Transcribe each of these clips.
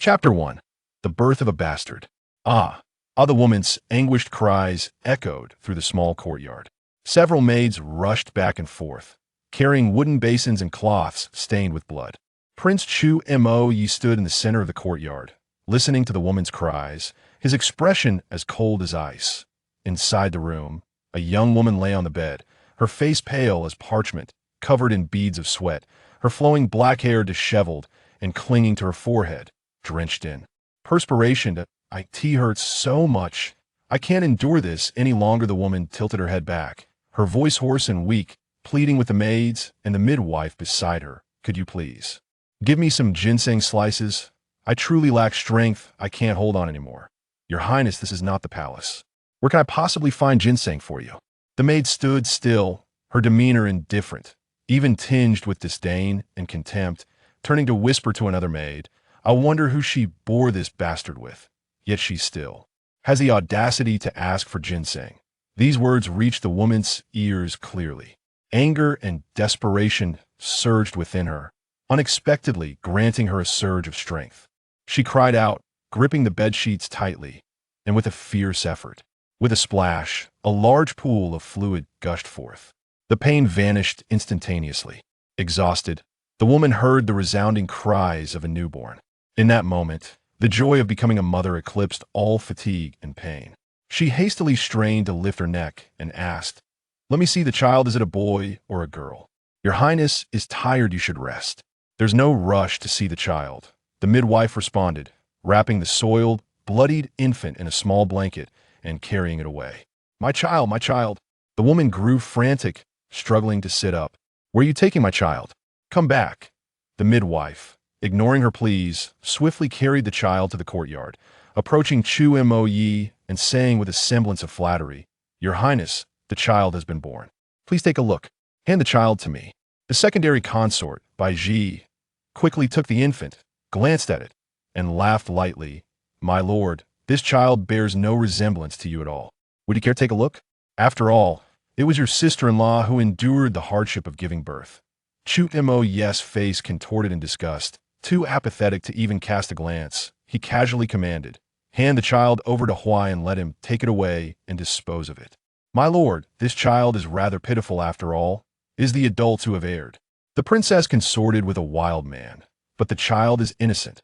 Chapter 1. The Birth of a Bastard. Ah! Ah! The woman's anguished cries echoed through the small courtyard. Several maids rushed back and forth, carrying wooden basins and cloths stained with blood. Prince Chu Mo Yi stood in the center of the courtyard, listening to the woman's cries, his expression as cold as ice. Inside the room, a young woman lay on the bed, her face pale as parchment, covered in beads of sweat, her flowing black hair disheveled and clinging to her forehead, drenched in perspiration. "It hurts so much. I can't endure this any longer." The woman tilted her head back, her voice hoarse and weak, pleading with the maids and the midwife beside her. "Could you please give me some ginseng slices? I truly lack strength. I can't hold on anymore." "Your Highness, this is not the palace. Where can I possibly find ginseng for you?" The maid stood still, her demeanor indifferent, even tinged with disdain and contempt, turning to whisper to another maid, "I wonder who she bore this bastard with. Yet she still has the audacity to ask for ginseng." These words reached the woman's ears clearly. Anger and desperation surged within her, unexpectedly granting her a surge of strength. She cried out, gripping the bedsheets tightly, and with a fierce effort. With a splash, a large pool of fluid gushed forth. The pain vanished instantaneously. Exhausted, the woman heard the resounding cries of a newborn. In that moment, the joy of becoming a mother eclipsed all fatigue and pain. She hastily strained to lift her neck and asked, "Let me see the child. Is it a boy or a girl?" "Your Highness is tired. You should rest. There's no rush to see the child," the midwife responded, wrapping the soiled, bloodied infant in a small blanket and carrying it away. My child, my child." The woman grew frantic, struggling to sit up. "Where are you taking my child? Come back." The midwife, ignoring her pleas, swiftly carried the child to the courtyard, approaching Chu Mo Yi and saying with a semblance of flattery, "Your Highness, the child has been born. Please take a look. Hand the child to me." The secondary consort, Bai Ji, quickly took the infant, glanced at it, and laughed lightly. "My lord, this child bears no resemblance to you at all. Would you care to take a look? After all, it was your sister-in-law who endured the hardship of giving birth." Chu Mo Yi's face contorted in disgust. Too apathetic to even cast a glance, he casually commanded, "Hand the child over to Huai and let him take it away and dispose of it." "My lord, this child is rather pitiful after all. It is the adults who have erred. The princess consorted with a wild man, but the child is innocent.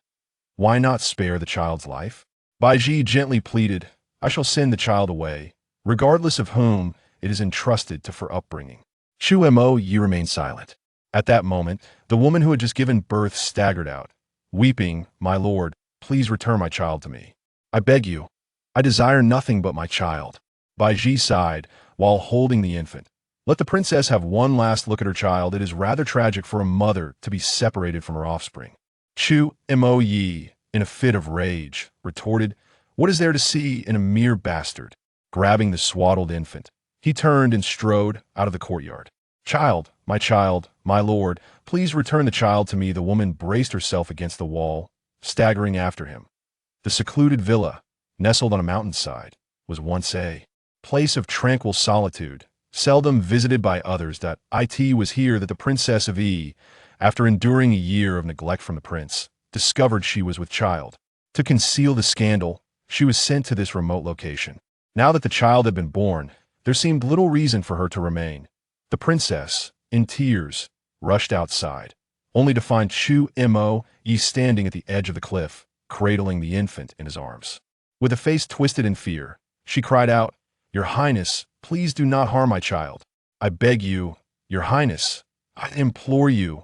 Why not spare the child's life?" Bai Ji gently pleaded, "I shall send the child away, regardless of whom it is entrusted to for upbringing." Chu Mo Yi remained silent. At that moment, the woman who had just given birth staggered out, weeping, "My lord, please return my child to me. I beg you. I desire nothing but my child." Bai Ji sighed while holding the infant. "Let the princess have one last look at her child. It is rather tragic for a mother to be separated from her offspring." Chu Mo Yi, in a fit of rage, retorted, "What is there to see in a mere bastard?" Grabbing the swaddled infant, he turned and strode out of the courtyard. Child, my lord, please return the child to me." The woman braced herself against the wall, staggering after him. The secluded villa, nestled on a mountainside, was once a place of tranquil solitude, seldom visited by others. It was here that the Princess of Yi, after enduring a year of neglect from the prince, discovered she was with child. To conceal the scandal, she was sent to this remote location. Now that the child had been born, there seemed little reason for her to remain. The princess, in tears, rushed outside, only to find Chu Mo Yi standing at the edge of the cliff, cradling the infant in his arms. With a face twisted in fear, she cried out, "Your Highness, please do not harm my child. I beg you, Your Highness, I implore you.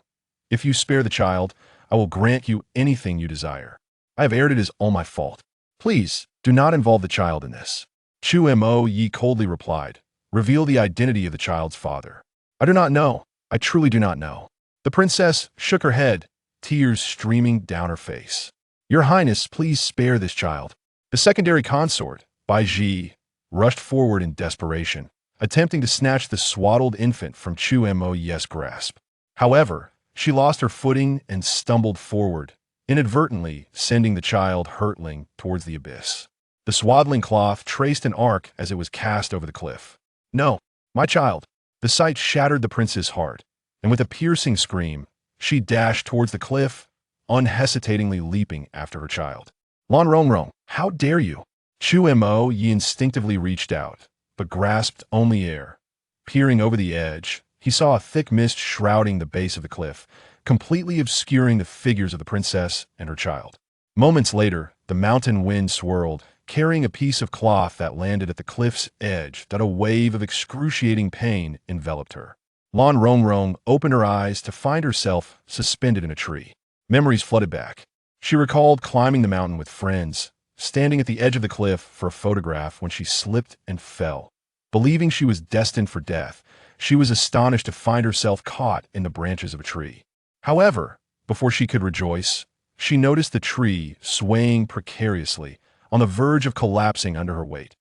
If you spare the child, I will grant you anything you desire. I have erred. It is all my fault. Please, do not involve the child in this." Chu Mo Yi coldly replied, "Reveal the identity of the child's father." "I do not know. I truly do not know." The princess shook her head, tears streaming down her face. "Your Highness, please spare this child." The secondary consort, Bai Ji, rushed forward in desperation, attempting to snatch the swaddled infant from Chu Mo Yi's grasp. However, she lost her footing and stumbled forward, inadvertently sending the child hurtling towards the abyss. The swaddling cloth traced an arc as it was cast over the cliff. "No, my child." The sight shattered the prince's heart, and with a piercing scream, she dashed towards the cliff, unhesitatingly leaping after her child. Lan Rongrong, how dare you? Chu Mo Yi instinctively reached out, but grasped only air. Peering over the edge, he saw a thick mist shrouding the base of the cliff, completely obscuring the figures of the princess and her child. Moments later, the mountain wind swirled, carrying a piece of cloth that landed at the cliff's edge that a wave of excruciating pain enveloped her. Lan Rongrong opened her eyes to find herself suspended in a tree. Memories flooded back. She recalled climbing the mountain with friends, standing at the edge of the cliff for a photograph when she slipped and fell. Believing she was destined for death, she was astonished to find herself caught in the branches of a tree. However, before she could rejoice, she noticed the tree swaying precariously, on the verge of collapsing under her weight.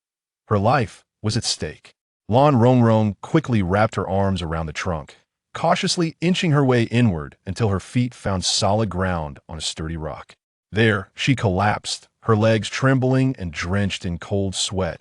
Her life was at stake. Lan Rongrong quickly wrapped her arms around the trunk, cautiously inching her way inward until her feet found solid ground on a sturdy rock. There, she collapsed, her legs trembling and drenched in cold sweat.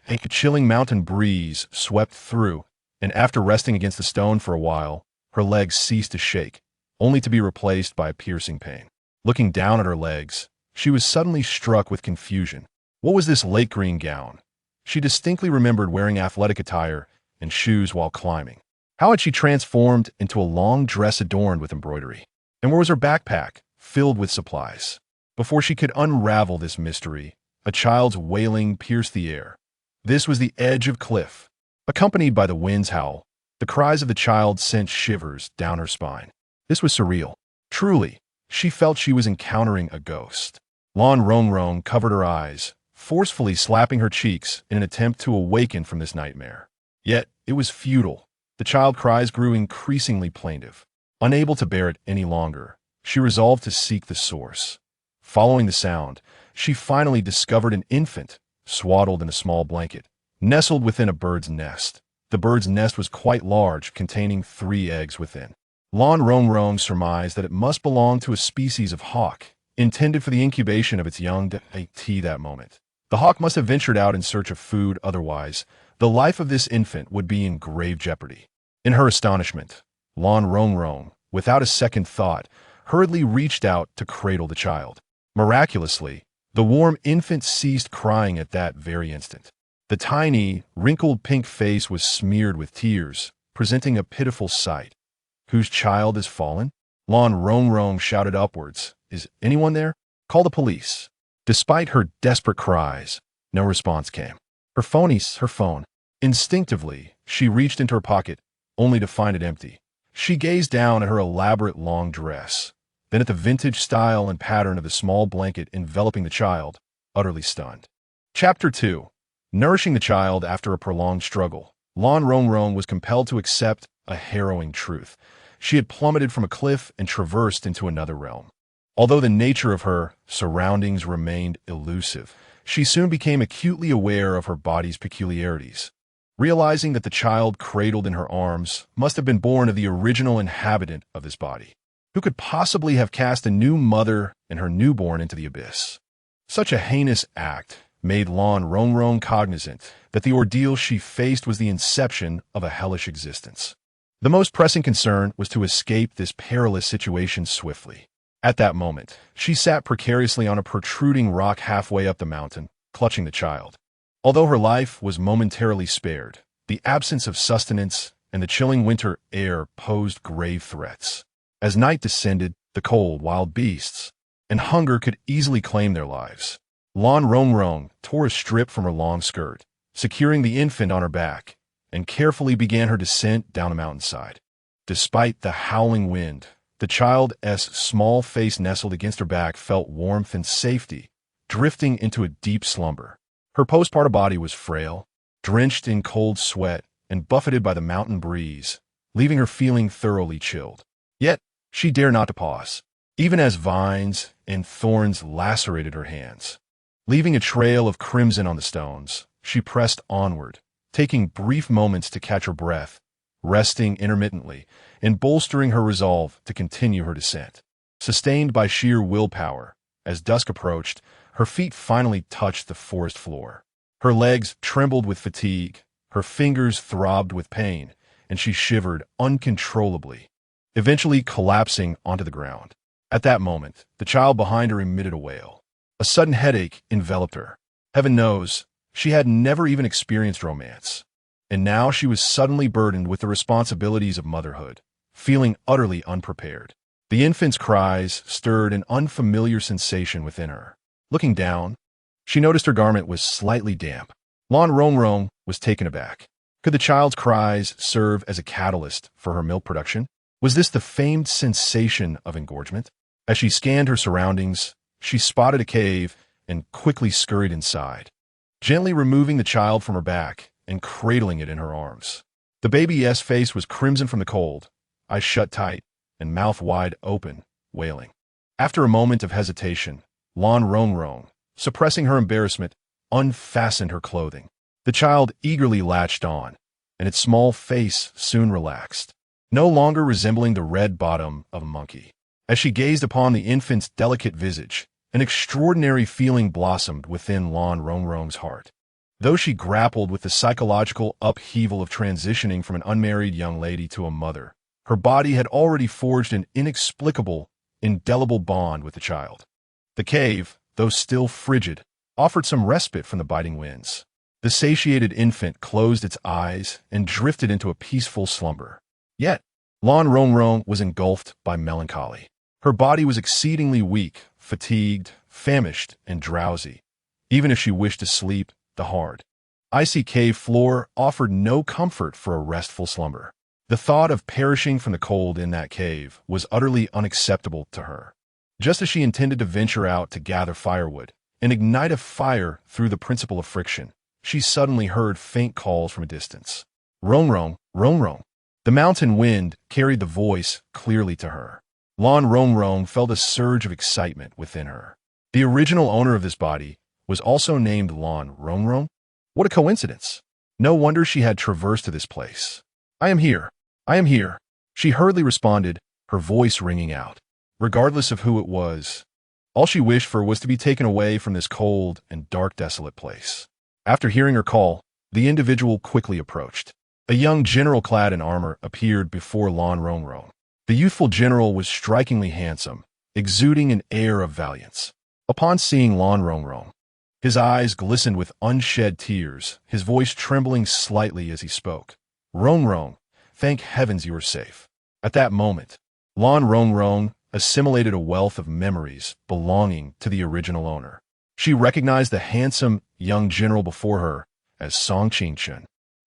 A chilling mountain breeze swept through, and after resting against the stone for a while, her legs ceased to shake, only to be replaced by a piercing pain. Looking down at her legs, she was suddenly struck with confusion. What was this lake green gown? She distinctly remembered wearing athletic attire and shoes while climbing. How had she transformed into a long dress adorned with embroidery? And where was her backpack, filled with supplies? Before she could unravel this mystery, a child's wailing pierced the air. This was the edge of cliff. Accompanied by the wind's howl, the cries of the child sent shivers down her spine. This was surreal. Truly, she felt she was encountering a ghost. Lan Rongrong covered her eyes, forcefully slapping her cheeks in an attempt to awaken from this nightmare. Yet, it was futile. The child's cries grew increasingly plaintive. Unable to bear it any longer, she resolved to seek the source. Following the sound, she finally discovered an infant, swaddled in a small blanket, nestled within a bird's nest. The bird's nest was quite large, containing 3 eggs within. Lan Rongrong surmised that it must belong to a species of hawk, intended for the incubation of its young at that moment. The hawk must have ventured out in search of food, otherwise, the life of this infant would be in grave jeopardy. In her astonishment, Lan Rongrong, without a second thought, hurriedly reached out to cradle the child. Miraculously, the warm infant ceased crying at that very instant. The tiny, wrinkled pink face was smeared with tears, presenting a pitiful sight. Whose child has fallen? Lan Rongrong shouted upwards. Is anyone there? Call the police. Despite her desperate cries, no response came. Her phone. Instinctively, she reached into her pocket, only to find it empty. She gazed down at her elaborate long dress, then at the vintage style and pattern of the small blanket enveloping the child, utterly stunned. Chapter 2. Nourishing the child after a prolonged struggle. Lan Rongrong was compelled to accept a harrowing truth. She had plummeted from a cliff and traversed into another realm. Although the nature of her surroundings remained elusive, she soon became acutely aware of her body's peculiarities. Realizing that the child cradled in her arms must have been born of the original inhabitant of this body, who could possibly have cast a new mother and her newborn into the abyss. Such a heinous act made Lan Rongrong cognizant that the ordeal she faced was the inception of a hellish existence. The most pressing concern was to escape this perilous situation swiftly. At that moment, she sat precariously on a protruding rock halfway up the mountain, clutching the child. Although her life was momentarily spared, the absence of sustenance and the chilling winter air posed grave threats. As night descended, the cold, wild beasts, and hunger could easily claim their lives. Lan Rongrong tore a strip from her long skirt, securing the infant on her back, and carefully began her descent down the mountainside. Despite the howling wind, the child's small face nestled against her back felt warmth and safety, drifting into a deep slumber. Her postpartum body was frail, drenched in cold sweat, and buffeted by the mountain breeze, leaving her feeling thoroughly chilled. Yet, she dared not to pause, even as vines and thorns lacerated her hands. Leaving a trail of crimson on the stones, she pressed onward, taking brief moments to catch her breath, resting intermittently, and bolstering her resolve to continue her descent. Sustained by sheer willpower, as dusk approached, her feet finally touched the forest floor. Her legs trembled with fatigue, her fingers throbbed with pain, and she shivered uncontrollably, eventually collapsing onto the ground. At that moment, the child behind her emitted a wail. A sudden headache enveloped her. Heaven knows, she had never even experienced romance. And now she was suddenly burdened with the responsibilities of motherhood, feeling utterly unprepared. The infant's cries stirred an unfamiliar sensation within her. Looking down, she noticed her garment was slightly damp. Lan Rongrong was taken aback. Could the child's cries serve as a catalyst for her milk production? Was this the famed sensation of engorgement? As she scanned her surroundings, she spotted a cave and quickly scurried inside, gently removing the child from her back and cradling it in her arms. The baby's face was crimson from the cold, eyes shut tight, and mouth wide open, wailing. After a moment of hesitation, Lan Rongrong, suppressing her embarrassment, unfastened her clothing. The child eagerly latched on, and its small face soon relaxed, no longer resembling the red bottom of a monkey. As she gazed upon the infant's delicate visage, an extraordinary feeling blossomed within Lan Rongrong's heart. Though she grappled with the psychological upheaval of transitioning from an unmarried young lady to a mother, her body had already forged an inexplicable, indelible bond with the child. The cave, though still frigid, offered some respite from the biting winds. The satiated infant closed its eyes and drifted into a peaceful slumber. Yet, Lan Rongrong was engulfed by melancholy. Her body was exceedingly weak, fatigued, famished, and drowsy. Even if she wished to sleep, the hard, icy cave floor offered no comfort for a restful slumber. The thought of perishing from the cold in that cave was utterly unacceptable to her. Just as she intended to venture out to gather firewood and ignite a fire through the principle of friction, she suddenly heard faint calls from a distance. Rongrong, Rongrong. The mountain wind carried the voice clearly to her. Lan Rongrong felt a surge of excitement within her. The original owner of this body was also named Lan Rongrong? What a coincidence! No wonder she had traversed to this place. I am here. I am here. She hurriedly responded, her voice ringing out. Regardless of who it was, all she wished for was to be taken away from this cold and dark, desolate place. After hearing her call, the individual quickly approached. A young general clad in armor appeared before Lan Rongrong. The youthful general was strikingly handsome, exuding an air of valiance. Upon seeing Lan Rongrong, his eyes glistened with unshed tears, his voice trembling slightly as he spoke. Rongrong, thank heavens you are safe. At that moment, Lan Rongrong assimilated a wealth of memories belonging to the original owner. She recognized the handsome young general before her as Song Qingchen,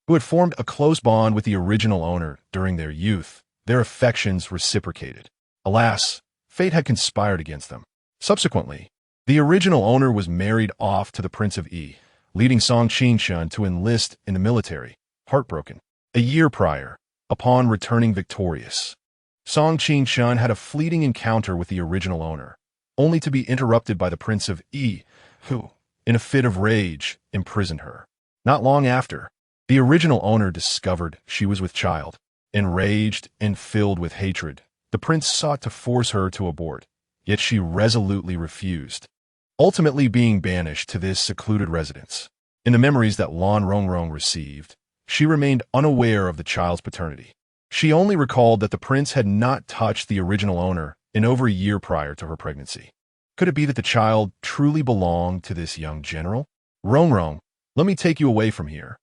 who had formed a close bond with the original owner during their youth. Their affections reciprocated. Alas, fate had conspired against them. Subsequently, the original owner was married off to the Prince of Yi, leading Song Qingchen to enlist in the military, heartbroken. A year prior, upon returning victorious, Song Qingchen had a fleeting encounter with the original owner, only to be interrupted by the Prince of Yi, who, in a fit of rage, imprisoned her. Not long after, the original owner discovered she was with child. Enraged and filled with hatred, the prince sought to force her to abort, yet she resolutely refused, ultimately being banished to this secluded residence. In the memories that Lan Rongrong received, she remained unaware of the child's paternity. She only recalled that the prince had not touched the original owner in over a year prior to her pregnancy. Could it be that the child truly belonged to this young general? Rongrong, let me take you away from here,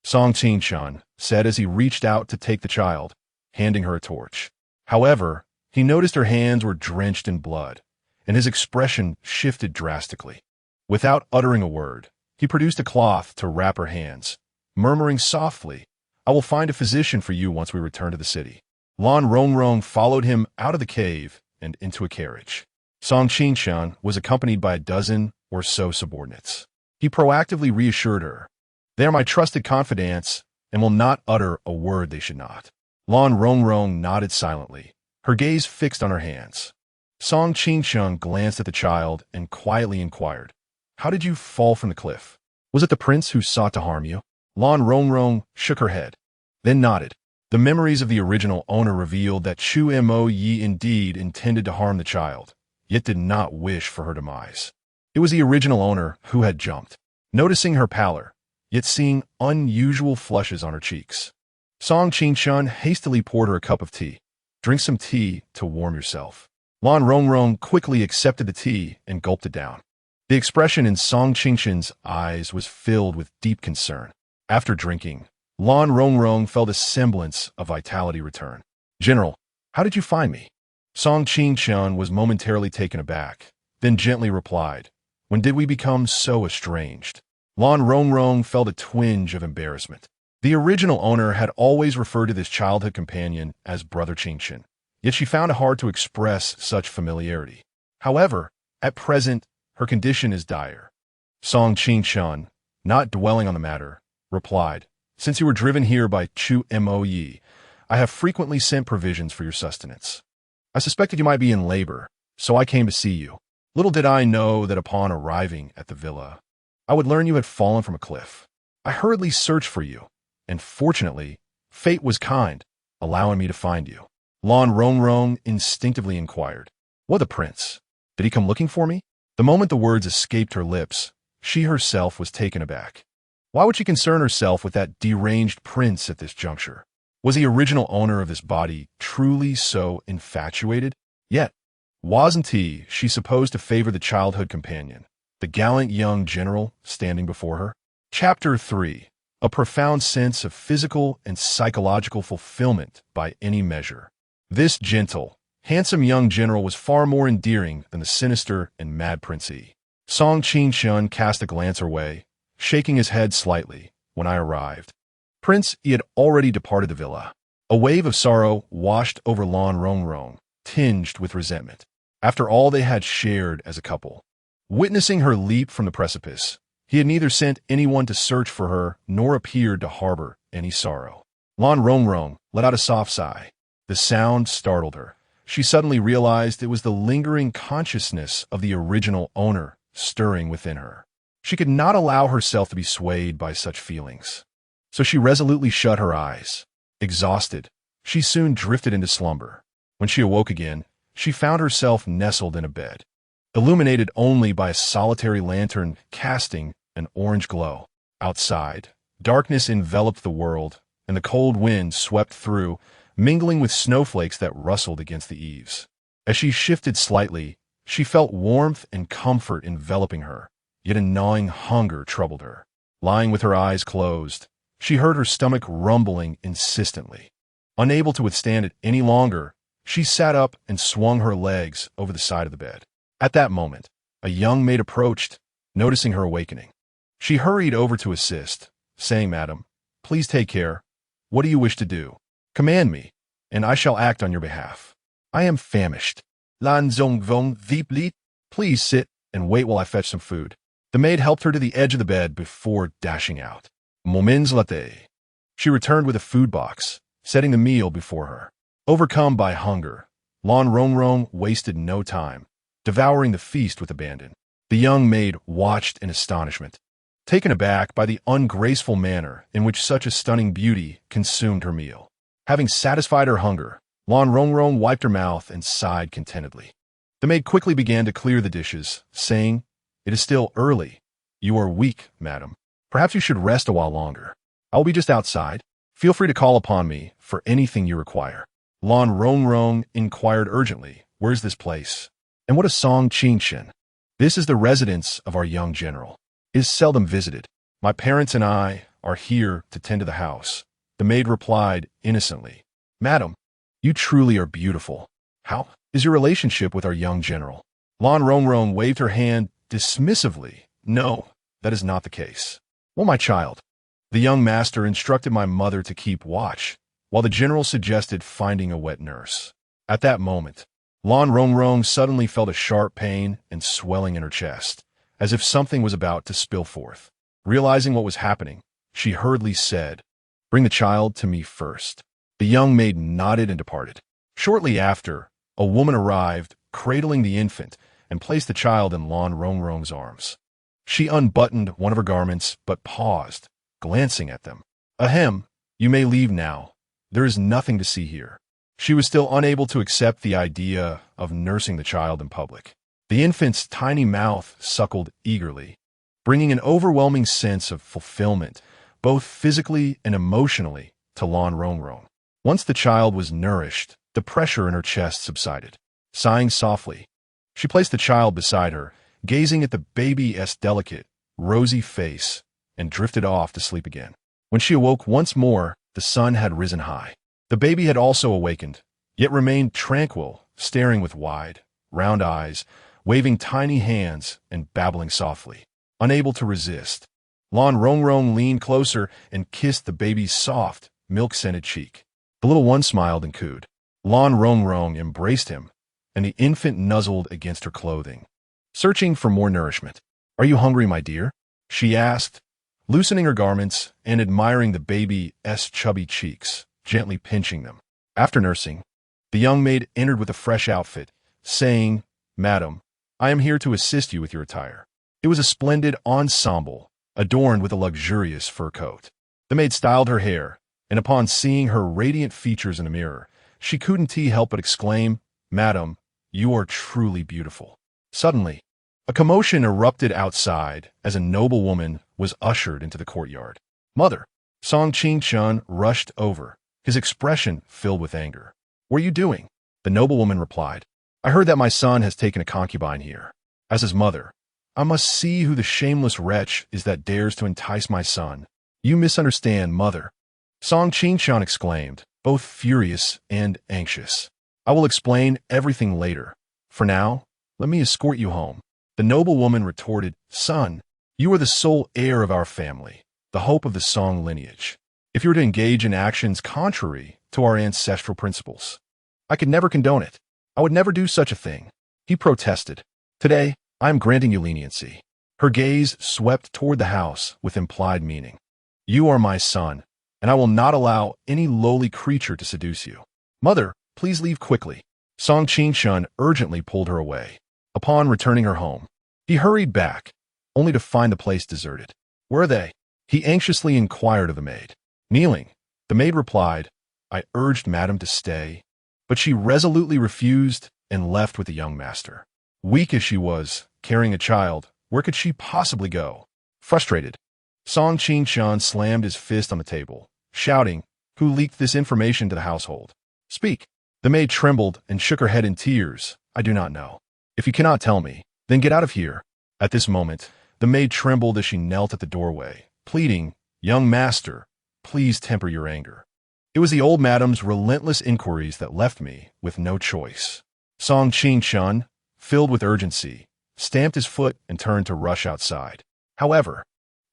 Song Qingchen said as he reached out to take the child, handing her a torch. However, he noticed her hands were drenched in blood, and his expression shifted drastically. Without uttering a word, he produced a cloth to wrap her hands, murmuring softly, I will find a physician for you once we return to the city. Lan Rongrong followed him out of the cave and into a carriage. Song Qingchen was accompanied by a dozen or so subordinates. He proactively reassured her, they are my trusted confidants and will not utter a word they should not. Lan Rongrong nodded silently, her gaze fixed on her hands. Song Qingchen glanced at the child and quietly inquired, how did you fall from the cliff? Was it the prince who sought to harm you? Lan Rongrong shook her head, then nodded. The memories of the original owner revealed that Chu Mo Yi indeed intended to harm the child, yet did not wish for her demise. It was the original owner who had jumped. Noticing her pallor, yet seeing unusual flushes on her cheeks, Song Qingchen hastily poured her a cup of tea. Drink some tea to warm yourself. Lan Rongrong quickly accepted the tea and gulped it down. The expression in Song Qingshan's eyes was filled with deep concern. After drinking, Lan Rongrong felt a semblance of vitality return. "General, how did you find me?" Song Qingshan was momentarily taken aback, then gently replied, "When did we become so estranged?" Lan Rongrong felt a twinge of embarrassment. The original owner had always referred to this childhood companion as Brother Qingshan, yet she found it hard to express such familiarity. However, at present, her condition is dire. Song Qingshan, not dwelling on the matter, replied, "Since you were driven here by Chu Mo Yi, I have frequently sent provisions for your sustenance. I suspected you might be in labor, so I came to see you. Little did I know that upon arriving at the villa, I would learn you had fallen from a cliff. I hurriedly searched for you, and fortunately, fate was kind, allowing me to find you." Lan Rongrong instinctively inquired, "What, the prince? Did he come looking for me?" The moment the words escaped her lips, she herself was taken aback. Why would she concern herself with that deranged prince at this juncture? Was the original owner of this body truly so infatuated? Yet, wasn't she supposed to favor the childhood companion, the gallant young general standing before her? Chapter 3. A profound sense of physical and psychological fulfillment by any measure. This gentle, handsome young general was far more endearing than the sinister and mad Prince Yi. Song Qingshan cast a glance her way, shaking his head slightly, when I arrived. Prince Yi had already departed the villa. A wave of sorrow washed over Lan Rongrong, tinged with resentment. After all they had shared as a couple. Witnessing her leap from the precipice, he had neither sent anyone to search for her nor appeared to harbor any sorrow. Lan Rongrong let out a soft sigh. The sound startled her. She suddenly realized it was the lingering consciousness of the original owner stirring within her. She could not allow herself to be swayed by such feelings. So she resolutely shut her eyes. Exhausted, she soon drifted into slumber. When she awoke again, she found herself nestled in a bed, illuminated only by a solitary lantern casting an orange glow. Outside, darkness enveloped the world, and the cold wind swept through, mingling with snowflakes that rustled against the eaves. As she shifted slightly, she felt warmth and comfort enveloping her, yet a gnawing hunger troubled her. Lying with her eyes closed, she heard her stomach rumbling insistently. Unable to withstand it any longer, she sat up and swung her legs over the side of the bed. At that moment, a young maid approached, noticing her awakening. She hurried over to assist, saying, "Madam, please take care. What do you wish to do? Command me, and I shall act on your behalf. I am famished." Lan Zongvong deeply, "Please sit and wait while I fetch some food." The maid helped her to the edge of the bed before dashing out. Moments later, she returned with a food box, setting the meal before her. Overcome by hunger, Lan Rongrong wasted no time, devouring the feast with abandon. The young maid watched in astonishment, taken aback by the ungraceful manner in which such a stunning beauty consumed her meal. Having satisfied her hunger, Lan Rongrong wiped her mouth and sighed contentedly. The maid quickly began to clear the dishes, saying, "It is still early. You are weak, madam. Perhaps you should rest a while longer. I will be just outside. Feel free to call upon me for anything you require." Lan Rongrong inquired urgently, "Where's this place? And what is Song Qingshan?" "This is the residence of our young general. It is seldom visited. My parents and I are here to tend to the house." The maid replied innocently, "Madam, you truly are beautiful. How is your relationship with our young general?" Lan Rongrong waved her hand dismissively. "No, that is not the case." "Well, my child, the young master instructed my mother to keep watch, while the general suggested finding a wet nurse." At that moment, Lan Rongrong suddenly felt a sharp pain and swelling in her chest, as if something was about to spill forth. Realizing what was happening, she hurriedly said, "Bring the child to me first." The young maid nodded and departed. Shortly after, a woman arrived, cradling the infant, and placed the child in Lan Rongrong's arms. She unbuttoned one of her garments, but paused, glancing at them. "Ahem, you may leave now. There is nothing to see here." She was still unable to accept the idea of nursing the child in public. The infant's tiny mouth suckled eagerly, bringing an overwhelming sense of fulfillment, both physically and emotionally, to Lan Rongrong. Once the child was nourished, the pressure in her chest subsided. Sighing softly, she placed the child beside her, gazing at the baby's delicate, rosy face, and drifted off to sleep again. When she awoke once more, the sun had risen high. The baby had also awakened, yet remained tranquil, staring with wide, round eyes, waving tiny hands and babbling softly. Unable to resist, Lan Rongrong leaned closer and kissed the baby's soft, milk-scented cheek. The little one smiled and cooed. Lan Rongrong embraced him, and the infant nuzzled against her clothing, searching for more nourishment. "Are you hungry, my dear?" she asked, loosening her garments and admiring the baby's chubby cheeks, gently pinching them. After nursing, the young maid entered with a fresh outfit, saying, "Madam, I am here to assist you with your attire." It was a splendid ensemble, adorned with a luxurious fur coat. The maid styled her hair, and upon seeing her radiant features in the mirror, she couldn't help but exclaim, "Madam, you are truly beautiful." Suddenly, a commotion erupted outside as a noble woman was ushered into the courtyard. "Mother!" Song Qingchun rushed over, his expression filled with anger. "What are you doing?" The noblewoman replied, "I heard that my son has taken a concubine here. As his mother, I must see who the shameless wretch is that dares to entice my son." "You misunderstand, mother," Song Qingchun exclaimed, both furious and anxious. "I will explain everything later. For now, let me escort you home." The noblewoman retorted, "Son, you are the sole heir of our family, the hope of the Song lineage. If you were to engage in actions contrary to our ancestral principles, I could never condone it. I would never do such a thing," he protested. "Today, I am granting you leniency." Her gaze swept toward the house with implied meaning. "You are my son, and I will not allow any lowly creature to seduce you." "Mother, please leave quickly." Song Qingchun urgently pulled her away. Upon returning her home, he hurried back, only to find the place deserted. "Where are they?" he anxiously inquired of the maid. Kneeling, the maid replied, "I urged madam to stay, but she resolutely refused and left with the young master." Weak as she was, carrying a child, where could she possibly go? Frustrated, Song Qingchun slammed his fist on the table, shouting, "Who leaked this information to the household? Speak." The maid trembled and shook her head in tears. "I do not know." "If you cannot tell me, then get out of here." At this moment, the maid trembled as she knelt at the doorway, pleading, "Young master, please temper your anger. It was the old madam's relentless inquiries that left me with no choice." Song Qingchun, filled with urgency, stamped his foot and turned to rush outside. However,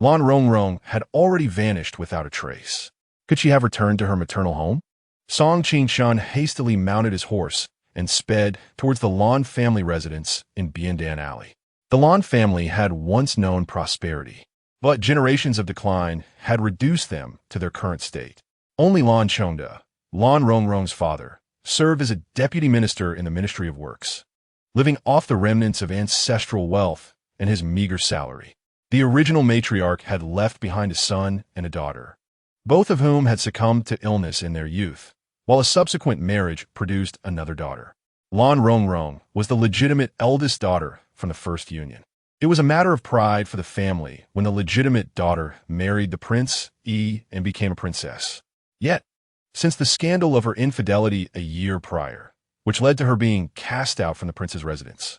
Lan Rongrong had already vanished without a trace. Could she have returned to her maternal home? Song Qingchun hastily mounted his horse and sped towards the Lan family residence in Biandan Alley. The Lan family had once known prosperity, but generations of decline had reduced them to their current state. Only Lan Chongda, Lan Rongrong's father, served as a deputy minister in the Ministry of Works, living off the remnants of ancestral wealth and his meager salary. The original matriarch had left behind a son and a daughter, both of whom had succumbed to illness in their youth, while a subsequent marriage produced another daughter. Lan Rongrong was the legitimate eldest daughter from the first union. It was a matter of pride for the family when the legitimate daughter married the Prince and became a princess. Yet, since the scandal of her infidelity a year prior, which led to her being cast out from the prince's residence,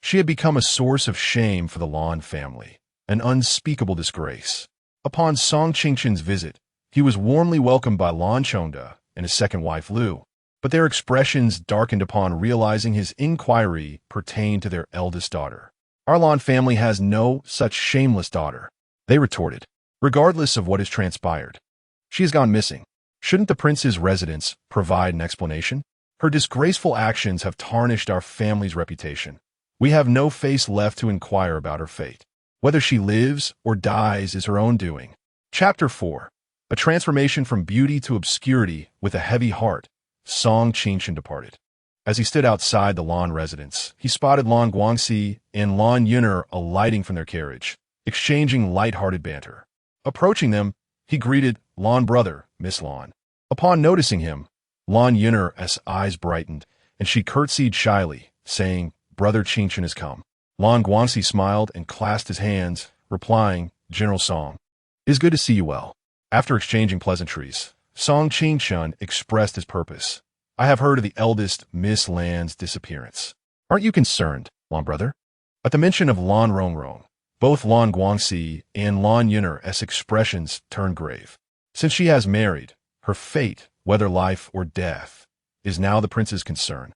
she had become a source of shame for the Lan family, an unspeakable disgrace. Upon Song Qingchun's visit, he was warmly welcomed by Lan Chongda and his second wife Lu, but their expressions darkened upon realizing his inquiry pertained to their eldest daughter. "Our Lan family has no such shameless daughter," they retorted, "regardless of what has transpired. She has gone missing. Shouldn't the prince's residence provide an explanation? Her disgraceful actions have tarnished our family's reputation. We have no face left to inquire about her fate. Whether she lives or dies is her own doing." Chapter 4. A transformation from beauty to obscurity. With a heavy heart, Song Qingchun departed. As he stood outside the Lan residence, he spotted Lan Guangxi and Lan Yuner alighting from their carriage, exchanging light-hearted banter. Approaching them, he greeted, "Lan brother, Miss Lan." Upon noticing him, Lan Yuner's eyes brightened, and she curtsied shyly, saying, "Brother Qingchun has come." Lan Guangxi smiled and clasped his hands, replying, "General Song, it is good to see you well." After exchanging pleasantries, Song Qingchun expressed his purpose, I have heard of the eldest Miss Lan's disappearance. Aren't you concerned, Lan brother? At the mention of Lan Rongrong, both Lan Guangxi and Lan Yunner's expressions turned grave. Since she has married, her fate, whether life or death, is now the prince's concern,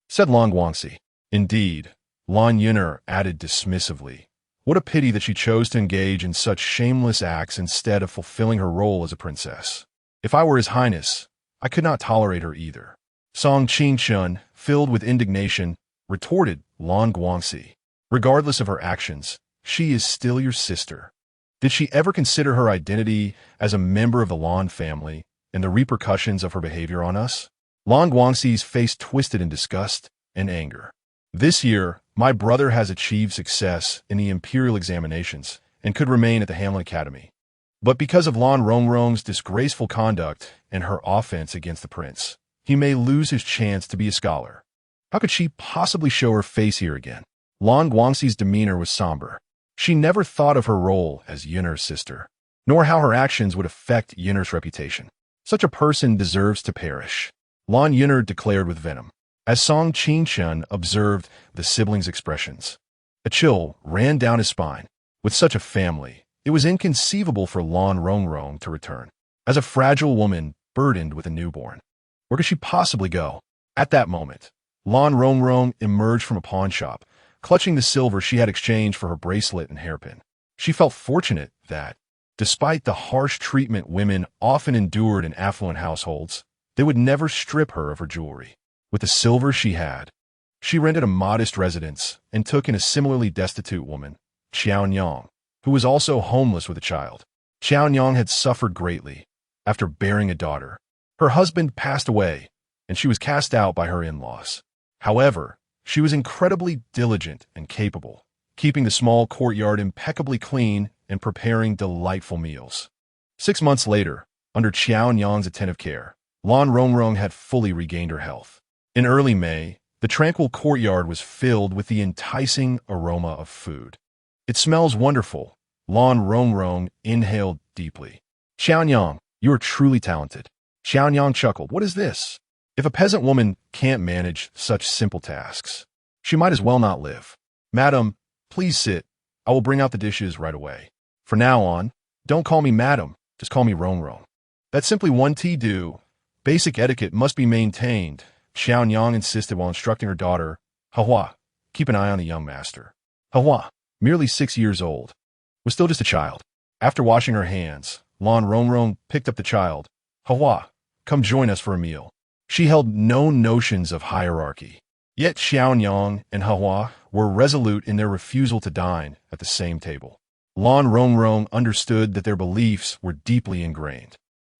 said Lan Guangxi. Indeed, Lan Yunner added dismissively. What a pity that she chose to engage in such shameless acts instead of fulfilling her role as a princess. If I were His Highness, I could not tolerate her either. Song Qingshun, filled with indignation, retorted Lan Guangxi. Regardless of her actions, she is still your sister. Did she ever consider her identity as a member of the Lan family and the repercussions of her behavior on us? Lan Guangxi's face twisted in disgust and anger. This year, my brother has achieved success in the imperial examinations and could remain at the Hamlin Academy. But because of Lan Rongrong's disgraceful conduct and her offense against the prince, he may lose his chance to be a scholar. How could she possibly show her face here again? Lan Guangxi's demeanor was somber. She never thought of her role as Yunner's sister, nor how her actions would affect Yunner's reputation. Such a person deserves to perish, Lan Yunner declared with venom. As Song Qingshun observed the siblings' expressions, a chill ran down his spine. With such a family, it was inconceivable for Lan Rongrong to return. As a fragile woman burdened with a newborn, where could she possibly go? At that moment, Lan Rongrong emerged from a pawn shop, clutching the silver she had exchanged for her bracelet and hairpin. She felt fortunate that, despite the harsh treatment women often endured in affluent households, they would never strip her of her jewelry. With the silver she had, she rented a modest residence and took in a similarly destitute woman, Qiaonyang, who was also homeless with a child. Qiaonyang had suffered greatly after bearing a daughter. Her husband passed away, and she was cast out by her in-laws. However, she was incredibly diligent and capable, keeping the small courtyard impeccably clean and preparing delightful meals. 6 months later, under Qiaonyang's attentive care, Lan Rongrong had fully regained her health. In early May, the tranquil courtyard was filled with the enticing aroma of food. It smells wonderful. Lan Rongrong inhaled deeply. Qiaonyang, you are truly talented. Qiaonyang chuckled. What is this? If a peasant woman can't manage such simple tasks, she might as well not live. Madam, please sit. I will bring out the dishes right away. From now on, don't call me madam, just call me Rongrong. That's simply one do. Basic etiquette must be maintained, Xiaonyang insisted while instructing her daughter, Hahua, keep an eye on the young master. Hahua, merely 6 years old, was still just a child. After washing her hands, Lan Rongrong picked up the child. Hahua, come join us for a meal. She held no notions of hierarchy. Yet Xiaonyang and Hahua were resolute in their refusal to dine at the same table. Lan Rongrong understood that their beliefs were deeply ingrained.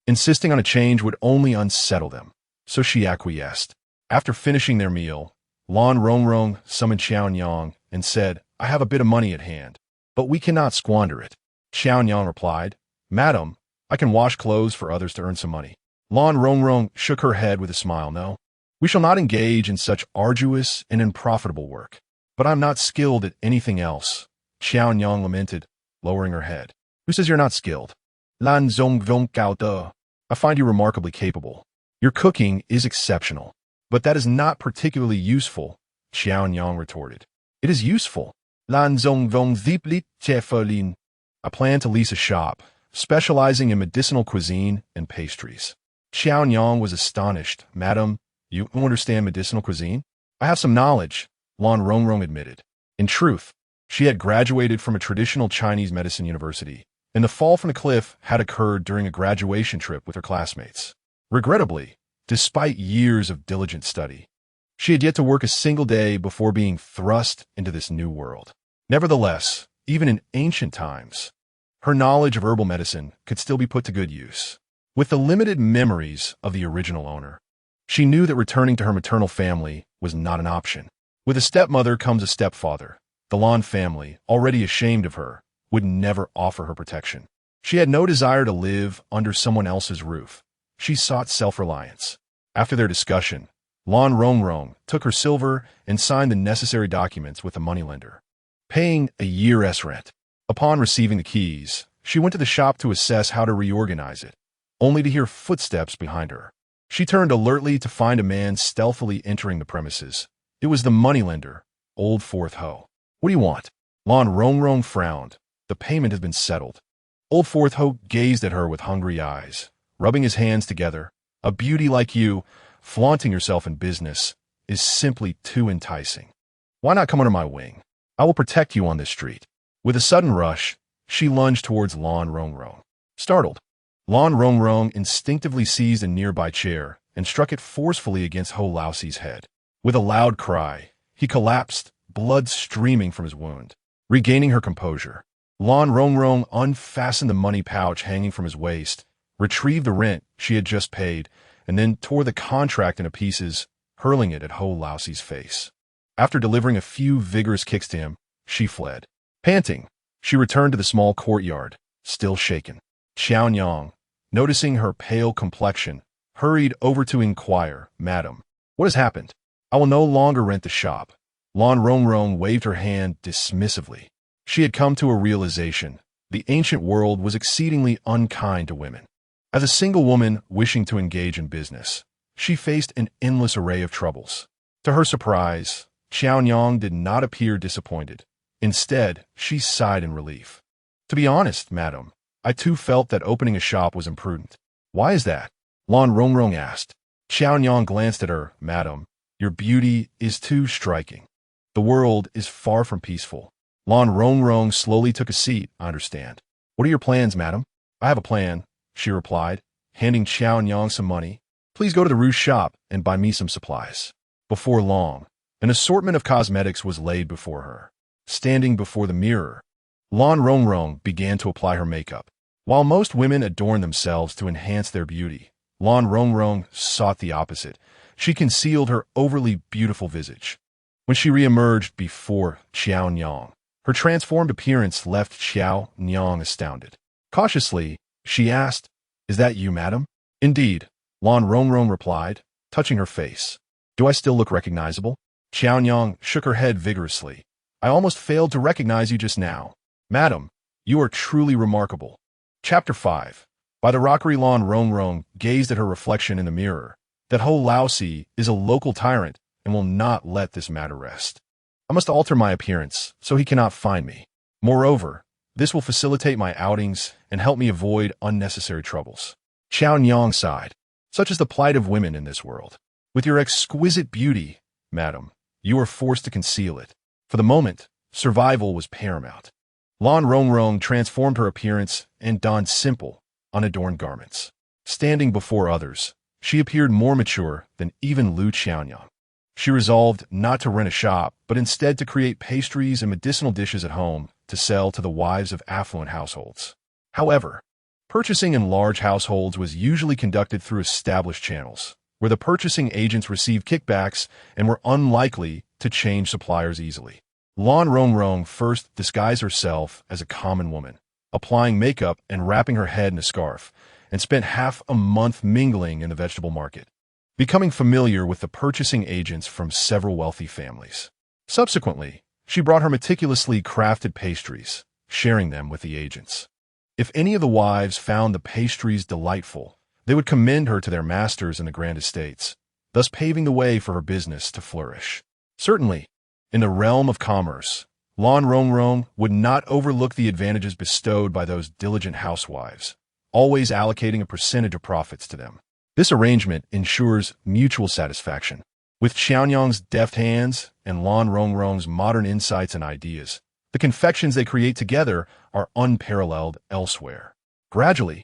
Insisting on a change would only unsettle them, so she acquiesced. After finishing their meal, Lan Rongrong summoned Xiaonyang and said, I have a bit of money at hand, but we cannot squander it. Xiaonyang replied, Madam, I can wash clothes for others to earn some money. Lan Rongrong shook her head with a smile. No, we shall not engage in such arduous and unprofitable work. But I'm not skilled at anything else, Xiaonyang lamented, lowering her head. Who says you're not skilled? Lan Zongvong Gao De. I find you remarkably capable. Your cooking is exceptional, but that is not particularly useful, Xiaonyang retorted. It is useful. Lan Zongvong Ziplit Chefelin. I plan to lease a shop, specializing in medicinal cuisine and pastries. Xiaonyang was astonished. Madam, you understand medicinal cuisine? I have some knowledge, Lan Rongrong admitted. In truth, she had graduated from a traditional Chinese medicine university, and the fall from the cliff had occurred during a graduation trip with her classmates. Regrettably, despite years of diligent study, she had yet to work a single day before being thrust into this new world. Nevertheless, even in ancient times, her knowledge of herbal medicine could still be put to good use. With the limited memories of the original owner, she knew that returning to her maternal family was not an option. With a stepmother comes a stepfather. The Lan family, already ashamed of her, would never offer her protection. She had no desire to live under someone else's roof. She sought self-reliance. After their discussion, Lan Rongrong took her silver and signed the necessary documents with the moneylender, paying a year's rent. Upon receiving the keys, she went to the shop to assess how to reorganize it, only to hear footsteps behind her. She turned alertly to find a man stealthily entering the premises. It was the moneylender, old Fourth Ho. What do you want? Lan Rongrong frowned. The payment has been settled. Old Fourth Ho gazed at her with hungry eyes, rubbing his hands together. A beauty like you, flaunting yourself in business, is simply too enticing. Why not come under my wing? I will protect you on this street. With a sudden rush, she lunged towards Lan Rongrong. Startled, Lan Rongrong instinctively seized a nearby chair and struck it forcefully against Ho Laoxi's head. With a loud cry, he collapsed, blood streaming from his wound. Regaining her composure, Lan Rongrong unfastened the money pouch hanging from his waist, retrieved the rent she had just paid, and then tore the contract into pieces, hurling it at Ho Laoxi's face. After delivering a few vigorous kicks to him, she fled. Panting, she returned to the small courtyard, still shaken. Xiaonyang, noticing her pale complexion, hurried over to inquire, "Madam, what has happened? I will no longer rent the shop." Lan Rongrong waved her hand dismissively. She had come to a realization. The ancient world was exceedingly unkind to women. As a single woman wishing to engage in business, she faced an endless array of troubles. To her surprise, Xiaonyang did not appear disappointed. Instead, she sighed in relief. "To be honest, madam, I too felt that opening a shop was imprudent." "Why is that?" Lan Rongrong asked. Xiaonyang glanced at her. "Madam, your beauty is too striking. The world is far from peaceful." Lan Rongrong slowly took a seat. "I understand. What are your plans, madam?" "I have a plan," she replied, handing Xiaonyang some money. "Please go to the Rouge shop and buy me some supplies." Before long, an assortment of cosmetics was laid before her. Standing before the mirror, Lan Rongrong began to apply her makeup. While most women adorn themselves to enhance their beauty, Lan Rongrong sought the opposite. She concealed her overly beautiful visage. When she re-emerged before Xiaonyang, her transformed appearance left Xiaonyang astounded. Cautiously, she asked, "Is that you, madam?" "Indeed," Lan Rongrong replied, touching her face. "Do I still look recognizable?" Xiaonyang shook her head vigorously. "I almost failed to recognize you just now. Madam, you are truly remarkable." Chapter 5. By the rockery, Lan Rongrong gazed at her reflection in the mirror. That Ho Laoxi is a local tyrant and will not let this matter rest. I must alter my appearance so he cannot find me. Moreover, this will facilitate my outings and help me avoid unnecessary troubles. Xiaonyang sighed. Such is the plight of women in this world. With your exquisite beauty, madam, you are forced to conceal it. For the moment, survival was paramount. Lan Rongrong transformed her appearance and donned simple, unadorned garments. Standing before others, she appeared more mature than even Lu Xiaonyang. She resolved not to rent a shop, but instead to create pastries and medicinal dishes at home to sell to the wives of affluent households. However, purchasing in large households was usually conducted through established channels, where the purchasing agents received kickbacks and were unlikely to change suppliers easily. Lan Rongrong first disguised herself as a common woman, applying makeup and wrapping her head in a scarf, and spent half a month mingling in the vegetable market, becoming familiar with the purchasing agents from several wealthy families. Subsequently, she brought her meticulously crafted pastries, sharing them with the agents. If any of the wives found the pastries delightful, they would commend her to their masters in the grand estates, thus paving the way for her business to flourish. Certainly, in the realm of commerce, Lan Rongrong would not overlook the advantages bestowed by those diligent housewives, always allocating a percentage of profits to them. This arrangement ensures mutual satisfaction. With Xiaonyang's deft hands and Lan Rongrong's modern insights and ideas, the confections they create together are unparalleled elsewhere. Gradually,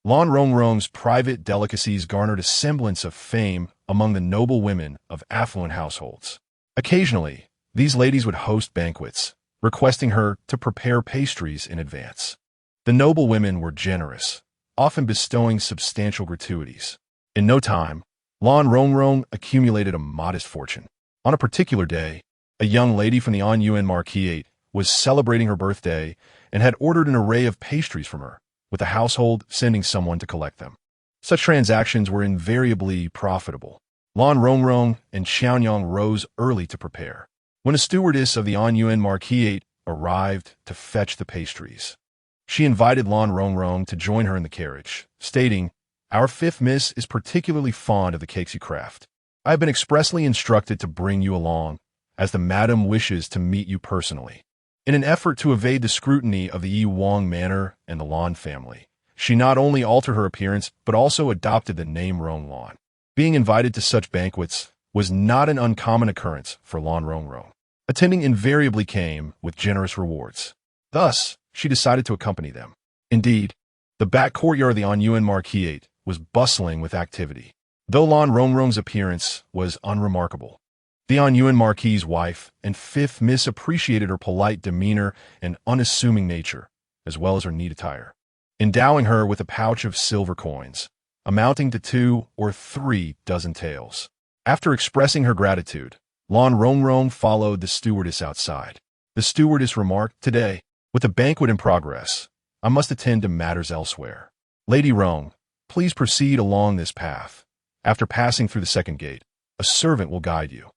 Lan Rongrong's private delicacies garnered a semblance of fame among the noble women of affluent households. Occasionally, these ladies would host banquets, requesting her to prepare pastries in advance. The noble women were generous, often bestowing substantial gratuities. In no time, Lan Rongrong accumulated a modest fortune. On a particular day, a young lady from the Anyuan Marquisate was celebrating her birthday and had ordered an array of pastries from her, with the household sending someone to collect them. Such transactions were invariably profitable. Lan Rongrong and Xiaonyang rose early to prepare. When a stewardess of the Anyuan Marquisate arrived to fetch the pastries, she invited Lan Rongrong to join her in the carriage, stating, Our fifth miss is particularly fond of the cakes you craft. I have been expressly instructed to bring you along, as the madam wishes to meet you personally. In an effort to evade the scrutiny of the Yi Wang manor and the Lan family, she not only altered her appearance, but also adopted the name Rong Lan. Being invited to such banquets was not an uncommon occurrence for Lan Rongrong. Attending invariably came with generous rewards. Thus, she decided to accompany them. Indeed, the back courtyard of the Anyuan Marquisate was bustling with activity. Though Lan Rongrong's appearance was unremarkable, the Anyuan Marquis's wife and fifth miss appreciated her polite demeanor and unassuming nature, as well as her neat attire, endowing her with a pouch of silver coins, amounting to 2 or 3 dozen taels. After expressing her gratitude, Lan Rongrong followed the stewardess outside. The stewardess remarked, "Today, with the banquet in progress, I must attend to matters elsewhere. Lady Rong, please proceed along this path. After passing through the second gate, a servant will guide you."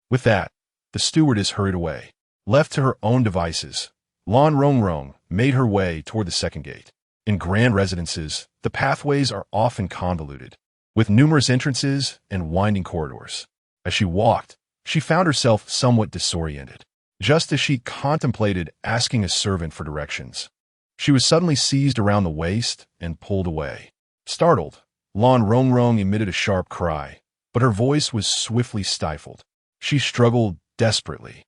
With that, the stewardess hurried away. Left to her own devices, Lan Rongrong made her way toward the second gate. In grand residences, the pathways are often convoluted, with numerous entrances and winding corridors. As she walked, she found herself somewhat disoriented. Just as she contemplated asking a servant for directions, she was suddenly seized around the waist and pulled away. Startled, Lan Rongrong emitted a sharp cry, but her voice was swiftly stifled. She struggled desperately,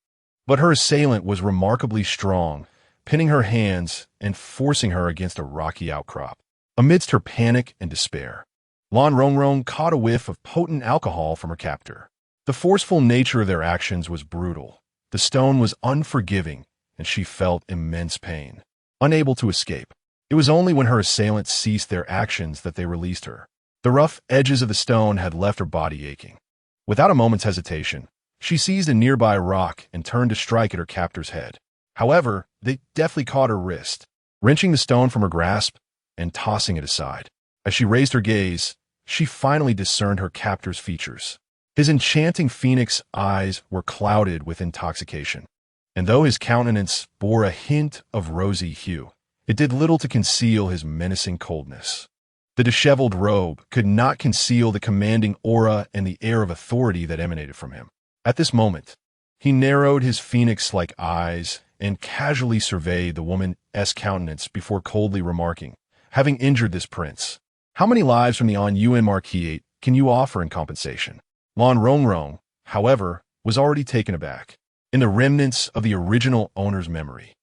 but her assailant was remarkably strong, pinning her hands and forcing her against a rocky outcrop. Amidst her panic and despair, Lan Rongrong caught a whiff of potent alcohol from her captor. The forceful nature of their actions was brutal. The stone was unforgiving, and she felt immense pain. Unable to escape, it was only when her assailants ceased their actions that they released her. The rough edges of the stone had left her body aching. Without a moment's hesitation, she seized a nearby rock and turned to strike at her captor's head. However, they deftly caught her wrist, wrenching the stone from her grasp and tossing it aside. As she raised her gaze, she finally discerned her captor's features. His enchanting phoenix eyes were clouded with intoxication, and though his countenance bore a hint of rosy hue, it did little to conceal his menacing coldness. The disheveled robe could not conceal the commanding aura and the air of authority that emanated from him. At this moment, he narrowed his phoenix-like eyes and casually surveyed the woman's countenance before coldly remarking, "Having injured this prince, how many lives from the Anyuan Marquisate can you offer in compensation?" Lan Rongrong, however, was already taken aback. In the remnants of the original owner's memory,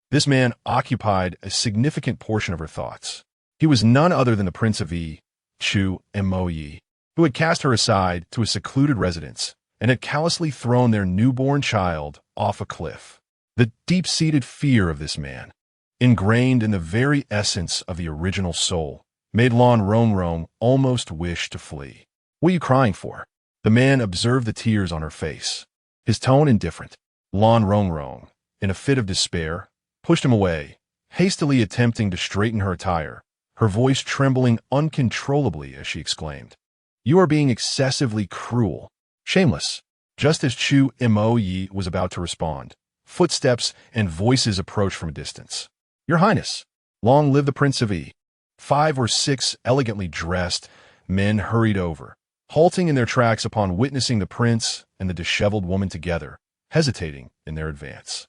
this man occupied a significant portion of her thoughts. He was none other than the Prince of Yi, Chu Moyi, who had cast her aside to a secluded residence and had callously thrown their newborn child off a cliff. The deep-seated fear of this man, ingrained in the very essence of the original soul, made Lan Rongrong almost wish to flee. "What are you crying for?" The man observed the tears on her face, his tone indifferent. Lan Rongrong, in a fit of despair, pushed him away, hastily attempting to straighten her attire, her voice trembling uncontrollably as she exclaimed, "You are being excessively cruel. Shameless." Just as Chu Moyi was about to respond, footsteps and voices approached from a distance. "Your Highness, long live the Prince of Yi." 5 or 6 elegantly dressed men hurried over, halting in their tracks upon witnessing the prince and the disheveled woman together, hesitating in their advance.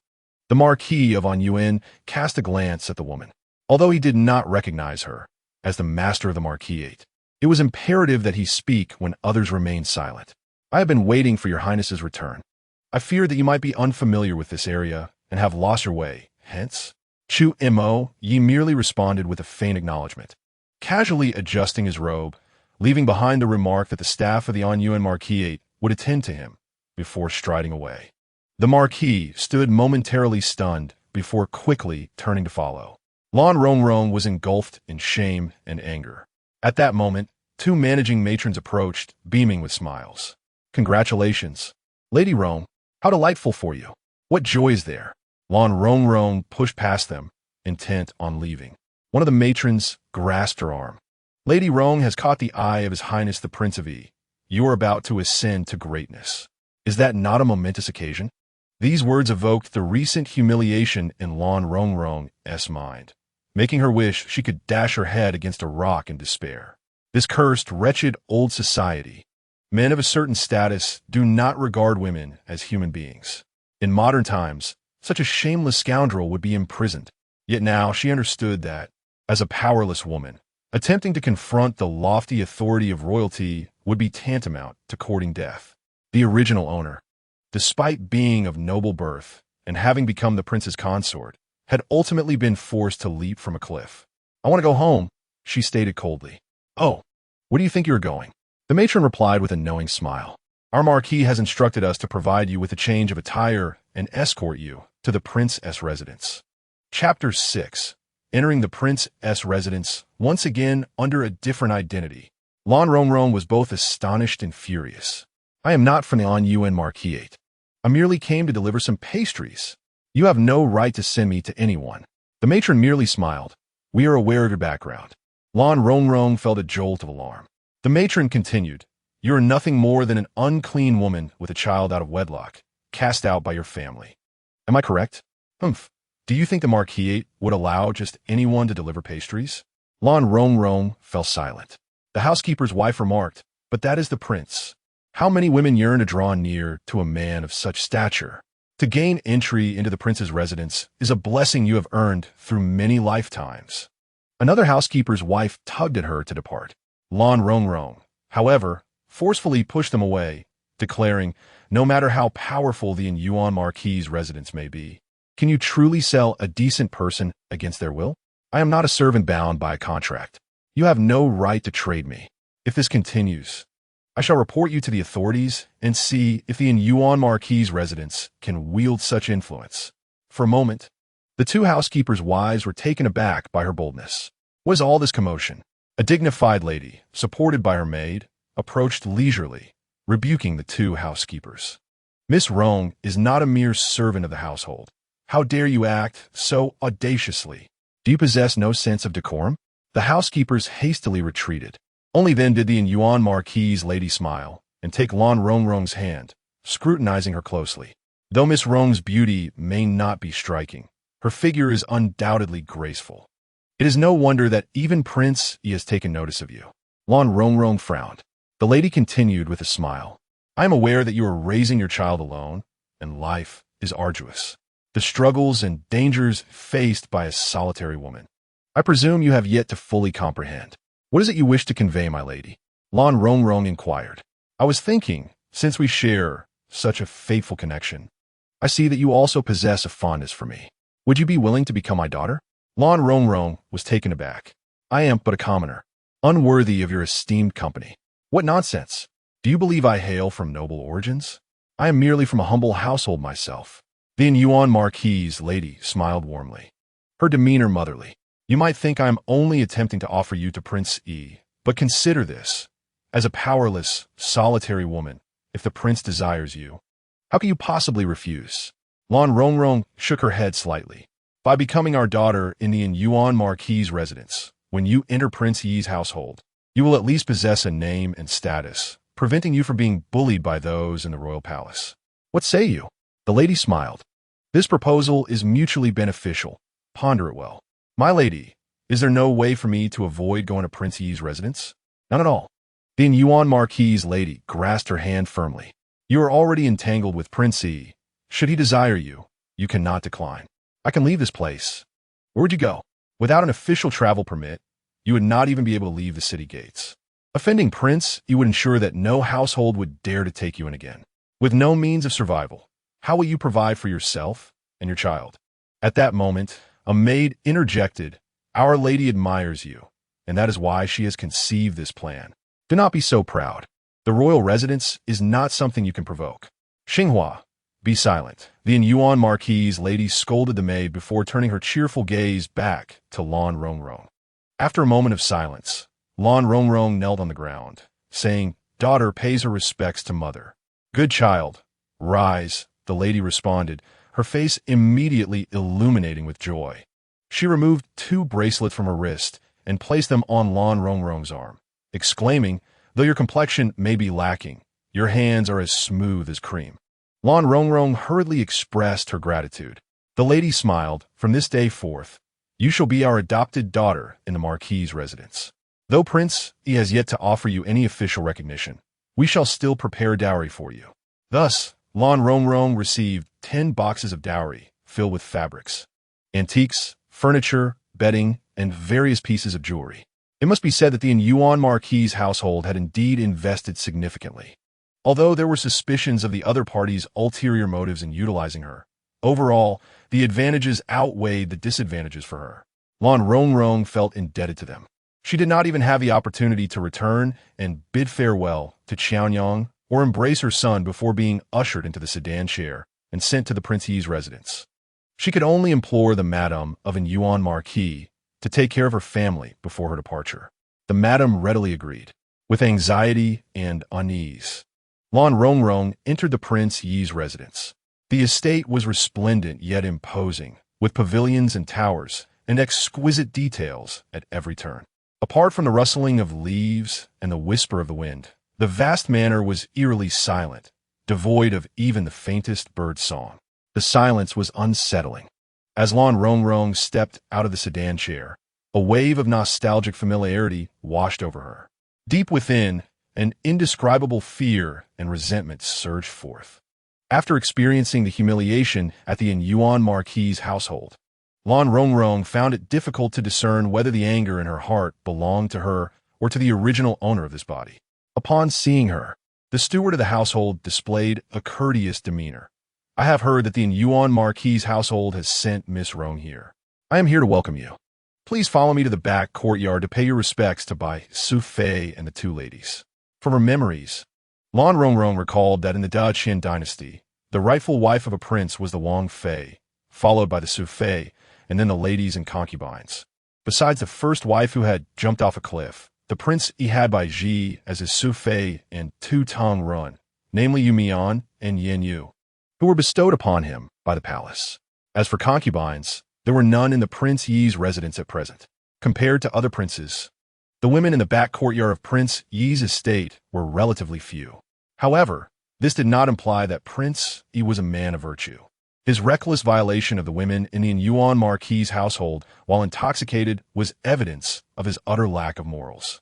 The Marquis of Anyuan cast a glance at the woman. Although he did not recognize her as the master of the Marquisate, it was imperative that he speak when others remained silent. "I have been waiting for your Highness's return. I feared that you might be unfamiliar with this area and have lost your way, hence." Chu Moyi merely responded with a faint acknowledgement, casually adjusting his robe, leaving behind the remark that the staff of the Anyuan Marquisate would attend to him before striding away. The Marquis stood momentarily stunned before quickly turning to follow. Lan Rongrong was engulfed in shame and anger. At that moment, 2 managing matrons approached, beaming with smiles. "Congratulations, Lady Rong. How delightful for you. What joy is there?" Lan Rongrong pushed past them, intent on leaving. One of the matrons grasped her arm. "Lady Rong has caught the eye of His Highness the Prince of Yi. You are about to ascend to greatness. Is that not a momentous occasion?" These words evoked the recent humiliation in Lan Rongrong's mind, making her wish she could dash her head against a rock in despair. This cursed, wretched old society. Men of a certain status do not regard women as human beings. In modern times, such a shameless scoundrel would be imprisoned. Yet now she understood that, as a powerless woman, attempting to confront the lofty authority of royalty would be tantamount to courting death. The original owner, despite being of noble birth and having become the prince's consort, had ultimately been forced to leap from a cliff. "I want to go home," she stated coldly. "Oh, where do you think you're going?" The matron replied with a knowing smile. "Our marquis has instructed us to provide you with a change of attire and escort you to the prince's residence." Chapter 6. Entering the prince's residence, once again under a different identity. Lan Rongrong was both astonished and furious. "I am not from the Yuan Marquisate. I merely came to deliver some pastries. You have no right to send me to anyone." The matron merely smiled. "We are aware of your background." Lan Rongrong felt a jolt of alarm. The matron continued, "You are nothing more than an unclean woman with a child out of wedlock, cast out by your family. Am I correct?" "Humph. Do you think the Marquisate would allow just anyone to deliver pastries?" Lan Rongrong fell silent. The housekeeper's wife remarked, "But that is the prince. How many women yearn to draw near to a man of such stature? To gain entry into the prince's residence is a blessing you have earned through many lifetimes." Another housekeeper's wife tugged at her to depart. Lan Rongrong, however, forcefully pushed them away, declaring, "No matter how powerful the Yuan Marquis's residence may be, can you truly sell a decent person against their will? I am not a servant bound by a contract. You have no right to trade me. If this continues, I shall report you to the authorities and see if the Yuan Marquis's residence can wield such influence." For a moment, the two housekeepers' wives were taken aback by her boldness. What is all this commotion? A dignified lady, supported by her maid, approached leisurely, rebuking the two housekeepers. "Miss Rong is not a mere servant of the household. How dare you act so audaciously? Do you possess no sense of decorum?" The housekeepers hastily retreated. Only then did the Yuan Marquis's lady smile and take Lan Rongrong's hand, scrutinizing her closely. Though Miss Rong's beauty may not be striking, her figure is undoubtedly graceful. It is no wonder that even Prince Yi has taken notice of you. Lan Rongrong frowned. The lady continued with a smile. "I am aware that you are raising your child alone, and life is arduous. The struggles and dangers faced by a solitary woman, I presume you have yet to fully comprehend. What is it you wish to convey, my lady?" Lan Rongrong inquired. "I was thinking, since we share such a fateful connection, I see that you also possess a fondness for me. Would you be willing to become my daughter?" Lan Rongrong was taken aback. "I am but a commoner, unworthy of your esteemed company." "What nonsense! Do you believe I hail from noble origins? I am merely from a humble household myself." The Yuan Marquis's lady smiled warmly, her demeanor motherly. "You might think I am only attempting to offer you to Prince Yi, but consider this. As a powerless, solitary woman, if the prince desires you, how can you possibly refuse?" Lan Rongrong shook her head slightly. "By becoming our daughter in the Yuan Marquis's residence, when you enter Prince Yi's household, you will at least possess a name and status, preventing you from being bullied by those in the royal palace. What say you?" The lady smiled. "This proposal is mutually beneficial. Ponder it well." "My lady, is there no way for me to avoid going to Prince Yi's residence?" "None at all." The Yuan Marquis's lady grasped her hand firmly. "You are already entangled with Prince Yi. Should he desire you, you cannot decline. I can leave this place." "Where would you go?" "Without an official travel permit, you would not even be able to leave the city gates. Offending Prince, you would ensure that no household would dare to take you in again. With no means of survival, how will you provide for yourself and your child?" At that moment, a maid interjected, "Our lady admires you, and that is why she has conceived this plan. Do not be so proud. The royal residence is not something you can provoke." "Xinghua, be silent." The Yuan Marquis's lady scolded the maid before turning her cheerful gaze back to Lan Rongrong. After a moment of silence, Lan Rongrong knelt on the ground, saying, "Daughter pays her respects to mother." "Good child, rise," the lady responded, her face immediately illuminating with joy. She removed 2 bracelets from her wrist and placed them on Lan Rongrong's arm, exclaiming, "Though your complexion may be lacking, your hands are as smooth as cream." Lan Rongrong hurriedly expressed her gratitude. The lady smiled. "From this day forth, you shall be our adopted daughter in the Marquis's residence." Though Prince Yi has yet to offer you any official recognition, we shall still prepare dowry for you. Thus, Lan Rongrong received 10 boxes of dowry filled with fabrics, antiques, furniture, bedding, and various pieces of jewelry. It must be said that the Yuan Marquis' household had indeed invested significantly. Although there were suspicions of the other party's ulterior motives in utilizing her, overall, the advantages outweighed the disadvantages for her. Lan Rongrong felt indebted to them. She did not even have the opportunity to return and bid farewell to Qianyang or embrace her son before being ushered into the sedan chair and sent to the Prince Yi's residence. She could only implore the madam of an Yuan Marquis to take care of her family before her departure. The madam readily agreed. With anxiety and unease, Lan Rongrong entered the Prince Yi's residence. The estate was resplendent yet imposing, with pavilions and towers and exquisite details at every turn. Apart from the rustling of leaves and the whisper of the wind, the vast manor was eerily silent, devoid of even the faintest bird song. The silence was unsettling. As Lan Rongrong stepped out of the sedan chair, a wave of nostalgic familiarity washed over her. Deep within, an indescribable fear and resentment surged forth. After experiencing the humiliation at the Yuan Marquis' household, Lan Rongrong found it difficult to discern whether the anger in her heart belonged to her or to the original owner of this body. Upon seeing her, the steward of the household displayed a courteous demeanor. I have heard that the Yuan Marquis' household has sent Miss Rong here. I am here to welcome you. Please follow me to the back courtyard to pay your respects to Bai Su Fei and the two ladies. From her memories, Lan Rongrong recalled that in the Da Qin dynasty, the rightful wife of a prince was the Wang Fei, followed by the Su Fei, and then the ladies and concubines. Besides the first wife who had jumped off a cliff, the prince he had Bai Ji as his Su Fei and two Tong Run, namely Yu Mian and Yin Yu, who were bestowed upon him by the palace. As for concubines, there were none in the Prince Yi's residence at present. Compared to other princes, the women in the back courtyard of Prince Yi's estate were relatively few. However, this did not imply that Prince Yi was a man of virtue. His reckless violation of the women in the Yuan Marquis' household while intoxicated was evidence of his utter lack of morals.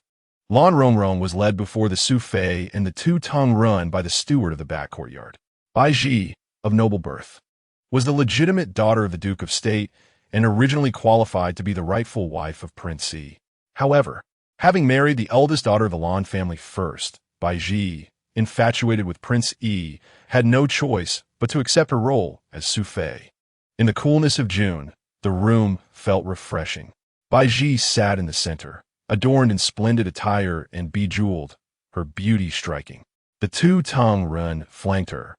Lan Rongrong was led before the Su Fei and the two Tong Run by the steward of the back courtyard. Bai Ji, of noble birth, was the legitimate daughter of the Duke of State and originally qualified to be the rightful wife of Prince Yi. However, having married the eldest daughter of the Lan family first, Bai Ji, infatuated with Prince Yi, had no choice but to accept her role as Su Fei. In the coolness of June, the room felt refreshing. Bai Ji sat in the center, adorned in splendid attire and bejeweled, her beauty striking. The two Tong Run flanked her,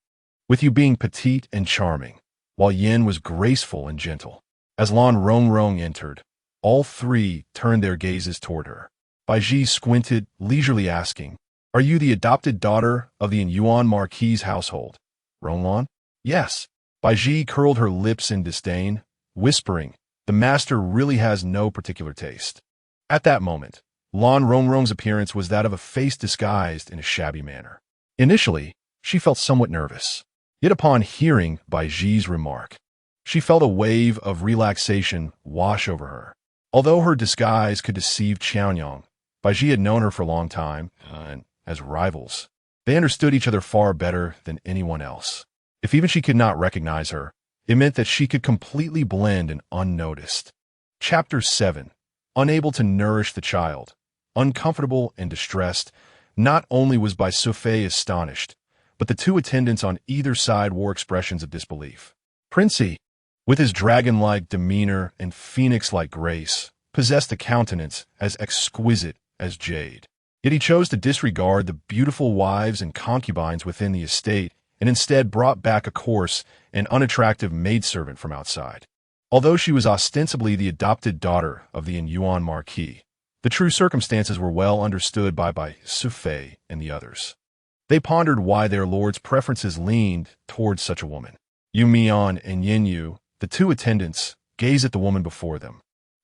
with Yu being petite and charming, while Yin was graceful and gentle. As Lan Rongrong entered, all three turned their gazes toward her. Bai Ji squinted, leisurely asking, "Are you the adopted daughter of the Yuan Marquis' household, Ronglan?" "Yes." Bai Ji curled her lips in disdain, whispering, "The master really has no particular taste." At that moment, Lan Rongrong's appearance was that of a face disguised in a shabby manner. Initially, she felt somewhat nervous. Yet upon hearing Bai Ji's remark, she felt a wave of relaxation wash over her. Although her disguise could deceive Qianyang, Bai Ji had known her for a long time, and as rivals, they understood each other far better than anyone else. If even she could not recognize her, it meant that she could completely blend and unnoticed. Chapter 7. Unable to nourish the child, uncomfortable and distressed, not only was Bai Su Fei astonished, but the two attendants on either side wore expressions of disbelief. Prince Yi, with his dragon-like demeanor and phoenix-like grace, possessed a countenance as exquisite as jade. Yet he chose to disregard the beautiful wives and concubines within the estate and instead brought back a coarse and unattractive maidservant from outside. Although she was ostensibly the adopted daughter of the Yuan Marquis, the true circumstances were well understood by Bai Su Fei and the others. They pondered why their lord's preferences leaned towards such a woman. Yu Mian and Yin Yu, the two attendants, gazed at the woman before them,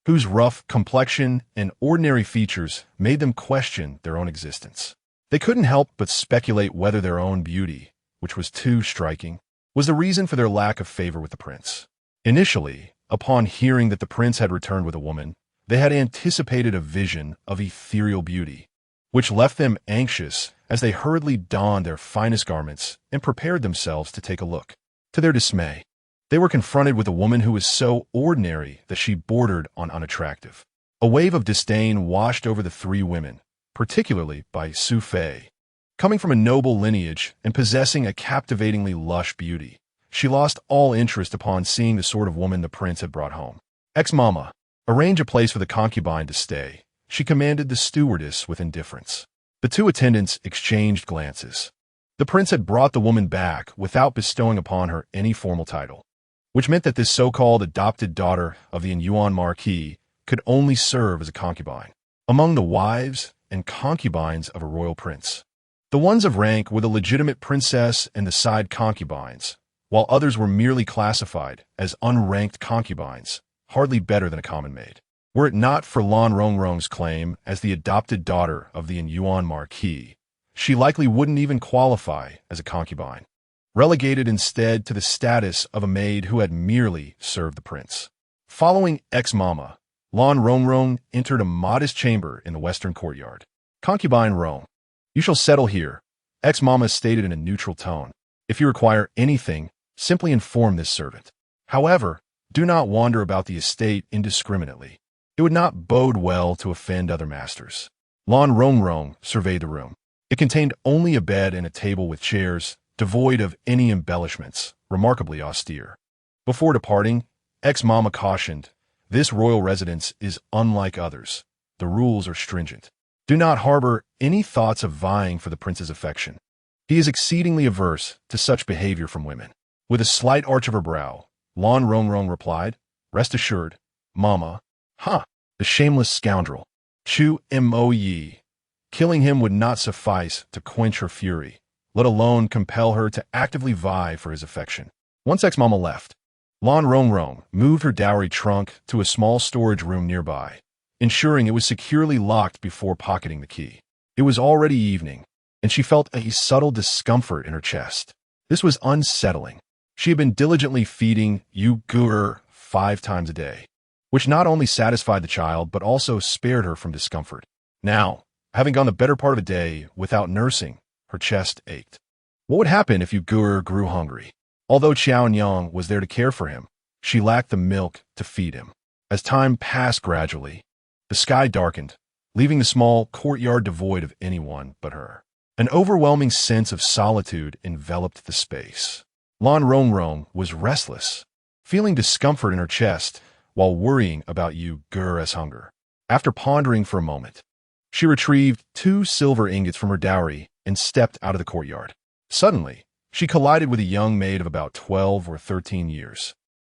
whose rough complexion and ordinary features made them question their own existence. They couldn't help but speculate whether their own beauty, which was too striking, was the reason for their lack of favor with the prince. Initially, upon hearing that the prince had returned with a woman, They had anticipated a vision of ethereal beauty, which left them anxious as they hurriedly donned their finest garments and prepared themselves to take a look. To their dismay, they were confronted with a woman who was so ordinary that she bordered on unattractive. A wave of disdain washed over the three women, particularly by Su Fei. Coming from a noble lineage and possessing a captivatingly lush beauty, she lost all interest upon seeing the sort of woman the prince had brought home. Ex-mama, arrange a place for the concubine to stay, she commanded the stewardess with indifference. The two attendants exchanged glances. The prince had brought the woman back without bestowing upon her any formal title, which meant that this so-called adopted daughter of the Yuan Marquis could only serve as a concubine among the wives and concubines of a royal prince. The ones of rank were the legitimate princess and the side concubines, while others were merely classified as unranked concubines, hardly better than a common maid. Were it not for Lan Rongrong's claim as the adopted daughter of the Yuan Marquis, she likely wouldn't even qualify as a concubine, relegated instead to the status of a maid who had merely served the prince. Following ex-mama, Lan Rongrong entered a modest chamber in the western courtyard. Concubine Rong, you shall settle here, ex-mama stated in a neutral tone. If you require anything, simply inform this servant. However, do not wander about the estate indiscriminately. It would not bode well to offend other masters. Lan Rongrong surveyed the room. It contained only a bed and a table with chairs, devoid of any embellishments, remarkably austere. Before departing, ex-mama cautioned, this royal residence is unlike others. The rules are stringent. Do not harbor any thoughts of vying for the prince's affection. He is exceedingly averse to such behavior from women. With a slight arch of her brow, Lan Rongrong replied, rest assured, mama. The shameless scoundrel. Chu Mo Yi. Killing him would not suffice to quench her fury, let alone compel her to actively vie for his affection. Once ex-mama left, Lan Rongrong moved her dowry trunk to a small storage room nearby, ensuring it was securely locked before pocketing the key. It was already evening, and she felt a subtle discomfort in her chest. This was unsettling. She had been diligently feeding Yu 5 times a day, which not only satisfied the child but also spared her from discomfort. Now, having gone the better part of a day without nursing, her chest ached. What would happen if Yu grew hungry? Although Qiaonyang was there to care for him, she lacked the milk to feed him. As time passed gradually, the sky darkened, leaving the small courtyard devoid of anyone but her. An overwhelming sense of solitude enveloped the space. Lan Rongrong was restless, feeling discomfort in her chest while worrying about Yu Gu's hunger. After pondering for a moment, she retrieved 2 silver ingots from her dowry and stepped out of the courtyard. Suddenly, she collided with a young maid of about 12 or 13 years.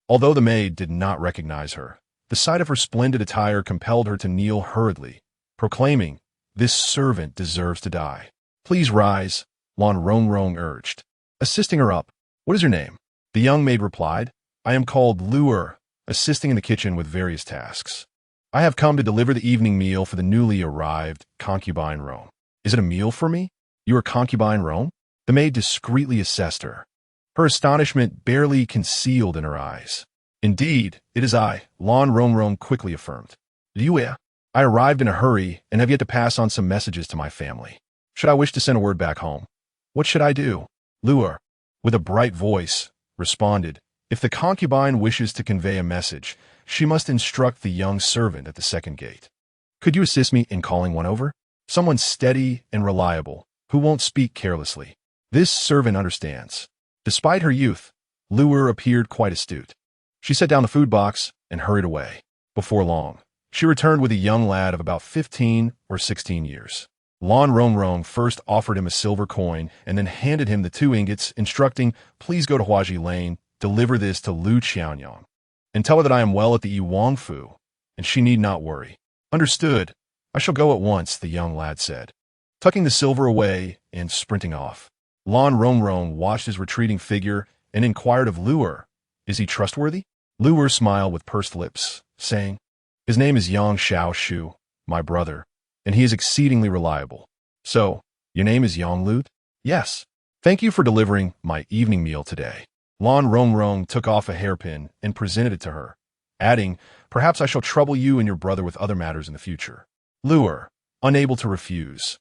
Although the maid did not recognize her, the sight of her splendid attire compelled her to kneel hurriedly, proclaiming, this servant deserves to die. Please rise, Lan Rongrong urged. Assisting her up, what is your name? The young maid replied, I am called Luer, assisting in the kitchen with various tasks. I have come to deliver the evening meal for the newly arrived concubine Rome. Is it a meal for me? You are concubine Rome? The maid discreetly assessed her, her astonishment barely concealed in her eyes. Indeed, it is I, Lan Rongrong quickly affirmed. Liu, I arrived in a hurry and have yet to pass on some messages to my family. Should I wish to send a word back home? What should I do? Luer, with a bright voice, responded, if the concubine wishes to convey a message, she must instruct the young servant at the second gate. Could you assist me in calling one over? Someone steady and reliable, who won't speak carelessly. This servant understands. Despite her youth, Luer appeared quite astute. She set down the food box and hurried away. Before long, she returned with a young lad of about 15 or 16 years. Lan Rongrong first offered him a silver coin and then handed him the 2 ingots, instructing, please go to Huaji Lane, deliver this to Lu Qiaonyang, and tell her that I am well at the Yiwangfu, and she need not worry. Understood. I shall go at once, the young lad said, tucking the silver away and sprinting off. Lan Rongrong watched his retreating figure and inquired of Luer, is he trustworthy? Luer smiled with pursed lips, saying, his name is Yang Xiao Shu, my brother, and he is exceedingly reliable. So, your name is Yang Lut? Yes. Thank you for delivering my evening meal today. Lan Rongrong took off a hairpin and presented it to her, adding, Perhaps I shall trouble you and your brother with other matters in the future. Luer, unable to refuse,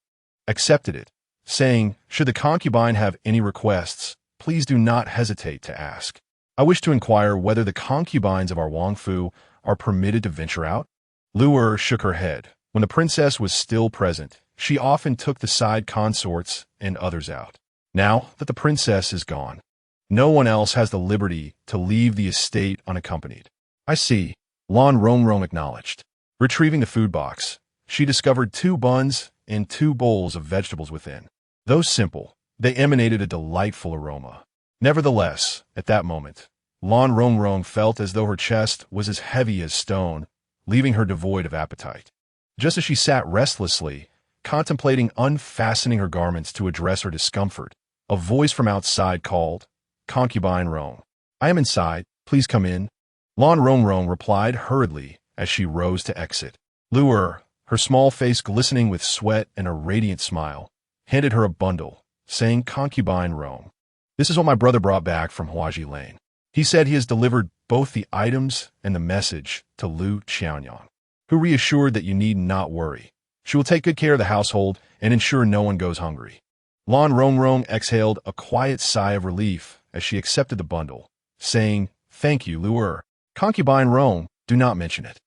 accepted it, saying, should the concubine have any requests, please do not hesitate to ask. I wish to inquire whether the concubines of our Wang Fu are permitted to venture out. Luer shook her head. When the princess was still present, she often took the side consorts and others out. Now that the princess is gone, no one else has the liberty to leave the estate unaccompanied. I see, Lan Rongrong acknowledged. Retrieving the food box, she discovered 2 buns and 2 bowls of vegetables within. Though simple, they emanated a delightful aroma. Nevertheless, at that moment, Lan Rongrong felt as though her chest was as heavy as stone, leaving her devoid of appetite. Just as she sat restlessly, contemplating unfastening her garments to address her discomfort, a voice from outside called, Concubine Rong. I am inside, please come in. Lan Rongrong replied hurriedly as she rose to exit. Luer, her small face glistening with sweat and a radiant smile, handed her a bundle, saying, Concubine Rong. This is what my brother brought back from Huaji Lane. He said he has delivered both the items and the message to Lu Qiaonyang, who reassured that you need not worry. She will take good care of the household and ensure no one goes hungry. Lan Rongrong exhaled a quiet sigh of relief as she accepted the bundle, saying, thank you, Luer. Concubine Rong, do not mention it.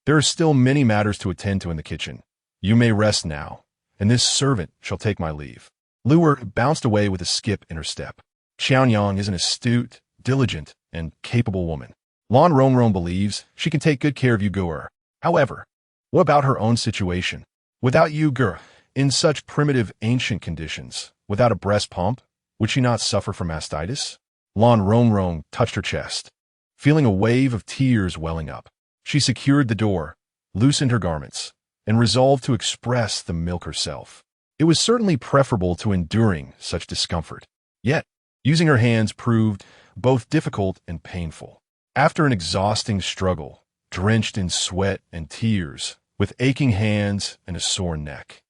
There are still many matters to attend to in the kitchen. You may rest now, and this servant shall take my leave. Luer bounced away with a skip in her step. Qiaonyang is an astute, diligent, and capable woman. Lan Rongrong believes she can take good care of Uyghur. However, what about her own situation? Without Uyghur, in such primitive ancient conditions, without a breast pump, would she not suffer from mastitis? Lan Rongrong touched her chest, feeling a wave of tears welling up. She secured the door, loosened her garments, and resolved to express the milk herself. It was certainly preferable to enduring such discomfort. Yet, using her hands proved both difficult and painful. After an exhausting struggle, drenched in sweat and tears, with aching hands and a sore neck,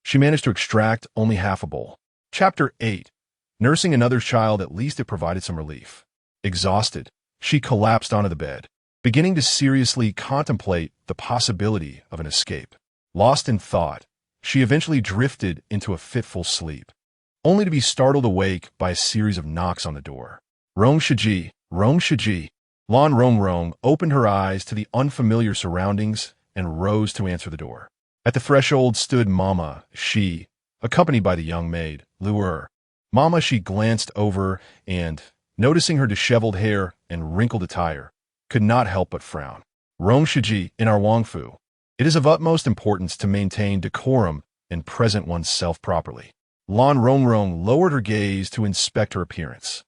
she managed to extract only half a bowl. Chapter 8. Nursing another child, at least it provided some relief. Exhausted, she collapsed onto the bed, beginning to seriously contemplate the possibility of an escape. Lost in thought, she eventually drifted into a fitful sleep, only to be startled awake by a series of knocks on the door. Rong Shiji, Rong Shiji. Lan Rongrong opened her eyes to the unfamiliar surroundings and rose to answer the door. At the threshold stood Mama Shi, accompanied by the young maid, Luer. Mama Shi glanced over and, noticing her disheveled hair and wrinkled attire, could not help but frown. Rong Shiji, in our Wang Fu, it is of utmost importance to maintain decorum and present oneself properly. Lan Rongrong lowered her gaze to inspect her appearance.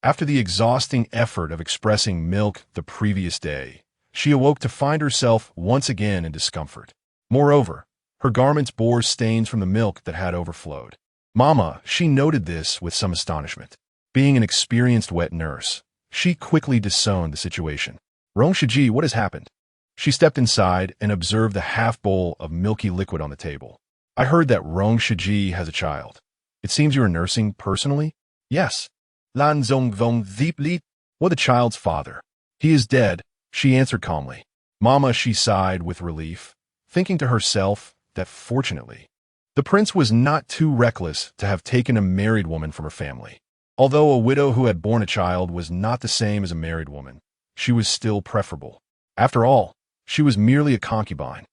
After the exhausting effort of expressing milk the previous day, she awoke to find herself once again in discomfort. Moreover, her garments bore stains from the milk that had overflowed. Mama, she noted this with some astonishment. Being an experienced wet nurse, she quickly disowned the situation. Rong Shiji, what has happened? She stepped inside and observed the half bowl of milky liquid on the table. I heard that Rong Shiji has a child. It seems you are nursing personally? Yes. Lan Zongvong Zipli, or the child's father. He is dead, she answered calmly. Mama, she sighed with relief, thinking to herself that fortunately, the prince was not too reckless to have taken a married woman from her family. Although a widow who had borne a child was not the same as a married woman, she was still preferable. After all, she was merely a concubine,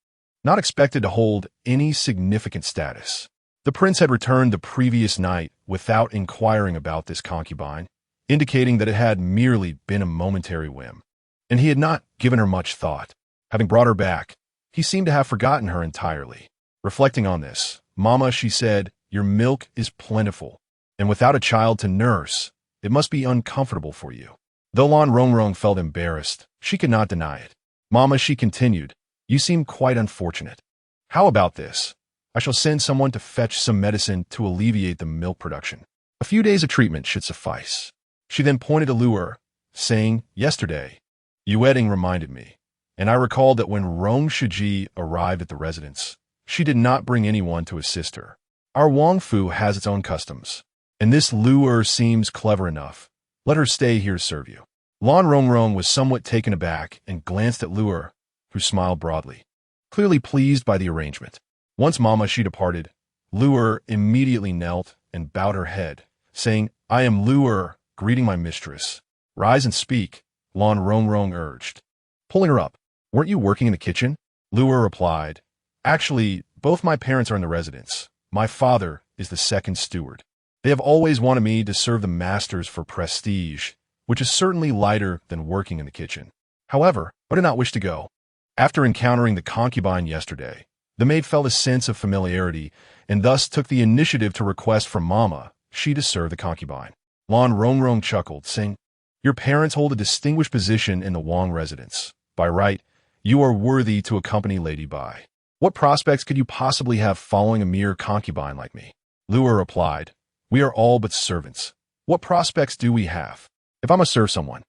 not expected to hold any significant status. The prince had returned the previous night without inquiring about this concubine, indicating that it had merely been a momentary whim, and he had not given her much thought. Having brought her back, he seemed to have forgotten her entirely. Reflecting on this, Mama, she said, your milk is plentiful, and without a child to nurse, it must be uncomfortable for you. Though Lan Rongrong felt embarrassed, she could not deny it. Mama, she continued, you seem quite unfortunate. How about this? I shall send someone to fetch some medicine to alleviate the milk production. A few days of treatment should suffice. She then pointed to Luer, saying, yesterday, Yueding reminded me, and I recalled that when Rong Shiji arrived at the residence, she did not bring anyone to assist her. Our Wang Fu has its own customs, and this Luer seems clever enough. Let her stay here to serve you. Lan Rongrong was somewhat taken aback and glanced at Luer, who smiled broadly, clearly pleased by the arrangement. Once Mama Shi departed, Luer immediately knelt and bowed her head, saying, "I am Luer, greeting my mistress." "Rise and speak," Lan Rongrong urged. Pulling her up, "Weren't you working in the kitchen?" Luer replied, "Actually, both my parents are in the residence. My father is the second steward. They have always wanted me to serve the masters for prestige, which is certainly lighter than working in the kitchen. However, I did not wish to go." After encountering the concubine yesterday, the maid felt a sense of familiarity and thus took the initiative to request from Mama Shi to serve the concubine. Lan Rongrong chuckled, saying, "Your parents hold a distinguished position in the Wang residence. By right, you are worthy to accompany Lady Bai. What prospects could you possibly have following a mere concubine like me?" Luer replied, "We are all but servants. What prospects do we have? If I must serve someone,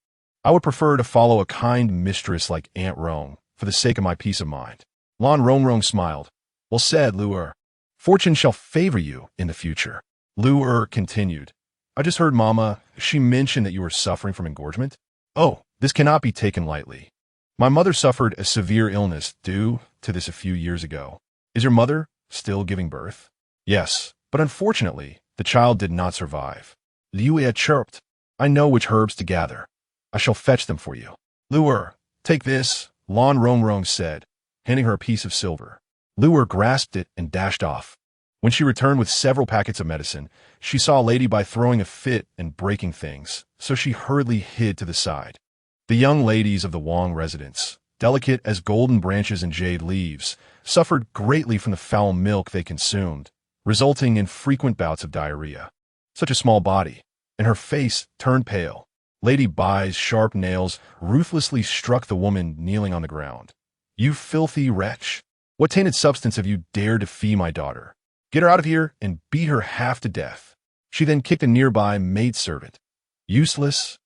I would prefer to follow a kind mistress like Aunt Rong for the sake of my peace of mind." Lan Rongrong smiled. "Well said, Luer. Fortune shall favor you in the future." Luer continued, "I just heard Mama She mentioned that you were suffering from engorgement. Oh, this cannot be taken lightly. My mother suffered a severe illness due to this a few years ago. Is your mother still giving birth?" "Yes, but unfortunately, the child did not survive." Liu Ye chirped, "I know which herbs to gather. I shall fetch them for you." "Luer, take this," Lan Rongrong said, handing her a piece of silver. Luer grasped it and dashed off. When she returned with several packets of medicine, she saw Lady Bai throwing a fit and breaking things, so she hurriedly hid to the side. The young ladies of the Wang residence, delicate as golden branches and jade leaves, suffered greatly from the foul milk they consumed, resulting in frequent bouts of diarrhea. Such a small body, and her face turned pale. Lady Bai's sharp nails ruthlessly struck the woman kneeling on the ground. "You filthy wretch! What tainted substance have you dared to feed my daughter? Get her out of here and beat her half to death." She then kicked a nearby maidservant. "Useless!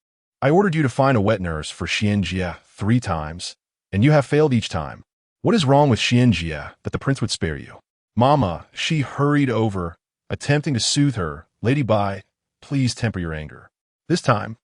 I ordered you to find a wet nurse for Xianjie 3 times, and you have failed each time. What is wrong with Xianjie that the prince would spare you?" Mama She hurried over, attempting to soothe her. "Lady Bai, please temper your anger. This time,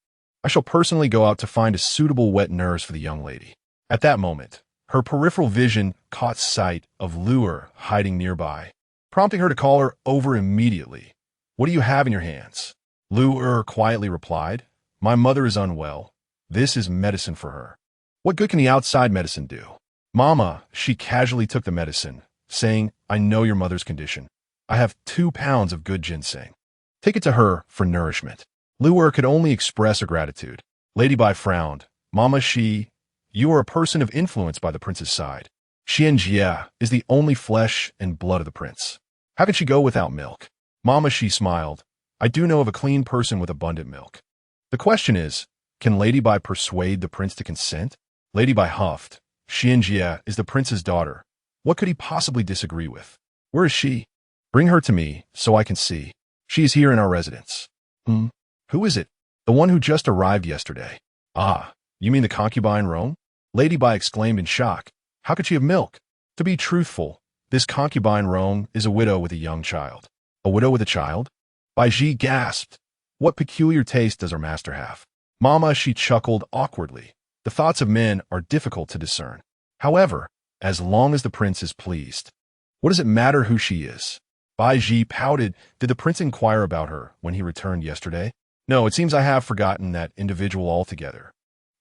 I shall personally go out to find a suitable wet nurse for the young lady." At that moment, her peripheral vision caught sight of Luer hiding nearby, prompting her to call her over immediately. "What do you have in your hands?" Luer quietly replied, "My mother is unwell. This is medicine for her." "What good can the outside medicine do?" Mama She casually took the medicine, saying, "I know your mother's condition. I have 2 pounds of good ginseng. Take it to her for nourishment." Luer could only express her gratitude. Lady Bai frowned. "Mama Shi, you are a person of influence by the prince's side. Xianjie is the only flesh and blood of the prince. How can she go without milk?" Mama Shi smiled. "I do know of a clean person with abundant milk. The question is, can Lady Bai persuade the prince to consent?" Lady Bai huffed. "Xianjie is the prince's daughter. What could he possibly disagree with? Where is she? Bring her to me so I can see. She is here in our residence." Who is it?" "The one who just arrived yesterday." "Ah, you mean the concubine Rome?" Lady Bai exclaimed in shock. "How could she have milk?" "To be truthful, this concubine Rome is a widow with a young child." "A widow with a child?" Bai Ji gasped. "What peculiar taste does our master have?" Mama She chuckled awkwardly. "The thoughts of men are difficult to discern. However, as long as the prince is pleased. What does it matter who she is?" Bai Ji pouted. "Did the prince inquire about her when he returned yesterday?" "No, it seems I have forgotten that individual altogether."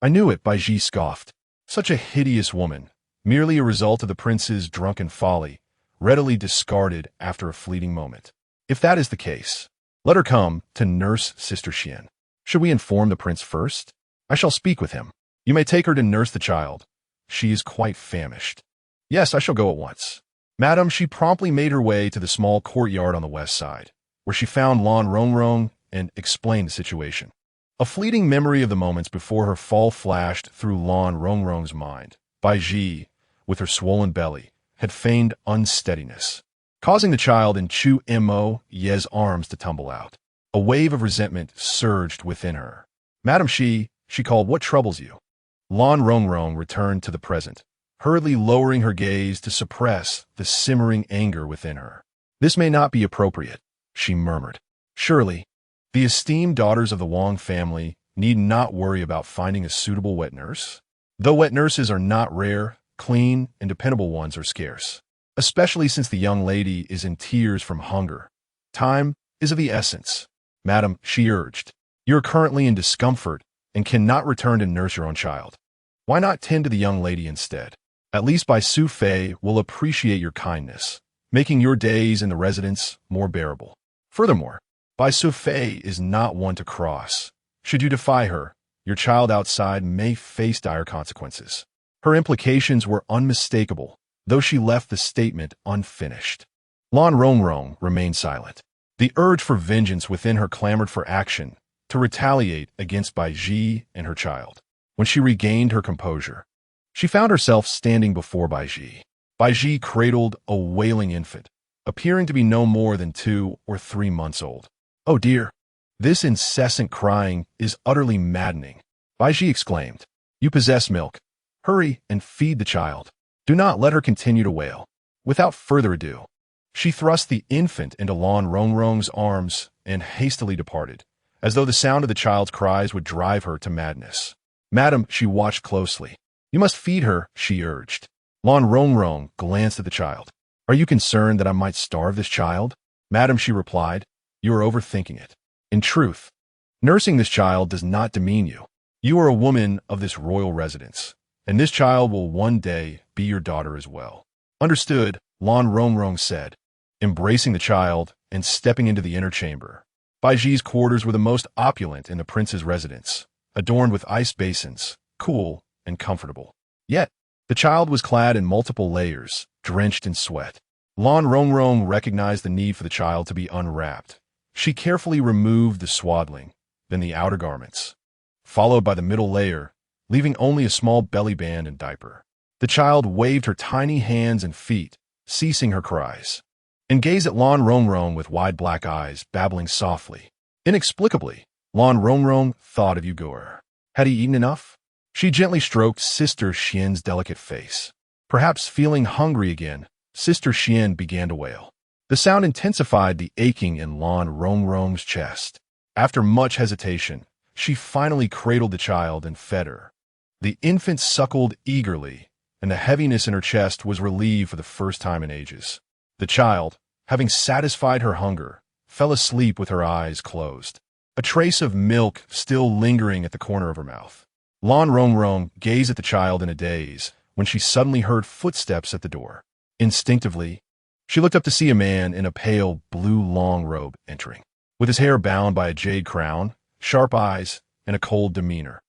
"I knew it," Bai Ji scoffed. "Such a hideous woman, merely a result of the prince's drunken folly, readily discarded after a fleeting moment. If that is the case, let her come to nurse Sister Xian. Should we inform the prince first? I shall speak with him. You may take her to nurse the child. She is quite famished." "Yes, I shall go at once." Madam She promptly made her way to the small courtyard on the west side, where she found Lan Rongrong and explained the situation. A fleeting memory of the moments before her fall flashed through Lan Rongrong's mind. Bai Ji, with her swollen belly, had feigned unsteadiness, causing the child in Chu Mo Ye's arms to tumble out. A wave of resentment surged within her. "Madam She called, what troubles you?" Lan Rongrong returned to the present, hurriedly lowering her gaze to suppress the simmering anger within her. "This may not be appropriate," she murmured. "Surely, the esteemed daughters of the Wang family need not worry about finding a suitable wet nurse. Though wet nurses are not rare, clean, and dependable ones are scarce, especially since the young lady is in tears from hunger. Time is of the essence. Madam, she urged. You are currently in discomfort and cannot return to nurse your own child. Why not tend to the young lady instead? At least Bai Su Fei will appreciate your kindness, making your days in the residence more bearable. Furthermore, Bai Su Fei is not one to cross. Should you defy her, your child outside may face dire consequences. Her implications were unmistakable, though she left the statement unfinished. Lan Rongrong remained silent. The urge for vengeance within her clamored for action, to retaliate against Bai Ji and her child. When she regained her composure, she found herself standing before Bai Ji. Bai Ji cradled a wailing infant, appearing to be no more than 2 or 3 months old. Oh dear, this incessant crying is utterly maddening, Bai Ji exclaimed. You possess milk. Hurry and feed the child. Do not let her continue to wail. Without further ado, she thrust the infant into Lan Rongrong's arms and hastily departed, as though the sound of the child's cries would drive her to madness. Madam, she watched closely. You must feed her, she urged. Lan Rongrong glanced at the child. Are you concerned that I might starve this child? Madam, she replied, you are overthinking it. In truth, nursing this child does not demean you. You are a woman of this royal residence, and this child will one day be your daughter as well. Understood, Lan Rongrong said, embracing the child and stepping into the inner chamber. Bai Ji's quarters were the most opulent in the prince's residence, adorned with ice basins, cool and comfortable. Yet, the child was clad in multiple layers, drenched in sweat. Lan Rongrong recognized the need for the child to be unwrapped. She carefully removed the swaddling, then the outer garments, followed by the middle layer, leaving only a small belly band and diaper. The child waved her tiny hands and feet, ceasing her cries, and gazed at Lan Rongrong with wide black eyes, babbling softly. Inexplicably, Lan Rongrong thought of Uyghur. Had he eaten enough? She gently stroked Sister Xian's delicate face. Perhaps feeling hungry again, Sister Xian began to wail. The sound intensified the aching in Lan Rongrong's chest. After much hesitation, she finally cradled the child and fed her. The infant suckled eagerly, and the heaviness in her chest was relieved for the first time in ages. The child, having satisfied her hunger, fell asleep with her eyes closed, a trace of milk still lingering at the corner of her mouth. Lan Rongrong gazed at the child in a daze when she suddenly heard footsteps at the door. Instinctively, she looked up to see a man in a pale blue long robe entering, with his hair bound by a jade crown, sharp eyes, and a cold demeanor.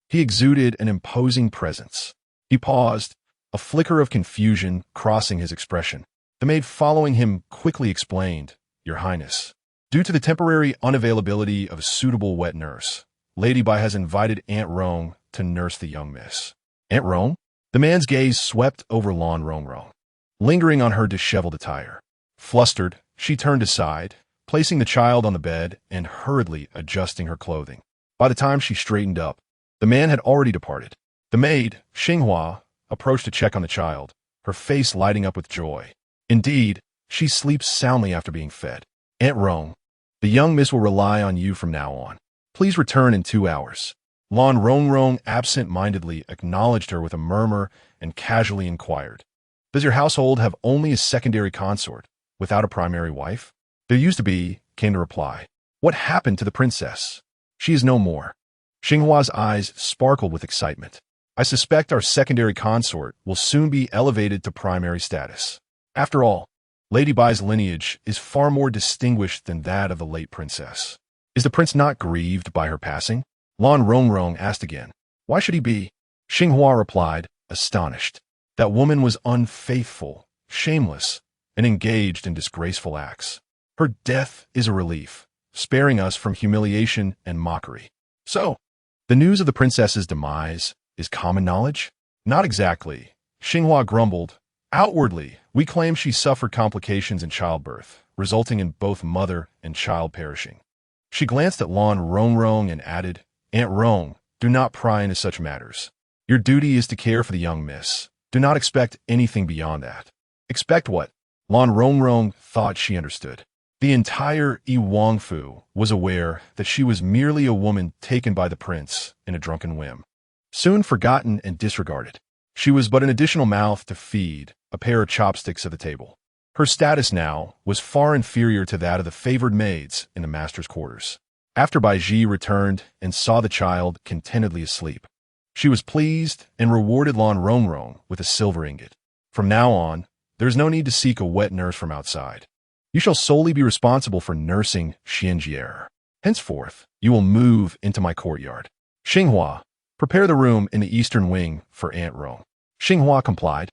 He exuded an imposing presence. He paused, a flicker of confusion crossing his expression. The maid following him quickly explained, Your Highness, due to the temporary unavailability of a suitable wet nurse, Lady Bai has invited Aunt Rong to nurse the young miss. Aunt Rong? The man's gaze swept over Lan Rongrong, lingering on her disheveled attire. Flustered, she turned aside, placing the child on the bed and hurriedly adjusting her clothing. By the time she straightened up, the man had already departed. The maid, Xinghua, approached to check on the child, her face lighting up with joy. Indeed, she sleeps soundly after being fed. Aunt Rong, the young miss will rely on you from now on. Please return in 2 hours. Lan Rongrong absent-mindedly acknowledged her with a murmur and casually inquired, Does your household have only a secondary consort, without a primary wife? There used to be, came the reply. What happened to the princess? She is no more. Xinghua's eyes sparkled with excitement. I suspect our secondary consort will soon be elevated to primary status. After all, Lady Bai's lineage is far more distinguished than that of the late princess. Is the prince not grieved by her passing? Lan Rongrong asked again. Why should he be? Xinghua replied, astonished. That woman was unfaithful, shameless, and engaged in disgraceful acts. Her death is a relief, sparing us from humiliation and mockery. So, the news of the princess's demise is common knowledge? Not exactly, Xinghua grumbled. Outwardly, we claim she suffered complications in childbirth, resulting in both mother and child perishing. She glanced at Lan Rongrong and added, Aunt Rong, do not pry into such matters. Your duty is to care for the young miss. Do not expect anything beyond that. Expect what? Lan Rongrong thought she understood. The entire Wangfu was aware that she was merely a woman taken by the prince in a drunken whim, soon forgotten and disregarded. She was but an additional mouth to feed, a pair of chopsticks at the table. Her status now was far inferior to that of the favored maids in the master's quarters. After Bai Ji returned and saw the child contentedly asleep, she was pleased and rewarded Lan Rongrong with a silver ingot. From now on, there is no need to seek a wet nurse from outside. You shall solely be responsible for nursing Xianjier. Henceforth, you will move into my courtyard. Xinghua, prepare the room in the eastern wing for Aunt Rong. Xinghua complied,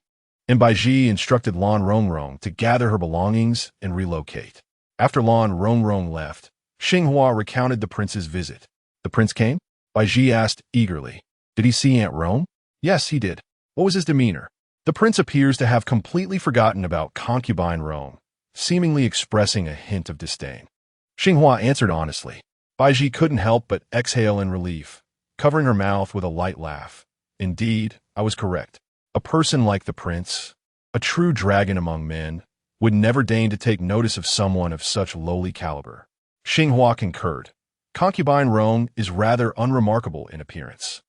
and Bai Ji instructed Lan Rongrong to gather her belongings and relocate. After Lan Rongrong left, Xinghua recounted the prince's visit. The prince came? Bai Ji asked eagerly. Did he see Aunt Rong? Yes, he did. What was his demeanor? The prince appears to have completely forgotten about Concubine Rong, seemingly expressing a hint of disdain. Xinghua answered honestly. Bai Ji couldn't help but exhale in relief, covering her mouth with a light laugh. Indeed, I was correct. A person like the prince, a true dragon among men, would never deign to take notice of someone of such lowly caliber. Xinghua concurred. Concubine Rong is rather unremarkable in appearance.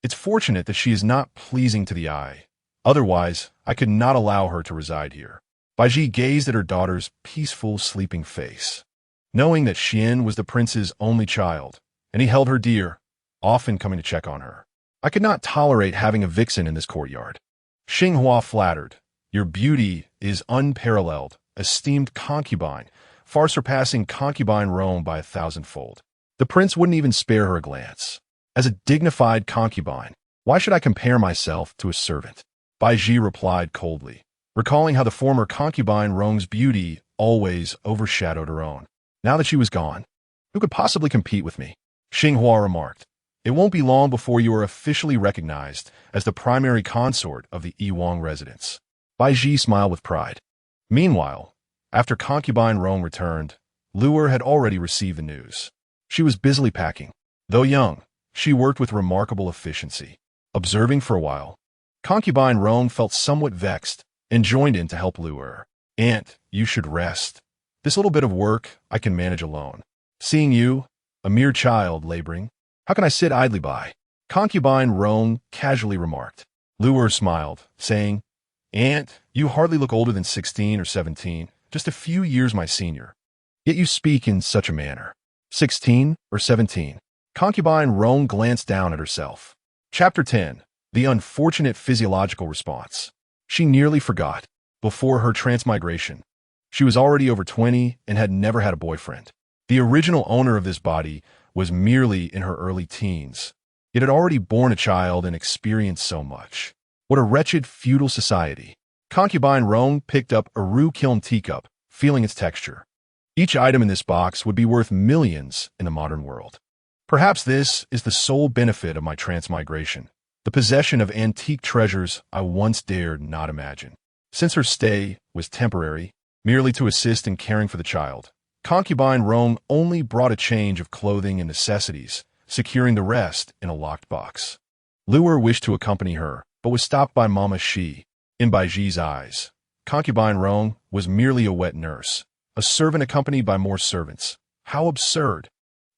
It's fortunate that she is not pleasing to the eye. Otherwise, I could not allow her to reside here. Bai Ji gazed at her daughter's peaceful, sleeping face. Knowing that Xian was the prince's only child, and he held her dear, often coming to check on her, I could not tolerate having a vixen in this courtyard. Xinghua flattered. Your beauty is unparalleled, esteemed concubine, far surpassing Concubine Rong by 1,000-fold. The prince wouldn't even spare her a glance. As a dignified concubine, why should I compare myself to a servant? Bai Ji replied coldly, recalling how the former concubine Rong's beauty always overshadowed her own. Now that she was gone, who could possibly compete with me? Xinghua remarked. It won't be long before you are officially recognized as the primary consort of the Yiwang residence. Bai Ji smiled with pride. Meanwhile, after Concubine Rong returned, Luer had already received the news. She was busily packing. Though young, she worked with remarkable efficiency. Observing for a while, Concubine Rong felt somewhat vexed and joined in to help Luer. Aunt, you should rest. This little bit of work I can manage alone. Seeing you, a mere child, laboring, how can I sit idly by? Concubine Rong casually remarked. Luer smiled, saying, Aunt, you hardly look older than 16 or 17, just a few years my senior. Yet you speak in such a manner. 16 or 17. Concubine Rong glanced down at herself. Chapter 10. The Unfortunate Physiological Response. She nearly forgot. Before her transmigration, she was already over 20 and had never had a boyfriend. The original owner of this body was merely in her early teens, yet had already borne a child and experienced so much. What a wretched feudal society. Concubine Rong picked up a roux kiln teacup, feeling its texture. Each item in this box would be worth millions in the modern world. Perhaps this is the sole benefit of my transmigration, the possession of antique treasures I once dared not imagine. Since her stay was temporary, merely to assist in caring for the child, Concubine Rong only brought a change of clothing and necessities, securing the rest in a locked box. Luer wished to accompany her, but was stopped by Mama Shi. In Bai Ji's eyes, Concubine Rong was merely a wet nurse, a servant accompanied by more servants. How absurd!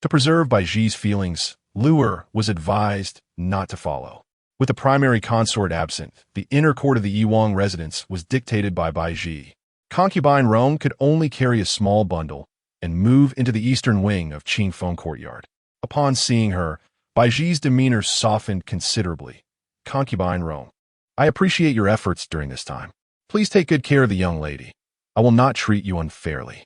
To preserve Bai Ji's feelings, Luer was advised not to follow. With the primary consort absent, the inner court of the Yiwang residence was dictated by Bai Ji. Concubine Rong could only carry a small bundle and move into the eastern wing of Qingfeng Courtyard. Upon seeing her, Bai Ji's demeanor softened considerably. Concubine Rong, I appreciate your efforts during this time. Please take good care of the young lady. I will not treat you unfairly.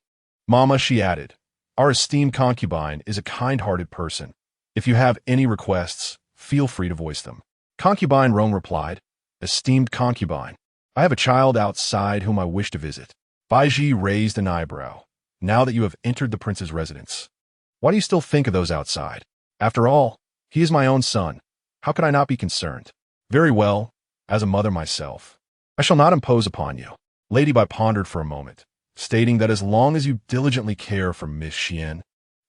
Mama, she added, our esteemed concubine is a kind-hearted person. If you have any requests, feel free to voice them. Concubine Rong replied, Esteemed concubine, I have a child outside whom I wish to visit. Bai Ji raised an eyebrow. Now that you have entered the prince's residence, why do you still think of those outside? After all, he is my own son. How could I not be concerned? Very well, as a mother myself, I shall not impose upon you. Lady Bai pondered for a moment, stating that as long as you diligently care for Miss Xian,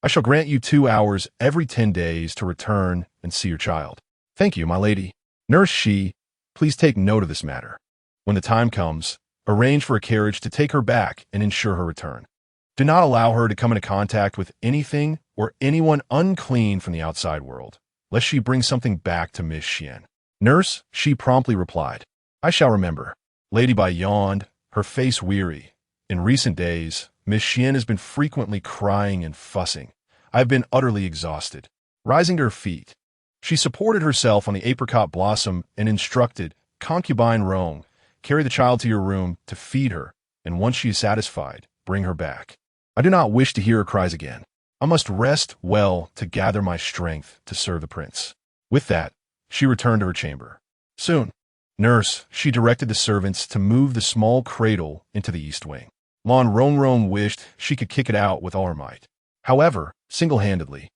I shall grant you 2 hours every 10 days to return and see your child. Thank you, my lady. Nurse Shi, please take note of this matter. When the time comes, arrange for a carriage to take her back and ensure her return. Do not allow her to come into contact with anything or anyone unclean from the outside world, lest she bring something back to Miss Xian. Nurse, she promptly replied. I shall remember. Lady Bai yawned, her face weary. In recent days, Miss Xian has been frequently crying and fussing. I have been utterly exhausted. Rising to her feet, she supported herself on the apricot blossom and instructed Concubine Yu, carry the child to your room to feed her, and once she is satisfied, bring her back. I do not wish to hear her cries again. I must rest well to gather my strength to serve the prince. With that, she returned to her chamber. Soon, nurse, she directed the servants to move the small cradle into the east wing. Lan Rongrong wished she could kick it out with all her might. However, single-handedly,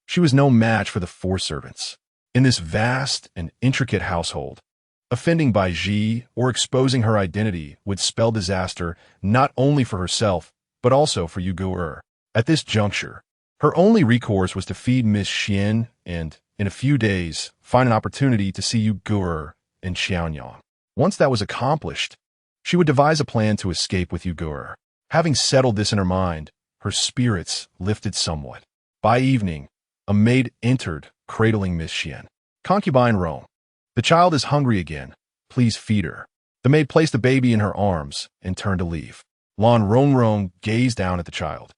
she was no match for the 4 servants. In this vast and intricate household, offending Bai Ji or exposing her identity would spell disaster not only for herself, but also for Yu Gu'er. At this juncture, her only recourse was to feed Miss Xian and, in a few days, find an opportunity to see Yu Gu'er in Xiaonyang. Once that was accomplished, she would devise a plan to escape with Yu Gu'er. Having settled this in her mind, her spirits lifted somewhat. By evening, a maid entered, cradling Miss Xian. Concubine Yu, the child is hungry again. Please feed her. The maid placed the baby in her arms and turned to leave. Lan Rongrong gazed down at the child,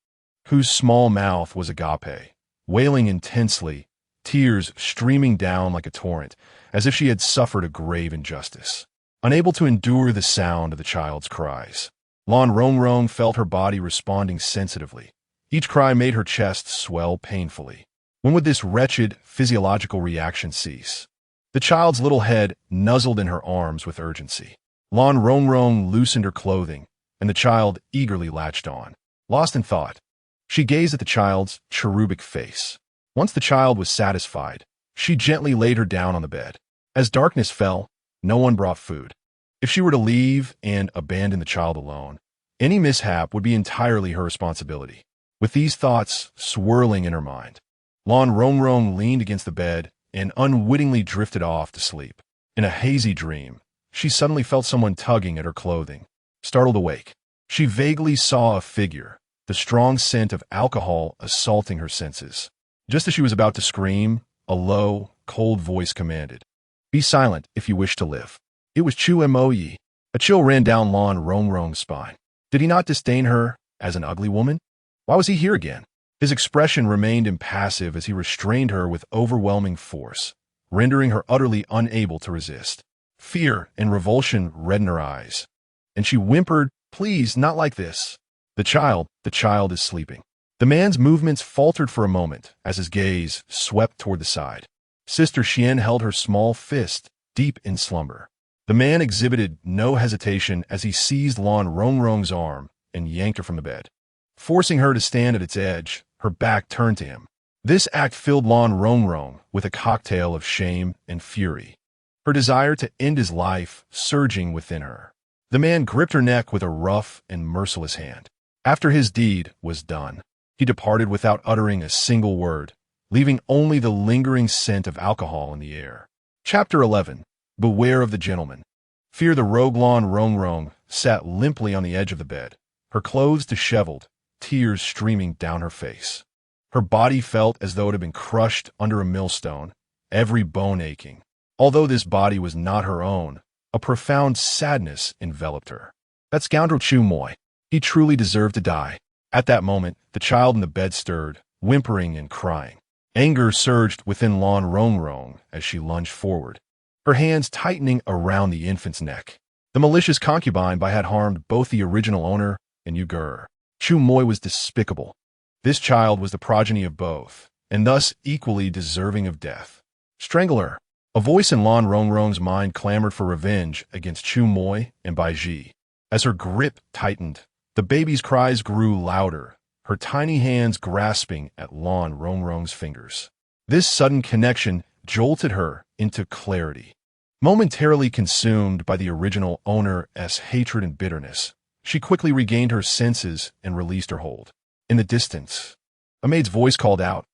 whose small mouth was agape, wailing intensely, tears streaming down like a torrent, as if she had suffered a grave injustice. Unable to endure the sound of the child's cries, Lan Rongrong felt her body responding sensitively. Each cry made her chest swell painfully. When would this wretched physiological reaction cease? The child's little head nuzzled in her arms with urgency. Lan Rongrong loosened her clothing, and the child eagerly latched on. Lost in thought, she gazed at the child's cherubic face. Once the child was satisfied, she gently laid her down on the bed. As darkness fell, no one brought food. If she were to leave and abandon the child alone, any mishap would be entirely her responsibility. With these thoughts swirling in her mind, Lan Rongrong leaned against the bed and unwittingly drifted off to sleep. In a hazy dream, she suddenly felt someone tugging at her clothing. Startled awake, she vaguely saw a figure, the strong scent of alcohol assaulting her senses. Just as she was about to scream, a low, cold voice commanded, "Be silent if you wish to live." It was Chu Moyi. A chill ran down Lan Rongrong's spine. Did he not disdain her as an ugly woman? Why was he here again? His expression remained impassive as he restrained her with overwhelming force, rendering her utterly unable to resist. Fear and revulsion reddened her eyes, and she whimpered, "Please, not like this." The child is sleeping." The man's movements faltered for a moment as his gaze swept toward the side. Sister Xian held her small fist deep in slumber. The man exhibited no hesitation as he seized Lan Rongrong's arm and yanked her from the bed. Forcing her to stand at its edge, her back turned to him. This act filled Lan Rongrong with a cocktail of shame and fury, her desire to end his life surging within her. The man gripped her neck with a rough and merciless hand. After his deed was done, he departed without uttering a single word, leaving only the lingering scent of alcohol in the air. Chapter 11. Beware of the gentleman. Fear the rogue Lan Rongrong sat limply on the edge of the bed, her clothes disheveled, tears streaming down her face. Her body felt as though it had been crushed under a millstone, every bone aching. Although this body was not her own, a profound sadness enveloped her. That scoundrel Chu Moi, he truly deserved to die. At that moment, the child in the bed stirred, whimpering and crying. Anger surged within Lan Rongrong as she lunged forward, her hands tightening around the infant's neck. The malicious concubine had harmed both the original owner and Yu Gu'er. Chu Moi was despicable. This child was the progeny of both, and thus equally deserving of death. Strangle her. A voice in Lan Rongrong's mind clamored for revenge against Chu Moi and Bai Ji. As her grip tightened, the baby's cries grew louder, her tiny hands grasping at Lan Rongrong's fingers. This sudden connection jolted her into clarity. Momentarily consumed by the original owner's hatred and bitterness, she quickly regained her senses and released her hold. In the distance, a maid's voice called out,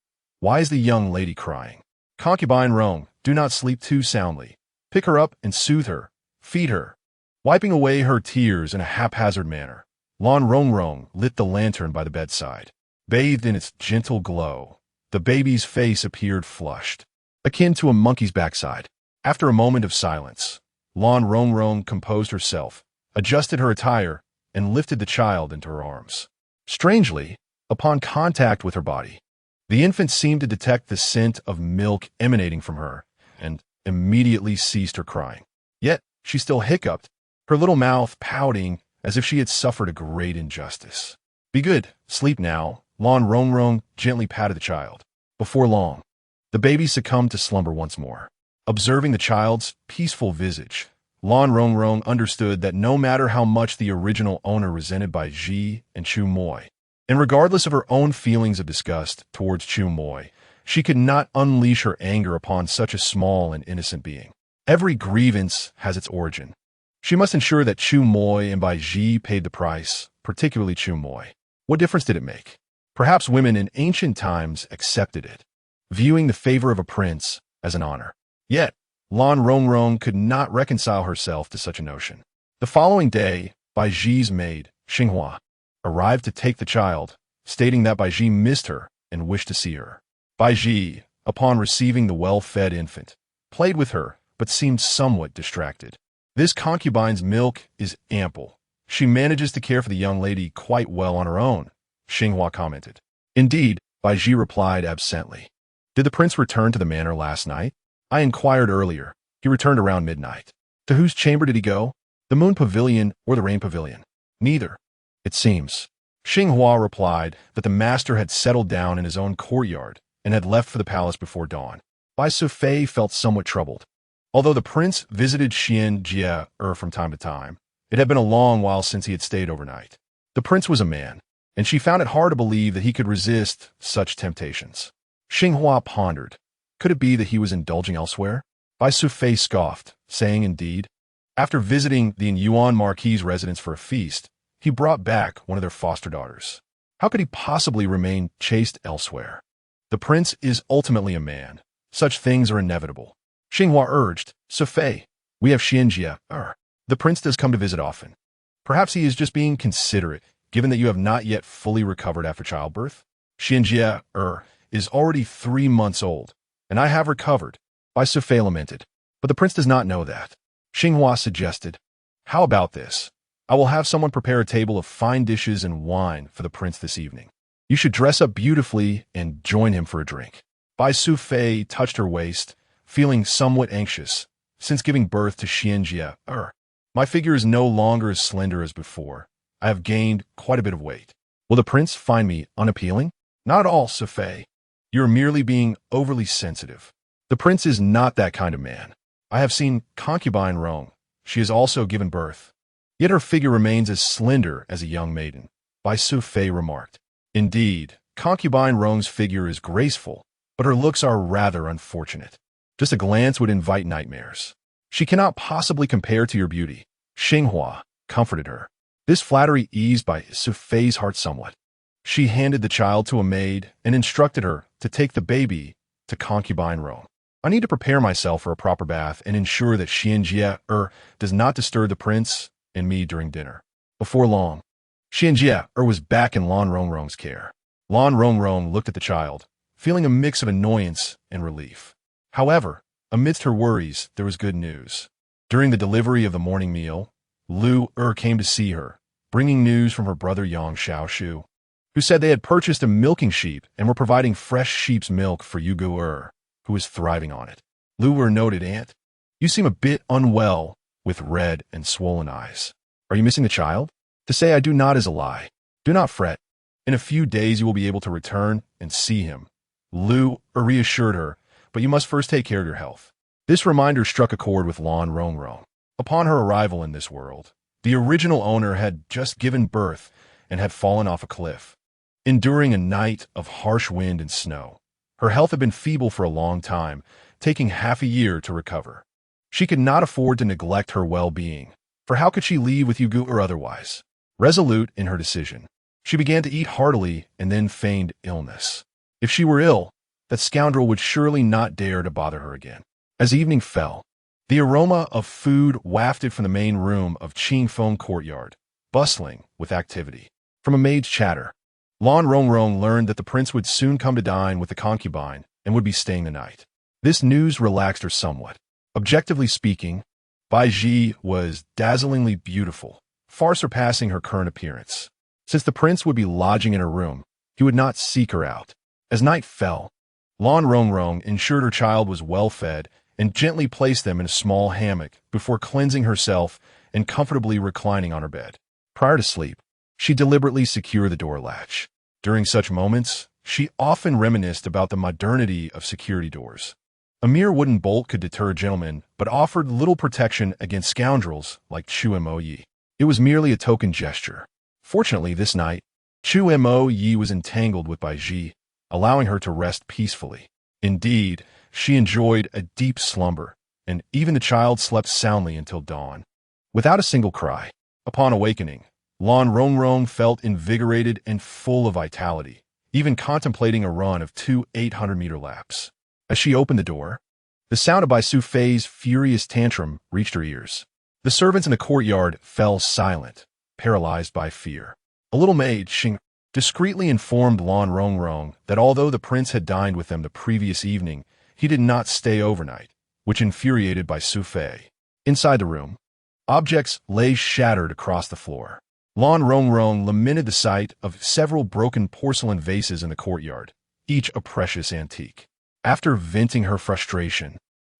"Why is the young lady crying? Concubine Yu, do not sleep too soundly. Pick her up and soothe her. Feed her." Wiping away her tears in a haphazard manner, Lan Rongrong lit the lantern by the bedside. Bathed in its gentle glow, the baby's face appeared flushed, akin to a monkey's backside. After a moment of silence, Lan Rongrong composed herself, adjusted her attire, and lifted the child into her arms. Strangely, upon contact with her body, the infant seemed to detect the scent of milk emanating from her and immediately ceased her crying. Yet, she still hiccuped, her little mouth pouting as if she had suffered a great injustice. "Be good, sleep now," Lan Rongrong gently patted the child. Before long, the baby succumbed to slumber once more. Observing the child's peaceful visage, Lan Rongrong understood that no matter how much the original owner resented Bai Ji and Chu Moi, and regardless of her own feelings of disgust towards Chu Moi, she could not unleash her anger upon such a small and innocent being. Every grievance has its origin. She must ensure that Chu Moi and Bai Ji paid the price, particularly Chu Moi. What difference did it make? Perhaps women in ancient times accepted it, viewing the favor of a prince as an honor. Yet, Lan Rongrong could not reconcile herself to such a notion. The following day, Bai Ji's maid, Xinghua, arrived to take the child, stating that Bai Ji missed her and wished to see her. Bai Ji, upon receiving the well-fed infant, played with her but seemed somewhat distracted. "This concubine's milk is ample. She manages to care for the young lady quite well on her own," Xinghua commented. "Indeed," Bai Ji replied absently. "Did the prince return to the manor last night?" "I inquired earlier. He returned around midnight." "To whose chamber did he go? The Moon Pavilion or the Rain Pavilion?" "Neither, it seems." Xinghua replied that the master had settled down in his own courtyard and had left for the palace before dawn. Bai Sufei felt somewhat troubled. Although the prince visited Xianjie from time to time, it had been a long while since he had stayed overnight. The prince was a man, and she found it hard to believe that he could resist such temptations. Xinghua pondered. Could it be that he was indulging elsewhere? Bai Sufei scoffed, saying, "Indeed." After visiting the Yuan Marquis's residence for a feast, he brought back one of their foster daughters. How could he possibly remain chaste elsewhere? The prince is ultimately a man. Such things are inevitable. Xinghua urged, "Sufei, we have Xianjie. The prince does come to visit often. Perhaps he is just being considerate, given that you have not yet fully recovered after childbirth. Xianjie is already 3 months old, and I have recovered," Bai Sufei lamented. "But the prince does not know that." Xinghua suggested, "How about this? I will have someone prepare a table of fine dishes and wine for the prince this evening. You should dress up beautifully and join him for a drink." Bai Sufei touched her waist, feeling somewhat anxious. "Since giving birth to Xianjie, my figure is no longer as slender as before. I have gained quite a bit of weight. Will the prince find me unappealing?" "Not at all, Sufei. You are merely being overly sensitive. The prince is not that kind of man. I have seen Concubine Yu. She has also given birth. Yet her figure remains as slender as a young maiden," Bai Sufei remarked. "Indeed, Concubine Yu's figure is graceful, but her looks are rather unfortunate. Just a glance would invite nightmares. She cannot possibly compare to your beauty," Xinghua comforted her. This flattery eased Bai Sufei's heart somewhat. She handed the child to a maid and instructed her to take the baby to Concubine Yu. "I need to prepare myself for a proper bath and ensure that Xianjie does not disturb the prince and me during dinner." Before long, Xianjie was back in Lan Rongrong's care. Lan Rongrong looked at the child, feeling a mix of annoyance and relief. However, amidst her worries, there was good news. During the delivery of the morning meal, Lu came to see her, bringing news from her brother Yang Xiaoshu, who said they had purchased a milking sheep and were providing fresh sheep's milk for Yu who was thriving on it. Lu noted, "Aunt, you seem a bit unwell, with red and swollen eyes. Are you missing the child?" "To say I do not is a lie. Do not fret. In a few days you will be able to return and see him." Lu reassured her, "But you must first take care of your health." This reminder struck a chord with Lan Rongrong. Upon her arrival in this world, the original owner had just given birth and had fallen off a cliff, enduring a night of harsh wind and snow. Her health had been feeble for a long time, taking half a year to recover. She could not afford to neglect her well-being, for how could she leave with Yu or otherwise? Resolute in her decision, she began to eat heartily and then feigned illness. If she were ill, that scoundrel would surely not dare to bother her again. As evening fell, the aroma of food wafted from the main room of Qingfeng courtyard, bustling with activity. From a maid's chatter, Lan Rongrong learned that the prince would soon come to dine with the concubine and would be staying the night. This news relaxed her somewhat. Objectively speaking, Bai Ji was dazzlingly beautiful, far surpassing her current appearance. Since the prince would be lodging in her room, he would not seek her out. As night fell, Lan Rongrong ensured her child was well fed and gently placed them in a small hammock before cleansing herself and comfortably reclining on her bed. Prior to sleep, she deliberately secured the door latch. During such moments, she often reminisced about the modernity of security doors. A mere wooden bolt could deter gentlemen, but offered little protection against scoundrels like Chu Mo Yi. It was merely a token gesture. Fortunately, this night, Chu Mo Yi was entangled with Bai Ji, allowing her to rest peacefully. Indeed, she enjoyed a deep slumber, and even the child slept soundly until dawn. Without a single cry, upon awakening, Lan Rongrong felt invigorated and full of vitality, even contemplating a run of 2 800-meter laps. As she opened the door, the sound of Bai Su Fei's furious tantrum reached her ears. The servants in the courtyard fell silent, paralyzed by fear. A little maid, Xing, discreetly informed Lan Rongrong that although the prince had dined with them the previous evening, he did not stay overnight, which infuriated Bai Su Fei. Inside the room, objects lay shattered across the floor. Lan Rongrong lamented the sight of several broken porcelain vases in the courtyard, each a precious antique. After venting her frustration,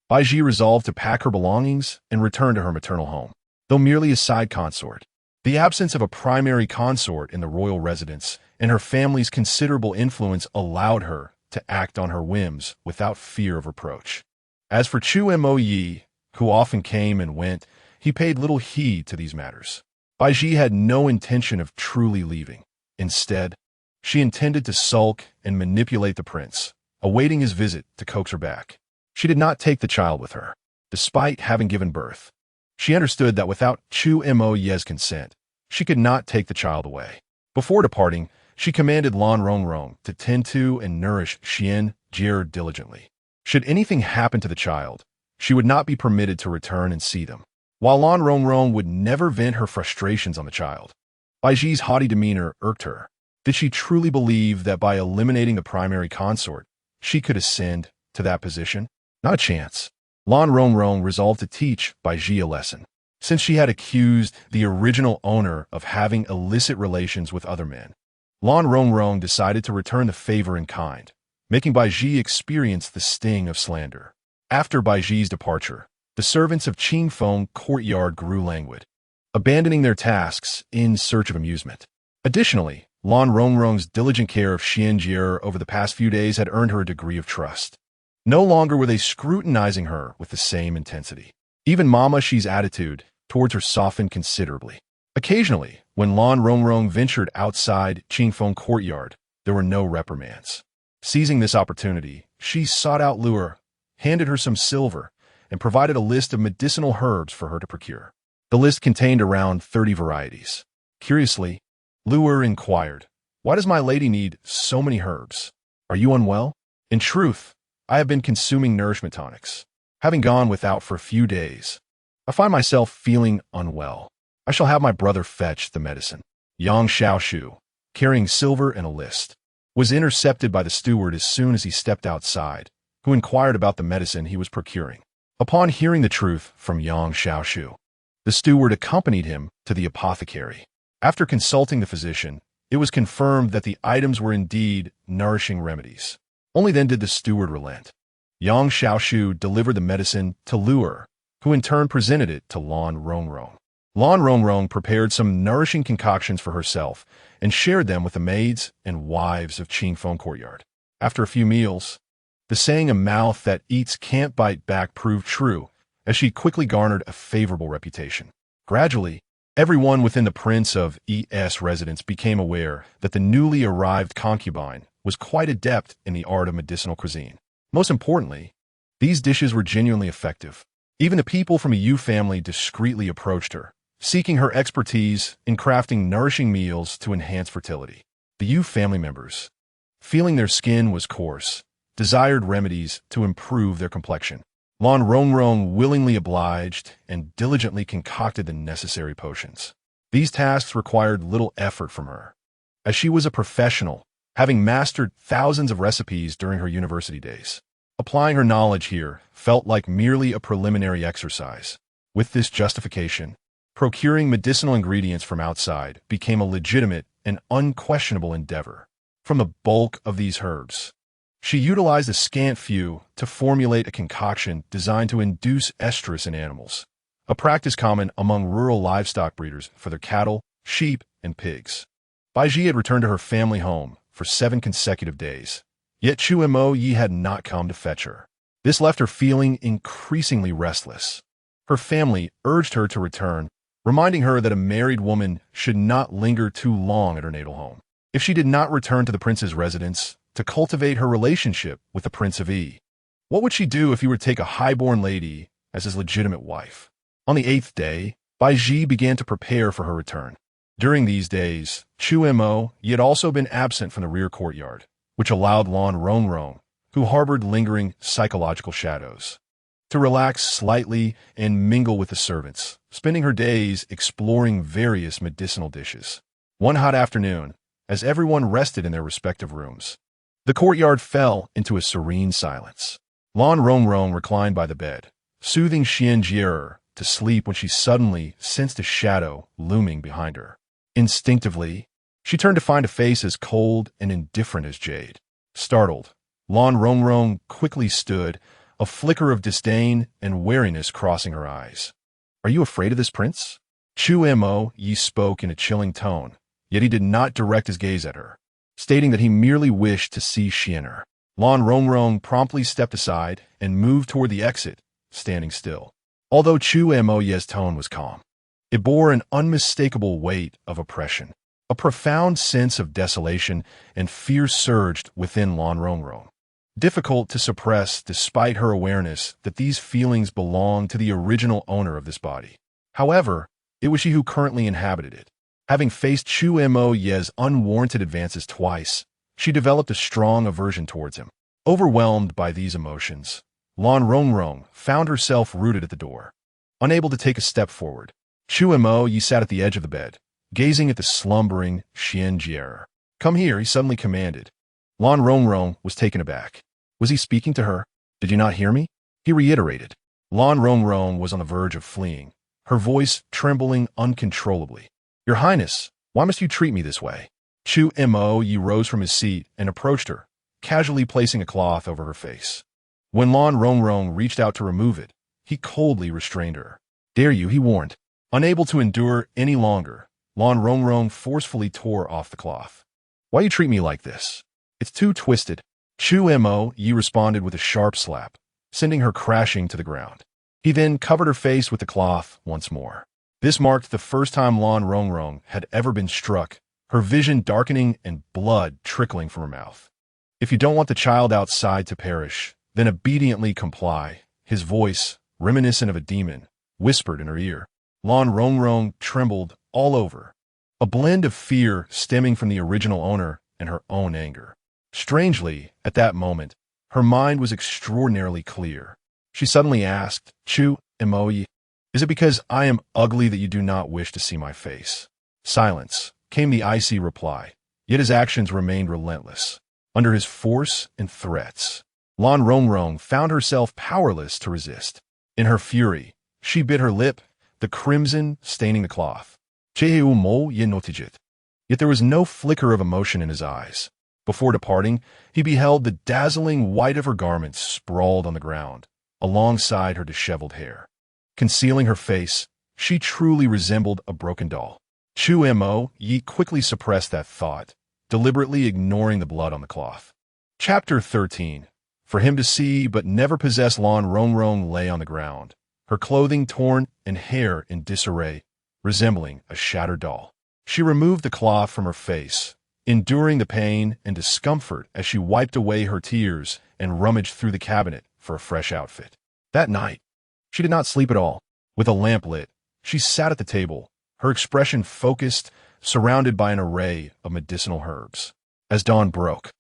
Bai Ji resolved to pack her belongings and return to her maternal home. Though merely a side consort, the absence of a primary consort in the royal residence and her family's considerable influence allowed her to act on her whims without fear of reproach. As for Chu Mo Yi, who often came and went, he paid little heed to these matters. Bai Ji had no intention of truly leaving. Instead, she intended to sulk and manipulate the prince, awaiting his visit to coax her back. She did not take the child with her, despite having given birth. She understood that without Chu Mo Yi's consent, she could not take the child away. Before departing, she commanded Lan Rongrong to tend to and nourish Xian Jie diligently. Should anything happen to the child, she would not be permitted to return and see them. While Lan Rongrong would never vent her frustrations on the child, Bai Ji's haughty demeanor irked her. Did she truly believe that by eliminating the primary consort, she could ascend to that position? Not a chance. Lan Rongrong resolved to teach Bai Ji a lesson. Since she had accused the original owner of having illicit relations with other men, Lan Rongrong decided to return the favor in kind, making Bai Ji experience the sting of slander. After Bai Ji's departure, the servants of Qingfeng courtyard grew languid, abandoning their tasks in search of amusement. Additionally, Lan Rongrong's diligent care of Xian Jie over the past few days had earned her a degree of trust. No longer were they scrutinizing her with the same intensity. Even Mama Xi's attitude towards her softened considerably. Occasionally, when Lan Rongrong ventured outside Qingfeng courtyard, there were no reprimands. Seizing this opportunity, she sought out Luer, handed her some silver, and provided a list of medicinal herbs for her to procure. The list contained around 30 varieties. Curiously, Luer inquired, "Why does my lady need so many herbs? Are you unwell?" "In truth, I have been consuming nourishment tonics. Having gone without for a few days, I find myself feeling unwell. I shall have my brother fetch the medicine." Yang Xiaoshu, carrying silver and a list, was intercepted by the steward as soon as he stepped outside, who inquired about the medicine he was procuring. Upon hearing the truth from Yang Xiaoshu, the steward accompanied him to the apothecary. After consulting the physician, it was confirmed that the items were indeed nourishing remedies. Only then did the steward relent. Yang Xiaoshu delivered the medicine to Luer, who in turn presented it to Lan Rongrong. Lan Rongrong prepared some nourishing concoctions for herself and shared them with the maids and wives of Qingfeng courtyard. After a few meals, the saying "a mouth that eats can't bite back" proved true, as she quickly garnered a favorable reputation. Gradually, everyone within the Prince of Es residence became aware that the newly arrived concubine was quite adept in the art of medicinal cuisine. Most importantly, these dishes were genuinely effective. Even the people from a Yu family discreetly approached her, seeking her expertise in crafting nourishing meals to enhance fertility. The Yu family members, feeling their skin was coarse, desired remedies to improve their complexion. Lan Rongrong willingly obliged and diligently concocted the necessary potions. These tasks required little effort from her, as she was a professional, having mastered thousands of recipes during her university days. Applying her knowledge here felt like merely a preliminary exercise. With this justification, procuring medicinal ingredients from outside became a legitimate and unquestionable endeavor. From the bulk of these herbs, she utilized a scant few to formulate a concoction designed to induce estrus in animals, a practice common among rural livestock breeders for their cattle, sheep, and pigs. Baiji had returned to her family home for 7 consecutive days, yet Chu Mo Yi had not come to fetch her. This left her feeling increasingly restless. Her family urged her to return, reminding her that a married woman should not linger too long at her natal home. If she did not return to the prince's residence to cultivate her relationship with the Prince of Yi, what would she do if he were to take a highborn lady as his legitimate wife? On the 8th day, Baiji began to prepare for her return. During these days, Chu Mo Yi had also been absent from the rear courtyard, which allowed Lan Rongrong, who harbored lingering psychological shadows, to relax slightly and mingle with the servants, spending her days exploring various medicinal dishes. One hot afternoon, as everyone rested in their respective rooms, the courtyard fell into a serene silence. Lan Rongrong reclined by the bed, soothing Xian Jie to sleep when she suddenly sensed a shadow looming behind her. Instinctively, she turned to find a face as cold and indifferent as jade. Startled, Lan Rongrong quickly stood, a flicker of disdain and wariness crossing her eyes. "Are you afraid of this prince?" Chu Mo Yi spoke in a chilling tone, yet he did not direct his gaze at her, stating that he merely wished to see Xianer. Lan Rongrong promptly stepped aside and moved toward the exit, standing still. Although Chu Mo Yi's tone was calm, it bore an unmistakable weight of oppression. A profound sense of desolation and fear surged within Lan Rongrong, difficult to suppress despite her awareness that these feelings belonged to the original owner of this body. However, it was she who currently inhabited it. Having faced Chu Mo Yi's unwarranted advances twice, she developed a strong aversion towards him. Overwhelmed by these emotions, Lan Rongrong found herself rooted at the door. Unable to take a step forward, Chu Mo Yi sat at the edge of the bed, gazing at the slumbering Xian Jie. "Come here," he suddenly commanded. Lan Rongrong was taken aback. Was he speaking to her? "Did you not hear me?" he reiterated. Lan Rongrong was on the verge of fleeing, her voice trembling uncontrollably. "Your Highness, why must you treat me this way?" Chu Mo Yi rose from his seat and approached her, casually placing a cloth over her face. When Lan Rongrong reached out to remove it, he coldly restrained her. "Dare you," he warned. Unable to endure any longer, Lan Rongrong forcefully tore off the cloth. "Why you treat me like this? It's too twisted." Chu Mo Yi responded with a sharp slap, sending her crashing to the ground. He then covered her face with the cloth once more. This marked the first time Lan Rongrong had ever been struck, her vision darkening and blood trickling from her mouth. "If you don't want the child outside to perish, then obediently comply," his voice, reminiscent of a demon, whispered in her ear. Lan Rongrong trembled all over, a blend of fear stemming from the original owner and her own anger. Strangely, at that moment, her mind was extraordinarily clear. She suddenly asked, "Chu Mo Yi, is it because I am ugly that you do not wish to see my face?" Silence, came the icy reply, yet his actions remained relentless. Under his force and threats, Lan Rongrong found herself powerless to resist. In her fury, she bit her lip, the crimson staining the cloth. Yet there was no flicker of emotion in his eyes. Before departing, he beheld the dazzling white of her garments sprawled on the ground, alongside her disheveled hair. Concealing her face, she truly resembled a broken doll. Chu Mo Yi quickly suppressed that thought, deliberately ignoring the blood on the cloth. Chapter 13. For him to see but never possess, Lan Rongrong lay on the ground, her clothing torn and hair in disarray, resembling a shattered doll. She removed the cloth from her face, enduring the pain and discomfort as she wiped away her tears and rummaged through the cabinet for a fresh outfit. That night, she did not sleep at all. With a lamp lit, she sat at the table, her expression focused, surrounded by an array of medicinal herbs. As dawn broke,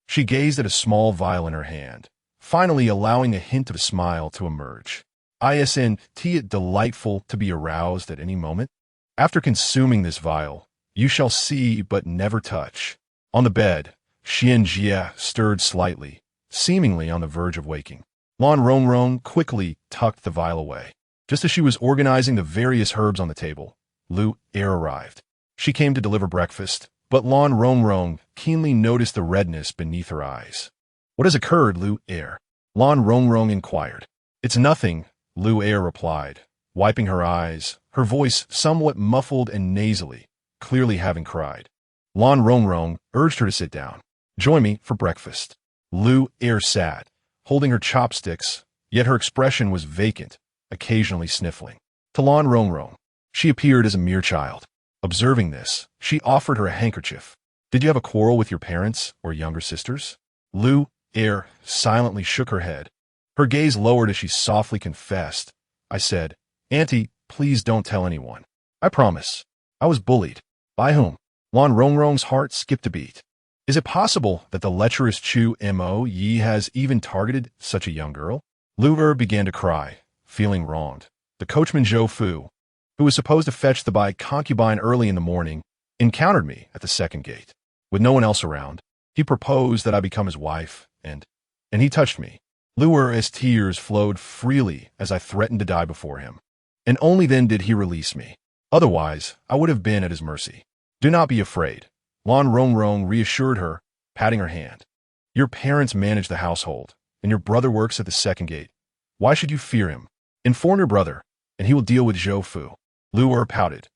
she gazed at a small vial in her hand, finally allowing a hint of a smile to emerge. Isn't it delightful to be aroused at any moment? After consuming this vial, you shall see but never touch. On the bed, Xian Jie stirred slightly, seemingly on the verge of waking. Lan Rongrong quickly tucked the vial away. Just as she was organizing the various herbs on the table, Lu Er arrived. She came to deliver breakfast, but Lan Rongrong keenly noticed the redness beneath her eyes. "What has occurred, Lu Er?" Lan Rongrong inquired. "It's nothing," Lu Er replied, wiping her eyes, her voice somewhat muffled and nasally, clearly having cried. Lan Rongrong urged her to sit down. "Join me for breakfast." Lu Er sat, holding her chopsticks, yet her expression was vacant, occasionally sniffling. To Lan Rongrong, she appeared as a mere child. Observing this, she offered her a handkerchief. "Did you have a quarrel with your parents or younger sisters?" Lu Er silently shook her head. Her gaze lowered as she softly confessed. "I said, Auntie, please don't tell anyone. I promise. I was bullied." "By whom?" Lan Rongrong's heart skipped a beat. Is it possible that the lecherous Chu Mo Yi has even targeted such a young girl? Lu Er began to cry, feeling wronged. The coachman Zhou Fu, who was supposed to fetch the by concubine early in the morning, encountered me at the second gate. With no one else around, he proposed that I become his wife, and he touched me. Lu Er's tears flowed freely as I threatened to die before him. And only then did he release me. Otherwise, I would have been at his mercy. "Do not be afraid," Lan Rongrong reassured her, patting her hand. "Your parents manage the household, and your brother works at the second gate. Why should you fear him? Inform your brother, and he will deal with Zhou Fu." Lu Er pouted.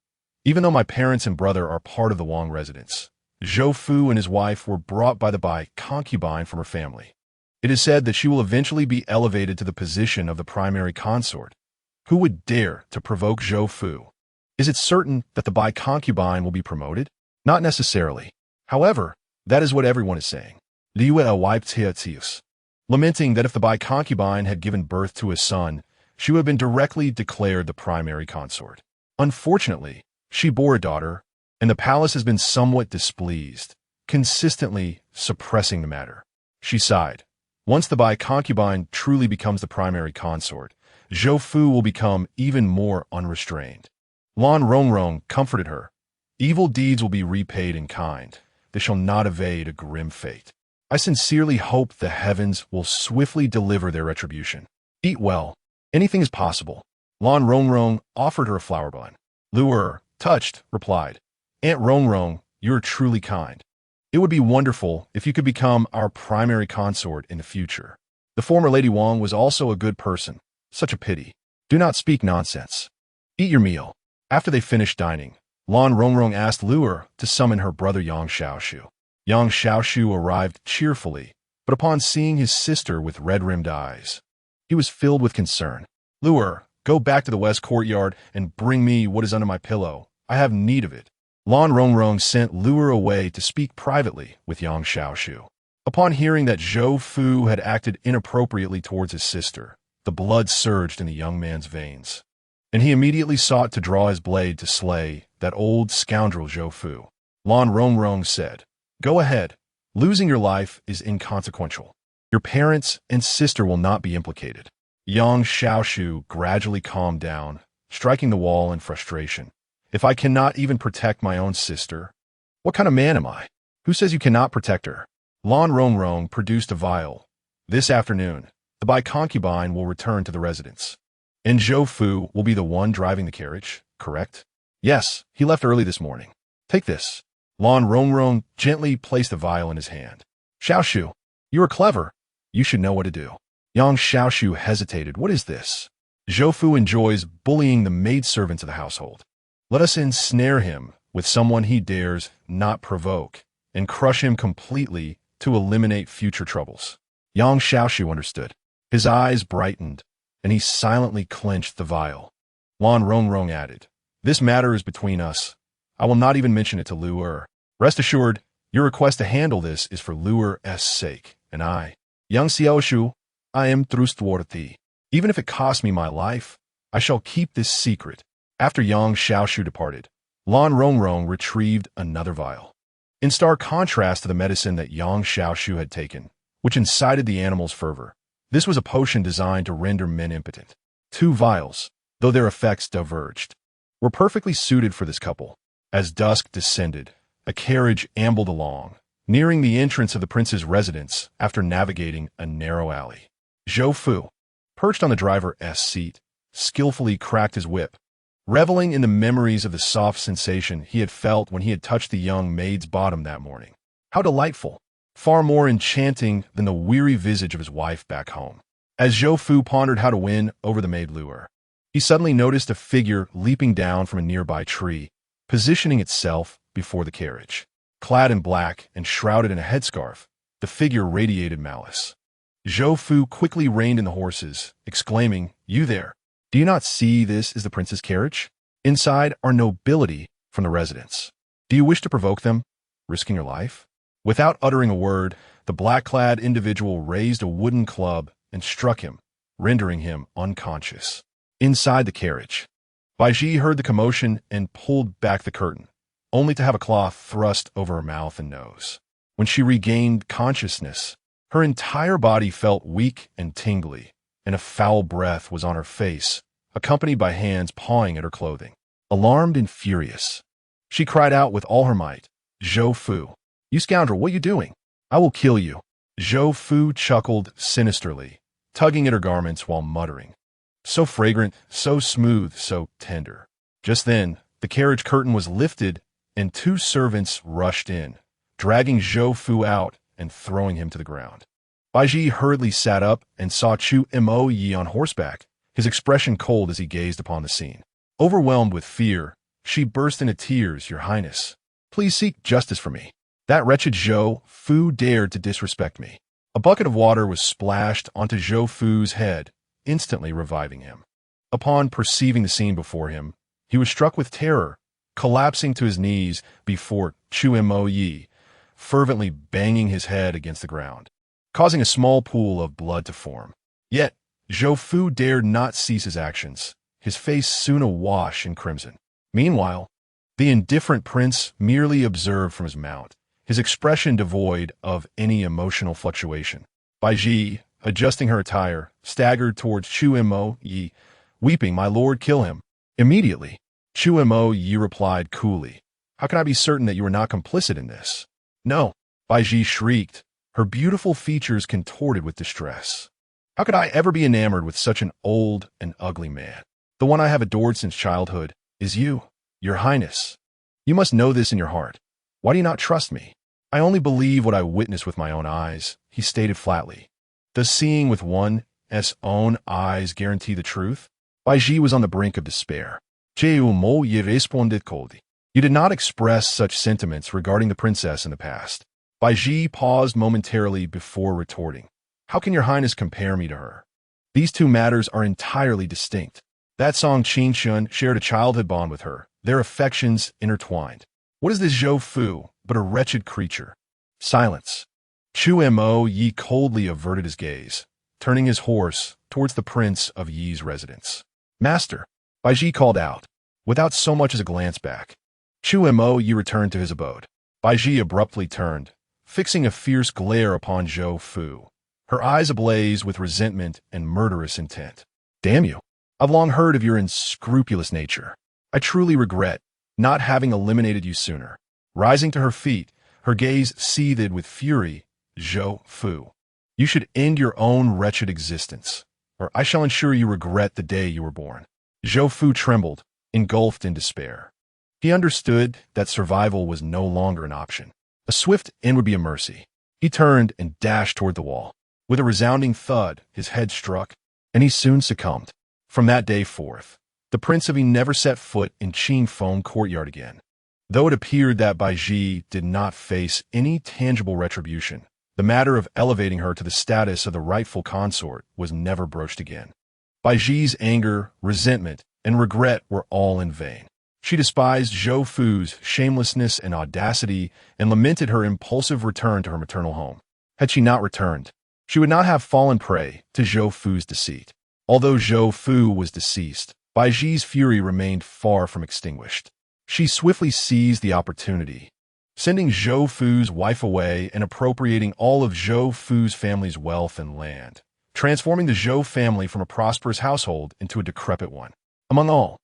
"Even though my parents and brother are part of the Wang residence, Zhou Fu and his wife were brought by the by concubine from her family. It is said that she will eventually be elevated to the position of the primary consort. Who would dare to provoke Zhou Fu? Is it certain that the by concubine will be promoted? Not necessarily. However, that is what everyone is saying." Liu Er wiped her tears, lamenting that if the by concubine had given birth to a son, she would have been directly declared the primary consort. Unfortunately, she bore a daughter, and the palace has been somewhat displeased, consistently suppressing the matter. She sighed. Once the by concubine truly becomes the primary consort, Zhou Fu will become even more unrestrained. Lan Rongrong comforted her. "Evil deeds will be repaid in kind. They shall not evade a grim fate. I sincerely hope the heavens will swiftly deliver their retribution. Eat well. Anything is possible." Lan Rongrong offered her a flower bun. Lu Er, touched, replied, "Aunt Rongrong, you are truly kind. It would be wonderful if you could become our primary consort in the future. The former Lady Wang was also a good person. Such a pity. Do not speak nonsense. Eat your meal." After they finished dining, Lan Rongrong asked Lu Er to summon her brother Yang Xiaoshu. Yang Xiaoshu arrived cheerfully, but upon seeing his sister with red-rimmed eyes, he was filled with concern. "Lu Er, go back to the west courtyard and bring me what is under my pillow. I have need of it." Lan Rongrong sent Lu Er away to speak privately with Yang Xiaoshu. Upon hearing that Zhou Fu had acted inappropriately towards his sister, the blood surged in the young man's veins, and he immediately sought to draw his blade to slay that old scoundrel Zhou Fu. Lan Rongrong said, "Go ahead. Losing your life is inconsequential. Your parents and sister will not be implicated." Yang Xiaoshu gradually calmed down, striking the wall in frustration. "If I cannot even protect my own sister, what kind of man am I? Who says you cannot protect her?" Lan Rongrong produced a vial. "This afternoon, the by concubine will return to the residence. And Zhou Fu will be the one driving the carriage, correct?" "Yes, he left early this morning. Take this." Lan Rongrong gently placed the vial in his hand. "Xiaoshu, you are clever. You should know what to do." Yang Xiaoshu hesitated. "What is this?" "Zhou Fu enjoys bullying the maidservants of the household. Let us ensnare him with someone he dares not provoke, and crush him completely to eliminate future troubles." Yang Xiaoshu understood. His eyes brightened, and he silently clenched the vial. Lan Rongrong added, "This matter is between us. I will not even mention it to Lu Er. Rest assured, your request to handle this is for Lu Er's sake, and I, Yang Xiaoshu, I am trustworthy. Even if it costs me my life, I shall keep this secret." After Yang Xiaoshu departed, Lan Rongrong retrieved another vial. In stark contrast to the medicine that Yang Xiaoshu had taken, which incited the animal's fervor, this was a potion designed to render men impotent. 2 vials, though their effects diverged, were perfectly suited for this couple. As dusk descended, a carriage ambled along, nearing the entrance of the prince's residence after navigating a narrow alley. Zhou Fu, perched on the driver's seat, skillfully cracked his whip, reveling in the memories of the soft sensation he had felt when he had touched the young maid's bottom that morning. How delightful! Far more enchanting than the weary visage of his wife back home. As Zhou Fu pondered how to win over the maid lure, he suddenly noticed a figure leaping down from a nearby tree, positioning itself before the carriage. Clad in black and shrouded in a headscarf, the figure radiated malice. Zhou Fu quickly reined in the horses, exclaiming, "You there! Do you not see this is the prince's carriage? Inside are nobility from the residence. Do you wish to provoke them, risking your life?" Without uttering a word, the black-clad individual raised a wooden club and struck him, rendering him unconscious. Inside the carriage, Bai Ji heard the commotion and pulled back the curtain, only to have a cloth thrust over her mouth and nose. When she regained consciousness, her entire body felt weak and tingly, and a foul breath was on her face, accompanied by hands pawing at her clothing. Alarmed and furious, she cried out with all her might, "Zhou Fu, you scoundrel, what are you doing? I will kill you." Zhou Fu chuckled sinisterly, tugging at her garments while muttering, "So fragrant, so smooth, so tender." Just then, the carriage curtain was lifted and two servants rushed in, dragging Zhou Fu out and throwing him to the ground. Bai Ji hurriedly sat up and saw Chu Mo Yi on horseback, his expression cold as he gazed upon the scene. Overwhelmed with fear, she burst into tears. "Your Highness, please seek justice for me. That wretched Zhou Fu dared to disrespect me." A bucket of water was splashed onto Zhou Fu's head, instantly reviving him. Upon perceiving the scene before him, he was struck with terror, collapsing to his knees before Chu Mo Yi, fervently banging his head against the ground, causing a small pool of blood to form. Yet, Zhou Fu dared not cease his actions, his face soon awash in crimson. Meanwhile, the indifferent prince merely observed from his mount, his expression devoid of any emotional fluctuation. Bai Ji, adjusting her attire, staggered towards Chu Mo Yi, weeping, "My lord, kill him immediately." Chu Mo Yi replied coolly, "How can I be certain that you are not complicit in this?" "No," Bai Ji shrieked, her beautiful features contorted with distress. "How could I ever be enamored with such an old and ugly man? The one I have adored since childhood is you, your Highness. You must know this in your heart. Why do you not trust me?" "I only believe what I witness with my own eyes," he stated flatly. Does seeing with one's own eyes guarantee the truth? Bai Ji was on the brink of despair. "Cheu mo ye responded coldly. You did not express such sentiments regarding the princess in the past." Bai Ji paused momentarily before retorting, "How can your Highness compare me to her? These two matters are entirely distinct. That Song Qin Shun shared a childhood bond with her, their affections intertwined. What is this Zhou Fu but a wretched creature?" Silence. Chu Mo Yi coldly averted his gaze, turning his horse towards the Prince of Yi's residence. "Master," Bai Ji called out, without so much as a glance back. Chu Mo Yi returned to his abode. Bai Ji abruptly turned, fixing a fierce glare upon Zhou Fu, her eyes ablaze with resentment and murderous intent. "Damn you! I've long heard of your unscrupulous nature. I truly regret not having eliminated you sooner." Rising to her feet, her gaze seethed with fury, "Zhou Fu, you should end your own wretched existence, or I shall ensure you regret the day you were born." Zhou Fu trembled, engulfed in despair. He understood that survival was no longer an option. A swift end would be a mercy. He turned and dashed toward the wall. With a resounding thud, his head struck, and he soon succumbed. From that day forth, the Prince of Yi never set foot in Qin Feng courtyard again. Though it appeared that Bai Ji did not face any tangible retribution, the matter of elevating her to the status of the rightful consort was never broached again. Bai Ji's anger, resentment, and regret were all in vain. She despised Zhou Fu's shamelessness and audacity and lamented her impulsive return to her maternal home. Had she not returned, she would not have fallen prey to Zhou Fu's deceit. Although Zhou Fu was deceased, Bai Ji's fury remained far from extinguished. She swiftly seized the opportunity, sending Zhou Fu's wife away and appropriating all of Zhou Fu's family's wealth and land, transforming the Zhou family from a prosperous household into a decrepit one. Among all,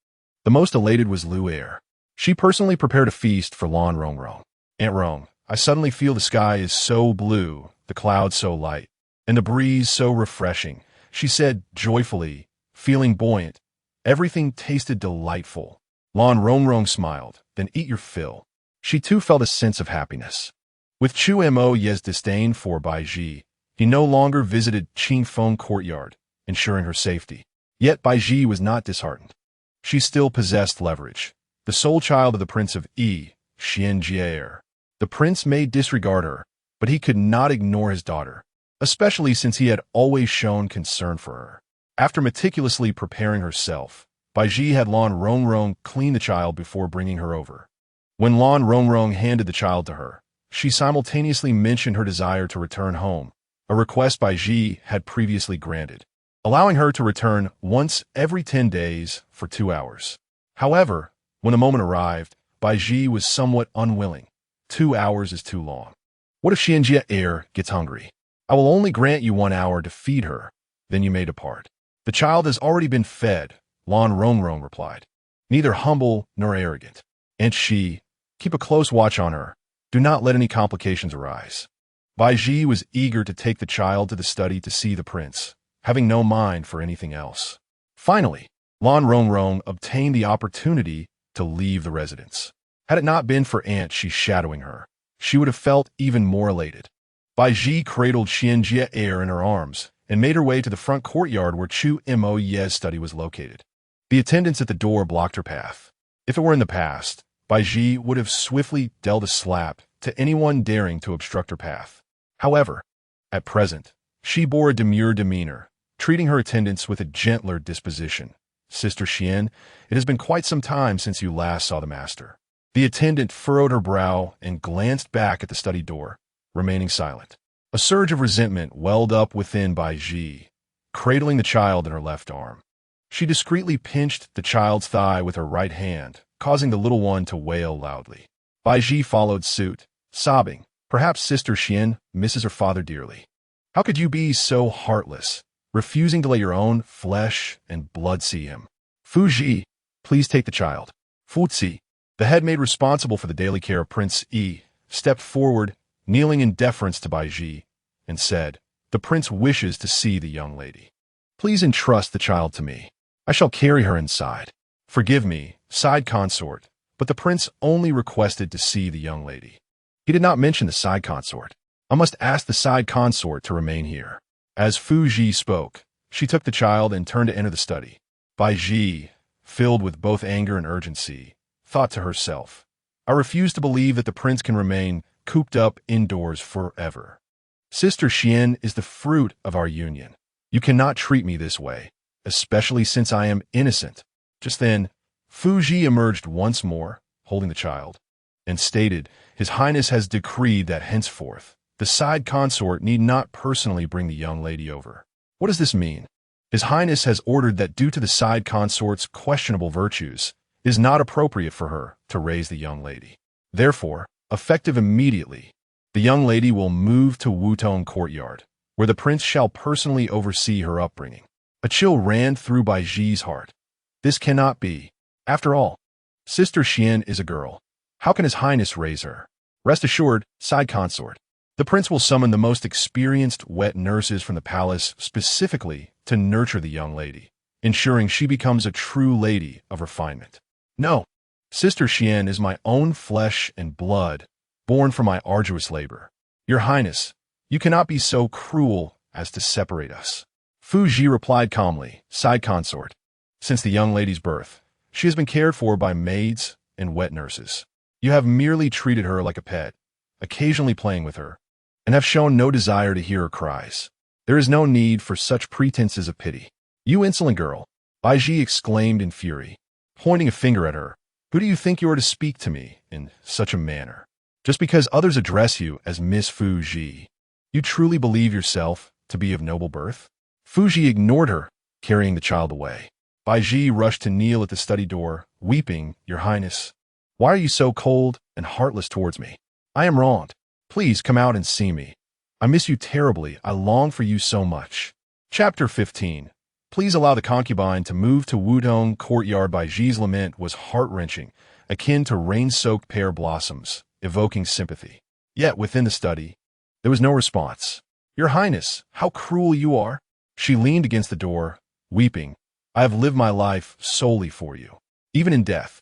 the most elated was Lu Er. She personally prepared a feast for Lan Rongrong. Aunt Rong, I suddenly feel the sky is so blue, the clouds so light, and the breeze so refreshing, she said joyfully, feeling buoyant. Everything tasted delightful. Lan Rongrong smiled, then eat your fill. She too felt a sense of happiness. With Chu Mo Ye's disdain for Bai Ji, he no longer visited Qingfeng courtyard, ensuring her safety. Yet Bai Ji was not disheartened. She still possessed leverage. The sole child of the Prince of Yi, Xian Jie. The prince may disregard her, but he could not ignore his daughter, especially since he had always shown concern for her. After meticulously preparing herself, Bai Ji had Lan Rongrong clean the child before bringing her over. When Lan Rongrong handed the child to her, she simultaneously mentioned her desire to return home, a request Bai Ji had previously granted, allowing her to return once every 10 days for 2 hours. However, when the moment arrived, Bai Ji was somewhat unwilling. 2 hours is too long. What if Xianjie gets hungry? I will only grant you 1 hour to feed her, then you may depart. The child has already been fed, Lan Rongrong replied. Neither humble nor arrogant. And she, keep a close watch on her. Do not let any complications arise. Bai Ji was eager to take the child to the study to see the prince, having no mind for anything else. Finally, Lan Rongrong obtained the opportunity to leave the residence. Had it not been for Aunt Shi shadowing her, she would have felt even more elated. Bai Ji cradled Xianjie in her arms and made her way to the front courtyard where Chu Mo Ye's study was located. The attendants at the door blocked her path. If it were in the past, Bai Ji would have swiftly dealt a slap to anyone daring to obstruct her path. However, at present, she bore a demure demeanor, treating her attendants with a gentler disposition. Sister Xian, it has been quite some time since you last saw the master. The attendant furrowed her brow and glanced back at the study door, remaining silent. A surge of resentment welled up within Bai Ji, cradling the child in her left arm. She discreetly pinched the child's thigh with her right hand, causing the little one to wail loudly. Bai Ji followed suit, sobbing. Perhaps Sister Xian misses her father dearly. How could you be so heartless, refusing to let your own flesh and blood see him? Fu Ji, please take the child. Fu Ci, the head maid responsible for the daily care of Prince Yi, stepped forward, kneeling in deference to Bai Ji, and said, the prince wishes to see the young lady. Please entrust the child to me. I shall carry her inside. Forgive me, side consort, but the prince only requested to see the young lady. He did not mention the side consort. I must ask the side consort to remain here. As Fu Ji spoke, she took the child and turned to enter the study. Bai Ji, filled with both anger and urgency, thought to herself, I refuse to believe that the prince can remain cooped up indoors forever. Sister Xian is the fruit of our union. You cannot treat me this way, especially since I am innocent. Just then, Fu Ji emerged once more, holding the child, and stated, His Highness has decreed that henceforth, the side consort need not personally bring the young lady over. What does this mean? His Highness has ordered that due to the side consort's questionable virtues, it is not appropriate for her to raise the young lady. Therefore, effective immediately, the young lady will move to Wutong Courtyard, where the prince shall personally oversee her upbringing. A chill ran through Bai Ji's heart. This cannot be. After all, Sister Xian is a girl. How can His Highness raise her? Rest assured, side consort, the prince will summon the most experienced wet nurses from the palace specifically to nurture the young lady, ensuring she becomes a true lady of refinement. No, Sister Xian is my own flesh and blood, born from my arduous labor. Your Highness, you cannot be so cruel as to separate us. Fu Ji replied calmly, side consort. Since the young lady's birth, she has been cared for by maids and wet nurses. You have merely treated her like a pet, occasionally playing with her, and have shown no desire to hear her cries. There is no need for such pretenses of pity. You insolent girl, Bai Ji exclaimed in fury, pointing a finger at her. Who do you think you are to speak to me in such a manner? Just because others address you as Miss Fu Ji, you truly believe yourself to be of noble birth? Fu Ji ignored her, carrying the child away. Bai Ji rushed to kneel at the study door, weeping, Your Highness, why are you so cold and heartless towards me? I am wronged. Please come out and see me. I miss you terribly. I long for you so much. Chapter 15. Please allow the concubine to move to Wudong Courtyard. Bai Ji's lament was heart-wrenching, akin to rain-soaked pear blossoms, evoking sympathy. Yet within the study, there was no response. Your Highness, how cruel you are. She leaned against the door, weeping. I have lived my life solely for you. Even in death,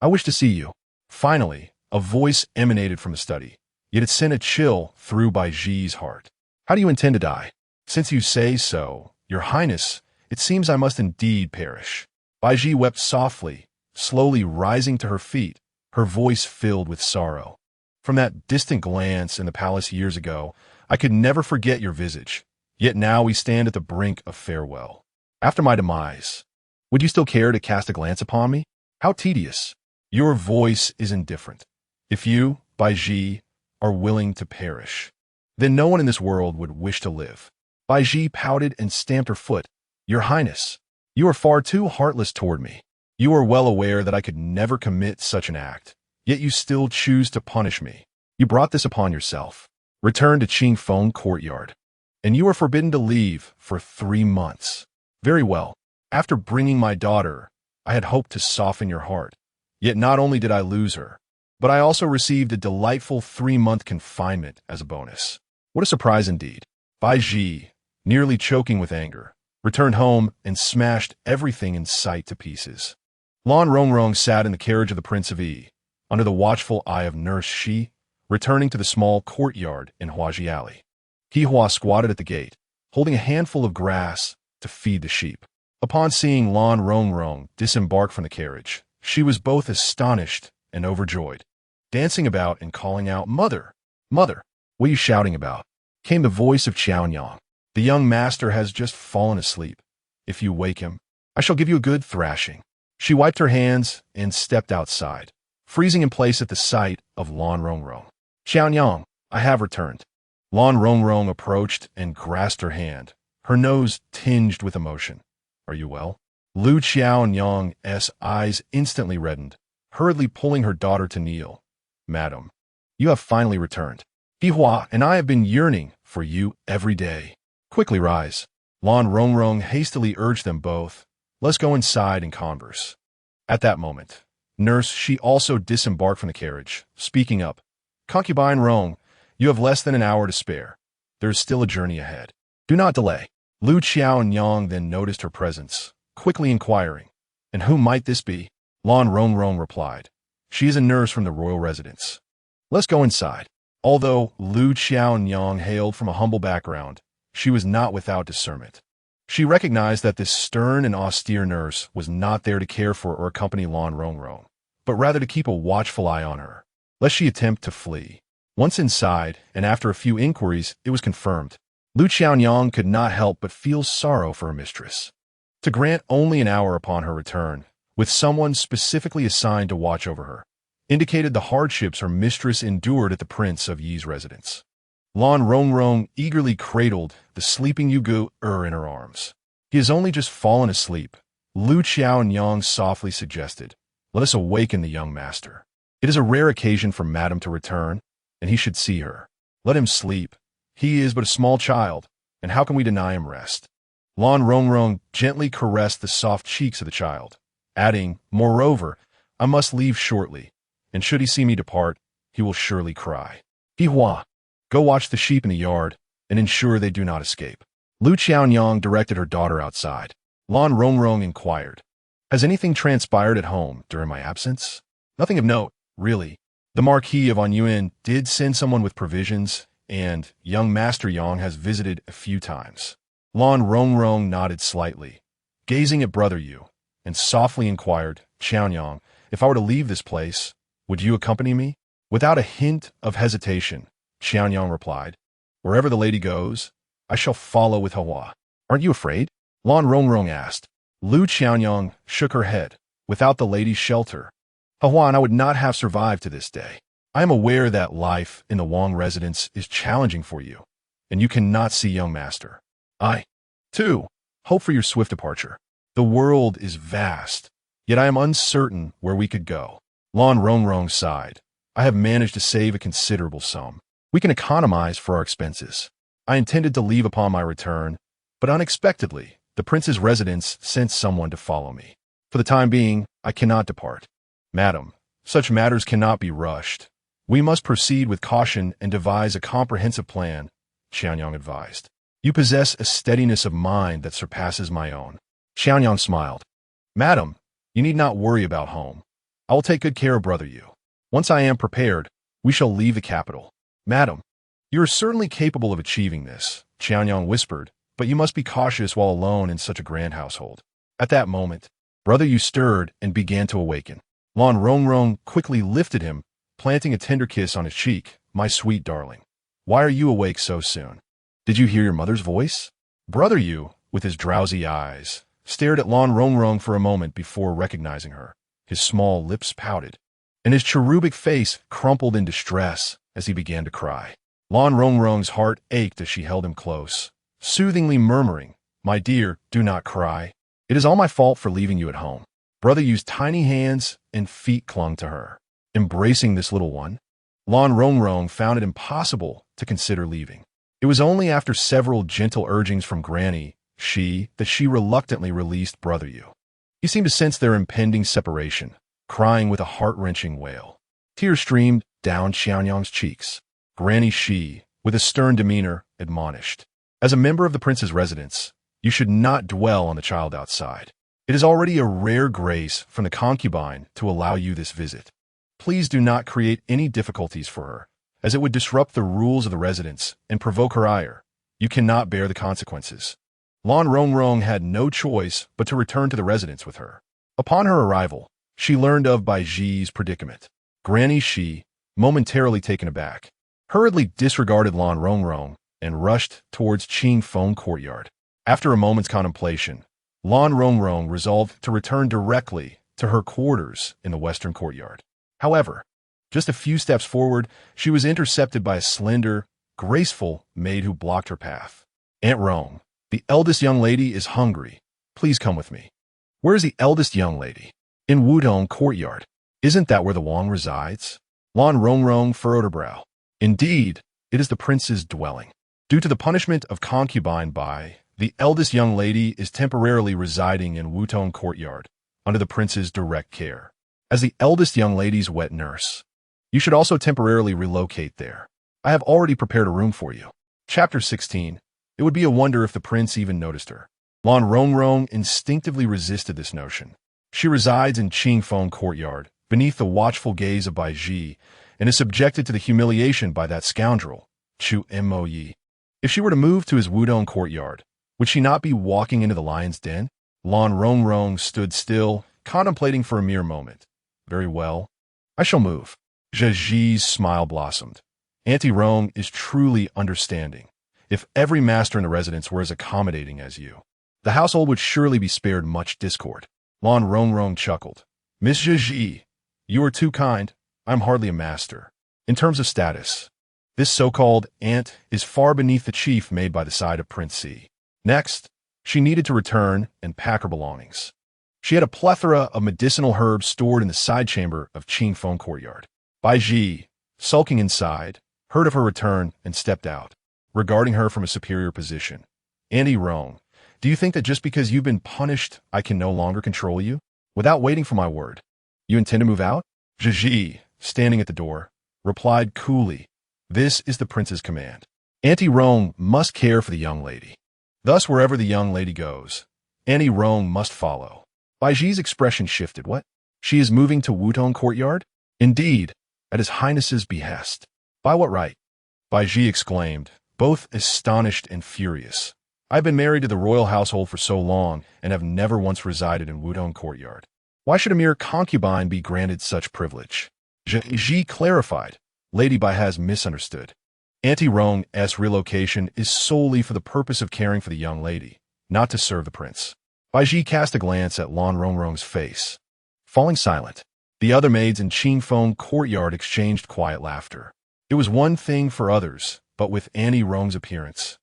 I wish to see you. Finally, a voice emanated from the study, yet it sent a chill through Bai Ji's heart. How do you intend to die? Since you say so, Your Highness, it seems I must indeed perish. Bai Ji wept softly, slowly rising to her feet, her voice filled with sorrow. From that distant glance in the palace years ago, I could never forget your visage. Yet now we stand at the brink of farewell. After my demise, would you still care to cast a glance upon me? How tedious. Your voice is indifferent. If you, Bai Ji, are willing to perish, then no one in this world would wish to live. Bai Ji pouted and stamped her foot. Your Highness, you are far too heartless toward me. You are well aware that I could never commit such an act, yet you still choose to punish me. You brought this upon yourself. Return to Qingfeng Courtyard, and you are forbidden to leave for 3 months. Very well. After bringing my daughter, I had hoped to soften your heart. Yet not only did I lose her, but I also received a delightful 3-month confinement as a bonus. What a surprise indeed. Bai Ji, nearly choking with anger, returned home and smashed everything in sight to pieces. Lan Rongrong sat in the carriage of the Prince of Yi, under the watchful eye of Nurse Shi, returning to the small courtyard in Huaji Alley. Hihua squatted at the gate, holding a handful of grass to feed the sheep. Upon seeing Lan Rongrong disembark from the carriage, she was both astonished and overjoyed. Dancing about and calling out, "Mother! Mother! What are you shouting about?" came the voice of Qiaonyang. "The young master has just fallen asleep. If you wake him, I shall give you a good thrashing." She wiped her hands and stepped outside, freezing in place at the sight of Lan Rongrong. "Qiaonyang, I have returned." Lan Rongrong approached and grasped her hand, her nose tinged with emotion. "Are you well?" Lu Qiaonyang's eyes instantly reddened, hurriedly pulling her daughter to kneel. "Madam, you have finally returned. Hihua and I have been yearning for you every day. Quickly rise." Lan Rongrong hastily urged them both. "Let's go inside and converse." At that moment, Nurse She also disembarked from the carriage, speaking up. "Concubine Rong, you have less than an hour to spare. There is still a journey ahead. Do not delay." Lu Qiaonyang then noticed her presence, quickly inquiring, "And who might this be?" Lan Rongrong replied, "She is a nurse from the royal residence. Let's go inside." Although Lu Qiaonyang hailed from a humble background, she was not without discernment. She recognized that this stern and austere nurse was not there to care for or accompany Lan Rongrong, but rather to keep a watchful eye on her, lest she attempt to flee. Once inside, and after a few inquiries, it was confirmed. Lu Qiaonyang could not help but feel sorrow for her mistress. To grant only an hour upon her return, with someone specifically assigned to watch over her, indicated the hardships her mistress endured at the Prince of Yi's residence. Lan Rongrong eagerly cradled the sleeping Yugu in her arms. "He has only just fallen asleep," Lu Qiaonyang softly suggested. "Let us awaken the young master. It is a rare occasion for Madame to return, and he should see her. Let him sleep. He is but a small child, and how can we deny him rest?" Lan Rongrong gently caressed the soft cheeks of the child, adding, "Moreover, I must leave shortly, and should he see me depart, he will surely cry. Hihua, go watch the sheep in the yard, and ensure they do not escape." Lu Qiaonyang directed her daughter outside. Lan Rongrong inquired, "Has anything transpired at home during my absence?" "Nothing of note, really. The Marquis of Anyuan did send someone with provisions, and young Master Yang has visited a few times." Lan Rongrong nodded slightly, gazing at Brother Yu, and softly inquired, "Qiaonyang, if I were to leave this place, would you accompany me?" Without a hint of hesitation, Qiaonyang replied, "Wherever the lady goes, I shall follow with Hihua." "Aren't you afraid?" Lan Rongrong asked. Lu Qiaonyang shook her head. "Without the lady's shelter, Hihua and I would not have survived to this day. I am aware that life in the Wang residence is challenging for you, and you cannot see young master. I, too, hope for your swift departure. The world is vast, yet I am uncertain where we could go." Lan Rongrong sighed. "I have managed to save a considerable sum. We can economize for our expenses. I intended to leave upon my return, but unexpectedly, the prince's residence sent someone to follow me. For the time being, I cannot depart. Madam, such matters cannot be rushed, We must proceed with caution and devise a comprehensive plan, Xianyang advised. You possess a steadiness of mind that surpasses my own. Xianyang smiled. Madam, you need not worry about home. I will take good care of Brother Yu. Once I am prepared, we shall leave the capital. Madam, you are certainly capable of achieving this, Xianyang whispered, but you must be cautious while alone in such a grand household. At that moment, Brother Yu stirred and began to awaken. Lan Rongrong quickly lifted him, planting a tender kiss on his cheek. My sweet darling, why are you awake so soon? Did you hear your mother's voice? Brother Yu, with his drowsy eyes, stared at Lan Rongrong for a moment before recognizing her. His small lips pouted, and his cherubic face crumpled in distress as he began to cry. Lan Rongrong's heart ached as she held him close, soothingly murmuring, My dear, do not cry. It is all my fault for leaving you at home. Brother Yu's tiny hands and feet clung to her, embracing this little one. Lan Rongrong found it impossible to consider leaving. It was only after several gentle urgings from Granny that she reluctantly released Brother Yu. He seemed to sense their impending separation, crying with a heart-wrenching wail. Tears streamed down Xianyang's cheeks. Granny Shi, with a stern demeanor, admonished. As a member of the prince's residence, you should not dwell on the child outside. It is already a rare grace from the concubine to allow you this visit. Please do not create any difficulties for her, as it would disrupt the rules of the residence and provoke her ire. You cannot bear the consequences. Lan Rongrong had no choice but to return to the residence with her. Upon her arrival, she learned of Bai Ji's predicament. Granny Shi, momentarily taken aback, hurriedly disregarded Lan Rongrong and rushed towards Qingfeng courtyard. After a moment's contemplation, Lan Rongrong resolved to return directly to her quarters in the western courtyard. However, just a few steps forward, she was intercepted by a slender, graceful maid who blocked her path. Aunt Rong, the eldest young lady is hungry. Please come with me. Where is the eldest young lady? In Wudong courtyard. Isn't that where the Wang resides? Lan Rongrong furrowed her brow. Indeed, it is the prince's dwelling. Due to the punishment of Concubine Bai, the eldest young lady is temporarily residing in Wutong courtyard, under the prince's direct care. As the eldest young lady's wet nurse, you should also temporarily relocate there. I have already prepared a room for you. Chapter 16. It would be a wonder if the prince even noticed her. Lan Rongrong instinctively resisted this notion. She resides in Qingfeng courtyard, beneath the watchful gaze of Bai Ji, and is subjected to the humiliation by that scoundrel, Chu Mo Yi. If she were to move to his Wudong courtyard, would she not be walking into the lion's den? Lan Rongrong stood still, contemplating for a mere moment. Very well. I shall move. Zhe smile blossomed. Auntie Rong is truly understanding. If every master in the residence were as accommodating as you, the household would surely be spared much discord. Lan Rongrong chuckled. Miss Zhe, you are too kind. I'm hardly a master. In terms of status, this so-called aunt is far beneath the chief made by the side of Prince C. Next, she needed to return and pack her belongings. She had a plethora of medicinal herbs stored in the side chamber of Qingfeng courtyard. Bai Ji, sulking inside, heard of her return and stepped out, regarding her from a superior position. Auntie Rong, do you think that just because you've been punished, I can no longer control you? Without waiting for my word, you intend to move out? Zhe, standing at the door, replied coolly, This is the prince's command. Auntie Rong must care for the young lady. Thus, wherever the young lady goes, Auntie Rong must follow. Bai Ji's expression shifted. What? She is moving to Wutong courtyard? Indeed, at His Highness's behest. By what right? Bai Ji exclaimed, both astonished and furious. I've been married to the royal household for so long and have never once resided in Wudong courtyard. Why should a mere concubine be granted such privilege? Zhe clarified. Lady Bai has misunderstood. Auntie Rong's relocation is solely for the purpose of caring for the young lady, not to serve the prince. Bai Ji cast a glance at Lan Rongrong's face. Falling silent, the other maids in Qingfeng courtyard exchanged quiet laughter. It was one thing for others, but with Auntie Rong's appearance,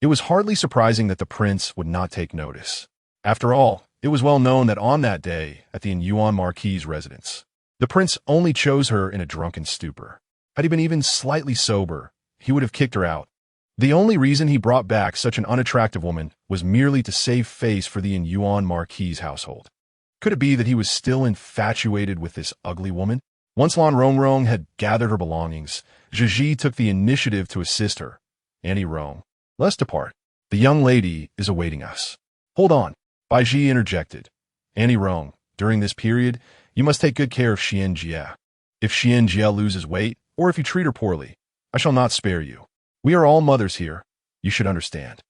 it was hardly surprising that the prince would not take notice. After all, it was well known that on that day, at the Yuan Marquis's residence, the prince only chose her in a drunken stupor. Had he been even slightly sober, he would have kicked her out. The only reason he brought back such an unattractive woman was merely to save face for the Yuan Marquis's household. Could it be that he was still infatuated with this ugly woman? Once Lan Rongrong had gathered her belongings, Zhizhi took the initiative to assist her. Annie Rong, let's depart. The young lady is awaiting us. Hold on, Bai Ji interjected. Annie Rong, during this period, you must take good care of Xian Jie. If Xian Jie loses weight, or if you treat her poorly, I shall not spare you. We are all mothers here. You should understand.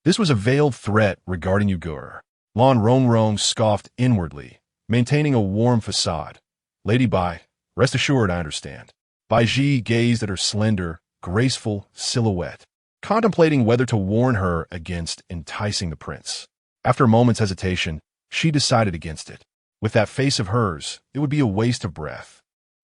This was a veiled threat regarding Uyghur. Lan Rongrong scoffed inwardly, maintaining a warm facade. Lady Bai, rest assured I understand. Bai Ji gazed at her slender, graceful silhouette, contemplating whether to warn her against enticing the prince. After a moment's hesitation, she decided against it. With that face of hers, it would be a waste of breath.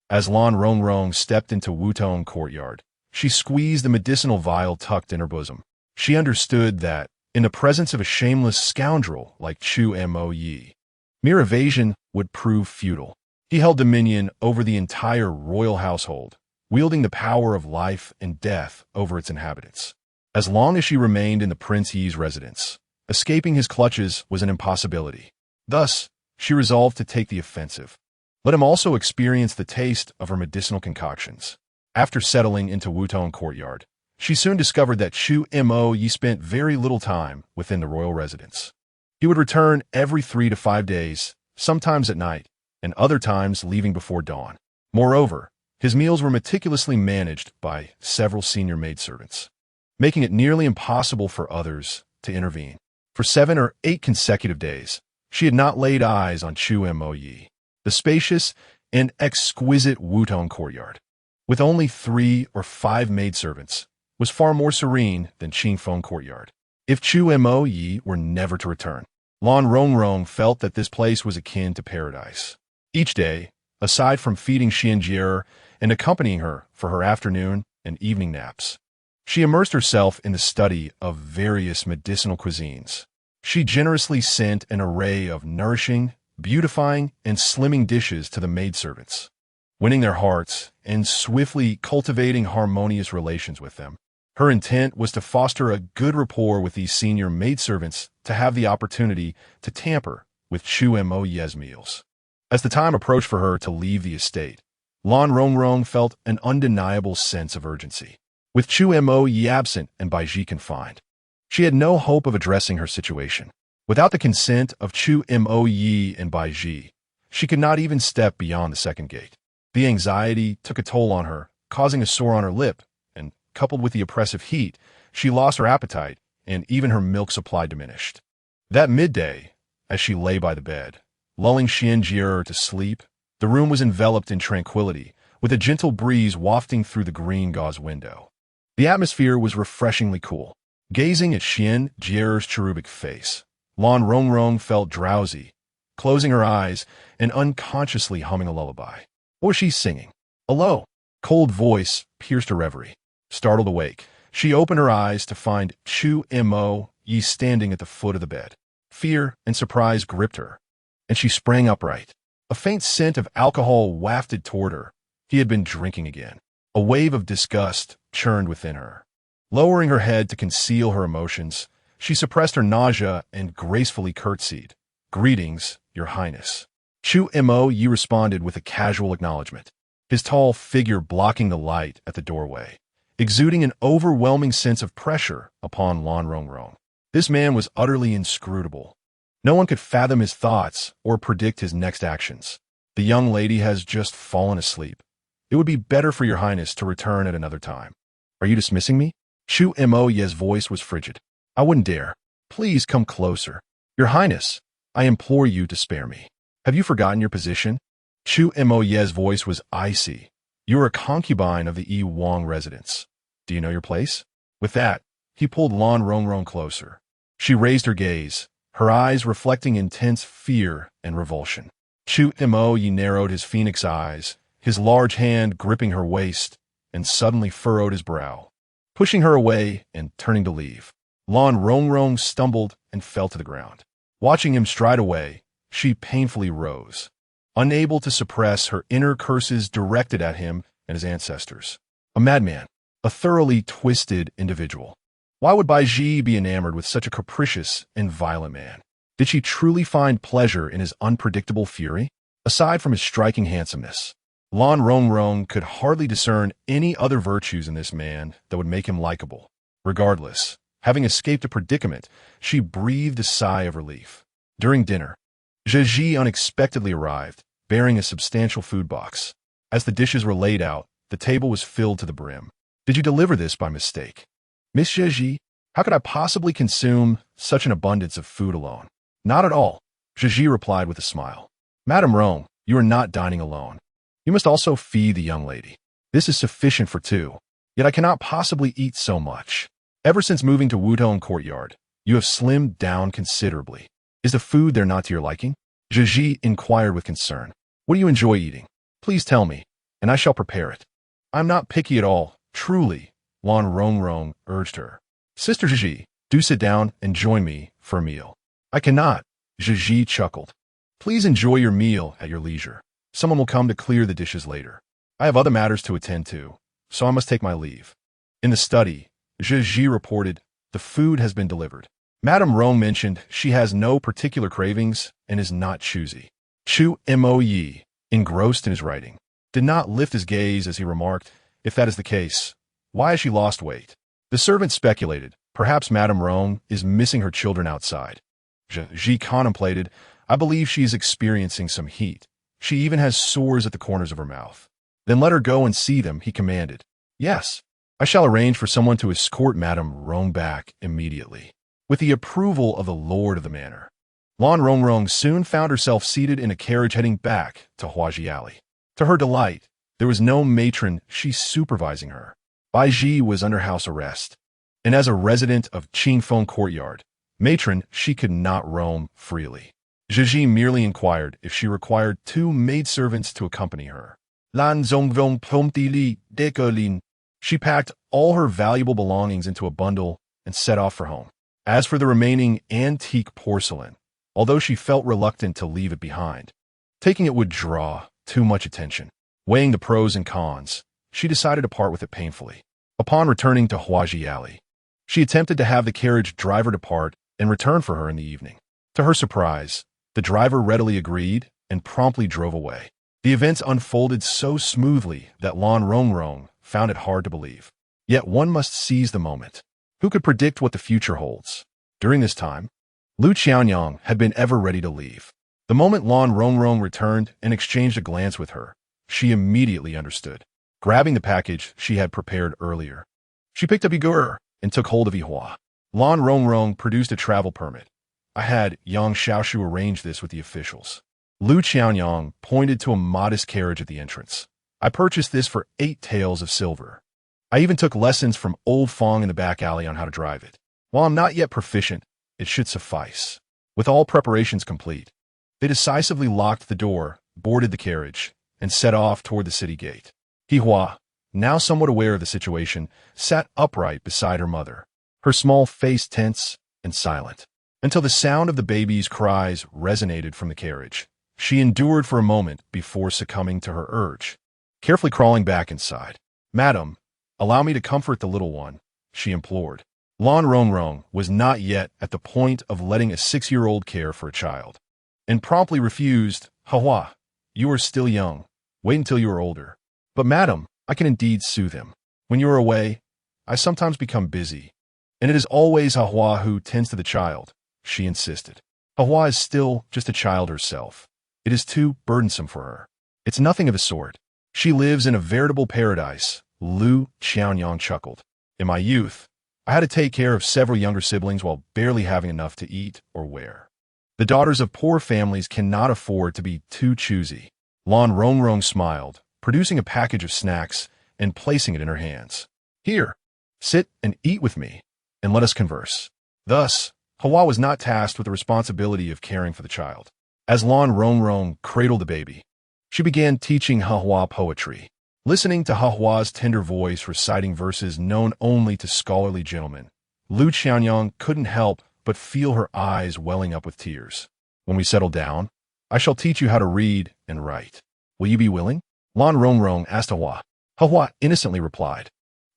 As Lan Rongrong stepped into Wutong courtyard, she squeezed the medicinal vial tucked in her bosom. She understood that, in the presence of a shameless scoundrel like Chu Mo Yi, mere evasion would prove futile. He held dominion over the entire royal household, wielding the power of life and death over its inhabitants. As long as she remained in the Prince Yi's residence, escaping his clutches was an impossibility. Thus, she resolved to take the offensive. Let him also experience the taste of her medicinal concoctions. After settling into Wutong courtyard, she soon discovered that Chu Mo Yi spent very little time within the royal residence. He would return every 3 to 5 days, sometimes at night, and other times leaving before dawn. Moreover, his meals were meticulously managed by several senior maidservants, making it nearly impossible for others to intervene. For 7 or 8 consecutive days, she had not laid eyes on Chu Mo Yi. The spacious and exquisite Wutong courtyard, with only 3 or 5 maidservants, was far more serene than Qingfeng courtyard. If Chu Mo Yi were never to return, Lan Rongrong felt that this place was akin to paradise. Each day, aside from feeding Xianjie and accompanying her for her afternoon and evening naps, she immersed herself in the study of various medicinal cuisines. She generously sent an array of nourishing, beautifying, and slimming dishes to the maidservants, winning their hearts and swiftly cultivating harmonious relations with them. Her intent was to foster a good rapport with these senior maidservants to have the opportunity to tamper with Chu Mo Yi's meals. As the time approached for her to leave the estate, Lan Rongrong felt an undeniable sense of urgency. With Chu Mo Yi absent and Bai Ji confined, she had no hope of addressing her situation. Without the consent of Chu Mo Yi and Bai Ji, she could not even step beyond the second gate. The anxiety took a toll on her, causing a sore on her lip, and, coupled with the oppressive heat, she lost her appetite, and even her milk supply diminished. That midday, as she lay by the bed, lulling Xianjie to sleep, the room was enveloped in tranquility, with a gentle breeze wafting through the green gauze window. The atmosphere was refreshingly cool. Gazing at Xianjie's cherubic face, Lan Rongrong felt drowsy, closing her eyes and unconsciously humming a lullaby. What was she singing? A low, cold voice pierced her reverie. Startled awake, she opened her eyes to find Chu Mo Yi standing at the foot of the bed. Fear and surprise gripped her, and she sprang upright. A faint scent of alcohol wafted toward her. He had been drinking again. A wave of disgust churned within her. Lowering her head to conceal her emotions, she suppressed her nausea and gracefully curtsied. "Greetings, Your Highness." Chu Mo Yi responded with a casual acknowledgement, his tall figure blocking the light at the doorway, exuding an overwhelming sense of pressure upon Lan Rongrong. This man was utterly inscrutable. No one could fathom his thoughts or predict his next actions. "The young lady has just fallen asleep. It would be better for Your Highness to return at another time. Are you dismissing me?" Chu Mo Yi's voice was frigid. "I wouldn't dare. Please come closer. Your Highness, I implore you to spare me. Have you forgotten your position?" Chu Mo Yi's voice was icy. "You are a concubine of the Yi Wang residence. Do you know your place?" With that, he pulled Lan Rongrong closer. She raised her gaze, her eyes reflecting intense fear and revulsion. Chu Mo Yi narrowed his phoenix eyes, his large hand gripping her waist, and suddenly furrowed his brow. Pushing her away and turning to leave, Lan Rongrong stumbled and fell to the ground. Watching him stride away, she painfully rose, unable to suppress her inner curses directed at him and his ancestors. A madman, a thoroughly twisted individual. Why would Bai Ji be enamored with such a capricious and violent man? Did she truly find pleasure in his unpredictable fury? Aside from his striking handsomeness, Lan Rongrong could hardly discern any other virtues in this man that would make him likable. Regardless, having escaped a predicament, she breathed a sigh of relief. During dinner, Zhezhi unexpectedly arrived, bearing a substantial food box. As the dishes were laid out, the table was filled to the brim. "Did you deliver this by mistake?" "Miss Zhezhi, how could I possibly consume such an abundance of food alone?" "Not at all," Zhezhi replied with a smile. "Madame Rong, you are not dining alone. You must also feed the young lady. This is sufficient for two, yet I cannot possibly eat so much. Ever since moving to Wudong Courtyard, you have slimmed down considerably. Is the food there not to your liking?" Zhezhi inquired with concern. "What do you enjoy eating? Please tell me, and I shall prepare it." "I'm not picky at all, truly," Lan Rongrong urged her. "Sister Zhezhi, do sit down and join me for a meal." "I cannot," Zhezhi chuckled. "Please enjoy your meal at your leisure. Someone will come to clear the dishes later. I have other matters to attend to, so I must take my leave." In the study, Zhezhi reported, "The food has been delivered." Madame Rong mentioned she has no particular cravings and is not choosy. Chu Mo Yi, engrossed in his writing, did not lift his gaze as he remarked, "If that is the case, why has she lost weight?" The servant speculated, perhaps Madame Rong is missing her children outside. Zhezhi contemplated, "I believe she is experiencing some heat. She even has sores at the corners of her mouth." "Then let her go and see them," he commanded. "Yes, I shall arrange for someone to escort Madame Rong back immediately." With the approval of the lord of the manor, Lan Rongrong soon found herself seated in a carriage heading back to Huajiali. To her delight, there was no matron she supervising her. Bai Ji was under house arrest, and as a resident of Qingfeng Courtyard, matron she could not roam freely. Zhezhi merely inquired if she required 2 maidservants to accompany her. Lan Zongvong Pomti Li Dekolin. She packed all her valuable belongings into a bundle and set off for home. As for the remaining antique porcelain, although she felt reluctant to leave it behind, taking it would draw too much attention. Weighing the pros and cons, she decided to part with it painfully. Upon returning to Huajiali, she attempted to have the carriage driver depart and return for her in the evening. To her surprise, the driver readily agreed and promptly drove away. The events unfolded so smoothly that Lan Rongrong found it hard to believe. Yet one must seize the moment. Who could predict what the future holds? During this time, Lu Qianyang had been ever ready to leave. The moment Lan Rongrong returned and exchanged a glance with her, she immediately understood. Grabbing the package she had prepared earlier, she picked up Yigur and took hold of Yihua. Lan Rongrong produced a travel permit. "I had Yang Xiaoshu arrange this with the officials." Lu Qianyang pointed to a modest carriage at the entrance. "I purchased this for 8 taels of silver. I even took lessons from old Fong in the back alley on how to drive it. While I'm not yet proficient, it should suffice." With all preparations complete, they decisively locked the door, boarded the carriage, and set off toward the city gate. Yihua, now somewhat aware of the situation, sat upright beside her mother, her small face tense and silent. Until the sound of the baby's cries resonated from the carriage, she endured for a moment before succumbing to her urge. Carefully crawling back inside, "Madam, allow me to comfort the little one," she implored. Lan Rongrong was not yet at the point of letting a 6-year-old care for a child, and promptly refused. "Hahua, you are still young. Wait until you are older." "But madam, I can indeed soothe him. When you are away, I sometimes become busy, and it is always Hahua who tends to the child," she insisted. "Hahua is still just a child herself. It is too burdensome for her." "It's nothing of the sort. She lives in a veritable paradise," Lu Qianyang chuckled. "In my youth, I had to take care of several younger siblings while barely having enough to eat or wear. The daughters of poor families cannot afford to be too choosy." Lan Rongrong smiled, producing a package of snacks and placing it in her hands. "Here, sit and eat with me, and let us converse." Thus, Hahua was not tasked with the responsibility of caring for the child. As Lan Rongrong cradled the baby, she began teaching Hahua poetry. Listening to Hahua's tender voice reciting verses known only to scholarly gentlemen, Lu Qianyang couldn't help but feel her eyes welling up with tears. "When we settle down, I shall teach you how to read and write. Will you be willing?" Lan Rongrong asked Hahua. Hahua innocently replied,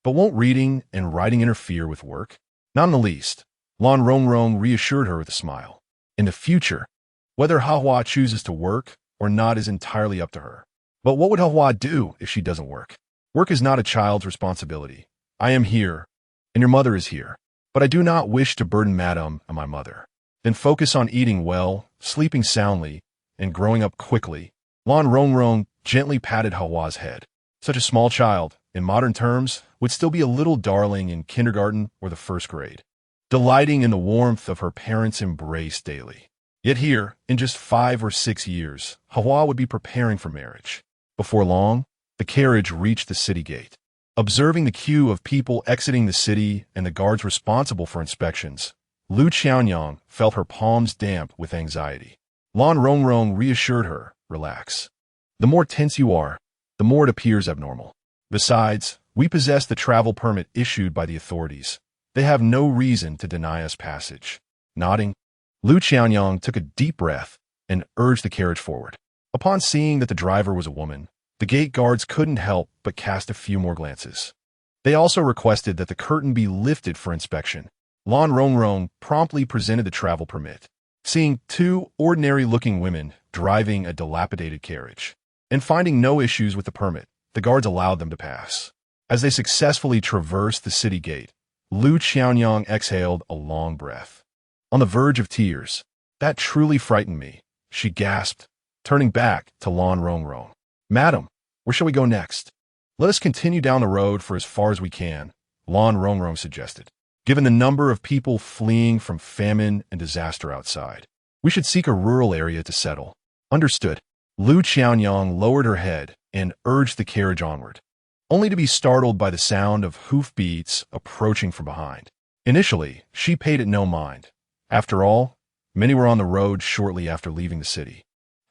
"But won't reading and writing interfere with work?" "Not in the least," Lan Rongrong reassured her with a smile. "In the future, whether Hahua chooses to work or not is entirely up to her. But what would Hua do if she doesn't work? Work is not a child's responsibility. I am here, and your mother is here. But I do not wish to burden Madame and my mother. Then focus on eating well, sleeping soundly, and growing up quickly. Lan Rongrong gently patted Hua's head. Such a small child, in modern terms, would still be a little darling in kindergarten or the first grade, delighting in the warmth of her parents' embrace daily. Yet here, in just 5 or 6 years, Hua would be preparing for marriage. Before long, the carriage reached the city gate. Observing the queue of people exiting the city and the guards responsible for inspections, Lu Qianyang felt her palms damp with anxiety. Lan Rongrong reassured her, relax. The more tense you are, the more it appears abnormal. Besides, we possess the travel permit issued by the authorities. They have no reason to deny us passage. Nodding, Lu Qianyang took a deep breath and urged the carriage forward. Upon seeing that the driver was a woman, the gate guards couldn't help but cast a few more glances. They also requested that the curtain be lifted for inspection. Lan Rongrong promptly presented the travel permit, seeing 2 ordinary-looking women driving a dilapidated carriage. And finding no issues with the permit, the guards allowed them to pass. As they successfully traversed the city gate, Lu Qianyang exhaled a long breath. On the verge of tears, that truly frightened me, she gasped, turning back to Lan Rongrong. Madam, where shall we go next? Let us continue down the road for as far as we can, Lan Rongrong suggested. Given the number of people fleeing from famine and disaster outside, we should seek a rural area to settle. Understood. Lu Qianyang lowered her head and urged the carriage onward, only to be startled by the sound of hoofbeats approaching from behind. Initially, she paid it no mind. After all, many were on the road shortly after leaving the city.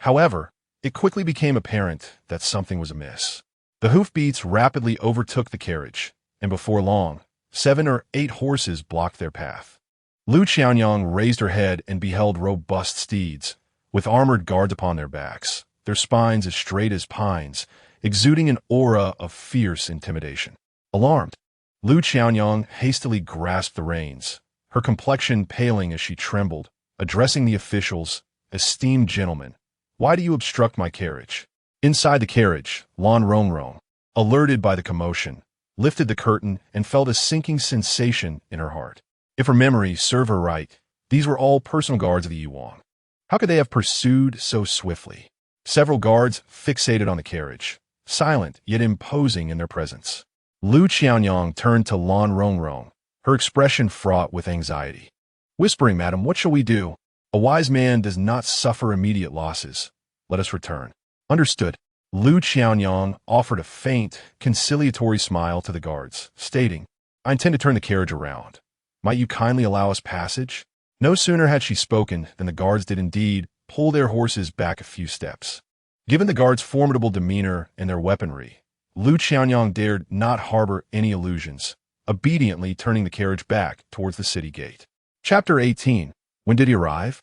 However, it quickly became apparent that something was amiss. The hoofbeats rapidly overtook the carriage, and before long, 7 or 8 horses blocked their path. Lu Qianyang raised her head and beheld robust steeds, with armored guards upon their backs, their spines as straight as pines, exuding an aura of fierce intimidation. Alarmed, Lu Qianyang hastily grasped the reins, her complexion paling as she trembled, addressing the officials, "Esteemed gentlemen, why do you obstruct my carriage?" Inside the carriage, Lan Rongrong, alerted by the commotion, lifted the curtain and felt a sinking sensation in her heart. If her memory served her right, these were all personal guards of the Yuan. How could they have pursued so swiftly? Several guards fixated on the carriage, silent yet imposing in their presence. Lu Qianyang turned to Lan Rongrong, her expression fraught with anxiety. Whispering, "Madam, what shall we do? A wise man does not suffer immediate losses. Let us return." Understood. Lu Qianyang offered a faint, conciliatory smile to the guards, stating, "I intend to turn the carriage around. Might you kindly allow us passage?" No sooner had she spoken than the guards did indeed pull their horses back a few steps. Given the guards' formidable demeanor and their weaponry, Lu Qianyang dared not harbor any illusions, obediently turning the carriage back towards the city gate. Chapter 18. When did he arrive?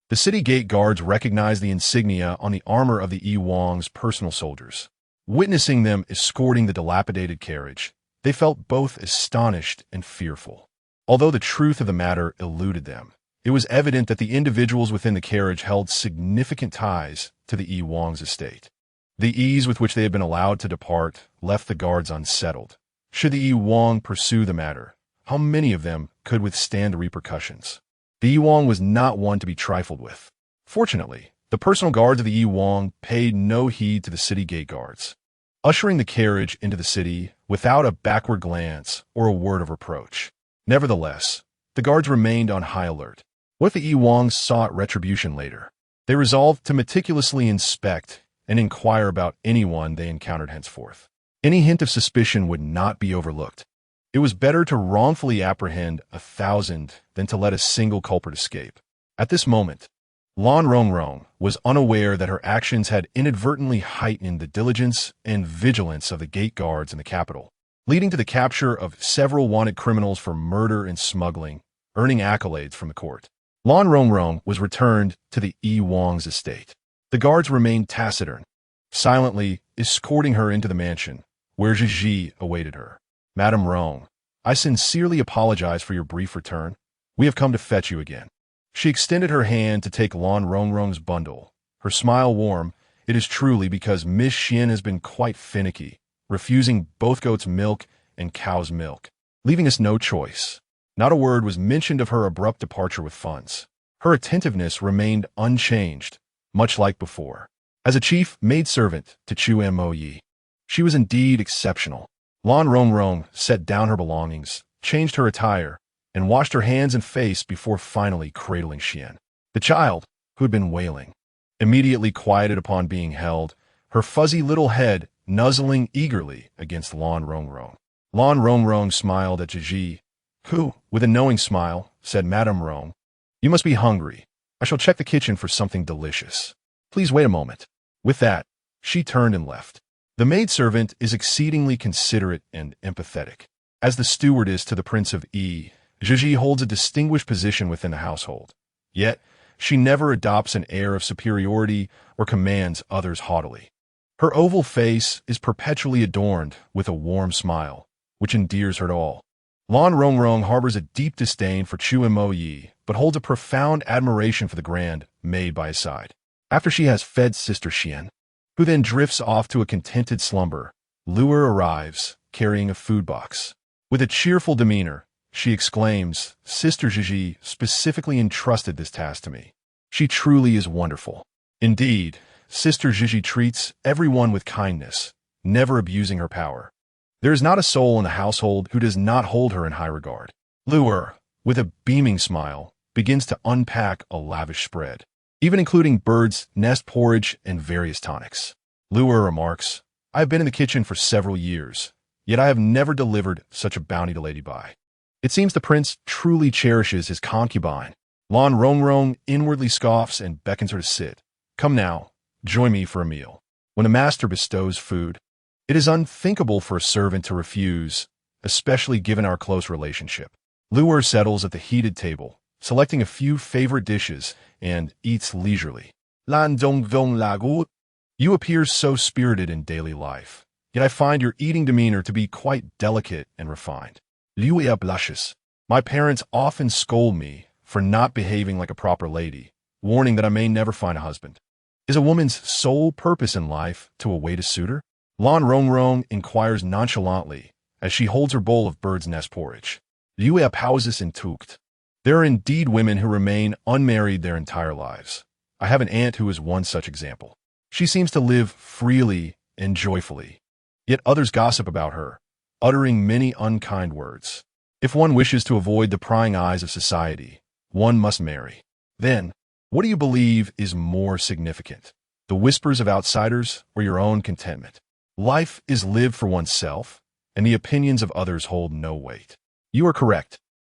The city gate guards recognized the insignia on the armor of the Yi Wang's personal soldiers. Witnessing them escorting the dilapidated carriage, they felt both astonished and fearful. Although the truth of the matter eluded them, it was evident that the individuals within the carriage held significant ties to the Yi Wang's estate. The ease with which they had been allowed to depart left the guards unsettled. Should the Yi Wang pursue the matter, how many of them could withstand the repercussions? The Yi Wang was not one to be trifled with. Fortunately, the personal guards of the Yi Wang paid no heed to the city gate guards, ushering the carriage into the city without a backward glance or a word of reproach. Nevertheless, the guards remained on high alert. What if the Yi Wang sought retribution later? They resolved to meticulously inspect and inquire about anyone they encountered henceforth. Any hint of suspicion would not be overlooked. It was better to wrongfully apprehend 1,000 than to let a single culprit escape. At this moment, Lan Rongrong was unaware that her actions had inadvertently heightened the diligence and vigilance of the gate guards in the capital, leading to the capture of several wanted criminals for murder and smuggling, earning accolades from the court. Lan Rongrong was returned to the Yi Wang's estate. The guards remained taciturn, silently escorting her into the mansion, where Zhizhi awaited her. "Madame Rong, I sincerely apologize for your brief return. We have come to fetch you again." She extended her hand to take Lan Rongrong's bundle, her smile warm It is truly because Miss Xian has been quite finicky, refusing both goat's milk and cow's milk, leaving us no choice. Not a word was mentioned of her abrupt departure with funds. Her attentiveness remained unchanged, much like before. As a chief maidservant to Chu Mo Yi, she was indeed exceptional. Lan Rongrong set down her belongings, changed her attire, and washed her hands and face before finally cradling Xian. The child, who had been wailing, immediately quieted upon being held, her fuzzy little head nuzzling eagerly against Lan Rongrong. Lan Rongrong smiled at Zhiji, who, with a knowing smile, said, "Madame Rong, you must be hungry. I shall check the kitchen for something delicious. Please wait a moment." With that, she turned and left. The maidservant is exceedingly considerate and empathetic. As the stewardess to the Prince of Yi, Zhiji holds a distinguished position within the household. Yet, she never adopts an air of superiority or commands others haughtily. Her oval face is perpetually adorned with a warm smile, which endears her to all. Lan Rongrong harbors a deep disdain for Chu Mo Yi, but holds a profound admiration for the grand maid by his side. After she has fed Sister Xian, who then drifts off to a contented slumber, Luer arrives, carrying a food box. With a cheerful demeanor, she exclaims, "Sister Zhiji specifically entrusted this task to me. She truly is wonderful." Indeed, Sister Zhiji treats everyone with kindness, never abusing her power. There is not a soul in the household who does not hold her in high regard. Luer, with a beaming smile, begins to unpack a lavish spread, even including bird's nest porridge and various tonics. Luer remarks, "I have been in the kitchen for several years, yet I have never delivered such a bounty to Lady Bai." It seems the prince truly cherishes his concubine. Lan Rongrong inwardly scoffs and beckons her to sit. "Come now, join me for a meal." When a master bestows food, it is unthinkable for a servant to refuse, especially given our close relationship. Luer settles at the heated table, selecting a few favorite dishes, and eats leisurely. "Lan dong dong la gu. You appear so spirited in daily life, yet I find your eating demeanor to be quite delicate and refined." Liuya blushes. "My parents often scold me for not behaving like a proper lady, warning that I may never find a husband. Is a woman's sole purpose in life to await a suitor?" Lan Rongrong inquires nonchalantly as she holds her bowl of bird's nest porridge. Liuya pauses entucht. There are indeed women who remain unmarried their entire lives. I have an aunt who is one such example. She seems to live freely and joyfully. Yet others gossip about her, uttering many unkind words. If one wishes to avoid the prying eyes of society, one must marry. Then, what do you believe is more significant? The whispers of outsiders or your own contentment? Life is lived for oneself, and the opinions of others hold no weight. You are correct.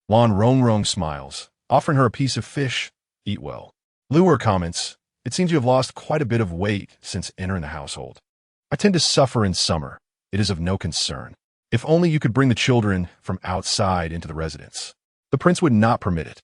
Lan Rongrong smiles, offering her a piece of fish. "Eat well." Luer comments, "It seems you have lost quite a bit of weight since entering the household." "I tend to suffer in summer. It is of no concern. If only you could bring the children from outside into the residence." The prince would not permit it.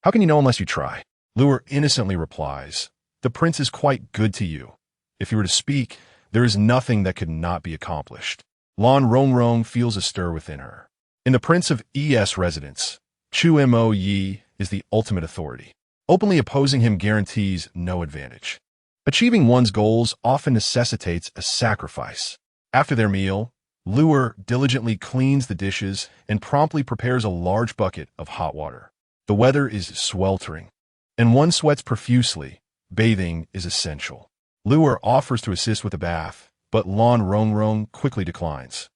"How can you know unless you try?" Luer innocently replies, "The prince is quite good to you. If you were to speak, there is nothing that could not be accomplished." Lan Rongrong feels a stir within her. In the Prince of Es residence, Chu Mo Yi is the ultimate authority. Openly opposing him guarantees no advantage. Achieving one's goals often necessitates a sacrifice. After their meal, Luer diligently cleans the dishes and promptly prepares a large bucket of hot water. The weather is sweltering, and one sweats profusely. Bathing is essential. Luer offers to assist with the bath, but Lan Rongrong quickly declines,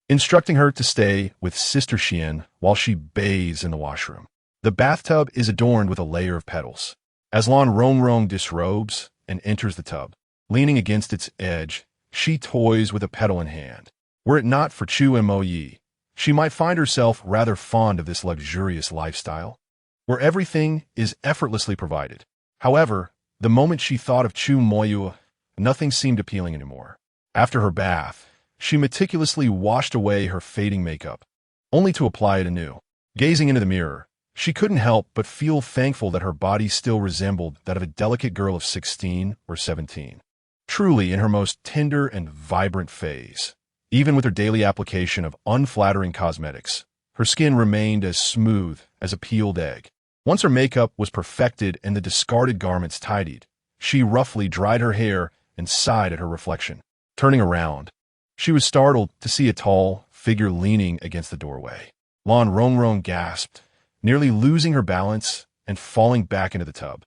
instructing her to stay with Sister Xian while she bathes in the washroom. The bathtub is adorned with a layer of petals. As Lan Rongrong disrobes and enters the tub, leaning against its edge, she toys with a petal in hand. Were it not for Chu Mo Yi, she might find herself rather fond of this luxurious lifestyle, where everything is effortlessly provided. However, the moment she thought of Chu Mo Yi, nothing seemed appealing anymore. After her bath, she meticulously washed away her fading makeup, only to apply it anew. Gazing into the mirror, she couldn't help but feel thankful that her body still resembled that of a delicate girl of 16 or 17. Truly in her most tender and vibrant phase. Even with her daily application of unflattering cosmetics, her skin remained as smooth as a peeled egg. Once her makeup was perfected and the discarded garments tidied, she roughly dried her hair and sighed at her reflection. Turning around, she was startled to see a tall figure leaning against the doorway. Lan Rongrong gasped, nearly losing her balance and falling back into the tub.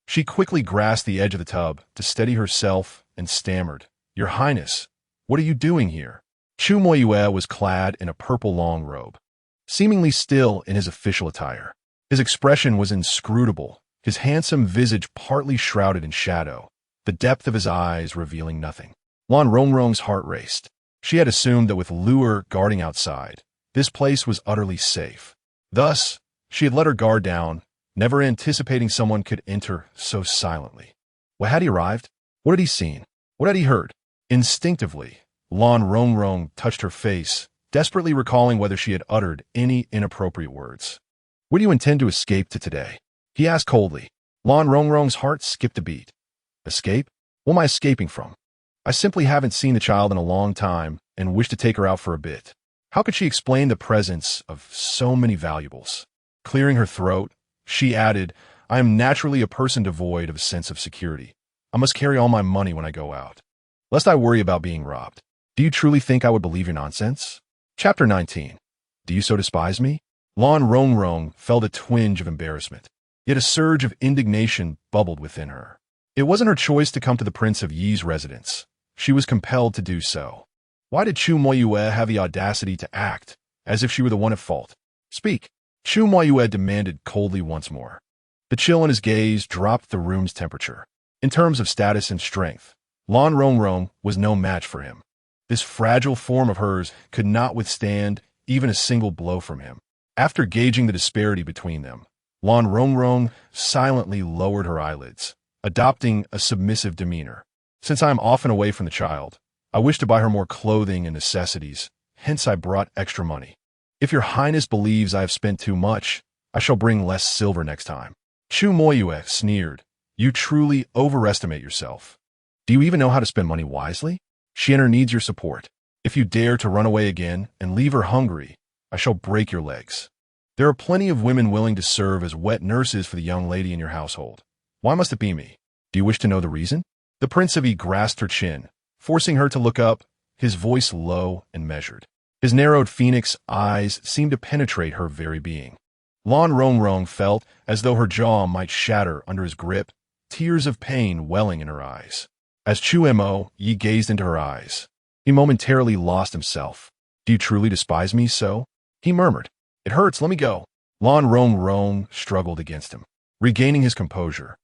She quickly grasped the edge of the tub to steady herself and stammered, "Your Highness, what are you doing here?" Chu Moyue was clad in a purple long robe, seemingly still in his official attire. His expression was inscrutable, his handsome visage partly shrouded in shadow, the depth of his eyes revealing nothing. Lan Rongrong's heart raced. She had assumed that with Luer guarding outside, this place was utterly safe. Thus, she had let her guard down, never anticipating someone could enter so silently. Well, had he arrived? What had he seen? What had he heard? Instinctively, Lan Rongrong touched her face, desperately recalling whether she had uttered any inappropriate words. "Where do you intend to escape to today?" he asked coldly. Lan Rongrong's heart skipped a beat. Escape? What am I escaping from? I simply haven't seen the child in a long time and wish to take her out for a bit. How could she explain the presence of so many valuables? Clearing her throat, she added, "I am naturally a person devoid of a sense of security. I must carry all my money when I go out, lest I worry about being robbed. Do you truly think I would believe your nonsense?" Chapter 19. Do you so despise me? Lan Rongrong felt a twinge of embarrassment, yet a surge of indignation bubbled within her. It wasn't her choice to come to the Prince of Yi's residence. She was compelled to do so. Why did Chu Moyue have the audacity to act as if she were the one at fault? "Speak," Chu Moyue demanded coldly once more. The chill in his gaze dropped the room's temperature. In terms of status and strength, Lan Rongrong was no match for him. This fragile form of hers could not withstand even a single blow from him. After gauging the disparity between them, Lan Rongrong silently lowered her eyelids, adopting a submissive demeanor. "Since I am often away from the child, I wish to buy her more clothing and necessities, hence I brought extra money. If your Highness believes I have spent too much, I shall bring less silver next time." Chu Moyue sneered, "You truly overestimate yourself. Do you even know how to spend money wisely? Xian'er needs your support. If you dare to run away again and leave her hungry, I shall break your legs. There are plenty of women willing to serve as wet nurses for the young lady in your household. Why must it be me? Do you wish to know the reason?" The Prince of Yi grasped her chin, forcing her to look up, his voice low and measured. His narrowed phoenix eyes seemed to penetrate her very being. Lan Rongrong felt as though her jaw might shatter under his grip, tears of pain welling in her eyes. As Chu Yi gazed into her eyes, he momentarily lost himself. "Do you truly despise me so?" he murmured. "It hurts, let me go." Lan Rongrong struggled against him, regaining his composure.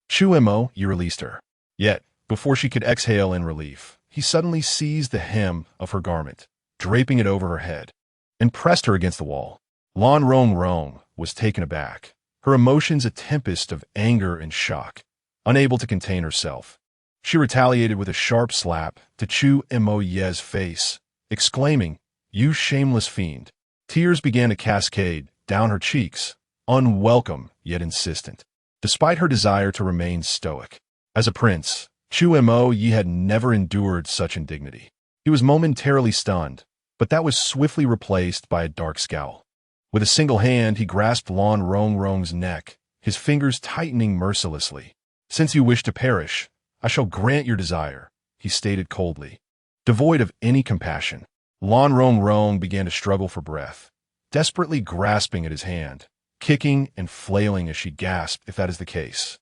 Chu Yi released her. Yet, before she could exhale in relief, he suddenly seized the hem of her garment, draping it over her head, and pressed her against the wall. Lan Rongrong was taken aback, her emotions a tempest of anger and shock. Unable to contain herself, she retaliated with a sharp slap to Chu Moye's face, exclaiming, "You shameless fiend." Tears began to cascade down her cheeks, unwelcome yet insistent, despite her desire to remain stoic. As a prince, Chu Yi had never endured such indignity. He was momentarily stunned, but that was swiftly replaced by a dark scowl. With a single hand, he grasped Lan Rongrong's neck, his fingers tightening mercilessly. "Since you wish to perish, I shall grant your desire," he stated coldly. Devoid of any compassion, Lan Rongrong began to struggle for breath, desperately grasping at his hand, kicking and flailing as she gasped, "If that is the case,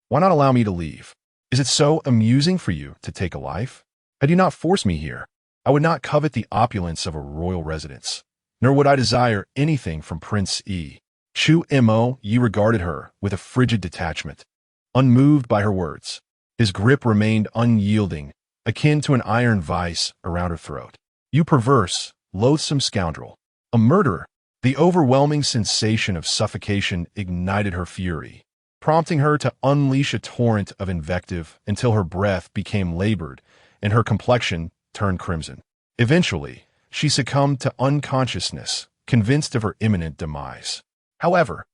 why not allow me to leave? Is it so amusing for you to take a life? Had you not forced me here, I would not covet the opulence of a royal residence, nor would I desire anything from Prince Yi." Chu Yi regarded her with a frigid detachment, unmoved by her words. His grip remained unyielding, akin to an iron vice around her throat. "You perverse, loathsome scoundrel. A murderer." The overwhelming sensation of suffocation ignited her fury, prompting her to unleash a torrent of invective until her breath became labored and her complexion turned crimson. Eventually, she succumbed to unconsciousness, convinced of her imminent demise. However,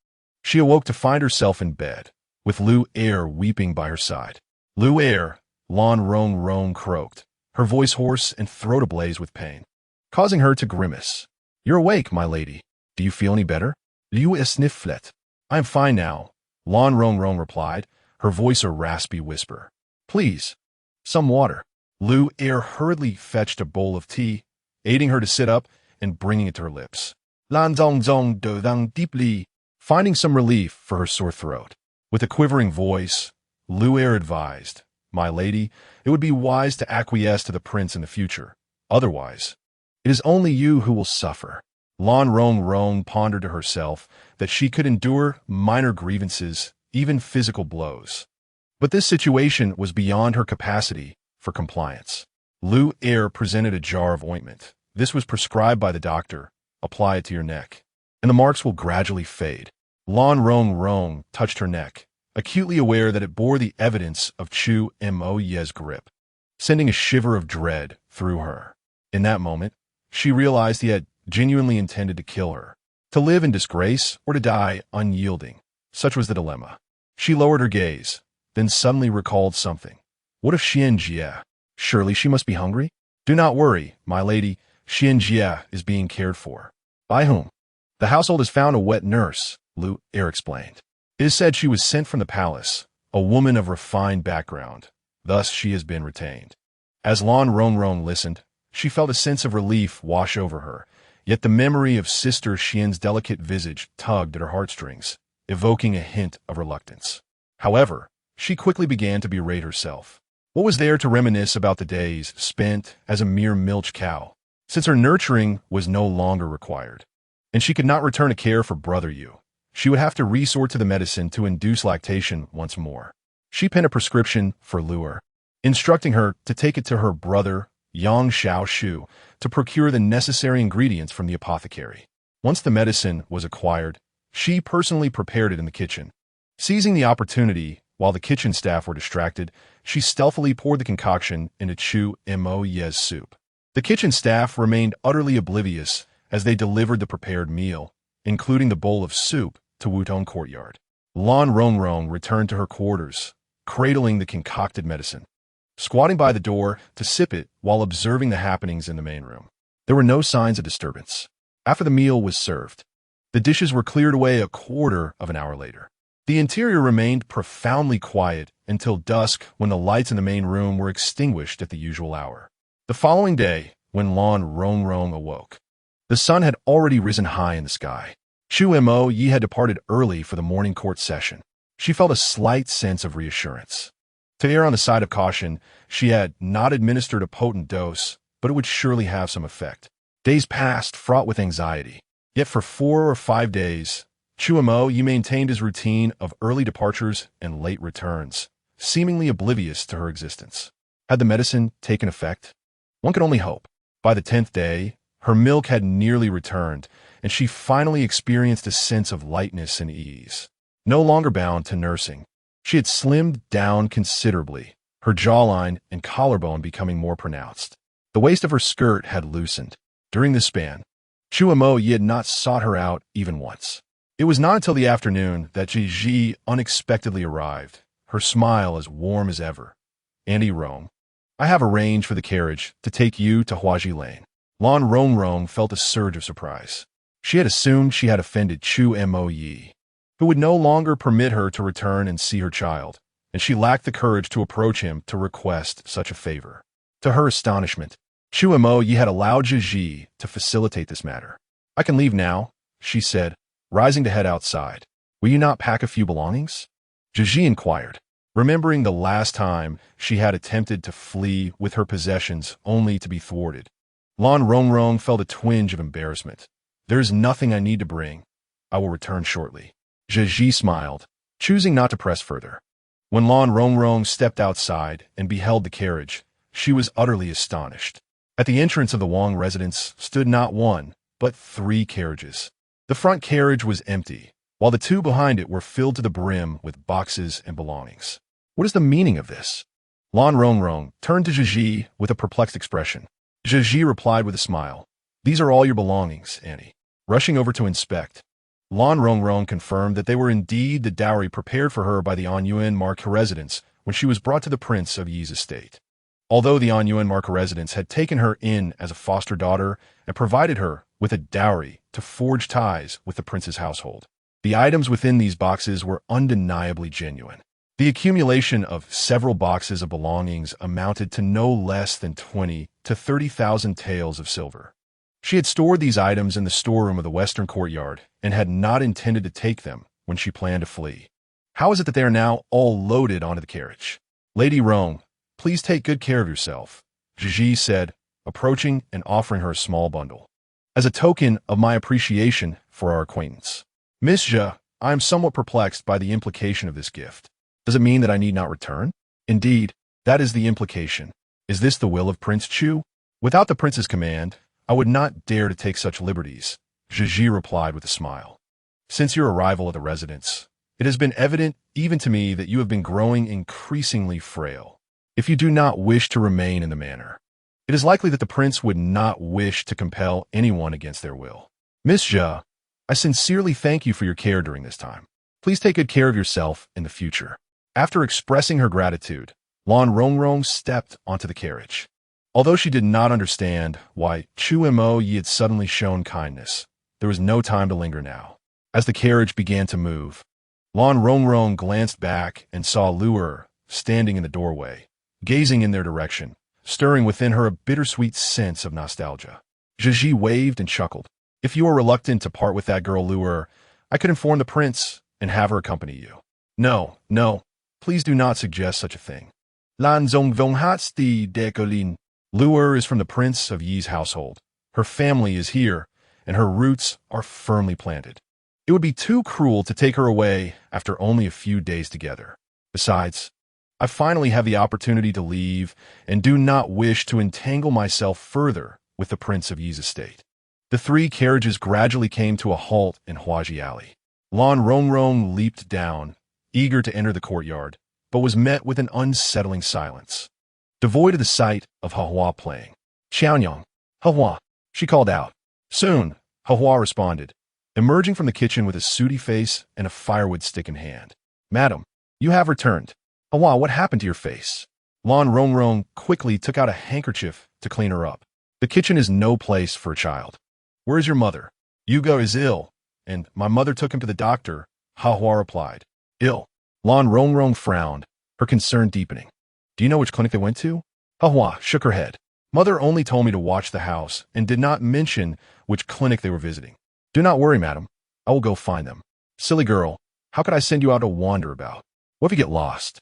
she awoke to find herself in bed, with Luer weeping by her side. "Luer," Lan Rongrong croaked, her voice hoarse and throat ablaze with pain, causing her to grimace. "You're awake, my lady. Do you feel any better?" "Liu esniflet." "I am fine now," Lan Rongrong replied, her voice a raspy whisper. "Please, Some water. Lu Er hurriedly fetched a bowl of tea, aiding her to sit up and bringing it to her lips. Lan zong zong do dang deeply, finding some relief for her sore throat. With a quivering voice, Lu Er advised, "My lady, it would be wise to acquiesce to the prince in the future. Otherwise, it is only you who will suffer." Lan Rong Rong pondered to herself that she could endure minor grievances, even physical blows. But this situation was beyond her capacity for compliance. Lu Er presented a jar of ointment. "This was prescribed by the doctor. Apply it to your neck, and the marks will gradually fade." Lan Rong Rong touched her neck, acutely aware that it bore the evidence of Chu Mo Ye's grip, sending a shiver of dread through her. In that moment, she realized he had genuinely intended to kill her, to live in disgrace or to die unyielding. Such was the dilemma. She lowered her gaze, then suddenly recalled something. What of Xian Jie? Surely she must be hungry? "Do not worry, my lady. Xian Jie is being cared for." "By whom?" "The household has found a wet nurse," Lu Er explained. "It is said she was sent from the palace, a woman of refined background. Thus she has been retained." As Lan Rong Rong listened, she felt a sense of relief wash over her, yet the memory of Sister Xian's delicate visage tugged at her heartstrings, evoking a hint of reluctance. However, she quickly began to berate herself. What was there to reminisce about the days spent as a mere milch cow, since her nurturing was no longer required? And she could not return to care for Brother Yu. She would have to resort to the medicine to induce lactation once more. She penned a prescription for Lu Er, instructing her to take it to her brother, Yang Xiao Shu, to procure the necessary ingredients from the apothecary. Once the medicine was acquired, she personally prepared it in the kitchen. Seizing the opportunity, while the kitchen staff were distracted, she stealthily poured the concoction into Chu Mo Ye's soup. The kitchen staff remained utterly oblivious as they delivered the prepared meal, including the bowl of soup, to Wutong courtyard. Lan Rong Rong returned to her quarters, cradling the concocted medicine, squatting by the door to sip it while observing the happenings in the main room. There were no signs of disturbance. After the meal was served, the dishes were cleared away a quarter of an hour later. The interior remained profoundly quiet until dusk, when the lights in the main room were extinguished at the usual hour. The following day, when Lan Rong Rong awoke, the sun had already risen high in the sky. Chu Mo Yi had departed early for the morning court session. She felt a slight sense of reassurance. To err on the side of caution, she had not administered a potent dose, but it would surely have some effect. Days passed, fraught with anxiety. Yet for 4 or 5 days, Chu Mo Yi maintained his routine of early departures and late returns, seemingly oblivious to her existence. Had the medicine taken effect? One could only hope. By the 10th day, her milk had nearly returned, and she finally experienced a sense of lightness and ease. No longer bound to nursing, she had slimmed down considerably, her jawline and collarbone becoming more pronounced. The waist of her skirt had loosened. During this span, Chu Mo Yi had not sought her out even once. It was not until the afternoon that Ji unexpectedly arrived, her smile as warm as ever. "Auntie Rong, I have arranged for the carriage to take you to Huaji Lane." Lan Rong Rong felt a surge of surprise. She had assumed she had offended Chu Mo Yi, who would no longer permit her to return and see her child, and she lacked the courage to approach him to request such a favor. To her astonishment, Chu Mo Yi had allowed Ji to facilitate this matter. "I can leave now," she said, rising to head outside. "Will you not pack a few belongings?" Ji inquired, remembering the last time she had attempted to flee with her possessions only to be thwarted. Lan Rong Rong felt a twinge of embarrassment. "There is nothing I need to bring. I will return shortly." Ji smiled, choosing not to press further. When Lan Rong Rong stepped outside and beheld the carriage, she was utterly astonished. At the entrance of the Wang residence stood not one, but 3 carriages. The front carriage was empty, while the 2 behind it were filled to the brim with boxes and belongings. What is the meaning of this? Lan Rong Rong turned to Ji with a perplexed expression. Ji replied with a smile. "These are all your belongings, Annie." Rushing over to inspect, Lan Rong Rong confirmed that they were indeed the dowry prepared for her by the Anyuan Mark residence when she was brought to the Prince of Yi's estate. Although the Anyuan Mark residence had taken her in as a foster daughter and provided her with a dowry to forge ties with the prince's household, the items within these boxes were undeniably genuine. The accumulation of several boxes of belongings amounted to no less than 20 to 30,000 taels of silver. She had stored these items in the storeroom of the western courtyard and had not intended to take them when she planned to flee. How is it that they are now all loaded onto the carriage? Lady Rong, please take good care of yourself, Zhi said, approaching and offering her a small bundle. As a token of my appreciation for our acquaintance. Miss Zhe, I am somewhat perplexed by the implication of this gift. Does it mean that I need not return? Indeed, that is the implication. Is this the will of Prince Chu? Without the prince's command, I would not dare to take such liberties, Zhi replied with a smile. Since your arrival at the residence, it has been evident even to me that you have been growing increasingly frail. If you do not wish to remain in the manor, it is likely that the prince would not wish to compel anyone against their will. Miss Zhe, I sincerely thank you for your care during this time. Please take good care of yourself in the future. After expressing her gratitude, Lan Rongrong stepped onto the carriage. Although she did not understand why Chu Mo Yi had suddenly shown kindness, there was no time to linger now. As the carriage began to move, Lan Rongrong glanced back and saw Luer standing in the doorway, gazing in their direction, stirring within her a bittersweet sense of nostalgia. Zhi waved and chuckled. If you are reluctant to part with that girl Luer, I could inform the prince and have her accompany you. No, please do not suggest such a thing. Lan Zongvong Hatsti de Colin. Luer is from the prince of Yi's household. Her family is here, and her roots are firmly planted. It would be too cruel to take her away after only a few days together. Besides, I finally have the opportunity to leave and do not wish to entangle myself further with the prince of Yi's estate. The three carriages gradually came to a halt in Huaji Alley. Lan Rongrong leaped down, eager to enter the courtyard, but was met with an unsettling silence, devoid of the sight of Hahua playing. Xiaonyang, Hahua, she called out. Soon, Hahua responded, emerging from the kitchen with a sooty face and a firewood stick in hand. Madam, you have returned. Hahua, what happened to your face? Lan Rongrong quickly took out a handkerchief to clean her up. The kitchen is no place for a child. Where is your mother? Yugo is ill, and my mother took him to the doctor, Hahua replied. Ill. Lan Rongrong frowned, her concern deepening. Do you know which clinic they went to? Hahua shook her head. Mother only told me to watch the house and did not mention which clinic they were visiting. Do not worry, madam. I will go find them. Silly girl, how could I send you out to wander about? What if you get lost?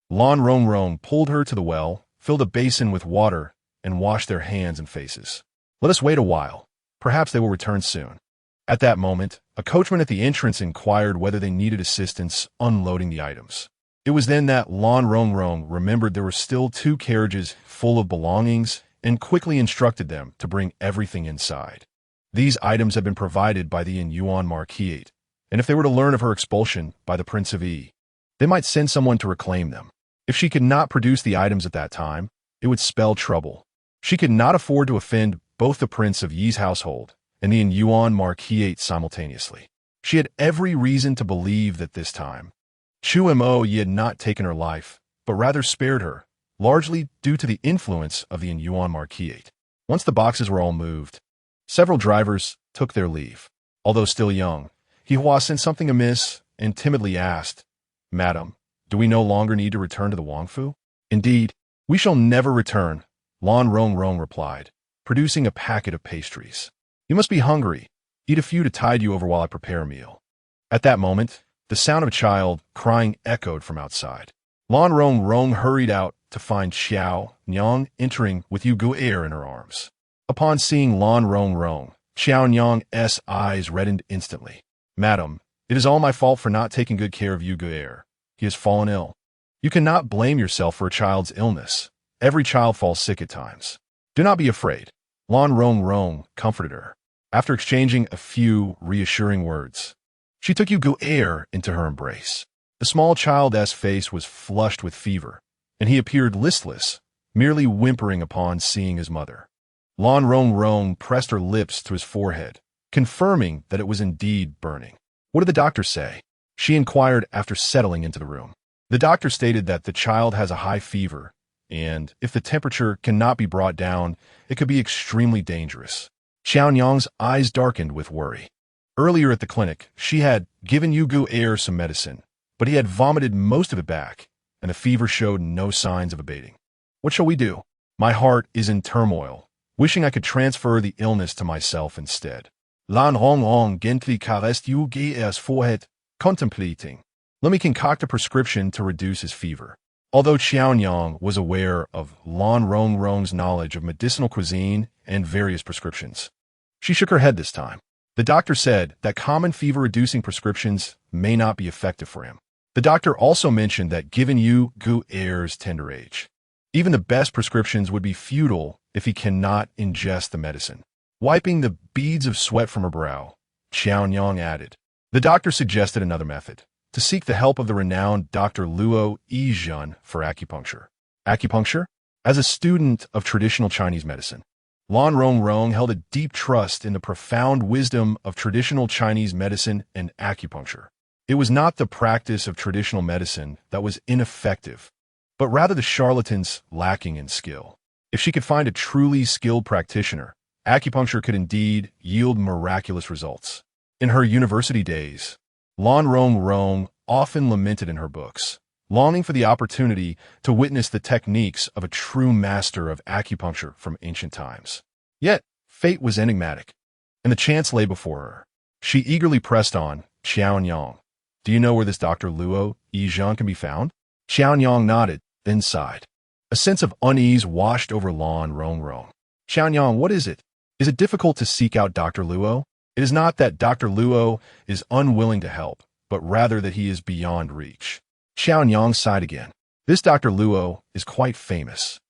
Lan Rongrong pulled her to the well, filled a basin with water, and washed their hands and faces. Let us wait a while. Perhaps they will return soon. At that moment, a coachman at the entrance inquired whether they needed assistance unloading the items. It was then that Lan Rongrong remembered there were still 2 carriages full of belongings and quickly instructed them to bring everything inside. These items had been provided by the Yuan Marquis, and if they were to learn of her expulsion by the Prince of Yi, they might send someone to reclaim them. If she could not produce the items at that time, it would spell trouble. She could not afford to offend both the Prince of Yi's household and the Yuan Marquis simultaneously. She had every reason to believe that this time, Chu Mo Yi had not taken her life, but rather spared her, largely due to the influence of the Yuan Marquis. Once the boxes were all moved, several drivers took their leave. Although still young, Hihua sensed something amiss and timidly asked, Madam, do we no longer need to return to the Wangfu? Indeed, we shall never return, Lan Rongrong replied, producing a packet of pastries. You must be hungry. Eat a few to tide you over while I prepare a meal. At that moment, the sound of a child crying echoed from outside. Lan Rongrong hurried out to find Xiao Nyang entering with Yu Gu'er in her arms. Upon seeing Lan Rongrong, Xiao Nyang's eyes reddened instantly. Madam, it is all my fault for not taking good care of Yu Gu'er. He has fallen ill. You cannot blame yourself for a child's illness. Every child falls sick at times. Do not be afraid. Lan Rongrong comforted her. After exchanging a few reassuring words, she took Yu Gu'er into her embrace. The small child's face was flushed with fever, and he appeared listless, merely whimpering upon seeing his mother. Lan Rongrong pressed her lips to his forehead, confirming that it was indeed burning. What did the doctor say? She inquired after settling into the room. The doctor stated that the child has a high fever, and if the temperature cannot be brought down, it could be extremely dangerous. Xiaonyang's eyes darkened with worry. Earlier at the clinic, she had given Yu Gu'er some medicine, but he had vomited most of it back and the fever showed no signs of abating. What shall we do? My heart is in turmoil, wishing I could transfer the illness to myself instead. Lan Hong Hong gently caressed Yu Ge's forehead, contemplating. Let me concoct a prescription to reduce his fever. Although Qiaonyang was aware of Lan Rongrong's knowledge of medicinal cuisine and various prescriptions, she shook her head this time. The doctor said that common fever-reducing prescriptions may not be effective for him. The doctor also mentioned that given Yu Ge's tender age, even the best prescriptions would be futile if he cannot ingest the medicine. Wiping the beads of sweat from her brow, Qiaonyang added. The doctor suggested another method, to seek the help of the renowned Dr. Luo Yizhen for acupuncture. Acupuncture? As a student of traditional Chinese medicine, Lan Rongrong held a deep trust in the profound wisdom of traditional Chinese medicine and acupuncture. It was not the practice of traditional medicine that was ineffective, but rather the charlatans lacking in skill. If she could find a truly skilled practitioner, acupuncture could indeed yield miraculous results. In her university days, Lan Rongrong often lamented in her books, longing for the opportunity to witness the techniques of a true master of acupuncture from ancient times. Yet, fate was enigmatic, and the chance lay before her. She eagerly pressed on, Qiaonyang, do you know where this Dr. Luo Yizhen can be found? Qiaonyang nodded, then sighed. A sense of unease washed over Lan Rongrong. Qiaonyang, what is it? Is it difficult to seek out Dr. Luo? It is not that Dr. Luo is unwilling to help, but rather that he is beyond reach. Qiaonyang sighed again. This Dr. Luo is quite famous.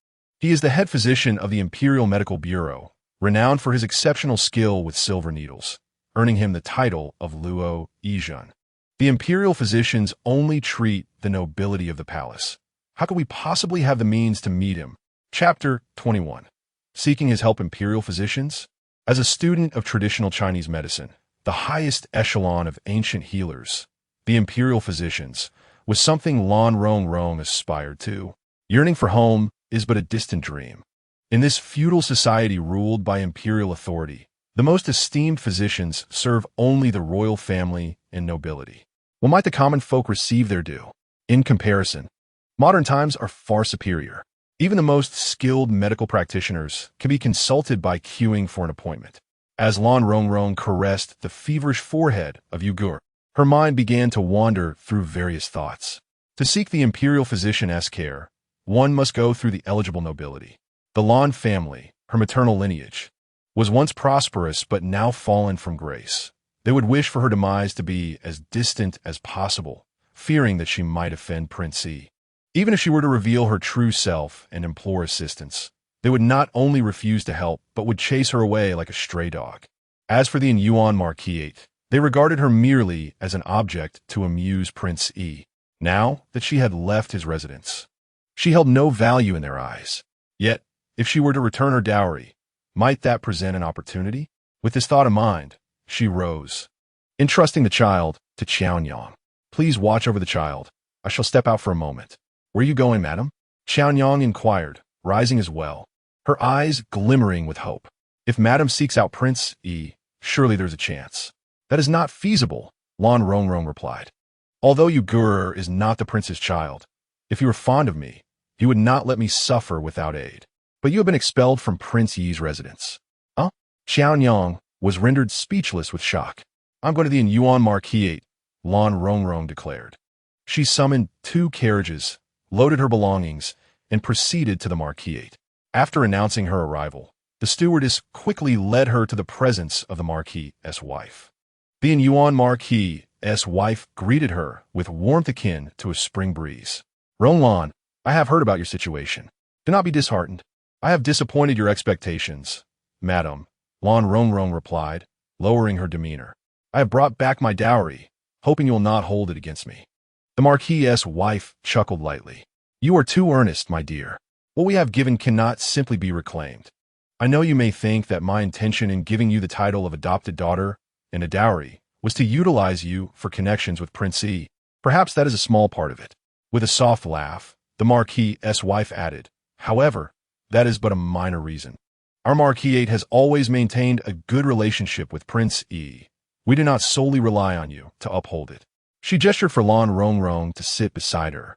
He is the head physician of the Imperial Medical Bureau, renowned for his exceptional skill with silver needles, earning him the title of Luo Yizhen. The imperial physicians only treat the nobility of the palace. How could we possibly have the means to meet him? Chapter 21. Seeking his help imperial physicians? As a student of traditional Chinese medicine, the highest echelon of ancient healers, the imperial physicians, was something Lan Rongrong aspired to. Yearning for home is but a distant dream. In this feudal society ruled by imperial authority, the most esteemed physicians serve only the royal family and nobility. When might the common folk receive their due? In comparison, modern times are far superior. Even the most skilled medical practitioners can be consulted by queuing for an appointment. As Lan Rongrong caressed the feverish forehead of Yu Ge, her mind began to wander through various thoughts. To seek the imperial physician's care, one must go through the eligible nobility. The Lan family, her maternal lineage, was once prosperous but now fallen from grace. They would wish for her demise to be as distant as possible, fearing that she might offend Prince Yi. Even if she were to reveal her true self and implore assistance, they would not only refuse to help, but would chase her away like a stray dog. As for the Yuan Marquise, they regarded her merely as an object to amuse Prince Yi. Now that she had left his residence, she held no value in their eyes. Yet, if she were to return her dowry, might that present an opportunity? With this thought in mind, she rose, entrusting the child to Qiaonyang. Please watch over the child. I shall step out for a moment. Where are you going, madam? Qiaonyang inquired, rising as well, her eyes glimmering with hope. If madam seeks out Prince Yi, surely there's a chance. That is not feasible, Lan Rongrong replied. Although Yu Ge is not the prince's child, if he were fond of me, he would not let me suffer without aid. But you have been expelled from Prince Yi's residence. Huh? Qiaonyang was rendered speechless with shock. I'm going to the Yuan Marquise, Lan Rongrong declared. She summoned 2 carriages, loaded her belongings, and proceeded to the Marquise. After announcing her arrival, the stewardess quickly led her to the presence of the Marquis's wife. The Yuan Marquis's wife greeted her with warmth akin to a spring breeze. Ronglan, I have heard about your situation. Do not be disheartened. I have disappointed your expectations, madam, Lan Rongrong replied, lowering her demeanor. I have brought back my dowry, hoping you will not hold it against me. The Marquis's wife chuckled lightly. You are too earnest, my dear. What we have given cannot simply be reclaimed. I know you may think that my intention in giving you the title of adopted daughter and a dowry was to utilize you for connections with Prince Yi. Perhaps that is a small part of it. With a soft laugh, the Marquis's wife added, however, that is but a minor reason. Our Marquise has always maintained a good relationship with Prince Yi. We do not solely rely on you to uphold it. She gestured for Lan Rongrong to sit beside her.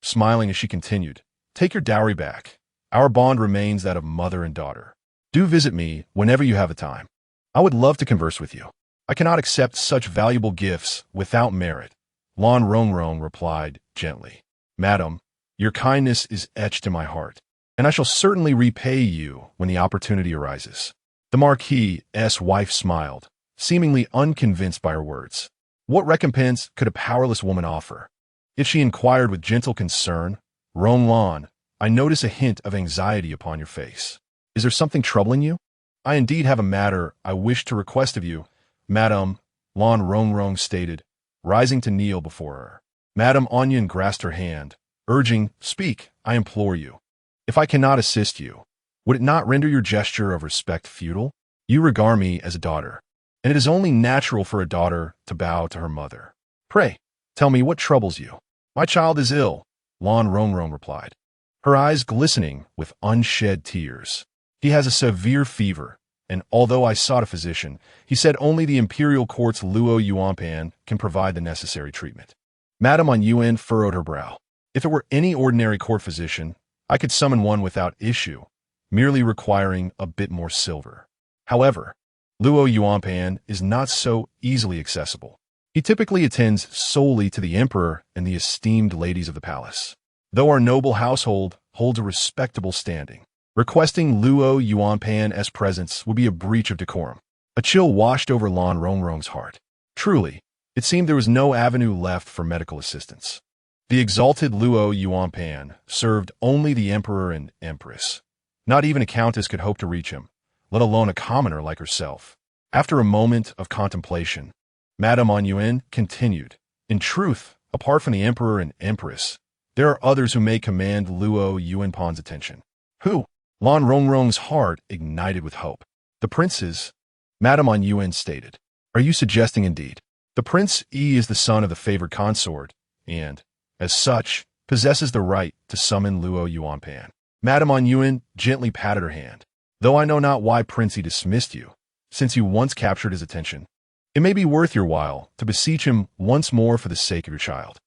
smiling as she continued, "Take your dowry back. Our bond remains that of mother and daughter. Do visit me whenever you have the time. I would love to converse with you. I cannot accept such valuable gifts without merit," Lan Rongrong replied gently. "Madam, your kindness is etched in my heart, and I shall certainly repay you when the opportunity arises." The Marquis's wife smiled, seemingly unconvinced by her words. What recompense could a powerless woman offer? If she inquired with gentle concern, "Ronglan, I notice a hint of anxiety upon your face. Is there something troubling you?" "I indeed have a matter I wish to request of you, Madame," Lan Rongrong stated, rising to kneel before her. Madame Onion grasped her hand, urging, "Speak, I implore you. If I cannot assist you, would it not render your gesture of respect futile? You regard me as a daughter, and it is only natural for a daughter to bow to her mother. Pray, tell me what troubles you." "My child is ill," Lan Rongrong replied, her eyes glistening with unshed tears. "He has a severe fever, and although I sought a physician, he said only the imperial court's Luo Yuanpan can provide the necessary treatment." Madame On Yuan furrowed her brow. "If it were any ordinary court physician, I could summon one without issue, merely requiring a bit more silver. However, Luo Yuanpan is not so easily accessible. He typically attends solely to the emperor and the esteemed ladies of the palace. Though our noble household holds a respectable standing, requesting Luo Yuanpan as presence would be a breach of decorum." A chill washed over Lan Rongrong's heart. Truly, it seemed there was no avenue left for medical assistance. The exalted Luo Yuanpan served only the emperor and empress. Not even a countess could hope to reach him, let alone a commoner like herself. After a moment of contemplation, Madame On Yuan continued, "In truth, apart from the emperor and empress, there are others who may command Luo Yuanpan's attention." "Who?" Lan Rongrong's heart ignited with hope. "The princes," Madame On Yuan stated. "Are you suggesting indeed? The Prince is the son of the favored consort, and, as such, possesses the right to summon Luo Yuanpan." Madame On Yuan gently patted her hand. "Though I know not why Princey dismissed you, since you once captured his attention, it may be worth your while to beseech him once more for the sake of your child."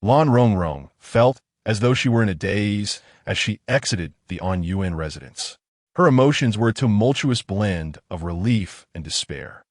Lan Rongrong felt as though she were in a daze as she exited the On Yuan residence. Her emotions were a tumultuous blend of relief and despair.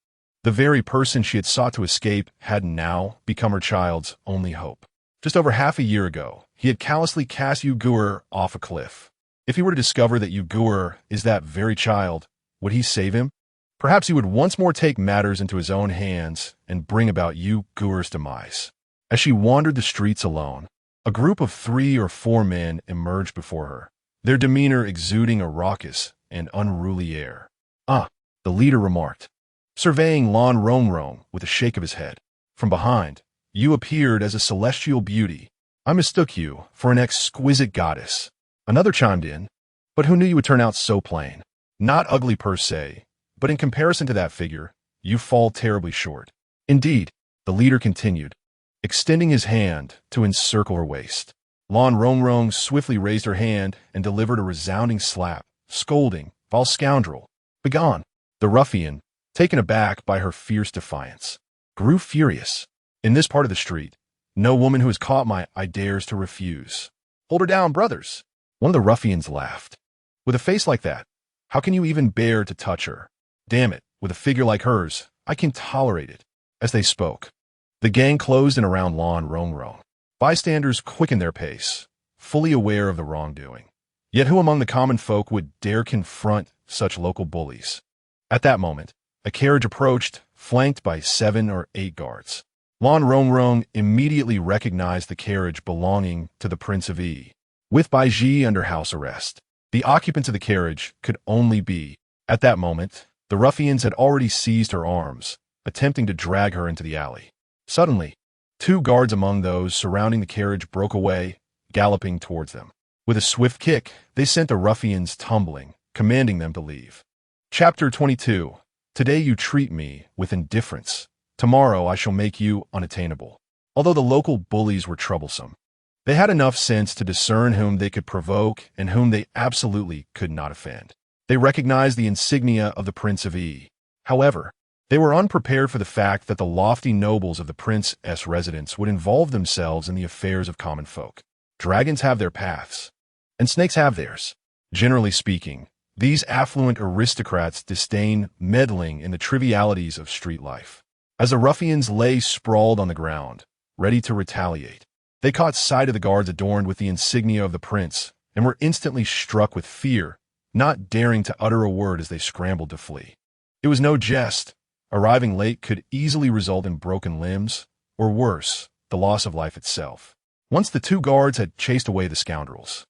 The very person she had sought to escape had now become her child's only hope. Just over half a year ago, he had callously cast Yu Guer off a cliff. If he were to discover that Yu Guer is that very child, would he save him? Perhaps he would once more take matters into his own hands and bring about Yu Guer's demise. As she wandered the streets alone, a group of 3 or 4 men emerged before her, their demeanor exuding a raucous and unruly air. "Ah," the leader remarked, surveying Lan Rongrong with a shake of his head. From behind, "You appeared as a celestial beauty. I mistook you for an exquisite goddess." Another chimed in, "But who knew you would turn out so plain? Not ugly per se, but in comparison to that figure, you fall terribly short." "Indeed," the leader continued, extending his hand to encircle her waist. Lan Rongrong swiftly raised her hand and delivered a resounding slap, scolding, "Foul scoundrel, begone!" The ruffian, taken aback by her fierce defiance, grew furious. "In this part of the street, no woman who has caught my eye dares to refuse." "Hold her down, brothers!" One of the ruffians laughed. "With a face like that, how can you even bear to touch her? Damn it, with a figure like hers, I can tolerate it." As they spoke, the gang closed in around Lan Rongrong. Bystanders quickened their pace, fully aware of the wrongdoing. Yet who among the common folk would dare confront such local bullies? At that moment, a carriage approached, flanked by 7 or 8 guards. Lan Rongrong immediately recognized the carriage belonging to the Prince of E. With Baiji under house arrest, the occupants of the carriage could only be. At that moment, the ruffians had already seized her arms, attempting to drag her into the alley. Suddenly, 2 guards among those surrounding the carriage broke away, galloping towards them. With a swift kick, they sent the ruffians tumbling, commanding them to leave. Chapter 22. Today you treat me with indifference. Tomorrow I shall make you unattainable. Although the local bullies were troublesome, they had enough sense to discern whom they could provoke and whom they absolutely could not offend. They recognized the insignia of the Prince of E. However, they were unprepared for the fact that the lofty nobles of the Prince's residence would involve themselves in the affairs of common folk. Dragons have their paths, and snakes have theirs. Generally speaking, these affluent aristocrats disdain meddling in the trivialities of street life. As the ruffians lay sprawled on the ground, ready to retaliate, they caught sight of the guards adorned with the insignia of the prince and were instantly struck with fear, not daring to utter a word as they scrambled to flee. It was no jest. Arriving late could easily result in broken limbs, or worse, the loss of life itself. Once the two guards had chased away the scoundrels,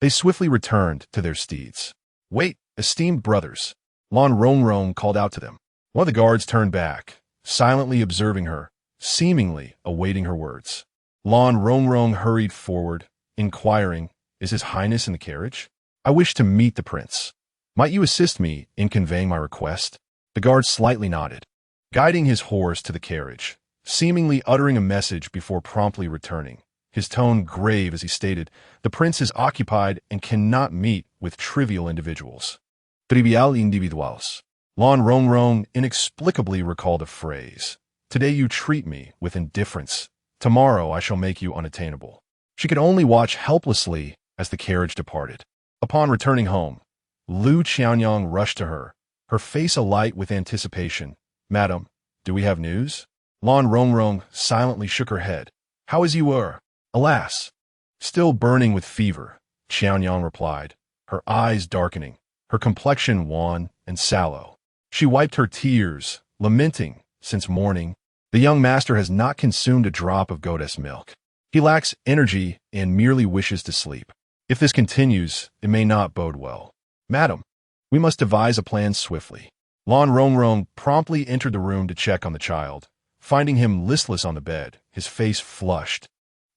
they swiftly returned to their steeds. "Wait, esteemed brothers," Lan Rongrong called out to them. One of the guards turned back, silently observing her, seemingly awaiting her words. Lan Rongrong hurried forward, inquiring, "Is His Highness in the carriage? I wish to meet the prince. Might you assist me in conveying my request?" The guard slightly nodded, guiding his horse to the carriage, seemingly uttering a message before promptly returning, his tone grave as he stated, "The prince is occupied and cannot meet with trivial individuals." Trivial individuals. Lan Rongrong inexplicably recalled a phrase. "Today you treat me with indifference. Tomorrow I shall make you unattainable." She could only watch helplessly as the carriage departed. Upon returning home, Lu Qianyang rushed to her, her face alight with anticipation. "Madam, do we have news?" Lan Rongrong silently shook her head. "How as you were?" "Alas!" "Still burning with fever," Qianyang replied, her eyes darkening, her complexion wan and sallow. She wiped her tears, lamenting, since morning, the young master has not consumed a drop of goddess milk. He lacks energy and merely wishes to sleep. If this continues, it may not bode well. "Madam, we must devise a plan swiftly." Lan Rongrong promptly entered the room to check on the child, finding him listless on the bed, his face flushed,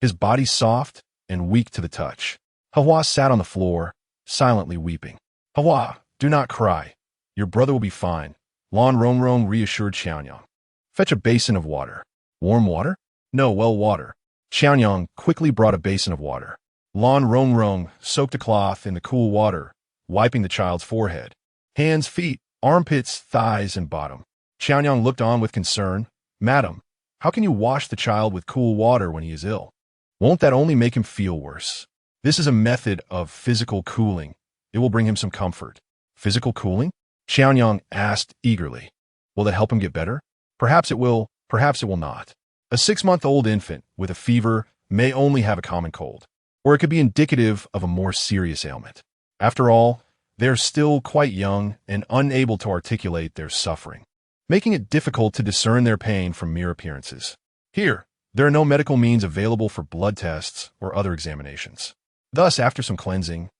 his body soft and weak to the touch. Hua sat on the floor, silently weeping. "Hua, do not cry. Your brother will be fine," Lan Rongrong reassured Qianyang. "Fetch a basin of water." "Warm water?" "No, well water." Qianyang quickly brought a basin of water. Lan Rongrong soaked a cloth in the cool water, wiping the child's forehead, hands, feet, armpits, thighs, and bottom. Qianyang looked on with concern. "Madam, how can you wash the child with cool water when he is ill? Won't that only make him feel worse?" "This is a method of physical cooling. It will bring him some comfort." "Physical cooling?" Qianyang asked eagerly. "Will that help him get better?" "Perhaps it will, perhaps it will not. A 6-month-old infant with a fever may only have a common cold, or it could be indicative of a more serious ailment. After all, they are still quite young and unable to articulate their suffering, making it difficult to discern their pain from mere appearances. Here, there are no medical means available for blood tests or other examinations. Thus, after some cleansing,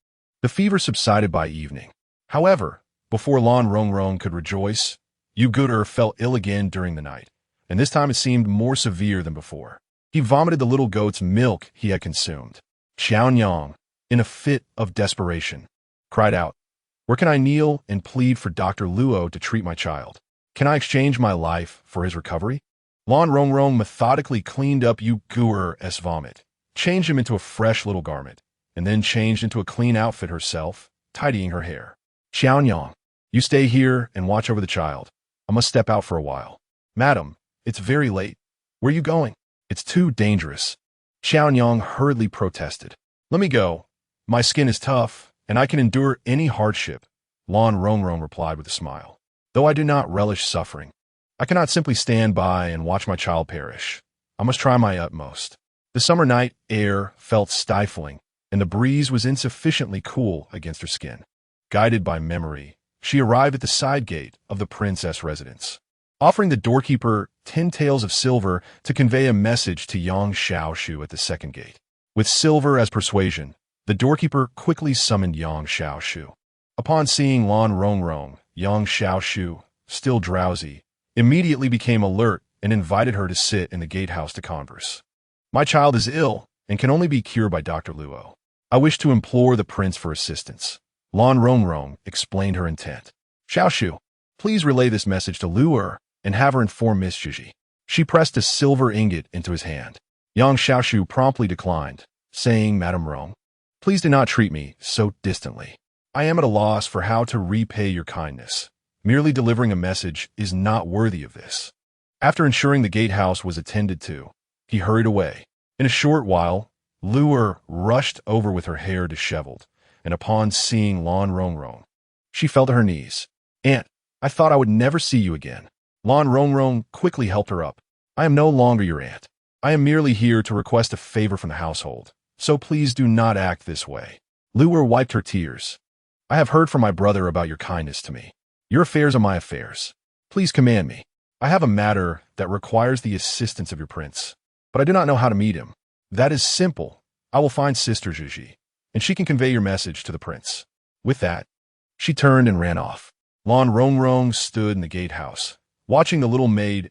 the fever subsided by evening. However, before Lan Rongrong could rejoice, Yu Guder fell ill again during the night, and this time it seemed more severe than before. He vomited the little goat's milk he had consumed. Qianyang, in a fit of desperation, cried out, "Where can I kneel and plead for Dr. Luo to treat my child? Can I exchange my life for his recovery?" Lan Rongrong methodically cleaned up Yu Guder's vomit, changed him into a fresh little garment, and then changed into a clean outfit herself, tidying her hair. "Qianyang, you stay here and watch over the child. I must step out for a while." "Madam, it's very late. Where are you going?" "It's too dangerous." Qianyang hurriedly protested. "Let me go. My skin is tough, and I can endure any hardship," Lan Rongrong replied with a smile. "Though I do not relish suffering, I cannot simply stand by and watch my child perish. I must try my utmost." The summer night air felt stifling, and the breeze was insufficiently cool against her skin. Guided by memory, she arrived at the side gate of the princess residence, offering the doorkeeper 10 taels of silver to convey a message to Yang Xiaoshu at the second gate. With silver as persuasion, the doorkeeper quickly summoned Yang Xiaoshu. Upon seeing Lan Rongrong, Yang Xiaoshu, still drowsy, immediately became alert and invited her to sit in the gatehouse to converse. "My child is ill and can only be cured by Dr. Luo. I wish to implore the prince for assistance." Lan Rongrong explained her intent. "Xiaoshu, please relay this message to Luo and have her inform Miss Zhizhi." She pressed a silver ingot into his hand. Yang Xiaoshu promptly declined, saying, "Madame Rong, please do not treat me so distantly. I am at a loss for how to repay your kindness. Merely delivering a message is not worthy of this." After ensuring the gatehouse was attended to, he hurried away. In a short while, Luer rushed over with her hair disheveled, and upon seeing Lan Rongrong, she fell to her knees. "Aunt, I thought I would never see you again." Lan Rongrong quickly helped her up. "I am no longer your aunt. I am merely here to request a favor from the household, so please do not act this way." Luer wiped her tears. "I have heard from my brother about your kindness to me. Your affairs are my affairs. Please command me. I have a matter that requires the assistance of your prince, but I do not know how to meet him." "That is simple. I will find Sister Zhiji, and she can convey your message to the prince." With that, she turned and ran off. Lan Rongrong stood in the gatehouse, watching the little maid's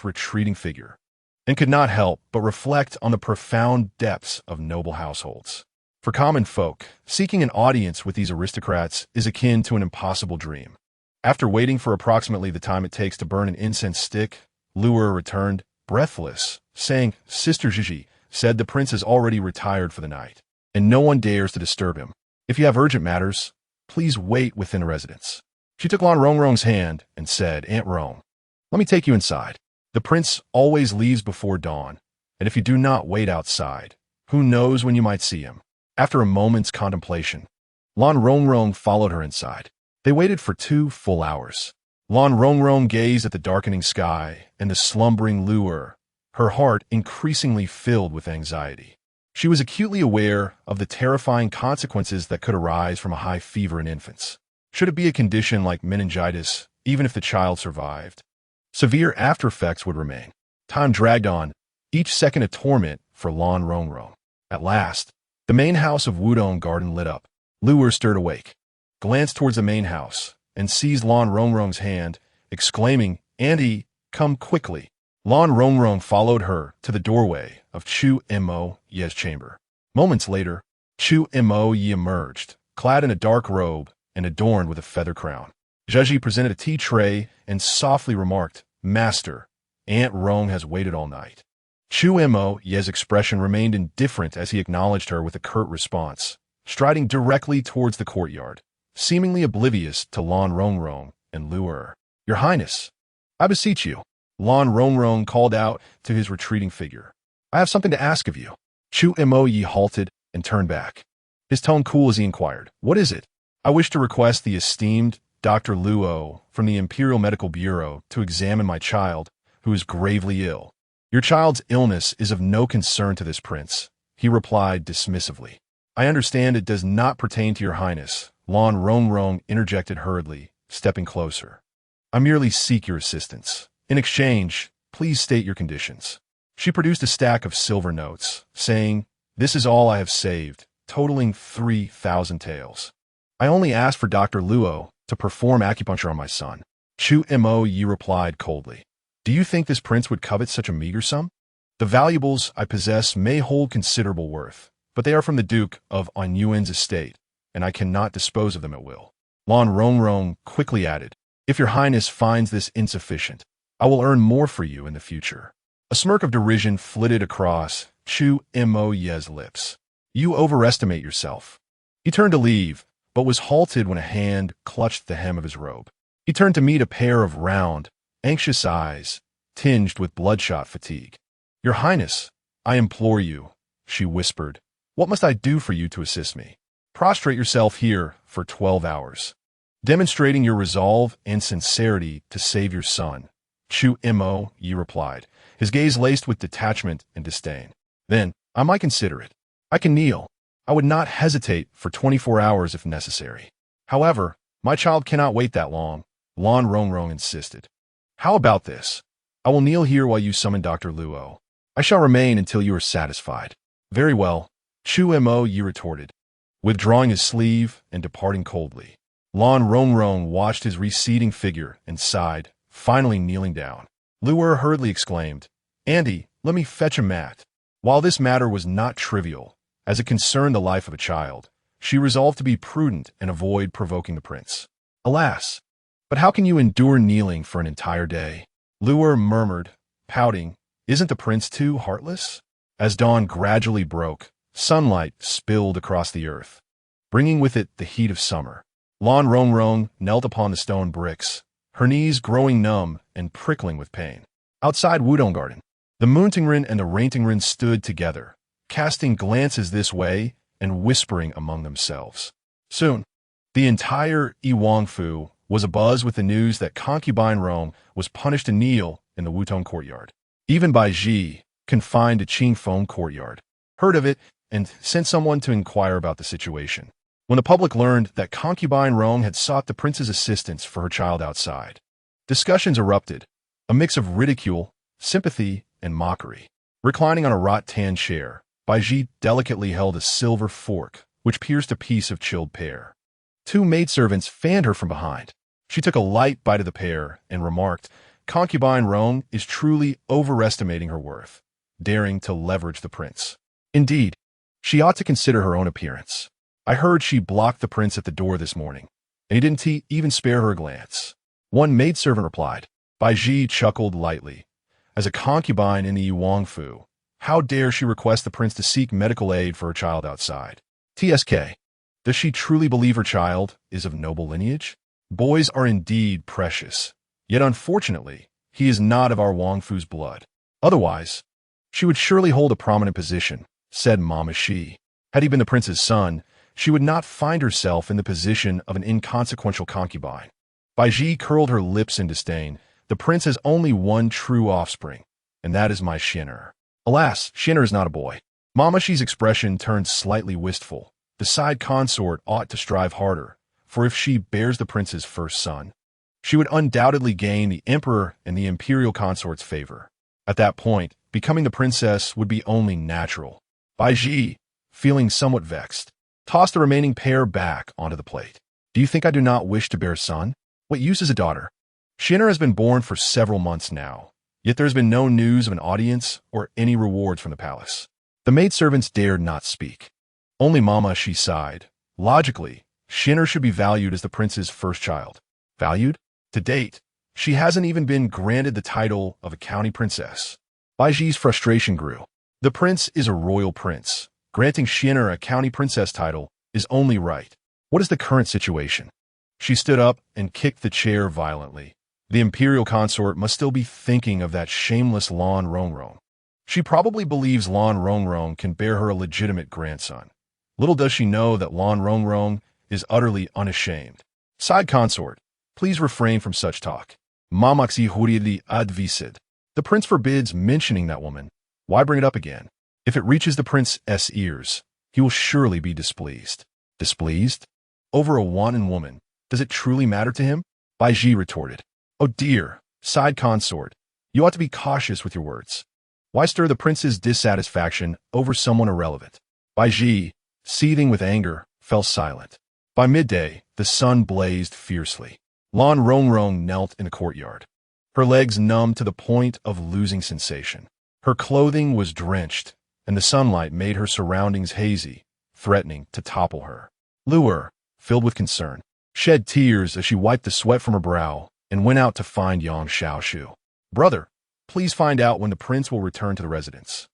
retreating figure, and could not help but reflect on the profound depths of noble households. For common folk, seeking an audience with these aristocrats is akin to an impossible dream. After waiting for approximately the time it takes to burn an incense stick, Luer returned, breathless, saying, "Sister Zhiji said the prince has already retired for the night, and no one dares to disturb him. If you have urgent matters, please wait within the residence." She took Lan Rongrong's hand and said, "Aunt Rong, let me take you inside. The prince always leaves before dawn, and if you do not wait outside, who knows when you might see him." After a moment's contemplation, Lan Rongrong followed her inside. They waited for 2 full hours. Lan Rongrong gazed at the darkening sky and the slumbering Luer, her heart increasingly filled with anxiety. She was acutely aware of the terrifying consequences that could arise from a high fever in infants. Should it be a condition like meningitis, even if the child survived, severe after-effects would remain. Time dragged on, each second a torment for Lan Rongrong. At last, the main house of Wudong Garden lit up. Luer stirred awake, glanced towards the main house, and seized Lan Rongrong's hand, exclaiming, "Auntie, come quickly." Lan Rongrong followed her to the doorway of Chu Mo Ye's chamber. Moments later, Chu Mo Ye emerged, clad in a dark robe and adorned with a feather crown. Zhiji presented a tea tray and softly remarked, "Master, Aunt Rong has waited all night." Chu Mo Ye's expression remained indifferent as he acknowledged her with a curt response, striding directly towards the courtyard, seemingly oblivious to Lan Rongrong and Luer. "Your Highness, I beseech you," Lan Rongrong called out to his retreating figure. "I have something to ask of you." Chu Mo Ye halted and turned back, his tone cool as he inquired, "What is it?" "I wish to request the esteemed Dr. Luo from the Imperial Medical Bureau to examine my child, who is gravely ill." "Your child's illness is of no concern to this prince," he replied dismissively. "I understand it does not pertain to your highness," Lan Rongrong interjected hurriedly, stepping closer. "I merely seek your assistance. In exchange, please state your conditions." She produced a stack of silver notes, saying, "This is all I have saved, totaling 3,000 taels. I only asked for Dr. Luo to perform acupuncture on my son." Chu Mo Yi replied coldly, "Do you think this prince would covet such a meager sum? The valuables I possess may hold considerable worth, but they are from the Duke of Anyuan's estate, and I cannot dispose of them at will." Lan Rongrong quickly added, "If your highness finds this insufficient, I will earn more for you in the future." A smirk of derision flitted across Chu Mo Ye's lips. "You overestimate yourself." He turned to leave, but was halted when a hand clutched the hem of his robe. He turned to meet a pair of round, anxious eyes, tinged with bloodshot fatigue. "Your Highness, I implore you," she whispered, "what must I do for you to assist me?" "Prostrate yourself here for 12 hours, demonstrating your resolve and sincerity to save your son," Chu Mo Yi replied, his gaze laced with detachment and disdain. "Then, I might consider it. I can kneel. I would not hesitate for 24 hours if necessary. However, my child cannot wait that long," Lan Rongrong insisted. "How about this? I will kneel here while you summon Dr. Luo. I shall remain until you are satisfied." "Very well," Chu Mo Yi retorted, withdrawing his sleeve and departing coldly. Lan Rongrong watched his receding figure and sighed, finally kneeling down. Luer hurriedly exclaimed, "Auntie, let me fetch a mat." While this matter was not trivial, as it concerned the life of a child, she resolved to be prudent and avoid provoking the prince. "Alas, but how can you endure kneeling for an entire day?" Luer murmured, pouting, "Isn't the prince too heartless?" As dawn gradually broke, sunlight spilled across the earth, bringing with it the heat of summer. Lan Rongrong knelt upon the stone bricks, her knees growing numb and prickling with pain. Outside Wudong Garden, the Moontingrin and the Raintingrin stood together, casting glances this way and whispering among themselves. Soon, the entire Iwangfu was abuzz with the news that Concubine Rong was punished to kneel in the Wutong courtyard. Even Bai Ji, confined to Qingfeng courtyard, heard of it and sent someone to inquire about the situation. When the public learned that Concubine Rong had sought the prince's assistance for her child outside, discussions erupted, a mix of ridicule, sympathy, and mockery. Reclining on a rattan chair, Bai Ji delicately held a silver fork, which pierced a piece of chilled pear. Two maidservants fanned her from behind. She took a light bite of the pear and remarked, "Concubine Rong is truly overestimating her worth, daring to leverage the prince. Indeed, she ought to consider her own appearance. I heard she blocked the prince at the door this morning, and he didn't even spare her a glance." One maidservant replied. Bai Ji chuckled lightly. As a concubine in the Yuangfu, how dare she request the prince to seek medical aid for her child outside? TSK. Does she truly believe her child is of noble lineage? Boys are indeed precious, yet unfortunately, he is not of our Wangfu's blood. Otherwise, she would surely hold a prominent position, said Mama Shi. Had he been the prince's son, she would not find herself in the position of an inconsequential concubine. Bai Ji curled her lips in disdain. The prince has only one true offspring, and that is my Shinner. Alas, Shinner is not a boy. Mama Shi's expression turned slightly wistful. The side consort ought to strive harder, for if she bears the prince's first son, she would undoubtedly gain the emperor and the imperial consort's favor. At that point, becoming the princess would be only natural. Bai Ji, feeling somewhat vexed, tossed the remaining pear back onto the plate. Do you think I do not wish to bear a son? What use is a daughter? Shinner has been born for several months now, yet there has been no news of an audience or any rewards from the palace. The maidservants dared not speak. Only Mama Shi sighed. Logically, Shinner should be valued as the prince's first child. Valued? To date, she hasn't even been granted the title of a county princess. Bai Ji's frustration grew. The prince is a royal prince. Granting Shinner a county princess title is only right. What is the current situation? She stood up and kicked the chair violently. The imperial consort must still be thinking of that shameless Lan Rongrong. She probably believes Lan Rongrong can bear her a legitimate grandson. Little does she know that Lan Rongrong is utterly unashamed. Side consort, please refrain from such talk. Mamaxi Huridi advisid. The prince forbids mentioning that woman. Why bring it up again? If it reaches the prince's ears, he will surely be displeased. Displeased? Over a wanton woman. Does it truly matter to him? Bai Ji retorted. Oh dear, side consort, you ought to be cautious with your words. Why stir the prince's dissatisfaction over someone irrelevant? Bai Ji, seething with anger, fell silent. By midday, the sun blazed fiercely. Lan Rongrong knelt in the courtyard, her legs numb to the point of losing sensation. Her clothing was drenched, and the sunlight made her surroundings hazy, threatening to topple her. Luer, filled with concern, shed tears as she wiped the sweat from her brow and went out to find Yang Xiaoshu. Brother, please find out when the prince will return to the residence.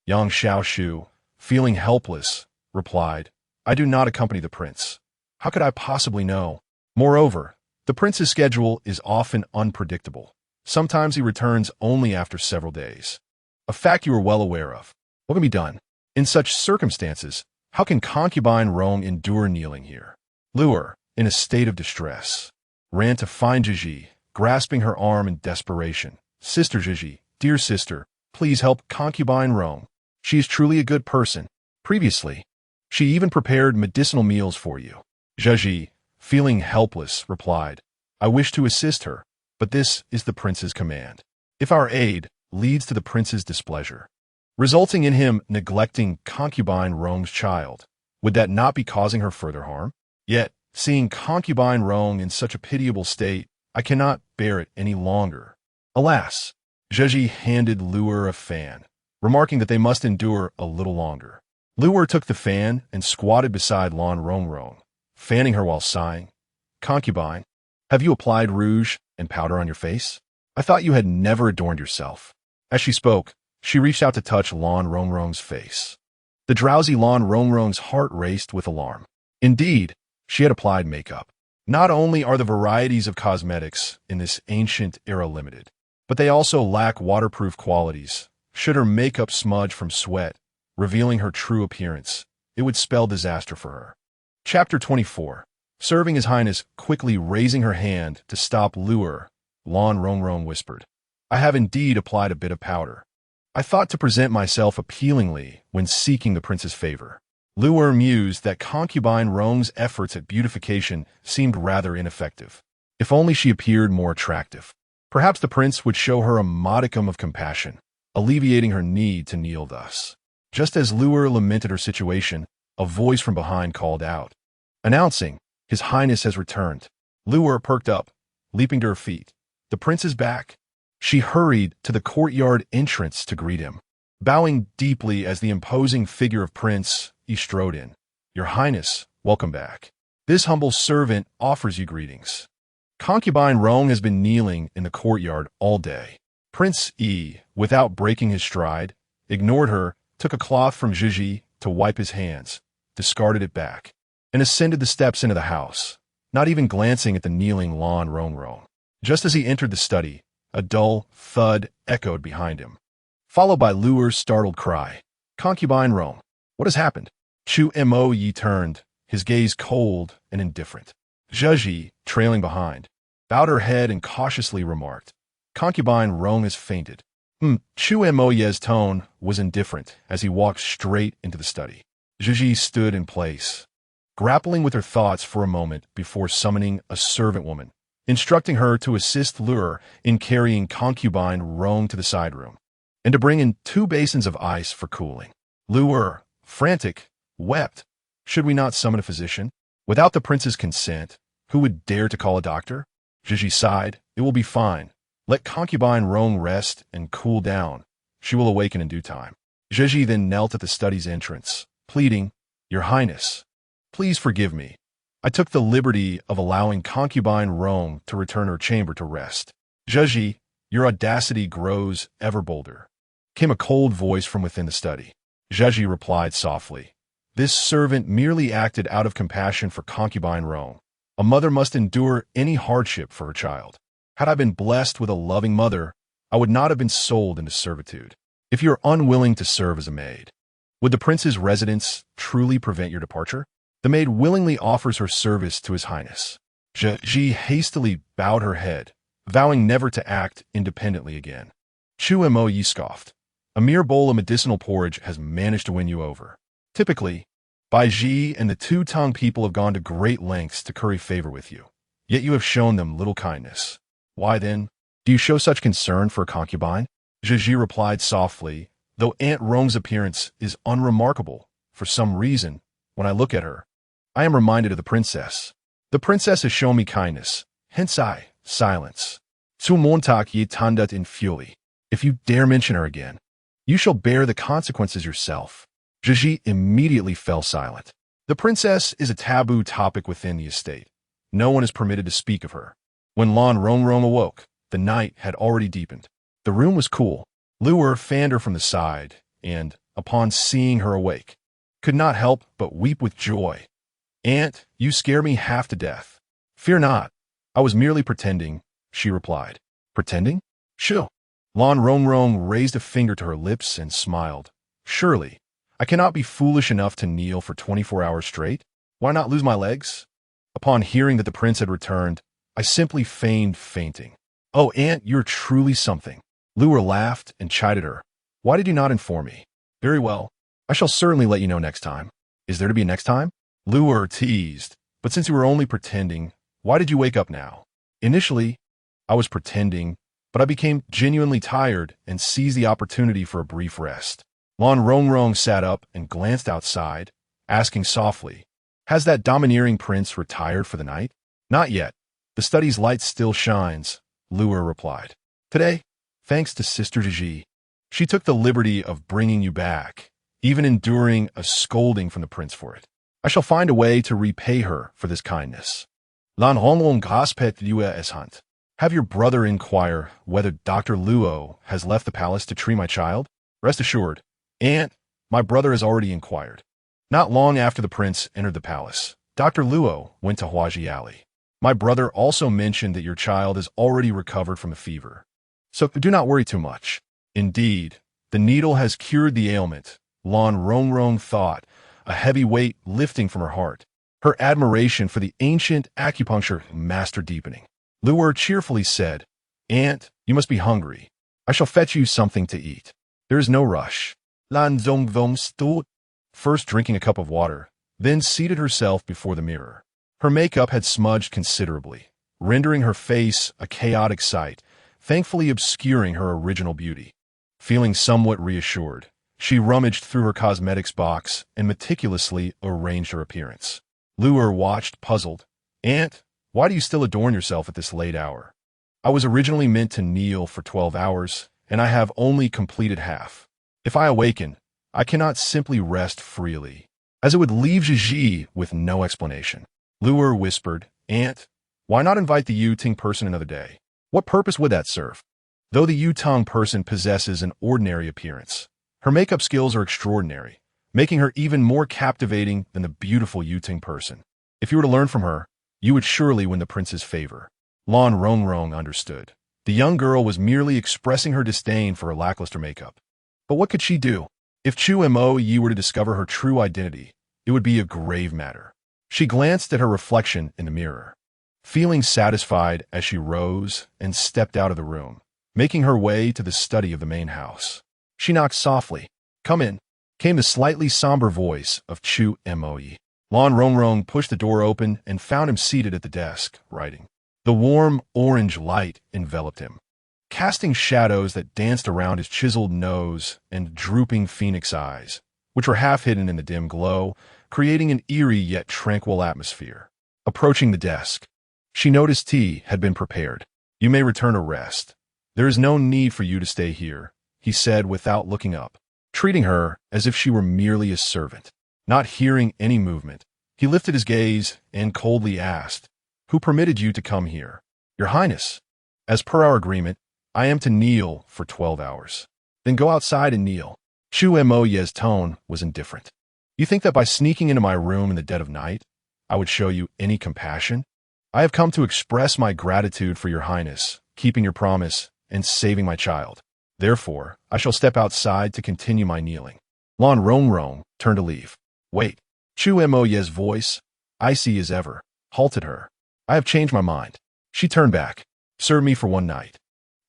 Yang Xiaoshu, feeling helpless, replied, I do not accompany the prince. How could I possibly know? Moreover, the prince's schedule is often unpredictable. Sometimes he returns only after several days. A fact you are well aware of. What can be done? In such circumstances, how can concubine Rong endure kneeling here? Luer, in a state of distress, ran to find Zhizhi, grasping her arm in desperation. Sister Zhizhi, dear sister, please help concubine Rong. She is truly a good person. Previously, she even prepared medicinal meals for you. Zhizhi, feeling helpless, replied, I wish to assist her, but this is the prince's command. If our aid leads to the prince's displeasure, resulting in him neglecting concubine Rong's child, would that not be causing her further harm? Yet, seeing concubine Rong in such a pitiable state, I cannot bear it any longer. Alas, Zhizhi handed Luer a fan, remarking that they must endure a little longer. Luer took the fan and squatted beside Lan Rongrong, fanning her while sighing. Concubine, have you applied rouge and powder on your face? I thought you had never adorned yourself. As she spoke, she reached out to touch Lan Rongrong's face. The drowsy Lan Rongrong's heart raced with alarm. Indeed, she had applied makeup. Not only are the varieties of cosmetics in this ancient era limited, but they also lack waterproof qualities. Should her makeup smudge from sweat, revealing her true appearance. It would spell disaster for her. Chapter 24. Serving His Highness, quickly raising her hand to stop Luer, Lan Rongrong whispered. I have indeed applied a bit of powder. I thought to present myself appealingly when seeking the prince's favor. Luer mused that Concubine Rong's efforts at beautification seemed rather ineffective. If only she appeared more attractive. Perhaps the prince would show her a modicum of compassion, alleviating her need to kneel thus. Just as Luer lamented her situation, a voice from behind called out, announcing, His Highness has returned. Luer perked up, leaping to her feet. The prince is back. She hurried to the courtyard entrance to greet him, bowing deeply as the imposing figure of Prince Yi strode in. Your Highness, welcome back. This humble servant offers you greetings. Concubine Rong has been kneeling in the courtyard all day. Prince Yi, without breaking his stride, ignored her, took a cloth from Zhiji to wipe his hands, discarded it back, and ascended the steps into the house, not even glancing at the kneeling Lan Rongrong. Just as he entered the study, a dull thud echoed behind him, followed by Luer's startled cry. Concubine Rong, what has happened? Chu Mo Yi turned, his gaze cold and indifferent. Zhiji, trailing behind, bowed her head and cautiously remarked, Concubine Rong has fainted. Chu Mo Yi's tone was indifferent as he walked straight into the study. Zhiji stood in place, grappling with her thoughts for a moment before summoning a servant woman, instructing her to assist Luer in carrying Concubine Rong to the side room, and to bring in 2 basins of ice for cooling. Luer, frantic, wept. Should we not summon a physician? Without the prince's consent, who would dare to call a doctor? Zhiji sighed. It will be fine. Let Concubine Rong rest and cool down. She will awaken in due time. Zhiji then knelt at the study's entrance, pleading, Your Highness, please forgive me. I took the liberty of allowing Concubine Rong to return her chamber to rest. Zhiji, your audacity grows ever bolder. Came a cold voice from within the study. Zhiji replied softly. This servant merely acted out of compassion for Concubine Rong. A mother must endure any hardship for her child. Had I been blessed with a loving mother, I would not have been sold into servitude. If you are unwilling to serve as a maid, would the prince's residence truly prevent your departure? The maid willingly offers her service to His Highness. Zhiji hastily bowed her head, vowing never to act independently again. Chu Mo Yi scoffed. A mere bowl of medicinal porridge has managed to win you over. Typically, Bai Ji and the Two-Tongue people have gone to great lengths to curry favor with you, yet you have shown them little kindness. Why then, do you show such concern for a concubine? Zhiji replied softly, though Aunt Rong's appearance is unremarkable, for some reason, when I look at her, I am reminded of the princess. The princess has shown me kindness, hence silence. Zu Montag ye tandat in fury. If you dare mention her again, you shall bear the consequences yourself. Zhiji immediately fell silent. The princess is a taboo topic within the estate. No one is permitted to speak of her. When Lan Rongrong awoke, the night had already deepened. The room was cool. Luer fanned her from the side, and, upon seeing her awake, could not help but weep with joy. Aunt, you scare me half to death. Fear not. I was merely pretending, she replied. Pretending? Shoo. Lan Rongrong raised a finger to her lips and smiled. Surely, I cannot be foolish enough to kneel for 24 hours straight. Why not lose my legs? Upon hearing that the prince had returned, I simply feigned fainting. Oh, Aunt, you're truly something. Luer laughed and chided her. Why did you not inform me? Very well. I shall certainly let you know next time. Is there to be a next time? Luer teased. But since you were only pretending, why did you wake up now? Initially, I was pretending, but I became genuinely tired and seized the opportunity for a brief rest. Lan Rongrong sat up and glanced outside, asking softly, Has that domineering prince retired for the night? Not yet. The study's light still shines, Luer replied. Today, thanks to Sister Zhiji, she took the liberty of bringing you back, even enduring a scolding from the prince for it. I shall find a way to repay her for this kindness. Lan Rongrong gaspet Lue es hunt. Have your brother inquire whether Dr. Luo has left the palace to treat my child? Rest assured, Aunt, my brother has already inquired. Not long after the prince entered the palace, Dr. Luo went to Huaji Alley. My brother also mentioned that your child has already recovered from a fever. So do not worry too much. Indeed, the needle has cured the ailment, Lan Rongrong thought, a heavy weight lifting from her heart, her admiration for the ancient acupuncture master deepening. Luer cheerfully said, "Aunt, you must be hungry. I shall fetch you something to eat. There is no rush." Lan Zongvong stood, first drinking a cup of water, then seated herself before the mirror. Her makeup had smudged considerably, rendering her face a chaotic sight, thankfully obscuring her original beauty. Feeling somewhat reassured, she rummaged through her cosmetics box and meticulously arranged her appearance. Luer watched, puzzled. "Aunt, why do you still adorn yourself at this late hour? I was originally meant to kneel for 12 hours, and I have only completed half. If I awaken, I cannot simply rest freely, as it would leave Zhiji with no explanation." Luer whispered, "Aunt, why not invite the Yu-Ting person another day? What purpose would that serve?" Though the Yu-Tong person possesses an ordinary appearance, her makeup skills are extraordinary, making her even more captivating than the beautiful Yu-Ting person. If you were to learn from her, you would surely win the prince's favor. Lan Rongrong understood. The young girl was merely expressing her disdain for her lackluster makeup. But what could she do? If Chu Mo Yi were to discover her true identity, it would be a grave matter. She glanced at her reflection in the mirror, feeling satisfied as she rose and stepped out of the room, making her way to the study of the main house. She knocked softly. "Come in," came the slightly somber voice of Chu Mo Yi. Lan Rongrong pushed the door open and found him seated at the desk, writing. The warm orange light enveloped him, casting shadows that danced around his chiseled nose and drooping phoenix eyes, which were half hidden in the dim glow, creating an eerie yet tranquil atmosphere. Approaching the desk, she noticed tea had been prepared. "You may return to rest. There is no need for you to stay here," he said without looking up, treating her as if she were merely a servant. Not hearing any movement, he lifted his gaze and coldly asked, "Who permitted you to come here?" "Your Highness. As per our agreement, I am to kneel for 12 hours. Then go outside and kneel." Chu Mo Ye's tone was indifferent. "You think that by sneaking into my room in the dead of night, I would show you any compassion? I have come to express my gratitude for your Highness, keeping your promise, and saving my child. Therefore, I shall step outside to continue my kneeling." Lan Rongrong turned to leave. "Wait." Chu Mo Ye's voice, icy as ever, halted her. "I have changed my mind." She turned back. "Serve me for one night,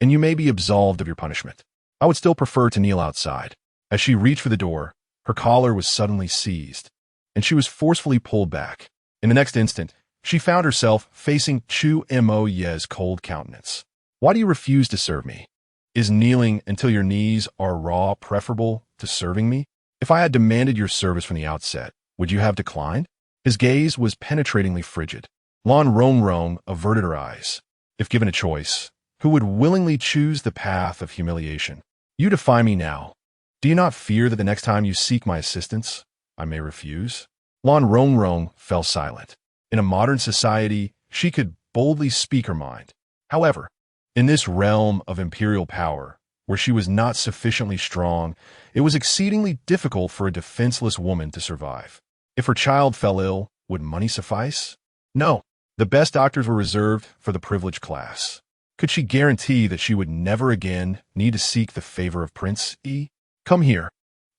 and you may be absolved of your punishment. I would still prefer to kneel outside." As she reached for the door, her collar was suddenly seized, and she was forcefully pulled back. In the next instant, she found herself facing Chu Mo Ye's cold countenance. "Why do you refuse to serve me? Is kneeling until your knees are raw preferable to serving me? If I had demanded your service from the outset, would you have declined?" His gaze was penetratingly frigid. Lan Rongrong averted her eyes. If given a choice, who would willingly choose the path of humiliation? "You defy me now. Do you not fear that the next time you seek my assistance, I may refuse?" Lan Rongrong fell silent. In a modern society, she could boldly speak her mind. However, in this realm of imperial power, where she was not sufficiently strong, it was exceedingly difficult for a defenseless woman to survive. If her child fell ill, would money suffice? No. The best doctors were reserved for the privileged class. Could she guarantee that she would never again need to seek the favor of Prince Yi? "Come here."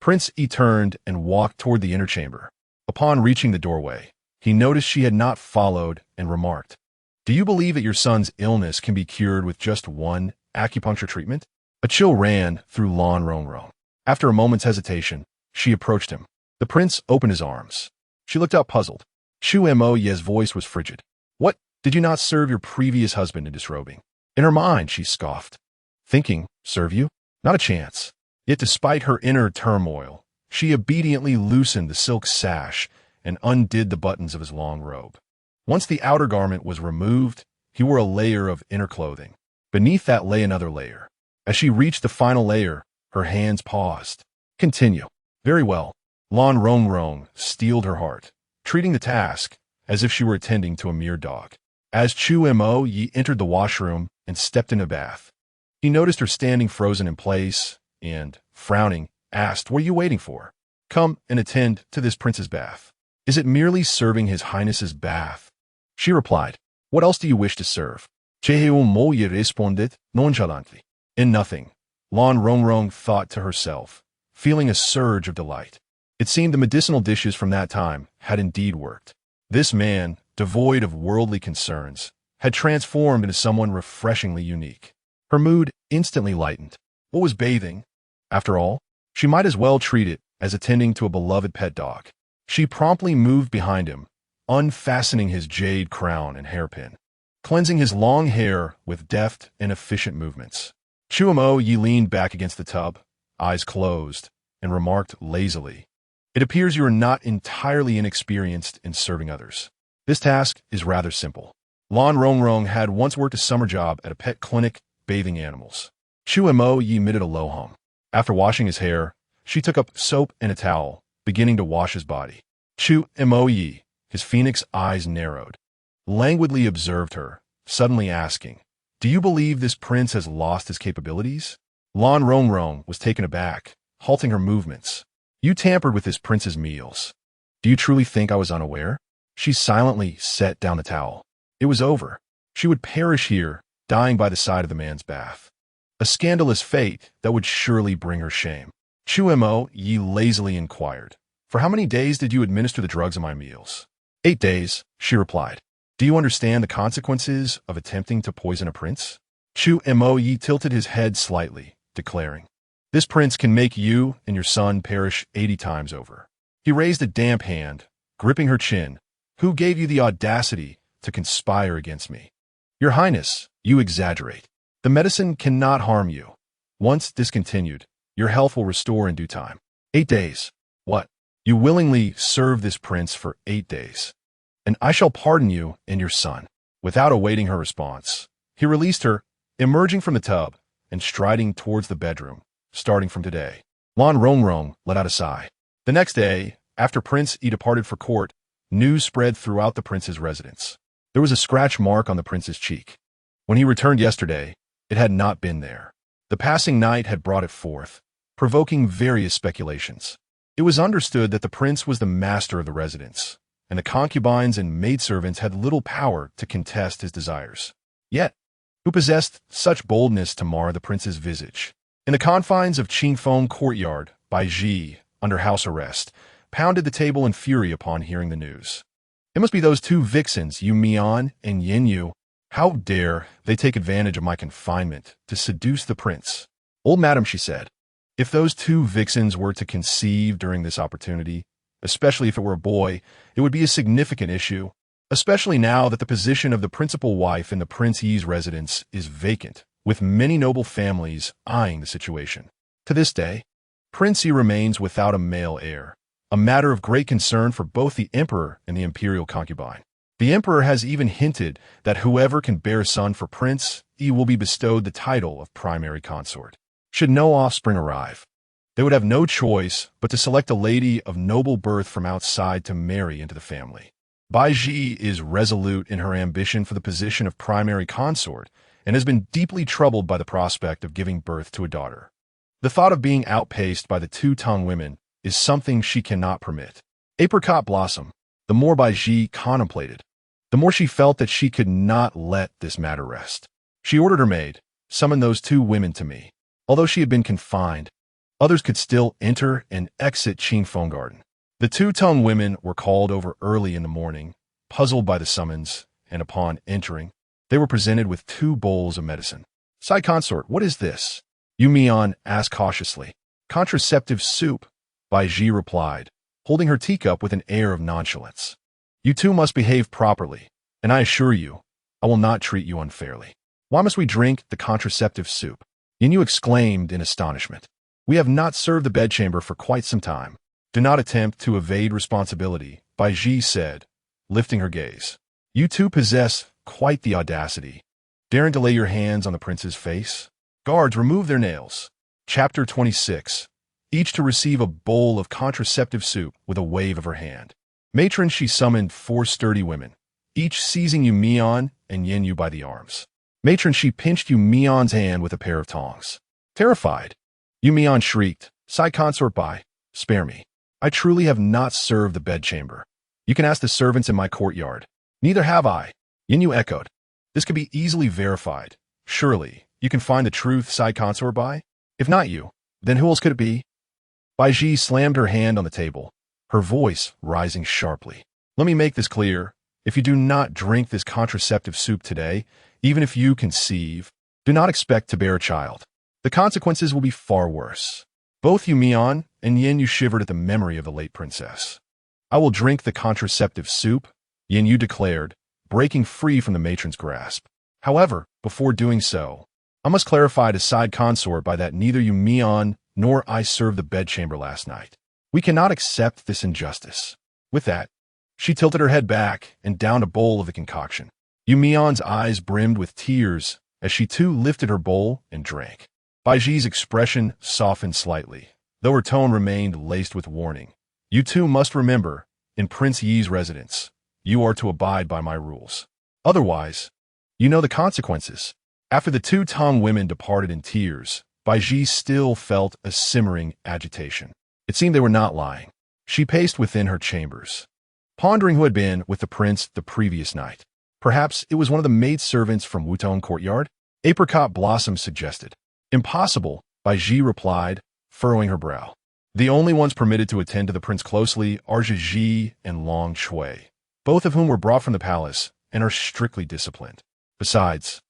Prince Yi turned and walked toward the inner chamber. Upon reaching the doorway, he noticed she had not followed and remarked, "Do you believe that your son's illness can be cured with just one acupuncture treatment?" A chill ran through Lan Rongrong. After a moment's hesitation, she approached him. The prince opened his arms. She looked up puzzled. Chu Mo Ye's voice was frigid. "What, did you not serve your previous husband in disrobing?" In her mind, she scoffed, thinking, "Serve you? Not a chance." Yet despite her inner turmoil, she obediently loosened the silk sash and undid the buttons of his long robe. Once the outer garment was removed, he wore a layer of inner clothing. Beneath that lay another layer. As she reached the final layer, her hands paused. "Continue." "Very well." Lan Rongrong steeled her heart, treating the task as if she were attending to a mere dog. As Chu Mo Yi entered the washroom and stepped in a bath, he noticed her standing frozen in place and, frowning, asked, "What are you waiting for? Come and attend to this prince's bath." "Is it merely serving his highness's bath?" She replied, "What else do you wish to serve?" Chu Mo Yi responded nonchalantly. "In nothing," Lan Rongrong thought to herself, feeling a surge of delight. It seemed the medicinal dishes from that time had indeed worked. This man, devoid of worldly concerns, had transformed into someone refreshingly unique. Her mood instantly lightened. What was bathing? After all, she might as well treat it as attending to a beloved pet dog. She promptly moved behind him, unfastening his jade crown and hairpin, cleansing his long hair with deft and efficient movements. Yu leaned back against the tub, eyes closed, and remarked lazily, "It appears you are not entirely inexperienced in serving others. This task is rather simple." Lan Rongrong had once worked a summer job at a pet clinic bathing animals. Yu emitted a low hum. After washing his hair, she took up soap and a towel, beginning to wash his body. Yu, his phoenix eyes narrowed, languidly observed her, suddenly asking, "Do you believe this prince has lost his capabilities?" Lan Rongrong was taken aback, halting her movements. "You tampered with this prince's meals. Do you truly think I was unaware?" She silently set down the towel. It was over. She would perish here, dying by the side of the man's bath. A scandalous fate that would surely bring her shame. Yi lazily inquired, "For how many days did you administer the drugs in my meals?" 8 days, she replied. "Do you understand the consequences of attempting to poison a prince?" Yi tilted his head slightly, declaring, "This prince can make you and your son perish 80 times over." He raised a damp hand, gripping her chin. "Who gave you the audacity to conspire against me?" "Your Highness, you exaggerate. The medicine cannot harm you. Once discontinued, your health will restore in due time." 8 days. What? You willingly serve this prince for 8 days, and I shall pardon you and your son. Without awaiting her response, he released her, emerging from the tub and striding towards the bedroom. Starting from today. Lan Rongrong let out a sigh. The next day, after Prince Yi departed for court, news spread throughout the prince's residence. There was a scratch mark on the prince's cheek. When he returned yesterday, it had not been there. The passing night had brought it forth, provoking various speculations. It was understood that the prince was the master of the residence, and the concubines and maidservants had little power to contest his desires. Yet, who possessed such boldness to mar the prince's visage? In the confines of Qingfeng courtyard, Bai Ji, under house arrest, pounded the table in fury upon hearing the news. It must be those two vixens, Yu Mian and Yin Yu. How dare they take advantage of my confinement to seduce the prince? "Old madam," she said, "if those two vixens were to conceive during this opportunity, especially if it were a boy, it would be a significant issue, especially now that the position of the principal wife in the Prince Yi's residence is vacant, with many noble families eyeing the situation. To this day, Prince Yi remains without a male heir, a matter of great concern for both the emperor and the imperial concubine. The emperor has even hinted that whoever can bear a son for Prince Yi will be bestowed the title of primary consort. Should no offspring arrive, they would have no choice but to select a lady of noble birth from outside to marry into the family. Bai Ji is resolute in her ambition for the position of primary consort and has been deeply troubled by the prospect of giving birth to a daughter. The thought of being outpaced by the two-tongue women is something she cannot permit. Apricot blossom. The more Bai Ji contemplated, the more she felt that she could not let this matter rest. She ordered her maid, "Summon those two women to me." Although she had been confined, others could still enter and exit Qingfeng Garden. The two-tongue women were called over early in the morning, puzzled by the summons, and upon entering, they were presented with 2 bowls of medicine. "Sai consort, what is this?" Yu Mian asked cautiously. "Contraceptive soup," Bai Ji replied, holding her teacup with an air of nonchalance. "You two must behave properly, and I assure you, I will not treat you unfairly." "Why must we drink the contraceptive soup?" Yin Yu exclaimed in astonishment. "We have not served the bedchamber for quite some time. Do not attempt to evade responsibility," Bai Ji said, lifting her gaze. "You two possess quite the audacity, daring to lay your hands on the prince's face. Guards, remove their nails." Chapter 26. Each to receive a bowl of contraceptive soup with a wave of her hand. Matron, she summoned 4 sturdy women, each seizing Yu Mian and Yin Yu by the arms. Matron, she pinched Yu Mian's hand with a pair of tongs. Terrified, Yu Mian shrieked, "Sai consort Bai, spare me. I truly have not served the bedchamber. You can ask the servants in my courtyard." "Neither have I," Yin Yu echoed. "This can be easily verified. Surely, you can find the truth, Sai consort Bai? If not you, then who else could it be?" Bai Ji slammed her hand on the table, her voice rising sharply. Let me make this clear. If you do not drink this contraceptive soup today, even if you conceive, do not expect to bear a child. The consequences will be far worse. Both Yu Mian and Yin Yu shivered at the memory of the late princess. I will drink the contraceptive soup, Yin Yu declared, breaking free from the matron's grasp. However, before doing so, I must clarify to side consort by that neither Yu Mian nor I served the bedchamber last night. We cannot accept this injustice. With that, she tilted her head back and downed a bowl of the concoction. Yu Mian's eyes brimmed with tears as she too lifted her bowl and drank. Bai Ji's expression softened slightly, though her tone remained laced with warning. You too must remember, in Prince Yi's residence, you are to abide by my rules. Otherwise, you know the consequences. After the two Tang women departed in tears, Bai Ji still felt a simmering agitation. It seemed they were not lying. She paced within her chambers, pondering who had been with the prince the previous night. Perhaps it was one of the maidservants from Wutong courtyard? Apricot Blossom suggested. Impossible, Bai Ji replied, furrowing her brow. The only ones permitted to attend to the prince closely are Zhi and Long Shui, both of whom were brought from the palace and are strictly disciplined. Besides,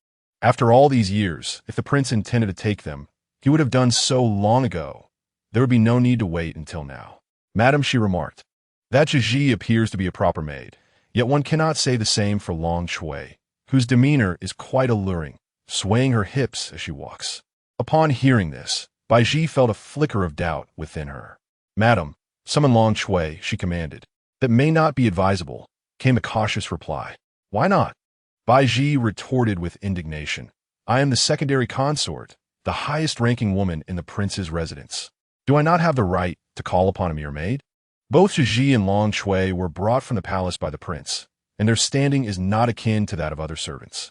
after all these years, if the prince intended to take them, he would have done so long ago. There would be no need to wait until now. Madam, she remarked, that Zhi appears to be a proper maid, yet one cannot say the same for Long Shui, whose demeanor is quite alluring, swaying her hips as she walks. Upon hearing this, Bai Ji felt a flicker of doubt within her. Madam, summon Long Shui, she commanded. That may not be advisable, came a cautious reply. Why not? Bai Ji retorted with indignation. I am the secondary consort, the highest-ranking woman in the prince's residence. Do I not have the right to call upon a mere maid? Both Zhi and Long Shui were brought from the palace by the prince, and their standing is not akin to that of other servants.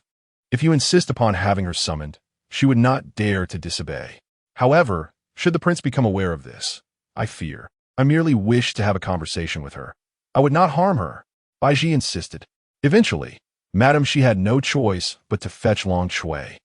If you insist upon having her summoned, she would not dare to disobey. However, should the prince become aware of this, I fear, I merely wish to have a conversation with her. I would not harm her, Bai Ji insisted. Eventually, Madam, she had no choice but to fetch Long Shui.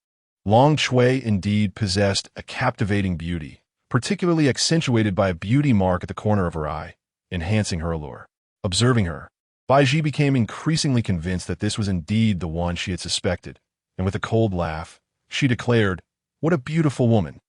Long Shui indeed possessed a captivating beauty, particularly accentuated by a beauty mark at the corner of her eye, enhancing her allure. Observing her, Bai Ji became increasingly convinced that this was indeed the one she had suspected, and with a cold laugh, she declared, What a beautiful woman.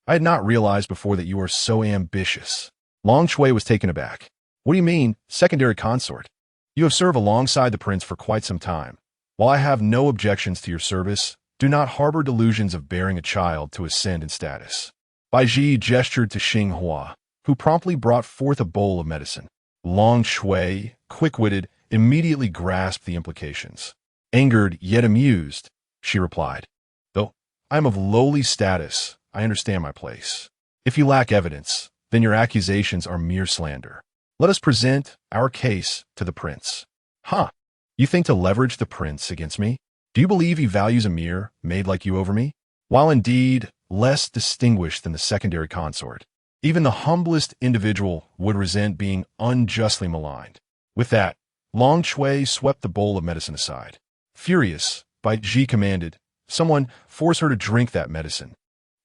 I had not realized before that you are so ambitious. Long Shui was taken aback. What do you mean, secondary consort? You have served alongside the prince for quite some time. While I have no objections to your service, do not harbor delusions of bearing a child to ascend in status. Bai Ji gestured to Xing Hua, who promptly brought forth a bowl of medicine. Long Shui, quick-witted, immediately grasped the implications. Angered yet amused, she replied, Though I am of lowly status, I understand my place. If you lack evidence, then your accusations are mere slander. Let us present our case to the prince. Huh? You think to leverage the prince against me? Do you believe he values a mere maid like you over me? While indeed less distinguished than the secondary consort, even the humblest individual would resent being unjustly maligned. With that, Long Shui swept the bowl of medicine aside. Furious, Bai Ji commanded, someone force her to drink that medicine.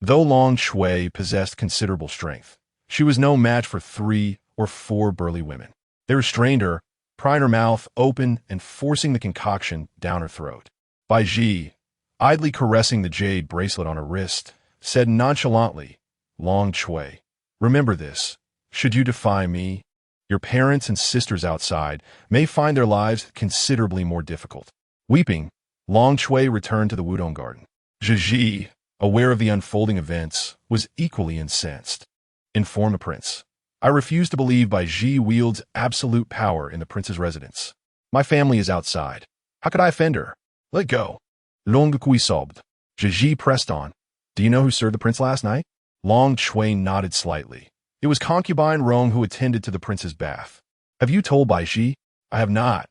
Though Long Shui possessed considerable strength, she was no match for 3 or 4 burly women. They restrained her, prying her mouth open and forcing the concoction down her throat. Bai Ji, idly caressing the jade bracelet on her wrist, said nonchalantly, Long Shui, remember this. Should you defy me, your parents and sisters outside may find their lives considerably more difficult. Weeping, Long Shui returned to the Wudong garden. Zhi, aware of the unfolding events, was equally incensed. Inform the prince. I refuse to believe Bai Ji wields absolute power in the prince's residence. My family is outside. How could I offend her? Let go. Long Kui sobbed. Zhi pressed on. Do you know who served the prince last night? Long Shui nodded slightly. It was Concubine Rong who attended to the prince's bath. Have you told Bai Ji? I have not.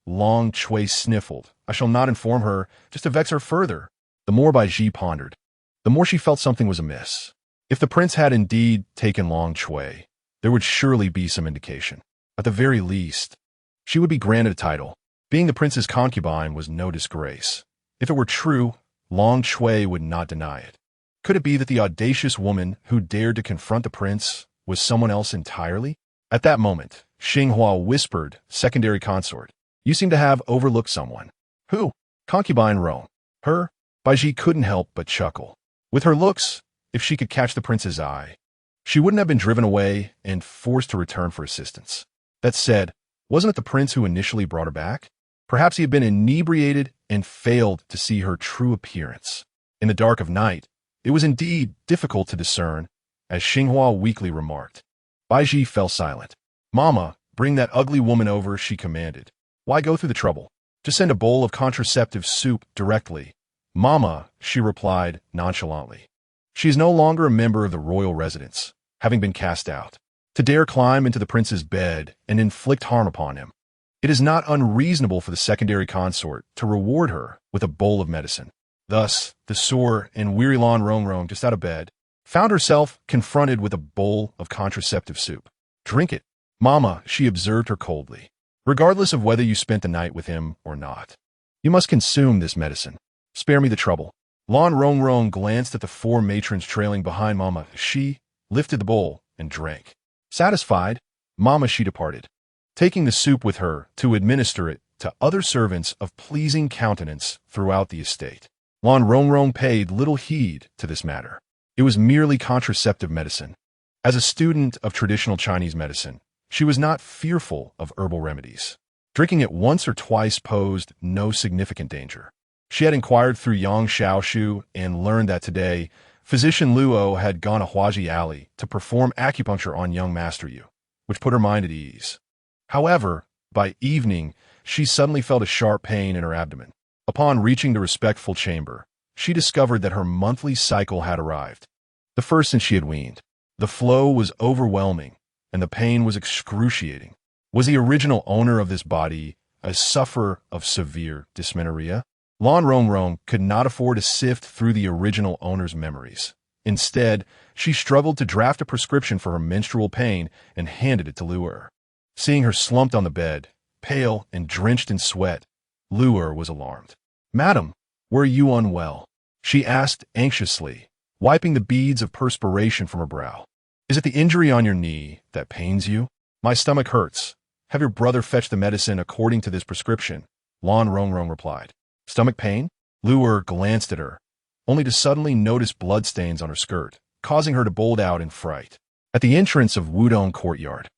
Long Shui sniffled. I shall not inform her, just to vex her further. The more Bai Ji pondered, the more she felt something was amiss. If the prince had indeed taken Long Shui, there would surely be some indication. At the very least, she would be granted a title. Being the prince's concubine was no disgrace. If it were true, Long Shui would not deny it. Could it be that the audacious woman who dared to confront the prince was someone else entirely? At that moment, Xinghua whispered, secondary consort, "You seem to have overlooked someone." "Who?" "Concubine Rome." "Her?" Baiji couldn't help but chuckle. With her looks, if she could catch the prince's eye, she wouldn't have been driven away and forced to return for assistance. That said, wasn't it the prince who initially brought her back? Perhaps he had been inebriated and failed to see her true appearance. In the dark of night, it was indeed difficult to discern, as Xinghua weakly remarked. Baiji fell silent. "Mama, bring that ugly woman over," she commanded. "Why go through the trouble? Just send a bowl of contraceptive soup directly." "Mama," she replied nonchalantly. She is no longer a member of the royal residence, having been cast out. To dare climb into the prince's bed and inflict harm upon him. It is not unreasonable for the secondary consort to reward her with a bowl of medicine. Thus, the sore and weary Lan Rongrong, just out of bed, found herself confronted with a bowl of contraceptive soup. "Drink it, Mama," she observed her coldly. "Regardless of whether you spent the night with him or not. You must consume this medicine. Spare me the trouble." Lan Rongrong glanced at the four matrons trailing behind Mama. She lifted the bowl and drank. Satisfied, Mama she departed, taking the soup with her to administer it to other servants of pleasing countenance throughout the estate. Lan Rongrong paid little heed to this matter. It was merely contraceptive medicine. As a student of traditional Chinese medicine, she was not fearful of herbal remedies. Drinking it once or twice posed no significant danger. She had inquired through Yang Xiaoshu and learned that today, physician Luo had gone to Huaji Alley to perform acupuncture on young Master Yu, which put her mind at ease. However, by evening, she suddenly felt a sharp pain in her abdomen. Upon reaching the respectful chamber, she discovered that her monthly cycle had arrived, the first since she had weaned. The flow was overwhelming, and the pain was excruciating. Was the original owner of this body a sufferer of severe dysmenorrhea? Lan Rongrong could not afford to sift through the original owner's memories. Instead, she struggled to draft a prescription for her menstrual pain and handed it to Luer. Seeing her slumped on the bed, pale and drenched in sweat, Luer was alarmed. "Madam, were you unwell?" she asked anxiously, wiping the beads of perspiration from her brow. "Is it the injury on your knee that pains you?" "My stomach hurts. Have your brother fetch the medicine according to this prescription," Lan Rongrong replied. "Stomach pain?" Luer glanced at her, only to suddenly notice bloodstains on her skirt, causing her to bolt out in fright. At the entrance of Wudong Courtyard,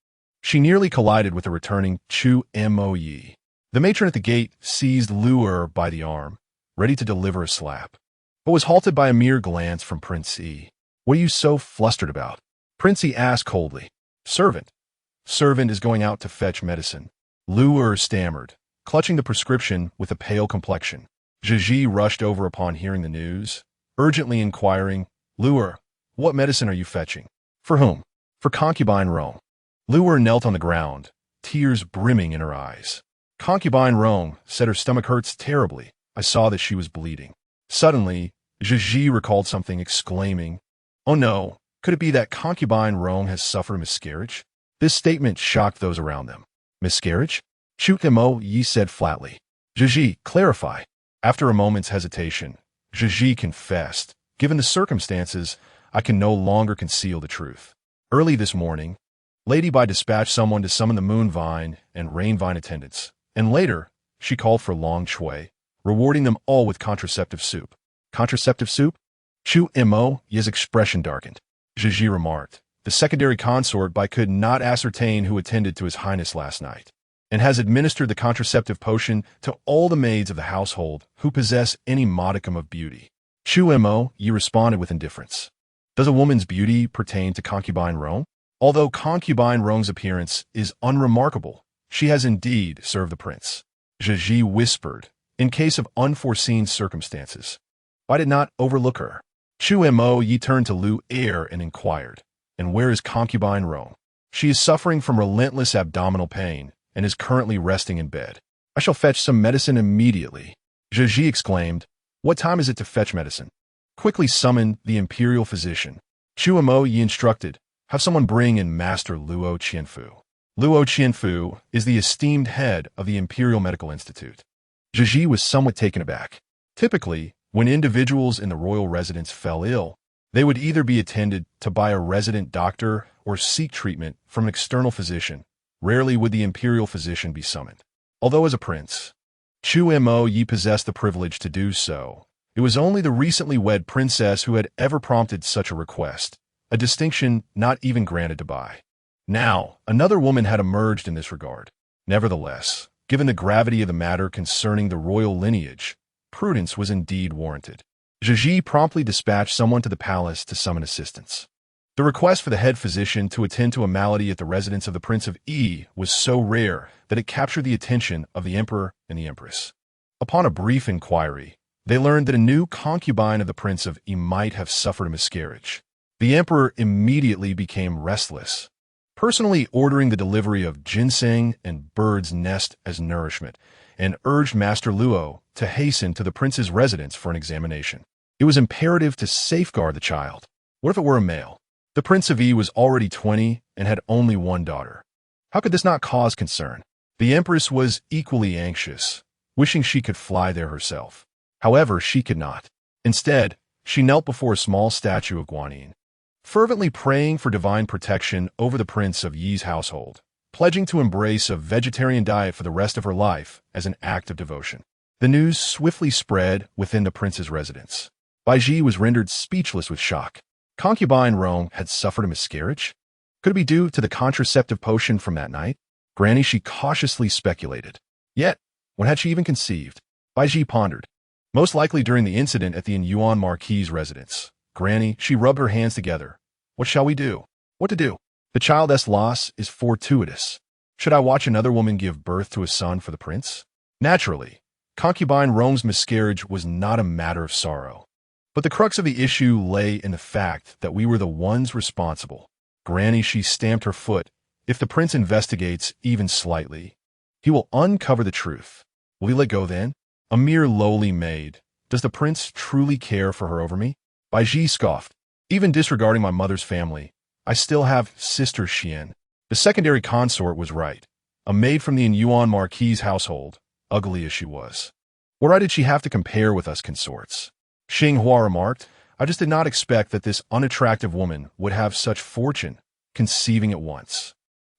she nearly collided with the returning Chu Mo Yi. The matron at the gate seized Luer by the arm, ready to deliver a slap, but was halted by a mere glance from Prince Yi. "What are you so flustered about?" Prince Yi asked coldly. "Servant. Servant is going out to fetch medicine," Luer stammered, clutching the prescription with a pale complexion. Zhiji rushed over upon hearing the news, urgently inquiring, "Luer, what medicine are you fetching?" "For whom?" "For Concubine Rome." Luer knelt on the ground, tears brimming in her eyes. "Concubine Rome said her stomach hurts terribly. I saw that she was bleeding." Suddenly, Zhiji recalled something, exclaiming, "Oh no, could it be that Concubine Rome has suffered a miscarriage?" This statement shocked those around them. "Miscarriage?" Chu Mo Yi said flatly. "Zhiji, clarify." After a moment's hesitation, Zhiji confessed, "Given the circumstances, I can no longer conceal the truth. Early this morning, Lady Bai dispatched someone to summon the Moon Vine and Rain Vine attendants, and later, she called for Long Chui, rewarding them all with contraceptive soup." "Contraceptive soup?" Chu Mo Yi's expression darkened. Zhiji remarked, "The secondary consort Bai could not ascertain who attended to His Highness last night, and has administered the contraceptive potion to all the maids of the household who possess any modicum of beauty." Chu Mo Yi responded with indifference. "Does a woman's beauty pertain to Concubine Rome? Although Concubine Rome's appearance is unremarkable, she has indeed served the prince." Zhiji whispered, "In case of unforeseen circumstances, I did not overlook her." Chu Mo Yi turned to Lu Er and inquired, "And where is Concubine Rome?" "She is suffering from relentless abdominal pain and is currently resting in bed." "I shall fetch some medicine immediately." Zhiji exclaimed, "What time is it to fetch medicine?" "Quickly summon the imperial physician." Chu Mo Yi instructed, "Have someone bring in Master Luo Qianfu." Luo Qianfu is the esteemed head of the Imperial Medical Institute. Zhiji was somewhat taken aback. Typically, when individuals in the royal residence fell ill, They would either be attended to by a resident doctor or seek treatment from an external physician. Rarely would the imperial physician be summoned. Although as a prince, Chu Mo Yi possessed the privilege to do so, it was only the recently wed princess who had ever prompted such a request, a distinction not even granted to Bai. Now, another woman had emerged in this regard. Nevertheless, given the gravity of the matter concerning the royal lineage, prudence was indeed warranted. Zhiji promptly dispatched someone to the palace to summon assistance. The request for the head physician to attend to a malady at the residence of the Prince of Yi was so rare that it captured the attention of the emperor and the empress. Upon a brief inquiry, they learned that a new concubine of the Prince of Yi might have suffered a miscarriage. The emperor immediately became restless, personally ordering the delivery of ginseng and bird's nest as nourishment, and urged Master Luo to hasten to the prince's residence for an examination. It was imperative to safeguard the child. What if it were a male? The Prince of Yi was already 20 and had only one daughter. How could this not cause concern? The empress was equally anxious, wishing she could fly there herself. However, she could not. Instead, she knelt before a small statue of Guanyin, fervently praying for divine protection over the Prince of Yi's household, pledging to embrace a vegetarian diet for the rest of her life as an act of devotion. The news swiftly spread within the prince's residence. Bai Ji was rendered speechless with shock. Concubine Rome had suffered a miscarriage? Could it be due to the contraceptive potion from that night? Granny, she cautiously speculated. Yet, when had she even conceived? Bai Ji pondered. Most likely during the incident at the Yuan Marquis's residence. Granny, she rubbed her hands together. What shall we do? What to do? The child's loss is fortuitous. Should I watch another woman give birth to a son for the prince? Naturally, Concubine Rome's miscarriage was not a matter of sorrow. But the crux of the issue lay in the fact that we were the ones responsible. Granny, she stamped her foot. If the prince investigates even slightly, he will uncover the truth. Will he let go then? A mere lowly maid. Does the prince truly care for her over me? Bai Ji scoffed. Even disregarding my mother's family, I still have sister Xian. The secondary consort was right. A maid from the Yuan Marquis's household, ugly as she was. What right did she have to compare with us consorts? Xinghua remarked, I just did not expect that this unattractive woman would have such fortune, conceiving at once.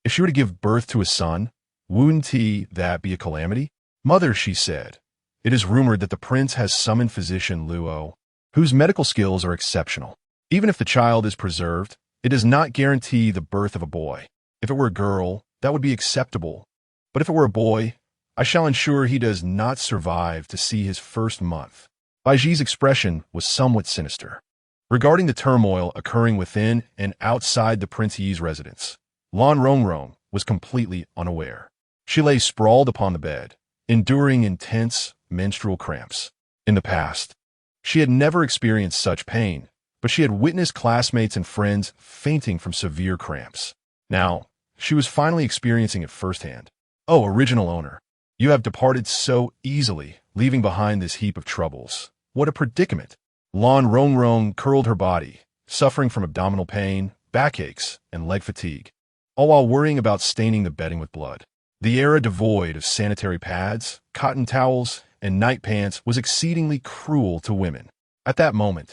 If she were to give birth to a son, wouldn't that be a calamity? Mother, she said, it is rumored that the prince has summoned physician Luo, whose medical skills are exceptional. Even if the child is preserved, it does not guarantee the birth of a boy. If it were a girl, that would be acceptable. But if it were a boy, I shall ensure he does not survive to see his first month. Bai Ji's expression was somewhat sinister. Regarding the turmoil occurring within and outside the Prince Yi's residence, Lan Rongrong was completely unaware. She lay sprawled upon the bed, enduring intense menstrual cramps. In the past, she had never experienced such pain, but she had witnessed classmates and friends fainting from severe cramps. Now, she was finally experiencing it firsthand. Oh, original owner, you have departed so easily, leaving behind this heap of troubles. What a predicament! Lan Rongrong curled her body, suffering from abdominal pain, backaches, and leg fatigue, all while worrying about staining the bedding with blood. The era devoid of sanitary pads, cotton towels, and night pants was exceedingly cruel to women. At that moment,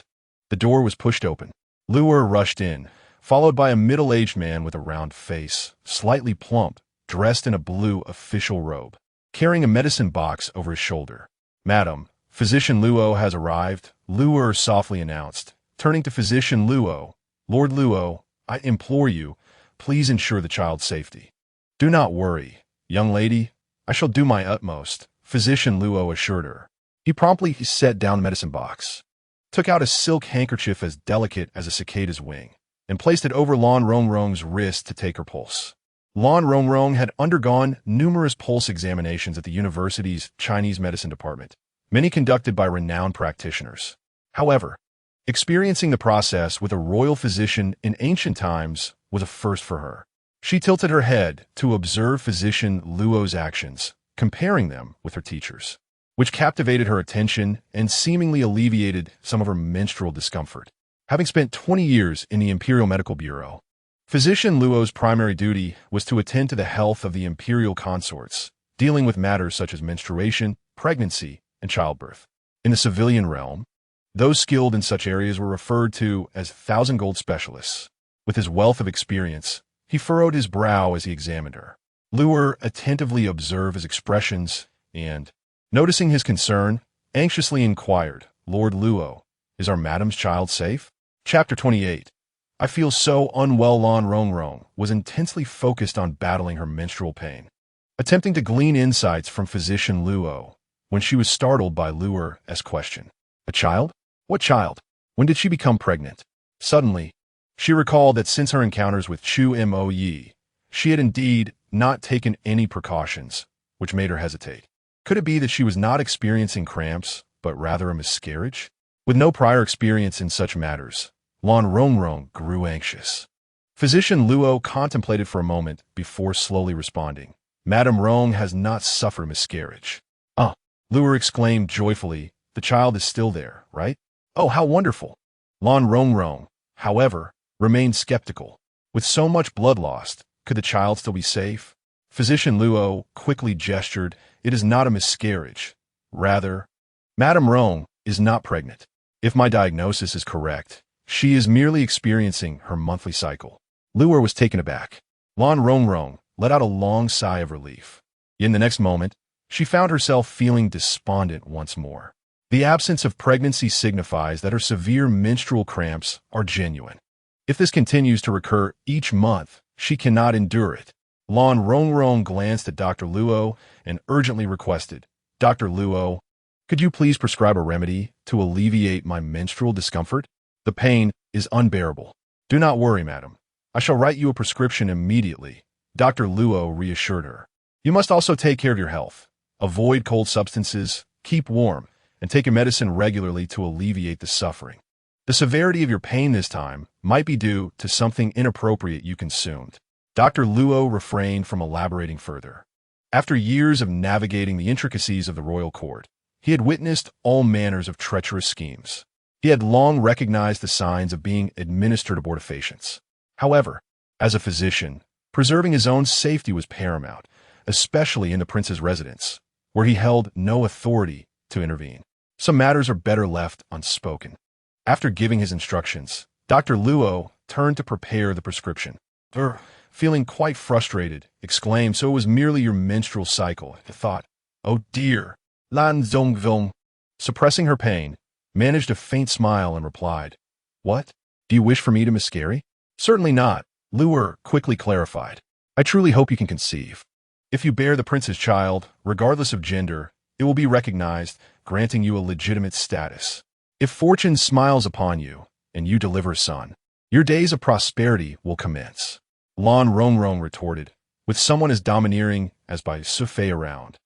the door was pushed open. Luo rushed in, followed by a middle-aged man with a round face, slightly plump, dressed in a blue official robe, carrying a medicine box over his shoulder. Madam, Physician Luo has arrived, Luo softly announced. Turning to Physician Luo, Lord Luo, I implore you, please ensure the child's safety. Do not worry, young lady, I shall do my utmost, Physician Luo assured her. He promptly set down the medicine box, took out a silk handkerchief as delicate as a cicada's wing, and placed it over Lan Rongrong's wrist to take her pulse. Lan Rongrong had undergone numerous pulse examinations at the university's Chinese medicine department, many conducted by renowned practitioners. However, experiencing the process with a royal physician in ancient times was a first for her. She tilted her head to observe Physician Luo's actions, comparing them with her teacher's, which captivated her attention and seemingly alleviated some of her menstrual discomfort. Having spent 20 years in the Imperial Medical Bureau, Physician Luo's primary duty was to attend to the health of the imperial consorts, dealing with matters such as menstruation, pregnancy, and childbirth. In the civilian realm, Those skilled in such areas were referred to as thousand gold specialists. With his wealth of experience, he furrowed his brow as he examined her. Luer attentively observed his expressions and, noticing his concern, anxiously inquired, "Lord Luo, is our madam's child safe?" Chapter 28. I feel so unwell. Lan Rongrong was intensely focused on battling her menstrual pain, attempting to glean insights from physician Luo, when she was startled by Luer's question. A child? What child? When did she become pregnant? Suddenly, she recalled that since her encounters with Chu Mo Yi, she had indeed not taken any precautions, which made her hesitate. Could it be that she was not experiencing cramps, but rather a miscarriage? With no prior experience in such matters, Lan Rongrong grew anxious. Physician Luo contemplated for a moment before slowly responding. Madame Rong has not suffered a miscarriage. Ah, Luer exclaimed joyfully, the child is still there, right? Oh, how wonderful. Lan Rongrong, however, remained skeptical. With so much blood lost, could the child still be safe? Physician Luo quickly gestured, it is not a miscarriage. Rather, Madame Rong is not pregnant. If my diagnosis is correct, she is merely experiencing her monthly cycle. Luer was taken aback. Lan Rongrong let out a long sigh of relief. In the next moment, she found herself feeling despondent once more. The absence of pregnancy signifies that her severe menstrual cramps are genuine. If this continues to recur each month, she cannot endure it. Lan Rongrong glanced at Dr. Luo and urgently requested, Dr. Luo, could you please prescribe a remedy to alleviate my menstrual discomfort? The pain is unbearable. Do not worry, madam. I shall write you a prescription immediately. Dr. Luo reassured her. You must also take care of your health. Avoid cold substances, keep warm, and take your medicine regularly to alleviate the suffering. The severity of your pain this time might be due to something inappropriate you consumed. Dr. Luo refrained from elaborating further. After years of navigating the intricacies of the royal court, he had witnessed all manners of treacherous schemes. He had long recognized the signs of being administered abortifacients. However, as a physician, preserving his own safety was paramount, especially in the prince's residence, where he held no authority to intervene. Some matters are better left unspoken. After giving his instructions, Dr. Luo turned to prepare the prescription. Feeling quite frustrated, exclaimed, so it was merely your menstrual cycle. I thought, oh dear. Lan Zongvong, suppressing her pain, managed a faint smile and replied, what? Do you wish for me to miscarry? Certainly not, Luer quickly clarified. I truly hope you can conceive. If you bear the prince's child, regardless of gender, it will be recognized, granting you a legitimate status. If fortune smiles upon you, and you deliver a son, your days of prosperity will commence. Lan Rongrong retorted, with someone as domineering as Bai Sufei around.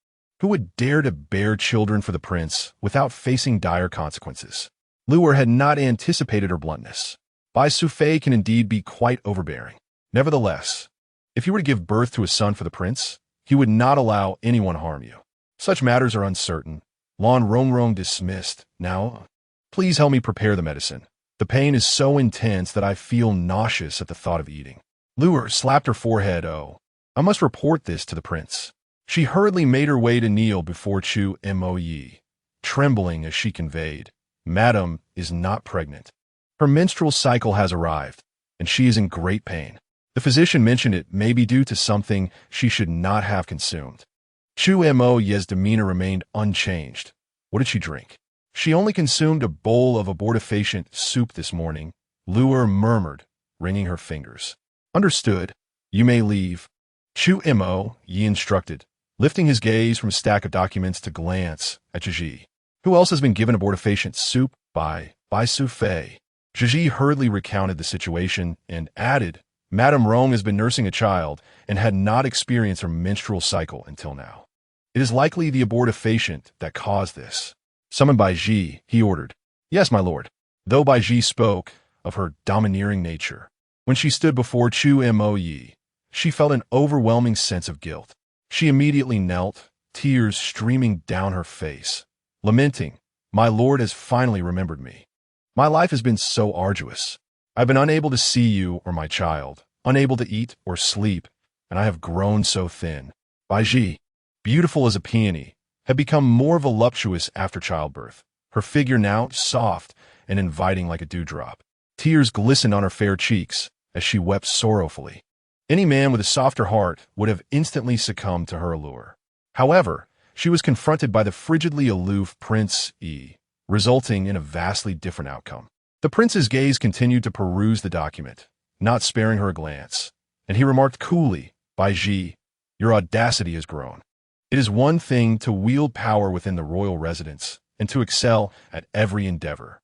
Who would dare to bear children for the prince without facing dire consequences? Luer had not anticipated her bluntness. Bai Sufei can indeed be quite overbearing. Nevertheless, if you were to give birth to a son for the prince, he would not allow anyone harm you. Such matters are uncertain. Lan Rongrong dismissed. Now, please help me prepare the medicine. The pain is so intense that I feel nauseous at the thought of eating. Luer slapped her forehead. Oh, I must report this to the prince. She hurriedly made her way to kneel before Chu Mo Yi, trembling as she conveyed, Madam is not pregnant. Her menstrual cycle has arrived, and she is in great pain. The physician mentioned it may be due to something she should not have consumed. Chu Mo Yi's demeanor remained unchanged. What did she drink? She only consumed a bowl of abortifacient soup this morning, Luer murmured, wringing her fingers. Understood. You may leave. Chu Mo Yi instructed, lifting his gaze from a stack of documents to glance at Zhiji. Who else has been given abortifacient soup? Bai Sufei. Zhiji hurriedly recounted the situation and added, Madame Rong has been nursing a child and had not experienced her menstrual cycle until now. It is likely the abortifacient that caused this. Summoned by Ji, he ordered. Yes, my lord. Though Bai Ji spoke of her domineering nature, when she stood before Chu Mo Yi, she felt an overwhelming sense of guilt. She immediately knelt, tears streaming down her face, lamenting, My lord has finally remembered me. My life has been so arduous. I've been unable to see you or my child, unable to eat or sleep, and I have grown so thin. Bai Ji, beautiful as a peony, had become more voluptuous after childbirth, her figure now soft and inviting like a dewdrop. Tears glistened on her fair cheeks as she wept sorrowfully. Any man with a softer heart would have instantly succumbed to her allure. However, she was confronted by the frigidly aloof Prince Yi, resulting in a vastly different outcome. The prince's gaze continued to peruse the document, not sparing her a glance, and he remarked coolly, "Bai Ji, your audacity has grown. It is one thing to wield power within the royal residence and to excel at every endeavor,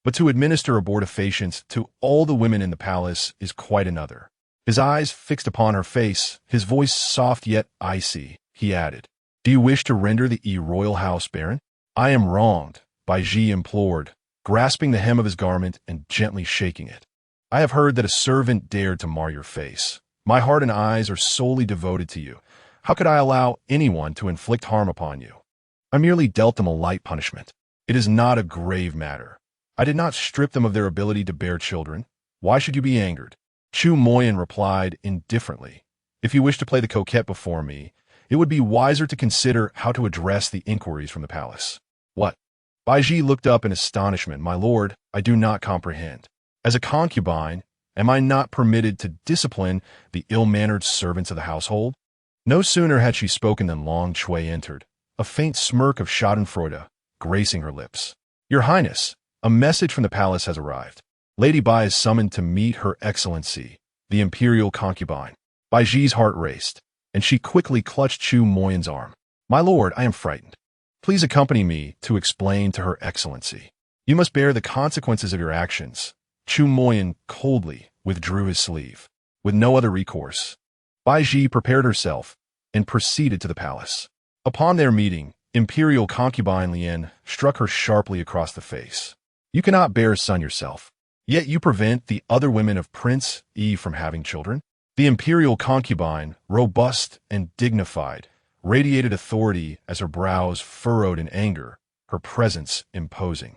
but to administer abortifacients to all the women in the palace is quite another." His eyes fixed upon her face, his voice soft yet icy, he added, "Do you wish to render the royal house barren?" "I am wronged," Bai Ji implored, grasping the hem of his garment and gently shaking it. "I have heard that a servant dared to mar your face. My heart and eyes are solely devoted to you. How could I allow anyone to inflict harm upon you? I merely dealt them a light punishment. It is not a grave matter. I did not strip them of their ability to bear children. Why should you be angered?" Chu Moyan replied indifferently, "If you wish to play the coquette before me, it would be wiser to consider how to address the inquiries from the palace." "What?" Bai Ji looked up in astonishment. "My lord, I do not comprehend. As a concubine, am I not permitted to discipline the ill-mannered servants of the household?" No sooner had she spoken than Long Chui entered, a faint smirk of schadenfreude gracing her lips. "Your Highness, a message from the palace has arrived. Lady Bai is summoned to meet Her Excellency, the imperial concubine." Bai Ji's heart raced, and she quickly clutched Chu Moyan's arm. "My lord, I am frightened. Please accompany me to explain to Her Excellency. You must bear the consequences of your actions." Chu Moyan coldly withdrew his sleeve. With no other recourse, Bai Ji prepared herself and proceeded to the palace. Upon their meeting, imperial concubine Lien struck her sharply across the face. "You cannot bear a son yourself, yet you prevent the other women of Prince Yi from having children?" The imperial concubine, robust and dignified, radiated authority as her brows furrowed in anger, her presence imposing.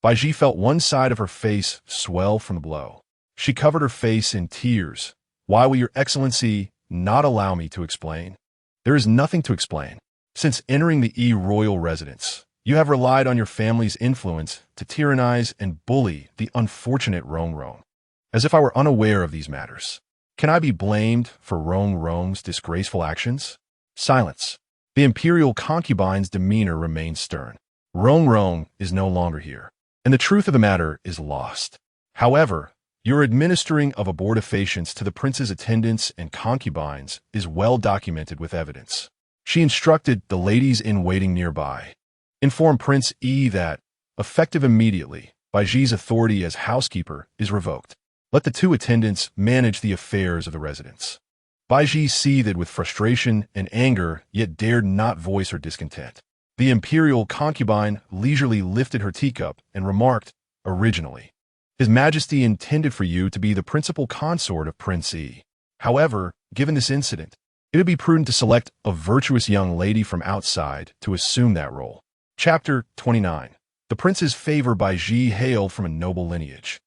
Bai Ji felt one side of her face swell from the blow. She covered her face in tears. "Why will your excellency not allow me to explain?" "There is nothing to explain. Since entering the royal residence, you have relied on your family's influence to tyrannize and bully the unfortunate Rong. As if I were unaware of these matters. Can I be blamed for Rong's disgraceful actions?" Silence. The imperial concubine's demeanor remained stern. Rong is no longer here, and the truth of the matter is lost. However, your administering of abortifacients to the prince's attendants and concubines is well documented with evidence. She instructed the ladies-in-waiting nearby. "Inform Prince Yi that, effective immediately, Bai Ji's authority as housekeeper is revoked. Let the two attendants manage the affairs of the residence." Bai Ji seethed with frustration and anger, yet dared not voice her discontent. The imperial concubine leisurely lifted her teacup and remarked, originally, "His Majesty intended for you to be the principal consort of Prince Yi. However, given this incident, it would be prudent to select a virtuous young lady from outside to assume that role." Chapter 29. The prince's favor Bai Ji hailed from a noble lineage.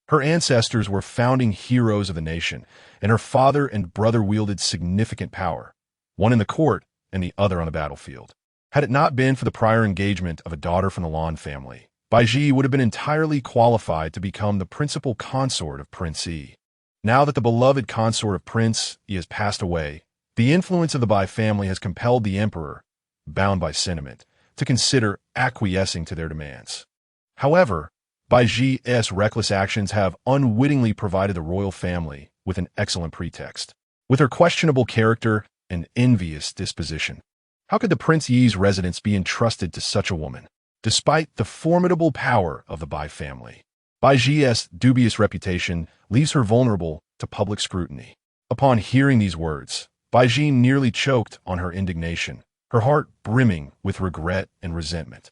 Her ancestors were founding heroes of the nation, and her father and brother wielded significant power, one in the court and the other on the battlefield. Had it not been for the prior engagement of a daughter from the Lan family, Bai Ji would have been entirely qualified to become the principal consort of Prince Yi. Now that the beloved consort of Prince Yi has passed away, the influence of the Bai family has compelled the emperor, bound by sentiment, to consider acquiescing to their demands. However, Bai Ji's reckless actions have unwittingly provided the royal family with an excellent pretext. With her questionable character and envious disposition, how could the Prince Yi's residence be entrusted to such a woman? Despite the formidable power of the Bai family, Bai Ji's dubious reputation leaves her vulnerable to public scrutiny. Upon hearing these words, Bai Ji nearly choked on her indignation, her heart brimming with regret and resentment,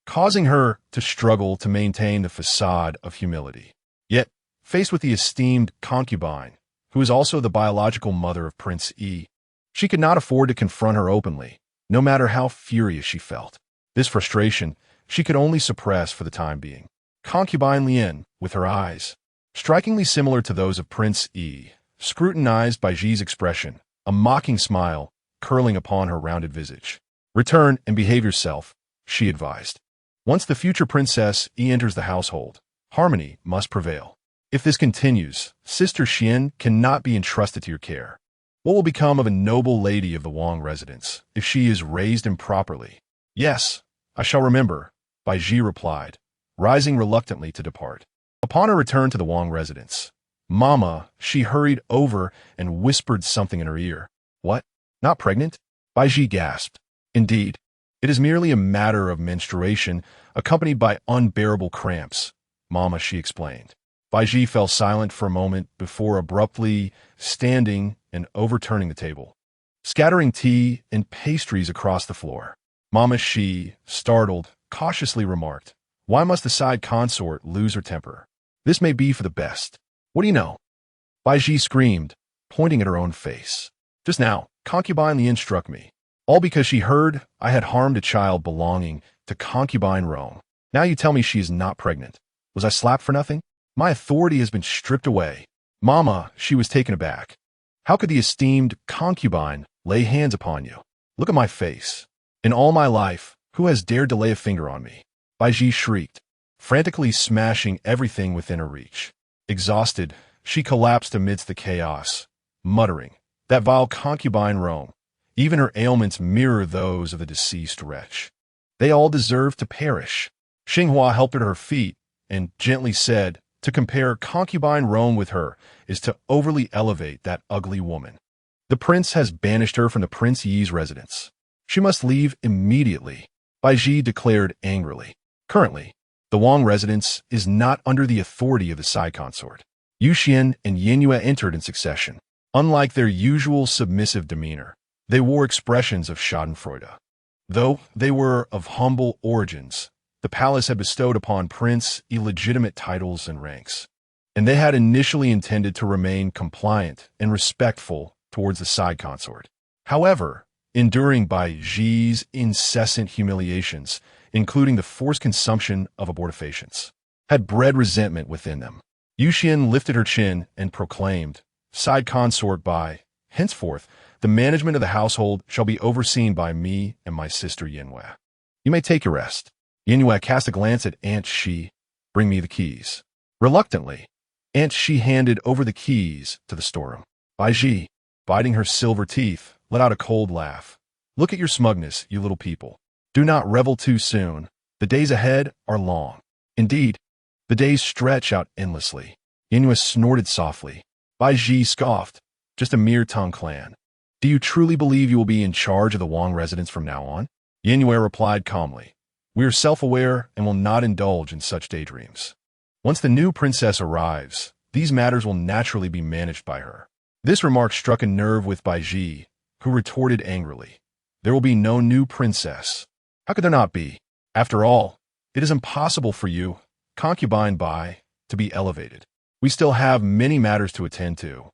causing her to struggle to maintain the facade of humility. Yet, faced with the esteemed concubine, who is also the biological mother of Prince Yi, she could not afford to confront her openly, no matter how furious she felt. This frustration she could only suppress for the time being. Concubine Lien, with her eyes, strikingly similar to those of Prince Yi, scrutinized Bai Ji's expression, a mocking smile curling upon her rounded visage. "Return and behave yourself," she advised. "Once the future Princess Yi enters the household, Harmony must prevail. If this continues, Sister Xian cannot be entrusted to your care. What will become of a noble lady of the Wang residence if she is raised improperly? Yes, I shall remember, Bai Ji replied, rising reluctantly to depart. Upon her return to the Wang residence, Mama, she hurried over and whispered something in her ear. What? Not pregnant? Bai Ji gasped. Indeed, it is merely a matter of menstruation accompanied by unbearable cramps, Mama, she explained. Bai Ji fell silent for a moment before abruptly standing and overturning the table, scattering tea and pastries across the floor. Mama Shi, startled, cautiously remarked, Why must the side consort lose her temper? This may be for the best. What do you know? Bai Ji screamed, pointing at her own face. Just now, Concubine Yu struck me, all because she heard I had harmed a child belonging to Concubine Rome. Now you tell me she is not pregnant. Was I slapped for nothing? My authority has been stripped away. Mama, she was taken aback. How could the esteemed concubine lay hands upon you? Look at my face. In all my life, who has dared to lay a finger on me? Bai Ji shrieked, frantically smashing everything within her reach. Exhausted, she collapsed amidst the chaos, muttering, That vile concubine Rome. Even her ailments mirror those of the deceased wretch. They all deserve to perish. Xinghua helped her to her feet and gently said, To compare concubine Rome with her is to overly elevate that ugly woman. The prince has banished her from the Prince Yi's residence. She must leave immediately, Bai Ji declared angrily. Currently, the Wang residence is not under the authority of the side consort. Yu Xian and Yin Yue entered in succession. Unlike their usual submissive demeanor, they wore expressions of schadenfreude. Though they were of humble origins, the palace had bestowed upon Prince illegitimate titles and ranks, and they had initially intended to remain compliant and respectful towards the side consort. However, enduring Bai Ji's incessant humiliations, including the forced consumption of abortifacients, had bred resentment within them. Yu Xian lifted her chin and proclaimed, Side consort Bai, henceforth, the management of the household shall be overseen by me and my sister Yinwei. You may take your rest. Yinwei cast a glance at Aunt Shi. Bring me the keys. Reluctantly, Aunt Shi handed over the keys to the storeroom. Bai Ji, biting her silver teeth, let out a cold laugh. Look at your smugness, you little people. Do not revel too soon. The days ahead are long. Indeed, the days stretch out endlessly. Yinwei snorted softly. Bai Ji scoffed. Just a mere tongue clan. Do you truly believe you will be in charge of the Wang residence from now on? Yinwei replied calmly. We are self-aware and will not indulge in such daydreams. Once the new princess arrives, these matters will naturally be managed by her. This remark struck a nerve with Bai Ji, who retorted angrily. There will be no new princess. How could there not be? After all, it is impossible for you, concubine Bai, to be elevated. We still have many matters to attend to.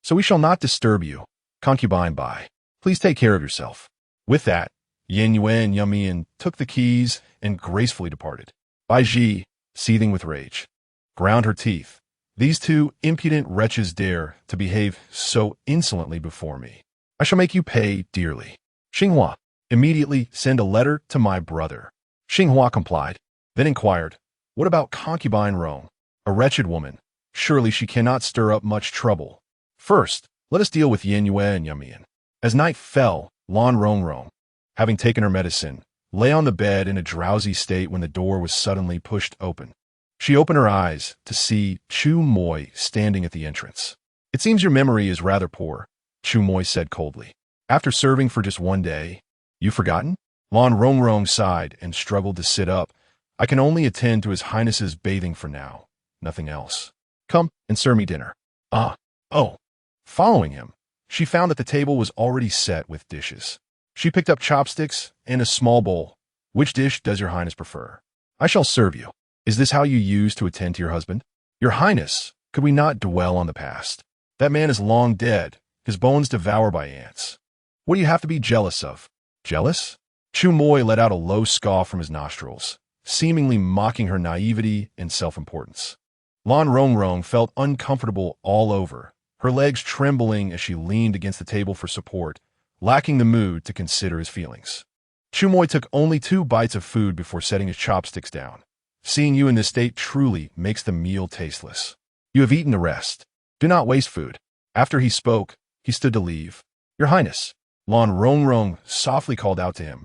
So we shall not disturb you, concubine Bai. Please take care of yourself. With that, Yin Yue and Yamian took the keys and gracefully departed. Bai Ji, seething with rage, ground her teeth. These two impudent wretches dare to behave so insolently before me. I shall make you pay dearly. Xinghua, immediately send a letter to my brother. Xinghua complied, then inquired, What about concubine Rome? A wretched woman. Surely she cannot stir up much trouble. First, let us deal with Yin Yue and Yamian. As night fell, Lan Rongrong, having taken her medicine, lay on the bed in a drowsy state when the door was suddenly pushed open. She opened her eyes to see Chu Moi standing at the entrance. It seems your memory is rather poor, Chu Moi said coldly. After serving for just one day, you've forgotten? Lan Rongrong sighed and struggled to sit up. I can only attend to His Highness's bathing for now, nothing else. Come and serve me dinner. Oh. Following him, she found that the table was already set with dishes. She picked up chopsticks and a small bowl. Which dish does your highness prefer? I shall serve you. Is this how you used to attend to your husband? Your highness, could we not dwell on the past? That man is long dead, his bones devoured by ants. What do you have to be jealous of? Jealous? Chu Moi let out a low scoff from his nostrils, seemingly mocking her naivety and self-importance. Lan Rongrong felt uncomfortable all over, her legs trembling as she leaned against the table for support, lacking the mood to consider his feelings. Chu Moi took only 2 bites of food before setting his chopsticks down. Seeing you in this state truly makes the meal tasteless. You have eaten the rest. Do not waste food. After he spoke, he stood to leave. Your Highness, Lan Rongrong softly called out to him.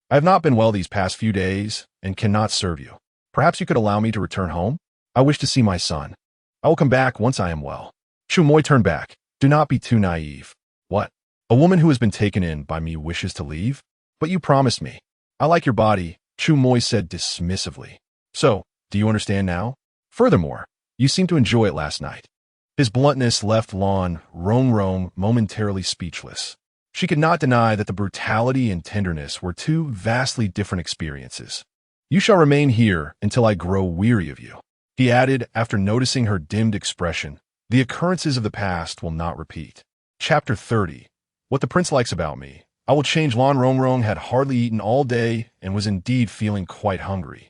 I have not been well these past few days and cannot serve you. Perhaps you could allow me to return home? I wish to see my son. I will come back once I am well. Chu Moi turned back. Do not be too naive. What? A woman who has been taken in by me wishes to leave? But you promised me. I like your body, Chu Moi said dismissively. So, do you understand now? Furthermore, you seemed to enjoy it last night. His bluntness left Lan Rongrong momentarily speechless. She could not deny that the brutality and tenderness were two vastly different experiences. You shall remain here until I grow weary of you. He added after noticing her dimmed expression, the occurrences of the past will not repeat. Chapter 30. What the prince likes about me. I will change. Lan Rongrong had hardly eaten all day and was indeed feeling quite hungry.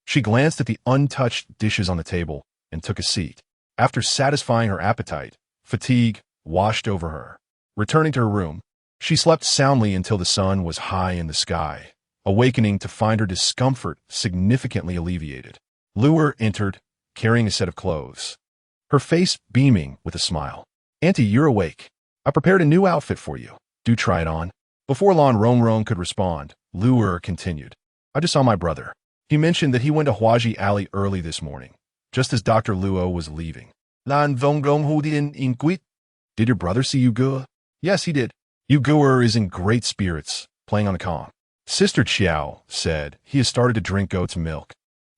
She glanced at the untouched dishes on the table and took a seat. After satisfying her appetite, fatigue washed over her. Returning to her room, she slept soundly until the sun was high in the sky, awakening to find her discomfort significantly alleviated. Luer entered, carrying a set of clothes, her face beaming with a smile. Auntie, you're awake. I prepared a new outfit for you. Do try it on. Before Lan Rongrong could respond, Luer continued. I just saw my brother. He mentioned that he went to Huaji Alley early this morning, just as Dr. Luo was leaving. Lan Rongrong Hudin in Quit. Did your brother see Yu Ge? Yes, he did. Yu Ge is in great spirits, playing on the Kong. Sister Chiao said he has started to drink goat's milk,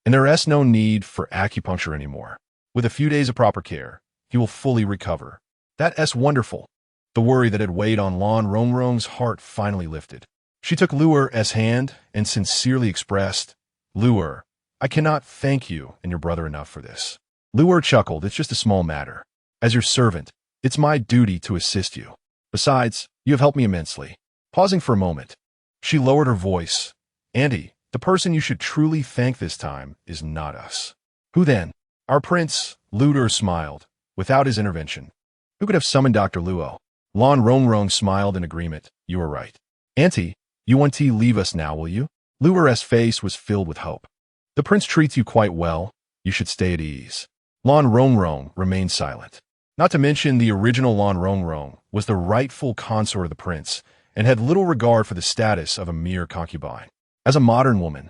and there is no need for acupuncture anymore. With a few days of proper care, he will fully recover. That's wonderful. The worry that had weighed on Lan Rongrong's heart finally lifted. She took Luer's hand and sincerely expressed, Luer, I cannot thank you and your brother enough for this. Luer chuckled, it's just a small matter. As your servant, it's my duty to assist you. Besides, you have helped me immensely. Pausing for a moment, she lowered her voice. Auntie, the person you should truly thank this time is not us. Who then? Our prince, Luder smiled. Without his intervention, who could have summoned Dr. Luo? Lan Rongrong smiled in agreement. You are right. Auntie, you want to leave us now, will you? Luer's face was filled with hope. The prince treats you quite well. You should stay at ease. Lan Rongrong remained silent. Not to mention the original Lan Rongrong was the rightful consort of the prince and had little regard for the status of a mere concubine. As a modern woman,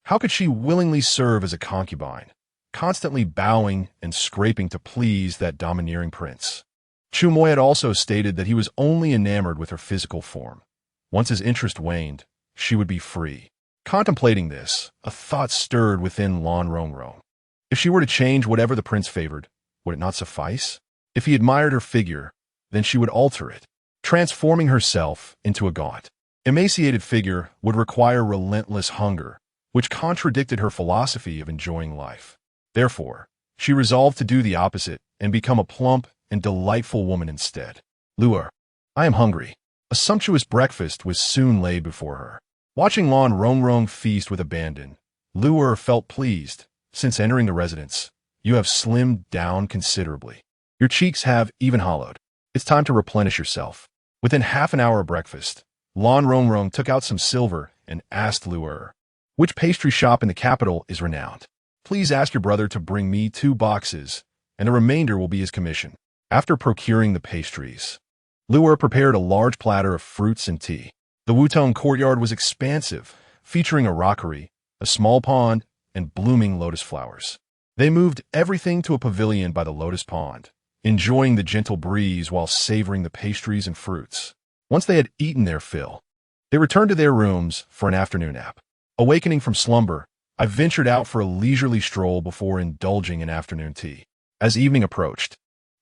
how could she willingly serve as a concubine, constantly bowing and scraping to please that domineering prince? Chu Moi had also stated that he was only enamored with her physical form. Once his interest waned, she would be free. Contemplating this, a thought stirred within Lan Rongrong. If she were to change whatever the prince favored, would it not suffice? If he admired her figure, then she would alter it. Transforming herself into a gaunt, emaciated figure would require relentless hunger, which contradicted her philosophy of enjoying life. Therefore, she resolved to do the opposite and become a plump and delightful woman instead. Luer, I am hungry. A sumptuous breakfast was soon laid before her. Watching Lan Rongrong feast with abandon, Luer felt pleased. Since entering the residence, you have slimmed down considerably. Your cheeks have even hollowed. It's time to replenish yourself. Within half an hour of breakfast, Lan Rongrong took out some silver and asked Luer, which pastry shop in the capital is renowned? Please ask your brother to bring me 2 boxes, and the remainder will be his commission. After procuring the pastries, Luer prepared a large platter of fruits and tea. The Wutong courtyard was expansive, featuring a rockery, a small pond, and blooming lotus flowers. They moved everything to a pavilion by the lotus pond, enjoying the gentle breeze while savoring the pastries and fruits. Once they had eaten their fill, they returned to their rooms for an afternoon nap. Awakening from slumber, I ventured out for a leisurely stroll before indulging in afternoon tea. As evening approached,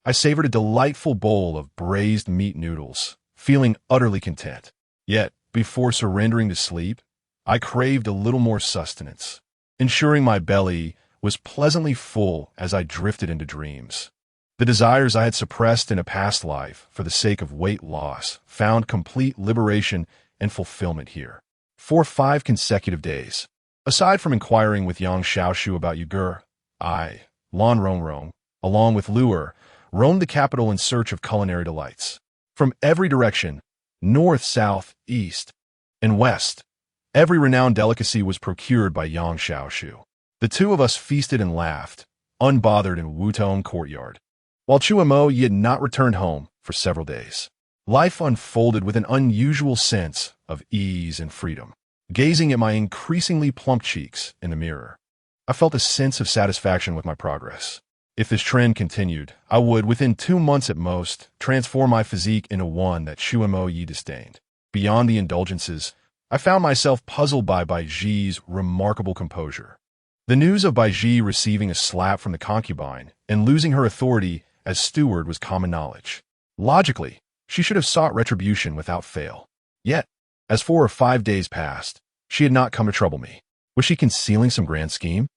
I savored a delightful bowl of braised meat noodles, feeling utterly content. Yet, before surrendering to sleep, I craved a little more sustenance, ensuring my belly was pleasantly full as I drifted into dreams. The desires I had suppressed in a past life for the sake of weight loss found complete liberation and fulfillment here. For 5 consecutive days, aside from inquiring with Yang Xiaoshu about Yu Ge, I, Lan Rongrong, along with Luer, roamed the capital in search of culinary delights. From every direction, north, south, east, and west, every renowned delicacy was procured by Yang Xiaoshu. The two of us feasted and laughed, unbothered in Wutong courtyard. While Chuamo Yi had not returned home for several days, life unfolded with an unusual sense of ease and freedom. Gazing at my increasingly plump cheeks in the mirror, I felt a sense of satisfaction with my progress. If this trend continued, I would, within 2 months at most, transform my physique into one that Chuamo Yi disdained. Beyond the indulgences, I found myself puzzled by Bai Ji's remarkable composure. The news of Bai Ji receiving a slap from the concubine and losing her authority as steward was common knowledge. Logically, she should have sought retribution without fail. Yet, as 4 or 5 days passed, she had not come to trouble me. Was she concealing some grand scheme?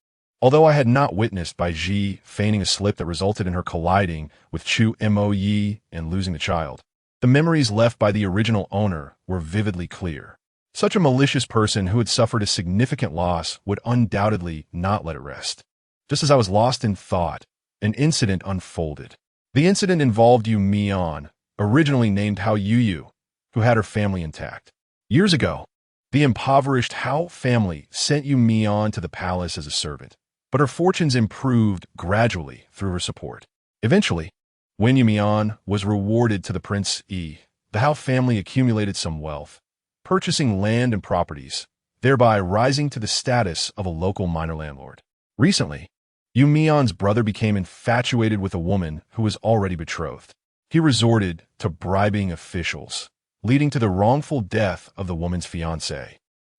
Although I had not witnessed Bai Ji feigning a slip that resulted in her colliding with Chuamo Yi and losing the child, the memories left by the original owner were vividly clear. Such a malicious person who had suffered a significant loss would undoubtedly not let it rest. Just as I was lost in thought, an incident unfolded. The incident involved Yu Mian, originally named Hao Yu, who had her family intact. Years ago, the impoverished Hao family sent Yu Mian to the palace as a servant, but her fortunes improved gradually through her support. Eventually, when Yu Mian was rewarded to the Prince Yi, the Hao family accumulated some wealth, purchasing land and properties, thereby rising to the status of a local minor landlord. Recently, Yu Mian's brother became infatuated with a woman who was already betrothed. He resorted to bribing officials, leading to the wrongful death of the woman's fiancé,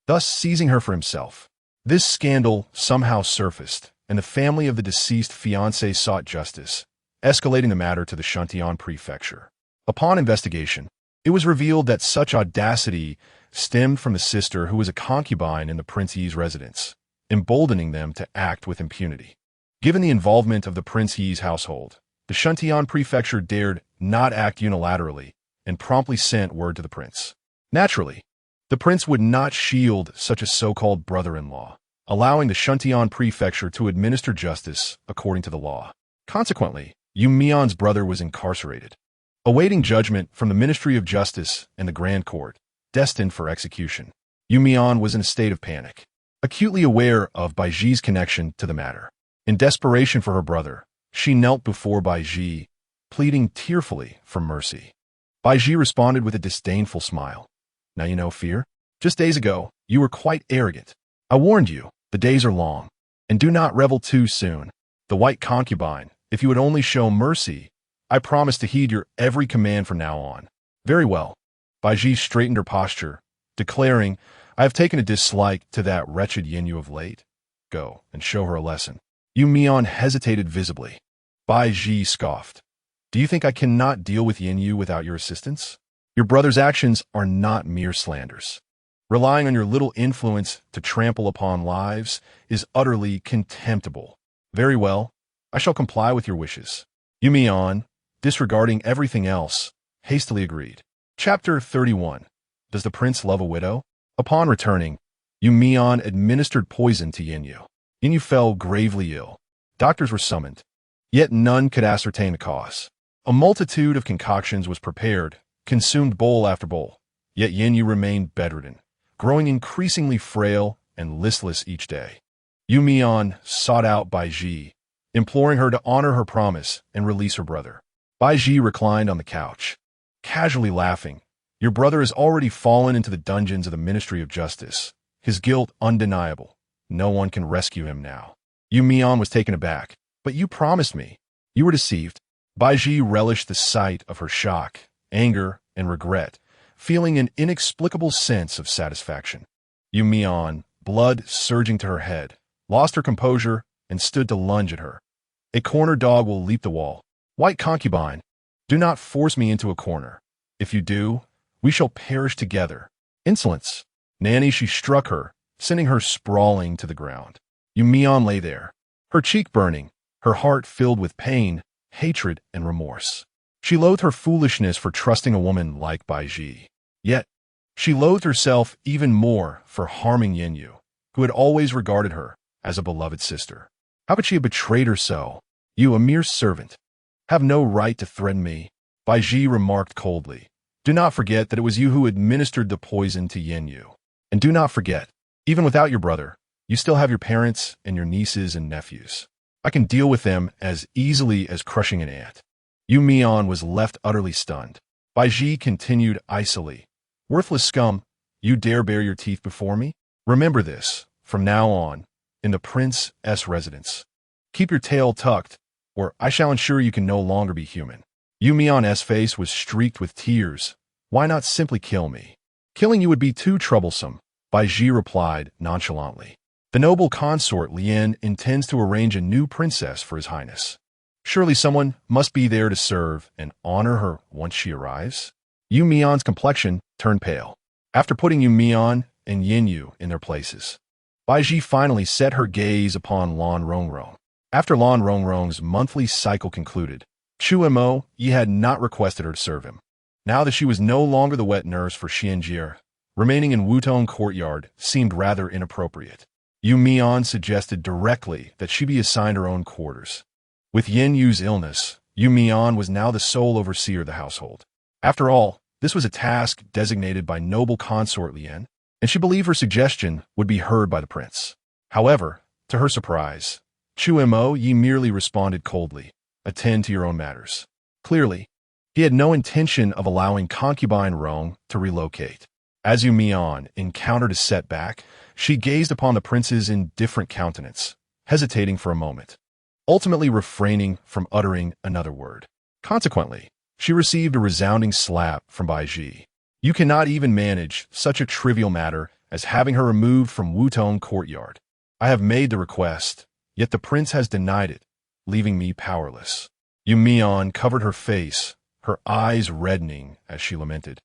thus seizing her for himself. This scandal somehow surfaced, and the family of the deceased fiancé sought justice, escalating the matter to the Shuntian prefecture. Upon investigation, it was revealed that such audacity stemmed from the sister who was a concubine in the Prince Yi's residence, emboldening them to act with impunity. Given the involvement of the Prince Yi's household, the Shuntian prefecture dared not act unilaterally and promptly sent word to the prince. Naturally, the prince would not shield such a so-called brother-in-law, allowing the Shuntian prefecture to administer justice according to the law. Consequently, Yu Mian's brother was incarcerated, awaiting judgment from the Ministry of Justice and the Grand Court, destined for execution. Yu Mian was in a state of panic, acutely aware of Bai Ji's connection to the matter. In desperation for her brother, she knelt before Bai Ji, pleading tearfully for mercy. Bai Ji responded with a disdainful smile. Now you know fear? Just days ago, you were quite arrogant. I warned you, the days are long, and do not revel too soon. The white concubine, if you would only show mercy, I promise to heed your every command from now on. Very well. Bai Ji straightened her posture, declaring, I have taken a dislike to that wretched Yu of late. Go and show her a lesson. Yu Mian hesitated visibly. Bai Ji scoffed. Do you think I cannot deal with Yu without your assistance? Your brother's actions are not mere slanders. Relying on your little influence to trample upon lives is utterly contemptible. Very well, I shall comply with your wishes. Yu Mian, disregarding everything else, hastily agreed. Chapter 31. Does the prince love a widow? Upon returning, Yu Mian administered poison to Yu. Yu fell gravely ill. Doctors were summoned, yet none could ascertain the cause. A multitude of concoctions was prepared, consumed bowl after bowl, yet Yu remained bedridden, growing increasingly frail and listless each day. Yu Mian sought out Bai Ji, imploring her to honor her promise and release her brother. Bai Ji reclined on the couch, casually laughing. Your brother has already fallen into the dungeons of the Ministry of Justice, his guilt undeniable. No one can rescue him now. Yu Mian was taken aback. But you promised me. You were deceived. Bai Ji relished the sight of her shock, anger, and regret, feeling an inexplicable sense of satisfaction. Yu Mian, blood surging to her head, lost her composure and stood to lunge at her. A corner dog will leap the wall. White concubine, do not force me into a corner. If you do, we shall perish together. Insolence. Nanny, she struck her, sending her sprawling to the ground. Yu Mian lay there, her cheek burning, her heart filled with pain, hatred, and remorse. She loathed her foolishness for trusting a woman like Bai Ji. Yet, she loathed herself even more for harming Yu, who had always regarded her as a beloved sister. How could she have betrayed her so? You, a mere servant, have no right to threaten me. Bai Ji remarked coldly. Do not forget that it was you who administered the poison to Yu. And do not forget, even without your brother, You still have your parents and your nieces and nephews. I can deal with them as easily as crushing an ant. Yu Mian was left utterly stunned. Bai Ji continued icily. Worthless scum, you dare bare your teeth before me? Remember this, from now on, in the prince's residence. Keep your tail tucked, or I shall ensure you can no longer be human. Yu Mian's face was streaked with tears. Why not simply kill me? Killing you would be too troublesome, Bai Ji replied nonchalantly. The noble consort Lien intends to arrange a new princess for his highness. Surely someone must be there to serve and honor her once she arrives. Yu Mian's complexion turned pale. After putting Yu Mian and Yin Yu in their places, Bai Ji finally set her gaze upon Lan Rongrong. After Lan Rongrong's monthly cycle concluded, Chu Mo Yi had not requested her to serve him. Now that she was no longer the wet nurse for Xianjie, remaining in Wutong courtyard seemed rather inappropriate. Yu Mian suggested directly that she be assigned her own quarters. With Yin Yu's illness, Yu Mian was now the sole overseer of the household. After all, this was a task designated by noble consort Lien, and she believed her suggestion would be heard by the prince. However, to her surprise, Chu Mo Yi merely responded coldly, "Attend to your own matters." Clearly, he had no intention of allowing Concubine Rong to relocate. As Yu Mian encountered a setback, she gazed upon the prince's indifferent countenance, hesitating for a moment, ultimately refraining from uttering another word. Consequently, she received a resounding slap from Bai Ji. You cannot even manage such a trivial matter as having her removed from Wutong courtyard. I have made the request, yet the prince has denied it, leaving me powerless. Yu Mian covered her face, her eyes reddening as she lamented.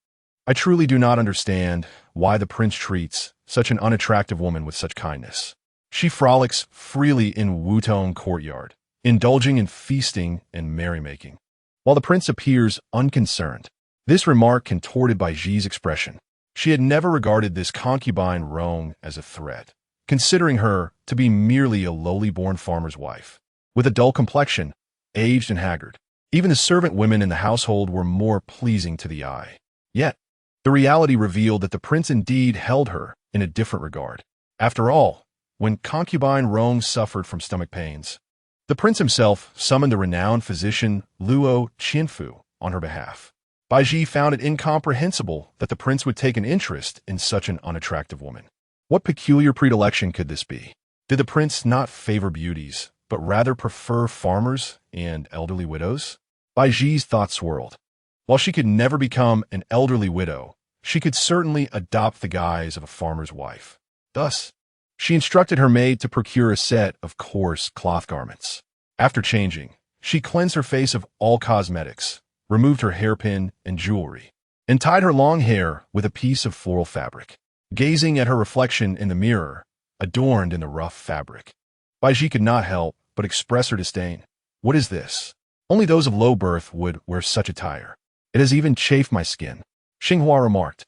I truly do not understand why the prince treats such an unattractive woman with such kindness. She frolics freely in Wutong courtyard, indulging in feasting and merrymaking, while the prince appears unconcerned. This remark contorted Bai Ji's expression. She had never regarded this concubine Rong as a threat, considering her to be merely a lowly-born farmer's wife, with a dull complexion, aged and haggard. Even the servant women in the household were more pleasing to the eye. Yet, the reality revealed that the prince indeed held her in a different regard. After all, when concubine Rong suffered from stomach pains, the prince himself summoned the renowned physician Luo Qinfu on her behalf. Bai Ji found it incomprehensible that the prince would take an interest in such an unattractive woman. What peculiar predilection could this be? Did the prince not favor beauties, but rather prefer farmers and elderly widows? Bai Ji's thoughts swirled. While she could never become an elderly widow, she could certainly adopt the guise of a farmer's wife. Thus, she instructed her maid to procure a set of coarse cloth garments. After changing, she cleansed her face of all cosmetics, removed her hairpin and jewelry, and tied her long hair with a piece of floral fabric. Gazing at her reflection in the mirror, adorned in the rough fabric, Bai Ji could not help but express her disdain. What is this? Only those of low birth would wear such attire. It has even chafed my skin. Xinghua remarked.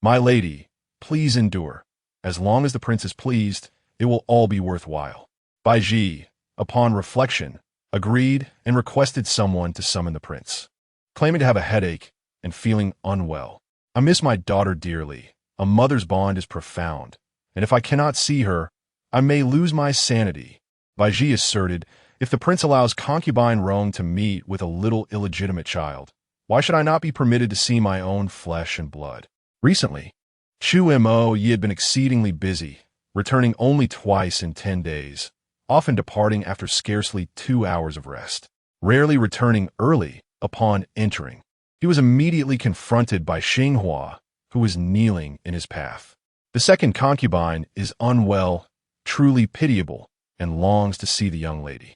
My lady, please endure. As long as the prince is pleased, it will all be worthwhile. Bai Ji, upon reflection, agreed and requested someone to summon the prince. Claiming to have a headache and feeling unwell, I miss my daughter dearly. A mother's bond is profound, and if I cannot see her, I may lose my sanity. Bai Ji asserted, if the prince allows concubine Rong to meet with a little illegitimate child, why should I not be permitted to see my own flesh and blood? Recently, Chu Mo Yi had been exceedingly busy, returning only twice in 10 days, often departing after scarcely 2 hours of rest, rarely returning early upon entering. He was immediately confronted by Xinghua, who was kneeling in his path. The second concubine is unwell, truly pitiable, and longs to see the young lady.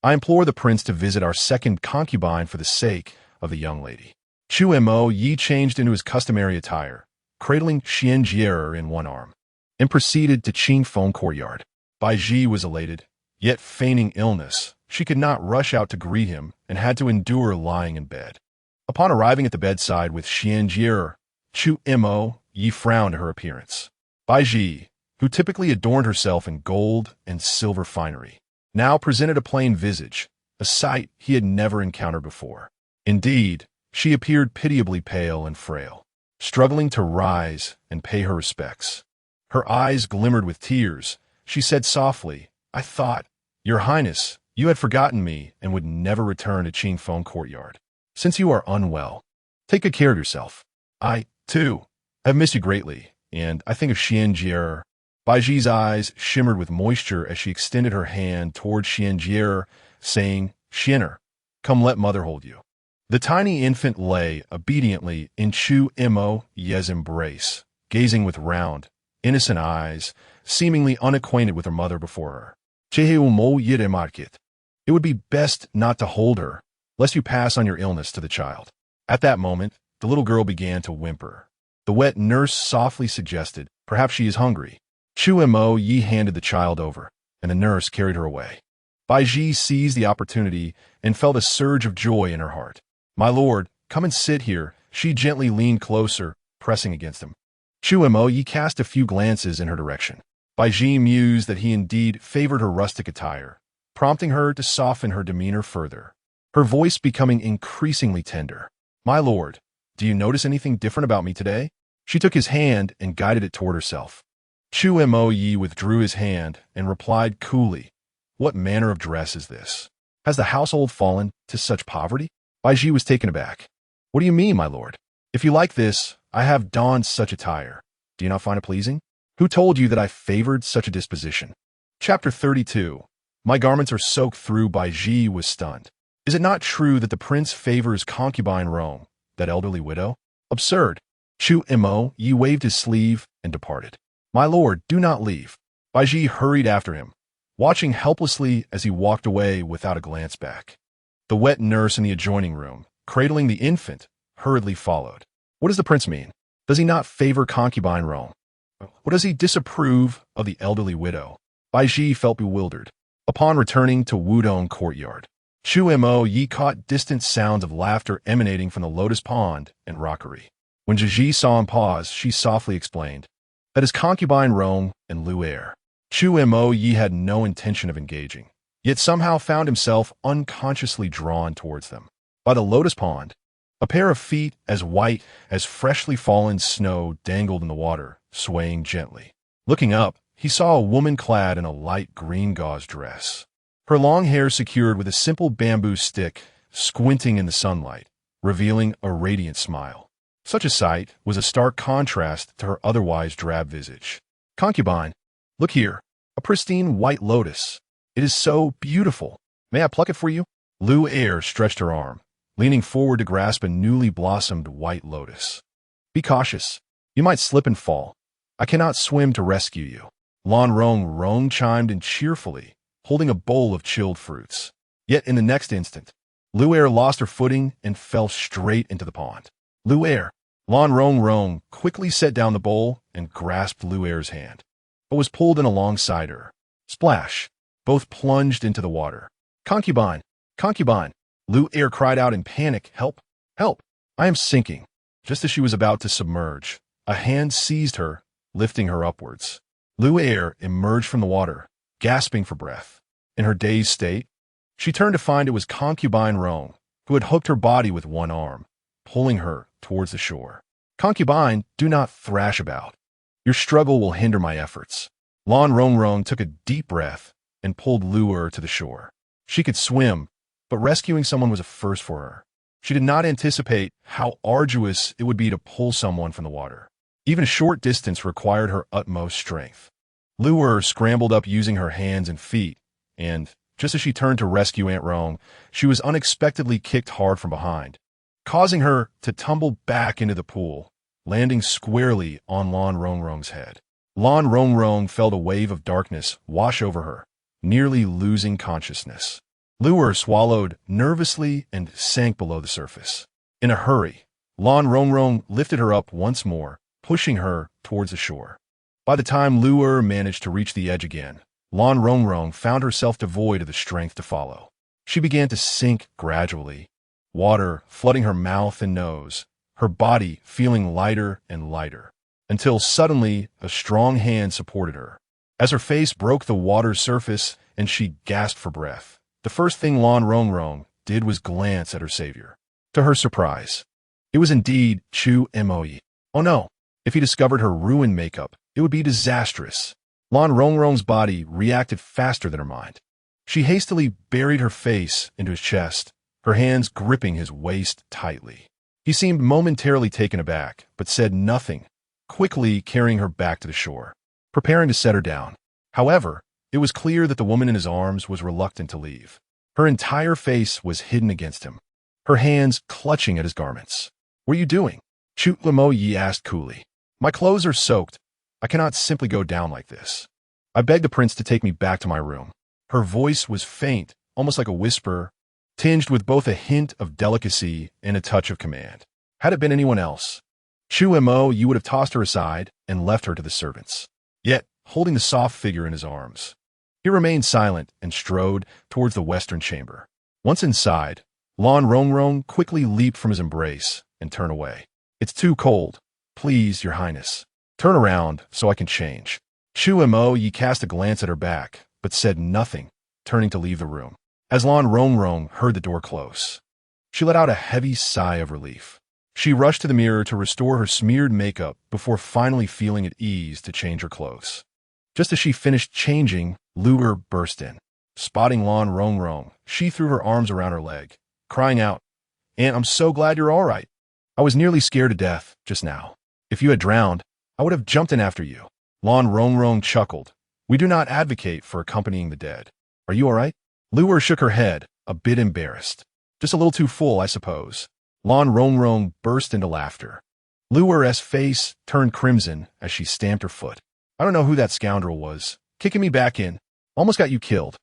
I implore the prince to visit our second concubine for the sake of the young lady. Chu Mo Yi changed into his customary attire, cradling Xianjie in one arm, and proceeded to Qingfeng courtyard. Bai Ji was elated, yet feigning illness, she could not rush out to greet him and had to endure lying in bed. Upon arriving at the bedside with Xianjie, Chu Mo Yi frowned at her appearance. Bai Ji, who typically adorned herself in gold and silver finery, now presented a plain visage, a sight he had never encountered before. Indeed, she appeared pitiably pale and frail, struggling to rise and pay her respects. Her eyes glimmered with tears. she said softly. I thought, Your Highness, you had forgotten me and would never return to Qingfeng Courtyard. Since you are unwell, take good care of yourself. I, too, have missed you greatly, and I think of Xianjie. Baiji's eyes shimmered with moisture as she extended her hand toward Xianjie, saying, Xianer, come let mother hold you. The tiny infant lay obediently in Chu Mo Ye's embrace, gazing with round, innocent eyes, seemingly unacquainted with her mother before her. It would be best not to hold her, lest you pass on your illness to the child. At that moment, the little girl began to whimper. The wet nurse softly suggested, perhaps she is hungry. Chu Mo Yi handed the child over, and the nurse carried her away. Baiji seized the opportunity and felt a surge of joy in her heart. My lord, come and sit here. She gently leaned closer, pressing against him. Chu Mo Yi cast a few glances in her direction. Baiji mused that he indeed favored her rustic attire, prompting her to soften her demeanor further, her voice becoming increasingly tender. My lord, do you notice anything different about me today? She took his hand and guided it toward herself. Chu Mo Yi withdrew his hand and replied coolly, What manner of dress is this? Has the household fallen to such poverty? Baiji was taken aback. What do you mean, my lord? If you like this, I have donned such attire. Do you not find it pleasing? Who told you that I favored such a disposition? Chapter 32. My garments are soaked through. Baiji was stunned. Is it not true that the prince favors concubine Rome, that elderly widow? Absurd. Chu Mo Yi waved his sleeve and departed. My lord, do not leave. Baiji hurried after him, watching helplessly as he walked away without a glance back. The wet nurse in the adjoining room, cradling the infant, hurriedly followed. What does the prince mean? Does he not favor concubine Rome? Or does he disapprove of the elderly widow? Baiji felt bewildered. Upon returning to Wudong Courtyard, Chu Mo Yi caught distant sounds of laughter emanating from the lotus pond and rockery. When Zhiji saw him pause, she softly explained, That is concubine Rome and Lu'er. Chu Mo Yi had no intention of engaging, yet somehow found himself unconsciously drawn towards them. By the lotus pond, a pair of feet as white as freshly fallen snow dangled in the water, swaying gently. Looking up, he saw a woman clad in a light green gauze dress, her long hair secured with a simple bamboo stick, squinting in the sunlight, revealing a radiant smile. Such a sight was a stark contrast to her otherwise drab visage. Concubine, look here, a pristine white lotus. It is so beautiful. May I pluck it for you? Lu'er stretched her arm, leaning forward to grasp a newly blossomed white lotus. Be cautious. You might slip and fall. I cannot swim to rescue you. Lan Rong chimed in cheerfully, holding a bowl of chilled fruits. Yet in the next instant, Lu'er lost her footing and fell straight into the pond. Lu'er. Lan Rong quickly set down the bowl and grasped Lu'er's hand, but was pulled in alongside her. Splash. Both plunged into the water. Concubine! Concubine! Lu'er cried out in panic. Help! Help! I am sinking. Just as she was about to submerge, a hand seized her, lifting her upwards. Lu'er emerged from the water, gasping for breath. In her dazed state, she turned to find it was concubine Rome, who had hooked her body with one arm, pulling her towards the shore. Concubine, do not thrash about. Your struggle will hinder my efforts. Lan Rong took a deep breath and pulled Lu'er to the shore. She could swim, but rescuing someone was a first for her. She did not anticipate how arduous it would be to pull someone from the water. Even a short distance required her utmost strength. Lu'er scrambled up using her hands and feet, and, just as she turned to rescue Aunt Rong, she was unexpectedly kicked hard from behind, causing her to tumble back into the pool, landing squarely on Lan Rong's head. Lan Rong felt a wave of darkness wash over her, nearly losing consciousness. Lu'er swallowed nervously and sank below the surface. In a hurry, Lan Rong lifted her up once more, pushing her towards the shore. By the time Lu'er managed to reach the edge again, Lan Rong found herself devoid of the strength to follow. She began to sink gradually, water flooding her mouth and nose, her body feeling lighter and lighter, until suddenly a strong hand supported her. As her face broke the water's surface and she gasped for breath, the first thing Lan Rong did was glance at her savior. To her surprise, it was indeed Chu Mo Yi. Oh no, if he discovered her ruined makeup, it would be disastrous. Lan Rongrong's body reacted faster than her mind. She hastily buried her face into his chest, her hands gripping his waist tightly. He seemed momentarily taken aback, but said nothing, quickly carrying her back to the shore, preparing to set her down. However, it was clear that the woman in his arms was reluctant to leave. Her entire face was hidden against him, her hands clutching at his garments. "What are you doing?" Chu Lamo Yi asked coolly. "My clothes are soaked. I cannot simply go down like this. I beg the prince to take me back to my room." Her voice was faint, almost like a whisper, tinged with both a hint of delicacy and a touch of command. Had it been anyone else, Chu Mo, you would have tossed her aside and left her to the servants. Yet, holding the soft figure in his arms, he remained silent and strode towards the western chamber. Once inside, Lan Rongrong quickly leaped from his embrace and turned away. "It's too cold. Please, your highness. Turn around so I can change." Chu Mo Yi cast a glance at her back, but said nothing, turning to leave the room. As Lan Rongrong heard the door close, she let out a heavy sigh of relief. She rushed to the mirror to restore her smeared makeup before finally feeling at ease to change her clothes. Just as she finished changing, Luer burst in. Spotting Lan Rongrong, she threw her arms around her leg, crying out, "Aunt, I'm so glad you're all right. I was nearly scared to death just now. If you had drowned, I would have jumped in after you." Lan Rongrong chuckled. "We do not advocate for accompanying the dead. Are you all right?" Luer shook her head, a bit embarrassed. "Just a little too full, I suppose." Lan Rongrong burst into laughter. Luer's face turned crimson as she stamped her foot. "I don't know who that scoundrel was, kicking me back in. Almost got you killed."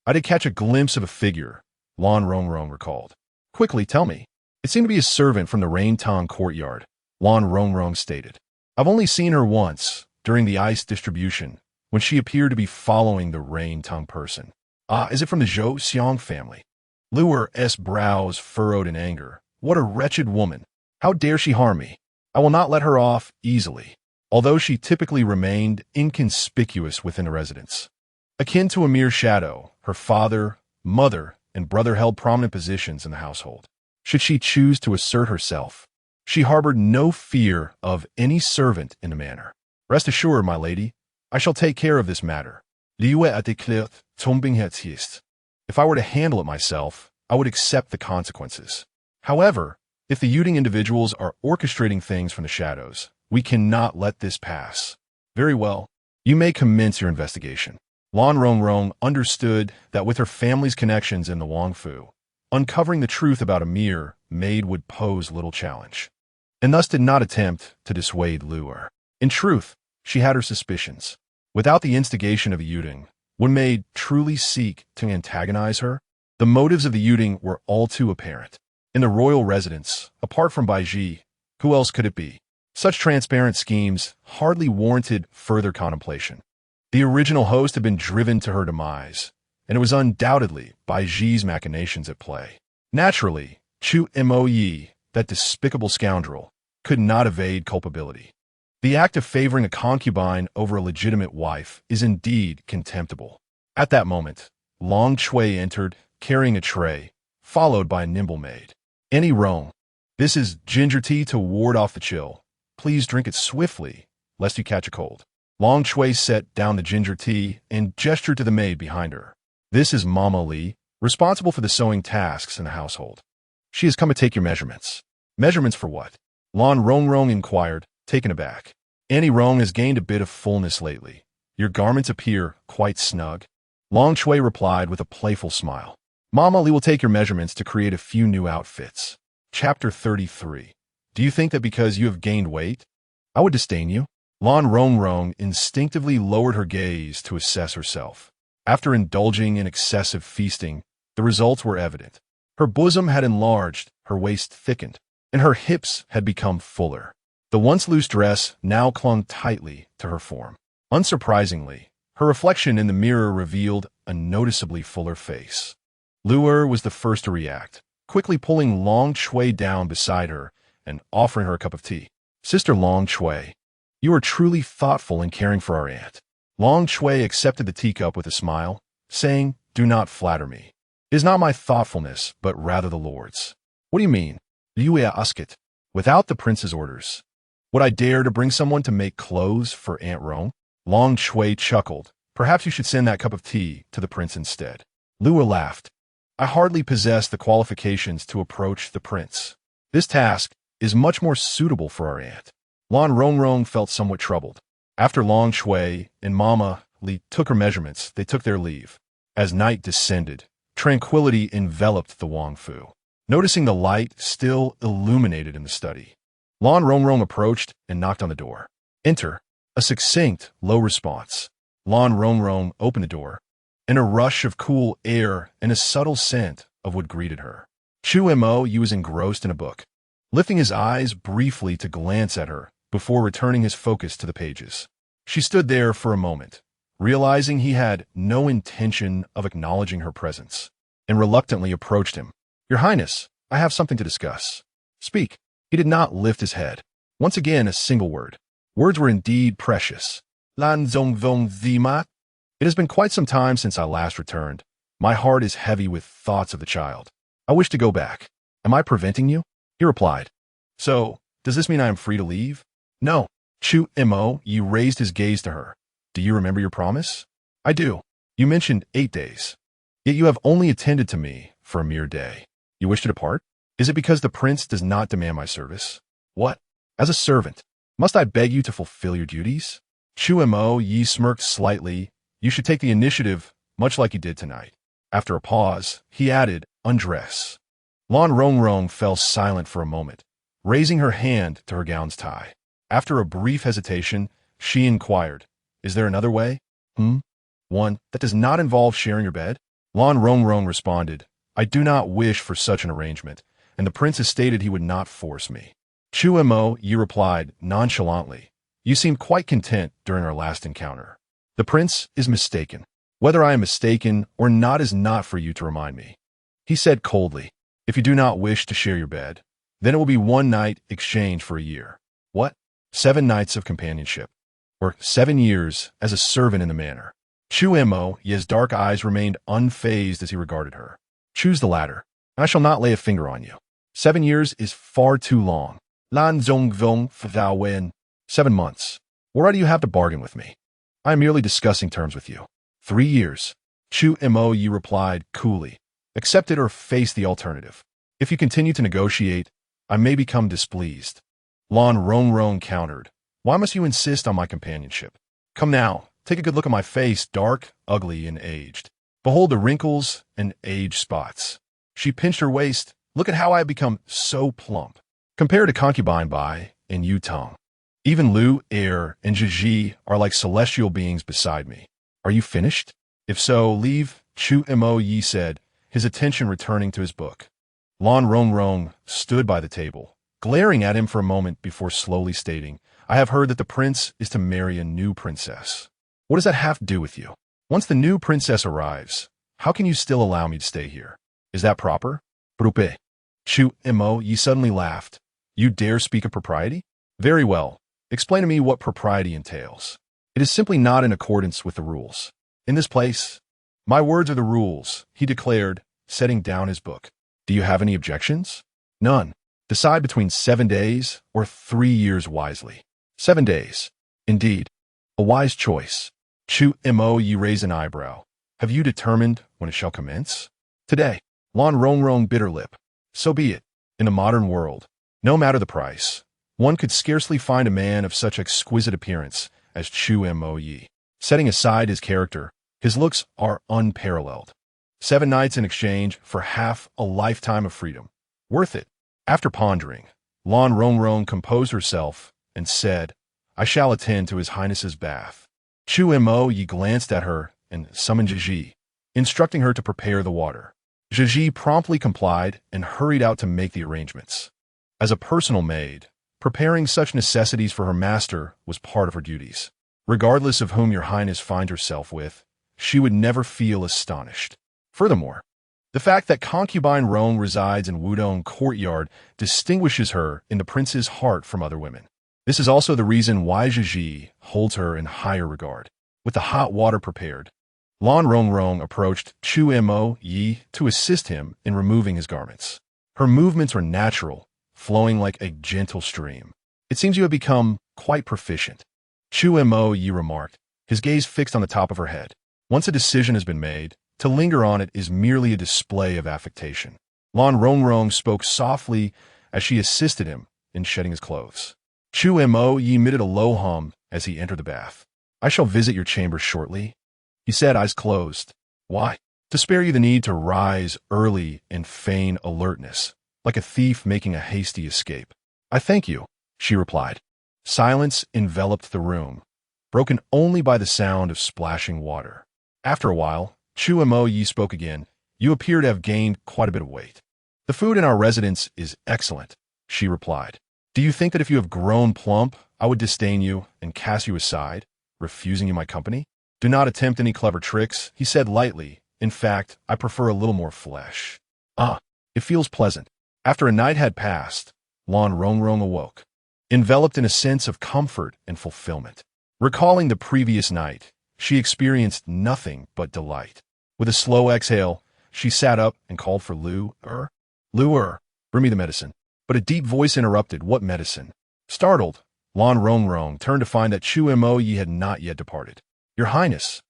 "I did catch a glimpse of a figure," Lan Rongrong recalled. "Quickly, tell me." "It seemed to be a servant from the Rain Tong courtyard," Lan Rongrong stated. "I've only seen her once, during the ice distribution, when she appeared to be following the Rain Tong person." "Ah, is it from the Zhou Xiang family?" Luer's brows furrowed in anger. "What a wretched woman! How dare she harm me? I will not let her off easily." Although she typically remained inconspicuous within the residence, akin to a mere shadow, her father, mother, and brother held prominent positions in the household. Should she choose to assert herself, she harbored no fear of any servant in the manor. "Rest assured, my lady, I shall take care of this matter. If I were to handle it myself, I would accept the consequences. However, if the Yuding individuals are orchestrating things from the shadows, we cannot let this pass." "Very well. You may commence your investigation." Lan Rongrong understood that with her family's connections in the Wangfu, uncovering the truth about a mere maid would pose little challenge, and thus did not attempt to dissuade Luer. In truth, she had her suspicions. Without the instigation of a Yuding, would maid truly seek to antagonize her? The motives of the Yuding were all too apparent. In the royal residence, apart from Baiji, who else could it be? Such transparent schemes hardly warranted further contemplation. The original host had been driven to her demise, and it was undoubtedly Baiji's machinations at play. Naturally, Chu Mo Yi, that despicable scoundrel, could not evade culpability. The act of favoring a concubine over a legitimate wife is indeed contemptible. At that moment, Long Chui entered, carrying a tray, followed by a nimble maid. "Any wrong? This is ginger tea to ward off the chill. Please drink it swiftly, lest you catch a cold." Long Chui set down the ginger tea and gestured to the maid behind her. "This is Mama Li, responsible for the sewing tasks in the household. She has come to take your measurements." "Measurements for what?" Lan Rongrong inquired, taken aback. "Annie Rong has gained a bit of fullness lately. Your garments appear quite snug." Long Chui replied with a playful smile. "Mama Li will take your measurements to create a few new outfits." Chapter 33. Do you think that because you have gained weight, I would disdain you? Lan Rongrong instinctively lowered her gaze to assess herself. After indulging in excessive feasting, the results were evident. Her bosom had enlarged, her waist thickened, and her hips had become fuller. The once loose dress now clung tightly to her form. Unsurprisingly, her reflection in the mirror revealed a noticeably fuller face. Luer was the first to react, quickly pulling Long Chui down beside her and offering her a cup of tea. "Sister Long Chui, you are truly thoughtful in caring for our aunt." Long Chui accepted the teacup with a smile, saying, "Do not flatter me. It is not my thoughtfulness, but rather the Lord's." "What do you mean?" "Liu Usket. Without the prince's orders, would I dare to bring someone to make clothes for Aunt Rong?" Long Shui chuckled. Perhaps you should send that cup of tea to the prince instead. Lua laughed. I hardly possess the qualifications to approach the prince. This task is much more suitable for our aunt. Lan Rongrong felt somewhat troubled. After Long Shui and Mama Li took her measurements, they took their leave. As night descended, tranquility enveloped the Wang Fu. Noticing the light still illuminated in the study, Lan Rongrong approached and knocked on the door. Enter. A succinct, low response. Lan Rongrong opened the door, and a rush of cool air and a subtle scent of wood greeted her. Chu Yu was engrossed in a book, lifting his eyes briefly to glance at her before returning his focus to the pages. She stood there for a moment, realizing he had no intention of acknowledging her presence, and reluctantly approached him. Your Highness, I have something to discuss. Speak. He did not lift his head. Once again, a single word. Words were indeed precious. Lan Zong Vong Zima. It has been quite some time since I last returned. My heart is heavy with thoughts of the child. I wish to go back. Am I preventing you? He replied. So, does this mean I am free to leave? No. Chu Yu raised his gaze to her. Do you remember your promise? I do. You mentioned 8 days. Yet you have only attended to me for a mere day. You wish to depart? Is it because the prince does not demand my service? What? As a servant, must I beg you to fulfill your duties? Chu Yi smirked slightly. You should take the initiative, much like you did tonight. After a pause, he added, undress. Lan Rongrong fell silent for a moment, raising her hand to her gown's tie. After a brief hesitation, she inquired, Is there another way? One that does not involve sharing your bed? Lan Rongrong responded, I do not wish for such an arrangement, and the prince has stated he would not force me. Chu Yi replied nonchalantly, You seemed quite content during our last encounter. The prince is mistaken. Whether I am mistaken or not is not for you to remind me. He said coldly, If you do not wish to share your bed, then it will be 1 night exchanged for a year. What? 7 nights of companionship. Or 7 years as a servant in the manor. Chu Yi's dark eyes remained unfazed as he regarded her. Choose the latter. I shall not lay a finger on you. 7 years is far too long. Lan Zong Vong Fao Wen. 7 months. Why do you have to bargain with me? I am merely discussing terms with you. 3 years. Chu Yi replied coolly. Accept it or face the alternative. If you continue to negotiate, I may become displeased. Lan Rongrong countered. Why must you insist on my companionship? Come now, take a good look at my face, dark, ugly, and aged. Behold the wrinkles and age spots. She pinched her waist. Look at how I have become so plump. Compared to Concubine Bai and Yu Tong. Even Lu, Air, and Zhiji are like celestial beings beside me. Are you finished? If so, leave, Chu Yi said, his attention returning to his book. Lan Rongrong stood by the table, glaring at him for a moment before slowly stating, I have heard that the prince is to marry a new princess. What does that have to do with you? Once the new princess arrives, how can you still allow me to stay here? Is that proper? Brupe. Chu Yi suddenly laughed. You dare speak of propriety? Very well. Explain to me what propriety entails. It is simply not in accordance with the rules. In this place, my words are the rules, he declared, setting down his book. Do you have any objections? None. Decide between 7 days or 3 years wisely. 7 days. Indeed. A wise choice. Chu Yi raised an eyebrow. Have you determined when it shall commence? Today. Lan Rongrong bit her lip. So be it. In the modern world, no matter the price, one could scarcely find a man of such exquisite appearance as Chu Yi. Setting aside his character, his looks are unparalleled. 7 nights in exchange for half a lifetime of freedom. Worth it. After pondering, Lan Rongrong composed herself and said, I shall attend to His Highness's bath. Chu Yi glanced at her and summoned Zhiji, instructing her to prepare the water. Zhiji promptly complied and hurried out to make the arrangements. As a personal maid, preparing such necessities for her master was part of her duties. Regardless of whom your highness finds herself with, she would never feel astonished. Furthermore, the fact that concubine Rong resides in Wudong courtyard distinguishes her in the prince's heart from other women. This is also the reason why Zhiji holds her in higher regard. With the hot water prepared, Lan Rongrong approached Chu Yi to assist him in removing his garments. Her movements were natural, flowing like a gentle stream. It seems you have become quite proficient. Chu Yi remarked, his gaze fixed on the top of her head. Once a decision has been made, to linger on it is merely a display of affectation. Lan Rongrong spoke softly as she assisted him in shedding his clothes. Chu Mo Yi emitted a low hum as he entered the bath. I shall visit your chamber shortly, he said, eyes closed. Why? To spare you the need to rise early and feign alertness, like a thief making a hasty escape. I thank you, she replied. Silence enveloped the room, broken only by the sound of splashing water. After a while, Chu Mo Yi spoke again. You appear to have gained quite a bit of weight. The food in our residence is excellent, she replied. Do you think that if you have grown plump, I would disdain you and cast you aside, refusing you my company? Do not attempt any clever tricks, he said lightly. In fact, I prefer a little more flesh. Ah, it feels pleasant. After a night had passed, Lan Rongrong awoke, enveloped in a sense of comfort and fulfillment. Recalling the previous night, she experienced nothing but delight. With a slow exhale, she sat up and called for Lu-er. Lu-er, bring me the medicine. But a deep voice interrupted. What medicine? Startled, Lan Rongrong turned to find that Chu Mo Yi had not yet departed. Your Highness,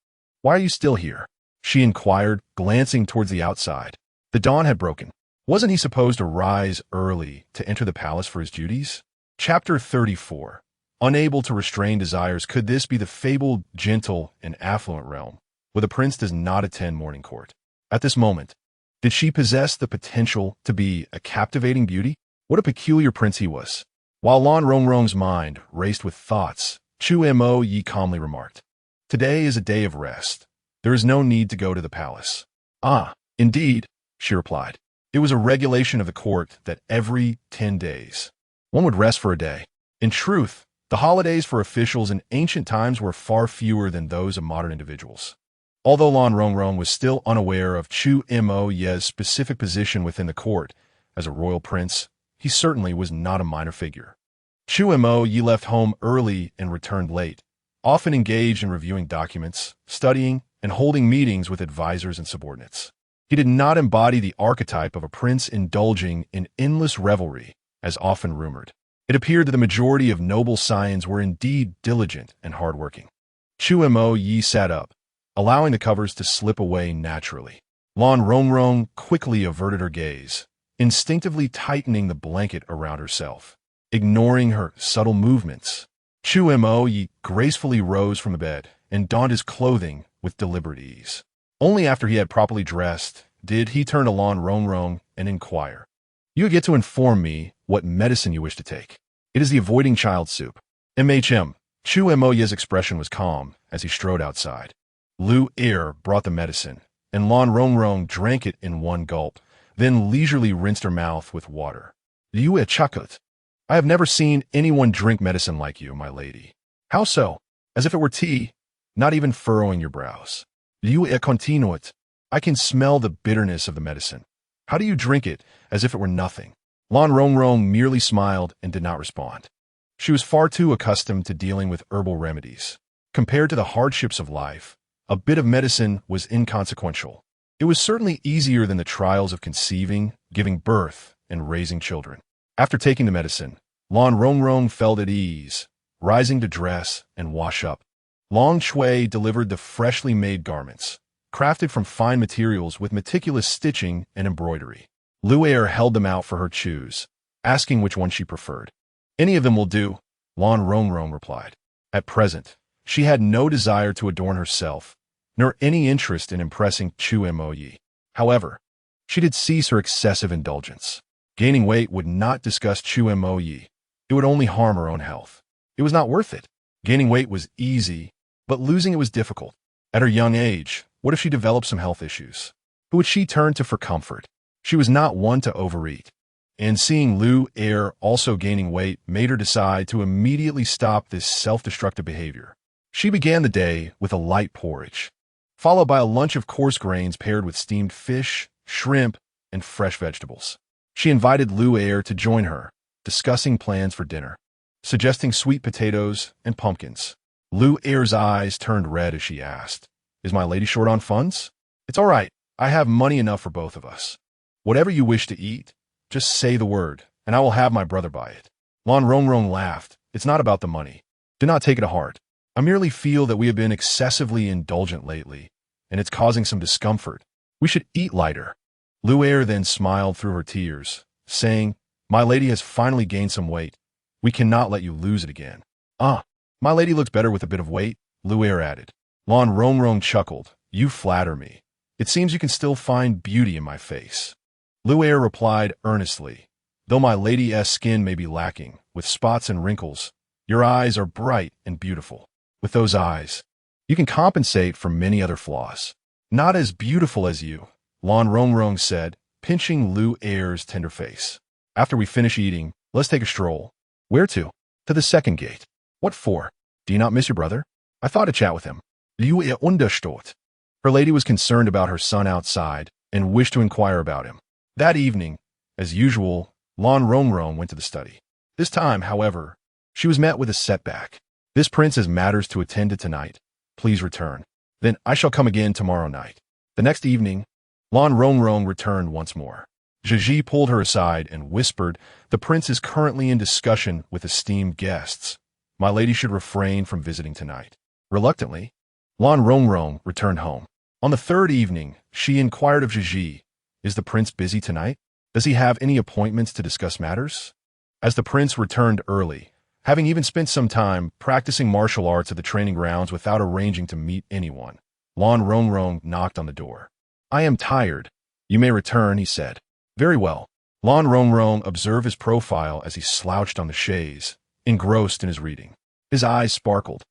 why are you still here? She inquired, glancing towards the outside. The dawn had broken. Wasn't he supposed to rise early to enter the palace for his duties? Chapter 34. Unable to restrain desires, could this be the fabled, gentle, and affluent realm, where the prince does not attend morning court? At this moment, did she possess the potential to be a captivating beauty? What a peculiar prince he was. While Lan Rongrong's mind raced with thoughts, Chu Mo Yi calmly remarked, Today is a day of rest. There is no need to go to the palace. Ah, indeed, she replied. It was a regulation of the court that every 10 days, one would rest for a day. In truth, the holidays for officials in ancient times were far fewer than those of modern individuals. Although Lan Rongrong was still unaware of Chu Mo Yi's specific position within the court as a royal prince, he certainly was not a minor figure. Chu Mo Yi left home early and returned late, often engaged in reviewing documents, studying, and holding meetings with advisors and subordinates. He did not embody the archetype of a prince indulging in endless revelry, as often rumored. It appeared that the majority of noble scions were indeed diligent and hardworking. Chu Mo Yi sat up, allowing the covers to slip away naturally. Lan Rongrong quickly averted her gaze, instinctively tightening the blanket around herself. Ignoring her subtle movements, Chu Mo Yi gracefully rose from the bed and donned his clothing with deliberate ease. Only after he had properly dressed did he turn to Lan Rongrong and inquire, You get to inform me what medicine you wish to take. It is the avoiding child soup. MHM. Chu Mo Yi's expression was calm as he strode outside. Lu-er brought the medicine, and Lan Rongrong drank it in one gulp, then leisurely rinsed her mouth with water. You a chakut. I have never seen anyone drink medicine like you, my lady. How so? As if it were tea, not even furrowing your brows. You a continuit. I can smell the bitterness of the medicine. How do you drink it as if it were nothing? Lan Rongrong merely smiled and did not respond. She was far too accustomed to dealing with herbal remedies. Compared to the hardships of life, a bit of medicine was inconsequential. It was certainly easier than the trials of conceiving, giving birth, and raising children. After taking the medicine, Lan Rongrong felt at ease, rising to dress and wash up. Long Shui delivered the freshly made garments, crafted from fine materials with meticulous stitching and embroidery. Lu-er held them out for her to choose, asking which one she preferred. Any of them will do, Lan Rongrong replied. At present, she had no desire to adorn herself, nor any interest in impressing Chu Mo Yi. However, she did cease her excessive indulgence. Gaining weight would not disgust Chu Mo Yi. It would only harm her own health. It was not worth it. Gaining weight was easy, but losing it was difficult. At her young age, what if she developed some health issues? Who would she turn to for comfort? She was not one to overeat. And seeing Lu-er also gaining weight made her decide to immediately stop this self-destructive behavior. She began the day with a light porridge, followed by a lunch of coarse grains paired with steamed fish, shrimp, and fresh vegetables. She invited Lu-er to join her, discussing plans for dinner, suggesting sweet potatoes and pumpkins. Lu-er's eyes turned red as she asked, Is my lady short on funds? It's all right. I have money enough for both of us. Whatever you wish to eat, just say the word, and I will have my brother buy it. Lan Rongrong laughed. It's not about the money. Do not take it to heart. I merely feel that we have been excessively indulgent lately, and it's causing some discomfort. We should eat lighter. Lu'er then smiled through her tears, saying, My lady has finally gained some weight. We cannot let you lose it again. Ah, my lady looks better with a bit of weight, Lu'er added. Lan Rongrong chuckled. You flatter me. It seems you can still find beauty in my face. Lu'er replied earnestly, Though my lady's skin may be lacking, with spots and wrinkles, your eyes are bright and beautiful. With those eyes, you can compensate for many other flaws. Not as beautiful as you, Lan Rongrong said, pinching Lu'er's tender face. After we finish eating, let's take a stroll. Where to? To the second gate. What for? Do you not miss your brother? I thought to chat with him. Lu'er understood. Her lady was concerned about her son outside and wished to inquire about him. That evening, as usual, Lan Rongrong went to the study. This time, however, she was met with a setback. This prince has matters to attend to tonight. Please return. Then I shall come again tomorrow night. The next evening, Lan Rongrong returned once more. Zhiji pulled her aside and whispered, The prince is currently in discussion with esteemed guests. My lady should refrain from visiting tonight. Reluctantly, Lan Rongrong returned home. On the third evening, she inquired of Zhiji, Is the prince busy tonight? Does he have any appointments to discuss matters? As the prince returned early, having even spent some time practicing martial arts at the training grounds without arranging to meet anyone, Lan Rongrong knocked on the door. I am tired. You may return, he said. Very well. Lan Rongrong observed his profile as he slouched on the chaise, engrossed in his reading. His eyes sparkled,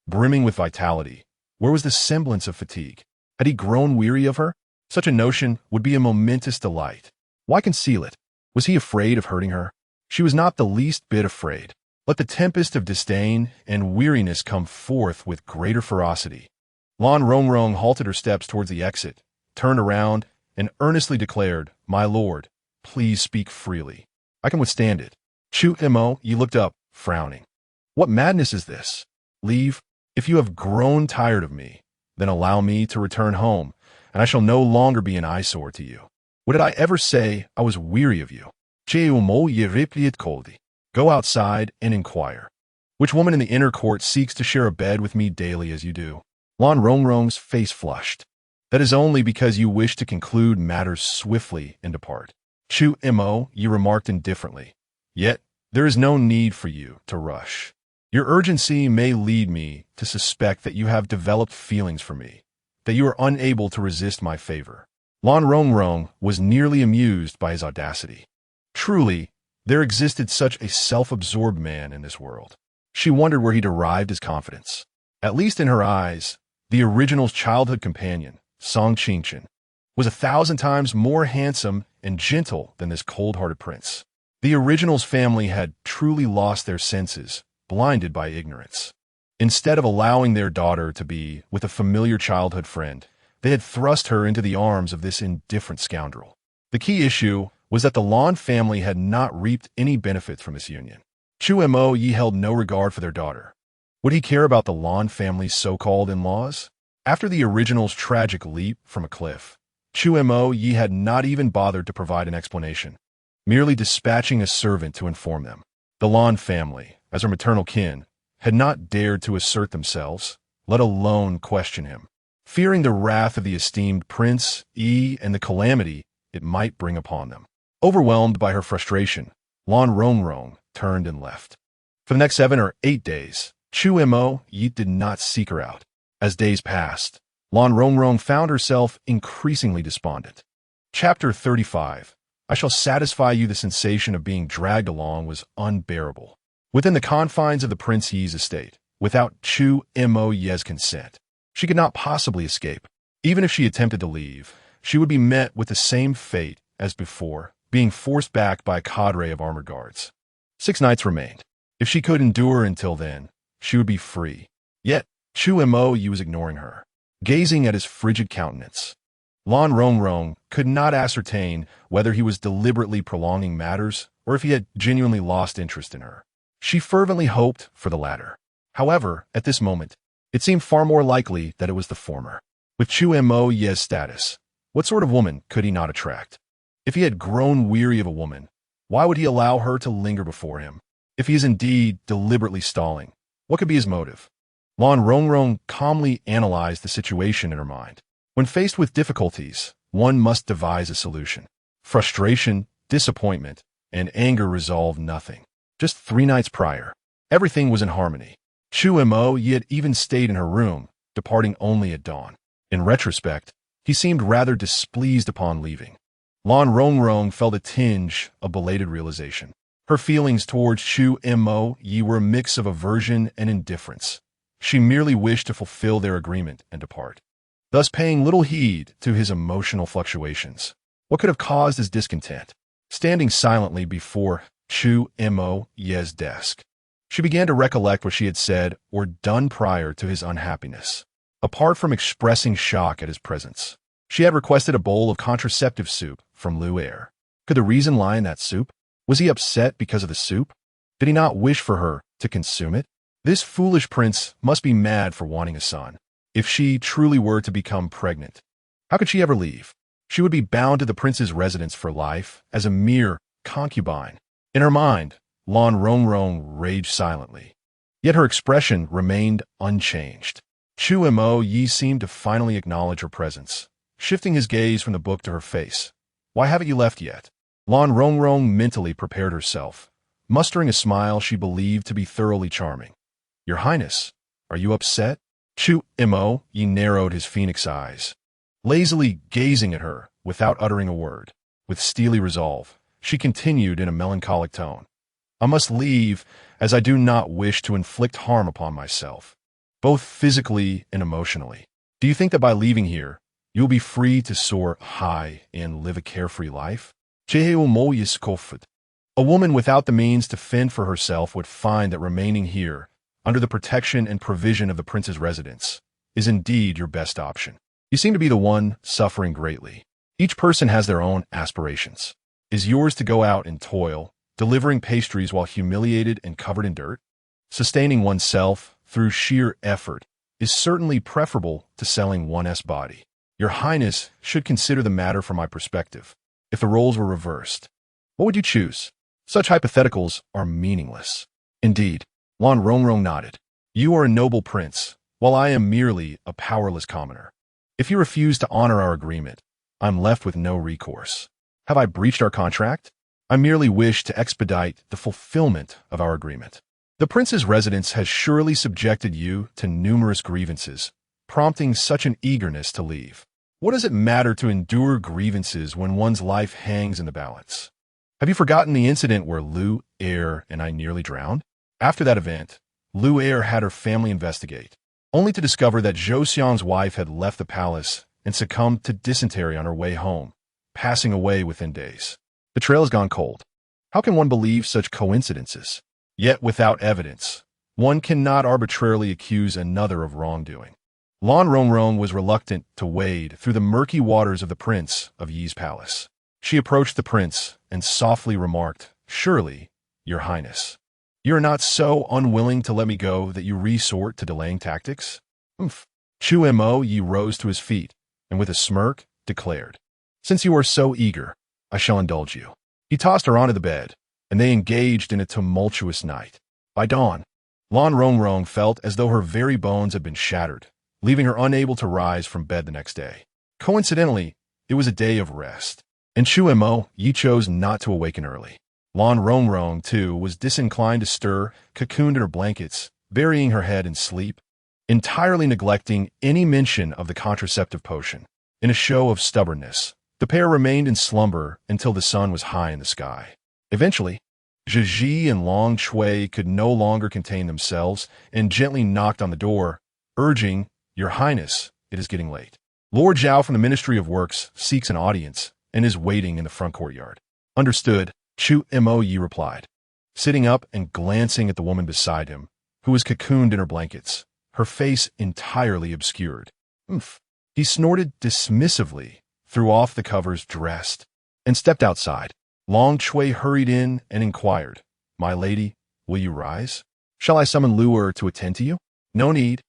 brimming with vitality. Where was the semblance of fatigue? Had he grown weary of her? Such a notion would be a momentous delight. Why conceal it? Was he afraid of hurting her? She was not the least bit afraid. Let the tempest of disdain and weariness come forth with greater ferocity. Lan Rongrong halted her steps towards the exit, turned around, and earnestly declared, My lord, please speak freely. I can withstand it. Chu Mo, you looked up, frowning. What madness is this? Leave. If you have grown tired of me, then allow me to return home, and I shall no longer be an eyesore to you. What did I ever say I was weary of you? Go outside and inquire. Which woman in the inner court seeks to share a bed with me daily as you do? Lan Rongrong's face flushed. That is only because you wish to conclude matters swiftly and depart. Chu Mo, you remarked indifferently. Yet, there is no need for you to rush. Your urgency may lead me to suspect that you have developed feelings for me, that you are unable to resist my favor. Lan Rongrong was nearly amused by his audacity. Truly, there existed such a self-absorbed man in this world. She wondered where he derived his confidence. At least in her eyes, the original's childhood companion, Song Qingchen, was 1,000 times more handsome and gentle than this cold-hearted prince. The original's family had truly lost their senses, blinded by ignorance. Instead of allowing their daughter to be with a familiar childhood friend, they had thrust her into the arms of this indifferent scoundrel. The key issue was that the Lan family had not reaped any benefit from this union. Chu Mo Yi held no regard for their daughter. Would he care about the Lan family's so-called in-laws? After the original's tragic leap from a cliff, Chu Mo Yi had not even bothered to provide an explanation, merely dispatching a servant to inform them. The Lan family, as her maternal kin, had not dared to assert themselves, let alone question him, fearing the wrath of the esteemed Prince Yi and the calamity it might bring upon them. Overwhelmed by her frustration, Lan Rongrong turned and left. For the next 7 or 8 days, Chu Mo Yi did not seek her out. As days passed, Lan Rongrong found herself increasingly despondent. Chapter 35. I shall satisfy you. The sensation of being dragged along was unbearable. Within the confines of the Prince Yi's estate, without Chu Mo Yi's consent, she could not possibly escape. Even if she attempted to leave, she would be met with the same fate as before, being forced back by a cadre of armored guards. 6 nights remained. If she could endure until then, she would be free. Yet, Chu Mo Yi was ignoring her, gazing at his frigid countenance. Lan Rongrong could not ascertain whether he was deliberately prolonging matters or if he had genuinely lost interest in her. She fervently hoped for the latter. However, at this moment, it seemed far more likely that it was the former. With Chu Mo Yi's status, what sort of woman could he not attract? If he had grown weary of a woman, why would he allow her to linger before him? If he is indeed deliberately stalling, what could be his motive? Lan Rongrong calmly analyzed the situation in her mind. When faced with difficulties, one must devise a solution. Frustration, disappointment, and anger resolved nothing. Just 3 nights prior, everything was in harmony. Chu Mo Yi had even stayed in her room, departing only at dawn. In retrospect, he seemed rather displeased upon leaving. Lan Rongrong felt a tinge of belated realization. Her feelings towards Chu Mo Yi were a mix of aversion and indifference. She merely wished to fulfill their agreement and depart, thus paying little heed to his emotional fluctuations. What could have caused his discontent? Standing silently before Chu Mo Yi's desk, she began to recollect what she had said or done prior to his unhappiness. Apart from expressing shock at his presence, she had requested a bowl of contraceptive soup from Lu Er. Could the reason lie in that soup? Was he upset because of the soup? Did he not wish for her to consume it? This foolish prince must be mad for wanting a son. If she truly were to become pregnant, how could she ever leave? She would be bound to the prince's residence for life as a mere concubine. In her mind, Lan Rongrong raged silently, yet her expression remained unchanged. Chu Mo Yi seemed to finally acknowledge her presence, shifting his gaze from the book to her face. Why haven't you left yet? Lan Rongrong mentally prepared herself, mustering a smile she believed to be thoroughly charming. Your Highness, are you upset? Chu Mo Yi narrowed his phoenix eyes, lazily gazing at her without uttering a word. With steely resolve, she continued in a melancholic tone. I must leave, as I do not wish to inflict harm upon myself, both physically and emotionally. Do you think that by leaving here, you will be free to soar high and live a carefree life? A woman without the means to fend for herself would find that remaining here, under the protection and provision of the prince's residence, is indeed your best option. You seem to be the one suffering greatly. Each person has their own aspirations. Is yours to go out and toil, delivering pastries while humiliated and covered in dirt? Sustaining oneself through sheer effort is certainly preferable to selling one's body. Your Highness should consider the matter from my perspective. If the roles were reversed, what would you choose? Such hypotheticals are meaningless. Indeed, Lan Rongrong nodded. You are a noble prince, while I am merely a powerless commoner. If you refuse to honor our agreement, I'm left with no recourse. Have I breached our contract? I merely wish to expedite the fulfillment of our agreement. The prince's residence has surely subjected you to numerous grievances, prompting such an eagerness to leave. What does it matter to endure grievances when one's life hangs in the balance? Have you forgotten the incident where Lu Er and I nearly drowned? After that event, Lu Er had her family investigate, only to discover that Zhou Xiang's wife had left the palace and succumbed to dysentery on her way home, passing away within days. The trail has gone cold. How can one believe such coincidences? Yet without evidence, one cannot arbitrarily accuse another of wrongdoing. Lan Rongrong was reluctant to wade through the murky waters of the prince of Yi's palace. She approached the prince and softly remarked, Surely, your Highness, you are not so unwilling to let me go that you resort to delaying tactics? Chu Mo Yi rose to his feet and with a smirk declared, Since you are so eager, I shall indulge you. He tossed her onto the bed, and they engaged in a tumultuous night. By dawn, Lan Rongrong felt as though her very bones had been shattered, leaving her unable to rise from bed the next day. Coincidentally, it was a day of rest, and Chu Mo Yi chose not to awaken early. Lan Rongrong, too, was disinclined to stir, cocooned in her blankets, burying her head in sleep, entirely neglecting any mention of the contraceptive potion. In a show of stubbornness, the pair remained in slumber until the sun was high in the sky. Eventually, Zhiji and Long Chui could no longer contain themselves and gently knocked on the door, urging, Your Highness, it is getting late. Lord Zhao from the Ministry of Works seeks an audience and is waiting in the front courtyard. Understood, Chu Mo Yi replied, sitting up and glancing at the woman beside him, who was cocooned in her blankets, her face entirely obscured. He snorted dismissively, threw off the covers, dressed, and stepped outside. Long Chui hurried in and inquired, My lady, will you rise? Shall I summon Lu Er to attend to you? No need.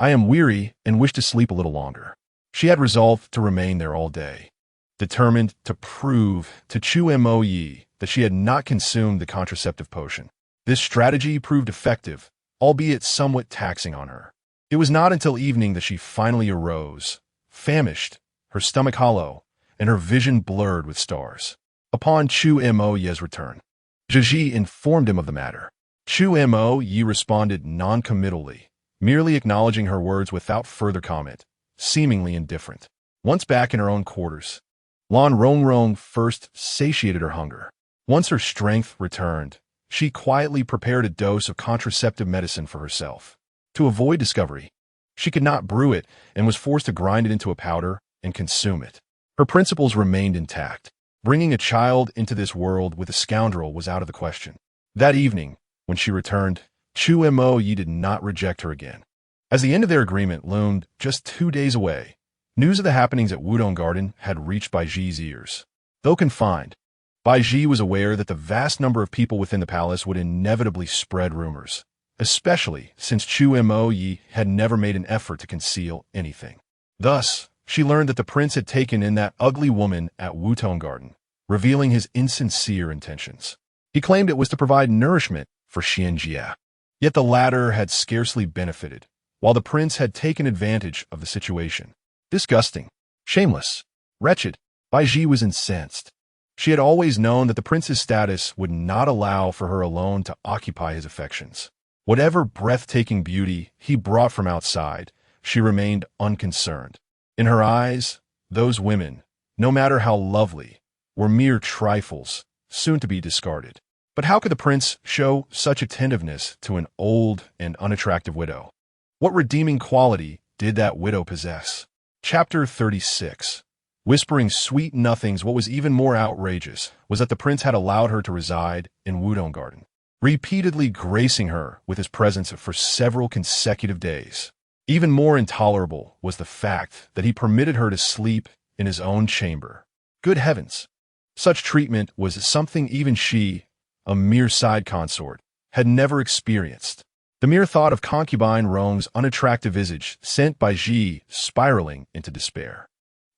I am weary and wish to sleep a little longer. She had resolved to remain there all day, determined to prove to Chu Mo Yi that she had not consumed the contraceptive potion. This strategy proved effective, albeit somewhat taxing on her. It was not until evening that she finally arose, famished, her stomach hollow, and her vision blurred with stars. Upon Chu Mo-ye's return, Zhiji informed him of the matter. Chu Mo-ye responded non-committally, merely acknowledging her words without further comment, seemingly indifferent. Once back in her own quarters, Lan Rongrong first satiated her hunger. Once her strength returned, she quietly prepared a dose of contraceptive medicine for herself. To avoid discovery, she could not brew it and was forced to grind it into a powder and consume it. Her principles remained intact. Bringing a child into this world with a scoundrel was out of the question. That evening, when she returned, Chu Mo-ye did not reject her again. As the end of their agreement loomed just 2 days away, news of the happenings at Wudong Garden had reached Bai Ji's ears. Though confined, Bai Ji was aware that the vast number of people within the palace would inevitably spread rumors, especially since Chu Mo-ye had never made an effort to conceal anything. Thus, she learned that the prince had taken in that ugly woman at Wudong Garden, revealing his insincere intentions. He claimed it was to provide nourishment for Xianjia. Yet the latter had scarcely benefited, while the prince had taken advantage of the situation. Disgusting, shameless, wretched, Bai Ji was incensed. She had always known that the prince's status would not allow for her alone to occupy his affections. Whatever breathtaking beauty he brought from outside, she remained unconcerned. In her eyes, those women, no matter how lovely, were mere trifles, soon to be discarded. But how could the prince show such attentiveness to an old and unattractive widow? What redeeming quality did that widow possess? Chapter 36. Whispering sweet nothings, what was even more outrageous was that the prince had allowed her to reside in Wudong Garden, repeatedly gracing her with his presence for several consecutive days. Even more intolerable was the fact that he permitted her to sleep in his own chamber. Good heavens! Such treatment was something even she, a mere side consort, had never experienced. The mere thought of Concubine Rong's unattractive visage sent Bai Ji spiraling into despair.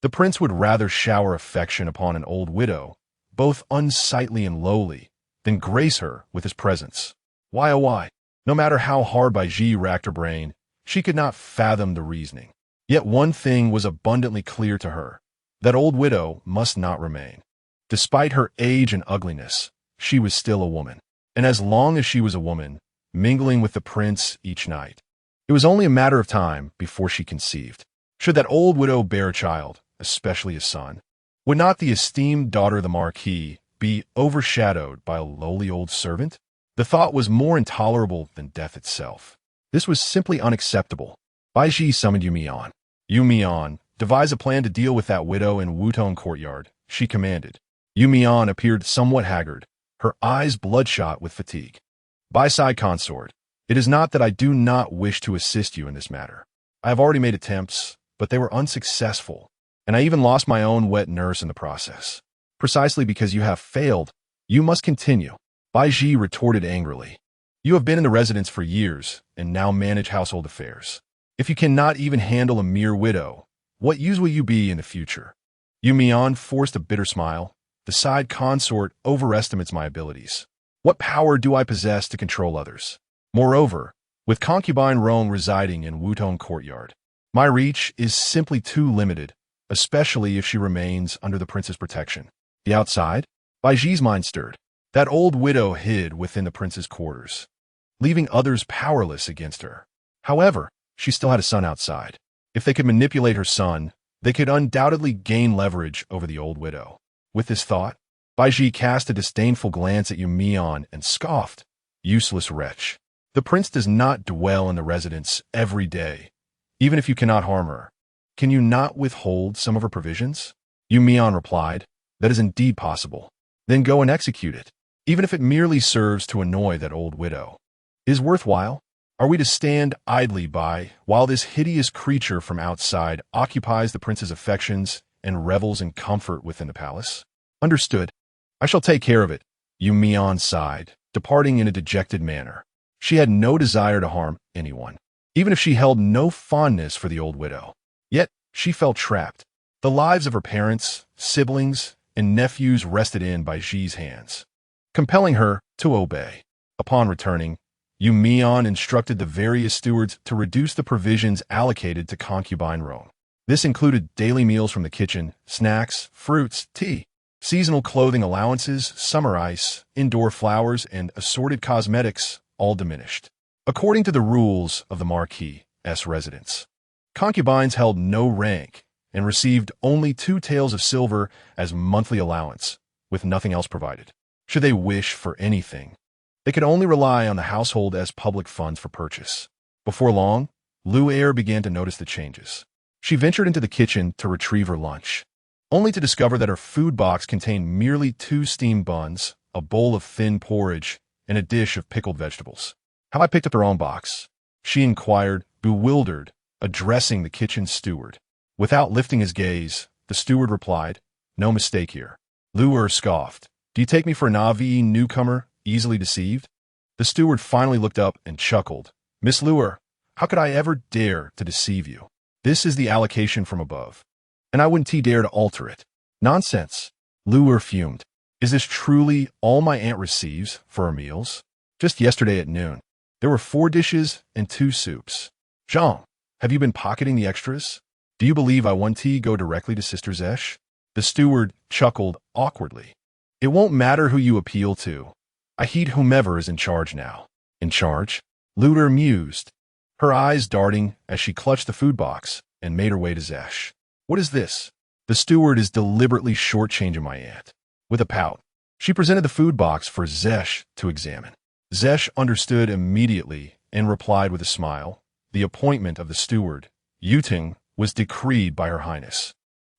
The prince would rather shower affection upon an old widow, both unsightly and lowly, than grace her with his presence. Why, oh why? No matter how hard Bai Ji racked her brain, she could not fathom the reasoning. Yet one thing was abundantly clear to her. That old widow must not remain. Despite her age and ugliness, she was still a woman. And as long as she was a woman, mingling with the prince each night, it was only a matter of time before she conceived. Should that old widow bear a child, especially a son, would not the esteemed daughter of the Marquis be overshadowed by a lowly old servant? The thought was more intolerable than death itself. This was simply unacceptable. Bai Ji summoned Yu Mian. Yu Mian, devise a plan to deal with that widow in Wudong Courtyard, she commanded. Yu Mian appeared somewhat haggard, her eyes bloodshot with fatigue. Bai Side Consort, it is not that I do not wish to assist you in this matter. I have already made attempts, but they were unsuccessful, and I even lost my own wet nurse in the process. Precisely because you have failed, you must continue. Bai Ji retorted angrily. You have been in the residence for years, and now manage household affairs. If you cannot even handle a mere widow, what use will you be in the future? Yu Mian forced a bitter smile. The side consort overestimates my abilities. What power do I possess to control others? Moreover, with Concubine Rong residing in Wudong Courtyard, my reach is simply too limited, especially if she remains under the prince's protection. The outside? Bai Ji's mind stirred. That old widow hid within the prince's quarters, leaving others powerless against her. However, she still had a son outside. If they could manipulate her son, they could undoubtedly gain leverage over the old widow. With this thought, Bai Ji cast a disdainful glance at Yu Mian and scoffed. Useless wretch. The prince does not dwell in the residence every day. Even if you cannot harm her, can you not withhold some of her provisions? Yu Mian replied, that is indeed possible. Then go and execute it, even if it merely serves to annoy that old widow. It is worthwhile. Are we to stand idly by while this hideous creature from outside occupies the prince's affections and revels in comfort within the palace? Understood. I shall take care of it. Yu Mian sighed, departing in a dejected manner. She had no desire to harm anyone, even if she held no fondness for the old widow. Yet she felt trapped. The lives of her parents, siblings, and nephews rested in Bai Ji's hands, compelling her to obey. Upon returning, Yu instructed the various stewards to reduce the provisions allocated to Concubine Yu. This included daily meals from the kitchen, snacks, fruits, tea, seasonal clothing allowances, summer ice, indoor flowers, and assorted cosmetics, all diminished. According to the rules of the Marquis' residence, concubines held no rank and received only 2 taels of silver as monthly allowance, with nothing else provided. Should they wish for anything, they could only rely on the household as public funds for purchase. Before long, Lu began to notice the changes. She ventured into the kitchen to retrieve her lunch, only to discover that her food box contained merely 2 steamed buns, a bowl of thin porridge, and a dish of pickled vegetables. "Have I picked up the wrong box?" she inquired, bewildered, addressing the kitchen steward. Without lifting his gaze, the steward replied, "No mistake here." Lu scoffed. "Do you take me for an AVE newcomer, easily deceived?" The steward finally looked up and chuckled. "Miss Lu, how could I ever dare to deceive you? This is the allocation from above, and I wouldn't dare to alter it." "Nonsense." Lu fumed. "Is this truly all my aunt receives for her meals? Just yesterday at noon, there were 4 dishes and 2 soups. Jean, have you been pocketing the extras? Do you believe I want to go directly to Sister Zesh?" The steward chuckled awkwardly. "It won't matter who you appeal to. I heed whomever is in charge now." "In charge?" Lu mused, her eyes darting as she clutched the food box and made her way to Zesh. "What is this?" "The steward is deliberately shortchanging my aunt." With a pout, she presented the food box for Zesh to examine. Zesh understood immediately and replied with a smile. The appointment of the steward, Yuting, was decreed by Her Highness,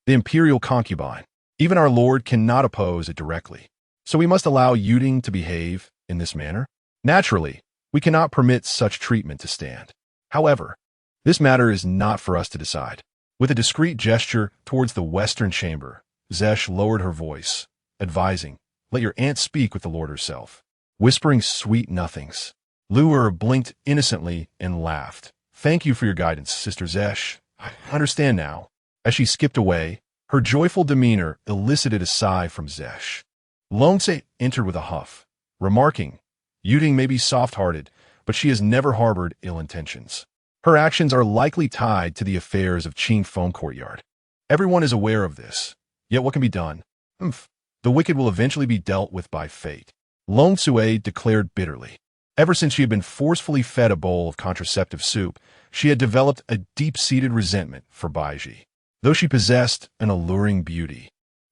the imperial concubine. Even our lord cannot oppose it directly. So we must allow Yuting to behave in this manner? Naturally, we cannot permit such treatment to stand. However, this matter is not for us to decide. With a discreet gesture towards the western chamber, Zesh lowered her voice, advising, "Let your aunt speak with the lord herself." Whispering sweet nothings, Lu blinked innocently and laughed. "Thank you for your guidance, Sister Zesh. I understand now." As she skipped away, her joyful demeanor elicited a sigh from Zesh. Lonse entered with a huff, remarking, "Yuting may be soft-hearted, but she has never harbored ill intentions. Her actions are likely tied to the affairs of Qing Foam Courtyard. Everyone is aware of this. Yet what can be done? The wicked will eventually be dealt with by fate." Long Sui declared bitterly. Ever since she had been forcefully fed a bowl of contraceptive soup, she had developed a deep-seated resentment for Baiji. Though she possessed an alluring beauty,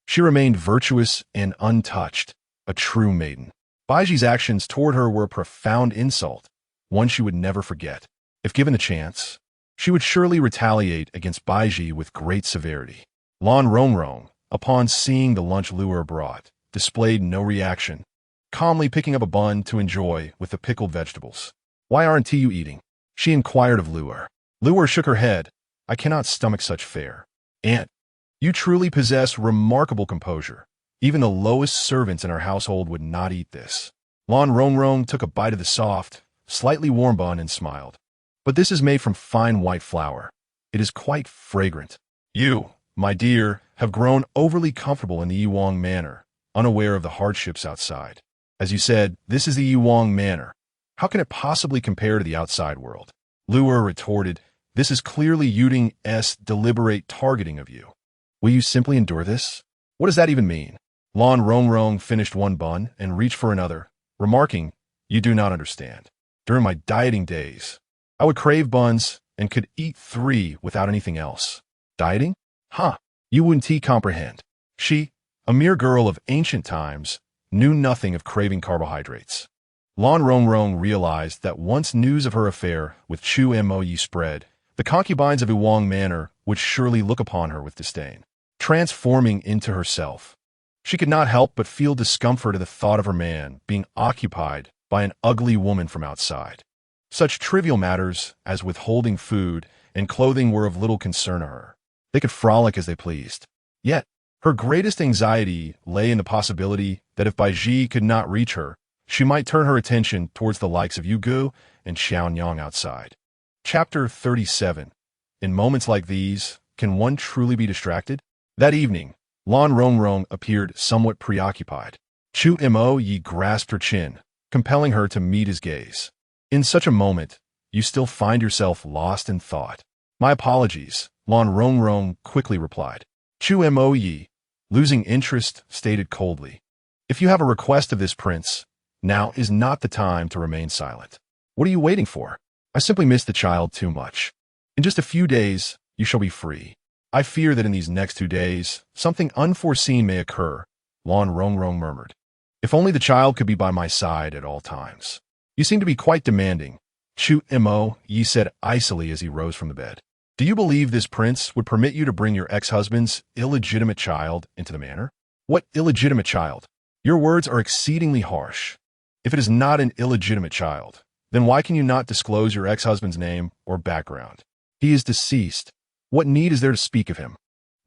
she remained virtuous and untouched, a true maiden. Baiji's actions toward her were a profound insult, one she would never forget. If given a chance, she would surely retaliate against Baiji with great severity. Lan Rongrong, upon seeing the lunch Lu brought, displayed no reaction, calmly picking up a bun to enjoy with the pickled vegetables. "Why aren't you eating?" she inquired of Lu. Lu shook her head. "I cannot stomach such fare." "Aunt, you truly possess remarkable composure. Even the lowest servants in our household would not eat this." Lan Rongrong took a bite of the soft, slightly warm bun and smiled. "But this is made from fine white flour. It is quite fragrant. You, my dear, have grown overly comfortable in the Yuang manor, unaware of the hardships outside. As you said, this is the Yuang manor. How can it possibly compare to the outside world?" Lu retorted, "This is clearly Yuting's deliberate targeting of you. Will you simply endure this?" "What does that even mean?" Lan Rongrong finished one bun and reached for another, remarking, "You do not understand. During my dieting days, I would crave buns and could eat 3 without anything else." "Dieting? Huh. You wouldn't comprehend." She, a mere girl of ancient times, knew nothing of craving carbohydrates. Lan Rongrong realized that once news of her affair with Chu Moyi spread, the concubines of Yuang Manor would surely look upon her with disdain. Transforming into herself, she could not help but feel discomfort at the thought of her man being occupied by an ugly woman from outside. Such trivial matters as withholding food and clothing were of little concern to her. They could frolic as they pleased. Yet, her greatest anxiety lay in the possibility that if Baiji could not reach her, she might turn her attention towards the likes of Yugu and Xiaonyang outside. Chapter 37. In moments like these, can one truly be distracted? That evening, Lan Rongrong appeared somewhat preoccupied. Chu Moyi grasped her chin, compelling her to meet his gaze. In such a moment, you still find yourself lost in thought. My apologies, Lan Rongrong quickly replied. Chu Mo Yi, losing interest, stated coldly. If you have a request of this prince, now is not the time to remain silent. What are you waiting for? I simply miss the child too much. In just a few days, you shall be free. I fear that in these next 2 days, something unforeseen may occur, Lan Rongrong murmured. If only the child could be by my side at all times. You seem to be quite demanding, Chu Mo Yi said icily as he rose from the bed. Do you believe this prince would permit you to bring your ex-husband's illegitimate child into the manor? What illegitimate child? Your words are exceedingly harsh. If it is not an illegitimate child, then why can you not disclose your ex-husband's name or background? He is deceased. What need is there to speak of him?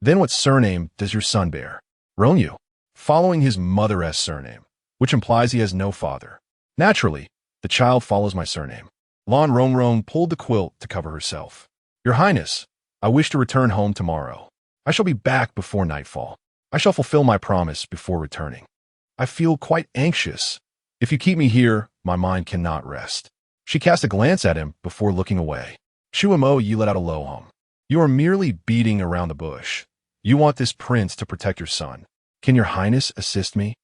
Then what surname does your son bear? Ronyu, following his mother's surname, which implies he has no father. Naturally, the child follows my surname. Lan Rongrong pulled the quilt to cover herself. Your Highness, I wish to return home tomorrow. I shall be back before nightfall. I shall fulfill my promise before returning. I feel quite anxious. If you keep me here, my mind cannot rest. She cast a glance at him before looking away. Chu Mo Yi let out a low hum. You are merely beating around the bush. You want this prince to protect your son. Can your Highness assist me?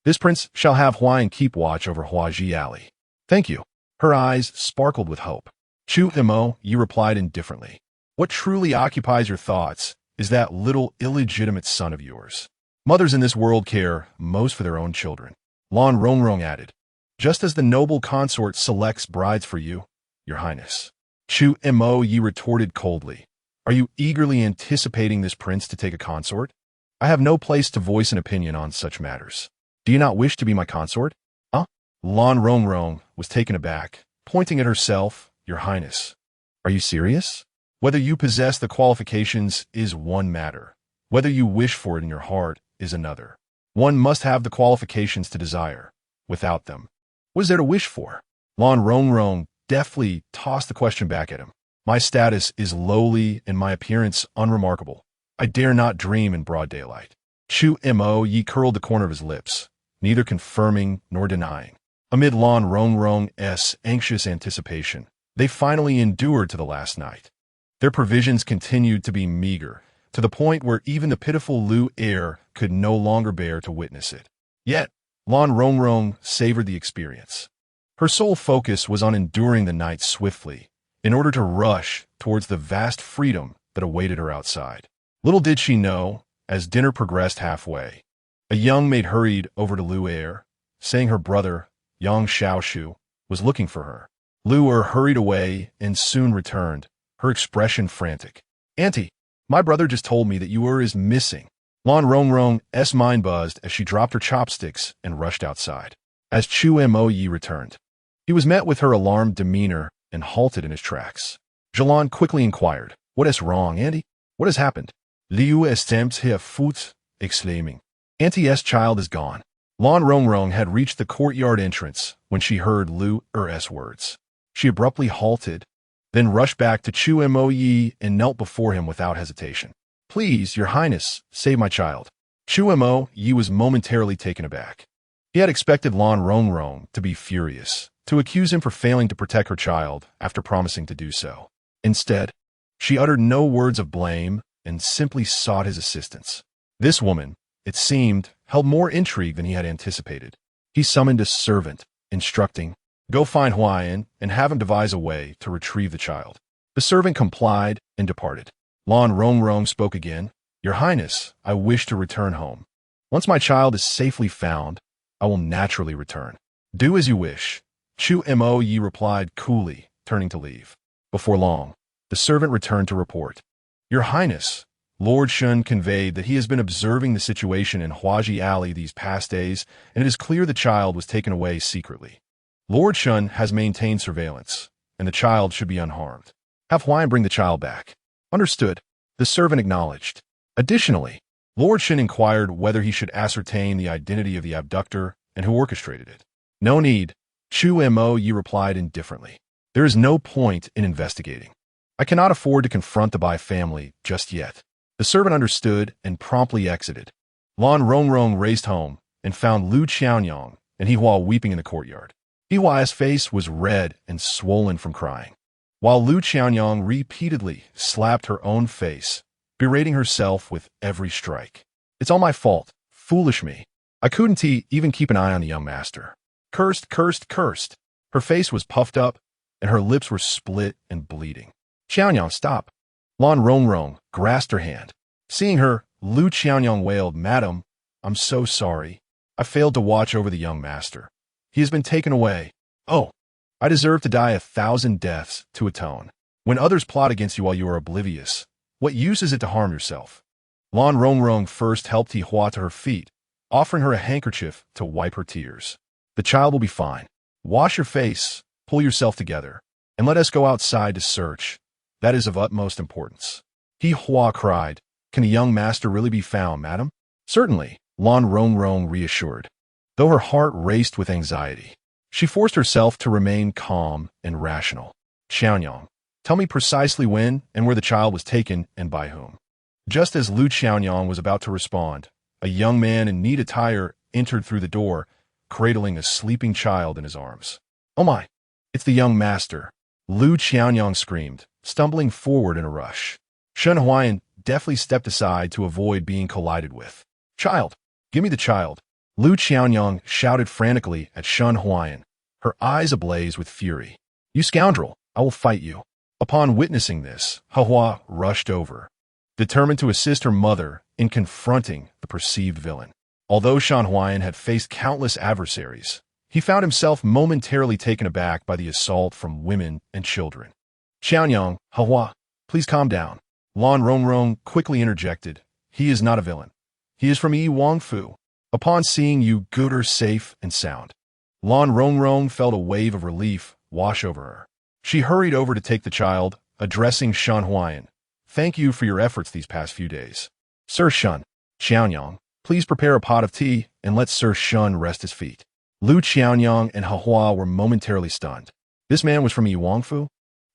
This prince shall have Huai and keep watch over Huaji Alley. Thank you. Her eyes sparkled with hope. Chu Mo Yi replied indifferently. What truly occupies your thoughts is that little illegitimate son of yours. Mothers in this world care most for their own children. Lan Rongrong added, just as the noble consort selects brides for you, your Highness. Chu Mo Yi retorted coldly. Are you eagerly anticipating this prince to take a consort? I have no place to voice an opinion on such matters. Do you not wish to be my consort? Huh? Lan Rongrong was taken aback, pointing at herself. Your Highness, are you serious? Whether you possess the qualifications is one matter. Whether you wish for it in your heart is another. One must have the qualifications to desire. Without them, what is there to wish for? Lan Rongrong deftly tossed the question back at him. My status is lowly and my appearance unremarkable. I dare not dream in broad daylight. Chu Mo Yi curled the corner of his lips, neither confirming nor denying. Amid Lan Rongrong's anxious anticipation, they finally endured to the last night. Their provisions continued to be meager, to the point where even the pitiful Lu heir could no longer bear to witness it. Yet, Lan Rongrong savored the experience. Her sole focus was on enduring the night swiftly, in order to rush towards the vast freedom that awaited her outside. Little did she know, as dinner progressed halfway, a young maid hurried over to Lu heir, saying her brother, Yang Xiaoshu, was looking for her. Lu Er hurried away and soon returned, her expression frantic. Auntie, my brother just told me that you is missing. Lan Rongrong's mind buzzed as she dropped her chopsticks and rushed outside. As Chu Mo Yi returned, he was met with her alarmed demeanor and halted in his tracks. Jalan quickly inquired, What is wrong, Auntie? What has happened? Liu stamped her foot, exclaiming, Auntie's child is gone. Lan Rongrong had reached the courtyard entrance when she heard Lu Er's words. She abruptly halted, then rushed back to Chu Mo Yi and knelt before him without hesitation. Please, your Highness, save my child. Chu Mo Yi was momentarily taken aback. He had expected Lan Rongrong to be furious, to accuse him for failing to protect her child after promising to do so. Instead, she uttered no words of blame and simply sought his assistance. This woman, it seemed, held more intrigue than he had anticipated. He summoned a servant, instructing, Go find Huayan and have him devise a way to retrieve the child. The servant complied and departed. Lan Rongrong spoke again. Your Highness, I wish to return home. Once my child is safely found, I will naturally return. Do as you wish. Chu Mo Yi replied coolly, turning to leave. Before long, the servant returned to report. Your Highness, Lord Shun conveyed that he has been observing the situation in Huaji Alley these past days, and it is clear the child was taken away secretly. Lord Shun has maintained surveillance, and the child should be unharmed. Have Huayan bring the child back. Understood. The servant acknowledged. Additionally, Lord Shun inquired whether he should ascertain the identity of the abductor and who orchestrated it. No need, Chu Mo Yi replied indifferently. There is no point in investigating. I cannot afford to confront the Bai family just yet. The servant understood and promptly exited. Lan Rongrong raced home and found Lu Qianyang and Hihua weeping in the courtyard. Hua's face was red and swollen from crying, while Lu Qianyang repeatedly slapped her own face, berating herself with every strike. It's all my fault. Foolish me. I couldn't even keep an eye on the young master. Cursed, cursed, cursed. Her face was puffed up, and her lips were split and bleeding. Qianyang, stop. Lan Rongrong grasped her hand. Seeing her, Lu Qianyang wailed, Madam, I'm so sorry. I failed to watch over the young master. He has been taken away. Oh, I deserve to die 1,000 deaths to atone. When others plot against you while you are oblivious, what use is it to harm yourself? Lan Rongrong first helped Hua to her feet, offering her a handkerchief to wipe her tears. The child will be fine. Wash your face, pull yourself together, and let us go outside to search. That is of utmost importance. Hua cried, Can the young master really be found, madam? Certainly, Lan Rongrong reassured. Though her heart raced with anxiety, she forced herself to remain calm and rational. Qianyang, tell me precisely when and where the child was taken and by whom. Just as Lu Qianyang was about to respond, a young man in neat attire entered through the door, cradling a sleeping child in his arms. Oh my, it's the young master, Lu Qianyang screamed, stumbling forward in a rush. Shen Huayan deftly stepped aside to avoid being collided with. Child, give me the child. Lu Qianyang shouted frantically at Shen Huayan, her eyes ablaze with fury. You scoundrel, I will fight you. Upon witnessing this, Hua rushed over, determined to assist her mother in confronting the perceived villain. Although Shen Huayan had faced countless adversaries, he found himself momentarily taken aback by the assault from women and children. Qianyang, Hua, please calm down. Lan Rongrong quickly interjected. He is not a villain. He is from Yi Wangfu. Upon seeing Yu Guder safe and sound, Lan Rongrong felt a wave of relief wash over her. She hurried over to take the child, addressing Shen Huayan. Thank you for your efforts these past few days. Sir Shen, Qianyang, please prepare a pot of tea and let Sir Shen rest his feet. Lu Qianyang and Hua were momentarily stunned. This man was from Yi Wangfu,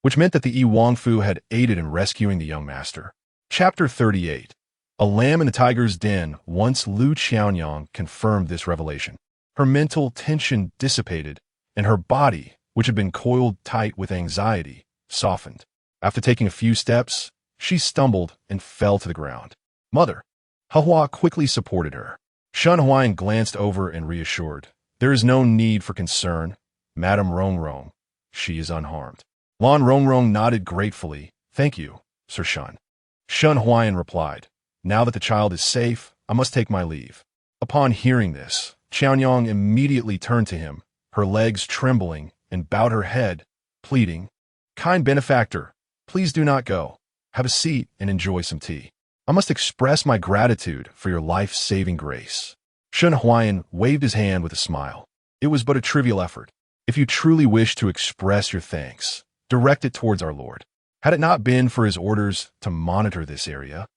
which meant that the Yi Wangfu had aided in rescuing the young master. Chapter 38. A Lamb in the Tiger's Den. Once Lu Qianyang confirmed this revelation, her mental tension dissipated, and her body, which had been coiled tight with anxiety, softened. After taking a few steps, she stumbled and fell to the ground. Mother! Hua quickly supported her. Shen Huayan glanced over and reassured. There is no need for concern, Madame Rongrong. She is unharmed. Lan Rongrong nodded gratefully. Thank you, Sir Shen. Shen Huayan replied. Now that the child is safe, I must take my leave. Upon hearing this, Qianyang immediately turned to him, her legs trembling, and bowed her head, pleading, Kind benefactor, please do not go. Have a seat and enjoy some tea. I must express my gratitude for your life-saving grace. Shen Huayan waved his hand with a smile. It was but a trivial effort. If you truly wish to express your thanks, direct it towards our Lord. Had it not been for his orders to monitor this area,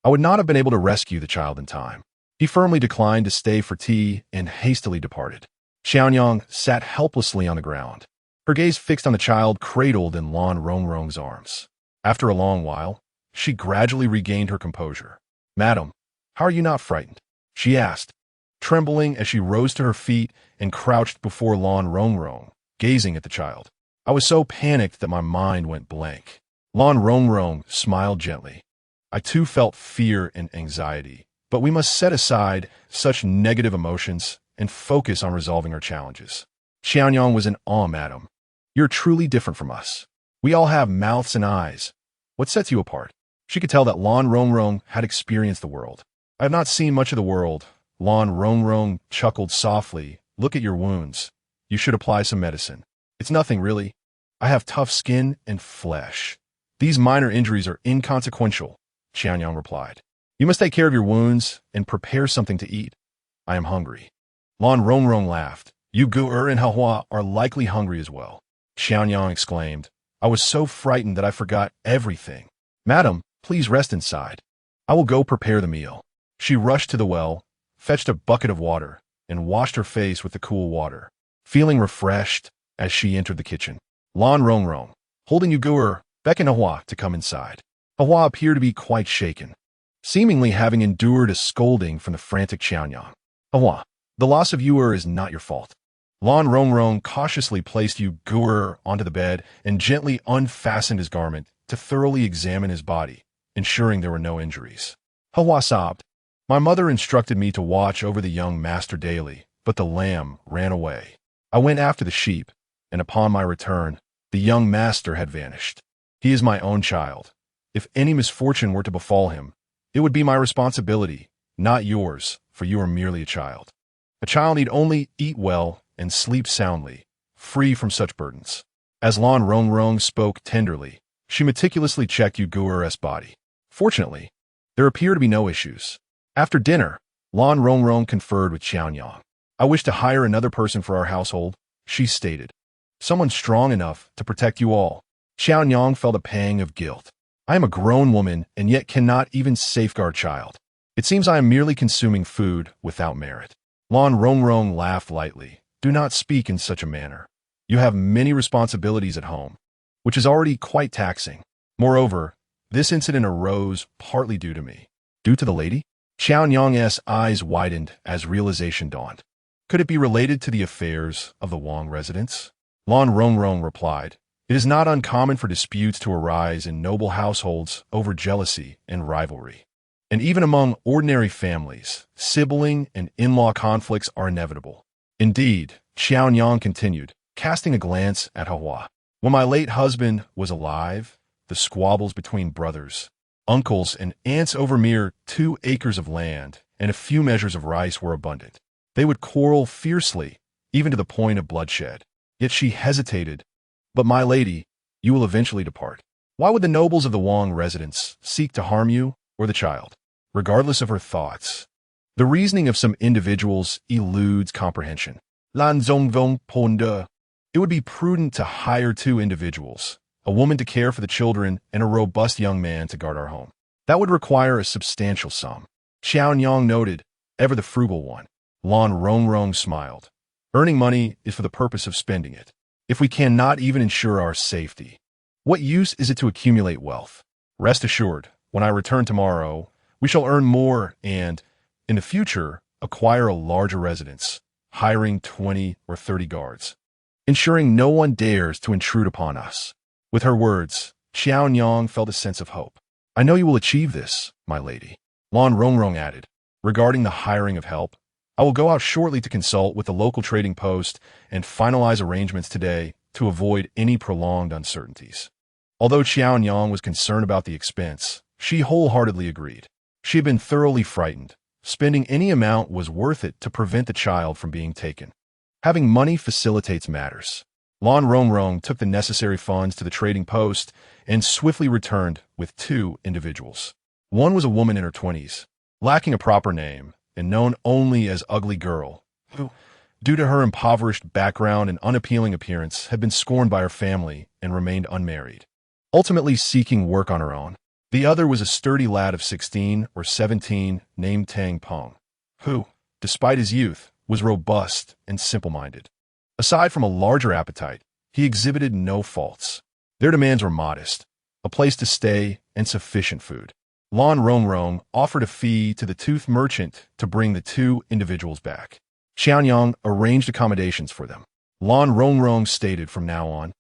I would not have been able to rescue the child in time. He firmly declined to stay for tea and hastily departed. Qianyang sat helplessly on the ground, her gaze fixed on the child cradled in Lan Rongrong's arms. After a long while, she gradually regained her composure. Madam, how are you not frightened? She asked, trembling as she rose to her feet and crouched before Lan Rongrong, gazing at the child. I was so panicked that my mind went blank. Lan Rongrong smiled gently. I too felt fear and anxiety, but we must set aside such negative emotions and focus on resolving our challenges. Qianyang was in awe, madam. You're truly different from us. We all have mouths and eyes. What sets you apart? She could tell that Lan Rongrong had experienced the world. I have not seen much of the world. Lan Rongrong chuckled softly. Look at your wounds. You should apply some medicine. It's nothing, really. I have tough skin and flesh. These minor injuries are inconsequential, Qianyang replied. You must take care of your wounds and prepare something to eat. I am hungry. Lan Rongrong laughed. You Gu and Hua are likely hungry as well. Qianyang exclaimed. I was so frightened that I forgot everything. Madam, please rest inside. I will go prepare the meal. She rushed to the well, fetched a bucket of water, and washed her face with the cool water, feeling refreshed as she entered the kitchen. Lan Rongrong, holding Yu Gu, beckoned Hua to come inside. Hua appeared to be quite shaken, seemingly having endured a scolding from the frantic Qianyang. Hua, the loss of Yu is not your fault. Lan Rongrong cautiously placed Yu Guer onto the bed and gently unfastened his garment to thoroughly examine his body, ensuring there were no injuries. Hua sobbed. My mother instructed me to watch over the young master daily, but the lamb ran away. I went after the sheep, and upon my return, the young master had vanished. He is my own child. If any misfortune were to befall him, it would be my responsibility, not yours, for you are merely a child. A child need only eat well and sleep soundly, free from such burdens. As Lan Rongrong spoke tenderly, she meticulously checked Yu Guer's body. Fortunately, there appear to be no issues. After dinner, Lan Rongrong conferred with Xiaonyang. I wish to hire another person for our household, she stated. Someone strong enough to protect you all. Xiaonyang felt a pang of guilt. I am a grown woman and yet cannot even safeguard child. It seems I am merely consuming food without merit. Lan Rongrong laughed lightly. Do not speak in such a manner. You have many responsibilities at home, which is already quite taxing. Moreover, this incident arose partly due to me. Due to the lady? Xiaonyang's eyes widened as realization dawned. Could it be related to the affairs of the Wang residence? Lan Rongrong replied, it is not uncommon for disputes to arise in noble households over jealousy and rivalry. And even among ordinary families, sibling and in-law conflicts are inevitable. Indeed, Xiaonyang continued, casting a glance at Hua. When my late husband was alive, the squabbles between brothers, uncles, and aunts over mere 2 acres of land and a few measures of rice were abundant. They would quarrel fiercely, even to the point of bloodshed. Yet she hesitated. But my lady, you will eventually depart. Why would the nobles of the Wang residence seek to harm you or the child? Regardless of her thoughts, the reasoning of some individuals eludes comprehension. Lan Zongvong ponde. It would be prudent to hire 2 individuals, a woman to care for the children and a robust young man to guard our home. That would require a substantial sum. Xiaonyang noted, ever the frugal one. Lan Rongrong smiled. Earning money is for the purpose of spending it. If we cannot even ensure our safety, what use is it to accumulate wealth? Rest assured, when I return tomorrow, we shall earn more and, in the future, acquire a larger residence, hiring 20 or 30 guards, ensuring no one dares to intrude upon us. With her words, Xiaonyang felt a sense of hope. I know you will achieve this, my lady. Lan Rongrong added, regarding the hiring of help, I will go out shortly to consult with the local trading post and finalize arrangements today to avoid any prolonged uncertainties. Although Xiaonyang was concerned about the expense, she wholeheartedly agreed. She had been thoroughly frightened. Spending any amount was worth it to prevent the child from being taken. Having money facilitates matters. Lan Rongrong took the necessary funds to the trading post and swiftly returned with 2 individuals. One was a woman in her 20s, lacking a proper name, and known only as Ugly Girl, who, due to her impoverished background and unappealing appearance, had been scorned by her family and remained unmarried, ultimately seeking work on her own. The other was a sturdy lad of 16 or 17 named Tang Peng, who, despite his youth, was robust and simple-minded. Aside from a larger appetite, he exhibited no faults. Their demands were modest, a place to stay and sufficient food. Lan Rongrong offered a fee to the tooth merchant to bring the 2 individuals back. Xiaonyang arranged accommodations for them. Lan Rongrong stated from now on,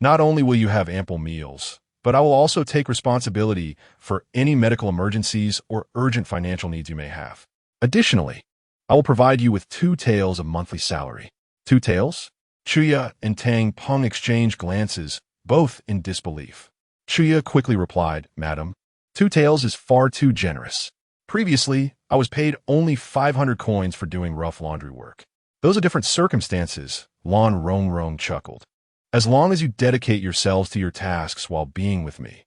not only will you have ample meals, but I will also take responsibility for any medical emergencies or urgent financial needs you may have. Additionally, I will provide you with 2 taels of monthly salary. 2 taels? Chuya and Tang Peng exchanged glances, both in disbelief. Chuya quickly replied, Madam, 2 taels is far too generous. Previously, I was paid only 500 coins for doing rough laundry work. Those are different circumstances, Lan Rongrong chuckled. As long as you dedicate yourselves to your tasks while being with me,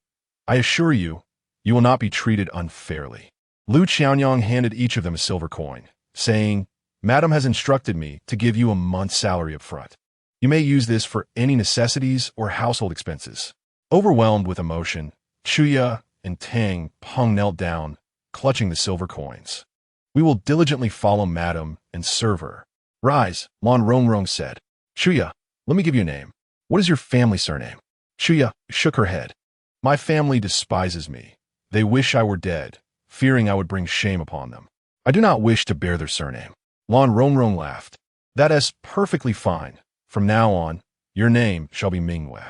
I assure you, you will not be treated unfairly. Lu Xiaonyang handed each of them a silver coin, saying, Madam has instructed me to give you a month's salary up front. You may use this for any necessities or household expenses. Overwhelmed with emotion, Chuya and Tang Peng knelt down, clutching the silver coins. We will diligently follow Madam and serve her. Rise, Lan Rongrong said. Chuya, let me give you a name. What is your family surname? Chuya shook her head. My family despises me. They wish I were dead, fearing I would bring shame upon them. I do not wish to bear their surname. Lan Rongrong laughed. That is perfectly fine. From now on, your name shall be Mingwe.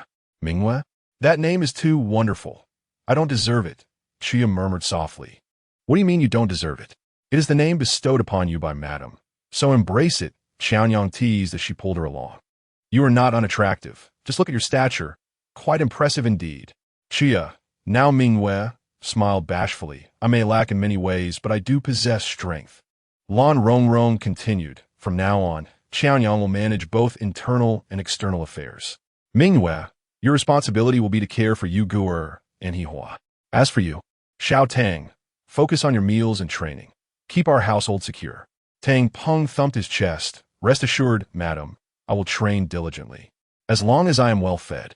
Mingwe? That name is too wonderful. I don't deserve it, Chia murmured softly. What do you mean you don't deserve it? It is the name bestowed upon you by Madam. So embrace it, Qianyang teased as she pulled her along. You are not unattractive. Just look at your stature. Quite impressive indeed. Chia, now Mingwe, smiled bashfully. I may lack in many ways, but I do possess strength. Lan Rongrong continued. From now on, Qianyang will manage both internal and external affairs. Mingwe, your responsibility will be to care for Yu Guer and Hihua. As for you, Xiao Tang, focus on your meals and training. Keep our household secure. Tang Peng thumped his chest. Rest assured, madam, I will train diligently. As long as I am well fed.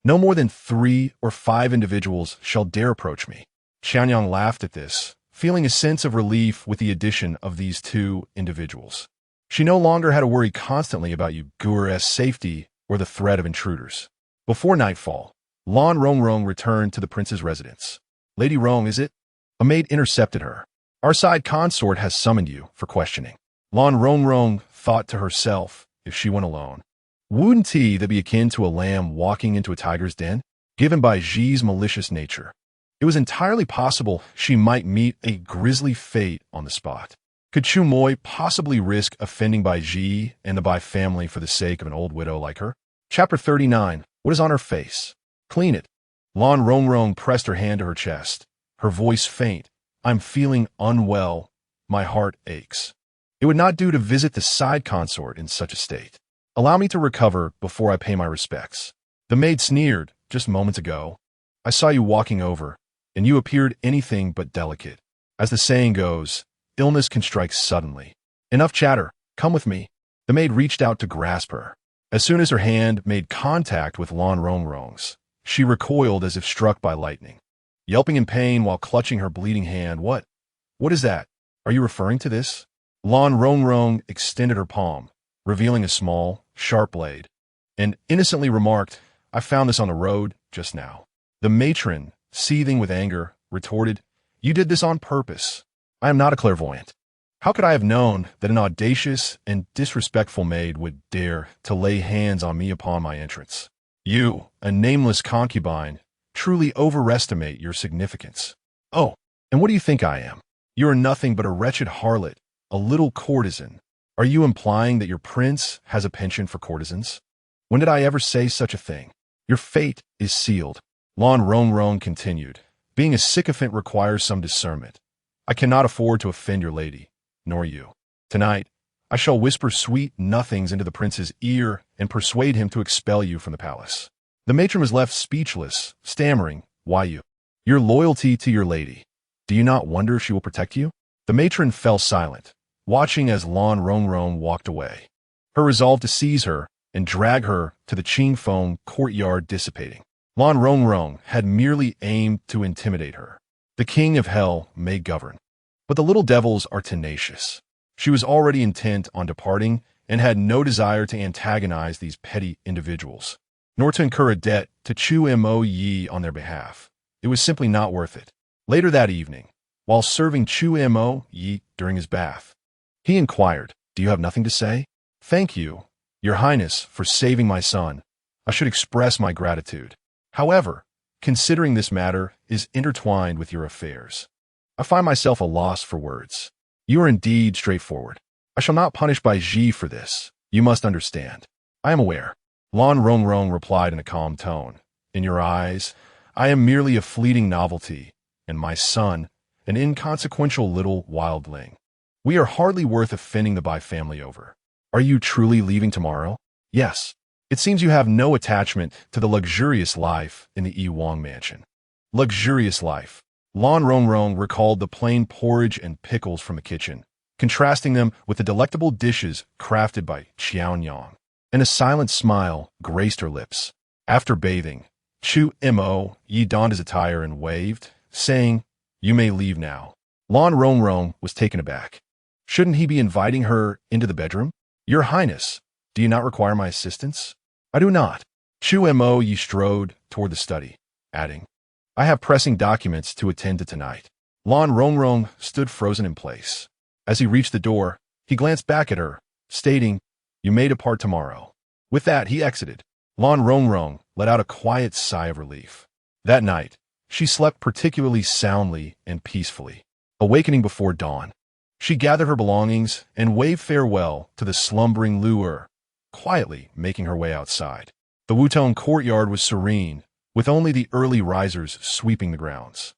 No more than 3 or 5 individuals shall dare approach me. Qianyang laughed at this, feeling a sense of relief with the addition of these 2 individuals. She no longer had to worry constantly about Yu Guer's safety or the threat of intruders. Before nightfall, Lan Rongrong returned to the prince's residence. Lady Rong, is it? A maid intercepted her. Our side consort has summoned you for questioning. Lan Rongrong thought to herself if she went alone. Wouldn't that be akin to a lamb walking into a tiger's den? Given by Xi's malicious nature, it was entirely possible she might meet a grisly fate on the spot. Could Chu Moi possibly risk offending Bai Ji and the Bai family for the sake of an old widow like her? Chapter 39. What is on her face? Clean it. Lan Rongrong pressed her hand to her chest, her voice faint. I'm feeling unwell. My heart aches. It would not do to visit the side consort in such a state. Allow me to recover before I pay my respects. The maid sneered. Just moments ago, I saw you walking over, and you appeared anything but delicate. As the saying goes, illness can strike suddenly. Enough chatter. Come with me. The maid reached out to grasp her. As soon as her hand made contact with Lan Rongrong's, she recoiled as if struck by lightning. Yelping in pain while clutching her bleeding hand, What is that? Are you referring to this? Lan Rongrong extended her palm, revealing a small, sharp blade, and innocently remarked, I found this on the road just now. The matron, seething with anger, retorted, You did this on purpose. I am not a clairvoyant. How could I have known that an audacious and disrespectful maid would dare to lay hands on me upon my entrance? You, a nameless concubine, truly overestimate your significance. Oh, and what do you think I am? You are nothing but a wretched harlot, a little courtesan. Are you implying that your prince has a penchant for courtesans? When did I ever say such a thing? Your fate is sealed. Lan Rongrong continued. Being a sycophant requires some discernment. I cannot afford to offend your lady, nor you. Tonight, I shall whisper sweet nothings into the prince's ear and persuade him to expel you from the palace. The matron was left speechless, stammering, Why you? Your loyalty to your lady. Do you not wonder if she will protect you? The matron fell silent, watching as Lan Rongrong walked away. Her resolve to seize her and drag her to the Qingfeng courtyard dissipating. Lan Rongrong had merely aimed to intimidate her. The king of hell may govern. But the little devils are tenacious. She was already intent on departing and had no desire to antagonize these petty individuals, nor to incur a debt to Chu Mo Yi on their behalf. It was simply not worth it. Later that evening, while serving Chu Mo Yi during his bath, he inquired, Do you have nothing to say? Thank you, Your Highness, for saving my son. I should express my gratitude. However, considering this matter is intertwined with your affairs, I find myself a loss for words. You are indeed straightforward. I shall not punish Bai Ji for this. You must understand. I am aware. Lan Rongrong replied in a calm tone. In your eyes, I am merely a fleeting novelty, and my son, an inconsequential little wildling. We are hardly worth offending the Bai family over. Are you truly leaving tomorrow? Yes. It seems you have no attachment to the luxurious life in the Yi Wang mansion. Luxurious life. Lan Rongrong recalled the plain porridge and pickles from the kitchen, contrasting them with the delectable dishes crafted by Qianyang, and a silent smile graced her lips. After bathing, Chu Mo Yi donned his attire and waved, saying, You may leave now. Lan Rongrong was taken aback. Shouldn't he be inviting her into the bedroom? Your Highness, do you not require my assistance? I do not. Chu Mo Yi strode toward the study, adding, I have pressing documents to attend to tonight. Lan Rongrong stood frozen in place. As he reached the door, he glanced back at her, stating, You may depart tomorrow." With that, he exited. Lan Rongrong let out a quiet sigh of relief. That night, she slept particularly soundly and peacefully. Awakening before dawn, she gathered her belongings and waved farewell to the slumbering Luer, quietly making her way outside. The Wutong courtyard was serene, with only the early risers sweeping the grounds.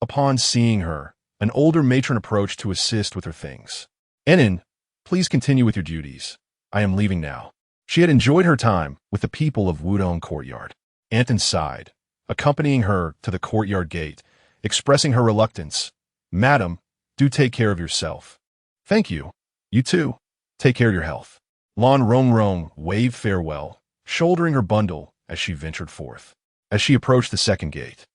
Upon seeing her, an older matron approached to assist with her things. "Enin, please continue with your duties. I am leaving now." She had enjoyed her time with the people of Wudong Courtyard. Anton sighed, accompanying her to the courtyard gate, expressing her reluctance. "Madam, do take care of yourself." "Thank you. You too. Take care of your health." Lan Rongrong waved farewell, shouldering her bundle as she ventured forth. As she approached the second gate,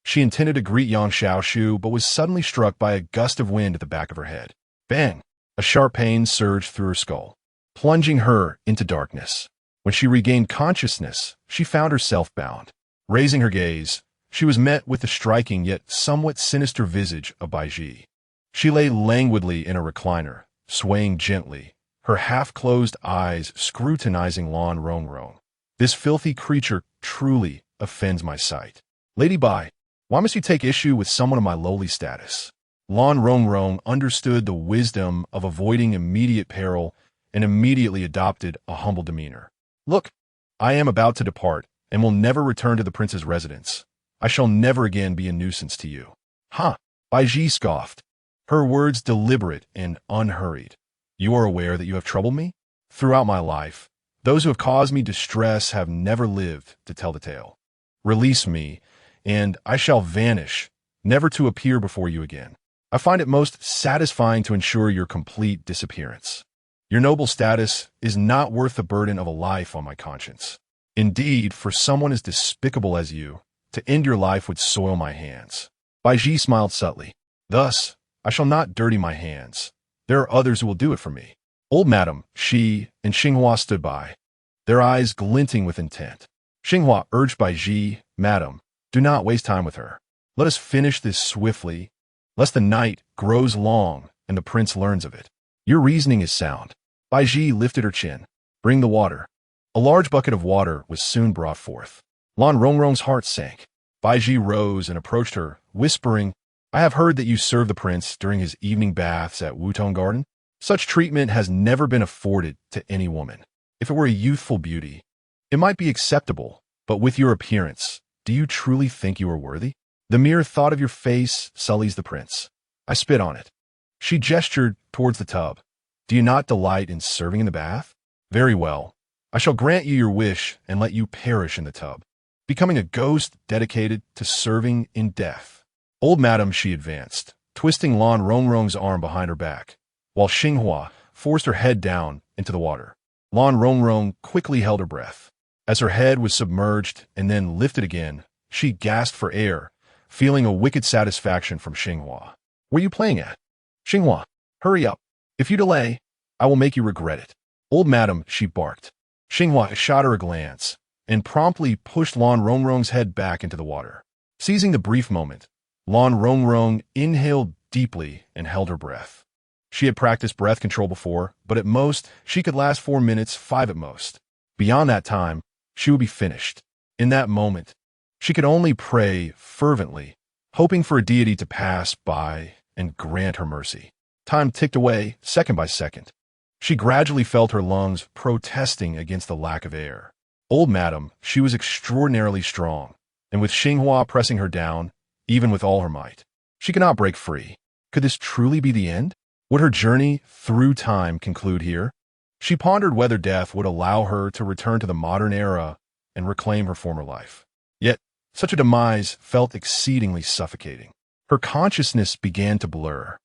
she intended to greet Yang Xiaoshu, but was suddenly struck by a gust of wind at the back of her head. Bang! A sharp pain surged through her skull, plunging her into darkness. When she regained consciousness, she found herself bound. Raising her gaze, she was met with the striking yet somewhat sinister visage of Baiji. She lay languidly in a recliner, swaying gently, her half-closed eyes scrutinizing Lan Rongrong. "This filthy creature truly offends my sight. Lady Bai, why must you take issue with someone of my lowly status?" Lan Rongrong understood the wisdom of avoiding immediate peril and immediately adopted a humble demeanor. "Look, I am about to depart and will never return to the prince's residence. I shall never again be a nuisance to you." "Huh," Baiji scoffed, her words deliberate and unhurried. "You are aware that you have troubled me? Throughout my life, those who have caused me distress have never lived to tell the tale. Release me, and I shall vanish, never to appear before you again. I find it most satisfying to ensure your complete disappearance. Your noble status is not worth the burden of a life on my conscience. Indeed, for someone as despicable as you, to end your life would soil my hands." Baiji smiled subtly. "Thus, I shall not dirty my hands. There are others who will do it for me." Old Madam, Shi, and Xinghua stood by, their eyes glinting with intent. Xinghua urged Baiji, "Madam, do not waste time with her. Let us finish this swiftly, lest the night grows long and the prince learns of it." "Your reasoning is sound." Baiji lifted her chin. "Bring the water." A large bucket of water was soon brought forth. Lan Rongrong's heart sank. Baiji rose and approached her, whispering, "I have heard that you serve the prince during his evening baths at Wutong Garden. Such treatment has never been afforded to any woman. If it were a youthful beauty, it might be acceptable, but with your appearance, do you truly think you are worthy? The mere thought of your face sullies the prince. I spit on it." She gestured towards the tub. "Do you not delight in serving in the bath? Very well. I shall grant you your wish and let you perish in the tub, becoming a ghost dedicated to serving in death." Old Madam, she advanced, twisting Lan Rongrong's arm behind her back, while Xinghua forced her head down into the water. Lan Rongrong quickly held her breath. As her head was submerged and then lifted again, she gasped for air, feeling a wicked satisfaction from Xinghua. "Where are you playing at? Xinghua, hurry up. If you delay, I will make you regret it." "Old Madam," she barked. Xinghua shot her a glance and promptly pushed Lan Rongrong's head back into the water. Seizing the brief moment, Lan Rongrong inhaled deeply and held her breath. She had practiced breath control before, but at most, she could last 4 minutes, 5 at most. Beyond that time, she would be finished. In that moment, she could only pray fervently, hoping for a deity to pass by and grant her mercy. Time ticked away, second by second. She gradually felt her lungs protesting against the lack of air. Old Madam, she was extraordinarily strong, and with Xinghua pressing her down, even with all her might, she could not break free. Could this truly be the end? Would her journey through time conclude here? She pondered whether death would allow her to return to the modern era and reclaim her former life. Yet, such a demise felt exceedingly suffocating. Her consciousness began to blur,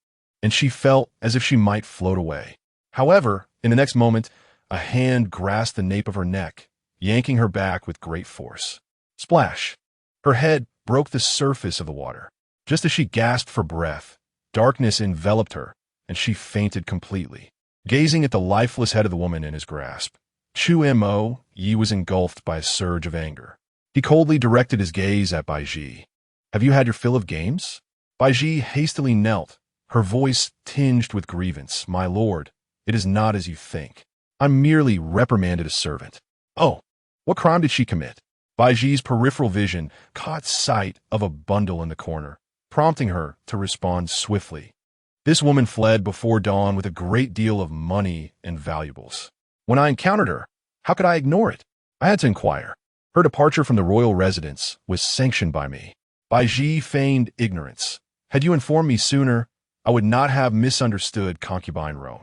and she felt as if she might float away. However, in the next moment, a hand grasped the nape of her neck, yanking her back with great force. Splash! Her head broke the surface of the water. Just as she gasped for breath, darkness enveloped her, and she fainted completely. Gazing at the lifeless head of the woman in his grasp, Chu Mo Yi was engulfed by a surge of anger. He coldly directed his gaze at Baiji. "Have you had your fill of games?" Baiji hastily knelt, her voice tinged with grievance. "My lord, it is not as you think. I merely reprimanded a servant. Oh, what crime did she commit? Baiji's peripheral vision caught sight of a bundle in the corner, prompting her to respond swiftly. This woman fled before dawn with a great deal of money and valuables. When I encountered her, how could I ignore it? I had to inquire. Her departure from the royal residence was sanctioned by me. Baiji feigned ignorance. Had you informed me sooner, I would not have misunderstood Concubine Yu.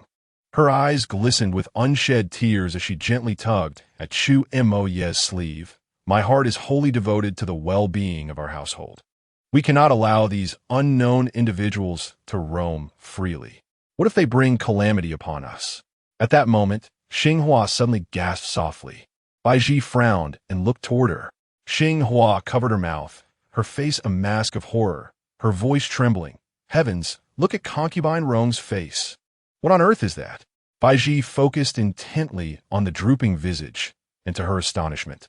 Her eyes glistened with unshed tears as she gently tugged at Chu Moye's sleeve. My heart is wholly devoted to the well-being of our household. We cannot allow these unknown individuals to roam freely. What if they bring calamity upon us? At that moment, Xinghua suddenly gasped softly. Baiji frowned and looked toward her. Xinghua covered her mouth, her face a mask of horror, her voice trembling. Heavens, look at Concubine Yu's face. What on earth is that? Baiji focused intently on the drooping visage, and to her astonishment,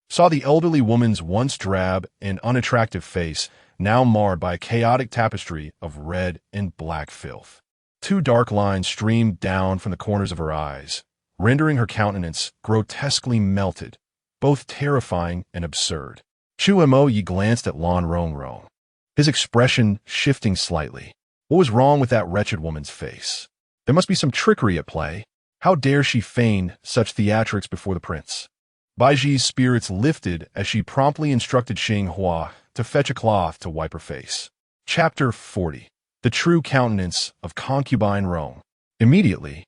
saw the elderly woman's once drab and unattractive face now marred by a chaotic tapestry of red and black filth. Two dark lines streamed down from the corners of her eyes, rendering her countenance grotesquely melted, both terrifying and absurd. Chu Moye glanced at Lan Rongrong, his expression shifting slightly. What was wrong with that wretched woman's face? There must be some trickery at play. How dare she feign such theatrics before the prince? Baiji's spirits lifted as she promptly instructed Xinghua to fetch a cloth to wipe her face. Chapter 40. The True Countenance of Concubine Yu. Immediately,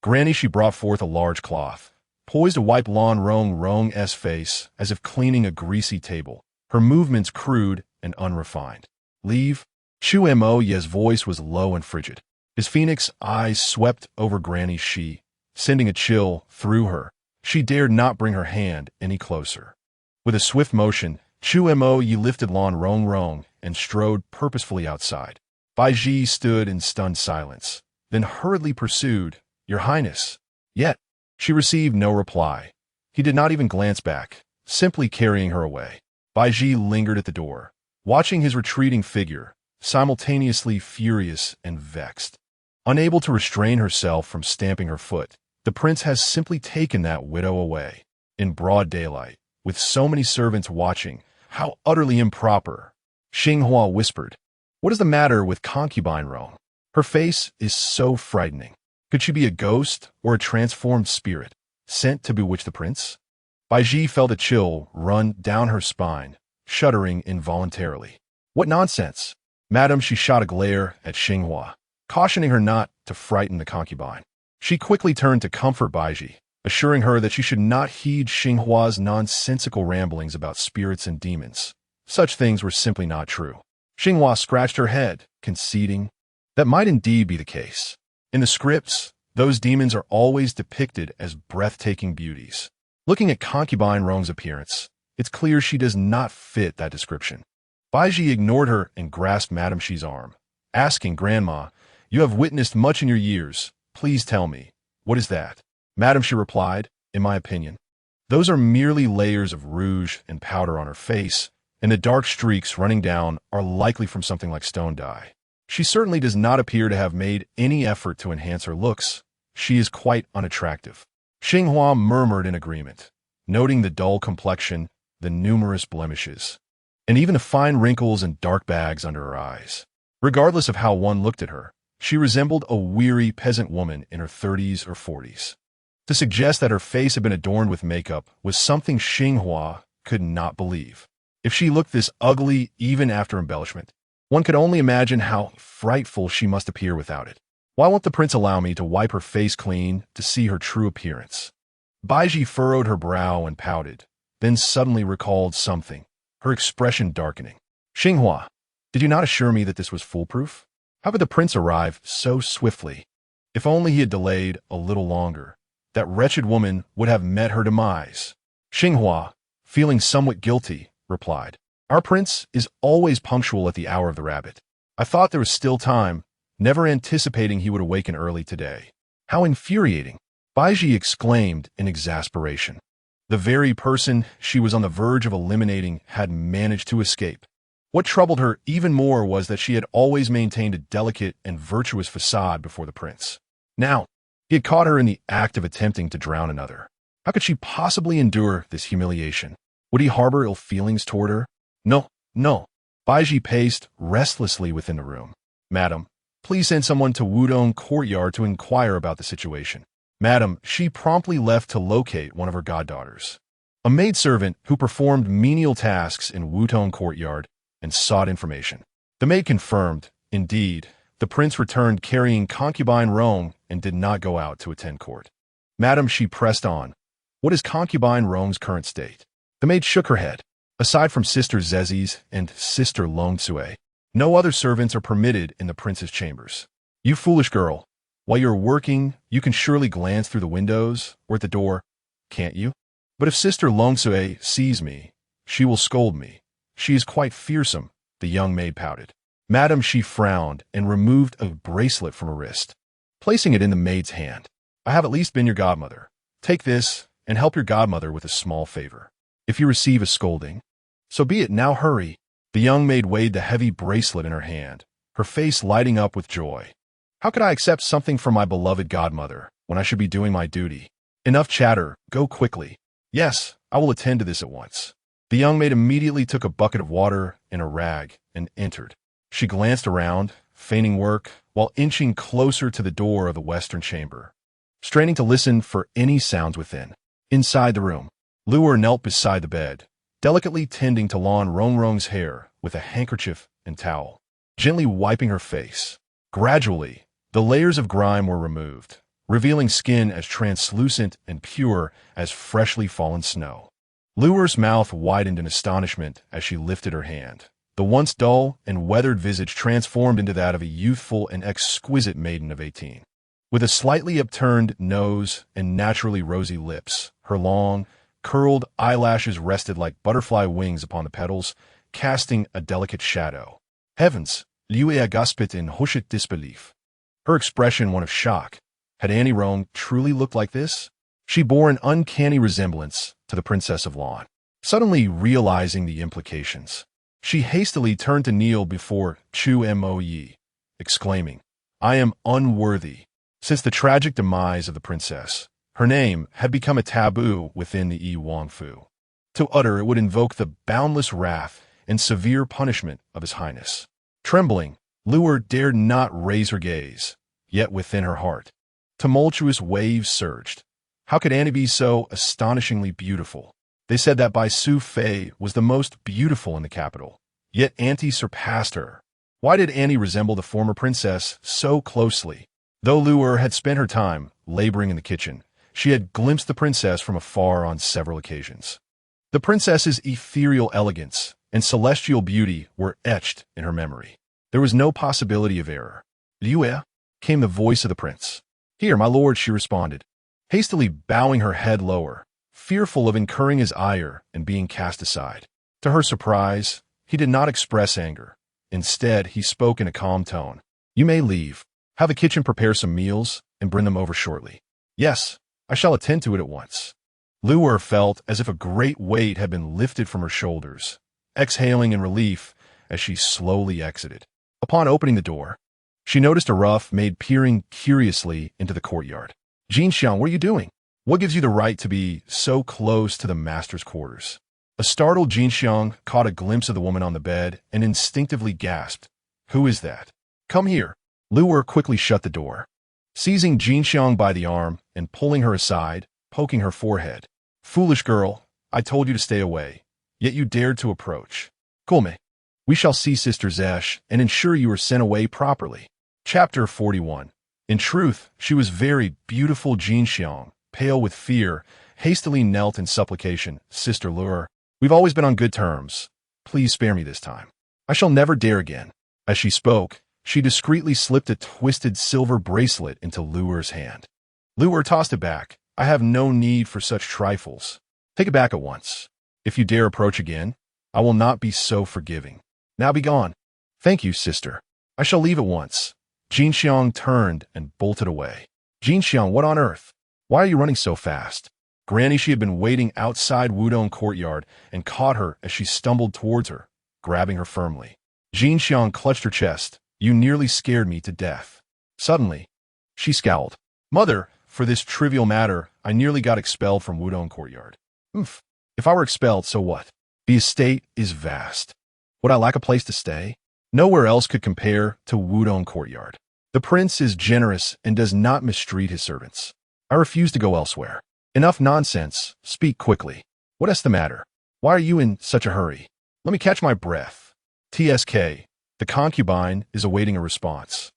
Granny she brought forth a large cloth, poised to wipe Lan Rongrong's face as if cleaning a greasy table, her movements crude and unrefined. Leave? Chu Moye's voice was low and frigid. His phoenix eyes swept over Granny's she, sending a chill through her. She dared not bring her hand any closer. With a swift motion, Chu Moye lifted Lan Rongrong and strode purposefully outside. Baiji stood in stunned silence, then hurriedly pursued, "Your Highness." Yet, she received no reply. He did not even glance back, simply carrying her away. Baiji lingered at the door, watching his retreating figure, simultaneously furious and vexed. Unable to restrain herself from stamping her foot, the prince has simply taken that widow away. In broad daylight, with so many servants watching, how utterly improper. Xinghua whispered, "What is the matter with Concubine Yu? Her face is so frightening. Could she be a ghost or a transformed spirit, sent to bewitch the prince?" Baiji felt a chill run down her spine, shuddering involuntarily. "What nonsense!" Madam, she shot a glare at Xinghua, cautioning her not to frighten the concubine. She quickly turned to comfort Baiji, assuring her that she should not heed Xinghua's nonsensical ramblings about spirits and demons. Such things were simply not true. Xinghua scratched her head, conceding that might indeed be the case. In the scripts, those demons are always depicted as breathtaking beauties. Looking at Concubine Yu's appearance, it's clear she does not fit that description. Baiji ignored her and grasped Madame Xi's arm, asking, "Grandma, you have witnessed much in your years. Please tell me, what is that?" Madame Xi replied, "In my opinion, those are merely layers of rouge and powder on her face, and the dark streaks running down are likely from something like stone dye. She certainly does not appear to have made any effort to enhance her looks. She is quite unattractive." Xinghua murmured in agreement, noting the dull complexion, the numerous blemishes, and even the fine wrinkles and dark bags under her eyes. Regardless of how one looked at her, she resembled a weary peasant woman in her 30s or 40s. To suggest that her face had been adorned with makeup was something Xinghua could not believe. If she looked this ugly even after embellishment, one could only imagine how frightful she must appear without it. Why won't the prince allow me to wipe her face clean to see her true appearance? Baiji furrowed her brow and pouted, then suddenly recalled something, her expression darkening. "Xinghua, did you not assure me that this was foolproof? How could the prince arrive so swiftly? If only he had delayed a little longer, that wretched woman would have met her demise." Xinghua, feeling somewhat guilty, replied, "Our prince is always punctual at the hour of the rabbit. I thought there was still time, never anticipating he would awaken early today." "How infuriating!" Baiji exclaimed in exasperation. The very person she was on the verge of eliminating had managed to escape. What troubled her even more was that she had always maintained a delicate and virtuous facade before the prince. Now, He had caught her in the act of attempting to drown another. How could she possibly endure this humiliation? Would he harbor ill feelings toward her? No, no. Baiji paced restlessly within the room. Madam, please send someone to Wudong courtyard to inquire about the situation. Madam, she promptly left to locate one of her goddaughters, a maidservant who performed menial tasks in Wudong courtyard, and sought information. The maid confirmed, indeed, the prince returned carrying concubine Rong and did not go out to attend court. Madam, she pressed on. What is concubine Rong's current state? The maid shook her head. Aside from Sister Zezi's and Sister Longsue, no other servants are permitted in the prince's chambers. You foolish girl. While you're working, you can surely glance through the windows or at the door, can't you? But if Sister Longsue sees me, she will scold me. She is quite fearsome, the young maid pouted. Madam, she frowned and removed a bracelet from her wrist, placing it in the maid's hand. I have at least been your godmother. Take this and help your godmother with a small favor. If you receive a scolding, so be it. Now hurry. The young maid weighed the heavy bracelet in her hand, her face lighting up with joy. How could I accept something from my beloved godmother when I should be doing my duty? Enough chatter. Go quickly. Yes, I will attend to this at once. The young maid immediately took a bucket of water and a rag and entered. She glanced around, feigning work, while inching closer to the door of the western chamber, straining to listen for any sounds within. Inside the room, Luer knelt beside the bed, delicately tending to Lan Rongrong's hair with a handkerchief and towel, gently wiping her face. Gradually, the layers of grime were removed, revealing skin as translucent and pure as freshly fallen snow. Luer's mouth widened in astonishment as she lifted her hand. The once dull and weathered visage transformed into that of a youthful and exquisite maiden of 18. With a slightly upturned nose and naturally rosy lips, her long, curled eyelashes rested like butterfly wings upon the petals, casting a delicate shadow. Heavens! Liu gasped in hushed disbelief. Her expression one of shock. Had Annie Rong truly looked like this? She bore an uncanny resemblance to the Princess of Lan. Suddenly realizing the implications, she hastily turned to kneel before Chu Mo Yi, exclaiming, I am unworthy. Since the tragic demise of the princess, her name had become a taboo within the Yi Wangfu. To utter it would invoke the boundless wrath and severe punishment of His Highness. Trembling, Luer dared not raise her gaze, yet within her heart, tumultuous waves surged. How could Annie be so astonishingly beautiful? They said that Bai Su Fei was the most beautiful in the capital, yet Auntie surpassed her. Why did Annie resemble the former princess so closely? Though Luer had spent her time laboring in the kitchen, she had glimpsed the princess from afar on several occasions. The princess's ethereal elegance and celestial beauty were etched in her memory. There was no possibility of error. Liu, came the voice of the prince. Here, my lord, she responded, hastily bowing her head lower, fearful of incurring his ire and being cast aside. To her surprise, he did not express anger. Instead, he spoke in a calm tone. You may leave. Have the kitchen prepare some meals and bring them over shortly. Yes, I shall attend to it at once. Luer felt as if a great weight had been lifted from her shoulders, exhaling in relief as she slowly exited. Upon opening the door, she noticed a rough maid peering curiously into the courtyard. Jinxiang, what are you doing? What gives you the right to be so close to the master's quarters? A startled Jinxiang caught a glimpse of the woman on the bed and instinctively gasped. Who is that? Come here. Luer quickly shut the door, seizing Jinxiang by the arm and pulling her aside, poking her forehead. Foolish girl, I told you to stay away, yet you dared to approach. Come, we shall see Sister Zesh and ensure you are sent away properly. Chapter 41. In truth, she was very beautiful. Jinxiang, pale with fear, hastily knelt in supplication. Sister Luer, we've always been on good terms. Please spare me this time. I shall never dare again. As she spoke, she discreetly slipped a twisted silver bracelet into Luer's hand. Luer tossed it back. I have no need for such trifles. Take it back at once. If you dare approach again, I will not be so forgiving. Now be gone. Thank you, sister. I shall leave at once. Jinxiang turned and bolted away. Jinxiang, what on earth? Why are you running so fast? Granny, she had been waiting outside Wudong courtyard and caught her as she stumbled towards her, grabbing her firmly. Jinxiang clutched her chest. You nearly scared me to death. Suddenly, she scowled. Mother, for this trivial matter, I nearly got expelled from Wudong Courtyard. Oof. If I were expelled, so what? The estate is vast. Would I lack a place to stay? Nowhere else could compare to Wudong Courtyard. The prince is generous and does not mistreat his servants. I refuse to go elsewhere. Enough nonsense. Speak quickly. What is the matter? Why are you in such a hurry? Let me catch my breath. TSK. The concubine is awaiting a response.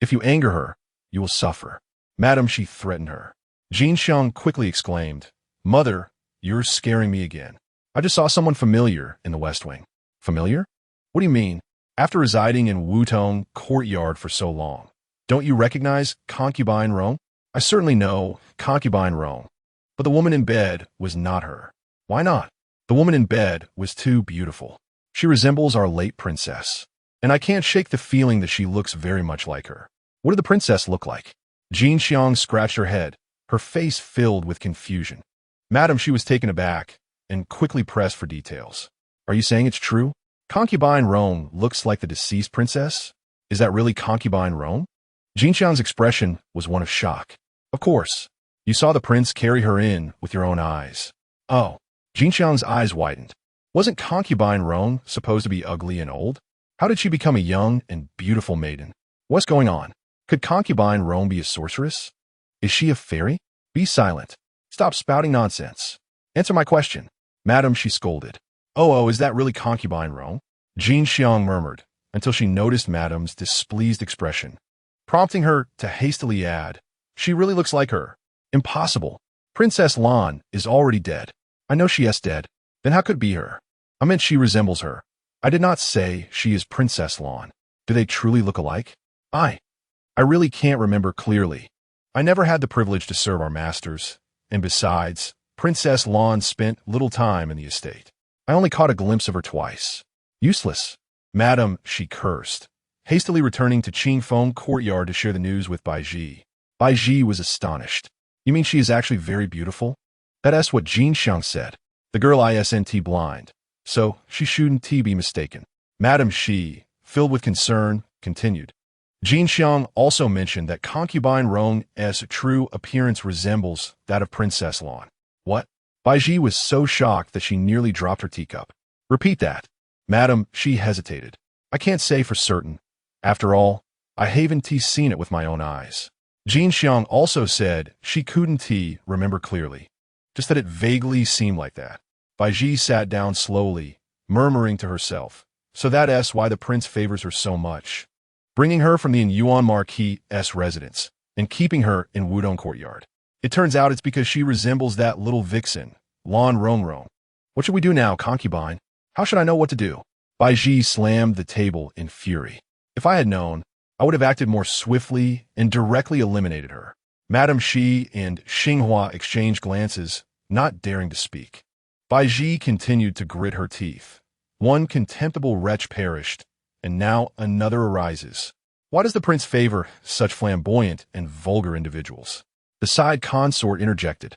If you anger her, you will suffer. Madam, she threatened her. Jin Xiang quickly exclaimed, Mother, you're scaring me again. I just saw someone familiar in the West Wing. Familiar? What do you mean? After residing in Wudong Courtyard for so long, don't you recognize Concubine Yu? I certainly know Concubine Yu, but the woman in bed was not her. Why not? The woman in bed was too beautiful. She resembles our late princess, and I can't shake the feeling that she looks very much like her. What did the princess look like? Jin Xiang scratched her head, her face filled with confusion. Madam, she was taken aback and quickly pressed for details. Are you saying it's true? Concubine Yu looks like the deceased princess? Is that really Concubine Yu? Jin Xiang's expression was one of shock. Of course. You saw the prince carry her in with your own eyes. Oh. Jin Xiang's eyes widened. Wasn't Concubine Yu supposed to be ugly and old? How did she become a young and beautiful maiden? What's going on? Could Concubine Yu be a sorceress? Is she a fairy? Be silent. Stop spouting nonsense. Answer my question. Madam, she scolded. Oh, is that really Concubine Yu? Jin Xiang murmured, until she noticed Madam's displeased expression, prompting her to hastily add, She really looks like her. Impossible. Princess Lan is already dead. I know she is dead. Then how could it be her? I meant she resembles her. I did not say she is Princess Lan. Do they truly look alike? I really can't remember clearly. I never had the privilege to serve our masters, and besides, Princess Lan spent little time in the estate. I only caught a glimpse of her twice. Useless. Madam, she cursed, hastily returning to Qingfeng Courtyard to share the news with Bai Ji. Bai Ji was astonished. You mean she is actually very beautiful? That's what Jin Xiang said. The girl isn't blind, so she shouldn't be mistaken. Madam Shi, filled with concern, continued. Jin Xiang also mentioned that Concubine Yu's true appearance resembles that of Princess Lan. What? Bai Ji was so shocked that she nearly dropped her teacup. Repeat that. Madam, she hesitated. I can't say for certain. After all, I haven't seen it with my own eyes. Jin Xiang also said she couldn't remember clearly, just that it vaguely seemed like that. Bai Ji sat down slowly, murmuring to herself, so that's why the prince favors her so much, bringing her from the Yuan Marquis' residence and keeping her in Wudong Courtyard. It turns out it's because she resembles that little vixen, Lan Rongrong. What should we do now, concubine? How should I know what to do? Bai Ji slammed the table in fury. If I had known, I would have acted more swiftly and directly eliminated her. Madam Shi and Xinghua exchanged glances, not daring to speak. Bai Ji continued to grit her teeth. One contemptible wretch perished, and now another arises. Why does the prince favor such flamboyant and vulgar individuals? The side consort interjected.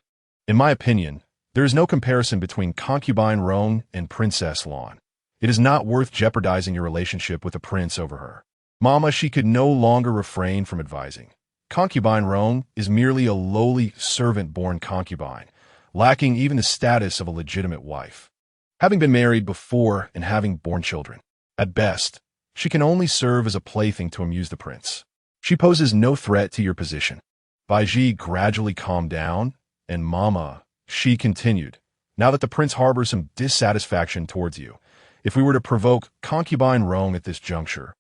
In my opinion, there is no comparison between Concubine Yu and Princess Lan. It is not worth jeopardizing your relationship with the prince over her. Mama, she could no longer refrain from advising. Concubine Yu is merely a lowly servant-born concubine, lacking even the status of a legitimate wife. Having been married before and having borne children, at best, she can only serve as a plaything to amuse the prince. She poses no threat to your position. Bai Ji gradually calmed down, and Mama, she continued, now that the prince harbors some dissatisfaction towards you, if we were to provoke Concubine Yu at this juncture,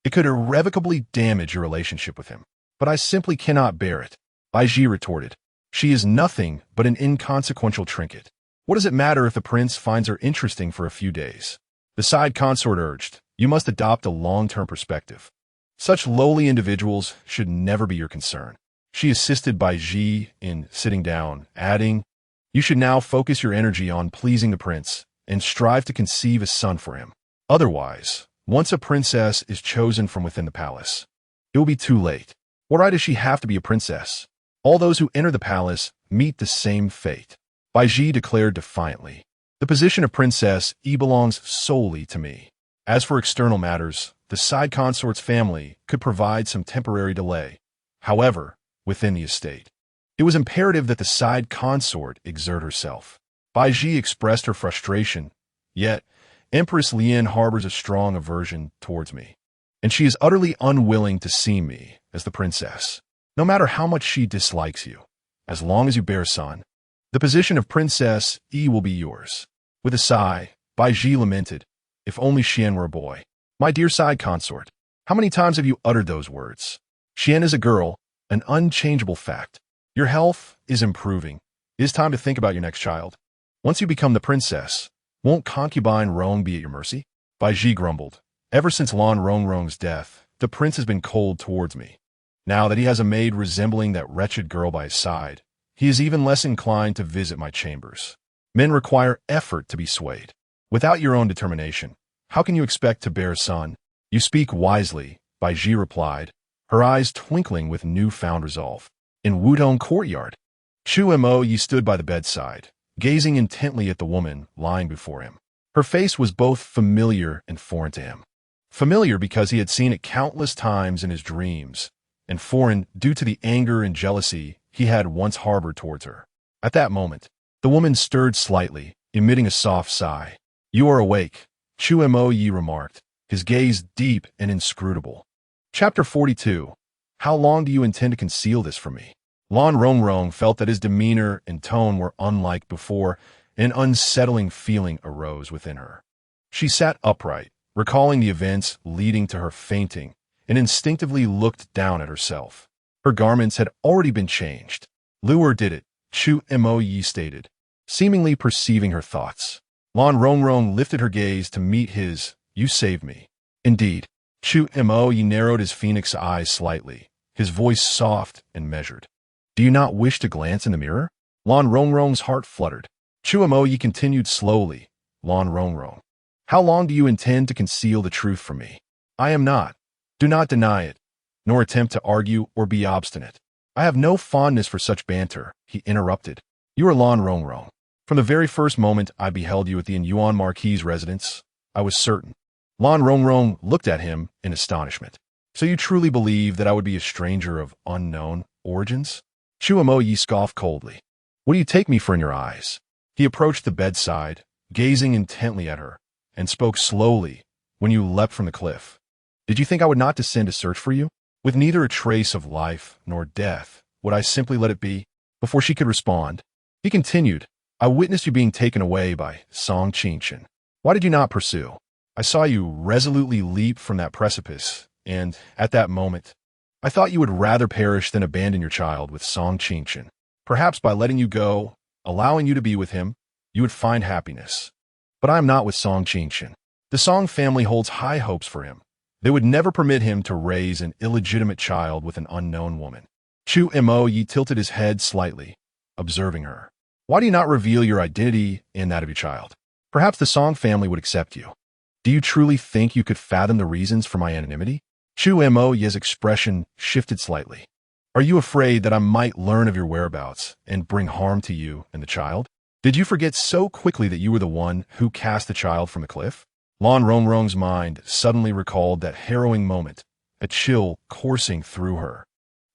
it could irrevocably damage your relationship with him. But I simply cannot bear it. Bai Ji retorted. She is nothing but an inconsequential trinket. What does it matter if the prince finds her interesting for a few days? The side consort urged, you must adopt a long-term perspective. Such lowly individuals should never be your concern. She assisted Bai Ji in sitting down, adding, you should now focus your energy on pleasing the prince and strive to conceive a son for him. Otherwise, once a princess is chosen from within the palace, it will be too late. What right does she have to be a princess? All those who enter the palace meet the same fate. Bai Ji declared defiantly, the position of princess belongs solely to me. As for external matters, the side consort's family could provide some temporary delay. However, within the estate, It was imperative that the side consort exert herself. Bai Ji expressed her frustration, yet Empress Lian harbors a strong aversion towards me, and she is utterly unwilling to see me as the princess. No matter how much she dislikes you, as long as you bear a son, the position of Princess Yi will be yours. With a sigh, Bai Ji lamented, if only Xian were a boy. My dear side consort, how many times have you uttered those words? Xian is a girl, an unchangeable fact. Your health is improving. It is time to think about your next child. Once you become the princess, won't concubine Rong be at your mercy? Bai Ji grumbled. Ever since Lan Rongrong's death, the prince has been cold towards me. Now that he has a maid resembling that wretched girl by his side, he is even less inclined to visit my chambers. Men require effort to be swayed. Without your own determination, how can you expect to bear a son? You speak wisely, Bai Ji replied, her eyes twinkling with newfound resolve. In Wudong courtyard, Chu Mo Yi stood by the bedside, gazing intently at the woman lying before him. Her face was both familiar and foreign to him. Familiar because he had seen it countless times in his dreams, and foreign due to the anger and jealousy he had once harbored towards her. At that moment, the woman stirred slightly, emitting a soft sigh. You are awake, Chu Mo Yi remarked, his gaze deep and inscrutable. Chapter 42. How long do you intend to conceal this from me? Lan Rongrong felt that his demeanor and tone were unlike before. An unsettling feeling arose within her. She sat upright, recalling the events leading to her fainting, and instinctively looked down at herself. Her garments had already been changed. Luer did it, Chu Mo Yi stated, seemingly perceiving her thoughts. Lan Rongrong lifted her gaze to meet his. You saved me. Indeed. Chu Mo Yi narrowed his phoenix eyes slightly, his voice soft and measured. Do you not wish to glance in the mirror? Lan Rongrong's heart fluttered. Chu Mo Yi continued slowly. Lan Rongrong, how long do you intend to conceal the truth from me? I am not. Do not deny it, nor attempt to argue or be obstinate. I have no fondness for such banter, he interrupted. You are Lan Rongrong. From the very first moment I beheld you at the Yuan Marquis's residence, I was certain. Lan Rongrong looked at him in astonishment. So you truly believe that I would be a stranger of unknown origins? Chu Mo Yi scoffed coldly. What do you take me for in your eyes? He approached the bedside, gazing intently at her, and spoke slowly. When you leapt from the cliff, did you think I would not descend to search for you? With neither a trace of life nor death, would I simply let it be? Before she could respond, he continued, I witnessed you being taken away by Song Qingchen. Why did you not pursue? I saw you resolutely leap from that precipice, and, at that moment, I thought you would rather perish than abandon your child with Song Qingchen. Perhaps by letting you go, allowing you to be with him, you would find happiness. But I am not with Song Qingchen. The Song family holds high hopes for him. They would never permit him to raise an illegitimate child with an unknown woman. Chu Mo Yi tilted his head slightly, observing her. Why do you not reveal your identity and that of your child? Perhaps the Song family would accept you. Do you truly think you could fathom the reasons for my anonymity? Chu Mo Yi's expression shifted slightly. Are you afraid that I might learn of your whereabouts and bring harm to you and the child? Did you forget so quickly that you were the one who cast the child from the cliff? Lan Rongrong's mind suddenly recalled that harrowing moment, a chill coursing through her,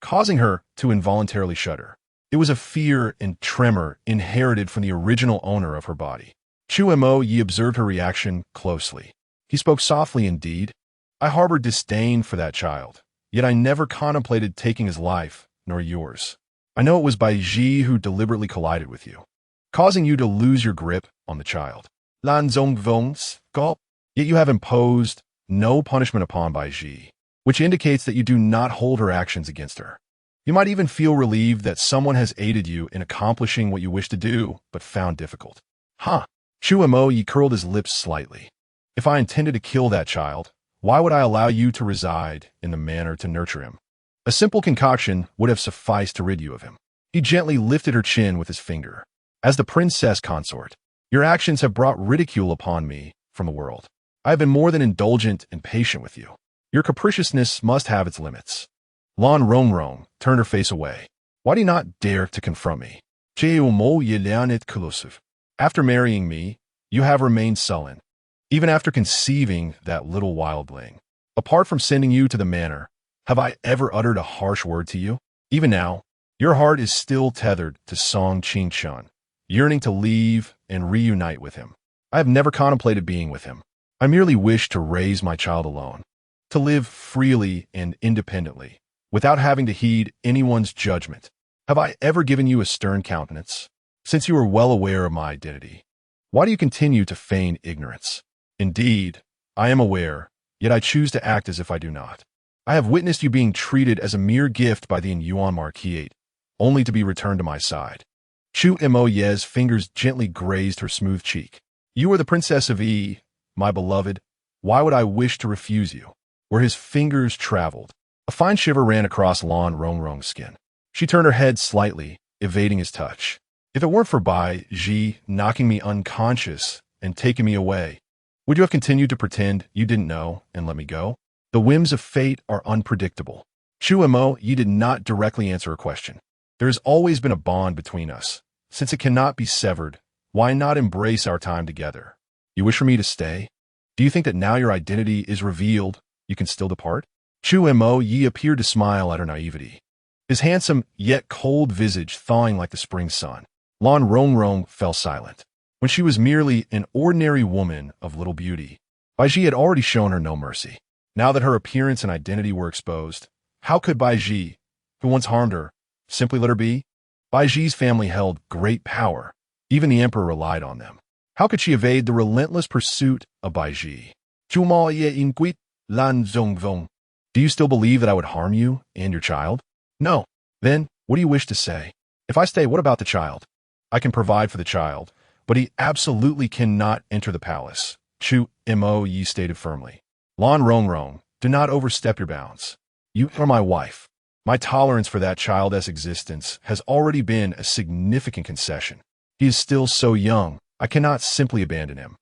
causing her to involuntarily shudder. It was a fear and tremor inherited from the original owner of her body. Chu Mo Yi observed her reaction closely. He spoke softly indeed. I harbored disdain for that child, yet I never contemplated taking his life, nor yours. I know it was Bai Ji who deliberately collided with you, causing you to lose your grip on the child. Lan Zongvong's gulp. Yet you have imposed no punishment upon Bai Ji, which indicates that you do not hold her actions against her. You might even feel relieved that someone has aided you in accomplishing what you wish to do, but found difficult. Huh. Chu Mo Yi curled his lips slightly. If I intended to kill that child, why would I allow you to reside in the manor to nurture him? A simple concoction would have sufficed to rid you of him. He gently lifted her chin with his finger. As the princess consort, your actions have brought ridicule upon me from the world. I have been more than indulgent and patient with you. Your capriciousness must have its limits. Lan Rongrong turned her face away. Why do you not dare to confront me? After marrying me, you have remained sullen, even after conceiving that little wildling. Apart from sending you to the manor, have I ever uttered a harsh word to you? Even now, Your heart is still tethered to Song Qingchun, yearning to leave and reunite with him. I have never contemplated being with him. I merely wish to raise my child alone, to live freely and independently, without having to heed anyone's judgment. Have I ever given you a stern countenance? Since you are well aware of my identity, why do you continue to feign ignorance? Indeed, I am aware, yet I choose to act as if I do not. I have witnessed you being treated as a mere gift by the Yuan Marquis, only to be returned to my side. Chu Moye's fingers gently grazed her smooth cheek. You are the Princess of Yi, my beloved. Why would I wish to refuse you? Where his fingers traveled, a fine shiver ran across Lan Rongrong's skin. She turned her head slightly, evading his touch. If it weren't for Bai Ji knocking me unconscious and taking me away, would you have continued to pretend you didn't know and let me go? The whims of fate are unpredictable. Chu Mo Yi did not directly answer her question. There has always been a bond between us. Since it cannot be severed, why not embrace our time together? You wish for me to stay? Do you think that now your identity is revealed, you can still depart? Chu Mo Yi appeared to smile at her naivety, his handsome yet cold visage thawing like the spring sun. Lan Rongrong fell silent. When she was merely an ordinary woman of little beauty, Baiji had already shown her no mercy. Now that her appearance and identity were exposed, how could Baiji, who once harmed her, simply let her be? Baiji's family held great power. Even the emperor relied on them. How could she evade the relentless pursuit of Baiji? Chuma ye inquit lan zongvong. Do you still believe that I would harm you and your child? No. Then, what do you wish to say? If I stay, what about the child? I can provide for the child, but he absolutely cannot enter the palace, Chu Mo Yi stated firmly. Lan Rongrong, do not overstep your bounds. You are my wife. My tolerance for that child's existence has already been a significant concession. He is still so young, I cannot simply abandon him.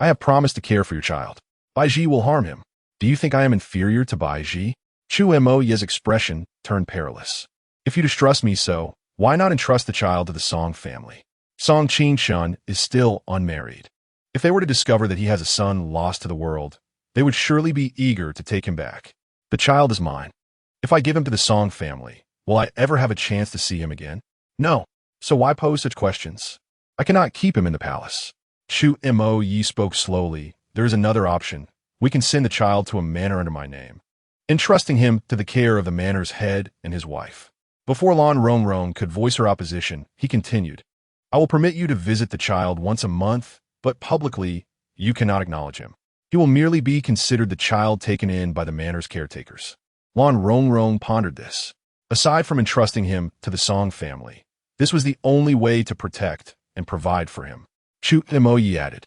I have promised to care for your child. Baiji will harm him. Do you think I am inferior to Baiji? Chu Mo Yi's expression turned perilous. If you distrust me so, why not entrust the child to the Song family? Song Qingchun is still unmarried. If they were to discover that he has a son lost to the world, they would surely be eager to take him back. The child is mine. If I give him to the Song family, will I ever have a chance to see him again? No. So why pose such questions? I cannot keep him in the palace. Chu Mo Yi spoke slowly. There is another option. We can send the child to a manor under my name, entrusting him to the care of the manor's head and his wife. Before Lan Rongrong could voice her opposition, he continued, I will permit you to visit the child once a month, but publicly, you cannot acknowledge him. He will merely be considered the child taken in by the manor's caretakers. Lan Rongrong pondered this. Aside from entrusting him to the Song family, this was the only way to protect and provide for him. Chu Mo Yi added,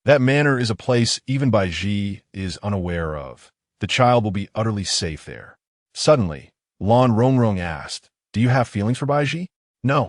that manor is a place even Baiji is unaware of. The child will be utterly safe there. Suddenly, Lan Rongrong asked, do you have feelings for Baiji? No.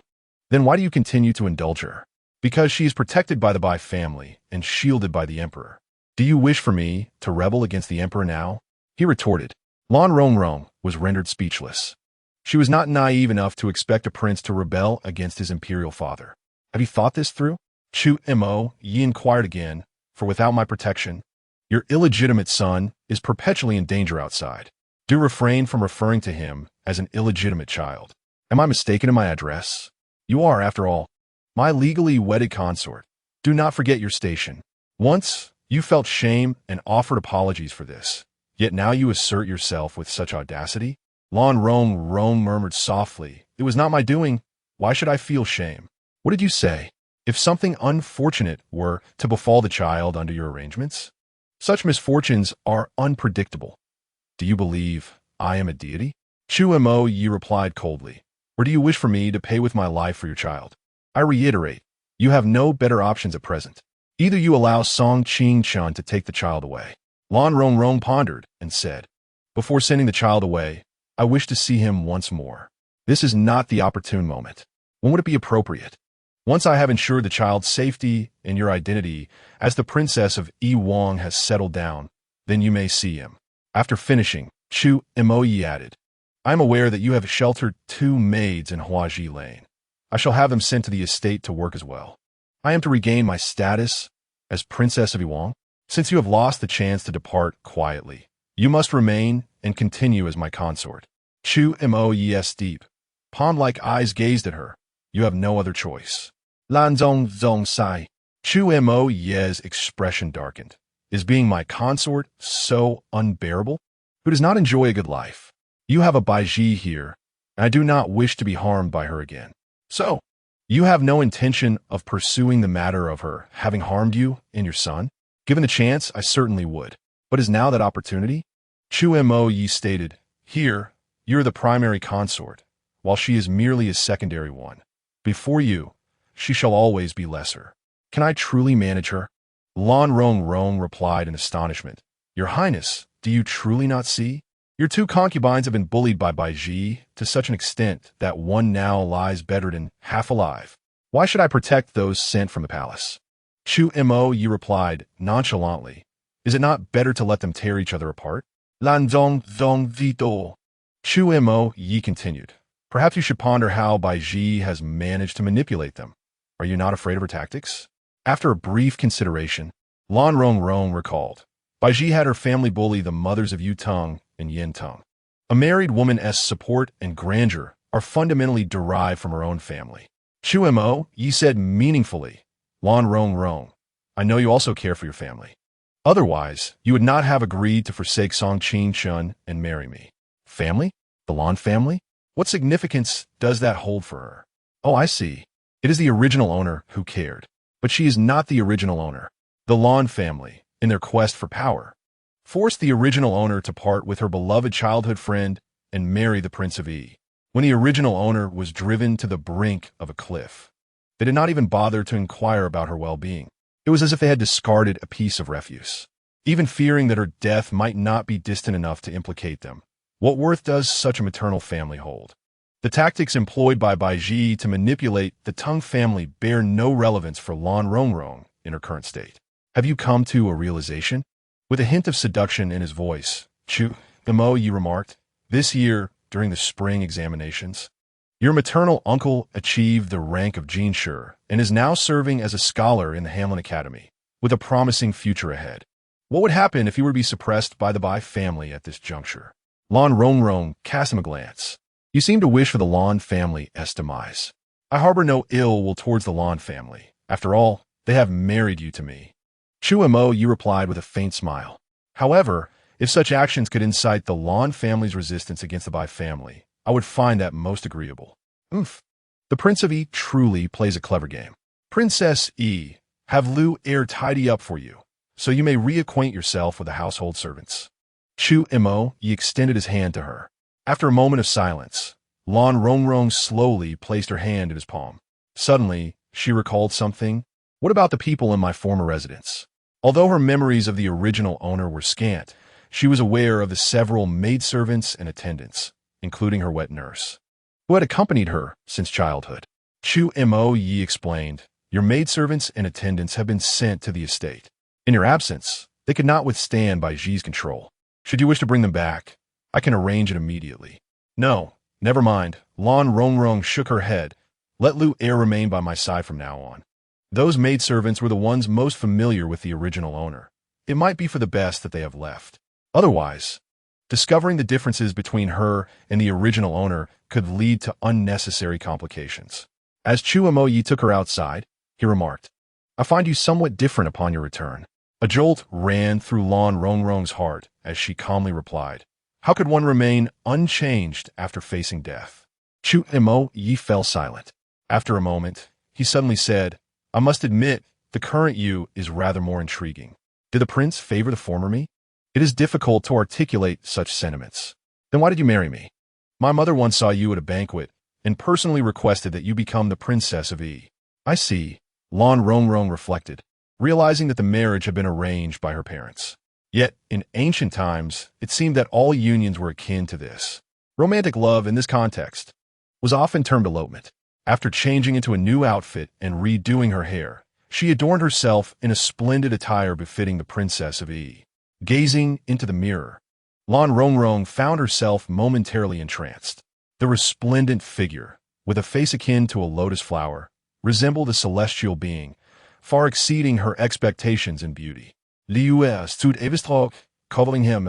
Then why do you continue to indulge her? Because she is protected by the Bai family and shielded by the emperor. Do you wish for me to rebel against the emperor now? He retorted. Lan Rongrong was rendered speechless. She was not naive enough to expect a prince to rebel against his imperial father. Have you thought this through? Chu Mo Yi inquired again, for without my protection, your illegitimate son is perpetually in danger outside. Do refrain from referring to him as an illegitimate child. Am I mistaken in my address? You are, after all, my legally wedded consort. Do not forget your station. Once, you felt shame and offered apologies for this. Yet now you assert yourself with such audacity? Lan Rongrong murmured softly. It was not my doing. Why should I feel shame? What did you say? If something unfortunate were to befall the child under your arrangements? Such misfortunes are unpredictable. Do you believe I am a deity? Chu Mo Yi replied coldly. Or do you wish for me to pay with my life for your child? I reiterate, you have no better options at present. Either you allow Song Qingchun to take the child away. Lan Rongrong pondered and said, before sending the child away, I wish to see him once more. This is not the opportune moment. When would it be appropriate? Once I have ensured the child's safety and your identity as the princess of Yi Wang has settled down, then you may see him. After finishing, Chu Mo Yi added, I am aware that you have sheltered 2 maids in Huaji Lane. I shall have them sent to the estate to work as well. I am to regain my status as Princess of Yi Wang. Since you have lost the chance to depart quietly, you must remain and continue as my consort. Chu Mo Yi's deep, Pond-like eyes gazed at her. You have no other choice. Lan zong zong sai. Chu Mo Ye's expression darkened. Is being my consort so unbearable? Who does not enjoy a good life? You have a Baiji here, and I do not wish to be harmed by her again. So, you have no intention of pursuing the matter of her having harmed you and your son? Given the chance, I certainly would. But is now that opportunity? Chu Mo Yi stated, Here, you're the primary consort, while she is merely a secondary one. Before you, she shall always be lesser. Can I truly manage her? Lan Rong replied in astonishment. Your Highness, do you truly not see? Your two concubines have been bullied by Baiji to such an extent that one now lies better than half alive. Why should I protect those sent from the palace? Chu Mo Yi replied nonchalantly. Is it not better to let them tear each other apart? Lan zong vito. Chu Mo Yi continued. Perhaps you should ponder how Baiji has managed to manipulate them. Are you not afraid of her tactics? After a brief consideration, Lan Rong recalled. Baiji had her family bully the mothers of Yu Tung and Yin Tung. A married woman's support and grandeur are fundamentally derived from her own family. Chu Mo Yi said meaningfully, Lan Rong, I know you also care for your family. Otherwise, you would not have agreed to forsake Song Qin Chun and marry me. Family? The Lan family? What significance does that hold for her? Oh, I see. It is the original owner who cared. But she is not the original owner. The Lan family, in their quest for power, forced the original owner to part with her beloved childhood friend and marry the Prince of Yi. When the original owner was driven to the brink of a cliff, they did not even bother to inquire about her well-being. It was as if they had discarded a piece of refuse, even fearing that her death might not be distant enough to implicate them. What worth does such a maternal family hold? The tactics employed by Baiji to manipulate the Tung family bear no relevance for Lan Rong in her current state. Have you come to a realization? With a hint of seduction in his voice, Chu Mo Yi remarked, This year, during the spring examinations, your maternal uncle achieved the rank of Jinshi and is now serving as a scholar in the Hamlin Academy, with a promising future ahead. What would happen if he were to be suppressed by the Bai family at this juncture? Lan Rong cast him a glance. You seem to wish for the Lan family's demise. I harbor no ill will towards the Lan family. After all, they have married you to me. Chu Mo Yi replied with a faint smile. However, if such actions could incite the Lan family's resistance against the Bai family, I would find that most agreeable. Oomph. The Prince of Yi truly plays a clever game. Princess Yi, have Lu Er tidy up for you, so you may reacquaint yourself with the household servants. Chu Mo Yi extended his hand to her. After a moment of silence, Lan Rong slowly placed her hand in his palm. Suddenly, she recalled something. What about the people in my former residence? Although her memories of the original owner were scant, she was aware of the several maidservants and attendants, including her wet nurse, who had accompanied her since childhood. Chu Mo Yi explained, Your maidservants and attendants have been sent to the estate. In your absence, they could not withstand Baiji's control. Should you wish to bring them back, I can arrange it immediately. No, never mind. Lan Rong shook her head. Let Lu Er remain by my side from now on. Those maidservants were the ones most familiar with the original owner. It might be for the best that they have left. Otherwise, discovering the differences between her and the original owner could lead to unnecessary complications. As Chu Mo Yi took her outside, he remarked, I find you somewhat different upon your return. A jolt ran through Lan Rong's heart as she calmly replied, How could one remain unchanged after facing death? Chu Mo Yi fell silent. After a moment, he suddenly said, I must admit, the current you is rather more intriguing. Did the prince favor the former me? It is difficult to articulate such sentiments. Then why did you marry me? My mother once saw you at a banquet and personally requested that you become the Princess of Yi. I see, Lan Rong reflected, realizing that the marriage had been arranged by her parents. Yet, in ancient times, it seemed that all unions were akin to this. Romantic love, in this context, was often termed elopement. After changing into a new outfit and redoing her hair, she adorned herself in a splendid attire befitting the Princess of Yi. Gazing into the mirror, Lan Rong found herself momentarily entranced. The resplendent figure, with a face akin to a lotus flower, resembled a celestial being, far exceeding her expectations in beauty. Liu stood evistrok, calling him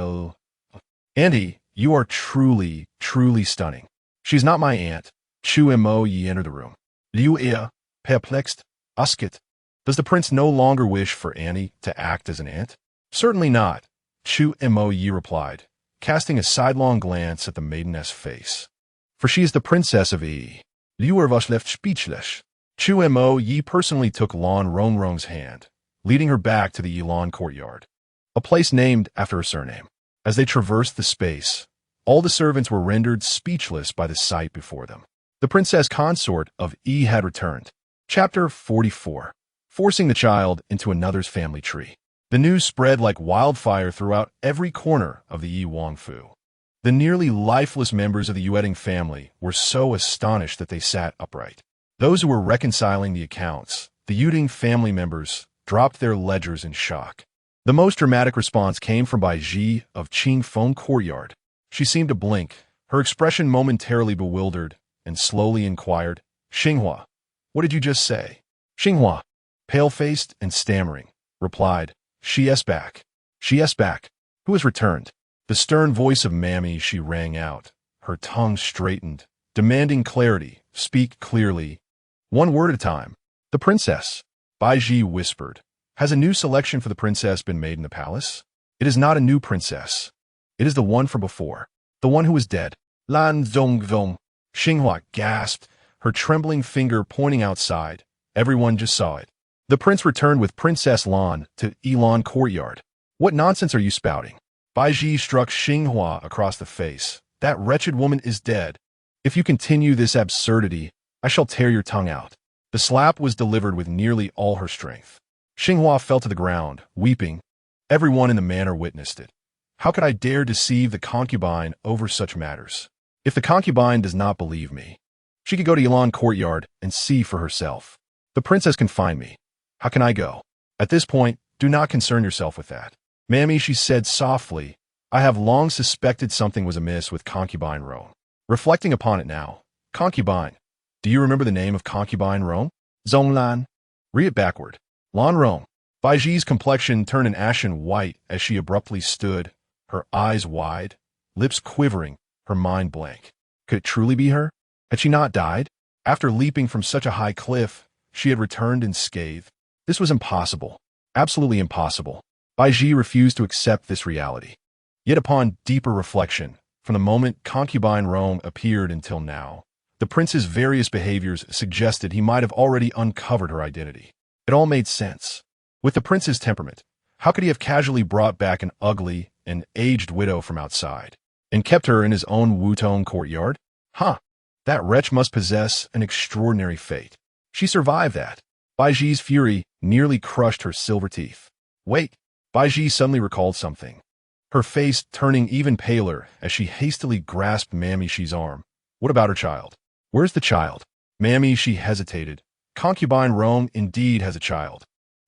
Auntie, you are truly, truly stunning. She's not my aunt, Chu Mo Yi entered the room. Liu Ia, perplexed, asked, "Does the prince no longer wish for Annie to act as an aunt?" "Certainly not," Chu Mo Yi replied, casting a sidelong glance at the maideness face. "For she is the princess of Yi." Liu was left speechless. Chu Mo Yi personally took Lan Rongrong's hand, leading her back to the Yilan courtyard, a place named after her surname. As they traversed the space, all the servants were rendered speechless by the sight before them. The princess consort of Yi had returned. Chapter 44. Forcing the child into another's family tree. The news spread like wildfire throughout every corner of the Yi Wangfu. The nearly lifeless members of the Yueding family were so astonished that they sat upright. Those who were reconciling the accounts, the Yuding family members, dropped their ledgers in shock. The most dramatic response came from Bai Ji of Qingfeng Courtyard. She seemed to blink, her expression momentarily bewildered, and slowly inquired, "Xinghua, what did you just say?" Xinghua, pale-faced and stammering, replied, "She is back. She is back. Who has returned?" The stern voice of Mammy she rang out, her tongue straightened, demanding clarity. "Speak clearly. One word at a time." "The princess," Bai Ji whispered. "Has a new selection for the princess been made in the palace?" "It is not a new princess. It is the one from before. The one who is dead." "Lan Zongzong," Xinghua gasped, her trembling finger pointing outside. Everyone just saw it. "The prince returned with Princess Lan to Yilan Courtyard." "What nonsense are you spouting?" Bai Ji struck Xinghua across the face. "That wretched woman is dead. If you continue this absurdity, I shall tear your tongue out." The slap was delivered with nearly all her strength. Xinghua fell to the ground, weeping. Everyone in the manor witnessed it. How could I dare deceive the concubine over such matters? If the concubine does not believe me, she could go to Yilan Courtyard and see for herself. The princess can find me. How can I go? At this point, do not concern yourself with that. "Mammy," she said softly, "I have long suspected something was amiss with Concubine Rome. Reflecting upon it now, Concubine, do you remember the name of Concubine Rome?" "Zonglan." "Read it backward." "Lan Rome." Bai Ji's complexion turned an ashen white as she abruptly stood, her eyes wide, lips quivering, her mind blank. Could it truly be her? Had she not died? After leaping from such a high cliff, she had returned unscathed. This was impossible. Absolutely impossible. Bai Ji refused to accept this reality. Yet upon deeper reflection, from the moment Concubine Rome appeared until now, the prince's various behaviors suggested he might have already uncovered her identity. It all made sense. With the prince's temperament, how could he have casually brought back an ugly and aged widow from outside, and kept her in his own Wutong courtyard? That wretch must possess an extraordinary fate. She survived that. Bai Ji's fury nearly crushed her silver teeth. Wait. Bai Ji suddenly recalled something, her face turning even paler as she hastily grasped Mammy Shi's arm. "What about her child? Where's the child?" "Mammy," she hesitated. "Concubine Rome indeed has a child,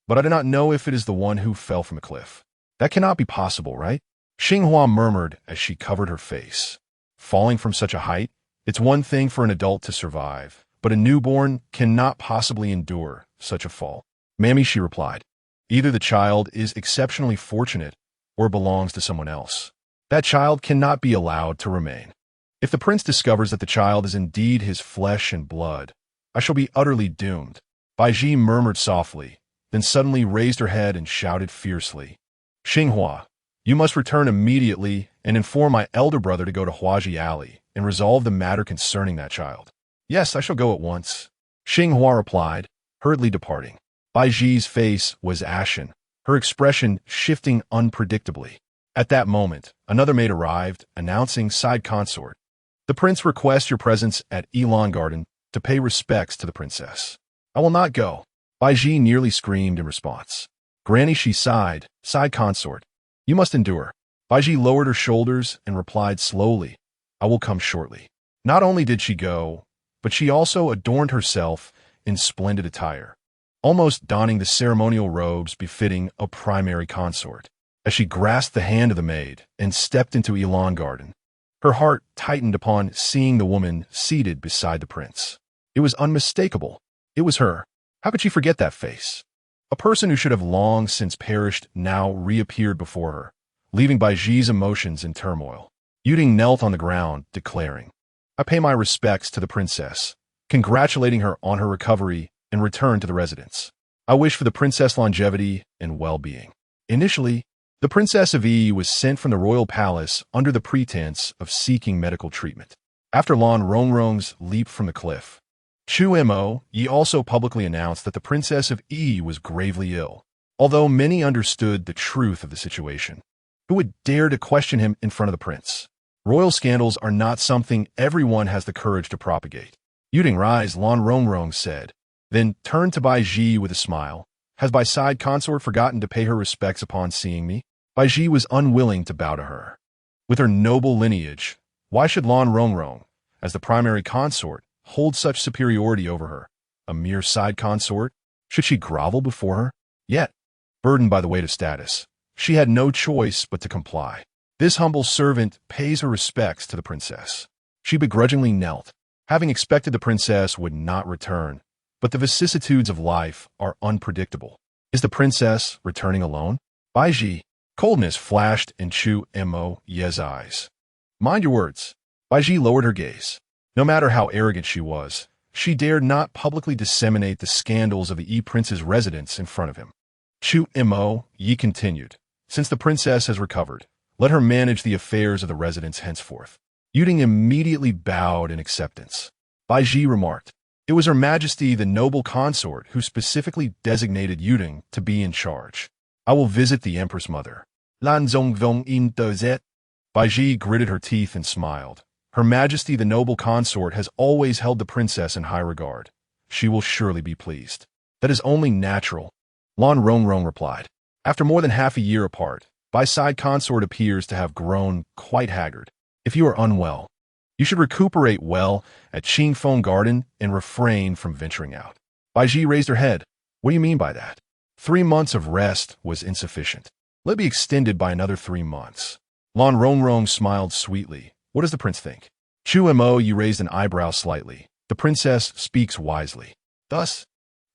but I do not know if it is the one who fell from the cliff." "That cannot be possible, right?" Xinghua murmured as she covered her face. "Falling from such a height? It's one thing for an adult to survive, but a newborn cannot possibly endure such a fall." "Mammy," she replied. "Either the child is exceptionally fortunate or belongs to someone else. That child cannot be allowed to remain. If the prince discovers that the child is indeed his flesh and blood, I shall be utterly doomed." Bai Ji murmured softly, then suddenly raised her head and shouted fiercely, "Xinghua, you must return immediately and inform my elder brother to go to Huaji Alley and resolve the matter concerning that child." "Yes, I shall go at once," Xinghua replied, hurriedly departing. Bai Ji's face was ashen, her expression shifting unpredictably. At that moment, another maid arrived, announcing side consort, "The prince requests your presence at Yilan Garden to pay respects to the princess." "I will not go," Bai Ji nearly screamed in response. "Granny," she sighed, "side consort, you must endure." Bai Ji lowered her shoulders and replied slowly, "I will come shortly." Not only did she go, but she also adorned herself in splendid attire, almost donning the ceremonial robes befitting a primary consort. As she grasped the hand of the maid and stepped into Yilan Garden, her heart tightened upon seeing the woman seated beside the prince. It was unmistakable. It was her. How could she forget that face? A person who should have long since perished now reappeared before her, leaving Bai Ji's emotions in turmoil. Yuding knelt on the ground, declaring, I pay my respects to the princess, congratulating her on her recovery and return to the residence. I wish for the princess longevity and well-being. Initially, the Princess of Yi was sent from the royal palace under the pretense of seeking medical treatment. After Lan Rongrong's leap from the cliff, Chu Mo Yi also publicly announced that the Princess of Yi was gravely ill. Although many understood the truth of the situation, who would dare to question him in front of the prince? Royal scandals are not something everyone has the courage to propagate. Yuding rise, Lan Rongrong said, then turned to Bai Ji with a smile. Has Bai side consort forgotten to pay her respects upon seeing me? Bai Ji was unwilling to bow to her. With her noble lineage, why should Lan Rongrong, as the primary consort, hold such superiority over her? A mere side consort? Should she grovel before her? Yet, burdened by the weight of status, she had no choice but to comply. This humble servant pays her respects to the princess. She begrudgingly knelt, having expected the princess would not return. But the vicissitudes of life are unpredictable. Is the princess returning alone? Bai Ji. Coldness flashed in Chu Mo Yi's eyes. Mind your words. Bai Ji lowered her gaze. No matter how arrogant she was, she dared not publicly disseminate the scandals of the Yi prince's residence in front of him. Chu Mo Yi continued. Since the princess has recovered, let her manage the affairs of the residence henceforth. Yuding immediately bowed in acceptance. Bai Ji remarked, it was Her Majesty the noble consort who specifically designated Yuding to be in charge. I will visit the Empress Mother. Lan Zongvong in Dozet. Bai Ji gritted her teeth and smiled. Her Majesty the noble consort has always held the princess in high regard. She will surely be pleased. That is only natural, Lan Rongrong replied. After more than half a year apart, Bai side consort appears to have grown quite haggard. If you are unwell, you should recuperate well at Qingfeng Garden and refrain from venturing out. Bai Ji raised her head. What do you mean by that? 3 months of rest was insufficient. Let it be extended by another 3 months. Lan Rongrong smiled sweetly. What does the prince think? Chu Mo Yi raised an eyebrow slightly. The princess speaks wisely. Thus,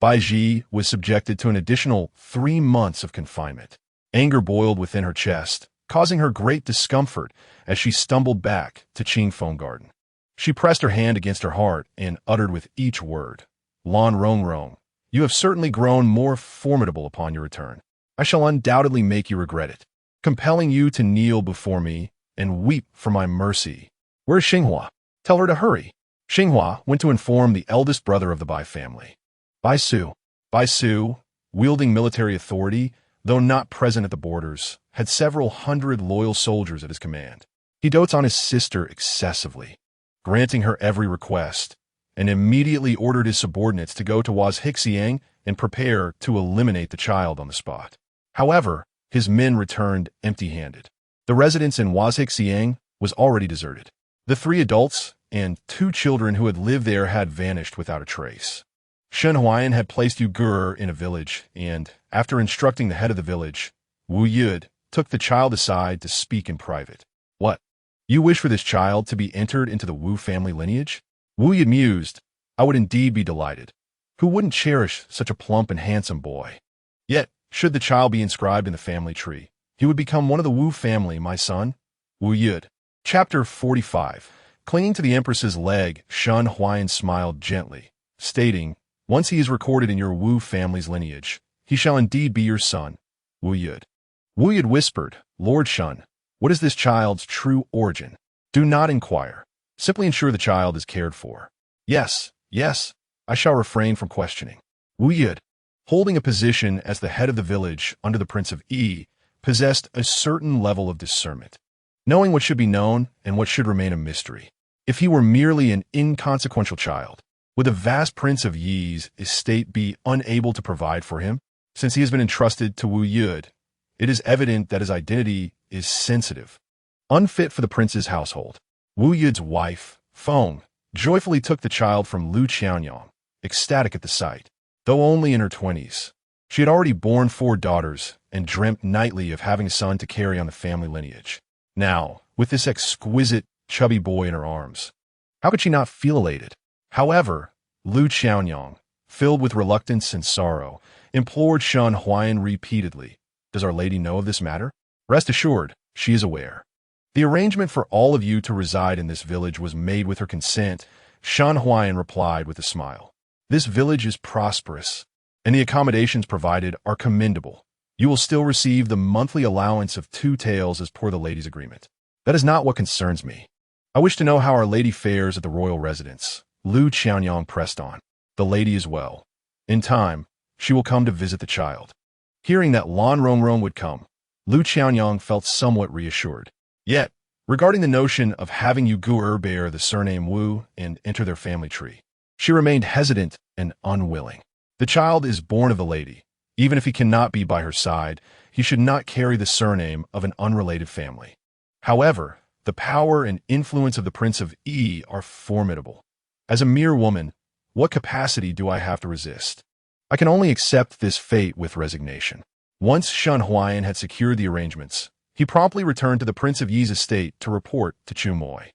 Bai Ji was subjected to an additional 3 months of confinement. Anger boiled within her chest, causing her great discomfort as she stumbled back to Qingfeng Garden. She pressed her hand against her heart and uttered with each word, Lan Rongrong, you have certainly grown more formidable upon your return. I shall undoubtedly make you regret it, compelling you to kneel before me and weep for my mercy. Where's Xinghua? Tell her to hurry. Xinghua went to inform the eldest brother of the Bai family. Bai Su, wielding military authority, though not present at the borders, had several hundred loyal soldiers at his command. He dotes on his sister excessively, granting her every request, and immediately ordered his subordinates to go to Wazhixiang and prepare to eliminate the child on the spot. However, his men returned empty-handed. The residence in Wazhixiang was already deserted. The 3 adults and 2 children who had lived there had vanished without a trace. Shen Huayan had placed Uyghur in a village, and, after instructing the head of the village, Wu Yud took the child aside to speak in private. What? You wish for this child to be entered into the Wu family lineage? Wu Yud mused. I would indeed be delighted. Who wouldn't cherish such a plump and handsome boy? Yet, should the child be inscribed in the family tree, he would become one of the Wu family, my son. Wu Yud. Chapter 45. Clinging to the Empress's leg, Shen Huayan smiled gently, stating, once he is recorded in your Wu family's lineage, he shall indeed be your son, Wu Yud. Wu Yud whispered, Lord Shen, what is this child's true origin? Do not inquire. Simply ensure the child is cared for. Yes, I shall refrain from questioning. Wu Yud, holding a position as the head of the village under the Prince of Yi, possessed a certain level of discernment, knowing what should be known and what should remain a mystery. If he were merely an inconsequential child, would the vast Prince of Yi's estate be unable to provide for him? Since he has been entrusted to Wu Yud, it is evident that his identity is sensitive, unfit for the prince's household. Wu Yud's wife, Feng, joyfully took the child from Lu Qianyang, ecstatic at the sight. Though only in her 20s, she had already borne 4 daughters and dreamt nightly of having a son to carry on the family lineage. Now, with this exquisite, chubby boy in her arms, how could she not feel elated? However, Lu Qianyang, filled with reluctance and sorrow, implored Shen Huayan repeatedly, does Our Lady know of this matter? Rest assured, she is aware. The arrangement for all of you to reside in this village was made with her consent, Shan Huayan replied with a smile. This village is prosperous, and the accommodations provided are commendable. You will still receive the monthly allowance of 2 taels as per the lady's agreement. That is not what concerns me. I wish to know how our lady fares at the royal residence. Lu Qianyang pressed on. The lady is well. In time, she will come to visit the child. Hearing that Lan Rongrong would come, Lu Qianyang felt somewhat reassured. Yet, regarding the notion of having Yu Gu'er bear the surname Wu and enter their family tree, she remained hesitant and unwilling. The child is born of the lady. Even if he cannot be by her side, he should not carry the surname of an unrelated family. However, the power and influence of the Prince of Yi are formidable. As a mere woman, what capacity do I have to resist? I can only accept this fate with resignation. Once Shan Huayan had secured the arrangements, he promptly returned to the Prince of Yi's estate to report to Chu Moi.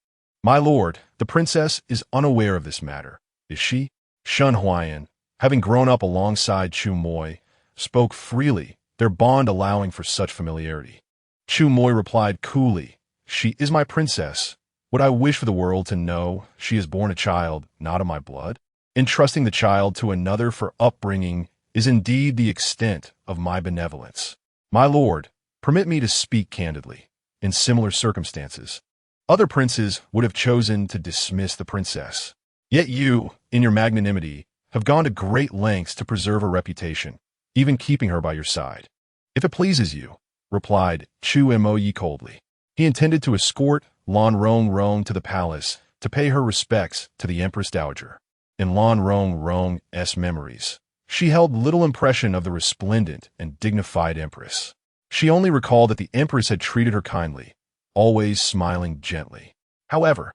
My lord, the princess is unaware of this matter, is she? Shan Huayan, having grown up alongside Chu Moi, spoke freely, their bond allowing for such familiarity. Chu Moi replied coolly, She is my princess. Would I wish for the world to know she has borne a child not of my blood? Entrusting the child to another for upbringing is indeed the extent of my benevolence. My lord, permit me to speak candidly. In similar circumstances, other princes would have chosen to dismiss the princess. Yet you, in your magnanimity, have gone to great lengths to preserve her reputation, even keeping her by your side. If it pleases you, replied Chu Mo Yi coldly. He intended to escort Lan Rongrong to the palace to pay her respects to the Empress Dowager. In Lan Rongrong's memories, she held little impression of the resplendent and dignified empress. She only recalled that the empress had treated her kindly, always smiling gently. However,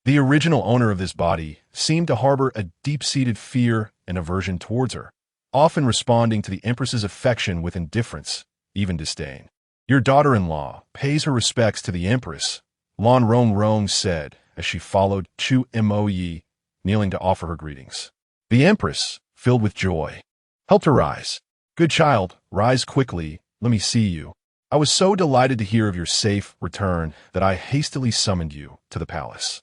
the original owner of this body seemed to harbor a deep-seated fear and aversion towards her, often responding to the empress's affection with indifference, even disdain. Your daughter-in-law pays her respects to the empress, Lan Rongrong said as she followed Chu Mo Yi, kneeling to offer her greetings. The empress, filled with joy, helped her rise. Good child, rise quickly, let me see you. I was so delighted to hear of your safe return that I hastily summoned you to the palace.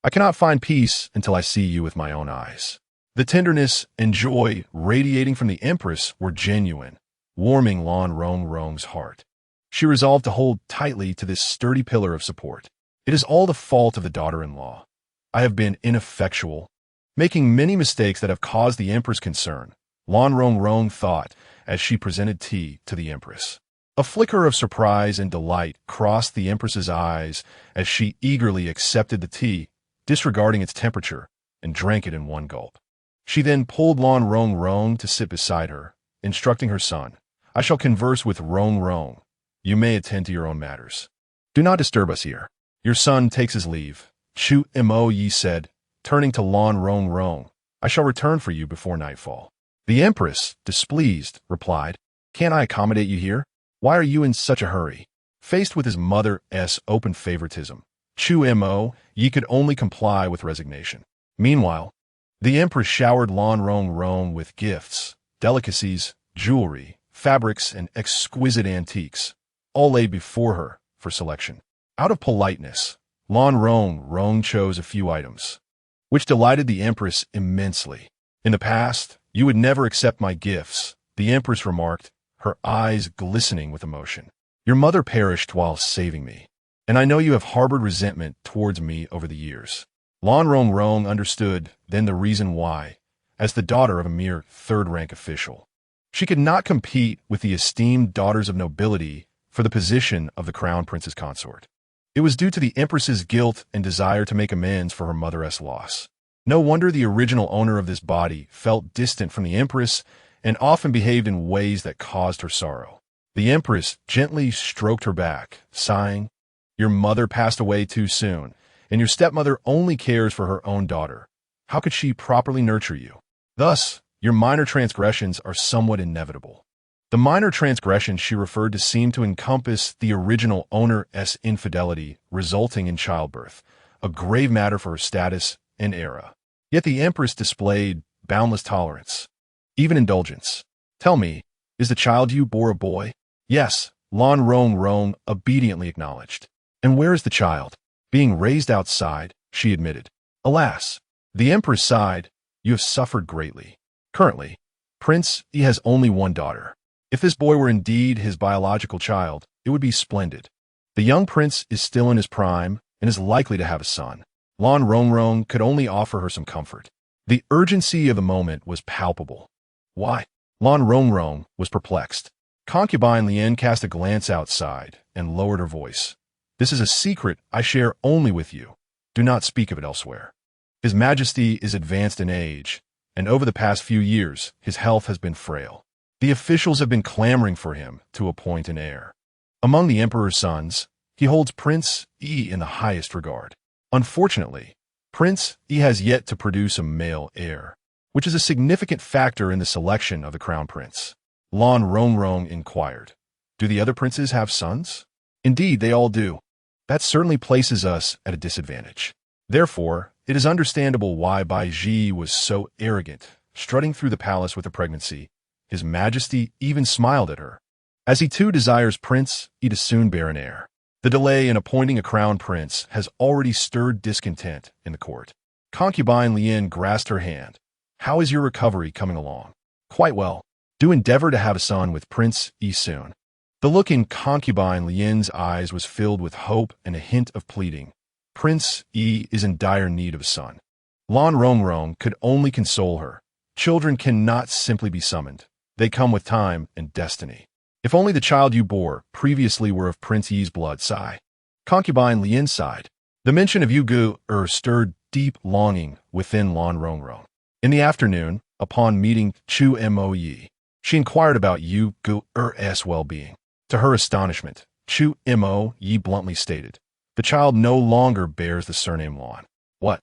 I cannot find peace until I see you with my own eyes. The tenderness and joy radiating from the empress were genuine, warming Lan Rongrong's heart. She resolved to hold tightly to this sturdy pillar of support. It is all the fault of the daughter-in-law. I have been ineffectual, making many mistakes that have caused the empress concern, Lan Rongrong thought as she presented tea to the empress. A flicker of surprise and delight crossed the empress's eyes as she eagerly accepted the tea, disregarding its temperature, and drank it in one gulp. She then pulled Lan Rongrong to sit beside her, instructing her son, I shall converse with Rongrong. You may attend to your own matters. Do not disturb us here. Your son takes his leave, Chu Mo Yi said, turning to Lan Rongrong. I shall return for you before nightfall. The empress, displeased, replied, Can't I accommodate you here? Why are you in such a hurry? Faced with his mother's open favoritism, Chu Mo Yi could only comply with resignation. Meanwhile, the empress showered Lan Rongrong with gifts, delicacies, jewelry, fabrics, and exquisite antiques, all laid before her for selection. Out of politeness, Lan Rongrong chose a few items, which delighted the empress immensely. In the past, you would never accept my gifts, the empress remarked, her eyes glistening with emotion. Your mother perished while saving me, and I know you have harbored resentment towards me over the years. Lan Rongrong understood then the reason why, as the daughter of a mere third-rank official. She could not compete with the esteemed daughters of nobility for the position of the crown prince's consort. It was due to the empress's guilt and desire to make amends for her mother's loss. No wonder the original owner of this body felt distant from the empress and often behaved in ways that caused her sorrow. The empress gently stroked her back, sighing, Your mother passed away too soon, and your stepmother only cares for her own daughter. How could she properly nurture you? Thus, your minor transgressions are somewhat inevitable. The minor transgressions she referred to seemed to encompass the original owner's infidelity resulting in childbirth, a grave matter for her status and era. Yet the empress displayed boundless tolerance, even indulgence. Tell me, is the child you bore a boy? Yes, Lan Rongrong obediently acknowledged. And where is the child? Being raised outside, she admitted. Alas, the empress sighed, you have suffered greatly. Currently, Prince Yi has only one daughter. If this boy were indeed his biological child, it would be splendid. The young prince is still in his prime and is likely to have a son. Lan Rongrong could only offer her some comfort. The urgency of the moment was palpable. Why? Lan Rongrong was perplexed. Concubine Lien cast a glance outside and lowered her voice. This is a secret I share only with you. Do not speak of it elsewhere. His Majesty is advanced in age, and over the past few years, his health has been frail. The officials have been clamoring for him to appoint an heir. Among the emperor's sons, he holds Prince Yi in the highest regard. Unfortunately, Prince Yi has yet to produce a male heir, which is a significant factor in the selection of the crown prince. Lan Rongrong inquired, do the other princes have sons? Indeed, they all do. That certainly places us at a disadvantage. Therefore, it is understandable why Bai Ji was so arrogant, strutting through the palace with a pregnancy. His Majesty even smiled at her, as he too desires Prince Yi to soon bear an heir. The delay in appointing a crown prince has already stirred discontent in the court. Concubine Lien grasped her hand. How is your recovery coming along? Quite well. Do endeavor to have a son with Prince Yi soon. The look in Concubine Lien's eyes was filled with hope and a hint of pleading. Prince Yi is in dire need of a son. Lan Rongrong could only console her. Children cannot simply be summoned. They come with time and destiny. If only the child you bore previously were of Prince Yi's blood, sigh. Concubine Lien sighed. The mention of Yu Gu stirred deep longing within Lan Rongrong. In the afternoon, upon meeting Chu Mo Yi, she inquired about Yu Gu's well-being. To her astonishment, Chu Mo Yi bluntly stated, the child no longer bears the surname Lan. What?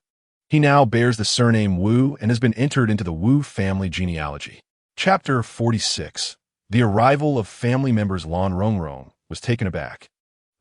He now bears the surname Wu and has been entered into the Wu family genealogy. Chapter 46. The arrival of family members. Lan Rongrong was taken aback,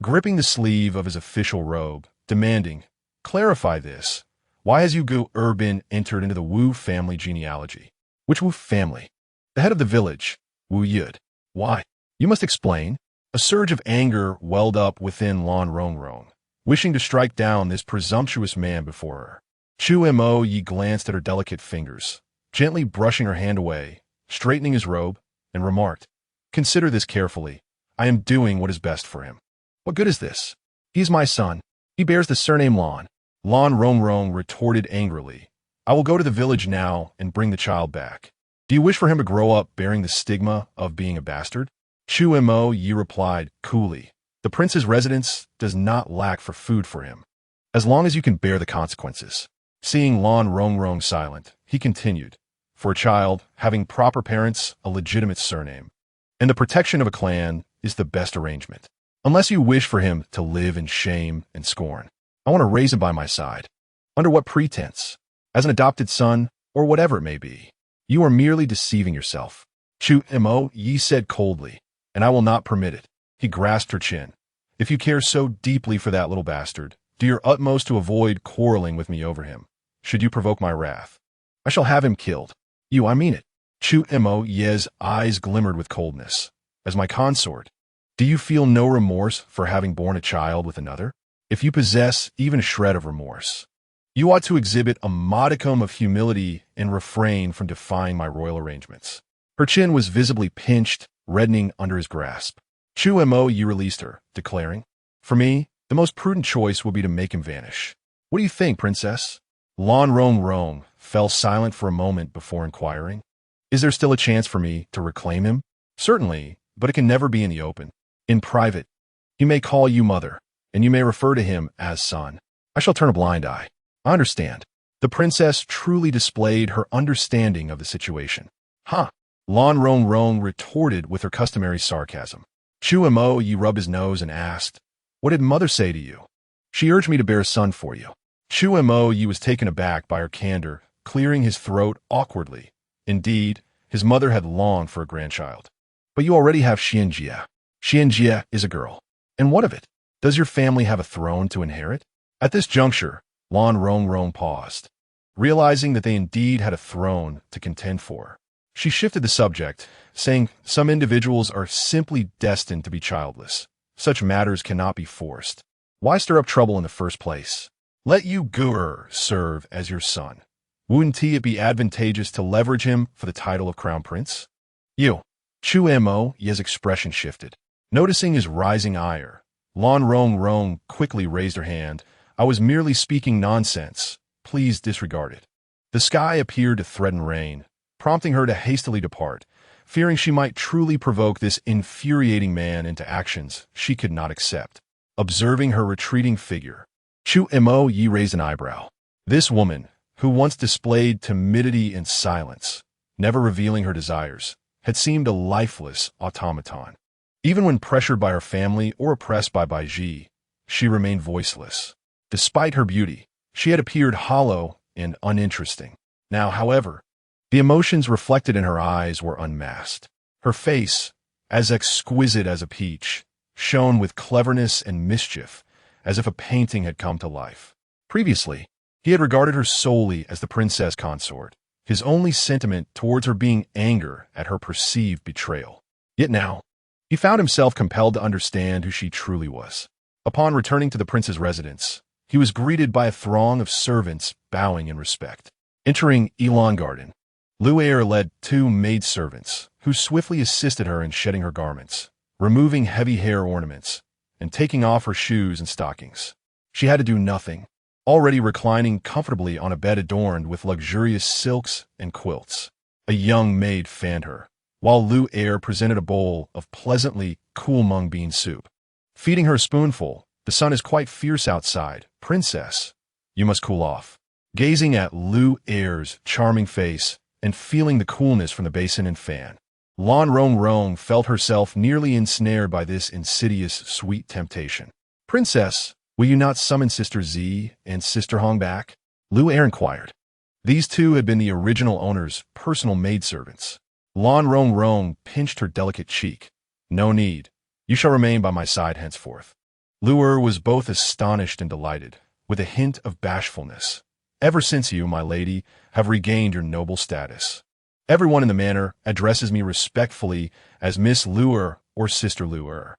gripping the sleeve of his official robe, demanding, clarify this. Why has Yu Gu been entered into the Wu family genealogy? Which Wu family? The head of the village, Wu Yud. Why? You must explain. A surge of anger welled up within Lan Rongrong, wishing to strike down this presumptuous man before her. Chu Mo Yi glanced at her delicate fingers, gently brushing her hand away, straightening his robe, and remarked, consider this carefully. I am doing what is best for him. What good is this? He is my son. He bears the surname Lan. Lan Rongrong retorted angrily, I will go to the village now and bring the child back. Do you wish for him to grow up bearing the stigma of being a bastard? Chu Mo Yi replied coolly, the prince's residence does not lack for food for him, as long as you can bear the consequences. Seeing Lan Rongrong silent, he continued, for a child, having proper parents, a legitimate surname, and the protection of a clan is the best arrangement. Unless you wish for him to live in shame and scorn, I want to raise him by my side. Under what pretense? As an adopted son, or whatever it may be. You are merely deceiving yourself. Chu Mo Yi said coldly, and I will not permit it. He grasped her chin. If you care so deeply for that little bastard, do your utmost to avoid quarreling with me over him. Should you provoke my wrath, I shall have him killed. You, I mean it. Chu Mo Yi's eyes glimmered with coldness. As my consort, do you feel no remorse for having borne a child with another? If you possess even a shred of remorse, you ought to exhibit a modicum of humility and refrain from defying my royal arrangements. Her chin was visibly pinched, reddening under his grasp. Chu Mo Yi released her, declaring, for me, the most prudent choice will be to make him vanish. What do you think, princess? Lan Rongrong fell silent for a moment before inquiring, is there still a chance for me to reclaim him? Certainly, but it can never be in the open. In private, he may call you mother, and you may refer to him as son. I shall turn a blind eye. I understand. The princess truly displayed her understanding of the situation. Huh? Lan Rongrong retorted with her customary sarcasm. Chu Mo Yi rubbed his nose and asked, what did mother say to you? She urged me to bear a son for you. Chu Mo Yi was taken aback by her candor, clearing his throat awkwardly. Indeed, his mother had longed for a grandchild. But you already have Xianjie. Xianjie is a girl. And what of it? Does your family have a throne to inherit? At this juncture, Lan Rongrong paused, realizing that they indeed had a throne to contend for. She shifted the subject, saying some individuals are simply destined to be childless. Such matters cannot be forced. Why stir up trouble in the first place? Let Yu Gur serve as your son. Wouldn't it be advantageous to leverage him for the title of crown prince? Yu. Chu Mo Ye's expression shifted. Noticing his rising ire, Lan Rong Rong quickly raised her hand. I was merely speaking nonsense. Please disregard it. The sky appeared to threaten rain, prompting her to hastily depart, fearing she might truly provoke this infuriating man into actions she could not accept. Observing her retreating figure, Chu Mo Yi raised an eyebrow. This woman, who once displayed timidity and silence, never revealing her desires, had seemed a lifeless automaton. Even when pressured by her family or oppressed by Baiji, she remained voiceless. Despite her beauty, she had appeared hollow and uninteresting. Now, however, the emotions reflected in her eyes were unmasked. Her face, as exquisite as a peach, shone with cleverness and mischief, as if a painting had come to life. Previously, he had regarded her solely as the princess consort, his only sentiment towards her being anger at her perceived betrayal. Yet now, he found himself compelled to understand who she truly was. Upon returning to the prince's residence, he was greeted by a throng of servants bowing in respect. Entering Elon Garden, Lu Er led 2 maidservants, who swiftly assisted her in shedding her garments, removing heavy hair ornaments, and taking off her shoes and stockings. She had to do nothing, already reclining comfortably on a bed adorned with luxurious silks and quilts. A young maid fanned her, while Lu Er presented a bowl of pleasantly cool mung bean soup. Feeding her a spoonful, "The sun is quite fierce outside, princess. You must cool off." Gazing at Lu Er's charming face and feeling the coolness from the basin and fan, Lan Rong Rong felt herself nearly ensnared by this insidious, sweet temptation. "Princess, will you not summon Sister Z and Sister Hong back?" Lu Er inquired. These 2 had been the original owner's personal maidservants. Lan Rong Rong pinched her delicate cheek. "No need. You shall remain by my side henceforth." Lu Er was both astonished and delighted, with a hint of bashfulness. "Ever since you, my lady, have regained your noble status, everyone in the manor addresses me respectfully as Miss Lu Er or Sister Lu Er."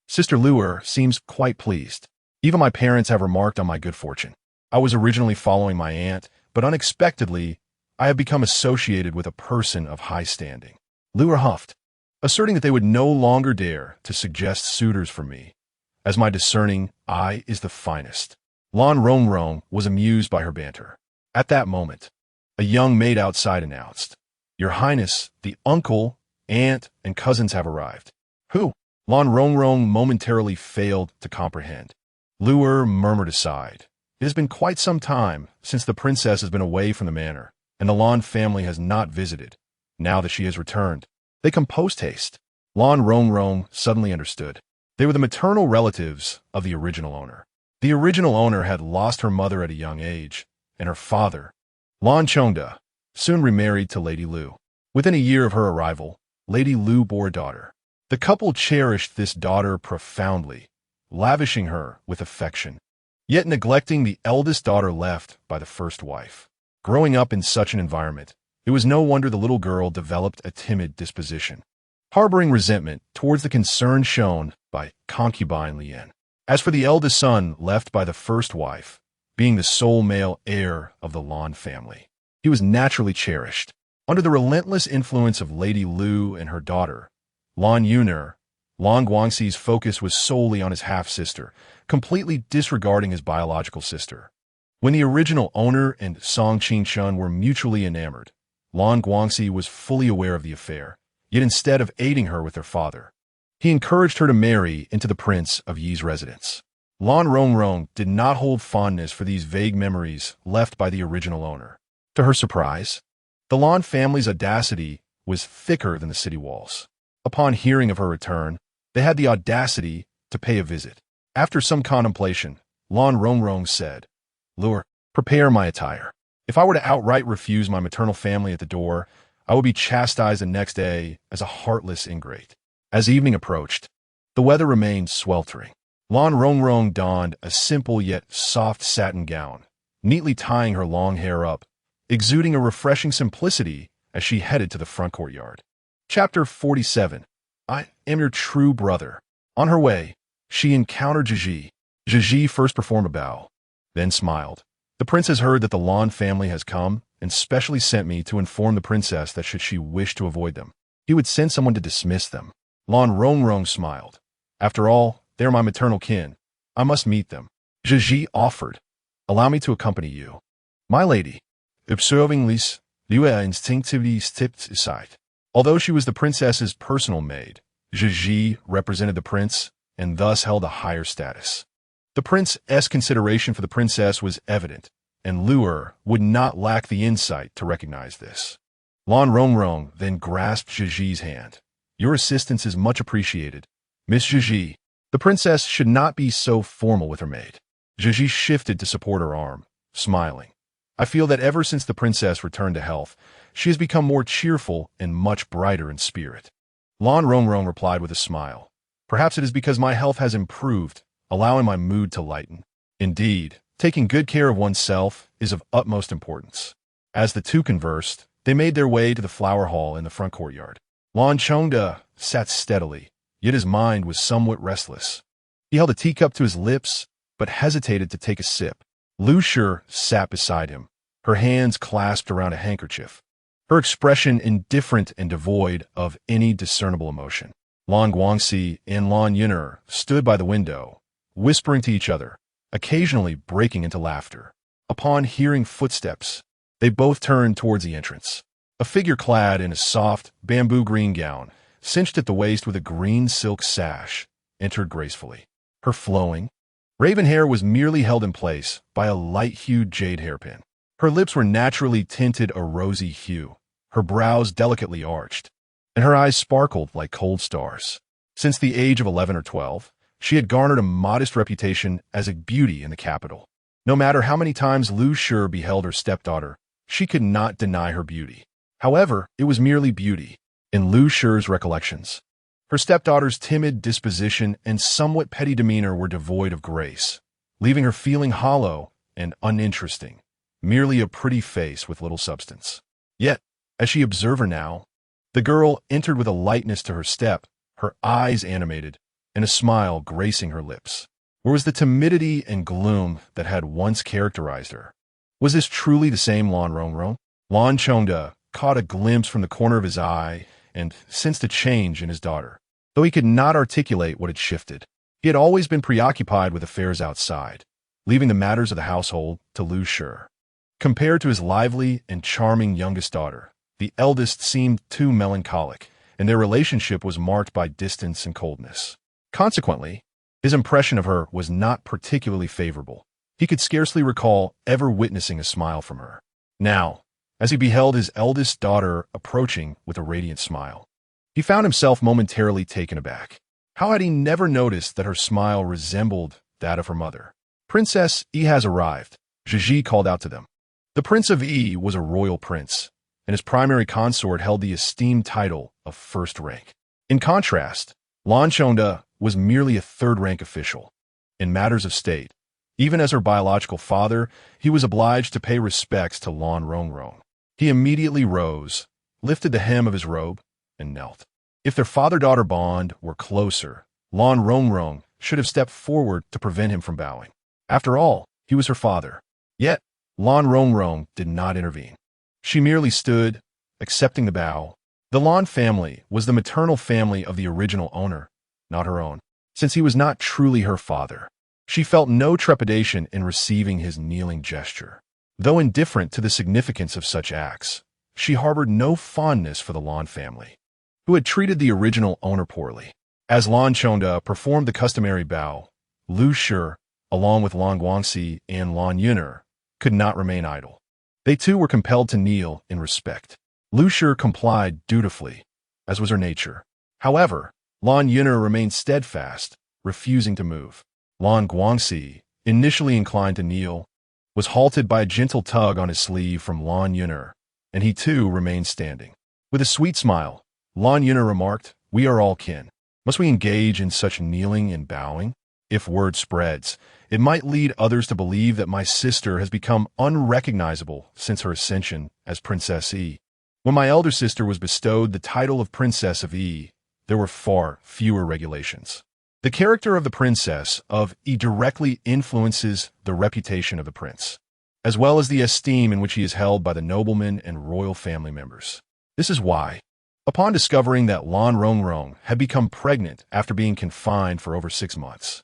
Sister Lu Er seems quite pleased. "Even my parents have remarked on my good fortune. I was originally following my aunt, but unexpectedly, I have become associated with a person of high standing." Lu Er huffed, asserting that they would no longer dare to suggest suitors for me, as my discerning eye is the finest. Lan Rong Rong was amused by her banter. At that moment, a young maid outside announced, "Your Highness, the uncle, aunt, and cousins have arrived." "Who?" Lan Rong Rong momentarily failed to comprehend. Lu Er murmured aside, "It has been quite some time since the princess has been away from the manor, and the Lan family has not visited. Now that she has returned, they come post-haste." Lan Rong Rong suddenly understood. They were the maternal relatives of the original owner. The original owner had lost her mother at a young age, and her father, Lan Chongda, soon remarried to Lady Lu. Within a year of her arrival, Lady Lu bore a daughter. The couple cherished this daughter profoundly, lavishing her with affection, yet neglecting the eldest daughter left by the first wife. Growing up in such an environment, it was no wonder the little girl developed a timid disposition, harboring resentment towards the concern shown by Concubine Yu. As for the eldest son left by the first wife, being the sole male heir of the Lan family, he was naturally cherished. Under the relentless influence of Lady Lu and her daughter, Lan Yuner, Lan Guangxi's focus was solely on his half-sister, completely disregarding his biological sister. When the original owner and Song Qingshun were mutually enamored, Lan Guangxi was fully aware of the affair, yet instead of aiding her with her father, he encouraged her to marry into the prince of Yi's residence. Lan Rong Rong did not hold fondness for these vague memories left by the original owner. To her surprise, the Lan family's audacity was thicker than the city walls. Upon hearing of her return, they had the audacity to pay a visit. After some contemplation, Lan Rong Rong said, "Lure, prepare my attire. If I were to outright refuse my maternal family at the door, I would be chastised the next day as a heartless ingrate." As evening approached, the weather remained sweltering. Lan Rong Rong donned a simple yet soft satin gown, neatly tying her long hair up, exuding a refreshing simplicity as she headed to the front courtyard. Chapter 47. I am your true brother. On her way, she encountered Jiji, Zhiji first performed a bow, then smiled. The prince has heard that the Lan family has come and specially sent me to inform the princess that should she wish to avoid them, he would send someone to dismiss them. Lan Rongrong smiled. After all, they are my maternal kin. I must meet them. Zhiji offered. Allow me to accompany you. My lady. Observing Li's, Liu instinctively stepped aside. Although she was the princess's personal maid, Zhiji represented the prince and thus held a higher status. The prince's consideration for the princess was evident, and Liu would not lack the insight to recognize this. Lan Rongrong then grasped Zhiji's hand. Your assistance is much appreciated. Miss Zhiji, the princess should not be so formal with her maid. Zhiji shifted to support her arm, smiling. I feel that ever since the princess returned to health, she has become more cheerful and much brighter in spirit. Lan Rongrong replied with a smile. Perhaps it is because my health has improved, allowing my mood to lighten. Indeed, taking good care of oneself is of utmost importance. As the two conversed, they made their way to the flower hall in the front courtyard. Lan Chongda sat steadily, yet his mind was somewhat restless. He held a teacup to his lips, but hesitated to take a sip. Lu Shi sat beside him, her hands clasped around a handkerchief, her expression indifferent and devoid of any discernible emotion. Lan Guangxi and Lan Yun'er stood by the window, whispering to each other, occasionally breaking into laughter. Upon hearing footsteps, they both turned towards the entrance. A figure clad in a soft, bamboo green gown, cinched at the waist with a green silk sash, entered gracefully. Her flowing, raven hair was merely held in place by a light-hued jade hairpin. Her lips were naturally tinted a rosy hue, her brows delicately arched, and her eyes sparkled like cold stars. Since the age of 11 or 12, she had garnered a modest reputation as a beauty in the capital. No matter how many times Lu Shi beheld her stepdaughter, she could not deny her beauty. However, it was merely beauty, in Lu Shi's recollections. Her stepdaughter's timid disposition and somewhat petty demeanor were devoid of grace, leaving her feeling hollow and uninteresting, merely a pretty face with little substance. Yet, as she observed her now, the girl entered with a lightness to her step, her eyes animated, and a smile gracing her lips. Where was the timidity and gloom that had once characterized her? Was this truly the same Lan Rongrong? Lan Chongda caught a glimpse from the corner of his eye and sensed a change in his daughter, though he could not articulate what had shifted. He had always been preoccupied with affairs outside, leaving the matters of the household to Lu Shi. Compared to his lively and charming youngest daughter, the eldest seemed too melancholic, and their relationship was marked by distance and coldness. Consequently, his impression of her was not particularly favorable. He could scarcely recall ever witnessing a smile from her. Now, as he beheld his eldest daughter approaching with a radiant smile, he found himself momentarily taken aback. How had he never noticed that her smile resembled that of her mother? Princess Yi has arrived, Zhiji called out to them. The Prince of Yi was a royal prince, and his primary consort held the esteemed title of first rank. In contrast, Lan Chongda was merely a third-rank official. In matters of state, even as her biological father, he was obliged to pay respects to Lan Rongrong. He immediately rose, lifted the hem of his robe, and knelt. If their father-daughter bond were closer, Lan Rongrong should have stepped forward to prevent him from bowing. After all, he was her father. Yet, Lan Rongrong did not intervene. She merely stood, accepting the bow. The Lan family was the maternal family of the original owner, not her own. Since he was not truly her father, she felt no trepidation in receiving his kneeling gesture. Though indifferent to the significance of such acts, she harbored no fondness for the Lan family, who had treated the original owner poorly. As Lan Chongda performed the customary bow, Lu Shi, along with Lan Guangxi and Lan Yun'er, could not remain idle. They too were compelled to kneel in respect. Lu Shi complied dutifully, as was her nature. However, Lan Yun'er remained steadfast, refusing to move. Lan Guangxi, initially inclined to kneel, was halted by a gentle tug on his sleeve from Lan Yun'er, and he too remained standing. With a sweet smile, Lan Yun'er remarked, "We are all kin. Must we engage in such kneeling and bowing? If word spreads, it might lead others to believe that my sister has become unrecognizable since her ascension as Princess Yi. When my elder sister was bestowed the title of Princess of Yi, there were far fewer regulations. The character of the princess of E directly influences the reputation of the prince, as well as the esteem in which he is held by the noblemen and royal family members. This is why, upon discovering that Lan Rongrong had become pregnant after being confined for over 6 months,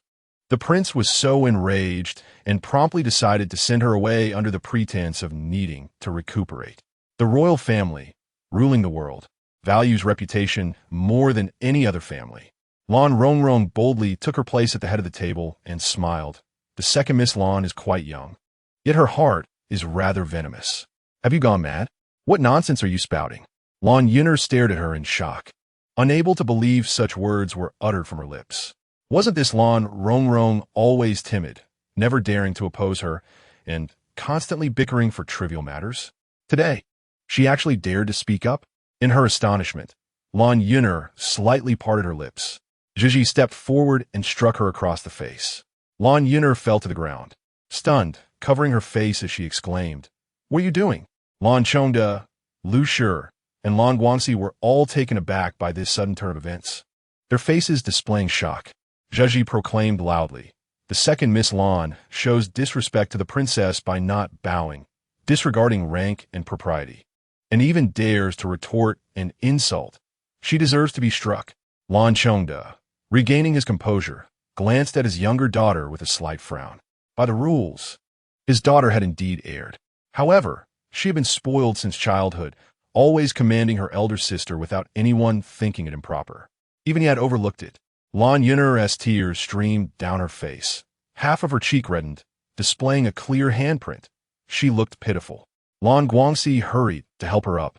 the prince was so enraged and promptly decided to send her away under the pretense of needing to recuperate. The royal family, ruling the world, values reputation more than any other family. Lan Rongrong boldly took her place at the head of the table and smiled. The second Miss Lan is quite young, yet her heart is rather venomous. Have you gone mad? What nonsense are you spouting? Lan Yuner stared at her in shock, unable to believe such words were uttered from her lips. Wasn't this Lan Rongrong always timid, never daring to oppose her, and constantly bickering for trivial matters? Today, she actually dared to speak up? In her astonishment, Lan Yuner slightly parted her lips. Zhiji stepped forward and struck her across the face. Lan Yuner fell to the ground, stunned, covering her face as she exclaimed, "What are you doing?" Lan Chongde, Lu Shi, and Lan Guangxi were all taken aback by this sudden turn of events, their faces displaying shock. Zhiji proclaimed loudly, "The second Miss Lan shows disrespect to the princess by not bowing, disregarding rank and propriety, and even dares to retort and insult. She deserves to be struck." Lan Chongde, regaining his composure, glanced at his younger daughter with a slight frown. By the rules, his daughter had indeed erred. However, she had been spoiled since childhood, always commanding her elder sister without anyone thinking it improper. Even he had overlooked it. Lan Yuner's tears streamed down her face. Half of her cheek reddened, displaying a clear handprint. She looked pitiful. Lan Guangxi hurried to help her up,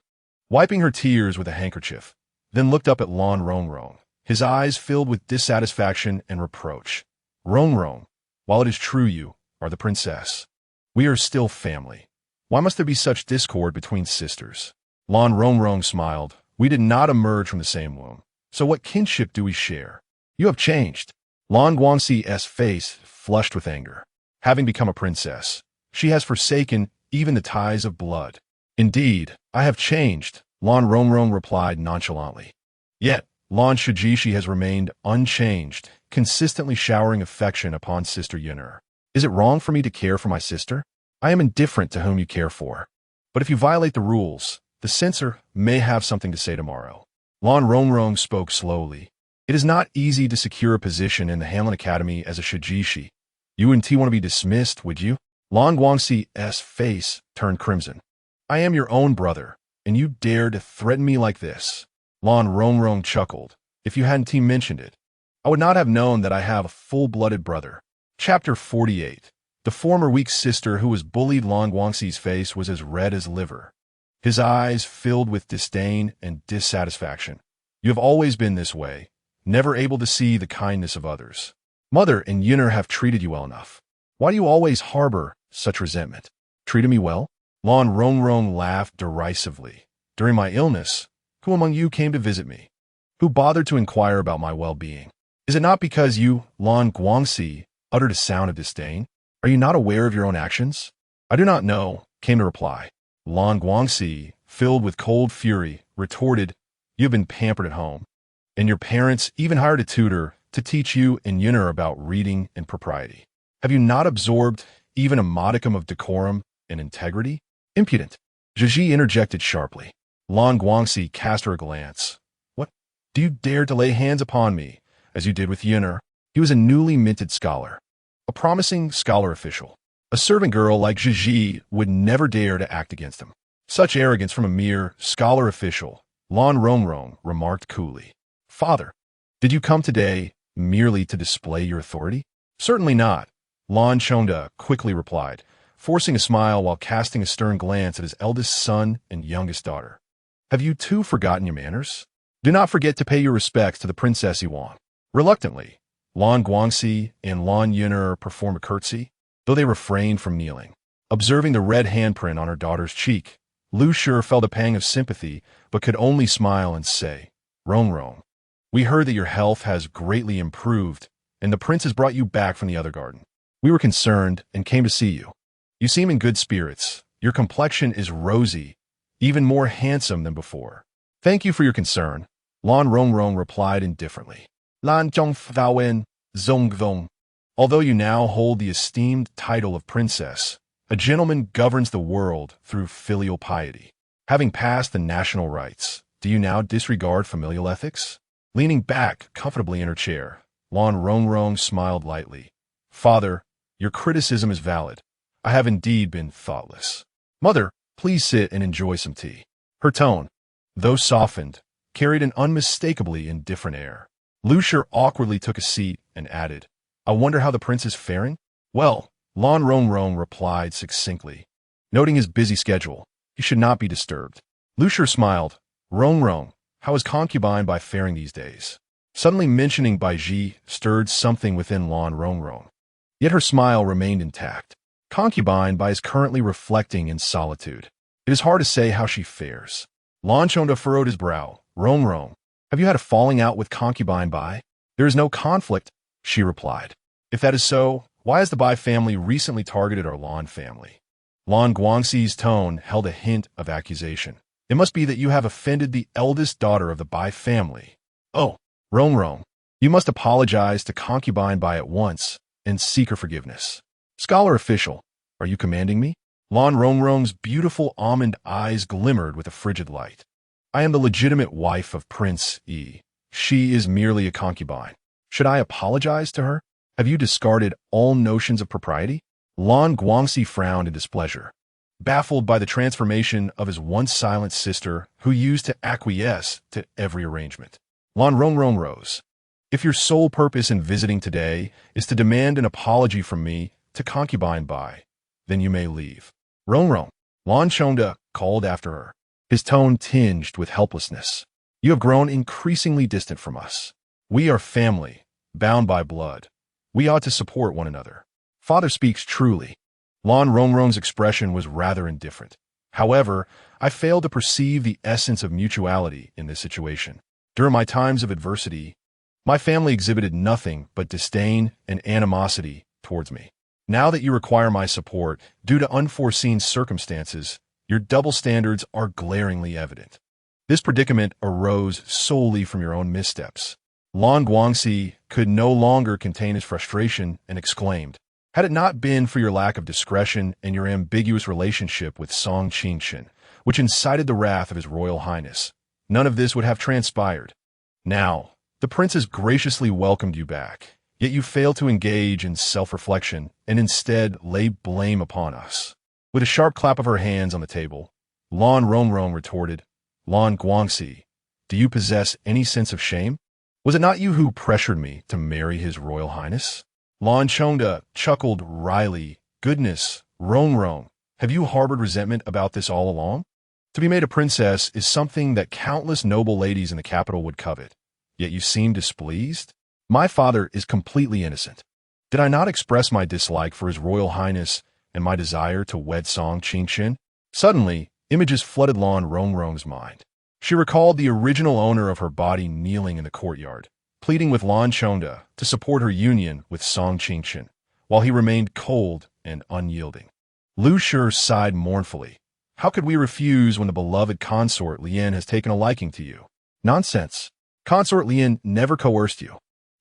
wiping her tears with a handkerchief, then looked up at Lan Rongrong, his eyes filled with dissatisfaction and reproach. "Rongrong, while it is true you are the princess, we are still family. Why must there be such discord between sisters?" Lan Rongrong smiled. "We did not emerge from the same womb, so what kinship do we share? You have changed." Lan Guangxi's face flushed with anger. Having become a princess, she has forsaken even the ties of blood. "Indeed, I have changed," Lan Rongrong replied nonchalantly. Yet, Lan Shijishi has remained unchanged, consistently showering affection upon Sister Yuner. "Is it wrong for me to care for my sister? I am indifferent to whom you care for. But if you violate the rules, the censor may have something to say tomorrow." Lan Rongrong spoke slowly. "It is not easy to secure a position in the Hanlin Academy as a Shijishi. You wouldn't want to be dismissed, would you?" Lan Guangxi's face turned crimson. "I am your own brother, and you dare to threaten me like this?" Lan Rongrong chuckled. "If you hadn't mentioned it, I would not have known that I have a full-blooded brother." Chapter 48. The former weak sister who was bullied Lan Guangxi's face was as red as liver. His eyes filled with disdain and dissatisfaction. "You have always been this way, never able to see the kindness of others. Mother and Yuner have treated you well enough. Why do you always harbor such resentment?" "Treated me well?" Lan Rongrong laughed derisively. "During my illness, who among you came to visit me? Who bothered to inquire about my well-being? Is it not because you, Lan Guangxi, uttered a sound of disdain? Are you not aware of your own actions?" "I do not know," came the reply. Lan Guangxi, filled with cold fury, retorted, "You have been pampered at home, and your parents even hired a tutor to teach you and Yuner about reading and propriety. Have you not absorbed even a modicum of decorum and integrity?" "Impudent!" Zhiji interjected sharply. Lan Guangxi cast her a glance. "What? Do you dare to lay hands upon me, as you did with Yuner?" He was a newly minted scholar, a promising scholar official. A servant girl like Zhiji would never dare to act against him. Such arrogance from a mere scholar official, Lan Rongrong remarked coolly. "Father, did you come today merely to display your authority?" "Certainly not," Lan Chongde quickly replied, forcing a smile while casting a stern glance at his eldest son and youngest daughter. "Have you too forgotten your manners? Do not forget to pay your respects to the Princess Yuan." Reluctantly, Lan Guangxi and Lan Yuner performed a curtsy, though they refrained from kneeling. Observing the red handprint on her daughter's cheek, Lu Shi felt a pang of sympathy but could only smile and say, "Rongrong, we heard that your health has greatly improved, and the prince has brought you back from the other garden. We were concerned and came to see you. You seem in good spirits. Your complexion is rosy, even more handsome than before." "Thank you for your concern," Lan Rongrong replied indifferently. "Lan Zhongdawen, Zongvong. Although you now hold the esteemed title of princess, a gentleman governs the world through filial piety. Having passed the national rites, do you now disregard familial ethics? Leaning back comfortably in her chair, Lan Rongrong smiled lightly. Father, your criticism is valid. I have indeed been thoughtless. Mother, please sit and enjoy some tea. Her tone, though softened, carried an unmistakably indifferent air. Lucier awkwardly took a seat and added, I wonder how the prince is faring? Well, Lan Rongrong replied succinctly. Noting his busy schedule, he should not be disturbed. Lucier smiled. Rongrong, how is Concubine Bai faring these days? Suddenly mentioning Bai Ji stirred something within Lan Rongrong. Yet her smile remained intact. Concubine Bai is currently reflecting in solitude. It is hard to say how she fares. Lan Chonda furrowed his brow. Rongrong, have you had a falling out with Concubine Bai? There is no conflict, she replied. If that is so, why has the Bai family recently targeted our Lan family? Lan Guangxi's tone held a hint of accusation. It must be that you have offended the eldest daughter of the Bai family. Oh, Rongrong, you must apologize to Concubine Bai at once and seek her forgiveness. Scholar official, are you commanding me? Lan Rongrong's beautiful almond eyes glimmered with a frigid light. I am the legitimate wife of Prince Yi. She is merely a concubine. Should I apologize to her? Have you discarded all notions of propriety? Lan Guangxi frowned in displeasure, baffled by the transformation of his once silent sister who used to acquiesce to every arrangement. Lan Rongrong rose. If your sole purpose in visiting today is to demand an apology from me to Concubine Bai, then you may leave. Rongrong, Lan Chonda called after her, his tone tinged with helplessness. You have grown increasingly distant from us. We are family, bound by blood. We ought to support one another. Father speaks truly. Lan Rongrong's expression was rather indifferent. However, I failed to perceive the essence of mutuality in this situation. During my times of adversity, my family exhibited nothing but disdain and animosity towards me. Now that you require my support due to unforeseen circumstances, your double standards are glaringly evident. This predicament arose solely from your own missteps. Lan Guangxi could no longer contain his frustration and exclaimed, had it not been for your lack of discretion and your ambiguous relationship with Song Qingshan, which incited the wrath of His Royal Highness, none of this would have transpired. Now, the prince has graciously welcomed you back, yet you fail to engage in self-reflection and instead lay blame upon us. With a sharp clap of her hands on the table, Lan Rongrong retorted, Lan Guangxi, do you possess any sense of shame? Was it not you who pressured me to marry His Royal Highness? Lan Chonda chuckled wryly. Goodness, Rongrong, have you harbored resentment about this all along? To be made a princess is something that countless noble ladies in the capital would covet, yet you seem displeased? My father is completely innocent. Did I not express my dislike for His Royal Highness and my desire to wed Song Qingshan? Suddenly, images flooded Lan Rongrong's mind. She recalled the original owner of her body kneeling in the courtyard, pleading with Lan Chonda to support her union with Song Qingshan, while he remained cold and unyielding. Lu Shi sighed mournfully. How could we refuse when the beloved consort Lien has taken a liking to you? Nonsense. Consort Lien never coerced you.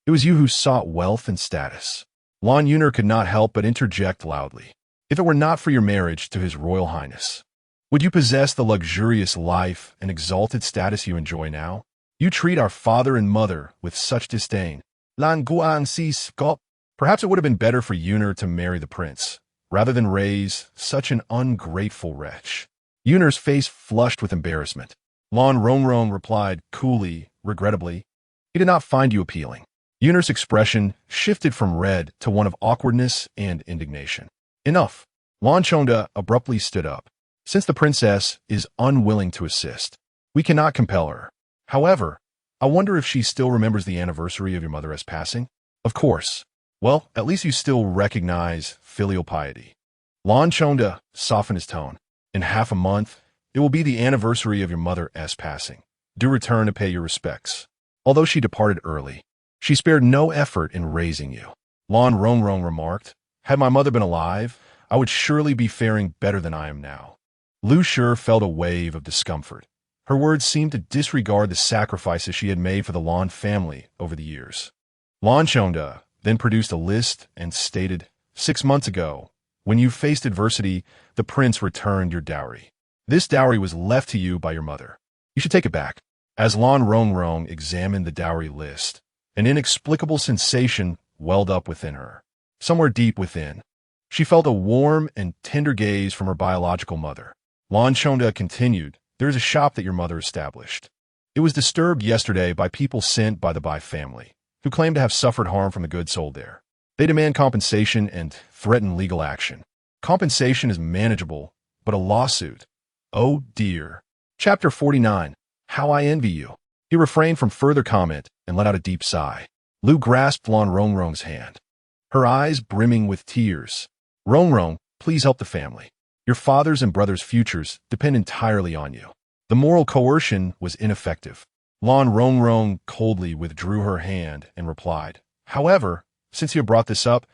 It was you who sought wealth and status. Lan Yuner could not help but interject loudly. If it were not for your marriage to His Royal Highness, would you possess the luxurious life and exalted status you enjoy now? You treat our father and mother with such disdain. Lan Guangxi scoffed. Perhaps it would have been better for Yuner to marry the prince, rather than raise such an ungrateful wretch. Yuner's face flushed with embarrassment. Lan Rongrong replied coolly, regrettably, he did not find you appealing. Yuner's expression shifted from red to one of awkwardness and indignation. Enough. Lan Chonda abruptly stood up. Since the princess is unwilling to assist, we cannot compel her. However, I wonder if she still remembers the anniversary of your mother's passing? Of course. Well, at least you still recognize filial piety. Lan Chonda softened his tone. In half a month, it will be the anniversary of your mother's passing. Do return to pay your respects. Although she departed early, she spared no effort in raising you. Lan Rongrong remarked, had my mother been alive, I would surely be faring better than I am now. Lu Shi felt a wave of discomfort. Her words seemed to disregard the sacrifices she had made for the Lan family over the years. Lan Chonda, then produced a list and stated, 6 months ago, when you faced adversity, the prince returned your dowry. This dowry was left to you by your mother. You should take it back. As Lan Rongrong examined the dowry list, an inexplicable sensation welled up within her. Somewhere deep within, she felt a warm and tender gaze from her biological mother. Lan Chonda continued, there is a shop that your mother established. It was disturbed yesterday by people sent by the Bai family, who claim to have suffered harm from the goods sold there. They demand compensation and threaten legal action. Compensation is manageable, but a lawsuit. Oh dear. Chapter 49. How I envy you. He refrained from further comment and let out a deep sigh. Lu grasped Lan Rongrong's hand, her eyes brimming with tears. Rongrong, please help the family. Your father's and brother's futures depend entirely on you. The moral coercion was ineffective. Lan Rongrong coldly withdrew her hand and replied, however, since you have brought this up,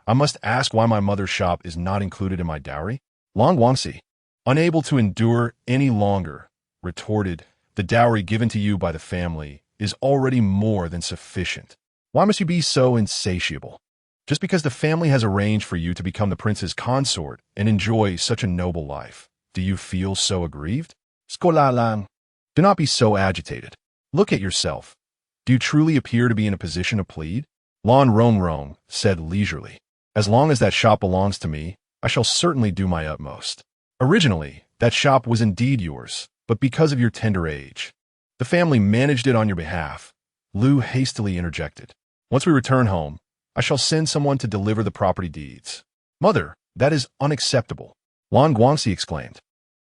I must ask why my mother's shop is not included in my dowry. Lan Guangxi, unable to endure any longer, retorted, the dowry given to you by the family is already more than sufficient. Why must you be so insatiable? Just because the family has arranged for you to become the prince's consort and enjoy such a noble life, do you feel so aggrieved? Skolalang, do not be so agitated. Look at yourself. Do you truly appear to be in a position to plead? Lan Rongrong said leisurely, as long as that shop belongs to me, I shall certainly do my utmost. Originally, that shop was indeed yours, but because of your tender age, the family managed it on your behalf. Lu hastily interjected. Once we return home, I shall send someone to deliver the property deeds. Mother, that is unacceptable, Lan Guangxi exclaimed.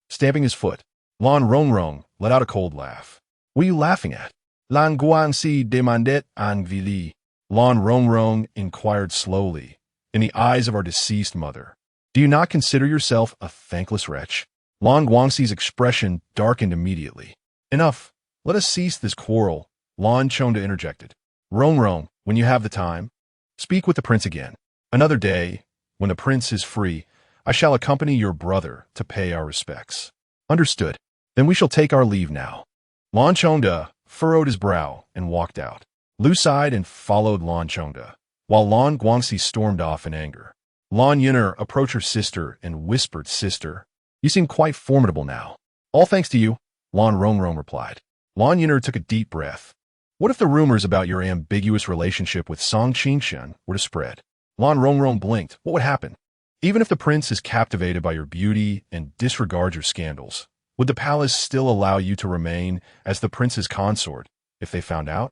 Stamping his foot, Lan Rongrong let out a cold laugh. What are you laughing at? Lan Guangxi demandait angrily. Lan Rongrong inquired slowly, in the eyes of our deceased mother. Do you not consider yourself a thankless wretch? Lan Guangxi's expression darkened immediately. Enough. Let us cease this quarrel, Lan Chonda interjected. Rongrong, when you have the time, speak with the prince again. Another day, when the prince is free, I shall accompany your brother to pay our respects. Understood. Then we shall take our leave now. Lan Chonda furrowed his brow and walked out. Lu sighed and followed Lan Chonda, while Lan Guangxi stormed off in anger. Lan Yun'er approached her sister and whispered, Sister, you seem quite formidable now. All thanks to you, Lan Rongrong replied. Lan Yun'er took a deep breath. What if the rumors about your ambiguous relationship with Song Qingshan were to spread? Lan Rongrong blinked. What would happen? Even if the prince is captivated by your beauty and disregards your scandals, would the palace still allow you to remain as the prince's consort if they found out?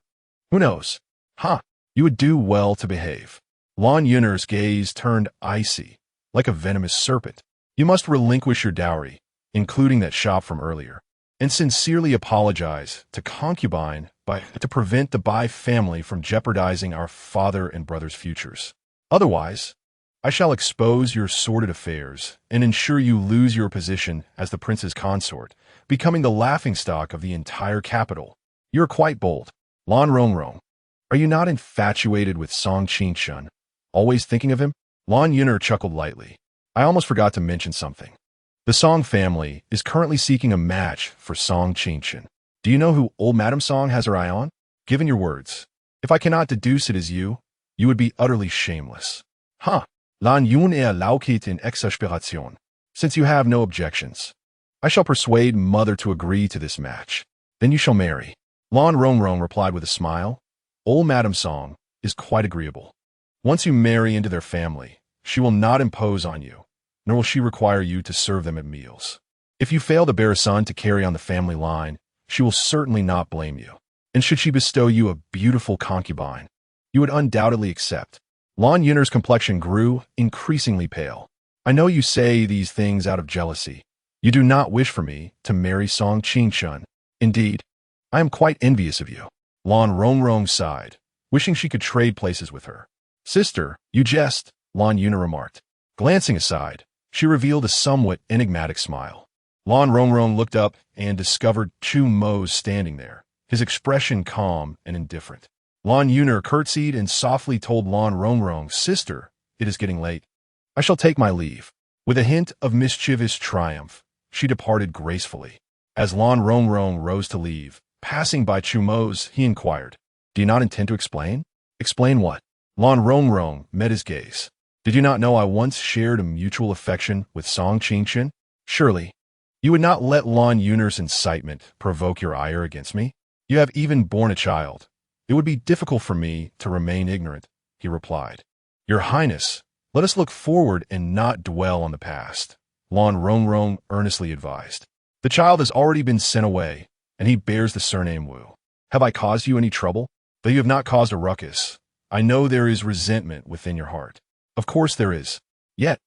Who knows? You would do well to behave. Lan Yun'er's gaze turned icy, like a venomous serpent. You must relinquish your dowry, including that shop from earlier, and sincerely apologize to Concubine to prevent the Bai family from jeopardizing our father and brother's futures. Otherwise, I shall expose your sordid affairs and ensure you lose your position as the prince's consort, becoming the laughingstock of the entire capital. You're quite bold. Lan Rongrong, are you not infatuated with Song Qingshan? Always thinking of him? Lan Yun'er chuckled lightly. I almost forgot to mention something. The Song family is currently seeking a match for Song Qingshan. Do you know who old Madame Song has her eye on? Given your words, if I cannot deduce it as you would be utterly shameless. Lan Yun'er laukit in exasperation. Since you have no objections, I shall persuade mother to agree to this match. Then you shall marry. Lan Rongrong replied with a smile. Old Madame Song is quite agreeable. Once you marry into their family, she will not impose on you, nor will she require you to serve them at meals. If you fail to bear a son to carry on the family line, she will certainly not blame you. And should she bestow you a beautiful concubine, you would undoubtedly accept. Lan Yun'er's complexion grew increasingly pale. I know you say these things out of jealousy. You do not wish for me to marry Song Qingshan. Indeed, I am quite envious of you. Lan Rongrong sighed, wishing she could trade places with her. Sister, you jest, Lan Yun'er remarked. Glancing aside, she revealed a somewhat enigmatic smile. Lan Rongrong looked up and discovered Chu Mo's standing there, his expression calm and indifferent. Lan Yun'er curtsied and softly told Lan Rongrong, Sister, it is getting late. I shall take my leave. With a hint of mischievous triumph, she departed gracefully. As Lan Rongrong rose to leave, passing by Chu Mo's, he inquired, Do you not intend to explain? Explain what? Lan Rongrong met his gaze. Did you not know I once shared a mutual affection with Song Qingchen? Surely, you would not let Lan Yun'er's incitement provoke your ire against me? You have even borne a child. It would be difficult for me to remain ignorant, he replied. Your Highness, let us look forward and not dwell on the past, Lan Rongrong earnestly advised. The child has already been sent away, and he bears the surname Wu. Have I caused you any trouble? Though you have not caused a ruckus, I know there is resentment within your heart. Of course there is. Yet,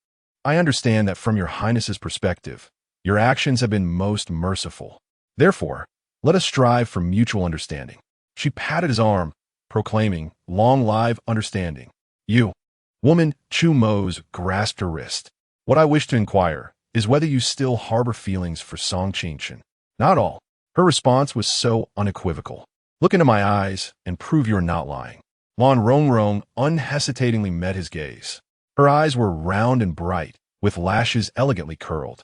I understand that from your Highness's perspective, your actions have been most merciful. Therefore, let us strive for mutual understanding. She patted his arm, proclaiming, long live understanding. You. Woman, Chu Mo's grasped her wrist. What I wish to inquire is whether you still harbor feelings for Song Qingchen. Not all. Her response was so unequivocal. Look into my eyes and prove you are not lying. Lan Rongrong unhesitatingly met his gaze. Her eyes were round and bright, with lashes elegantly curled.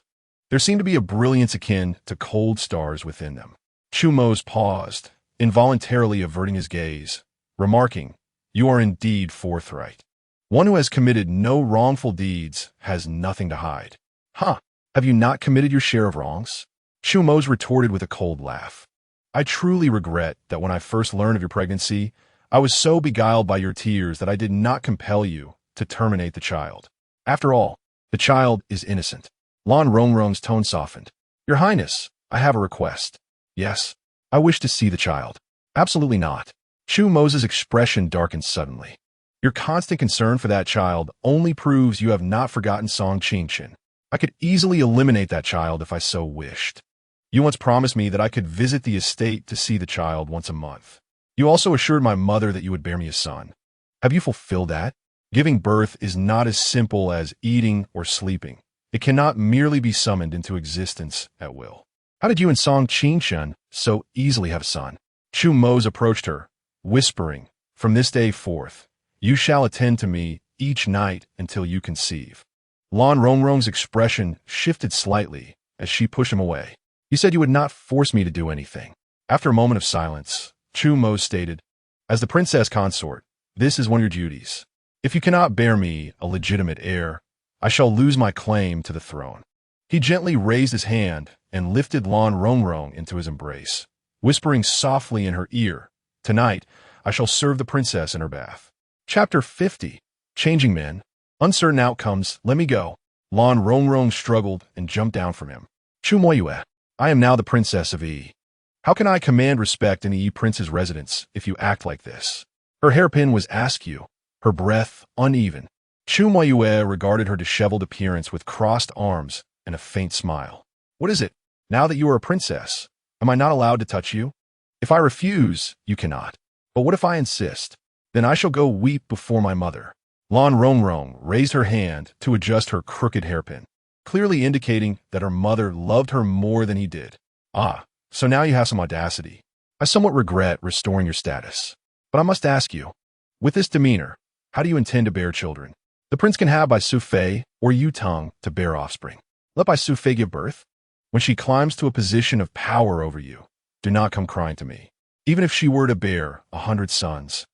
There seemed to be a brilliance akin to cold stars within them. Chu Mo's paused, involuntarily averting his gaze, remarking, You are indeed forthright. One who has committed no wrongful deeds has nothing to hide. Huh, have you not committed your share of wrongs? Chu Mo's retorted with a cold laugh. I truly regret that when I first learned of your pregnancy, I was so beguiled by your tears that I did not compel you to terminate the child. After all, the child is innocent. Lan Rongrong's tone softened. Your Highness, I have a request. Yes, I wish to see the child. Absolutely not. Chu Mo's expression darkened suddenly. Your constant concern for that child only proves you have not forgotten Song Qingchen. I could easily eliminate that child if I so wished. You once promised me that I could visit the estate to see the child once a month. You also assured my mother that you would bear me a son. Have you fulfilled that? Giving birth is not as simple as eating or sleeping. It cannot merely be summoned into existence at will. How did you and Song Qingchen so easily have a son? Chu Mo's approached her, whispering, From this day forth, you shall attend to me each night until you conceive. Lan Rongrong's expression shifted slightly as she pushed him away. You said you would not force me to do anything. After a moment of silence, Chu Mo stated, As the princess consort, this is one of your duties. If you cannot bear me a legitimate heir, I shall lose my claim to the throne. He gently raised his hand and lifted Lan Rongrong into his embrace, whispering softly in her ear, Tonight, I shall serve the princess in her bath. Chapter 50. Changing Men. Uncertain outcomes, let me go. Lan Rongrong struggled and jumped down from him. Chu Moyue, I am now the princess of Yi. How can I command respect in the Yi prince's residence if you act like this? Her hairpin was askew, her breath uneven. Chu Moyue regarded her disheveled appearance with crossed arms and a faint smile. What is it? Now that you are a princess, am I not allowed to touch you? If I refuse, you cannot. But what if I insist? Then I shall go weep before my mother. Lan Rongrong raised her hand to adjust her crooked hairpin, clearly indicating that her mother loved her more than he did. Ah, so now you have some audacity. I somewhat regret restoring your status. But I must ask you, with this demeanor, how do you intend to bear children? The prince can have Bai Sufei or Yu Tong to bear offspring. Let Bai Sufei give birth. When she climbs to a position of power over you, do not come crying to me. Even if she were to bear 100 sons,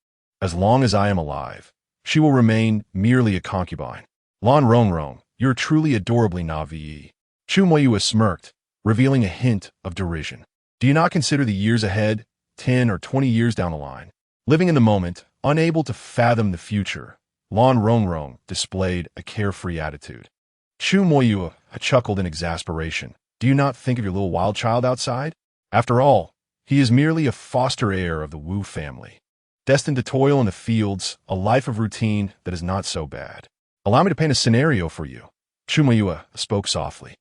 as long as I am alive, she will remain merely a concubine. Lan Rongrong, you're truly adorably Navi. Chu Moyue smirked, revealing a hint of derision. Do you not consider the years ahead, 10 or 20 years down the line? Living in the moment, unable to fathom the future, Lan Rongrong displayed a carefree attitude. Chu Moyue chuckled in exasperation. Do you not think of your little wild child outside? After all, he is merely a foster heir of the Wu family, destined to toil in the fields, a life of routine that is not so bad. Allow me to paint a scenario for you. Chu Moyue spoke softly.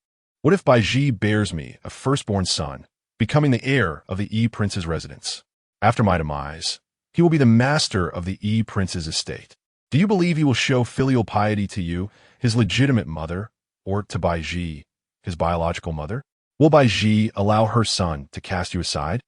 What if Bai Ji bears me a firstborn son, becoming the heir of the Yi prince's residence? After my demise, he will be the master of the Yi prince's estate. Do you believe he will show filial piety to you, his legitimate mother, or to Bai Ji, his biological mother? Will Bai Ji allow her son to cast you aside?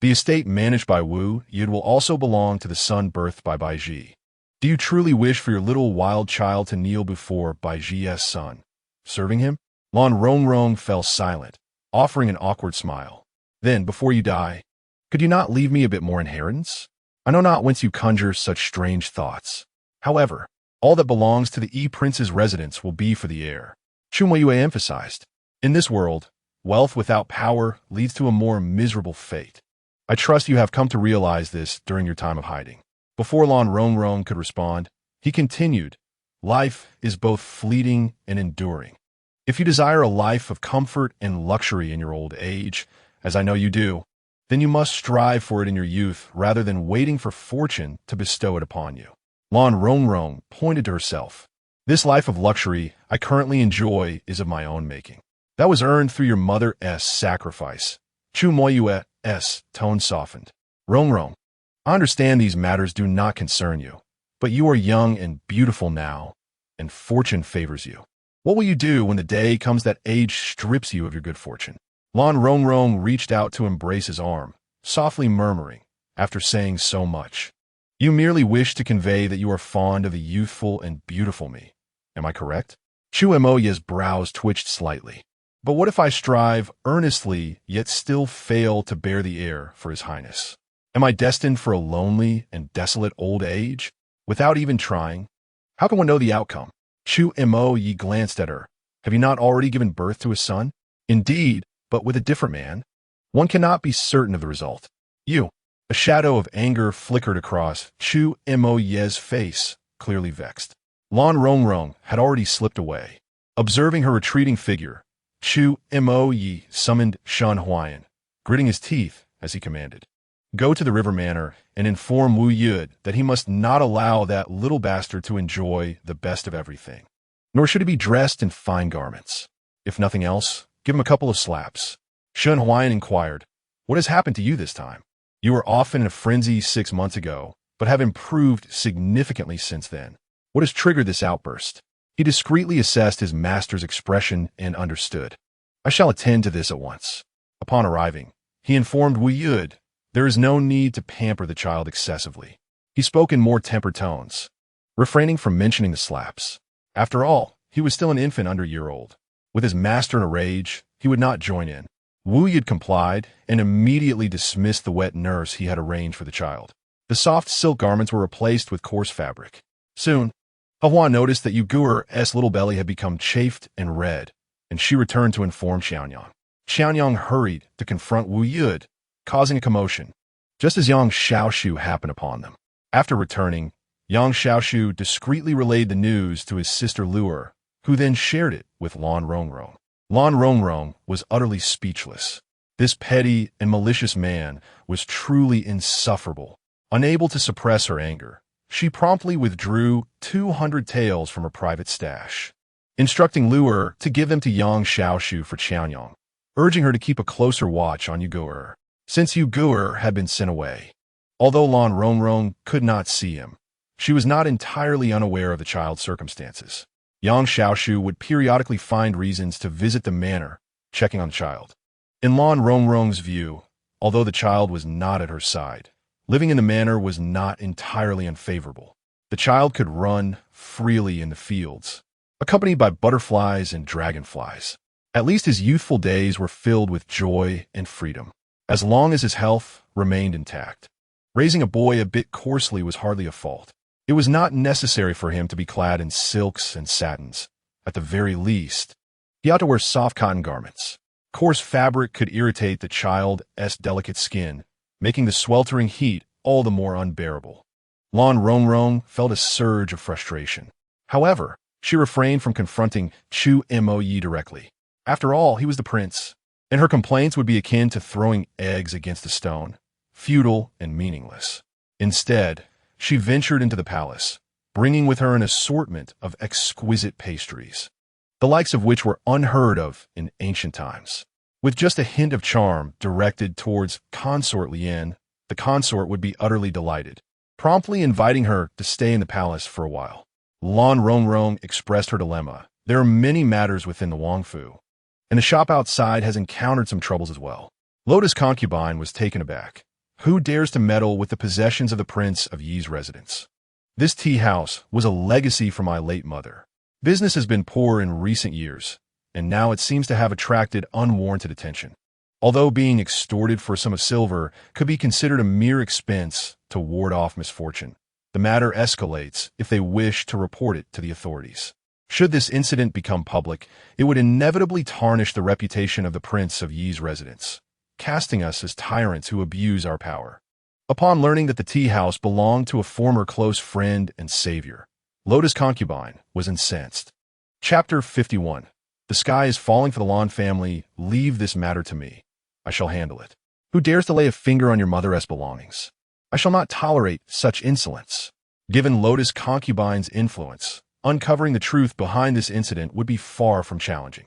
The estate managed by Wu Yid will also belong to the son birthed by Bai Ji. Do you truly wish for your little wild child to kneel before Bai Ji's son, serving him? Lan Rongrong fell silent, offering an awkward smile. Then, before you die, could you not leave me a bit more inheritance? I know not whence you conjure such strange thoughts. However, all that belongs to the prince's residence will be for the heir. Chu Moyue emphasized. In this world, wealth without power leads to a more miserable fate. I trust you have come to realize this during your time of hiding. Before Lan Rongrong could respond, he continued, life is both fleeting and enduring. If you desire a life of comfort and luxury in your old age, as I know you do, then you must strive for it in your youth rather than waiting for fortune to bestow it upon you. Lan Rongrong pointed to herself. This life of luxury I currently enjoy is of my own making. That was earned through your mother's sacrifice. Chu Moyue's tone softened. Rongrong, I understand these matters do not concern you, but you are young and beautiful now, and fortune favors you. What will you do when the day comes that age strips you of your good fortune? Lan Rongrong reached out to embrace his arm, softly murmuring, after saying so much. You merely wish to convey that you are fond of the youthful and beautiful me. Am I correct? Chu Moye's brows twitched slightly. But what if I strive earnestly, yet still fail to bear the heir for his highness? Am I destined for a lonely and desolate old age, without even trying? How can one know the outcome? Chu Moye glanced at her. Have you not already given birth to a son? Indeed, but with a different man. One cannot be certain of the result. You. A shadow of anger flickered across Chu Moye's face, clearly vexed. Lan Rongrong had already slipped away. Observing her retreating figure, Chu Moye summoned Shan Huayan, gritting his teeth as he commanded. Go to the river manor and inform Wu Yud that he must not allow that little bastard to enjoy the best of everything, nor should he be dressed in fine garments. If nothing else, give him a couple of slaps. Shan Huayan inquired, what has happened to you this time? You were often in a frenzy 6 months ago, but have improved significantly since then. What has triggered this outburst? He discreetly assessed his master's expression and understood. I shall attend to this at once. Upon arriving, he informed Wu Yud there is no need to pamper the child excessively. He spoke in more tempered tones, refraining from mentioning the slaps. After all, he was still an infant under a year old. With his master in a rage, he would not join in. Wu Yud complied and immediately dismissed the wet nurse he had arranged for the child. The soft silk garments were replaced with coarse fabric. Soon, Hua noticed that Yu Guer's little belly had become chafed and red, and she returned to inform Xiaonyang. Xiaonyang hurried to confront Wu Yud, causing a commotion, just as Yang Xiaoshu happened upon them. After returning, Yang Xiaoshu discreetly relayed the news to his sister Luer, who then shared it with Lan Rongrong. Lan Rongrong was utterly speechless. This petty and malicious man was truly insufferable. Unable to suppress her anger, she promptly withdrew 200 taels from her private stash, instructing Luer to give them to Yang Xiaoshu for Qianyang, urging her to keep a closer watch on Yu Guer, since Yu Guer had been sent away. Although Lan Rongrong could not see him, she was not entirely unaware of the child's circumstances. Yang Xiaoshu would periodically find reasons to visit the manor, checking on the child. In Lan Rongrong's view, although the child was not at her side, living in the manor was not entirely unfavorable. The child could run freely in the fields, accompanied by butterflies and dragonflies. At least his youthful days were filled with joy and freedom, as long as his health remained intact. Raising a boy a bit coarsely was hardly a fault. It was not necessary for him to be clad in silks and satins. At the very least, he ought to wear soft cotton garments. Coarse fabric could irritate the child's delicate skin, making the sweltering heat all the more unbearable. Lan Rongrong felt a surge of frustration. However, she refrained from confronting Chu Moye directly. After all, he was the prince, and her complaints would be akin to throwing eggs against a stone, futile and meaningless. Instead, she ventured into the palace, bringing with her an assortment of exquisite pastries, the likes of which were unheard of in ancient times. With just a hint of charm directed towards Consort Lien, the consort would be utterly delighted, promptly inviting her to stay in the palace for a while. Lan Rongrong expressed her dilemma. There are many matters within the Wangfu, and the shop outside has encountered some troubles as well. Lotus Concubine was taken aback. Who dares to meddle with the possessions of the Prince of Yi's residence? This tea house was a legacy from my late mother. Business has been poor in recent years, and now it seems to have attracted unwarranted attention. Although being extorted for a sum of silver could be considered a mere expense to ward off misfortune, The matter escalates if they wish to report it to the authorities. Should this incident become public, it would inevitably tarnish the reputation of the Prince of Yi's residence, casting us as tyrants who abuse our power. Upon learning that the tea house belonged to a former close friend and savior, Lotus Concubine was incensed. Chapter 51. The sky is falling for the Lan family. Leave this matter to me. I shall handle it. Who dares to lay a finger on your mother's belongings? I shall not tolerate such insolence. Given Lotus Concubine's influence, uncovering the truth behind this incident would be far from challenging.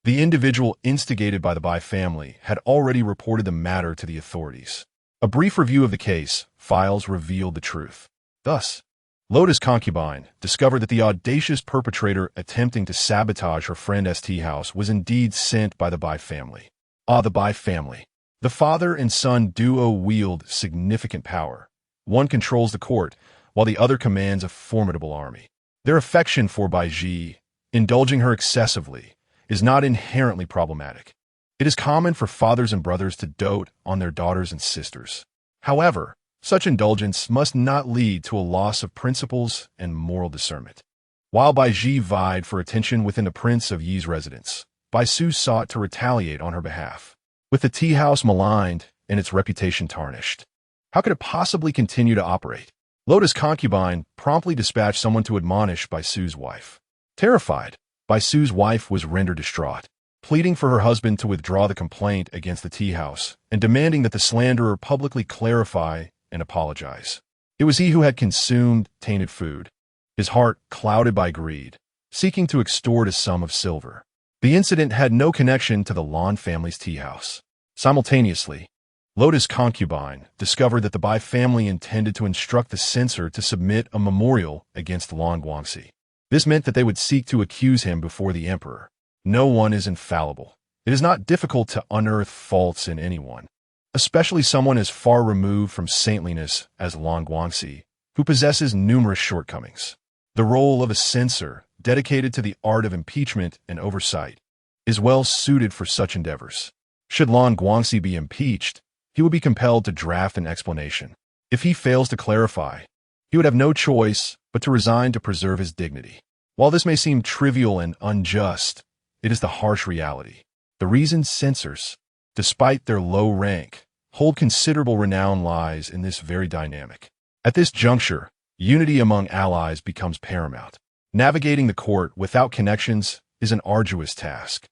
The individual instigated by the Bai family had already reported the matter to the authorities. A brief review of the case files revealed the truth. Thus, Lotus Concubine discovered that the audacious perpetrator attempting to sabotage her friend's tea house was indeed sent by the Bai family. The Bai family. The father and son duo wield significant power. One controls the court, while the other commands a formidable army. Their affection for Bai Ji, indulging her excessively, is not inherently problematic. It is common for fathers and brothers to dote on their daughters and sisters. However, such indulgence must not lead to a loss of principles and moral discernment. While Bai Ji vied for attention within the Prince of Yi's residence, Bai Su sought to retaliate on her behalf. With the tea house maligned and its reputation tarnished, how could it possibly continue to operate? Lotus Concubine promptly dispatched someone to admonish Bai Su's wife. Terrified, Bai Su's wife was rendered distraught, pleading for her husband to withdraw the complaint against the tea house and demanding that the slanderer publicly clarify and apologize. It was he who had consumed tainted food, his heart clouded by greed, seeking to extort a sum of silver. The incident had no connection to the Lan family's tea house. Simultaneously, Lotus Concubine discovered that the Bai family intended to instruct the censor to submit a memorial against Lan Guangxi. This meant that they would seek to accuse him before the emperor. No one is infallible. It is not difficult to unearth faults in anyone, especially someone as far removed from saintliness as Lan Guangxi, who possesses numerous shortcomings. The role of a censor, dedicated to the art of impeachment and oversight, is well suited for such endeavors. Should Lan Guangxi be impeached, he would be compelled to draft an explanation. If he fails to clarify, he would have no choice but to resign to preserve his dignity. While this may seem trivial and unjust, it is the harsh reality. The reason censors, despite their low rank, hold considerable renown lies in this very dynamic. At this juncture, unity among allies becomes paramount. Navigating the court without connections is an arduous task.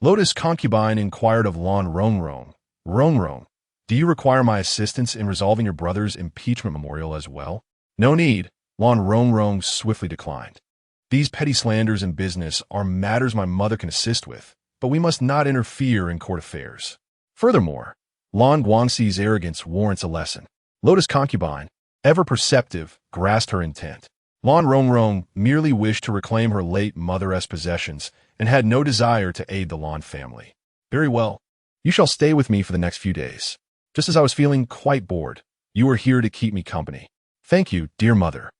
Lotus Concubine inquired of Lan Rongrong. Rongrong, do you require my assistance in resolving your brother's impeachment memorial as well? No need, Lan Rongrong swiftly declined. These petty slanders in business are matters my mother can assist with, but we must not interfere in court affairs. Furthermore, Lan Guangxi's arrogance warrants a lesson. Lotus Concubine, ever perceptive, grasped her intent. Lan Rongrong merely wished to reclaim her late mother's possessions and had no desire to aid the Lan family. Very well. You shall stay with me for the next few days. Just as I was feeling quite bored, you are here to keep me company. Thank you, dear mother.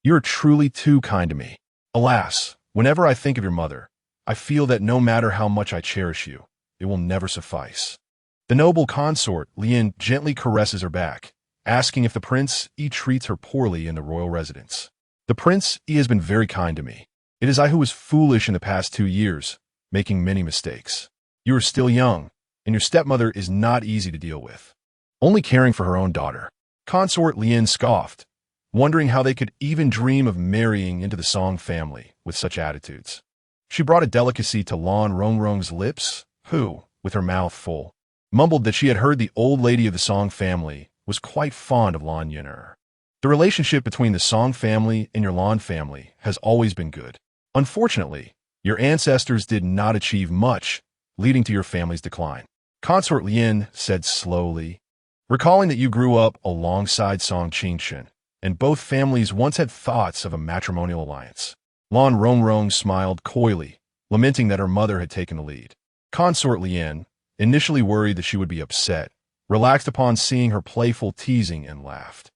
You are truly too kind to me. Alas, whenever I think of your mother, I feel that no matter how much I cherish you, it will never suffice. The noble consort, Lian, gently caresses her back, asking if the Prince Yi treats her poorly in the royal residence. The Prince Yi has been very kind to me. It is I who was foolish in the past 2 years, making many mistakes. You are still young, and your stepmother is not easy to deal with. Only caring for her own daughter. Consort Lian scoffed, wondering how they could even dream of marrying into the Song family with such attitudes. She brought a delicacy to Lan Rongrong's lips, who, with her mouth full, mumbled that she had heard the old lady of the Song family was quite fond of Lan Yun'er. The relationship between the Song family and your Lan family has always been good. Unfortunately, your ancestors did not achieve much, leading to your family's decline. Consort Lian said slowly, recalling that you grew up alongside Song Qingshen, and both families once had thoughts of a matrimonial alliance. Lan Rongrong smiled coyly, lamenting that her mother had taken the lead. Consort Lian, initially worried that she would be upset, relaxed upon seeing her playful teasing and laughed.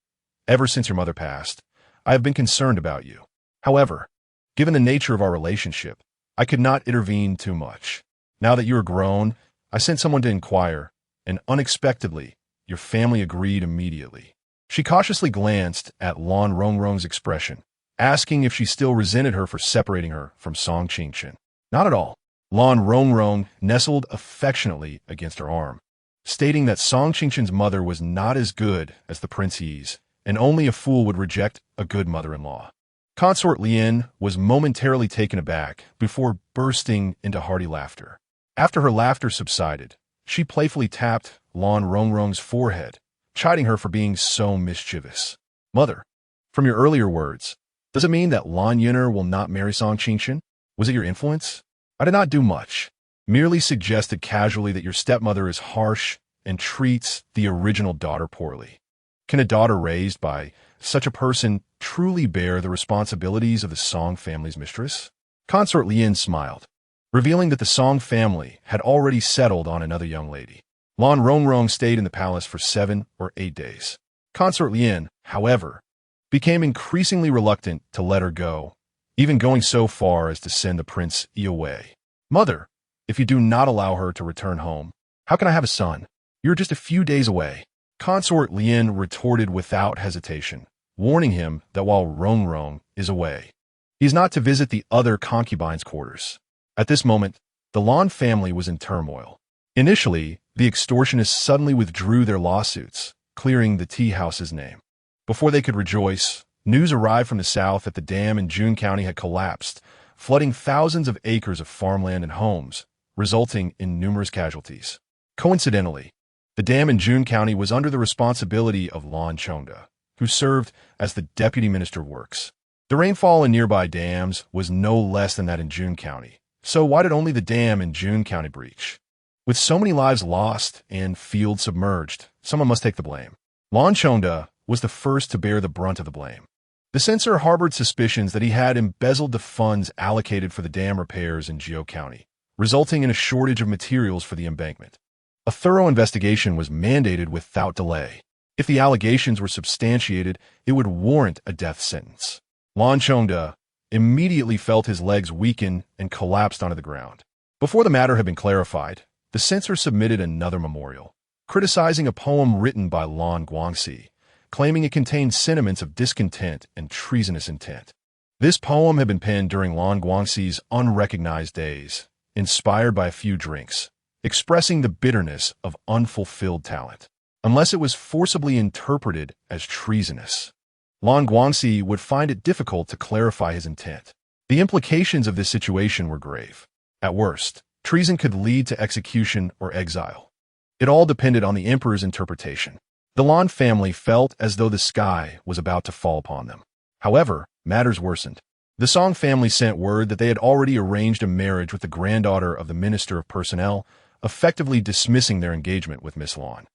Ever since your mother passed, I have been concerned about you. However, given the nature of our relationship, I could not intervene too much. Now that you are grown, I sent someone to inquire, and unexpectedly, your family agreed immediately. She cautiously glanced at Lan Rongrong's expression, asking if she still resented her for separating her from Song Qingchen. Not at all. Lan Rongrong nestled affectionately against her arm, stating that Song Qingchen's mother was not as good as the Prince Yi's, and only a fool would reject a good mother-in-law. Consort Lien was momentarily taken aback before bursting into hearty laughter. After her laughter subsided, she playfully tapped Lan Rongrong's forehead, chiding her for being so mischievous. Mother, from your earlier words, does it mean that Lan Yun'er will not marry Song Qingchen? Was it your influence? I did not do much. Merely suggested casually that your stepmother is harsh and treats the original daughter poorly. Can a daughter raised by such a person truly bear the responsibilities of the Song family's mistress? Consort Lien smiled, revealing that the Song family had already settled on another young lady. Lan Rongrong stayed in the palace for 7 or 8 days. Consort Lien, however, became increasingly reluctant to let her go, even going so far as to send the Prince Yi away. Mother, if you do not allow her to return home, how can I have a son? You're just a few days away. Consort Lien retorted without hesitation, warning him that while Rongrong is away, he is not to visit the other concubines' quarters. At this moment, the Lan family was in turmoil. Initially, the extortionists suddenly withdrew their lawsuits, clearing the tea house's name. Before they could rejoice, news arrived from the south that the dam in June County had collapsed, flooding thousands of acres of farmland and homes, resulting in numerous casualties. Coincidentally, the dam in June County was under the responsibility of Lan Chongda, who served as the Deputy Minister of Works. The rainfall in nearby dams was no less than that in June County, so why did only the dam in June County breach? With so many lives lost and fields submerged, someone must take the blame. Lan Chongda was the first to bear the brunt of the blame. The censor harbored suspicions that he had embezzled the funds allocated for the dam repairs in Jiao County, resulting in a shortage of materials for the embankment. A thorough investigation was mandated without delay. If the allegations were substantiated, it would warrant a death sentence. Lan Chongda immediately felt his legs weaken and collapsed onto the ground. Before the matter had been clarified, the censor submitted another memorial, criticizing a poem written by Lan Guangxi, claiming it contained sentiments of discontent and treasonous intent. This poem had been penned during Lan Guangxi's unrecognized days, inspired by a few drinks, expressing the bitterness of unfulfilled talent. Unless it was forcibly interpreted as treasonous, Lan Guangxi would find it difficult to clarify his intent. The implications of this situation were grave. At worst, treason could lead to execution or exile. It all depended on the emperor's interpretation. The Lan family felt as though the sky was about to fall upon them. However, matters worsened. The Song family sent word that they had already arranged a marriage with the granddaughter of the Minister of Personnel, effectively dismissing their engagement with Miss Lan.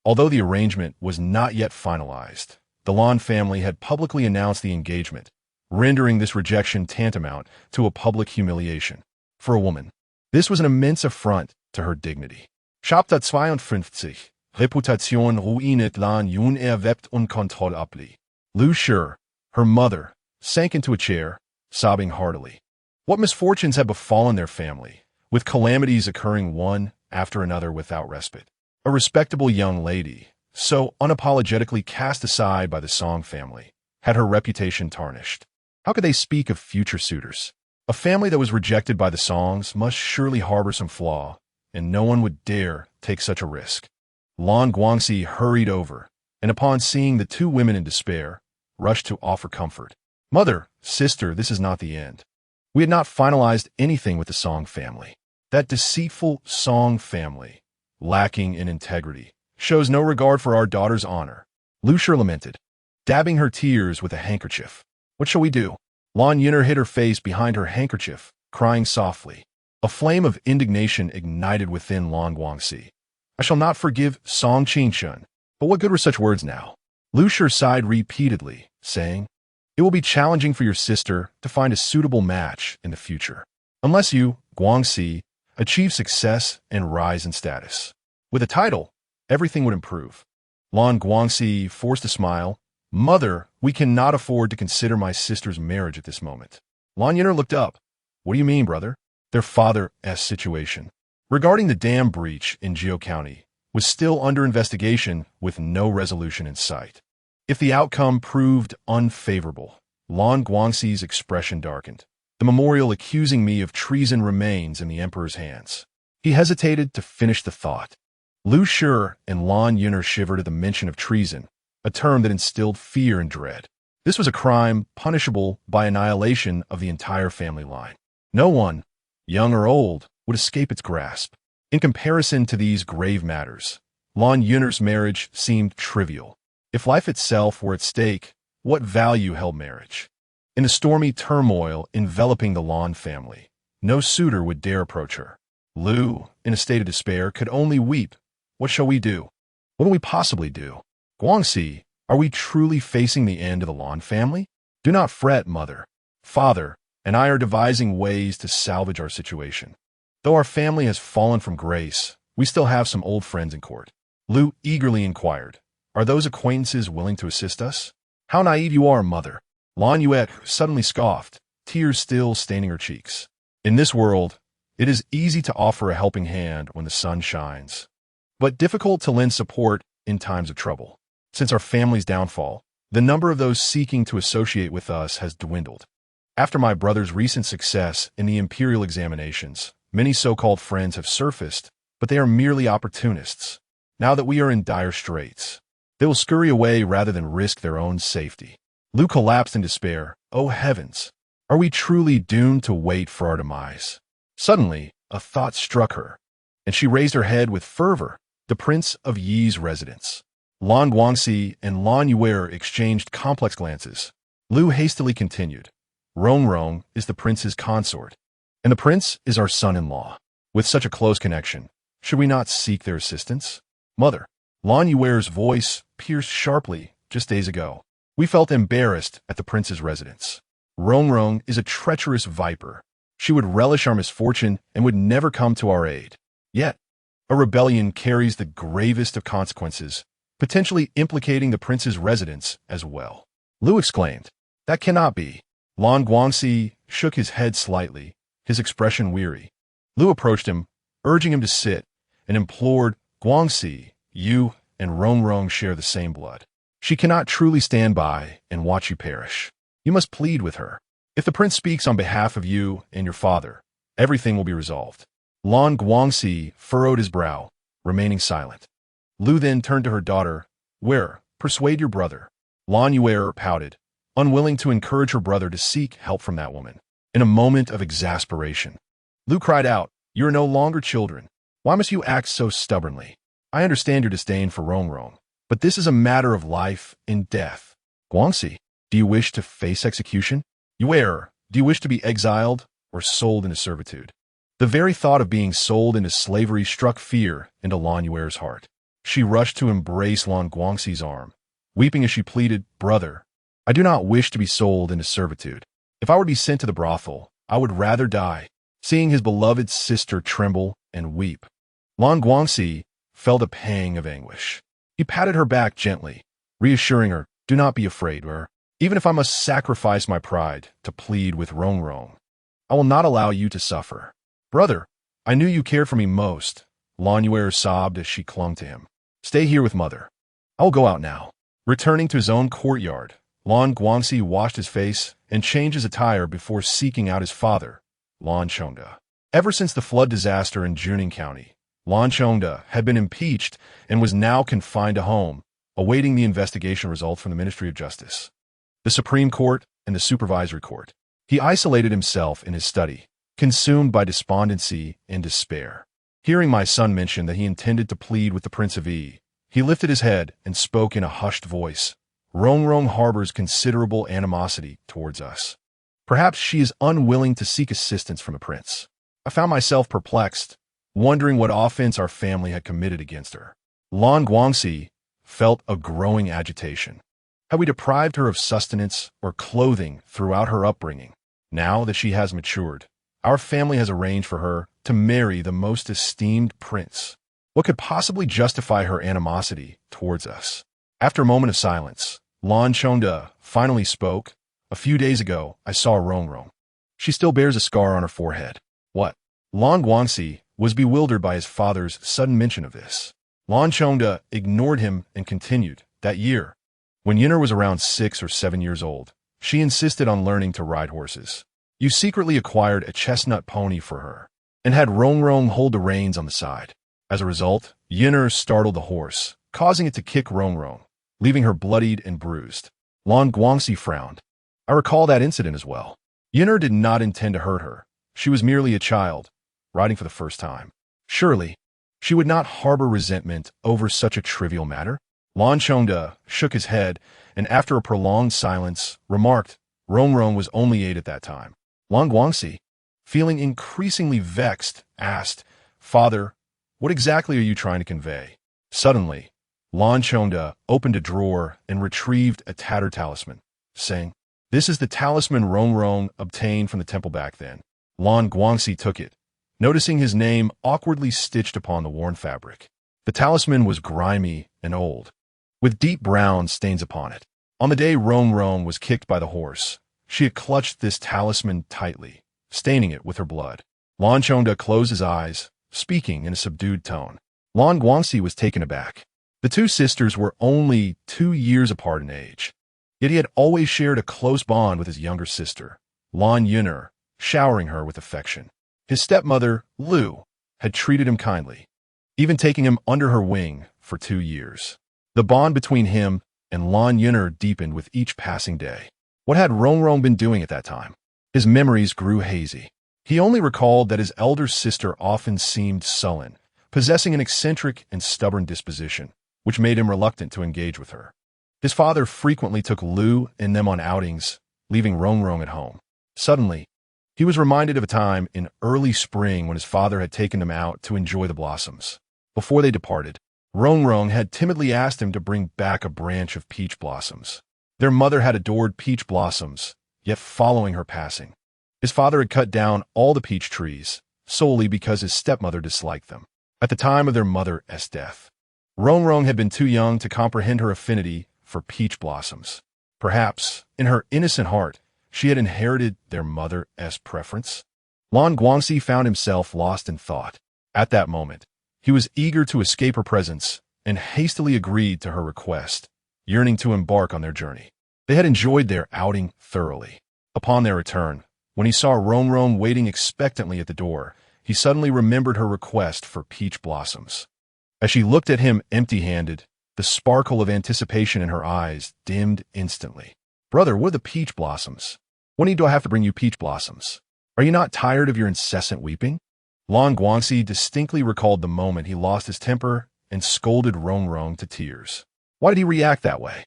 Although the arrangement was not yet finalized, the Lan family had publicly announced the engagement, rendering this rejection tantamount to a public humiliation. For a woman, this was an immense affront to her dignity. Chapter 52. Reputation ruinet Lan Yun'er webt unkontrollably. Lu Shi, her mother, sank into a chair, sobbing heartily. What misfortunes had befallen their family, with calamities occurring one after another without respite. A respectable young lady, so unapologetically cast aside by the Song family, had her reputation tarnished. How could they speak of future suitors? A family that was rejected by the Songs must surely harbor some flaw, and no one would dare take such a risk. Lan Guangxi hurried over, and upon seeing the two women in despair, rushed to offer comfort. Mother, sister, this is not the end. We had not finalized anything with the Song family. That deceitful Song family, lacking in integrity, shows no regard for our daughter's honor. Lu Shi lamented, dabbing her tears with a handkerchief. What shall we do? Lan Yun'er hid her face behind her handkerchief, crying softly. A flame of indignation ignited within Lan Guangxi. I shall not forgive Song Qingchen. But what good were such words now? Lu Shi sighed repeatedly, saying, it will be challenging for your sister to find a suitable match in the future, unless you, Guangxi, achieve success and rise in status. With a title, everything would improve. Lan Guangxi forced a smile. Mother, we cannot afford to consider my sister's marriage at this moment. Lan Yun'er looked up. What do you mean, brother? Their father's situation, regarding the dam breach in Jiao County, was still under investigation with no resolution in sight. If the outcome proved unfavorable, Lan Guangxi's expression darkened. The memorial accusing me of treason remains in the emperor's hands. He hesitated to finish the thought. Lu Shi and Lan Yuner shivered at the mention of treason, a term that instilled fear and dread. This was a crime punishable by annihilation of the entire family line. No one, young or old, would escape its grasp. In comparison to these grave matters, Lan Yuner's marriage seemed trivial. If life itself were at stake, what value held marriage? In the stormy turmoil enveloping the Lan family, no suitor would dare approach her. Lu, in a state of despair, could only weep. What shall we do? What can we possibly do? Guangxi, are we truly facing the end of the Lan family? Do not fret, mother. Father and I are devising ways to salvage our situation. Though our family has fallen from grace, we still have some old friends in court. Lu eagerly inquired, are those acquaintances willing to assist us? How naive you are, mother. Lan Yuet suddenly scoffed, tears still staining her cheeks. In this world, it is easy to offer a helping hand when the sun shines, but difficult to lend support in times of trouble. Since our family's downfall, the number of those seeking to associate with us has dwindled. After my brother's recent success in the imperial examinations, many so-called friends have surfaced, but they are merely opportunists. Now that we are in dire straits, they will scurry away rather than risk their own safety. Lu collapsed in despair. Oh heavens! Are we truly doomed to wait for our demise? Suddenly, a thought struck her, and she raised her head with fervor. The Prince of Yi's residence. Lan Guangxi and Lan Yue exchanged complex glances. Lu hastily continued. Rongrong is the prince's consort, and the prince is our son-in-law. With such a close connection, should we not seek their assistance? Mother, Lan Yue's voice pierced sharply just days ago. We felt embarrassed at the prince's residence. Rongrong is a treacherous viper. She would relish our misfortune and would never come to our aid. Yet, a rebellion carries the gravest of consequences, potentially implicating the prince's residence as well. Lu exclaimed, that cannot be. Lan Guangxi shook his head slightly, his expression weary. Lu approached him, urging him to sit, and implored, Guangxi, you and Rongrong share the same blood. She cannot truly stand by and watch you perish. You must plead with her. If the prince speaks on behalf of you and your father, everything will be resolved. Lan Guangxi furrowed his brow, remaining silent. Lu then turned to her daughter. Where? Persuade your brother. Lan Yue pouted, unwilling to encourage her brother to seek help from that woman. In a moment of exasperation, Lu cried out, you are no longer children. Why must you act so stubbornly? I understand your disdain for Rongrong, but this is a matter of life and death. Guangxi, do you wish to face execution? Yue, do you wish to be exiled or sold into servitude? The very thought of being sold into slavery struck fear into Lan Yue's heart. She rushed to embrace Lan Guangxi's arm, weeping as she pleaded, brother, I do not wish to be sold into servitude. If I were to be sent to the brothel, I would rather die. Seeing his beloved sister tremble and weep, Lan Guangxi felt a pang of anguish. He patted her back gently, reassuring her, do not be afraid, even if I must sacrifice my pride to plead with Rongrong, I will not allow you to suffer. Brother, I knew you cared for me most. Lan Yue sobbed as she clung to him. Stay here with mother. I will go out now. Returning to his own courtyard, Lan Guangxi washed his face and changed his attire before seeking out his father, Lan Chongde. Ever since the flood disaster in Juning County, Lan Chongde had been impeached and was now confined to home, awaiting the investigation results from the Ministry of Justice, the Supreme Court, and the Supervisory Court. He isolated himself in his study, consumed by despondency and despair. Hearing my son mention that he intended to plead with the Prince of Yi, he lifted his head and spoke in a hushed voice. Rongrong harbors considerable animosity towards us. Perhaps she is unwilling to seek assistance from the prince. I found myself perplexed, wondering what offense our family had committed against her. Lan Guangxi felt a growing agitation. Had we deprived her of sustenance or clothing throughout her upbringing? Now that she has matured, our family has arranged for her to marry the most esteemed prince. What could possibly justify her animosity towards us? After a moment of silence, Lan Chongde finally spoke. A few days ago, I saw Rongrong. She still bears a scar on her forehead. What? Lan Guangxi was bewildered by his father's sudden mention of this. Lan Chongde ignored him and continued. That year, When Yinner was around 6 or 7 years old, she insisted on learning to ride horses. Yu secretly acquired a chestnut pony for her and had Rongrong hold the reins on the side. As a result, Yinner startled the horse, causing it to kick Rongrong, leaving her bloodied and bruised. Lan Guangxi frowned. I recall that incident as well. Yinner did not intend to hurt her. She was merely a child, riding for the first time. Surely, she would not harbor resentment over such a trivial matter. Lan Chongda shook his head and, after a prolonged silence, remarked, Rongrong was only 8 at that time. Lan Guangxi, feeling increasingly vexed, asked, Father, what exactly are you trying to convey? Suddenly, Lan Chongda opened a drawer and retrieved a tattered talisman, saying, This is the talisman Rongrong obtained from the temple back then. Lan Guangxi took it, noticing his name awkwardly stitched upon the worn fabric. The talisman was grimy and old, with deep brown stains upon it. On the day Rongrong was kicked by the horse, she had clutched this talisman tightly, staining it with her blood. Lan Chongda closed his eyes, speaking in a subdued tone. Lan Guangxi was taken aback. The two sisters were only 2 years apart in age, yet he had always shared a close bond with his younger sister, Lan Yinner, showering her with affection. His stepmother, Lu, had treated him kindly, even taking him under her wing for 2 years. The bond between him and Lan Yinner deepened with each passing day. What had Rongrong been doing at that time? His memories grew hazy. He only recalled that his elder sister often seemed sullen, possessing an eccentric and stubborn disposition, which made him reluctant to engage with her. His father frequently took Lu and them on outings, leaving Rongrong at home. Suddenly, he was reminded of a time in early spring when his father had taken him out to enjoy the blossoms. Before they departed, Rongrong had timidly asked him to bring back a branch of peach blossoms. Their mother had adored peach blossoms, yet following her passing, his father had cut down all the peach trees, solely because his stepmother disliked them. At the time of their mother's death, Rongrong had been too young to comprehend her affinity for peach blossoms. Perhaps, in her innocent heart, she had inherited their mother's preference. Lan Guangxi found himself lost in thought. At that moment, he was eager to escape her presence and hastily agreed to her request, yearning to embark on their journey. They had enjoyed their outing thoroughly. Upon their return, when he saw Rongrong waiting expectantly at the door, he suddenly remembered her request for peach blossoms. As she looked at him empty-handed, the sparkle of anticipation in her eyes dimmed instantly. Brother, what are the peach blossoms? When do I have to bring you peach blossoms? Are you not tired of your incessant weeping? Lan Guangxi distinctly recalled the moment he lost his temper and scolded Rongrong to tears. Why did he react that way?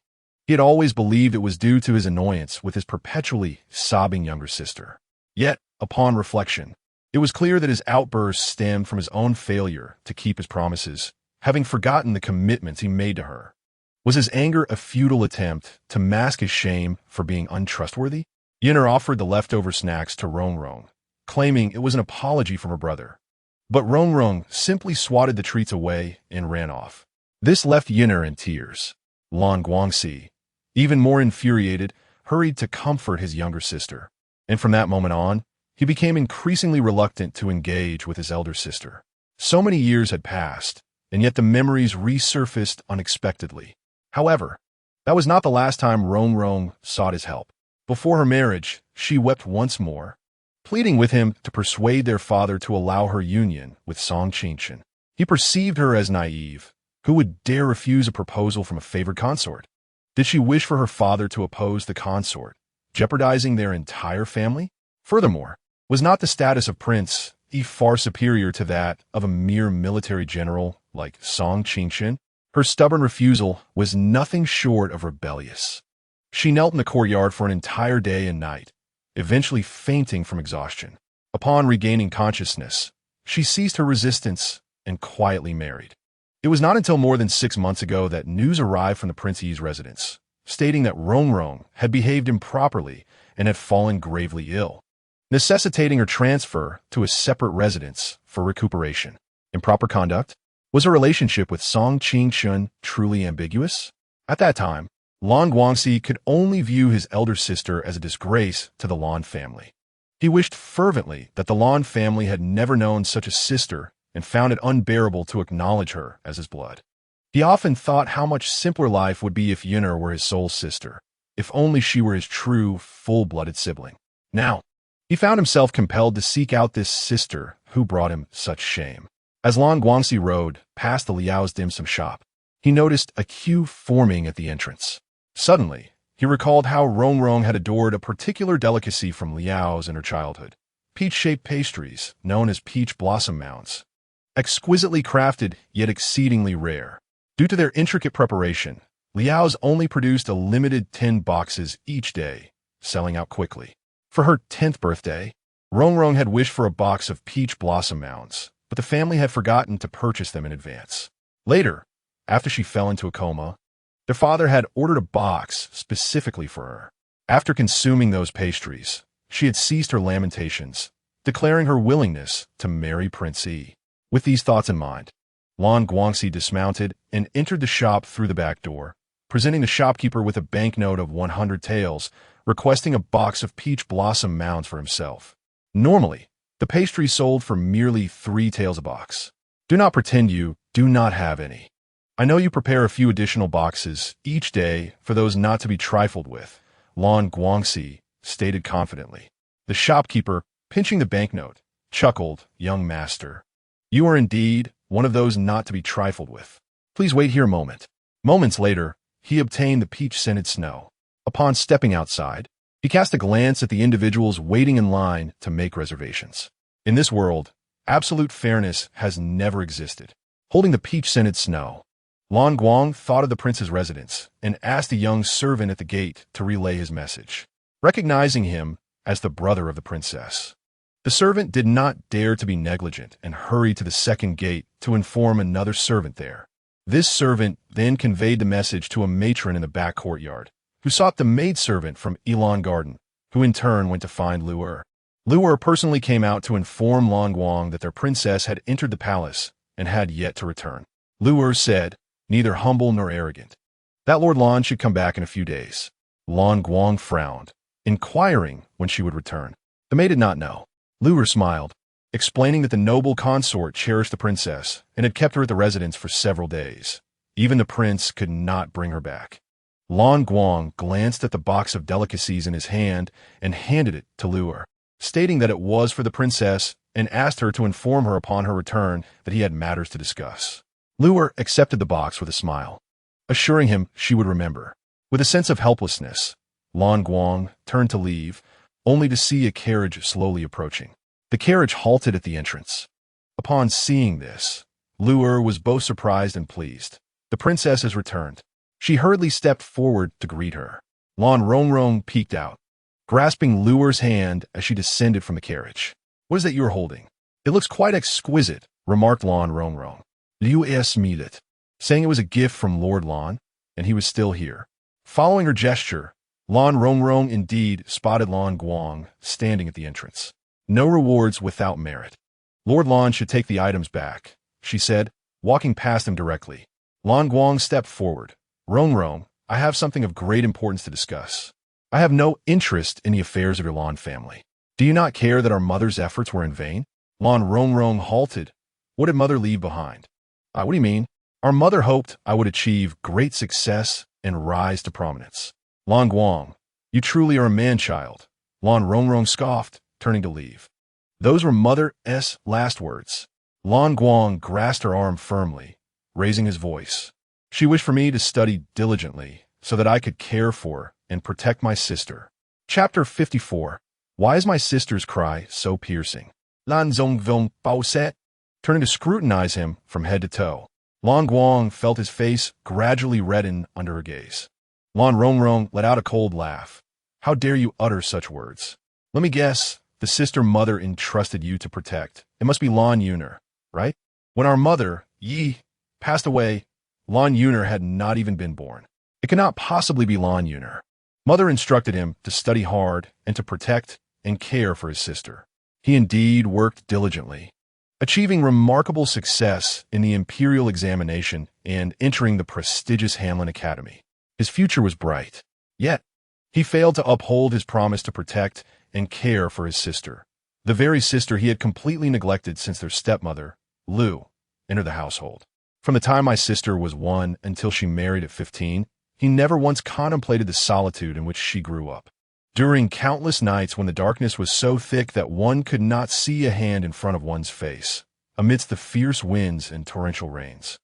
He had always believed it was due to his annoyance with his perpetually sobbing younger sister. Yet, upon reflection, it was clear that his outburst stemmed from his own failure to keep his promises, having forgotten the commitments he made to her. Was his anger a futile attempt to mask his shame for being untrustworthy? Yinner offered the leftover snacks to Rongrong, claiming it was an apology from her brother. But Rongrong simply swatted the treats away and ran off. This left Yinner in tears. Lan Guangxi, even more infuriated, hurried to comfort his younger sister. And from that moment on, he became increasingly reluctant to engage with his elder sister. So many years had passed, and yet the memories resurfaced unexpectedly. However, that was not the last time Rongrong sought his help. Before her marriage, she wept once more, pleading with him to persuade their father to allow her union with Song Qingshan. He perceived her as naive. Who would dare refuse a proposal from a favored consort? Did she wish for her father to oppose the consort, jeopardizing their entire family? Furthermore, was not the status of prince far superior to that of a mere military general like Song Qingshan? Her stubborn refusal was nothing short of rebellious. She knelt in the courtyard for an entire day and night, eventually fainting from exhaustion. Upon regaining consciousness, she ceased her resistance and quietly married. It was not until more than 6 months ago that news arrived from the prince's residence, stating that Rongrong had behaved improperly and had fallen gravely ill, necessitating her transfer to a separate residence for recuperation. Improper conduct? Was her relationship with Song Qingshan truly ambiguous? At that time, Lan Guangxi could only view his elder sister as a disgrace to the Lan family. He wished fervently that the Lan family had never known such a sister and found it unbearable to acknowledge her as his blood. He often thought how much simpler life would be if Yun'er were his soul sister, if only she were his true, full-blooded sibling. Now, he found himself compelled to seek out this sister who brought him such shame. As Lan Guangxi rode past the Liao's dim sum shop, he noticed a queue forming at the entrance. Suddenly, he recalled how Rongrong had adored a particular delicacy from Liao's in her childhood, peach-shaped pastries known as peach blossom mounds. Exquisitely crafted, yet exceedingly rare. Due to their intricate preparation, Liao's only produced a limited 10 boxes each day, selling out quickly. For her 10th birthday, Rongrong had wished for a box of peach blossom mounds, but the family had forgotten to purchase them in advance. Later, after she fell into a coma, their father had ordered a box specifically for her. After consuming those pastries, she had ceased her lamentations, declaring her willingness to marry Prince Yi. With these thoughts in mind, Lan Guangxi dismounted and entered the shop through the back door, presenting the shopkeeper with a banknote of 100 taels, requesting a box of peach blossom mounds for himself. Normally, the pastry sold for merely 3 taels a box. Do not pretend you do not have any. I know you prepare a few additional boxes each day for those not to be trifled with, Lan Guangxi stated confidently. The shopkeeper, pinching the banknote, chuckled, "Young master, you are indeed one of those not to be trifled with. Please wait here a moment." Moments later, he obtained the peach-scented snow. Upon stepping outside, he cast a glance at the individuals waiting in line to make reservations. In this world, absolute fairness has never existed. Holding the peach-scented snow, Lan Guang thought of the prince's residence and asked a young servant at the gate to relay his message. Recognizing him as the brother of the princess, the servant did not dare to be negligent and hurried to the second gate to inform another servant there. This servant then conveyed the message to a matron in the back courtyard, who sought the maidservant from Elan Garden, who in turn went to find Lu'er. Lu'er personally came out to inform Lan Guang that their princess had entered the palace and had yet to return. Lu'er said, neither humble nor arrogant, that Lord Lan should come back in a few days. Lan Guang frowned, inquiring when she would return. The maid did not know. Lu'er smiled, explaining that the noble consort cherished the princess and had kept her at the residence for several days. Even the prince could not bring her back. Lan Guang glanced at the box of delicacies in his hand and handed it to Lu'er, stating that it was for the princess and asked her to inform her upon her return that he had matters to discuss. Lu'er accepted the box with a smile, assuring him she would remember. With a sense of helplessness, Lan Guang turned to leave, only to see a carriage slowly approaching. The carriage halted at the entrance. Upon seeing this, Lu'er was both surprised and pleased. The princess has returned. She hurriedly stepped forward to greet her. Lan Rongrong peeked out, grasping Lu'er's hand as she descended from the carriage. "What is that you are holding? It looks quite exquisite," remarked Lan Rongrong. Liu asked me that, saying it was a gift from Lord Lan, and he was still here. Following her gesture, Lan Rongrong indeed spotted Lan Guang standing at the entrance. "No rewards without merit. Lord Lan should take the items back," she said, walking past him directly. Lan Guang stepped forward. "Rongrong, I have something of great importance to discuss. I have no interest in the affairs of your Lan family. Do you not care that our mother's efforts were in vain?" Lan Rongrong halted. "What did mother leave behind?" What do you mean?" "Our mother hoped I would achieve great success and rise to prominence." Lan Guang, "You truly are a man-child," Lan Rongrong scoffed, turning to leave. Those were mother's last words. Lan Guang grasped her arm firmly, raising his voice. "She wished for me to study diligently so that I could care for and protect my sister." Chapter 54. Why is my sister's cry so piercing? Lan Zongvong Bao Set, turning to scrutinize him from head to toe. Lan Guang felt his face gradually redden under her gaze. Lan Rongrong let out a cold laugh. "How dare you utter such words? Let me guess, the sister mother entrusted you to protect. It must be Lan Yun'er, right? When our mother, Yi, passed away, Lan Yun'er had not even been born. It cannot possibly be Lan Yun'er. Mother instructed him to study hard and to protect and care for his sister. He indeed worked diligently, achieving remarkable success in the imperial examination and entering the prestigious Hanlin Academy. His future was bright. Yet, he failed to uphold his promise to protect and care for his sister, the very sister he had completely neglected since their stepmother, Lu, entered the household. From the time my sister was 1 until she married at 15, he never once contemplated the solitude in which she grew up. During countless nights when the darkness was so thick that one could not see a hand in front of one's face, amidst the fierce winds and torrential rains,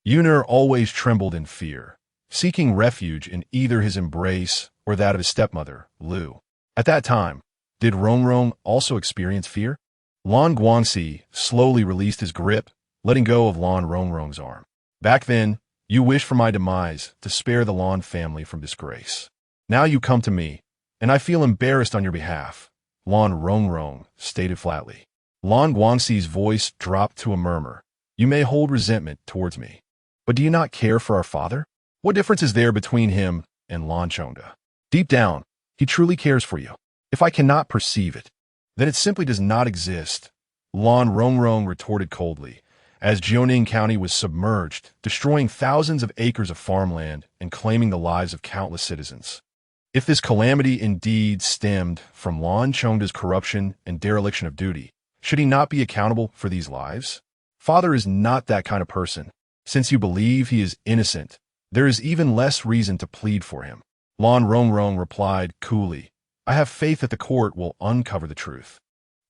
Yuner always trembled in fear, seeking refuge in either his embrace or that of his stepmother, Lu. At that time, did Rongrong also experience fear? Lan Guangxi slowly released his grip, letting go of Lan Rongrong's arm. Back then, you wished for my demise to spare the Lan family from disgrace. Now you come to me, and I feel embarrassed on your behalf, Lan Rongrong stated flatly. Lan Guangxi's voice dropped to a murmur. You may hold resentment towards me, but do you not care for our father? What difference is there between him and Lan Chongda? Deep down, he truly cares for you. If I cannot perceive it, then it simply does not exist, Lan Rongrong retorted coldly, as Jiuning County was submerged, destroying thousands of acres of farmland and claiming the lives of countless citizens. If this calamity indeed stemmed from Lan Chongda's corruption and dereliction of duty, should he not be accountable for these lives? Father is not that kind of person. Since you believe he is innocent, there is even less reason to plead for him. Lan Rongrong replied coolly, I have faith that the court will uncover the truth.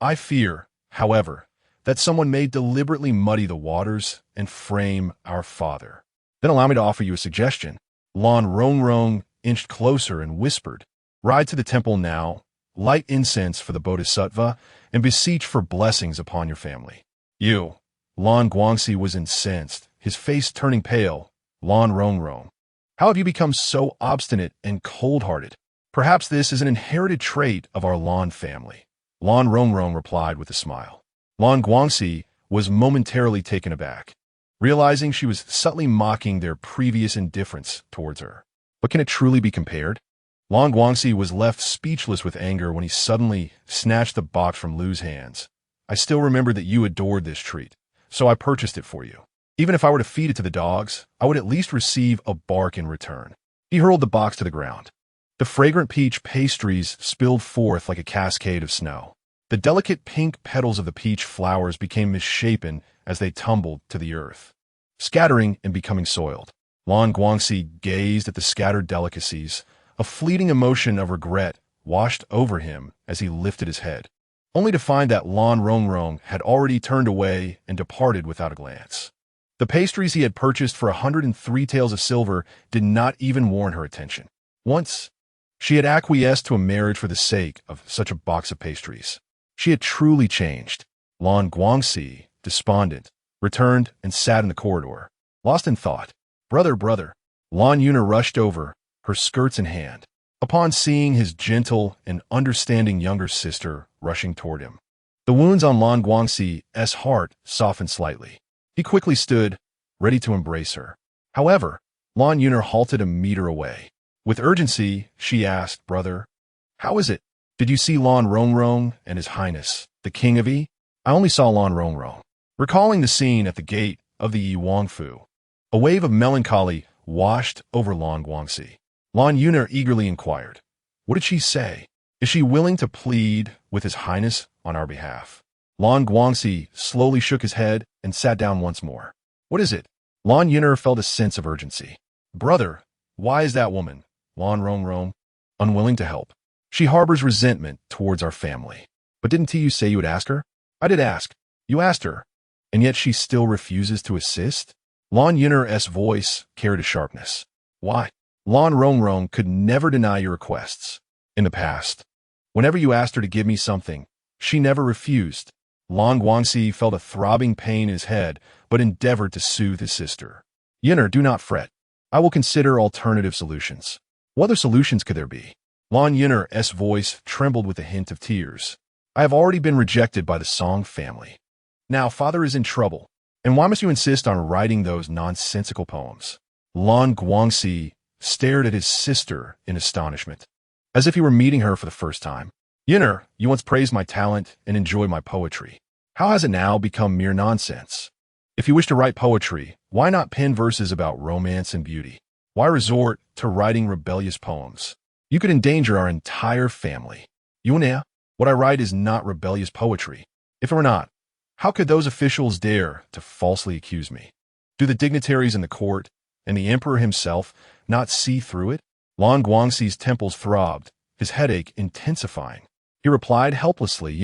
I fear, however, that someone may deliberately muddy the waters and frame our father. Then allow me to offer you a suggestion. Lan Rongrong inched closer and whispered, Ride to the temple now, light incense for the Bodhisattva, and beseech for blessings upon your family. You, Lan Guangxi was incensed, his face turning pale. Lan Rongrong, how have you become so obstinate and cold-hearted? Perhaps this is an inherited trait of our Lan family. Lan Rongrong replied with a smile. Lan Guangxi was momentarily taken aback, realizing she was subtly mocking their previous indifference towards her. But can it truly be compared? Lan Guangxi was left speechless with anger when he suddenly snatched the box from Lu's hands. I still remember that you adored this treat, so I purchased it for you. Even if I were to feed it to the dogs, I would at least receive a bark in return. He hurled the box to the ground. The fragrant peach pastries spilled forth like a cascade of snow. The delicate pink petals of the peach flowers became misshapen as they tumbled to the earth, scattering and becoming soiled. Lan Guangxi gazed at the scattered delicacies. A fleeting emotion of regret washed over him as he lifted his head, only to find that Lan Rongrong had already turned away and departed without a glance. The pastries he had purchased for 103 taels of silver did not even warrant her attention. Once, she had acquiesced to a marriage for the sake of such a box of pastries. She had truly changed. Lan Guangxi, despondent, returned and sat in the corridor, lost in thought. Brother. Lan Yuner rushed over, her skirts in hand, upon seeing his gentle and understanding younger sister rushing toward him. The wounds on Lan Guangxi's heart softened slightly. He quickly stood, ready to embrace her. However, Lan Yuner halted a meter away. With urgency, she asked, Brother, how is it? Did you see Lan Rongrong and His Highness, the King of Yi? I only saw Lan Rongrong. Recalling the scene at the gate of the Yi Wangfu, a wave of melancholy washed over Lan Guangxi. Lan Yuner eagerly inquired, What did she say? Is she willing to plead with His Highness on our behalf? Lan Guangxi slowly shook his head and sat down once more. What is it? Lan Yuner felt a sense of urgency. Brother, why is that woman, Lan Rongrong, unwilling to help? She harbors resentment towards our family. But didn't you say you would ask her? I did ask. You asked her. And yet she still refuses to assist? Lan Yuner's voice carried a sharpness. Why? Lan Rongrong could never deny your requests. In the past, whenever you asked her to give me something, she never refused. Lan Guangxi felt a throbbing pain in his head, but endeavored to soothe his sister. Yuner, do not fret. I will consider alternative solutions. What other solutions could there be? Lan Yuner's voice trembled with a hint of tears. I have already been rejected by the Song family. Now father is in trouble. And why must you insist on writing those nonsensical poems? Lan Guangxi stared at his sister in astonishment, as if he were meeting her for the first time. Yuner, you once praised my talent and enjoyed my poetry. How has it now become mere nonsense? If you wish to write poetry, why not pen verses about romance and beauty? Why resort to writing rebellious poems? You could endanger our entire family. Yuner, what I write is not rebellious poetry. If it were not, how could those officials dare to falsely accuse me? Do the dignitaries in the court and the emperor himself not see through it? Lan Guangxi's temples throbbed, his headache intensifying. He replied helplessly,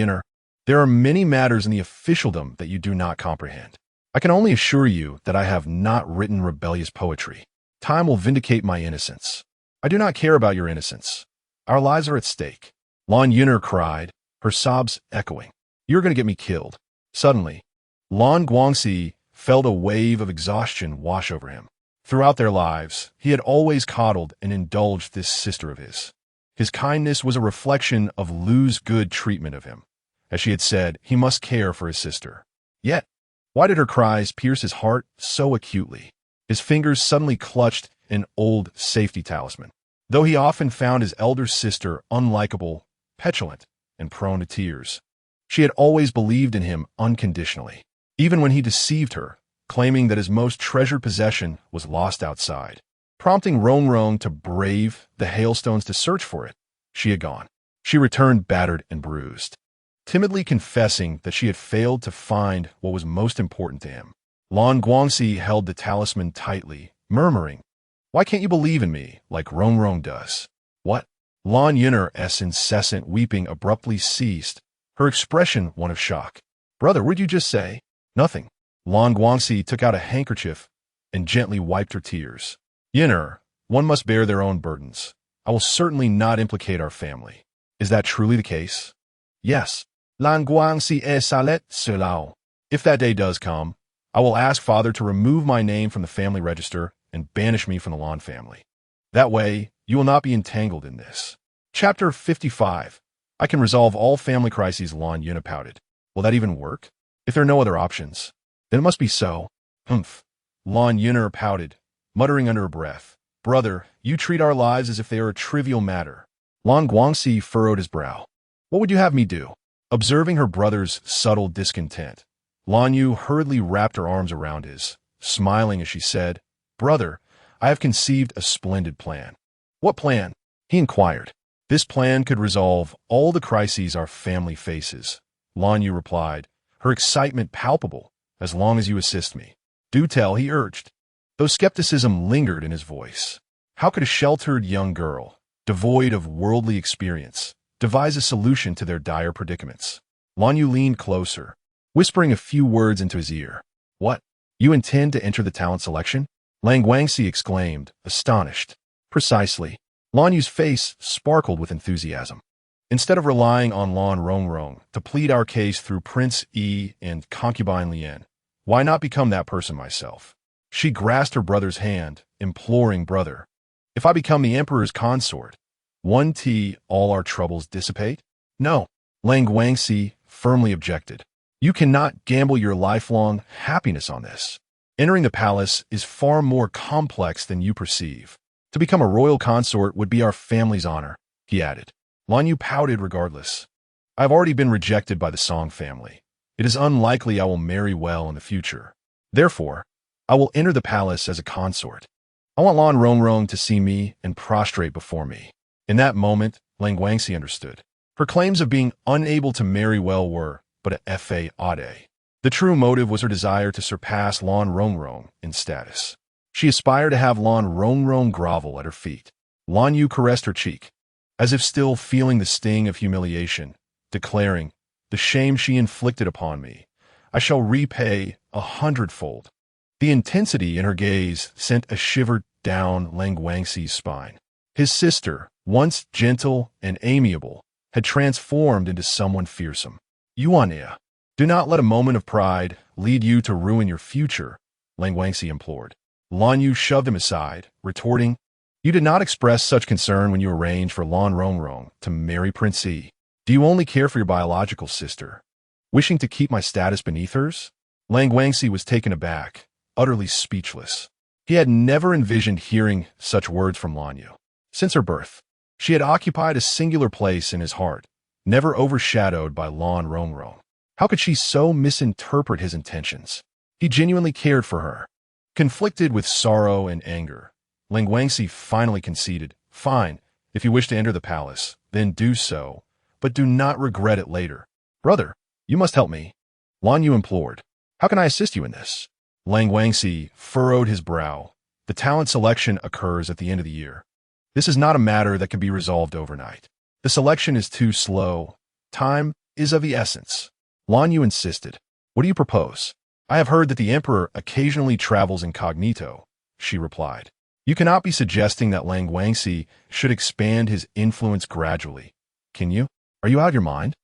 there are many matters in the officialdom that you do not comprehend. I can only assure you that I have not written rebellious poetry. Time will vindicate my innocence. I do not care about your innocence. Our lives are at stake. Lan Yuner cried, her sobs echoing. You're going to get me killed. Suddenly, Lan Guangxi felt a wave of exhaustion wash over him. Throughout their lives, he had always coddled and indulged this sister of his. His kindness was a reflection of Lu's good treatment of him. As she had said, he must care for his sister. Yet, why did her cries pierce his heart so acutely? His fingers suddenly clutched an old safety talisman. Though he often found his elder sister unlikable, petulant, and prone to tears, she had always believed in him unconditionally, even when he deceived her, claiming that his most treasured possession was lost outside. Prompting Rongrong to brave the hailstones to search for it, she had gone. She returned battered and bruised, timidly confessing that she had failed to find what was most important to him. Lan Guangxi held the talisman tightly, murmuring, "Why can't you believe in me like Rongrong does?" What? Lan Yuner's incessant weeping abruptly ceased, her expression one of shock. "Brother, what'd you just say?" "Nothing." Lan Guangxi took out a handkerchief and gently wiped her tears. "Yuner, one must bear their own burdens. I will certainly not implicate our family." "Is that truly the case?" "Yes." Lan Guangxi salet cela. "If that day does come, I will ask Father to remove my name from the family register and banish me from the Lan family. That way, you will not be entangled in this." Chapter 55. I can resolve all family crises, Lan Yuna pouted. "Will that even work? If there are no other options, then it must be so." "Humph." Lan Yuner pouted, muttering under her breath. "Brother, you treat our lives as if they are a trivial matter." Lan Guangxi furrowed his brow. "What would you have me do?" Observing her brother's subtle discontent, Lan Yu hurriedly wrapped her arms around his, smiling as she said, "Brother, I have conceived a splendid plan." "What plan?" he inquired. "This plan could resolve all the crises our family faces," Lan Yu replied, her excitement palpable. "As long as you assist me." "Do tell," he urged, though skepticism lingered in his voice. How could a sheltered young girl, devoid of worldly experience, devise a solution to their dire predicaments? Lan Yu leaned closer, whispering a few words into his ear. "What? You intend to enter the talent selection?" Lan Guangxi exclaimed, astonished. "Precisely." Lan Yu's face sparkled with enthusiasm. "Instead of relying on Lan Rongrong to plead our case through Prince Yi and Concubine Lian, why not become that person myself?" She grasped her brother's hand, imploring, "Brother, if I become the emperor's consort, won't all our troubles dissipate?" "No," Lan Guangxi firmly objected. "You cannot gamble your lifelong happiness on this. Entering the palace is far more complex than you perceive. To become a royal consort would be our family's honor," he added. Lan Yu pouted regardless. "I have already been rejected by the Song family. It is unlikely I will marry well in the future. Therefore, I will enter the palace as a consort. I want Lan Rongrong to see me and prostrate before me." In that moment, Lan Guangxi understood. Her claims of being unable to marry well were but a fade. The true motive was her desire to surpass Lan Rongrong in status. She aspired to have Lan Rongrong grovel at her feet. Lan Yu caressed her cheek, as if still feeling the sting of humiliation, declaring, "The shame she inflicted upon me, I shall repay 100-fold." The intensity in her gaze sent a shiver down Lan Guangxi's spine. His sister, once gentle and amiable, had transformed into someone fearsome. "Yuania, do not let a moment of pride lead you to ruin your future," Lan Guangxi implored. Lan Yu shoved him aside, retorting, "You did not express such concern when you arranged for Lan Rongrong to marry Prince Yi. Do you only care for your biological sister, wishing to keep my status beneath hers?" Lan Guangxi was taken aback, utterly speechless. He had never envisioned hearing such words from Lan Yu. Since her birth, she had occupied a singular place in his heart, never overshadowed by Lan Rongrong. How could she so misinterpret his intentions? He genuinely cared for her. Conflicted with sorrow and anger, Lan Guangxi finally conceded, "Fine, if you wish to enter the palace, then do so, but do not regret it later." "Brother, you must help me," Lan Yu implored. "How can I assist you in this?" Lang Wangxi furrowed his brow. The talent selection occurs at the end of the year. This is not a matter that can be resolved overnight. The selection is too slow. Time is of the essence. Lan Yu insisted. What do you propose? I have heard that the emperor occasionally travels incognito, she replied. You cannot be suggesting that Lang Wangxi should expand his influence gradually, can you? Are you out of your mind?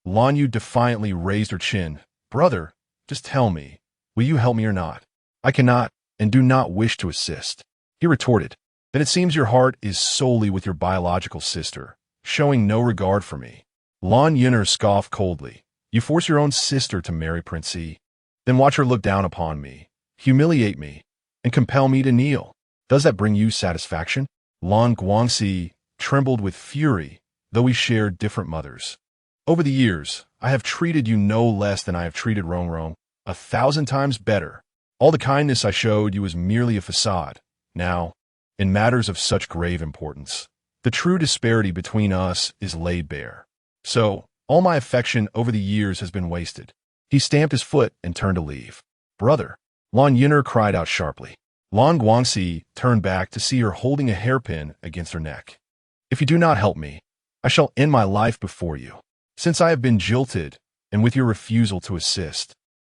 Lan Yu defiantly raised her chin. Brother, just tell me, will you help me or not? I cannot and do not wish to assist. He retorted. Then it seems your heart is solely with your biological sister, showing no regard for me. Lan Yuner scoffed coldly. You force your own sister to marry Prince Yi. Then watch her look down upon me, humiliate me, and compel me to kneel. Does that bring you satisfaction? Lan Guangxi trembled with fury, though we shared different mothers. Over the years, I have treated you no less than I have treated Rongrong, 1,000 times better. All the kindness I showed you was merely a facade. Now, in matters of such grave importance, the true disparity between us is laid bare. So, all my affection over the years has been wasted. He stamped his foot and turned to leave. Brother, Lan Yuner cried out sharply. Lan Guangxi turned back to see her holding a hairpin against her neck. If you do not help me, I shall end my life before you. Since I have been jilted, and with your refusal to assist,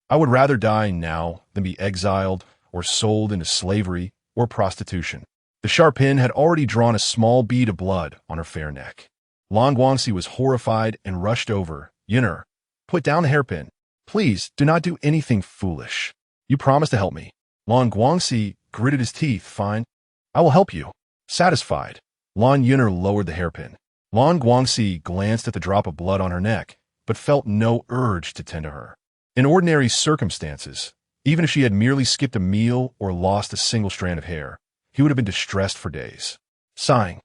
I would rather die now than be exiled or sold into slavery or prostitution. The sharp pin had already drawn a small bead of blood on her fair neck. Lan Guangxi was horrified and rushed over. Yuner, put down the hairpin. Please, do not do anything foolish. You promise to help me. Lan Guangxi gritted his teeth. Fine. I will help you. Satisfied, Lan Yuner lowered the hairpin. Lan Guangxi glanced at the drop of blood on her neck, but felt no urge to tend to her. In ordinary circumstances, even if she had merely skipped a meal or lost a single strand of hair, he would have been distressed for days. Sighing,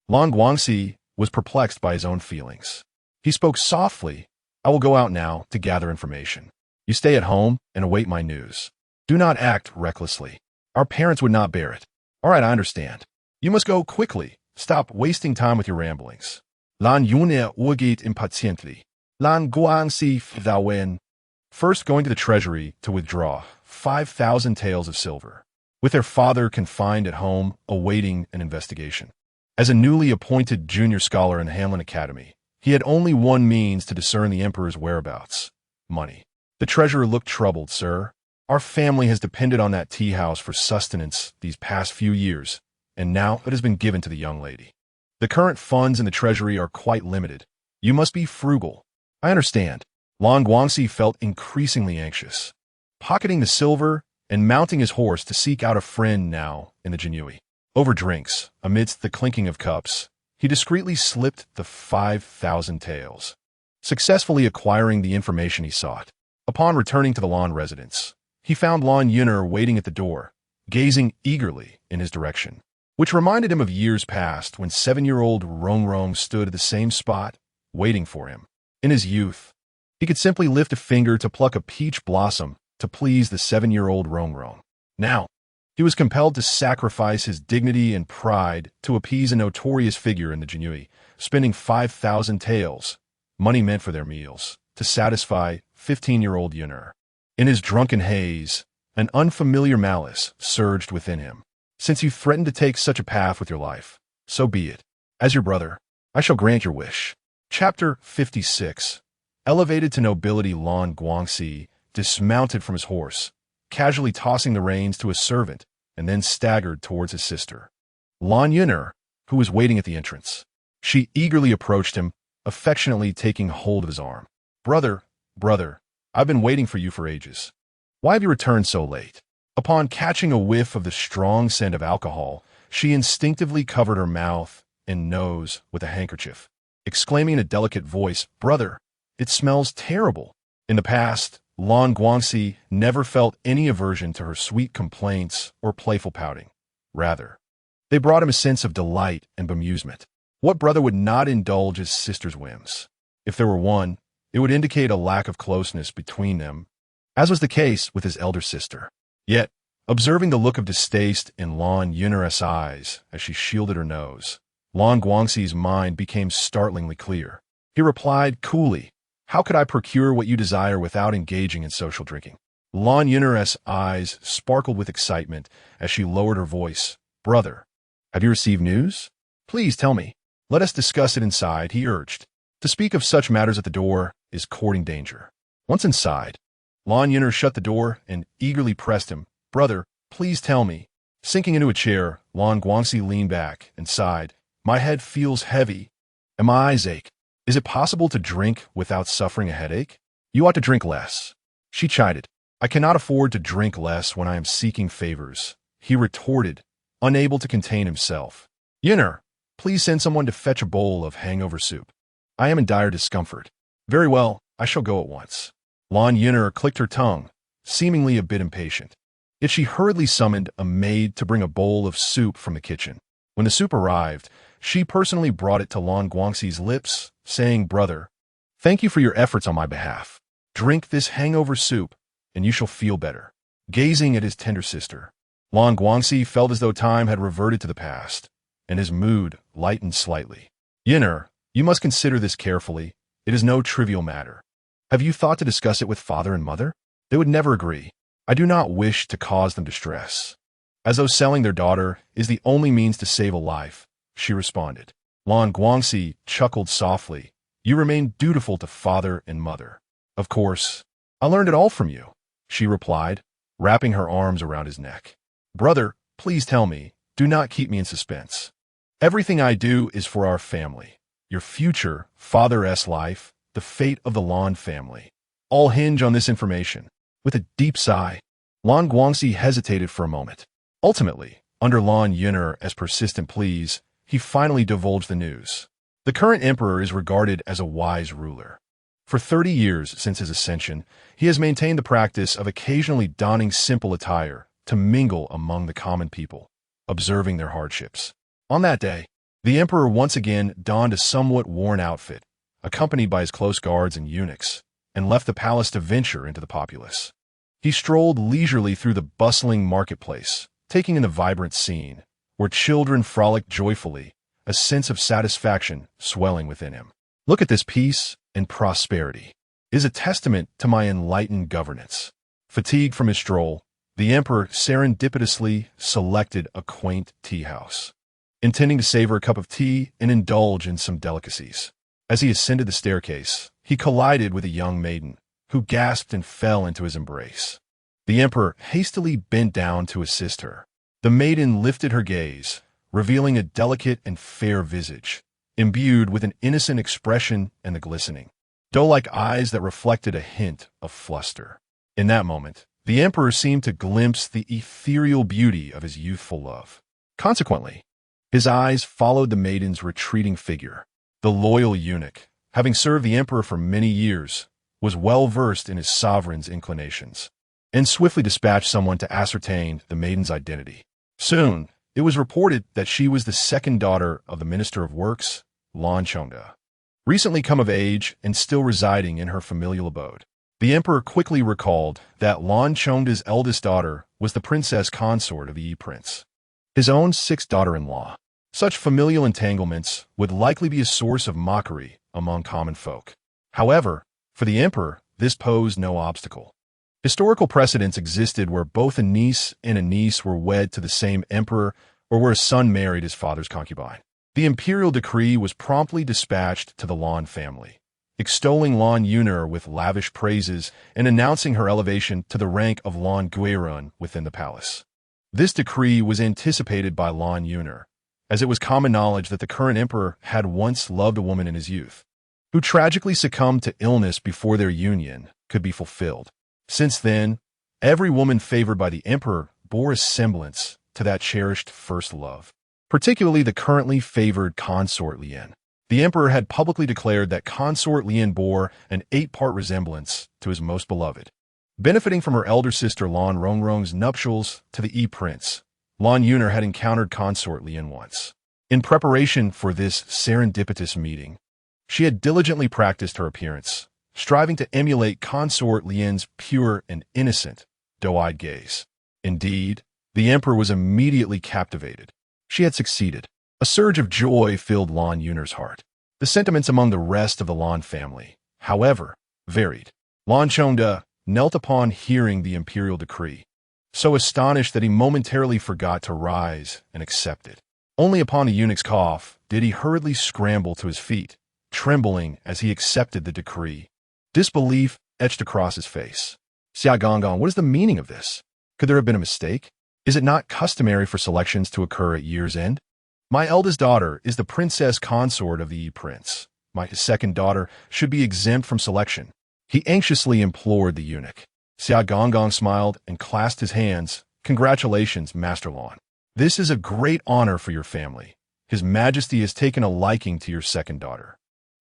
Lan Guangxi was perplexed by his own feelings. He spoke softly. I will go out now to gather information. You stay at home and await my news. Do not act recklessly. Our parents would not bear it. All right, I understand. You must go quickly. Stop wasting time with your ramblings. Lan Yuner urgit impatiently. Lan Guangxi Dawen. First going to the treasury to withdraw 5,000 taels of silver, with their father confined at home awaiting an investigation. As a newly appointed junior scholar in the Hanlin Academy, he had only one means to discern the emperor's whereabouts: money. The treasurer looked troubled. Sir, our family has depended on that tea house for sustenance these past few years, and now it has been given to the young lady. The current funds in the treasury are quite limited. You must be frugal. I understand. Lan Guangxi felt increasingly anxious, pocketing the silver and mounting his horse to seek out a friend now in the Jinui. Over drinks, amidst the clinking of cups, he discreetly slipped the 5,000 taels, successfully acquiring the information he sought. Upon returning to the Lan residence, he found Lan Yuner waiting at the door, gazing eagerly in his direction, which reminded him of years past when 7-year-old Rongrong stood at the same spot, waiting for him. In his youth, he could simply lift a finger to pluck a peach blossom to please the 7-year-old Rongrong. Now, he was compelled to sacrifice his dignity and pride to appease a notorious figure in the Jinui, spending 5,000 taels, money meant for their meals, to satisfy 15-year-old Yuner. In his drunken haze, an unfamiliar malice surged within him. Since you threatened to take such a path with your life, so be it. As your brother, I shall grant your wish. Chapter 56. Elevated to nobility, Lan Guangxi dismounted from his horse, casually tossing the reins to a servant, and then staggered towards his sister, Lan Yuner, who was waiting at the entrance. She eagerly approached him, affectionately taking hold of his arm. Brother, I've been waiting for you for ages. Why have you returned so late? Upon catching a whiff of the strong scent of alcohol, she instinctively covered her mouth and nose with a handkerchief, exclaiming in a delicate voice, Brother, it smells terrible. In the past, Lan Guangxi never felt any aversion to her sweet complaints or playful pouting. Rather, they brought him a sense of delight and bemusement. What brother would not indulge his sister's whims? If there were one, it would indicate a lack of closeness between them, as was the case with his elder sister. Yet, observing the look of distaste in Lan Yuner's eyes as she shielded her nose, Lan Guangxi's mind became startlingly clear. He replied coolly, How could I procure what you desire without engaging in social drinking? Lan Yunar's eyes sparkled with excitement as she lowered her voice. "Brother, have you received news? Please tell me. Let us discuss it inside," he urged. To speak of such matters at the door is courting danger. Once inside, Lan Yunar shut the door and eagerly pressed him. "Brother, please tell me." Sinking into a chair, Lan Guangxi leaned back and sighed. "My head feels heavy, and my eyes ache. Is it possible to drink without suffering a headache?" "You ought to drink less," she chided. "I cannot afford to drink less when I am seeking favors," he retorted, unable to contain himself. "Yunar, please send someone to fetch a bowl of hangover soup. I am in dire discomfort." "Very well, I shall go at once." Lan Yunar clicked her tongue, seemingly a bit impatient. Yet she hurriedly summoned a maid to bring a bowl of soup from the kitchen. When the soup arrived, she personally brought it to Lan Guangxi's lips, saying, "Brother, thank you for your efforts on my behalf. Drink this hangover soup, and you shall feel better." Gazing at his tender sister, Lan Guangxi felt as though time had reverted to the past, and his mood lightened slightly. "Yunar, you must consider this carefully. It is no trivial matter. Have you thought to discuss it with father and mother? They would never agree. I do not wish to cause them distress." "As though selling their daughter is the only means to save a life," she responded. Lan Guangxi chuckled softly. "You remain dutiful to father and mother." "Of course. I learned it all from you," she replied, wrapping her arms around his neck. "Brother, please tell me. Do not keep me in suspense. Everything I do is for our family. Your future, father's life, the fate of the Lan family, all hinge on this information." With a deep sigh, Lan Guangxi hesitated for a moment. Ultimately, under Lan Yunar's persistent pleas, he finally divulged the news. The current emperor is regarded as a wise ruler. For 30 years since his ascension, he has maintained the practice of occasionally donning simple attire to mingle among the common people, observing their hardships. On that day, the emperor once again donned a somewhat worn outfit, accompanied by his close guards and eunuchs, and left the palace to venture into the populace. He strolled leisurely through the bustling marketplace, taking in the vibrant scene, where children frolicked joyfully, a sense of satisfaction swelling within him. "Look at this peace and prosperity. It is a testament to my enlightened governance." Fatigued from his stroll, the emperor serendipitously selected a quaint tea house, intending to savor a cup of tea and indulge in some delicacies. As he ascended the staircase, he collided with a young maiden, who gasped and fell into his embrace. The emperor hastily bent down to assist her. The maiden lifted her gaze, revealing a delicate and fair visage, imbued with an innocent expression and the glistening, doe-like eyes that reflected a hint of fluster. In that moment, the emperor seemed to glimpse the ethereal beauty of his youthful love. Consequently, his eyes followed the maiden's retreating figure. The loyal eunuch, having served the emperor for many years, was well versed in his sovereign's inclinations, and swiftly dispatched someone to ascertain the maiden's identity. Soon, it was reported that she was the second daughter of the Minister of Works, Lan Chongda, recently come of age and still residing in her familial abode. The emperor quickly recalled that Lan Chongda's eldest daughter was the princess consort of the Yi prince, his own sixth daughter-in-law. Such familial entanglements would likely be a source of mockery among common folk. However, for the emperor, this posed no obstacle. Historical precedents existed where both a niece and a niece were wed to the same emperor, or where a son married his father's concubine. The imperial decree was promptly dispatched to the Lan family, extolling Lan Yunar with lavish praises and announcing her elevation to the rank of Lan Guirun within the palace. This decree was anticipated by Lan Yunar, as it was common knowledge that the current emperor had once loved a woman in his youth, who tragically succumbed to illness before their union could be fulfilled. Since then, every woman favored by the emperor bore a semblance to that cherished first love, particularly the currently favored consort Lian. The emperor had publicly declared that consort Lian bore an 8-part resemblance to his most beloved. Benefiting from her elder sister Lan Rongrong's nuptials to the Yi prince, Lan Yunar had encountered consort Lian once. In preparation for this serendipitous meeting, she had diligently practiced her appearance, striving to emulate consort Lian's pure and innocent, doe-eyed gaze. Indeed, the emperor was immediately captivated. She had succeeded. A surge of joy filled Lan Yunar's heart. The sentiments among the rest of the Lan family, however, varied. Lan Chongda, knelt upon hearing the imperial decree, so astonished that he momentarily forgot to rise and accept it. Only upon the eunuch's cough did he hurriedly scramble to his feet, trembling as he accepted the decree. Disbelief etched across his face. Xia Gongong, what is the meaning of this? Could there have been a mistake? Is it not customary for selections to occur at year's end? My eldest daughter is the princess consort of the Yi prince. My second daughter should be exempt from selection. He anxiously implored the eunuch. Xia Gongong smiled and clasped his hands. Congratulations, Master Lan. This is a great honor for your family. His Majesty has taken a liking to your second daughter.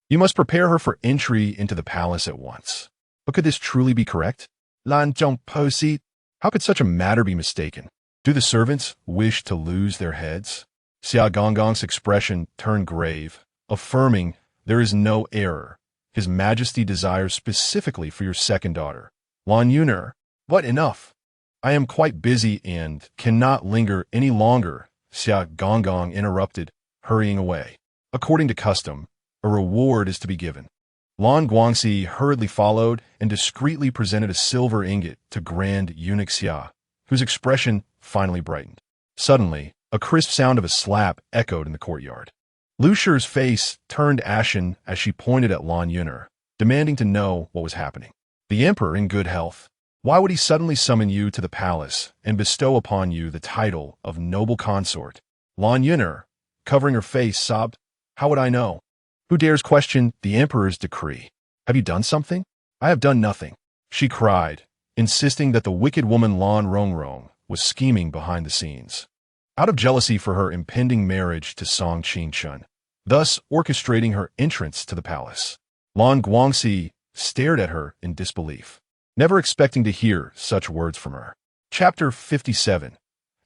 You must prepare her for entry into the palace at once. But could this truly be correct? Lan Zhong Posi, how could such a matter be mistaken? Do the servants wish to lose their heads? Xia Gongong's expression turned grave, affirming there is no error. His Majesty desires specifically for your second daughter. Lan Yuner, what enough? I am quite busy and cannot linger any longer, Xia Gongong interrupted, hurrying away. According to custom, a reward is to be given. Lan Guangxi hurriedly followed and discreetly presented a silver ingot to Grand Eunuch Xia, whose expression finally brightened. Suddenly, a crisp sound of a slap echoed in the courtyard. Lu Shi's face turned ashen as she pointed at Lan Yuner, demanding to know what was happening. The emperor in good health. Why would he suddenly summon you to the palace and bestow upon you the title of noble consort? Lan Yuner, covering her face, sobbed, How would I know? Who dares question the emperor's decree? Have you done something? I have done nothing, she cried, insisting that the wicked woman Lan Rongrong was scheming behind the scenes. Out of jealousy for her impending marriage to Song Qingchun, thus orchestrating her entrance to the palace. Lan Guangxi stared at her in disbelief, never expecting to hear such words from her. Chapter 57.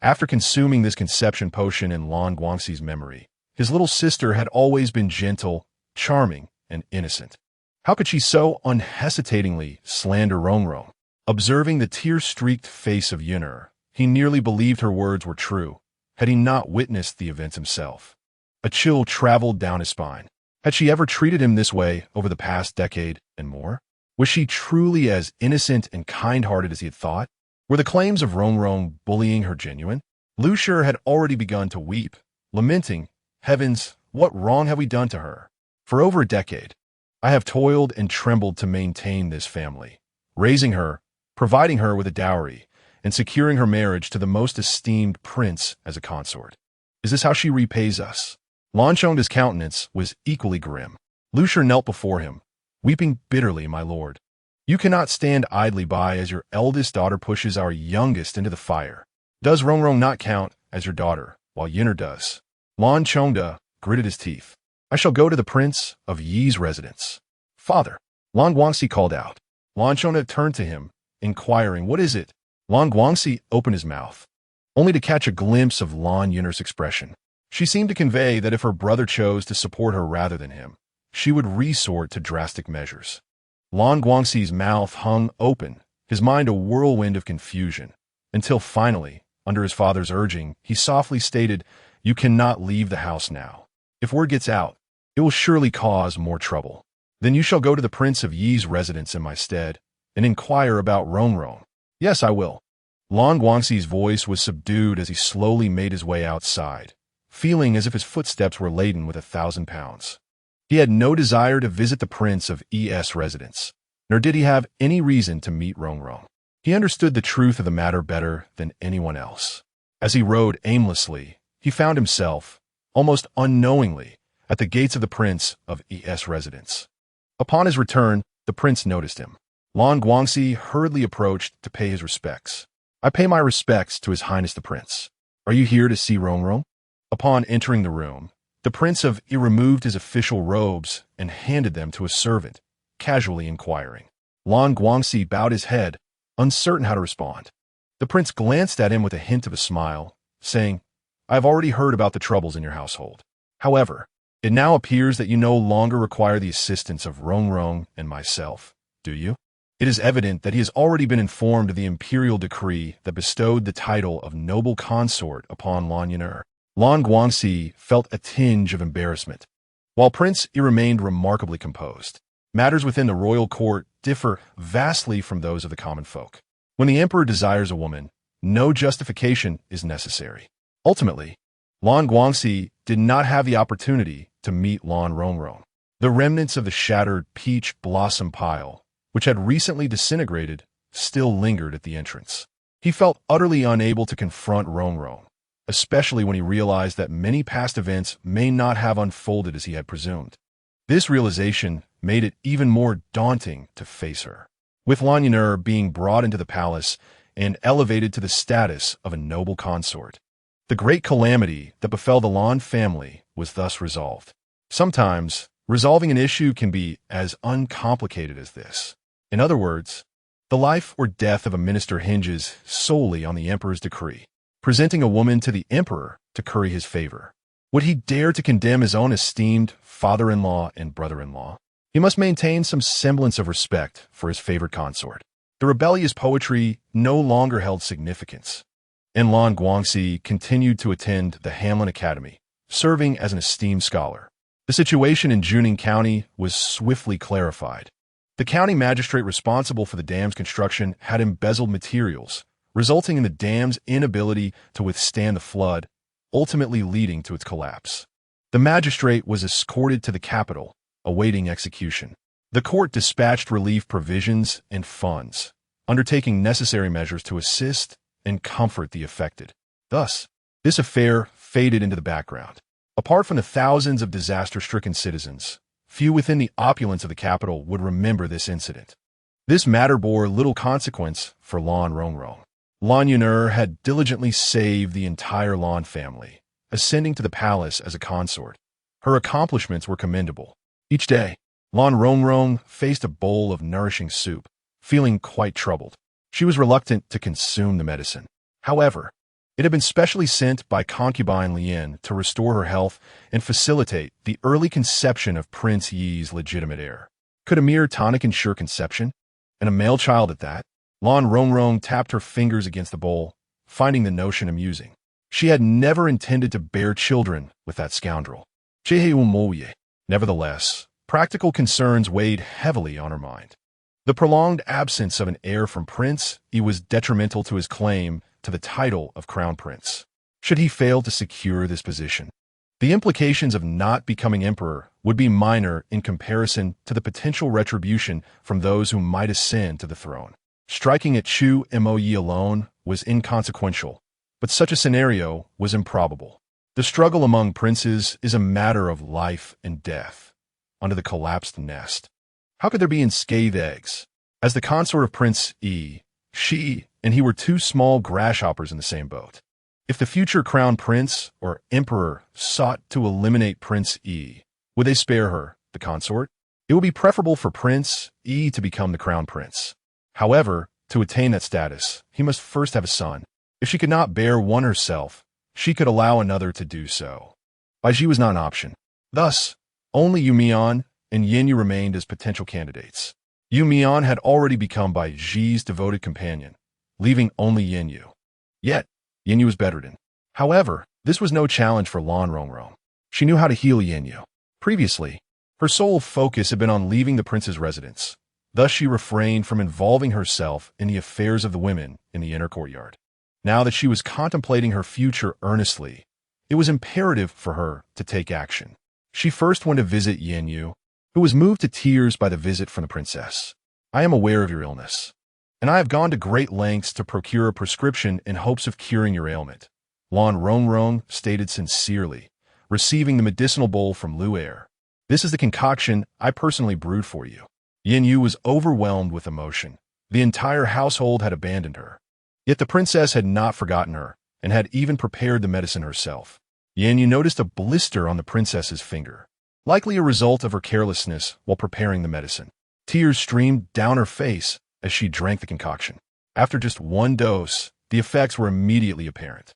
After consuming this conception potion in Lan Guangxi's memory, his little sister had always been gentle, charming, and innocent. How could she so unhesitatingly slander Rongrong? Observing the tear-streaked face of Yuner, he nearly believed her words were true, had he not witnessed the events himself. A chill traveled down his spine. Had she ever treated him this way over the past decade and more? Was she truly as innocent and kind-hearted as he had thought? Were the claims of Rongrong bullying her genuine? Lu Shi had already begun to weep, lamenting, Heavens, what wrong have we done to her? For over a decade, I have toiled and trembled to maintain this family, raising her, providing her with a dowry, and securing her marriage to the most esteemed prince as a consort. Is this how she repays us? Lan Chongda's countenance was equally grim. Lu Shi knelt before him, weeping bitterly, My lord. You cannot stand idly by as your eldest daughter pushes our youngest into the fire. Does Rongrong not count as your daughter, while Yuner does? Lan Chongda gritted his teeth. I shall go to the prince of Yi's residence. Father, Lan Guangxi called out. Lan Chongda turned to him, inquiring, What is it? Lan Guangxi opened his mouth, only to catch a glimpse of Lan Yuner's expression. She seemed to convey that if her brother chose to support her rather than him, she would resort to drastic measures. Lan Guangxi's mouth hung open, his mind a whirlwind of confusion, until finally, under his father's urging, he softly stated, You cannot leave the house now. If word gets out, it will surely cause more trouble. Then you shall go to the prince of Yi's residence in my stead and inquire about Rongrong. Yes, I will. Lan Guangxi's voice was subdued as he slowly made his way outside, feeling as if his footsteps were laden with 1,000 pounds. He had no desire to visit the prince of Yi's residence, nor did he have any reason to meet Rongrong. He understood the truth of the matter better than anyone else. As he rode aimlessly, he found himself, almost unknowingly, at the gates of the prince of Yi's residence. Upon his return, the prince noticed him. Lan Guangxi hurriedly approached to pay his respects. I pay my respects to His Highness the Prince. Are you here to see Rongrong? Upon entering the room, the Prince of Yi removed his official robes and handed them to a servant, casually inquiring. Lan Guangxi bowed his head, uncertain how to respond. The prince glanced at him with a hint of a smile, saying, I have already heard about the troubles in your household. However, it now appears that you no longer require the assistance of Rongrong and myself, do you? It is evident that he has already been informed of the imperial decree that bestowed the title of noble consort upon Lan Yuner. Lan Guangxi felt a tinge of embarrassment, while Prince Yi remained remarkably composed. Matters within the royal court differ vastly from those of the common folk. When the emperor desires a woman, no justification is necessary. Ultimately, Lan Guangxi did not have the opportunity to meet Lan Rongrong. The remnants of the shattered peach blossom pile, which had recently disintegrated, still lingered at the entrance. He felt utterly unable to confront Rongrong, especially when he realized that many past events may not have unfolded as he had presumed. This realization made it even more daunting to face her. With Lan Yun'er being brought into the palace and elevated to the status of a noble consort, the great calamity that befell the Lan family was thus resolved. Sometimes, resolving an issue can be as uncomplicated as this. In other words, the life or death of a minister hinges solely on the emperor's decree, presenting a woman to the emperor to curry his favor. Would he dare to condemn his own esteemed father-in-law and brother-in-law? He must maintain some semblance of respect for his favored consort. The rebellious poetry no longer held significance, and Lan Guangxi continued to attend the Hanlin Academy, serving as an esteemed scholar. The situation in Juning County was swiftly clarified. The county magistrate responsible for the dam's construction had embezzled materials, resulting in the dam's inability to withstand the flood, ultimately leading to its collapse. The magistrate was escorted to the capital, awaiting execution. The court dispatched relief provisions and funds, undertaking necessary measures to assist and comfort the affected. Thus, this affair faded into the background. Apart from the thousands of disaster-stricken citizens, few within the opulence of the capital would remember this incident. This matter bore little consequence for Lan Rongrong. Lan Yun'er had diligently saved the entire Lan family, ascending to the palace as a consort. Her accomplishments were commendable. Each day, Lan Rongrong faced a bowl of nourishing soup, feeling quite troubled. She was reluctant to consume the medicine. However, it had been specially sent by Concubine Yu to restore her health and facilitate the early conception of Prince Yi's legitimate heir. Could a mere tonic ensure conception? And a male child at that? Lan Rongrong tapped her fingers against the bowl, finding the notion amusing. She had never intended to bear children with that scoundrel. Nevertheless, practical concerns weighed heavily on her mind. The prolonged absence of an heir from Prince Yi was detrimental to his claim to the title of Crown Prince. Should he fail to secure this position, the implications of not becoming emperor would be minor in comparison to the potential retribution from those who might ascend to the throne. Striking at Chu Mo Yi alone was inconsequential, but such a scenario was improbable. The struggle among princes is a matter of life and death. Under the collapsed nest, how could there be unscathed eggs? As the consort of Prince Yi, she and he were two small grasshoppers in the same boat. If the future crown prince or emperor sought to eliminate Prince Yi, would they spare her, the consort? It would be preferable for Prince Yi to become the crown prince. However, to attain that status, he must first have a son. If she could not bear one herself, she could allow another to do so. Baiji was not an option. Thus, only Yu Mian and Yin Yu remained as potential candidates. Yu Mian had already become Baiji's devoted companion, leaving only Yin Yu. Yet, Yin Yu was bedridden. However, this was no challenge for Lan Rongrong. She knew how to heal Yin Yu. Previously, her sole focus had been on leaving the prince's residence. Thus she refrained from involving herself in the affairs of the women in the inner courtyard. Now that she was contemplating her future earnestly, it was imperative for her to take action. She first went to visit Yin Yu, who was moved to tears by the visit from the princess. "I am aware of your illness, and I have gone to great lengths to procure a prescription in hopes of curing your ailment," Lan Rongrong stated sincerely, receiving the medicinal bowl from Lu'er. "This is the concoction I personally brewed for you." Yin Yu was overwhelmed with emotion. The entire household had abandoned her. Yet the princess had not forgotten her, and had even prepared the medicine herself. Yin Yu noticed a blister on the princess's finger, likely a result of her carelessness while preparing the medicine. Tears streamed down her face as she drank the concoction. After just one dose, the effects were immediately apparent.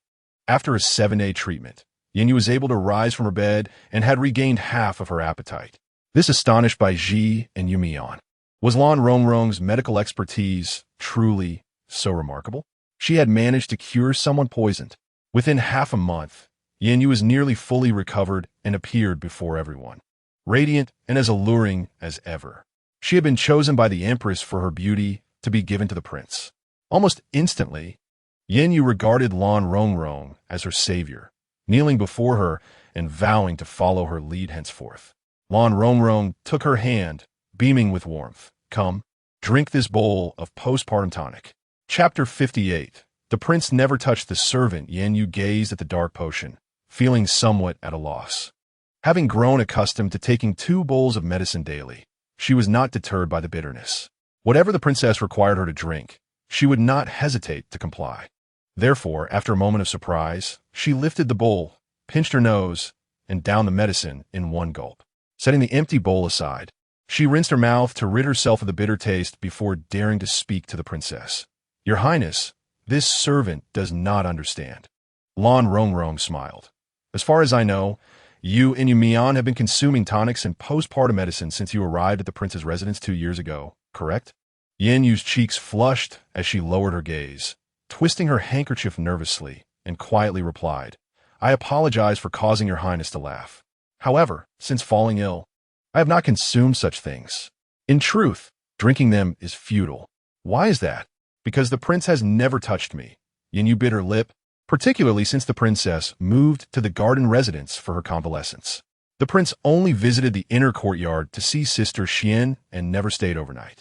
After a 7-day treatment, Yin Yu was able to rise from her bed and had regained half of her appetite. This astonished Baiji and Yu Mian. Was Lan Rongrong's medical expertise truly so remarkable? She had managed to cure someone poisoned. Within half a month, Yin Yu was nearly fully recovered and appeared before everyone, radiant and as alluring as ever. She had been chosen by the empress for her beauty to be given to the prince. Almost instantly, Yin Yu regarded Lan Rongrong as her savior, kneeling before her and vowing to follow her lead henceforth. Lan Rongrong took her hand, beaming with warmth. Come, drink this bowl of postpartum tonic. Chapter 58. The prince never touched the servant. Yin Yu gazed at the dark potion, feeling somewhat at a loss. Having grown accustomed to taking 2 bowls of medicine daily, she was not deterred by the bitterness. Whatever the princess required her to drink, she would not hesitate to comply. Therefore, after a moment of surprise, she lifted the bowl, pinched her nose, and downed the medicine in one gulp. Setting the empty bowl aside, she rinsed her mouth to rid herself of the bitter taste before daring to speak to the princess. Your Highness, this servant does not understand. Lan Rongrong smiled. As far as I know, you and Yumian have been consuming tonics and postpartum medicine since you arrived at the prince's residence 2 years ago, correct? Yin Yu's cheeks flushed as she lowered her gaze, twisting her handkerchief nervously, and quietly replied, I apologize for causing your Highness to laugh. However, since falling ill, I have not consumed such things. In truth, drinking them is futile. Why is that? Because the prince has never touched me. Yin Yu bit her lip, particularly since the princess moved to the garden residence for her convalescence. The prince only visited the inner courtyard to see Sister Xian and never stayed overnight.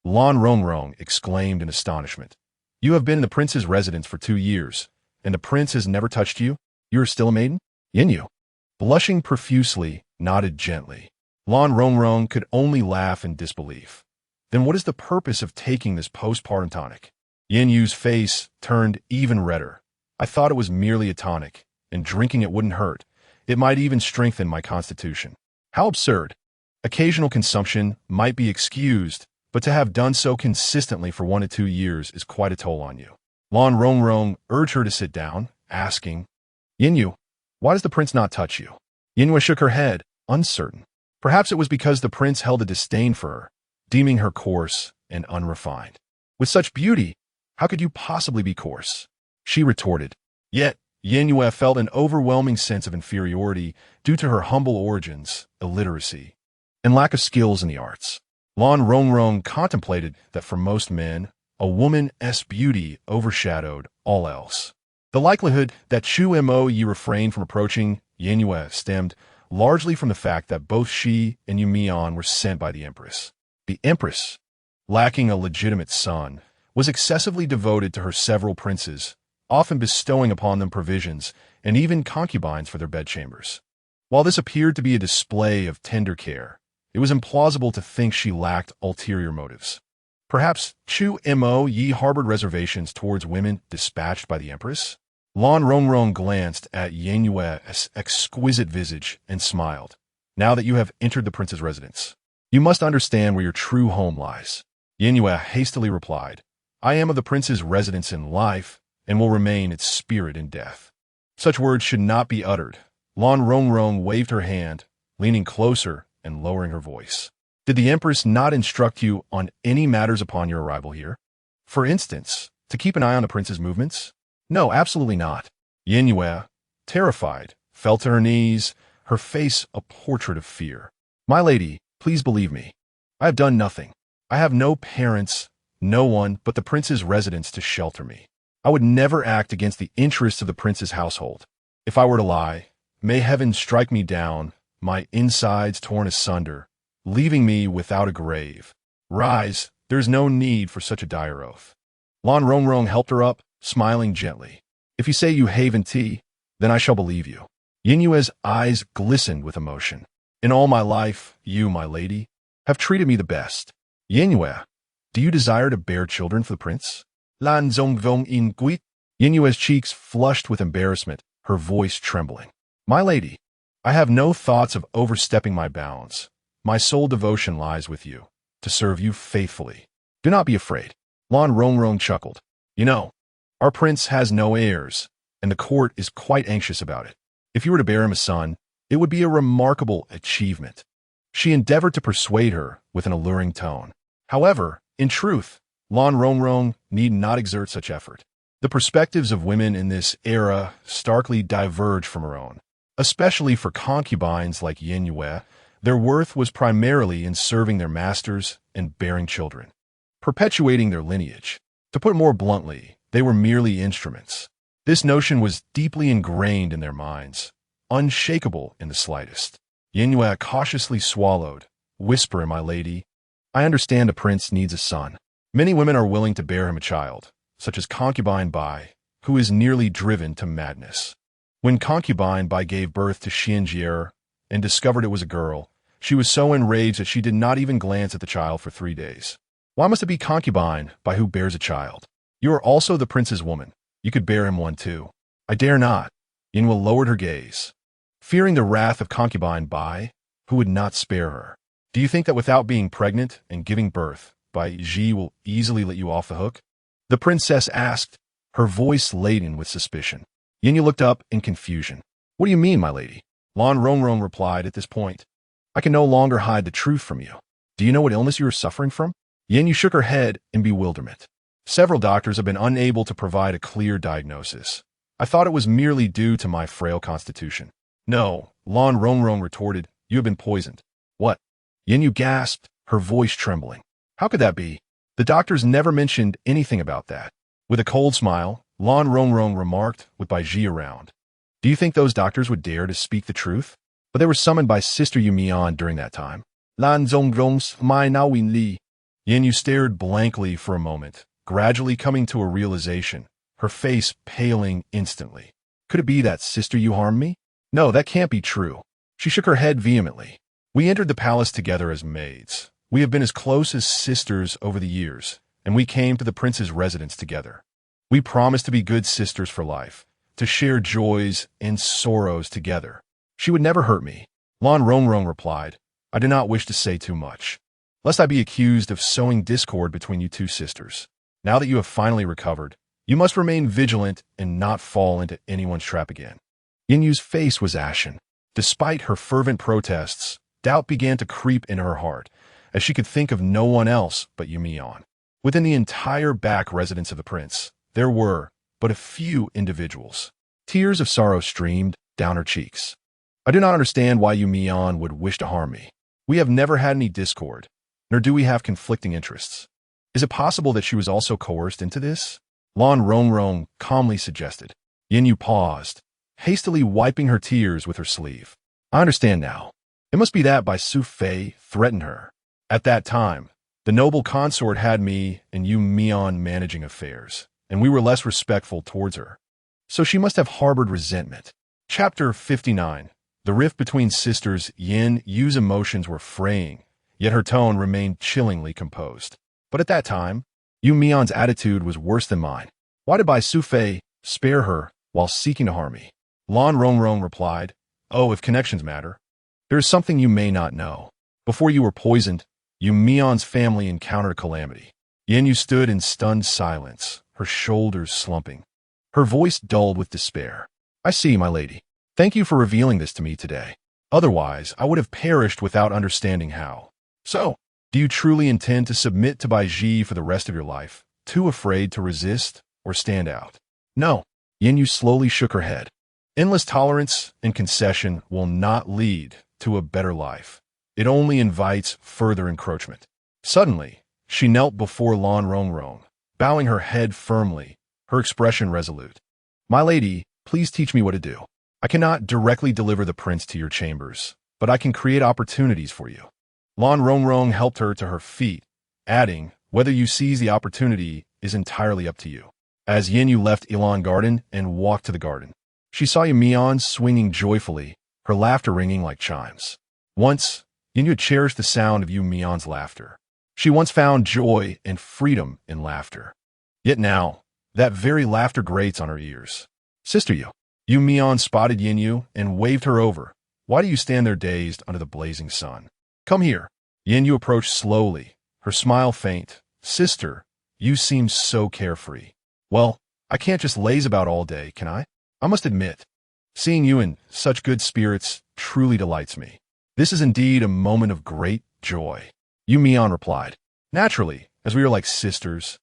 Lan Rongrong exclaimed in astonishment. You have been in the prince's residence for 2 years, and the prince has never touched you? You are still a maiden? Yin Yu, blushing profusely, nodded gently. Lan Rongrong could only laugh in disbelief. Then what is the purpose of taking this postpartum tonic? Yin Yu's face turned even redder. I thought it was merely a tonic, and drinking it wouldn't hurt. It might even strengthen my constitution. How absurd. Occasional consumption might be excused, but to have done so consistently for 1 to 2 years is quite a toll on you. Lan Rongrong urged her to sit down, asking, Yin Yu, why does the prince not touch you? Yin Yu shook her head, uncertain. Perhaps it was because the prince held a disdain for her, deeming her coarse and unrefined. With such beauty, how could you possibly be coarse? She retorted. Yet, Yin Yu felt an overwhelming sense of inferiority due to her humble origins, illiteracy, and lack of skills in the arts. Lan Rongrong contemplated that for most men, a woman's beauty overshadowed all else. The likelihood that Chu Mo Yi refrained from approaching Yin Yu stemmed largely from the fact that both she and Yu Mian were sent by the empress. The empress, lacking a legitimate son, was excessively devoted to her several princes, often bestowing upon them provisions and even concubines for their bedchambers. While this appeared to be a display of tender care, it was implausible to think she lacked ulterior motives. Perhaps Chu Mo Yi harbored reservations towards women dispatched by the empress? Lan Rongrong glanced at Yin Yu's exquisite visage and smiled. Now that you have entered the prince's residence, you must understand where your true home lies. Yin Yu hastily replied, I am of the prince's residence in life, and will remain its spirit in death. Such words should not be uttered. Lan Rongrong waved her hand, leaning closer and lowering her voice. Did the empress not instruct you on any matters upon your arrival here? For instance, to keep an eye on the prince's movements? No, absolutely not. Yin Yu, terrified, fell to her knees, her face a portrait of fear. My lady, please believe me. I have done nothing. I have no parents, no one but the prince's residence to shelter me. I would never act against the interests of the prince's household. If I were to lie, may heaven strike me down, my insides torn asunder, leaving me without a grave. Rise, there is no need for such a dire oath. Lan Rongrong helped her up, smiling gently. If you say you haven tea, then I shall believe you. Yin Yu's eyes glistened with emotion. In all my life, you, my lady, have treated me the best. Yin Yu, do you desire to bear children for the prince? Lan Zongvong in Guit. Yin Yu's cheeks flushed with embarrassment, her voice trembling. My lady, I have no thoughts of overstepping my bounds. My sole devotion lies with you, to serve you faithfully. Do not be afraid. Lan Rongrong chuckled. You know, our prince has no heirs, and the court is quite anxious about it. If you were to bear him a son, it would be a remarkable achievement. She endeavored to persuade her with an alluring tone. However, in truth, Lan Rongrong need not exert such effort. The perspectives of women in this era starkly diverge from her own, especially for concubines like Yin Yu, Their worth was primarily in serving their masters and bearing children, perpetuating their lineage. To put it more bluntly, they were merely instruments. This notion was deeply ingrained in their minds, unshakable in the slightest. Yinhua cautiously swallowed, whispering, "My lady, I understand a prince needs a son. Many women are willing to bear him a child, such as Concubine Bai, who is nearly driven to madness. When Concubine Bai gave birth to Xianjier and discovered it was a girl, she was so enraged that she did not even glance at the child for 3 days. Why must it be Concubine Bai who bears a child? You are also the prince's woman. You could bear him one too." "I dare not." Yinhua lowered her gaze, fearing the wrath of Concubine Bai, who would not spare her. "Do you think that without being pregnant and giving birth, Bai Ji will easily let you off the hook?" the princess asked, her voice laden with suspicion. Yinhua looked up in confusion. "What do you mean, my lady?" Lan Rongrong replied at this point. "I can no longer hide the truth from you. Do you know what illness you are suffering from?" Yinhua shook her head in bewilderment. "Several doctors have been unable to provide a clear diagnosis. I thought it was merely due to my frail constitution." "No," Lan Rongrong retorted. "You have been poisoned." "What?" Yinhua gasped, her voice trembling. "How could that be? The doctors never mentioned anything about that." With a cold smile, Lan Rongrong remarked, with Bai Ji around, "Do you think those doctors would dare to speak the truth?" But they were summoned by Sister Yu Mian during that time. Lan Zongrong's my now win li. Yinhua stared blankly for a moment, gradually coming to a realization, her face paling instantly. "Could it be that Sister Yu harmed me? No, that can't be true." She shook her head vehemently. "We entered the palace together as maids. We have been as close as sisters over the years, and we came to the prince's residence together. We promised to be good sisters for life, to share joys and sorrows together. She would never hurt me." Lan Rongrong replied, "I do not wish to say too much, lest I be accused of sowing discord between you two sisters. Now that you have finally recovered, you must remain vigilant and not fall into anyone's trap again." Yinhua's face was ashen. Despite her fervent protests, doubt began to creep into her heart, as she could think of no one else but Yu Mian. Within the entire back residence of the prince, there were but a few individuals. Tears of sorrow streamed down her cheeks. "I do not understand why Yu Mian would wish to harm me. We have never had any discord, nor do we have conflicting interests. Is it possible that she was also coerced into this?" Lan Rongrong calmly suggested. Yinhua paused, hastily wiping her tears with her sleeve. "I understand now. It must be that Bai Su Fei threatened her. At that time, the noble consort had me and Yu Mian managing affairs, and we were less respectful towards her. So she must have harbored resentment." Chapter 59. The rift between sisters. Yu's emotions were fraying, yet her tone remained chillingly composed. "But at that time, Yu Mian's attitude was worse than mine. Why did Bai Su Fei spare her while seeking to harm me?" Lan Rongrong replied, "Oh, if connections matter. There is something you may not know. Before you were poisoned, Yu Mian's family encountered a calamity." Yinhua stood in stunned silence, her shoulders slumping, her voice dulled with despair. "I see, my lady. Thank you for revealing this to me today. Otherwise, I would have perished without understanding how. So, do you truly intend to submit to Bai Ji for the rest of your life, too afraid to resist or stand out?" "No." Yinhua slowly shook her head. "Endless tolerance and concession will not lead to a better life. It only invites further encroachment." Suddenly, she knelt before Lan Rongrong, bowing her head firmly, her expression resolute. "My lady, please teach me what to do. I cannot directly deliver the prince to your chambers, but I can create opportunities for you." Lan Rongrong helped her to her feet, adding, "Whether you seize the opportunity is entirely up to you." As Yinhua left Ilan Garden and walked to the garden, she saw Yu Mian swinging joyfully, her laughter ringing like chimes. Once, Yinhua cherished the sound of Yu Mian's laughter. She once found joy and freedom in laughter. Yet now, that very laughter grates on her ears. "Sister Yu." Yu Mian spotted Yinhua and waved her over. "Why do you stand there dazed under the blazing sun? Come here." Yinhua approached slowly, her smile faint. "Sister, you seem so carefree." "Well, I can't just laze about all day, can I? I must admit, seeing you in such good spirits truly delights me. This is indeed a moment of great joy." Yu Mian replied, "Naturally, as we are like sisters.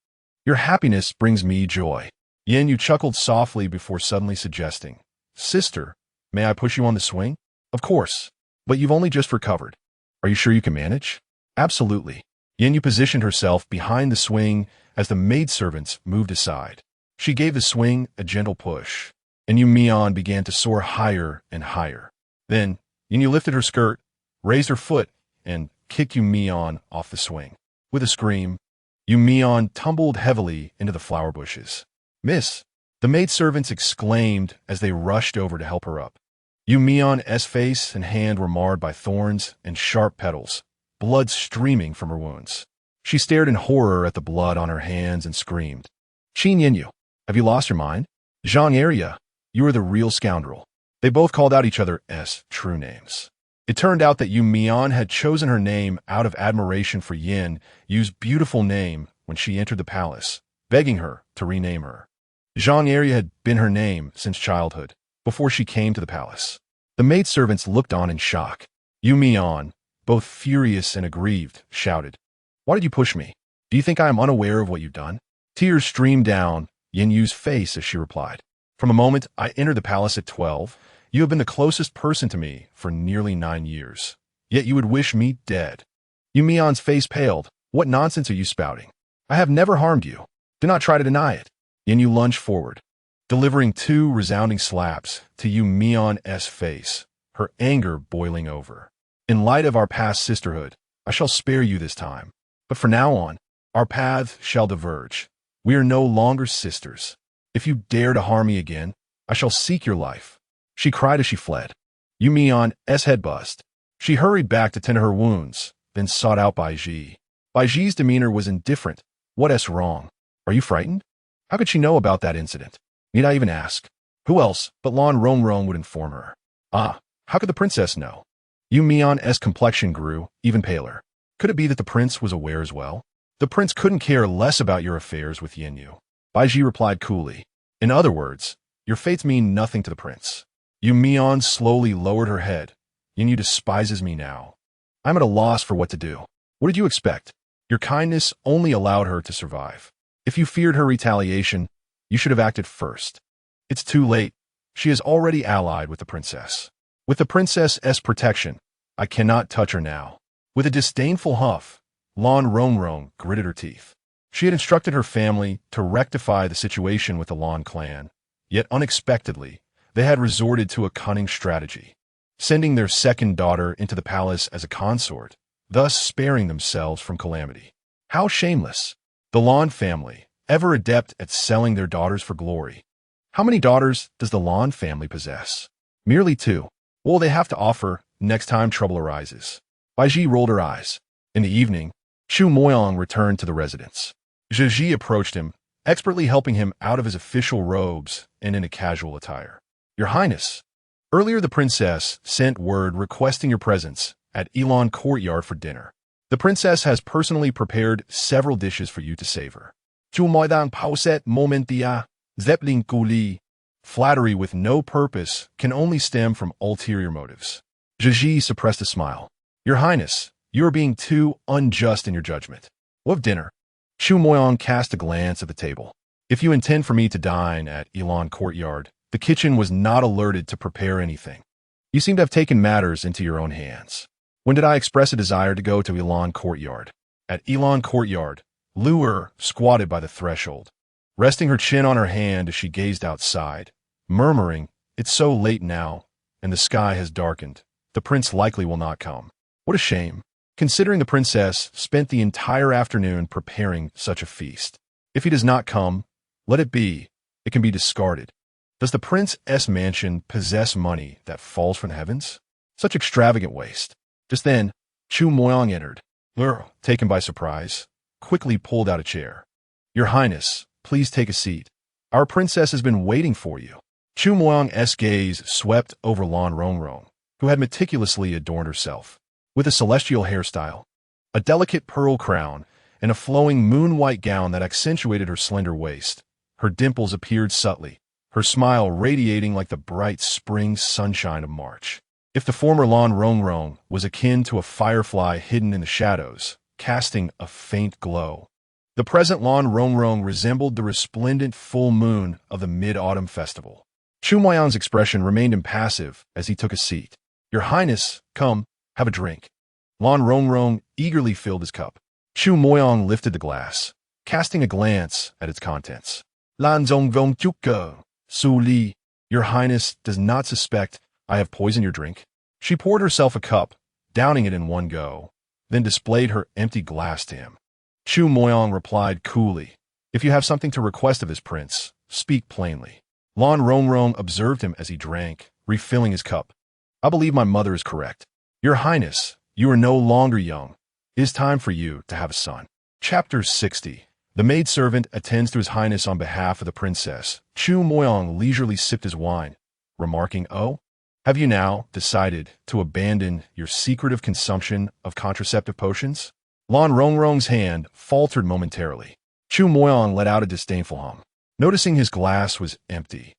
Your happiness brings me joy." Yinhua chuckled softly before suddenly suggesting, "Sister, may I push you on the swing?" "Of course, but you've only just recovered. Are you sure you can manage? Absolutely. Yin Yu positioned herself behind the swing as the maidservants moved aside. She gave the swing a gentle push, and Yu Mian began to soar higher and higher. Then, Yin Yu lifted her skirt, raised her foot, and kicked Yu Mian off the swing. With a scream, Yu Mian tumbled heavily into the flower bushes. Miss! The maidservants exclaimed as they rushed over to help her up. Yu Mian's face and hand were marred by thorns and sharp petals, blood streaming from her wounds. She stared in horror at the blood on her hands and screamed, Qin Yin, have you lost your mind? Zhang Area, you are the real scoundrel. They both called out each other's true names. It turned out that Yu Mian had chosen her name out of admiration for Yin Yu's beautiful name when she entered the palace, begging her to rename her. Zhang Area had been her name since childhood, before she came to the palace. The maidservants looked on in shock. Yu Mian, both furious and aggrieved, shouted, Why did you push me? Do you think I am unaware of what you've done? Tears streamed down Yin Yu's face as she replied, From the moment I entered the palace at 12, you have been the closest person to me for nearly 9 years. Yet you would wish me dead. Yu Mian's face paled. What nonsense are you spouting? I have never harmed you. Do not try to deny it. Yin Yu lunged forward, delivering 2 resounding slaps to Yu Mian's face, her anger boiling over. In light of our past sisterhood, I shall spare you this time. But from now on, our paths shall diverge. We are no longer sisters. If you dare to harm me again, I shall seek your life. She cried as she fled. Yu Mian's head buzzed. She hurried back to tend to her wounds, then sought out Bai Ji. Bai Ji's demeanor was indifferent. What's wrong? Are you frightened? How could she know about that incident? Need I even ask? Who else but Lan Rongrong would inform her? Ah, how could the princess know? Yu Mian's complexion grew even paler. Could it be that the prince was aware as well? The prince couldn't care less about your affairs with Yin Yu. Bai Ji replied coolly. In other words, your fates mean nothing to the prince. Yu Mian slowly lowered her head. Yin Yu despises me now. I'm at a loss for what to do. What did you expect? Your kindness only allowed her to survive. If you feared her retaliation, you should have acted first. It's too late. She is already allied with the princess. With the princess's protection, I cannot touch her now. With a disdainful huff, Lan Rongrong gritted her teeth. She had instructed her family to rectify the situation with the Lan clan, yet unexpectedly, they had resorted to a cunning strategy, sending their second daughter into the palace as a consort, thus sparing themselves from calamity. How shameless! The Lan family, ever adept at selling their daughters for glory. How many daughters does the Lan family possess? Merely 2. What will they have to offer next time trouble arises? Bai Ji rolled her eyes. In the evening, Chu Moyang returned to the residence. Zhe Ji approached him, expertly helping him out of his official robes and in a casual attire. Your Highness, earlier the princess sent word requesting your presence at Elan Courtyard for dinner. The princess has personally prepared several dishes for you to savor. Chu Moyang pauset momentia, zeppelin guli. Flattery with no purpose can only stem from ulterior motives. Zhe Ji suppressed a smile. Your Highness, you are being too unjust in your judgment. What of dinner? Chu Moyang cast a glance at the table. If you intend for me to dine at Elan Courtyard, the kitchen was not alerted to prepare anything. You seem to have taken matters into your own hands. When did I express a desire to go to Elan Courtyard? At Elan Courtyard, Lu Er squatted by the threshold, resting her chin on her hand as she gazed outside, murmuring, It's so late now, and the sky has darkened. The prince likely will not come. What a shame, considering the princess spent the entire afternoon preparing such a feast. If he does not come, let it be. It can be discarded. Does the prince's mansion possess money that falls from the heavens? Such extravagant waste. Just then, Chu Moyang entered. Lur, taken by surprise, quickly pulled out a chair. Your Highness, please take a seat. Our princess has been waiting for you. Chu Moyang's gaze swept over Lan Rongrong, who had meticulously adorned herself with a celestial hairstyle, a delicate pearl crown, and a flowing moon-white gown that accentuated her slender waist. Her dimples appeared subtly, her smile radiating like the bright spring sunshine of March. If the former Lan Rongrong was akin to a firefly hidden in the shadows, casting a faint glow, the present Lan Rongrong resembled the resplendent full moon of the Mid-Autumn Festival. Chu Moyang's expression remained impassive as he took a seat. Your Highness, come, have a drink. Lan Rongrong eagerly filled his cup. Chu Moyang lifted the glass, casting a glance at its contents. Lan Zonggong Chukko, Su Li, Your Highness does not suspect I have poisoned your drink? She poured herself a cup, downing it in one go, then displayed her empty glass to him. Chu Moyang replied coolly, If you have something to request of this prince, speak plainly. Lan Rongrong observed him as he drank, refilling his cup. I believe my mother is correct. Your Highness, you are no longer young. It is time for you to have a son. Chapter 60. The maidservant attends to His Highness on behalf of the princess. Chu Moyang leisurely sipped his wine, remarking, Oh, have you now decided to abandon your secretive consumption of contraceptive potions? Lan Rongrong's hand faltered momentarily. Chu Moyang let out a disdainful hum. Noticing his glass was empty,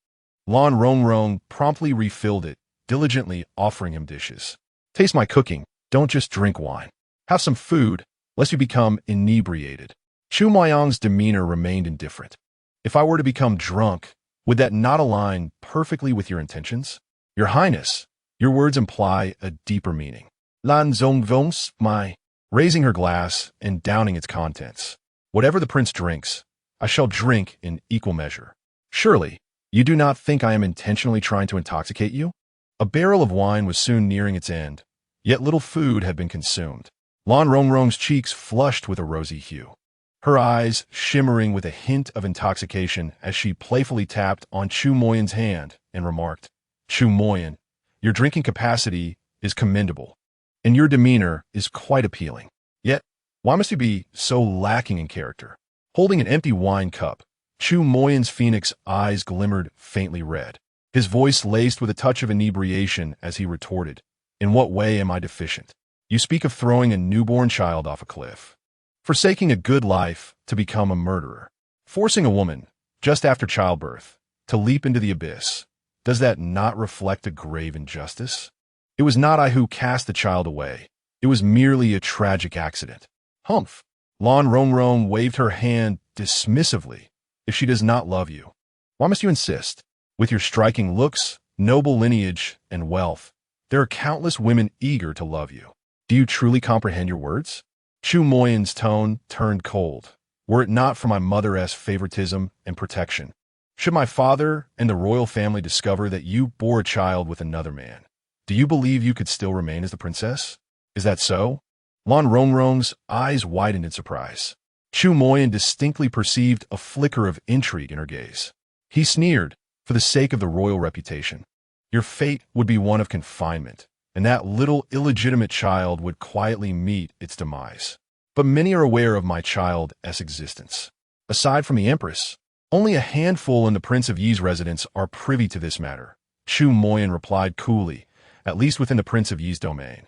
Lan Rongrong promptly refilled it, diligently offering him dishes. Taste my cooking, don't just drink wine. Have some food, lest you become inebriated. Chu Moyang's demeanor remained indifferent. If I were to become drunk, would that not align perfectly with your intentions? Your Highness, your words imply a deeper meaning. Lan Zonggong my, raising her glass and downing its contents. Whatever the prince drinks, I shall drink in equal measure. Surely, you do not think I am intentionally trying to intoxicate you? A barrel of wine was soon nearing its end, yet little food had been consumed. Lan Rongrong's cheeks flushed with a rosy hue, her eyes shimmering with a hint of intoxication as she playfully tapped on Chu Moyan's hand and remarked, Chu Moyan, your drinking capacity is commendable, and your demeanor is quite appealing. Yet, why must you be so lacking in character? Holding an empty wine cup, Chu Moyan's phoenix eyes glimmered faintly red, his voice laced with a touch of inebriation as he retorted, In what way am I deficient? You speak of throwing a newborn child off a cliff, forsaking a good life to become a murderer, forcing a woman, just after childbirth, to leap into the abyss. Does that not reflect a grave injustice? It was not I who cast the child away. It was merely a tragic accident. Humph! Lan Rongrong waved her hand dismissively. If she does not love you, why must you insist? With your striking looks, noble lineage, and wealth, there are countless women eager to love you. Do you truly comprehend your words? Chu Moyan's tone turned cold. Were it not for my mother's favoritism and protection, should my father and the royal family discover that you bore a child with another man, do you believe you could still remain as the princess? Is that so? Lan Rongrong's eyes widened in surprise. Chu Moyan distinctly perceived a flicker of intrigue in her gaze. He sneered, for the sake of the royal reputation. Your fate would be one of confinement, and that little illegitimate child would quietly meet its demise. But many are aware of my child's existence. Aside from the empress, only a handful in the Prince of Yi's residence are privy to this matter. Chu Moyan replied coolly, At least within the Prince of Yi's domain.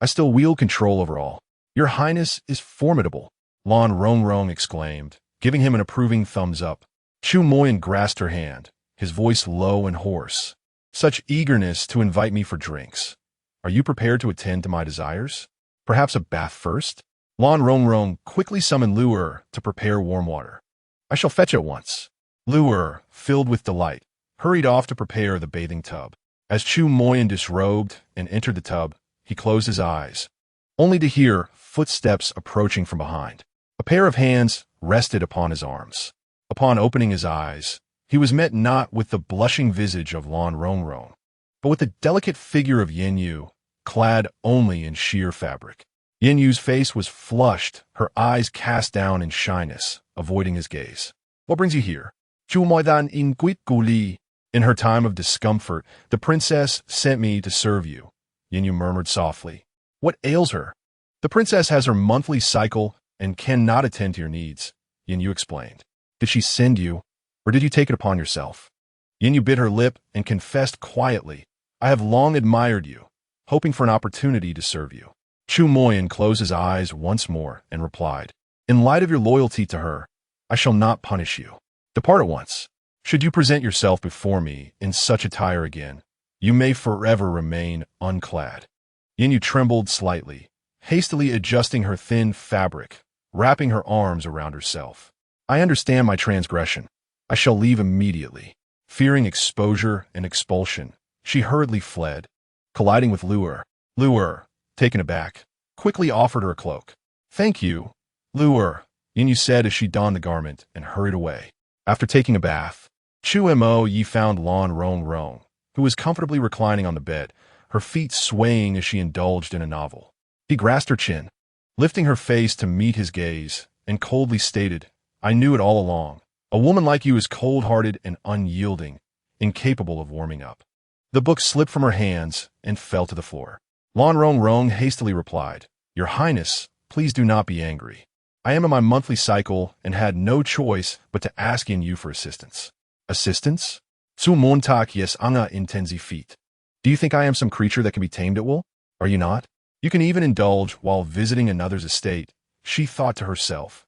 I still wield control over all. Your Highness is formidable, Lan Rongrong exclaimed, giving him an approving thumbs up. Chu Moyan grasped her hand, his voice low and hoarse. Such eagerness to invite me for drinks. Are you prepared to attend to my desires? Perhaps a bath first? Lan Rongrong quickly summoned Luer to prepare warm water. I shall fetch at once. Luer, filled with delight, hurried off to prepare the bathing tub. As Chu Moyan disrobed and entered the tub, he closed his eyes, only to hear footsteps approaching from behind. A pair of hands rested upon his arms. Upon opening his eyes, he was met not with the blushing visage of Lan Rongrong, but with the delicate figure of Yin Yu, clad only in sheer fabric. Yin Yu's face was flushed, her eyes cast down in shyness, avoiding his gaze. What brings you here? Chu Moidan in Guit Guli. In her time of discomfort, the princess sent me to serve you, Yin Yu murmured softly. What ails her? The princess has her monthly cycle and cannot attend to your needs, Yin Yu explained. Did she send you, or did you take it upon yourself? Yin Yu bit her lip and confessed quietly, I have long admired you, hoping for an opportunity to serve you. Chu Moyan closed his eyes once more and replied, In light of your loyalty to her, I shall not punish you. Depart at once. Should you present yourself before me in such attire again, you may forever remain unclad. Yin Yu trembled slightly, hastily adjusting her thin fabric, wrapping her arms around herself. I understand my transgression. I shall leave immediately. Fearing exposure and expulsion, she hurriedly fled, colliding with Luer. Luer, taken aback, quickly offered her a cloak. "Thank you, Luer," Yin said as she donned the garment and hurried away. After taking a bath, Chu Mo Yi found Lan Rong Rong, who was comfortably reclining on the bed, her feet swaying as she indulged in a novel. He grasped her chin, lifting her face to meet his gaze, and coldly stated, "I knew it all along. A woman like you is cold-hearted and unyielding, incapable of warming up." The book slipped from her hands and fell to the floor. Lan Rong Rong hastily replied, "Your Highness, please do not be angry. I am in my monthly cycle and had no choice but to ask in you for assistance." "Assistance? Su montak yes anga intensi feet. Do you think I am some creature that can be tamed at will? Are you not? You can even indulge while visiting another's estate," she thought to herself.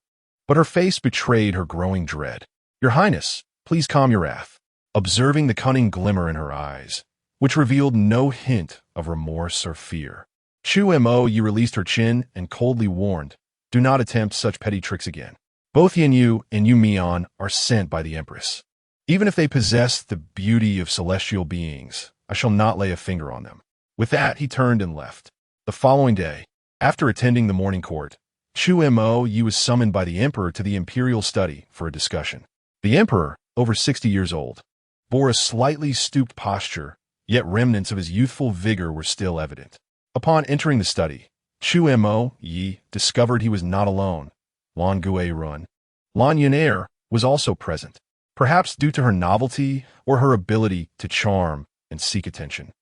But her face betrayed her growing dread. "Your Highness, please calm your wrath." Observing the cunning glimmer in her eyes, which revealed no hint of remorse or fear, Chu Mo Yi released her chin and coldly warned, "Do not attempt such petty tricks again. Both Yin Yu and Yu Mian are sent by the Empress. Even if they possess the beauty of celestial beings, I shall not lay a finger on them." With that, he turned and left. The following day, after attending the morning court, Chu Mo Yi was summoned by the emperor to the imperial study for a discussion. The emperor, over 60 years old, bore a slightly stooped posture, yet remnants of his youthful vigor were still evident. Upon entering the study, Chu Mo Yi discovered he was not alone. Lan Gue Run, Lan Yunair, was also present, perhaps due to her novelty or her ability to charm and seek attention.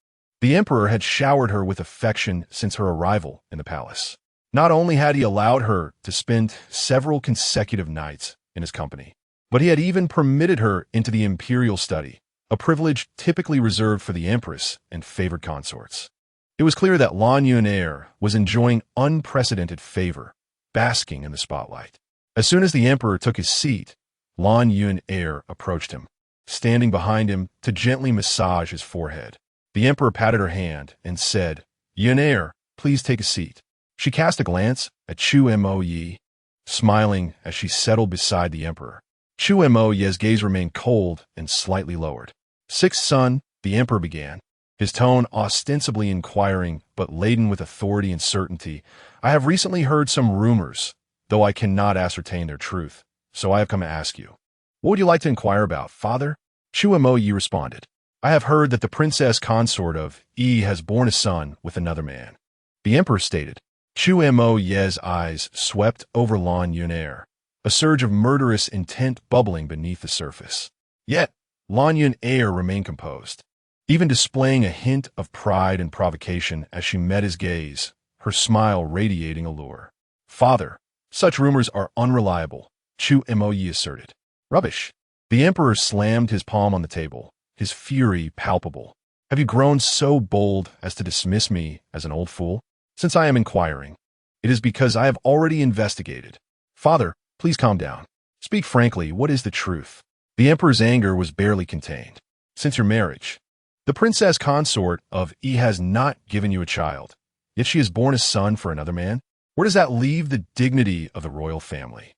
The emperor had showered her with affection since her arrival in the palace. Not only had he allowed her to spend several consecutive nights in his company, but he had even permitted her into the imperial study, a privilege typically reserved for the empress and favored consorts. It was clear that Lan Yunair was enjoying unprecedented favor, basking in the spotlight. As soon as the emperor took his seat, Lan Yunair approached him, standing behind him to gently massage his forehead. The emperor patted her hand and said, "Yunair, please take a seat." She cast a glance at Chu Mo Yi, smiling as she settled beside the emperor. Chu Mo Yi's gaze remained cold and slightly lowered. "Sixth son," the emperor began, his tone ostensibly inquiring but laden with authority and certainty, "I have recently heard some rumors, though I cannot ascertain their truth, so I have come to ask you. What would you like to inquire about, father?" Chu Mo Yi responded, "I have heard that the princess consort of Yi has borne a son with another man." The emperor stated. Chu Mo Yi's eyes swept over Lan Yunair, a surge of murderous intent bubbling beneath the surface. Yet, Lan Yunair remained composed, even displaying a hint of pride and provocation as she met his gaze, her smile radiating allure. "Father, such rumors are unreliable," Chu Mo Yi asserted. "Rubbish." The emperor slammed his palm on the table, his fury palpable. "Have you grown so bold as to dismiss me as an old fool? Since I am inquiring, it is because I have already investigated. Father, please calm down. Speak frankly, what is the truth?" The emperor's anger was barely contained. "Since your marriage, the princess consort of Yi has not given you a child, yet she has borne a son for another man. Where does that leave the dignity of the royal family?"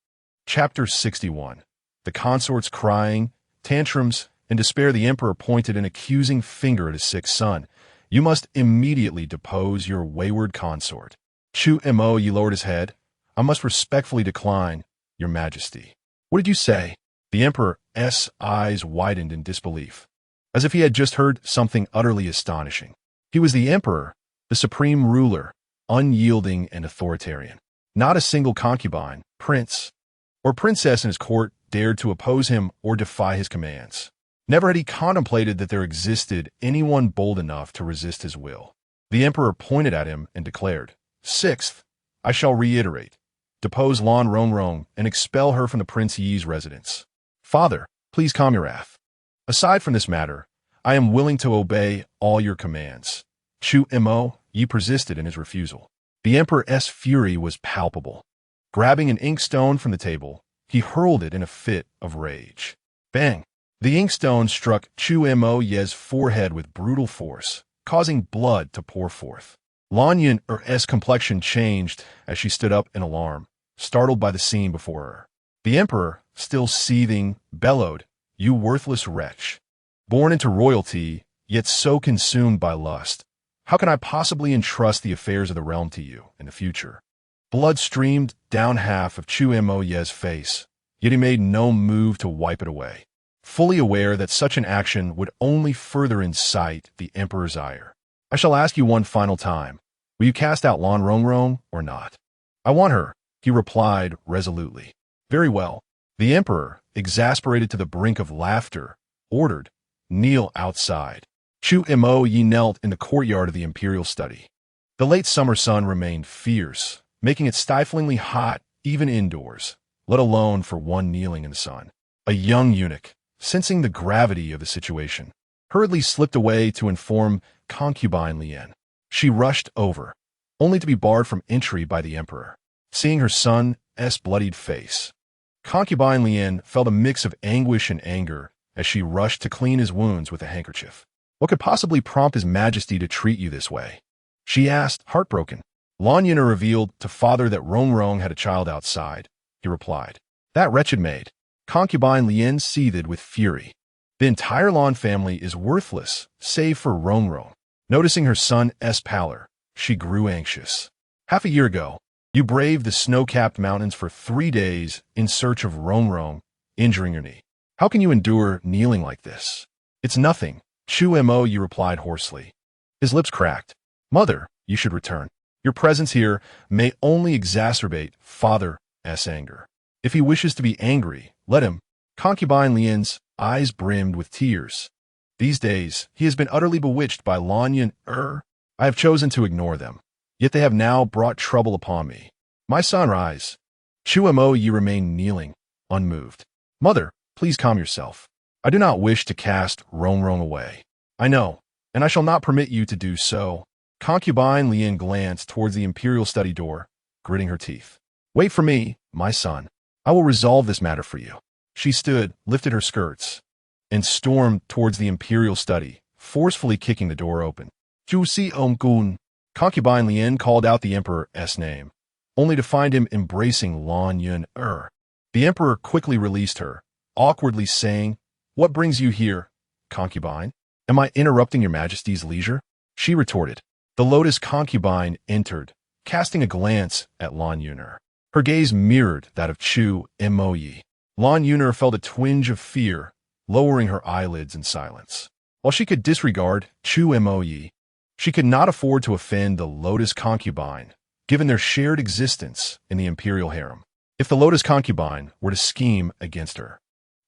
Chapter 61. The consort's crying, tantrums, and despair. The emperor pointed an accusing finger at his sick son. "You must immediately depose your wayward consort." Chu Mo Yi lowered his head. "I must respectfully decline, your majesty." "What did you say?" The emperor's eyes widened in disbelief, as if he had just heard something utterly astonishing. He was the emperor, the supreme ruler, unyielding and authoritarian. Not a single concubine, prince, or princess in his court dared to oppose him or defy his commands. Never had he contemplated that there existed anyone bold enough to resist his will. The emperor pointed at him and declared, "Sixth, I shall reiterate, depose Lan Rong Rong and expel her from the Prince Yi's residence." "Father, please calm your wrath. Aside from this matter, I am willing to obey all your commands." Chu Mo Yi persisted in his refusal. The emperor's fury was palpable. Grabbing an inkstone from the table, he hurled it in a fit of rage. Bang! The inkstone struck Chu Mo Yi's forehead with brutal force, causing blood to pour forth. Lan Yun's complexion changed as she stood up in alarm, startled by the scene before her. The emperor, still seething, bellowed, "You worthless wretch! Born into royalty, yet so consumed by lust, How can I possibly entrust the affairs of the realm to you in the future? Blood streamed down half of Chu Moye's face, yet he made no move to wipe it away, fully aware that such an action would only further incite the emperor's ire. I shall ask you one final time. Will you cast out Lan Rongrong or not? I want her, he replied resolutely. Very well. The emperor, exasperated to the brink of laughter, ordered, kneel outside. Chu Moye knelt in the courtyard of the imperial study. The late summer sun remained fierce, making it stiflingly hot even indoors, let alone for one kneeling in the sun. A young eunuch, sensing the gravity of the situation, hurriedly slipped away to inform Concubine Yu. She rushed over, only to be barred from entry by the emperor. Seeing her son's bloodied face, Concubine Yu felt a mix of anguish and anger as she rushed to clean his wounds with a handkerchief. What could possibly prompt His Majesty to treat you this way? She asked, heartbroken. Lan Yu revealed to father that Rongrong had a child outside. He replied. That wretched maid. Concubine Yu seethed with fury. The entire Lan family is worthless, save for Rongrong. Noticing her son's pallor, she grew anxious. Half a year ago, you braved the snow-capped mountains for 3 days in search of Rongrong, injuring your knee. How can you endure kneeling like this? It's nothing, Chu Moye replied hoarsely. His lips cracked. Mother, you should return. Your presence here may only exacerbate father's anger. If he wishes to be angry, let him. Concubine Yu's eyes brimmed with tears. These days, he has been utterly bewitched by Lan Yu. I have chosen to ignore them, yet they have now brought trouble upon me. My son, rise. Chu Moye remained kneeling, unmoved. Mother, please calm yourself. I do not wish to cast Rongrong away. I know, and I shall not permit you to do so. Concubine Yu glanced towards the imperial study door, gritting her teeth. Wait for me, my son. I will resolve this matter for you. She stood, lifted her skirts, and stormed towards the imperial study, forcefully kicking the door open. Ju Si Gun. Concubine Yu called out the emperor's name, only to find him embracing Lan Yu. The emperor quickly released her, awkwardly saying, What brings you here, concubine? Am I interrupting your majesty's leisure? She retorted. The lotus concubine entered, casting a glance at Lan Yu. Her gaze mirrored that of Chu Moye. Lan Yu felt a twinge of fear, lowering her eyelids in silence. While she could disregard Chu Moye, she could not afford to offend the lotus concubine, given their shared existence in the imperial harem. If the lotus concubine were to scheme against her,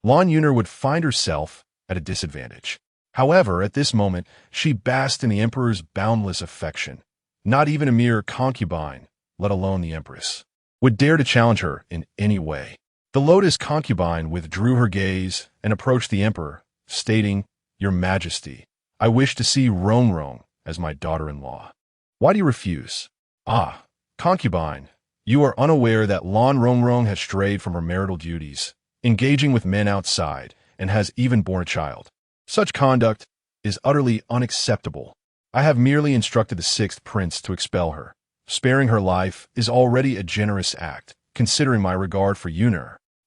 Lan Yu would find herself at a disadvantage. However, at this moment, she basked in the emperor's boundless affection. Not even a mere concubine, let alone the empress, would dare to challenge her in any way. The lotus concubine withdrew her gaze and approached the emperor, stating, Your Majesty, I wish to see Rongrong as my daughter-in-law. Why do you refuse? Ah, concubine, you are unaware that Lan Rongrong has strayed from her marital duties, engaging with men outside, and has even borne a child. Such conduct is utterly unacceptable. I have merely instructed the 6th prince to expel her. Sparing her life is already a generous act, considering my regard for Yu.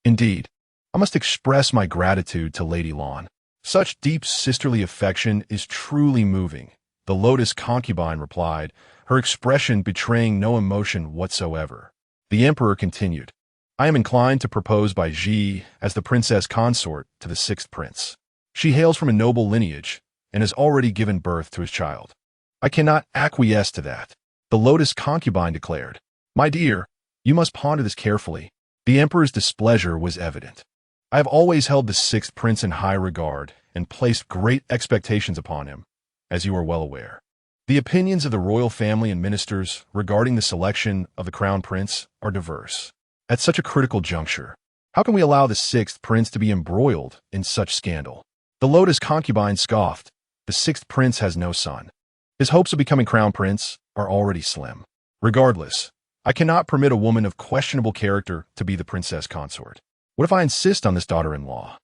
Indeed, I must express my gratitude to Lady Lan. Such deep sisterly affection is truly moving, the lotus concubine replied, her expression betraying no emotion whatsoever. The emperor continued, I am inclined to propose Bai Ji as the princess consort to the 6th prince. She hails from a noble lineage and has already given birth to his child. I cannot acquiesce to that, the lotus concubine declared. My dear, you must ponder this carefully. The emperor's displeasure was evident. I have always held the 6th prince in high regard and placed great expectations upon him, as you are well aware. The opinions of the royal family and ministers regarding the selection of the crown prince are diverse. At such a critical juncture, how can we allow the 6th prince to be embroiled in such scandal? The lotus concubine scoffed. The 6th prince has no son. His hopes of becoming crown prince are already slim. Regardless, I cannot permit a woman of questionable character to be the princess consort. What if I insist on this daughter-in-law?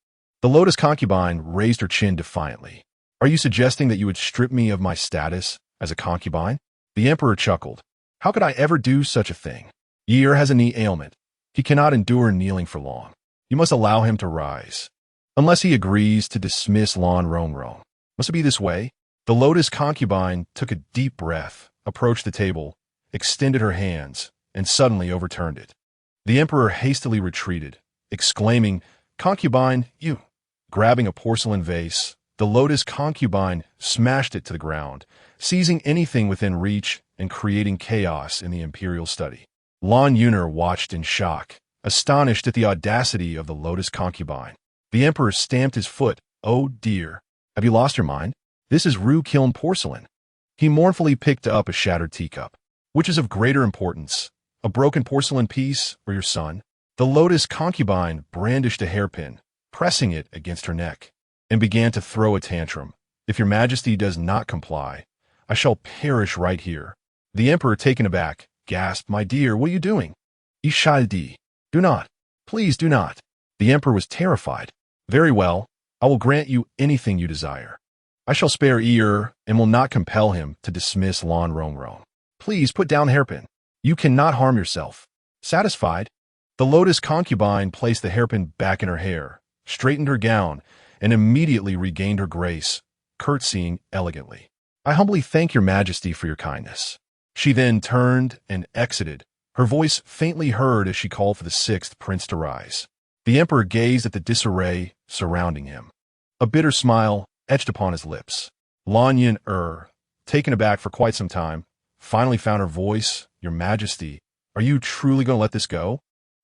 The lotus concubine raised her chin defiantly. Are you suggesting that you would strip me of my status as a concubine? The emperor chuckled. How could I ever do such a thing? Yer has a knee ailment. He cannot endure kneeling for long. You must allow him to rise. Unless he agrees to dismiss Lan Rongrong. Must it be this way? The lotus concubine took a deep breath, approached the table, extended her hands, and suddenly overturned it. The emperor hastily retreated, exclaiming, "Concubine Yu!" Grabbing a porcelain vase, the lotus concubine smashed it to the ground, seizing anything within reach and creating chaos in the imperial study. Lan Yuner watched in shock, astonished at the audacity of the lotus concubine. The emperor stamped his foot. "Oh dear, have you lost your mind? This is Ru-kiln porcelain." He mournfully picked up a shattered teacup. "Which is of greater importance, a broken porcelain piece or your son?" The lotus concubine brandished a hairpin, pressing it against her neck, and began to throw a tantrum. "If your majesty does not comply, I shall perish right here." The emperor, taken aback, gasped, "My dear, what are you doing? Ishaldi, do not. Please do not." The emperor was terrified. "Very well, I will grant you anything you desire. I shall spare Eir and will not compel him to dismiss Lan Rongrong. Please put down the hairpin. You cannot harm yourself." Satisfied, the lotus concubine placed the hairpin back in her hair, straightened her gown, and immediately regained her grace, curtsying elegantly. "I humbly thank your majesty for your kindness." She then turned and exited, her voice faintly heard as she called for the sixth prince to rise. The emperor gazed at the disarray surrounding him. A bitter smile etched upon his lips. Lan Yuner, taken aback for quite some time, finally found her voice. "Your majesty, are you truly going to let this go?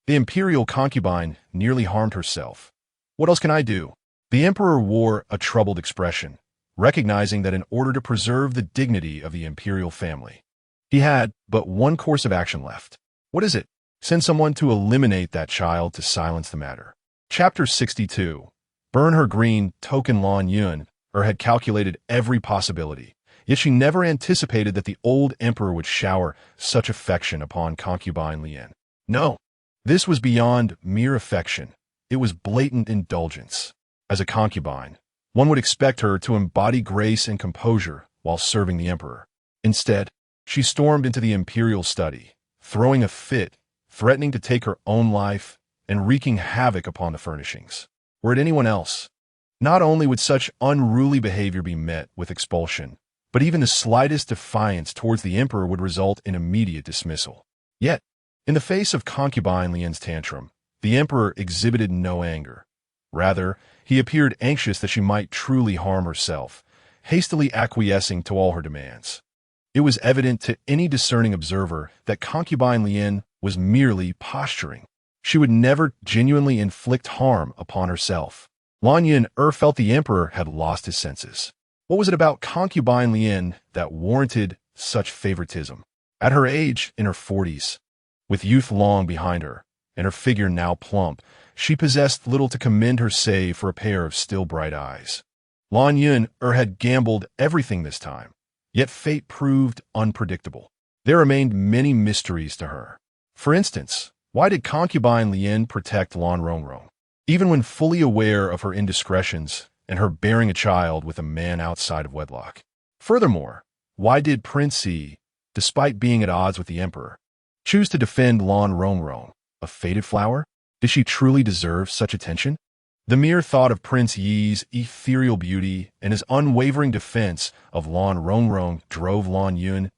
The imperial concubine nearly harmed herself. What else can I do?" The emperor wore a troubled expression, recognizing that in order to preserve the dignity of the imperial family, he had but one course of action left. What is it? Send someone to eliminate that child to silence the matter. Chapter 62. Burn her green. Token Lan Yuner had calculated every possibility, yet she never anticipated that the old emperor would shower such affection upon Concubine Lian. No, this was beyond mere affection. It was blatant indulgence. As a concubine, one would expect her to embody grace and composure while serving the emperor. Instead, she stormed into the imperial study, throwing a fit, threatening to take her own life, and wreaking havoc upon the furnishings. Were it anyone else, not only would such unruly behavior be met with expulsion, but even the slightest defiance towards the emperor would result in immediate dismissal. Yet, in the face of Concubine Lian's tantrum, the emperor exhibited no anger. Rather, he appeared anxious that she might truly harm herself, hastily acquiescing to all her demands. It was evident to any discerning observer that Concubine Lian was merely posturing. She would never genuinely inflict harm upon herself. Lan Yuner felt the emperor had lost his senses. What was it about Concubine Lian that warranted such favoritism? At her age, in her 40s, with youth long behind her, and her figure now plump, she possessed little to commend her save for a pair of still bright eyes. Lan Yuner had gambled everything this time, yet fate proved unpredictable. There remained many mysteries to her. For instance, why did Concubine Lian protect Lan Rongrong, even when fully aware of her indiscretions and her bearing a child with a man outside of wedlock? Furthermore, why did Prince Yi, despite being at odds with the emperor, choose to defend Lan Rongrong, a faded flower? Did she truly deserve such attention? The mere thought of Prince Yi's ethereal beauty and his unwavering defense of Lan Rongrong drove Lan Yuner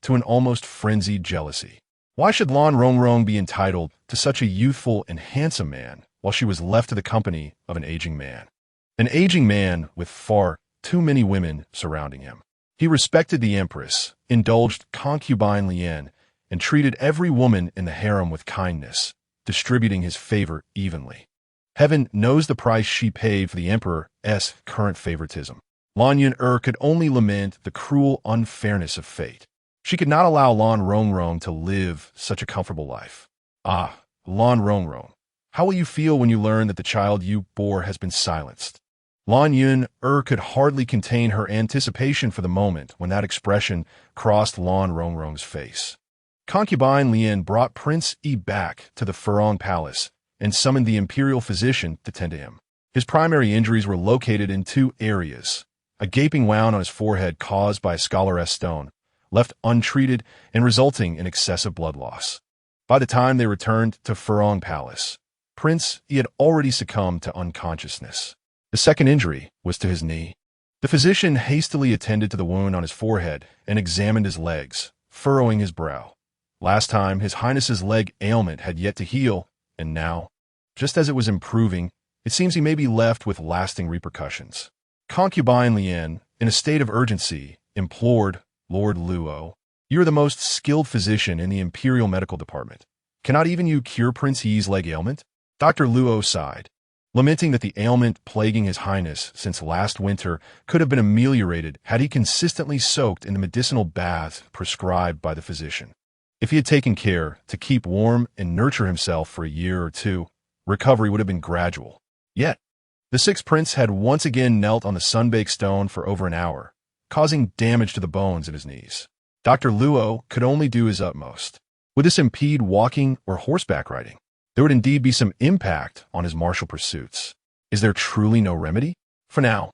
to an almost frenzied jealousy. Why should Lan Rongrong be entitled to such a youthful and handsome man while she was left to the company of an aging man? An aging man with far too many women surrounding him. He respected the empress, indulged Concubine Lian, and treated every woman in the harem with kindness, distributing his favor evenly. Heaven knows the price she paid for the emperor's current favoritism. Lan Yuner could only lament the cruel unfairness of fate. She could not allow Lan Rongrong to live such a comfortable life. Ah, Lan Rongrong, how will you feel when you learn that the child you bore has been silenced? Lan Yuner could hardly contain her anticipation for the moment when that expression crossed Lan Rongrong's face. Concubine Lian brought Prince Yi back to the Furong Palace and summoned the imperial physician to tend to him. His primary injuries were located in two areas: a gaping wound on his forehead caused by a scholar's stone, left untreated and resulting in excessive blood loss. By the time they returned to Furong Palace, Prince Yi had already succumbed to unconsciousness. The second injury was to his knee. The physician hastily attended to the wound on his forehead and examined his legs, furrowing his brow. Last time, His Highness's leg ailment had yet to heal, and now, just as it was improving, it seems he may be left with lasting repercussions. Concubine Lian, in a state of urgency, implored Lord Luo, "You are the most skilled physician in the Imperial Medical Department. Cannot even you cure Prince Yi's leg ailment?" Dr. Luo sighed, lamenting that the ailment plaguing His Highness since last winter could have been ameliorated had he consistently soaked in the medicinal bath prescribed by the physician. If he had taken care to keep warm and nurture himself for a year or two, recovery would have been gradual. Yet, the sixth prince had once again knelt on the sun-baked stone for over an hour, causing damage to the bones in his knees. Dr. Luo could only do his utmost. Would this impede walking or horseback riding? There would indeed be some impact on his martial pursuits. Is there truly no remedy? For now,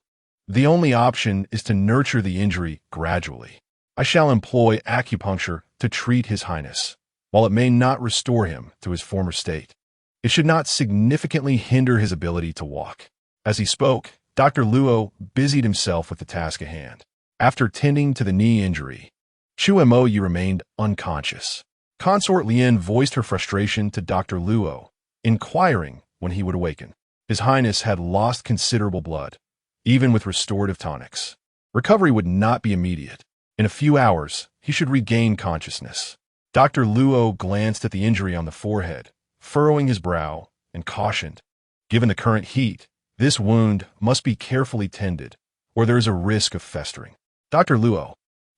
the only option is to nurture the injury gradually. I shall employ acupuncture to treat His Highness. While it may not restore him to his former state, it should not significantly hinder his ability to walk. As he spoke, Dr. Luo busied himself with the task at hand. After tending to the knee injury, Chu Moyi remained unconscious. Consort Lian voiced her frustration to Dr. Luo, inquiring when he would awaken. His Highness had lost considerable blood, even with restorative tonics. Recovery would not be immediate. In a few hours, he should regain consciousness. Dr. Luo glanced at the injury on the forehead, furrowing his brow, and cautioned, "Given the current heat, this wound must be carefully tended, or there is a risk of festering. Dr. Luo,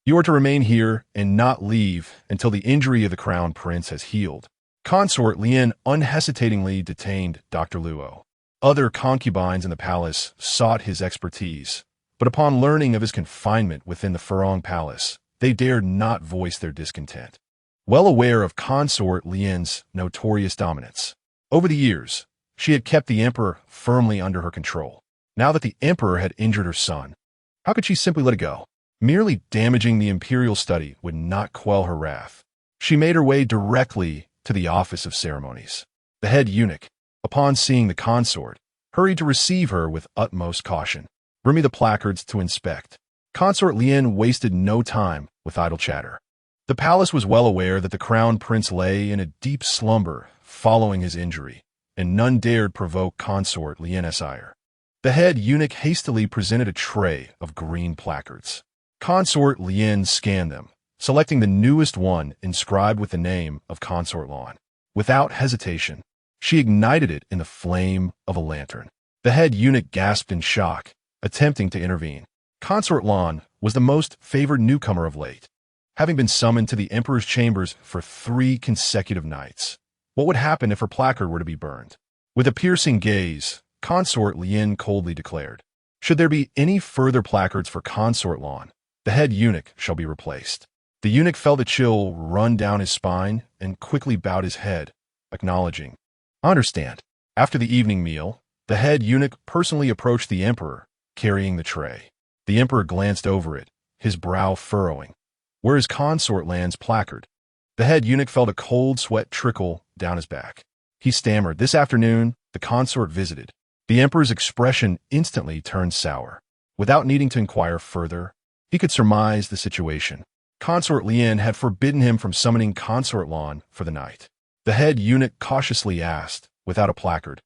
you are to remain here and not leave until the injury of the crown prince has healed." Consort Lian unhesitatingly detained Dr. Luo. Other concubines in the palace sought his expertise, but upon learning of his confinement within the Furong Palace, they dared not voice their discontent. Well aware of Consort Lian's notorious dominance, over the years, she had kept the emperor firmly under her control. Now that the emperor had injured her son, how could she simply let it go? Merely damaging the imperial study would not quell her wrath. She made her way directly to the office of ceremonies. The head eunuch, upon seeing the consort, hurried to receive her with utmost caution. "Bring me the placards to inspect." Consort Lian wasted no time with idle chatter. The palace was well aware that the crown prince lay in a deep slumber following his injury, and none dared provoke Consort Lian's ire. The head eunuch hastily presented a tray of green placards. Consort Lian scanned them, selecting the newest one inscribed with the name of Consort Lan. Without hesitation, she ignited it in the flame of a lantern. The head eunuch gasped in shock, attempting to intervene. Consort Lan was the most favored newcomer of late, having been summoned to the emperor's chambers for 3 consecutive nights. What would happen if her placard were to be burned? With a piercing gaze, Consort Lian coldly declared, "Should there be any further placards for Consort Lan, the head eunuch shall be replaced." The eunuch felt a chill run down his spine and quickly bowed his head, acknowledging, "I understand." After the evening meal, the head eunuch personally approached the emperor, carrying the tray. The emperor glanced over it, his brow furrowing. "Where is Consort Lan's placard?" The head eunuch felt a cold sweat trickle down his back. He stammered, "This afternoon, the consort visited." The emperor's expression instantly turned sour. Without needing to inquire further, he could surmise the situation. Consort Lian had forbidden him from summoning Consort Lan for the night. The head eunuch cautiously asked, without a placard,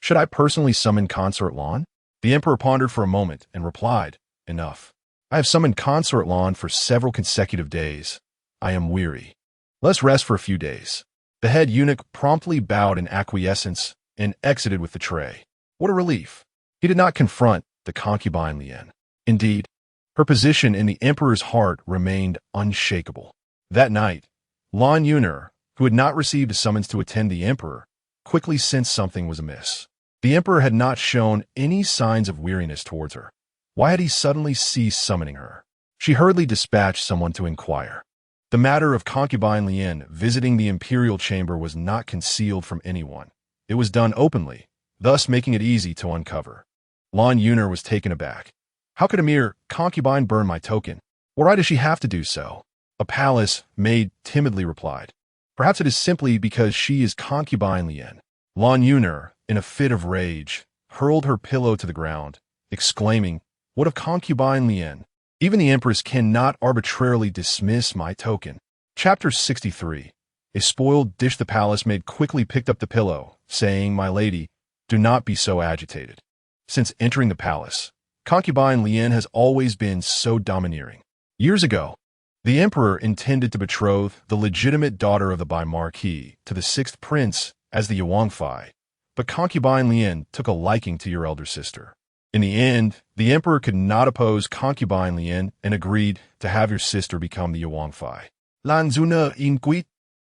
"Should I personally summon Consort Lan?" The emperor pondered for a moment and replied, "Enough. I have summoned Consort Lan for several consecutive days. I am weary. Let's rest for a few days." The head eunuch promptly bowed in acquiescence and exited with the tray. What a relief. He did not confront the concubine Lian. Indeed, her position in the emperor's heart remained unshakable. That night, Lan Yuner, who had not received a summons to attend the emperor, quickly sensed something was amiss. The emperor had not shown any signs of weariness towards her. Why had he suddenly ceased summoning her? She hurriedly dispatched someone to inquire. The matter of Concubine Lian visiting the imperial chamber was not concealed from anyone. It was done openly, thus making it easy to uncover. Lan Yuner was taken aback. "How could a mere concubine burn my token? What right does she have to do so?" A palace maid timidly replied, "Perhaps it is simply because she is Concubine Lian." Lan Yuner, in a fit of rage, hurled her pillow to the ground, exclaiming, What of Concubine Lien? Even the Empress cannot arbitrarily dismiss my token. Chapter 63. A spoiled dish. The palace maid quickly picked up the pillow, saying, "My lady, do not be so agitated." Since entering the palace, Concubine Lien has always been so domineering. Years ago, the emperor intended to betroth the legitimate daughter of the Bai Marquis to the sixth prince as the Yuanfei, but Concubine Lien took a liking to your elder sister. In the end, the emperor could not oppose Concubine Lien and agreed to have your sister become the Yuanfei. Lan Zuna Inquit.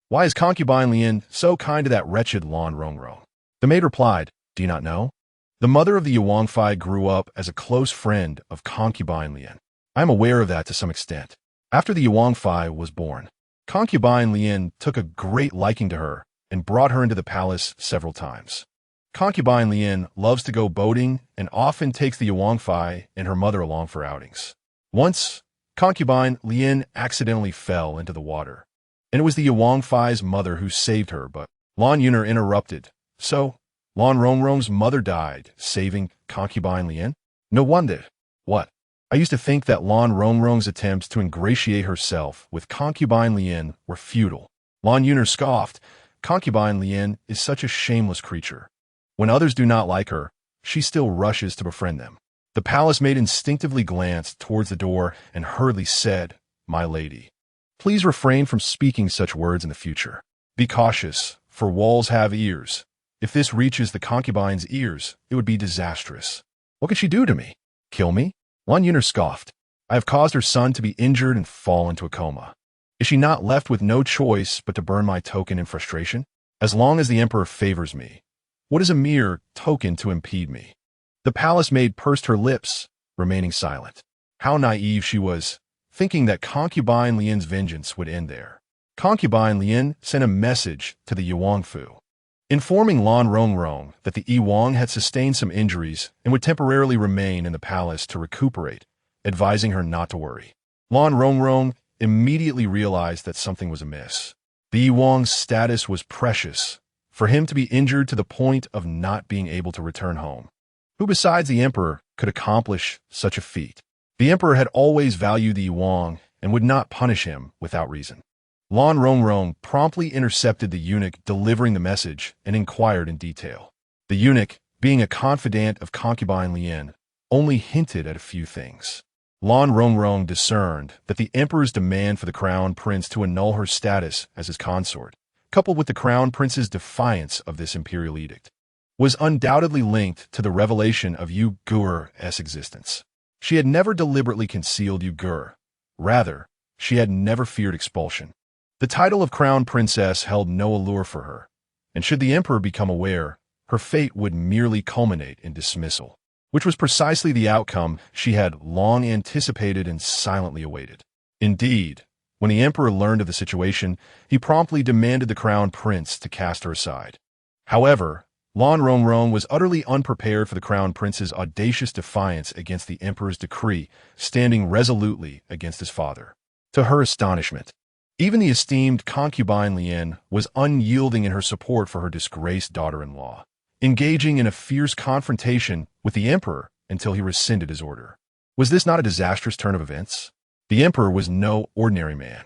Why is Concubine Lien so kind to that wretched Lan Rongrong? The maid replied, "Do you not know? The mother of the Yuanfei grew up as a close friend of Concubine Lien. I am aware of that to some extent. After the Yuanfei was born, Concubine Lien took a great liking to her and brought her into the palace several times. Concubine Lien loves to go boating and often takes the Yuanfei and her mother along for outings. Once, Concubine Lien accidentally fell into the water, and it was the Yuanfei's mother who saved her, but Lan Yuner interrupted. So, Lan Rongrong's mother died, saving Concubine Lien? No wonder. What? I used to think that Lan Rongrong's attempts to ingratiate herself with Concubine Lien were futile. Lan Yuner scoffed. Concubine Lien is such a shameless creature. When others do not like her, she still rushes to befriend them. The palace maid instinctively glanced towards the door and hurriedly said, "My lady, please refrain from speaking such words in the future. Be cautious, for walls have ears. If this reaches the concubine's ears, it would be disastrous." What could she do to me? Kill me? Lan Yuner scoffed. I have caused her son to be injured and fall into a coma. Is she not left with no choice but to burn my token in frustration? As long as the emperor favors me, what is a mere token to impede me? The palace maid pursed her lips, remaining silent. How naive she was, thinking that Concubine Lien's vengeance would end there. Concubine Lien sent a message to the Yuanfu, informing Lan Rongrong that the Yiwang had sustained some injuries and would temporarily remain in the palace to recuperate, advising her not to worry. Lan Rongrong immediately realized that something was amiss. The Yiwang's status was precious. For him to be injured to the point of not being able to return home. Who besides the emperor could accomplish such a feat? The emperor had always valued the Yiwang and would not punish him without reason. Lan Rongrong promptly intercepted the eunuch delivering the message and inquired in detail. The eunuch, being a confidant of Concubine Lien, only hinted at a few things. Lan Rongrong discerned that the emperor's demand for the crown prince to annul her status as his consort, coupled with the crown prince's defiance of this imperial edict, was undoubtedly linked to the revelation of Yu Guer's existence. She had never deliberately concealed Yu Guer. Rather, she had never feared expulsion. The title of crown princess held no allure for her, and should the emperor become aware, her fate would merely culminate in dismissal, which was precisely the outcome she had long anticipated and silently awaited. Indeed, when the emperor learned of the situation, he promptly demanded the crown prince to cast her aside. However, Lan Rongrong was utterly unprepared for the crown prince's audacious defiance against the emperor's decree, standing resolutely against his father. To her astonishment, even the esteemed Concubine Lien was unyielding in her support for her disgraced daughter-in-law, engaging in a fierce confrontation with the emperor until he rescinded his order. Was this not a disastrous turn of events? The emperor was no ordinary man.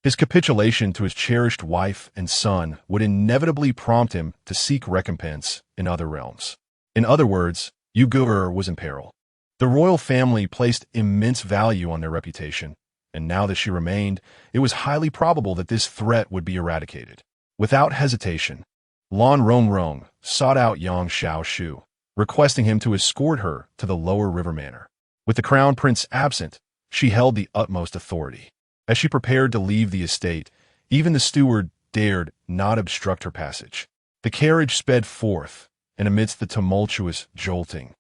His capitulation to his cherished wife and son would inevitably prompt him to seek recompense in other realms. In other words, Yu Guer was in peril. The royal family placed immense value on their reputation, and now that she remained, it was highly probable that this threat would be eradicated. Without hesitation, Lan Rongrong sought out Yang Xiaoshu, requesting him to escort her to the lower river manor. With the crown prince absent, she held the utmost authority. As she prepared to leave the estate, even the steward dared not obstruct her passage. The carriage sped forth, and amidst the tumultuous jolting,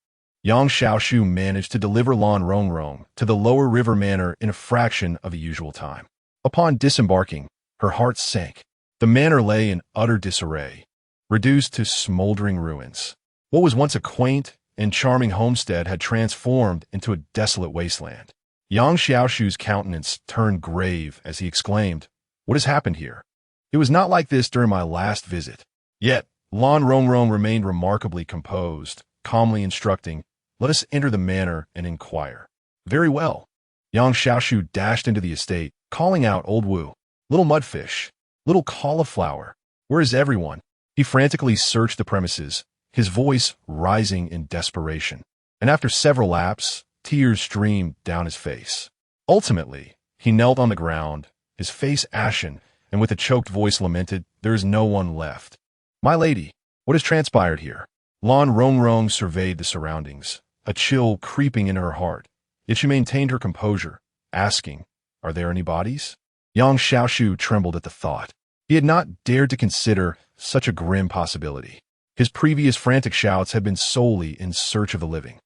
Yang Xiaoshu managed to deliver Lan Rongrong to the lower river manor in a fraction of the usual time. Upon disembarking, her heart sank. The manor lay in utter disarray, reduced to smoldering ruins. What was once a quaint and charming homestead had transformed into a desolate wasteland. Yang Xiaoshu's countenance turned grave as he exclaimed, "What has happened here? It was not like this during my last visit." Yet, Lan Rongrong remained remarkably composed, calmly instructing, Let us enter the manor and inquire. Very well. Yang Xiaoshu dashed into the estate, calling out Old Wu. Little mudfish. Little cauliflower. Where is everyone? He frantically searched the premises, his voice rising in desperation. And after several laps, tears streamed down his face. Ultimately, he knelt on the ground, his face ashen, and with a choked voice lamented, "There is no one left." "My lady, what has transpired here?" Lan Rongrong surveyed the surroundings, a chill creeping in her heart. Yet she maintained her composure, asking, "Are there any bodies?" Yang Xiaoshu trembled at the thought. He had not dared to consider such a grim possibility. His previous frantic shouts had been solely in search of the living,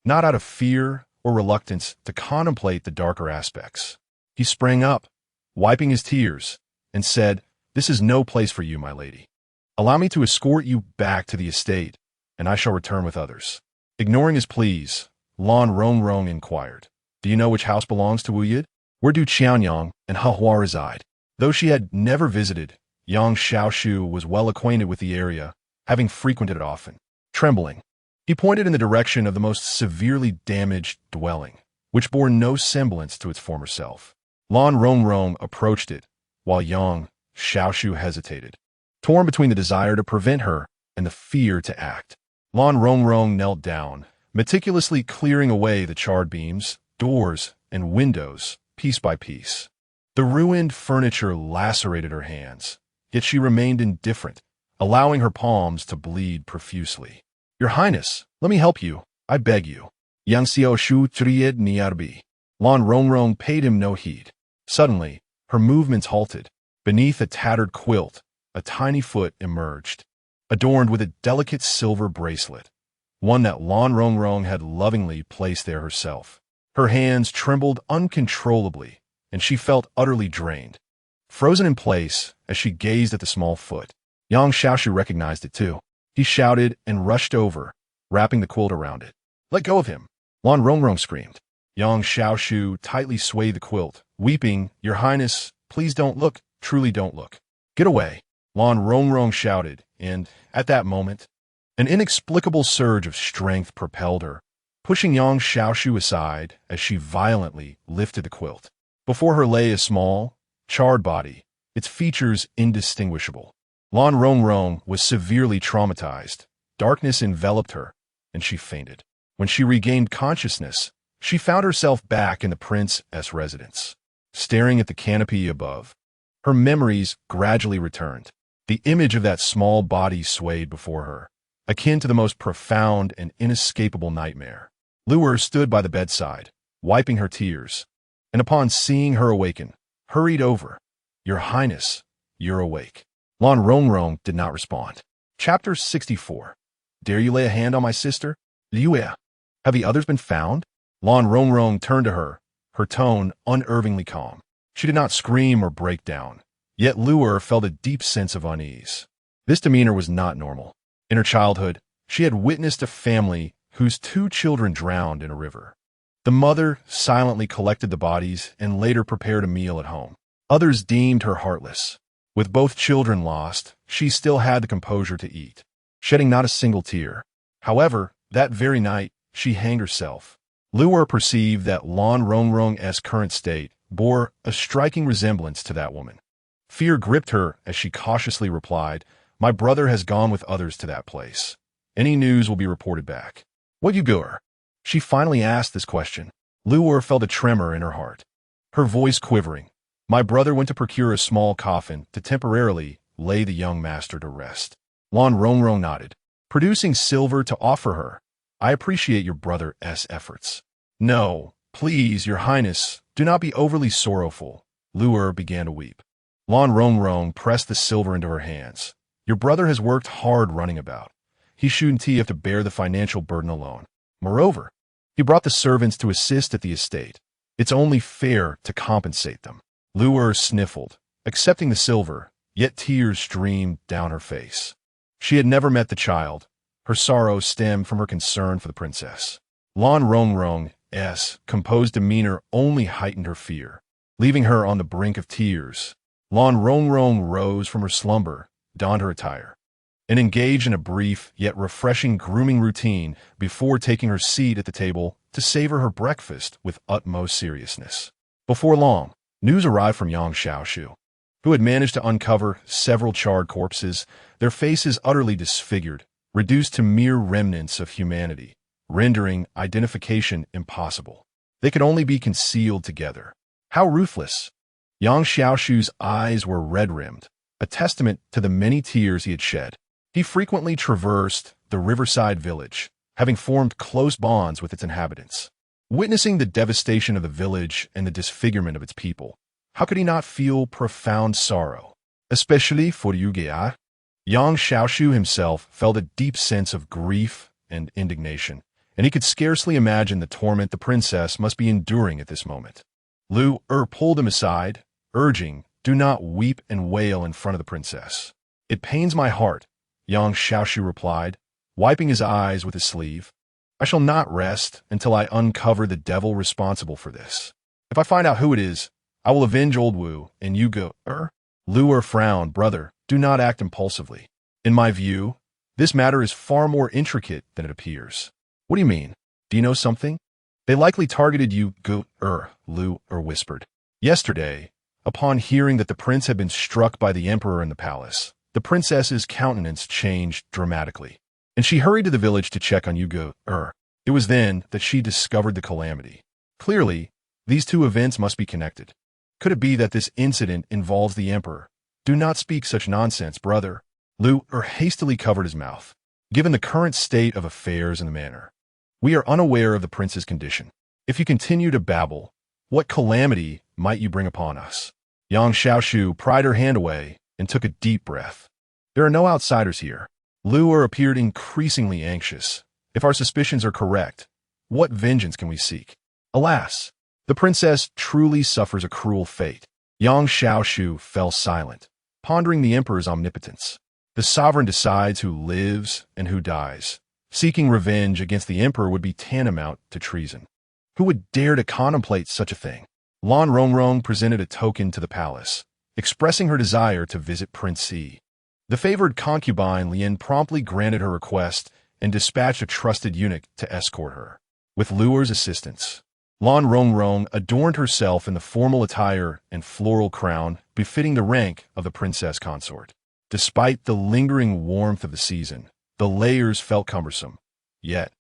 not out of fear or reluctance to contemplate the darker aspects. He sprang up, wiping his tears, and said, "This is no place for you, my lady. Allow me to escort you back to the estate, and I shall return with others." Ignoring his pleas, Lan Rongrong inquired, "Do you know which house belongs to Wu Yid? Where do Qianyang and Hua reside?" Though she had never visited, Yang Xiaoshu was well acquainted with the area, having frequented it often. Trembling, he pointed in the direction of the most severely damaged dwelling, which bore no semblance to its former self. Lan Rongrong approached it, while Yang Xiaoshu hesitated, torn between the desire to prevent her and the fear to act. Lan Rongrong knelt down, meticulously clearing away the charred beams, doors, and windows, piece by piece. The ruined furniture lacerated her hands, yet she remained indifferent, allowing her palms to bleed profusely. "Your Highness, let me help you, I beg you." Yang Xiaoshu tried niarbi. Lan Rongrong paid him no heed. Suddenly, her movements halted. Beneath a tattered quilt, a tiny foot emerged, adorned with a delicate silver bracelet, one that Lan Rongrong had lovingly placed there herself. Her hands trembled uncontrollably, and she felt utterly drained, frozen in place as she gazed at the small foot. Yang Xiaoshu recognized it too. He shouted and rushed over, wrapping the quilt around it. "Let go of him!" Lan Rongrong screamed. Yang Xiaoshu tightly swayed the quilt, weeping, "Your Highness, please don't look, truly don't look." "Get away!" Lan Rongrong shouted, and, at that moment, an inexplicable surge of strength propelled her, pushing Yang Xiaoshu aside as she violently lifted the quilt. Before her lay a small, charred body, its features indistinguishable. Lan Rongrong was severely traumatized. Darkness enveloped her, and she fainted. When she regained consciousness, she found herself back in the prince's residence, staring at the canopy above. Her memories gradually returned. The image of that small body swayed before her, akin to the most profound and inescapable nightmare. Luer stood by the bedside, wiping her tears, and upon seeing her awaken, hurried over. "Your Highness, you're awake." Lan Rongrong did not respond. Chapter 64. "Dare you lay a hand on my sister? Liu? Have the others been found?" Lan Rongrong turned to her, her tone unervingly calm. She did not scream or break down, yet Luer felt a deep sense of unease. This demeanor was not normal. In her childhood, she had witnessed a family whose 2 children drowned in a river. The mother silently collected the bodies and later prepared a meal at home. Others deemed her heartless. With both children lost, she still had the composure to eat, shedding not a single tear. However, that very night, she hanged herself. Luer perceived that Lan Rongrong's current state bore a striking resemblance to that woman. Fear gripped her as she cautiously replied, "My brother has gone with others to that place. Any news will be reported back." "What you goer?" She finally asked this question. Luer felt a tremor in her heart, her voice quivering. "My brother went to procure a small coffin to temporarily lay the young master to rest." Lan Rongrong nodded, producing silver to offer her. "I appreciate your brother's efforts." "No, please, your Highness, do not be overly sorrowful." Luer began to weep. Lan Rongrong pressed the silver into her hands. "Your brother has worked hard running about. He shouldn't have to bear the financial burden alone. Moreover, he brought the servants to assist at the estate. It's only fair to compensate them." Luer sniffled, accepting the silver, yet tears streamed down her face. She had never met the child. Her sorrow stemmed from her concern for the princess. Lan Rongrong's composed demeanor only heightened her fear, leaving her on the brink of tears. Lan Rongrong rose from her slumber, donned her attire, and engaged in a brief yet refreshing grooming routine before taking her seat at the table to savor her breakfast with utmost seriousness. Before long, news arrived from Yang Xiaoshu, who had managed to uncover several charred corpses, their faces utterly disfigured, reduced to mere remnants of humanity, rendering identification impossible. They could only be concealed together. How ruthless! Yang Xiaoshu's eyes were red-rimmed, a testament to the many tears he had shed. He frequently traversed the riverside village, having formed close bonds with its inhabitants. Witnessing the devastation of the village and the disfigurement of its people, how could he not feel profound sorrow? Especially for Yu Gea? Yang Xiaoshu himself felt a deep sense of grief and indignation, and he could scarcely imagine the torment the princess must be enduring at this moment. Lu pulled him aside, urging, "Do not weep and wail in front of the princess." "It pains my heart," Yang Xiaoshu replied, wiping his eyes with his sleeve. "I shall not rest until I uncover the devil responsible for this. If I find out who it is, I will avenge old Wu and you go." Lu frowned. "Brother, do not act impulsively. In my view, this matter is far more intricate than it appears." "What do you mean? Do you know something?" "They likely targeted you, Lu whispered. "Yesterday, upon hearing that the prince had been struck by the emperor in the palace, the princess's countenance changed dramatically, and she hurried to the village to check on Yugo. It was then that she discovered the calamity. Clearly, these two events must be connected. Could it be that this incident involves the emperor? Do not speak such nonsense, brother." Lu hastily covered his mouth. "Given the current state of affairs in the manor, we are unaware of the prince's condition. If you continue to babble, what calamity might you bring upon us?" Yang Xiaoshu pried her hand away and took a deep breath. "There are no outsiders here." Lu appeared increasingly anxious. "If our suspicions are correct, what vengeance can we seek? Alas, the princess truly suffers a cruel fate." Yang Xiaoshu fell silent, pondering the emperor's omnipotence. The sovereign decides who lives and who dies. Seeking revenge against the emperor would be tantamount to treason. Who would dare to contemplate such a thing? Lan Rongrong presented a token to the palace, expressing her desire to visit Prince Yi. The favored concubine Lien promptly granted her request and dispatched a trusted eunuch to escort her. With Luer's assistance, Lan Rongrong adorned herself in the formal attire and floral crown befitting the rank of the princess consort. Despite the lingering warmth of the season, the layers felt cumbersome. Yet,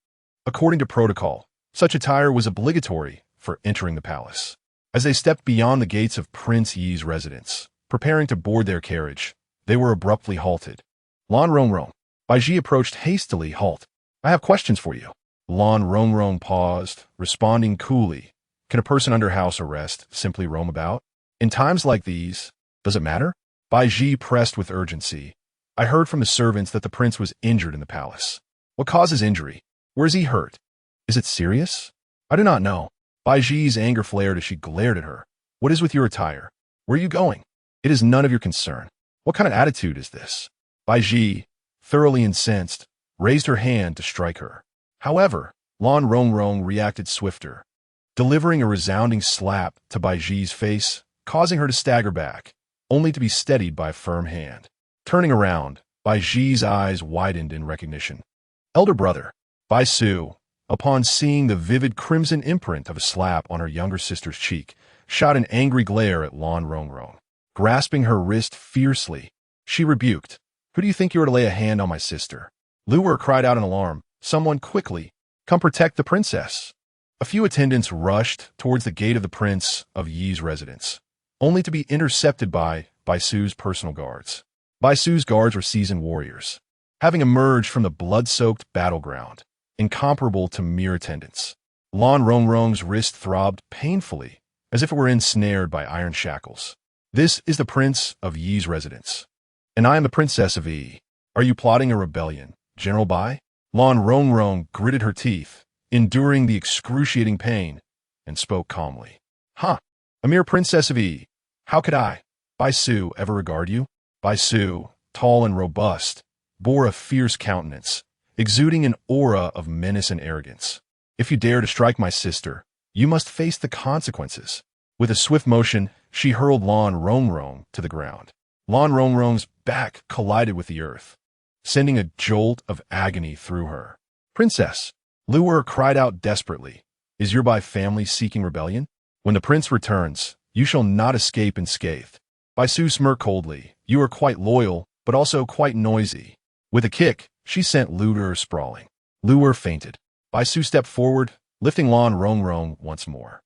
according to protocol, such attire was obligatory for entering the palace. As they stepped beyond the gates of Prince Yi's residence, preparing to board their carriage, they were abruptly halted. Lan Rongrong. Baiji approached hastily. "Halt. I have questions for you." Lan Rongrong paused, responding coolly. "Can a person under house arrest simply roam about? In times like these, does it matter?" Baiji pressed with urgency. "I heard from the servants that the prince was injured in the palace. What causes injury? Where is he hurt? Is it serious?" "I do not know." Baiji's anger flared as she glared at her. "What is with your attire? Where are you going? It is none of your concern. What kind of attitude is this?" Baiji, thoroughly incensed, raised her hand to strike her. However, Lan Rongrong reacted swifter, delivering a resounding slap to Baiji's face, causing her to stagger back, only to be steadied by a firm hand. Turning around, Baiji's eyes widened in recognition. "Elder brother." Bai Su, upon seeing the vivid crimson imprint of a slap on her younger sister's cheek, shot an angry glare at Lan Rongrong. Grasping her wrist fiercely, she rebuked, "Who do you think you are to lay a hand on my sister?" Luer cried out in alarm. "Someone quickly, come protect the princess." A few attendants rushed towards the gate of the Prince of Yi's residence, only to be intercepted by Baisu's personal guards. Baisu's guards were seasoned warriors, having emerged from the blood-soaked battleground, incomparable to mere attendants. Lan Rongrong's wrist throbbed painfully, as if it were ensnared by iron shackles. "This is the Prince of Yi's residence, and I am the Princess of Yi. Are you plotting a rebellion, General Bai?" Lan Rongrong gritted her teeth, enduring the excruciating pain, and spoke calmly. "Huh, a mere Princess of Yi. How could I, Baisu, ever regard you?" Baisu, tall and robust, bore a fierce countenance, exuding an aura of menace and arrogance. "If you dare to strike my sister, you must face the consequences." With a swift motion, she hurled Lan Rongrong to the ground. Lan Rongrong's back collided with the earth, sending a jolt of agony through her. "Princess!" Luer cried out desperately. "Is your Bai family seeking rebellion? When the prince returns, you shall not escape unscathed." Bai Su smirked coldly. "You are quite loyal, but also quite noisy." With a kick, she sent Luer sprawling. Luer fainted. Bai Su stepped forward, lifting Lan Rongrong once more.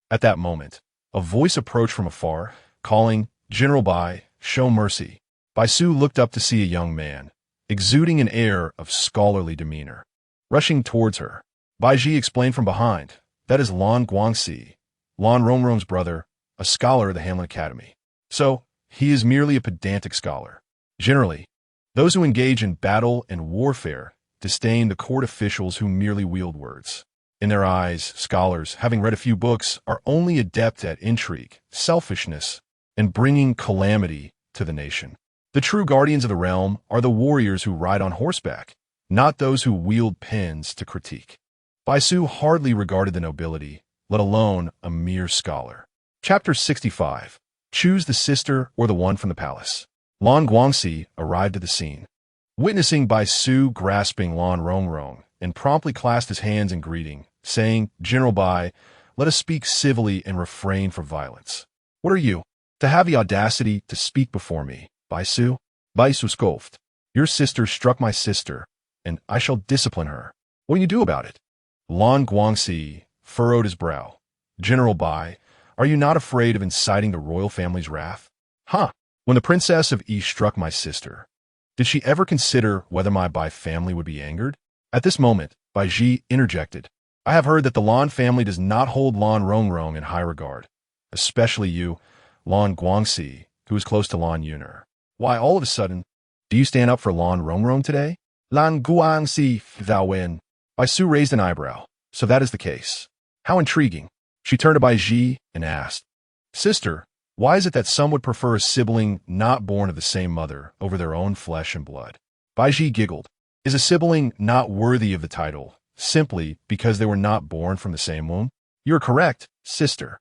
At that moment, a voice approached from afar, calling, "General Bai, show mercy." Bai Su looked up to see a young man, exuding an air of scholarly demeanor. Rushing towards her, Bai Ji explained from behind, "That is Lan Guangxi, Lan Rongrong's brother, a scholar of the Hamlin Academy. So, he is merely a pedantic scholar. Generally, those who engage in battle and warfare disdain the court officials who merely wield words. In their eyes, scholars, having read a few books, are only adept at intrigue, selfishness, and bringing calamity to the nation. The true guardians of the realm are the warriors who ride on horseback, not those who wield pens to critique." Bai Su hardly regarded the nobility, let alone a mere scholar. Chapter 65. Choose the sister or the one from the palace. Lan Guangxi arrived at the scene. Witnessing Bai Su grasping Lan Rongrong, and promptly clasped his hands in greeting, saying, "General Bai, let us speak civilly and refrain from violence." "What are you, to have the audacity to speak before me, Bai Su?" Bai Su scoffed. "Your sister struck my sister, and I shall discipline her. What do you do about it?" Lan Guangxi furrowed his brow. "General Bai, are you not afraid of inciting the royal family's wrath?" "Huh! When the princess of East struck my sister, did she ever consider whether my Bai family would be angered?" At this moment, Bai Ji interjected. "I have heard that the Lan family does not hold Lan Rongrong in high regard, especially you, Lan Guangxi, who is close to Lan Yuner. Why, all of a sudden, do you stand up for Lan Rongrong today?" "Lan Guangxi, thou win." Bai Su raised an eyebrow. "So that is the case. How intriguing." She turned to Bai Ji and asked, "Sister, why is it that some would prefer a sibling not born of the same mother over their own flesh and blood?" Bai Ji giggled. "Is a sibling not worthy of the title simply because they were not born from the same womb?" "You are correct, sister.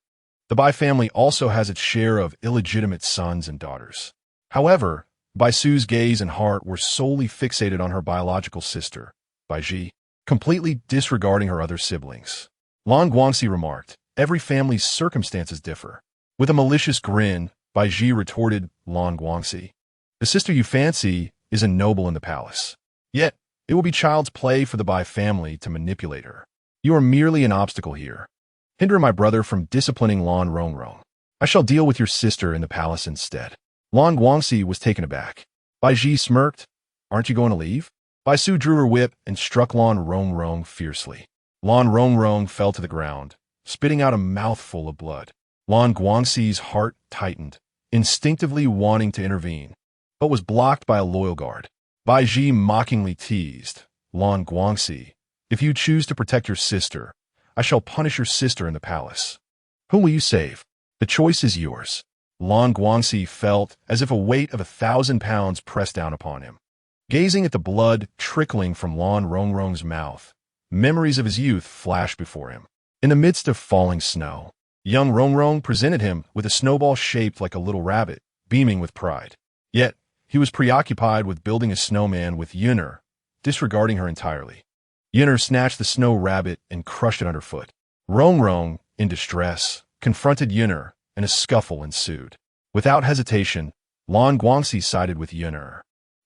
The Bai family also has its share of illegitimate sons and daughters." However, Bai Su's gaze and heart were solely fixated on her biological sister, Bai Ji, completely disregarding her other siblings. Lan Guangxi remarked, "Every family's circumstances differ." With a malicious grin, Bai Ji retorted, "Lan Guangxi, the sister you fancy is a noble in the palace. Yet, it will be child's play for the Bai family to manipulate her. You are merely an obstacle here. Hinder my brother from disciplining Lan Rongrong. I shall deal with your sister in the palace instead." Lan Guangxi was taken aback. Bai Ji smirked. "Aren't you going to leave?" Bai Su drew her whip and struck Lan Rongrong fiercely. Lan Rongrong fell to the ground, spitting out a mouthful of blood. Lan Guangxi's heart tightened, instinctively wanting to intervene, but was blocked by a loyal guard. Bai Ji mockingly teased, "Lan Guangxi, if you choose to protect your sister, I shall punish your sister in the palace. Whom will you save? The choice is yours." Lan Guangxi felt as if a weight of 1,000 pounds pressed down upon him. Gazing at the blood trickling from Lan Rongrong's mouth, memories of his youth flashed before him. In the midst of falling snow, young Rongrong presented him with a snowball shaped like a little rabbit, beaming with pride. Yet, he was preoccupied with building a snowman with Yuner, disregarding her entirely. Yuner snatched the snow rabbit and crushed it underfoot. Rongrong, in distress, confronted Yuner, and a scuffle ensued. Without hesitation, Lan Guangxi sided with Yuner.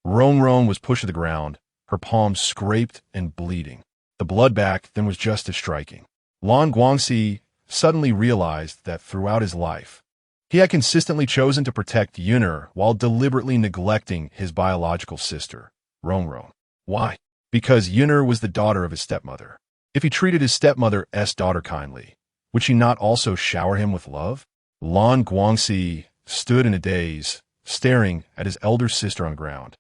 Rongrong was pushed to the ground, her palms scraped and bleeding. The bloodbath then was just as striking. Lan Guangxi suddenly realized that throughout his life, he had consistently chosen to protect Yuner while deliberately neglecting his biological sister, Rongrong. Why? Because Yuner was the daughter of his stepmother. If he treated his stepmother's daughter kindly, would she not also shower him with love? Lan Guangxi stood in a daze, staring at his elder sister on the ground,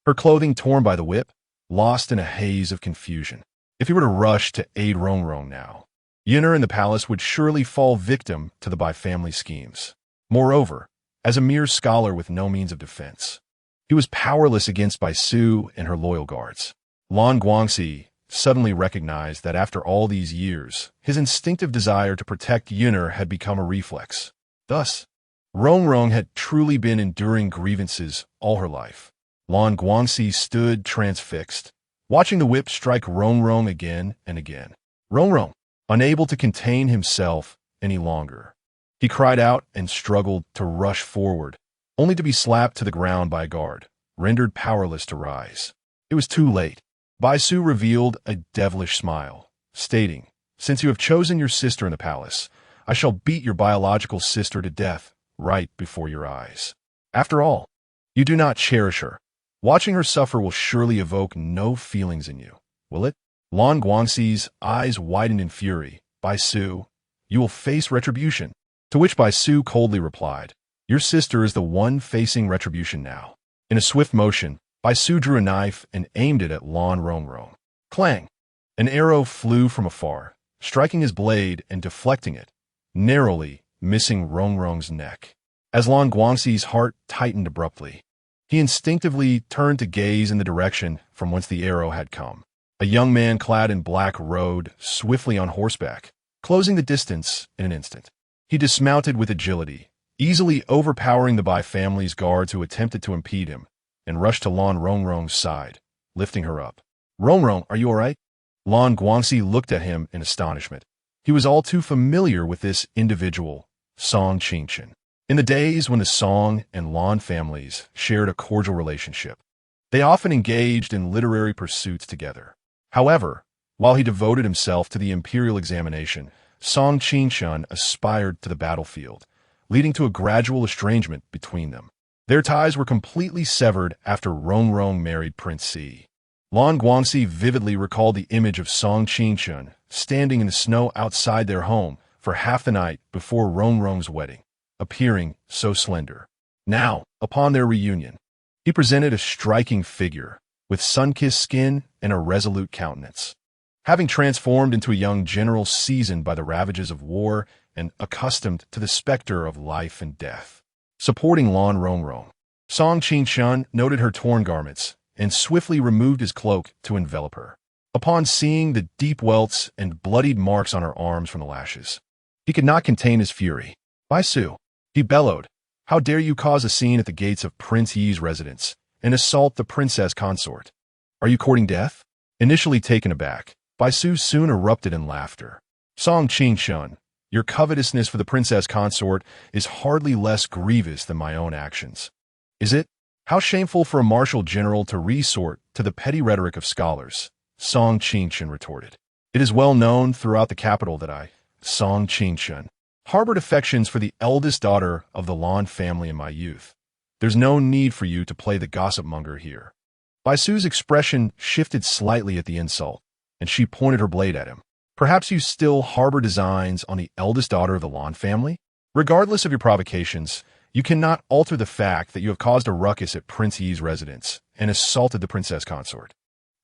her clothing torn by the whip, lost in a haze of confusion. If he were to rush to aid Rongrong now, Yuner in the palace would surely fall victim to the Bai family schemes. Moreover, as a mere scholar with no means of defense, he was powerless against Bai Su and her loyal guards. Lan Guangxi suddenly recognized that after all these years, his instinctive desire to protect Yuner had become a reflex. Thus, Rongrong had truly been enduring grievances all her life. Lan Guangxi stood transfixed, watching the whip strike Rong Rong again and again. Rong Rong, unable to contain himself any longer, he cried out and struggled to rush forward, only to be slapped to the ground by a guard, rendered powerless to rise. It was too late. Bai Su revealed a devilish smile, stating, "Since you have chosen your sister in the palace, I shall beat your biological sister to death right before your eyes. After all, you do not cherish her. Watching her suffer will surely evoke no feelings in you, will it?" Lan Guangxi's eyes widened in fury. "Bai Su, you will face retribution." To which Bai Su coldly replied, "Your sister is the one facing retribution now." In a swift motion, Bai Su drew a knife and aimed it at Lan Rong Rong. Clang! An arrow flew from afar, striking his blade and deflecting it, narrowly missing Rong Rong's neck. As Lan Guangxi's heart tightened abruptly, he instinctively turned to gaze in the direction from whence the arrow had come. A young man clad in black rode swiftly on horseback, closing the distance in an instant. He dismounted with agility, easily overpowering the Bai family's guards who attempted to impede him, and rushed to Lan Rong Rong's side, lifting her up. "Rong Rong, are you all right?" Lan Guangxi looked at him in astonishment. He was all too familiar with this individual, Song Qingchen. In the days when the Song and Lan families shared a cordial relationship, they often engaged in literary pursuits together. However, while he devoted himself to the imperial examination, Song Qingchen aspired to the battlefield, leading to a gradual estrangement between them. Their ties were completely severed after Rong Rong married Prince Si. Lan Guangxi vividly recalled the image of Song Qingchen standing in the snow outside their home for half the night before Rong Rong's wedding, appearing so slender. Now, upon their reunion, he presented a striking figure, with sun-kissed skin and a resolute countenance. Having transformed into a young general seasoned by the ravages of war and accustomed to the specter of life and death. Supporting Lan Rong Rong, Song Qingchen noted her torn garments and swiftly removed his cloak to envelop her. Upon seeing the deep welts and bloodied marks on her arms from the lashes, he could not contain his fury. "Bai Su," he bellowed, "how dare you cause a scene at the gates of Prince Yi's residence and assault the princess consort? Are you courting death?" Initially taken aback, Bai Su soon erupted in laughter. "Song Qingchen, your covetousness for the princess consort is hardly less grievous than my own actions. Is it? How shameful for a martial general to resort to the petty rhetoric of scholars," Song Qingchen retorted. "It is well known throughout the capital that I, Song Qingchen, harbored affections for the eldest daughter of the Lan family in my youth. There's no need for you to play the gossip monger here." Bai Su's expression shifted slightly at the insult, and she pointed her blade at him. "Perhaps you still harbor designs on the eldest daughter of the Lan family? Regardless of your provocations, you cannot alter the fact that you have caused a ruckus at Prince Yi's residence and assaulted the princess consort.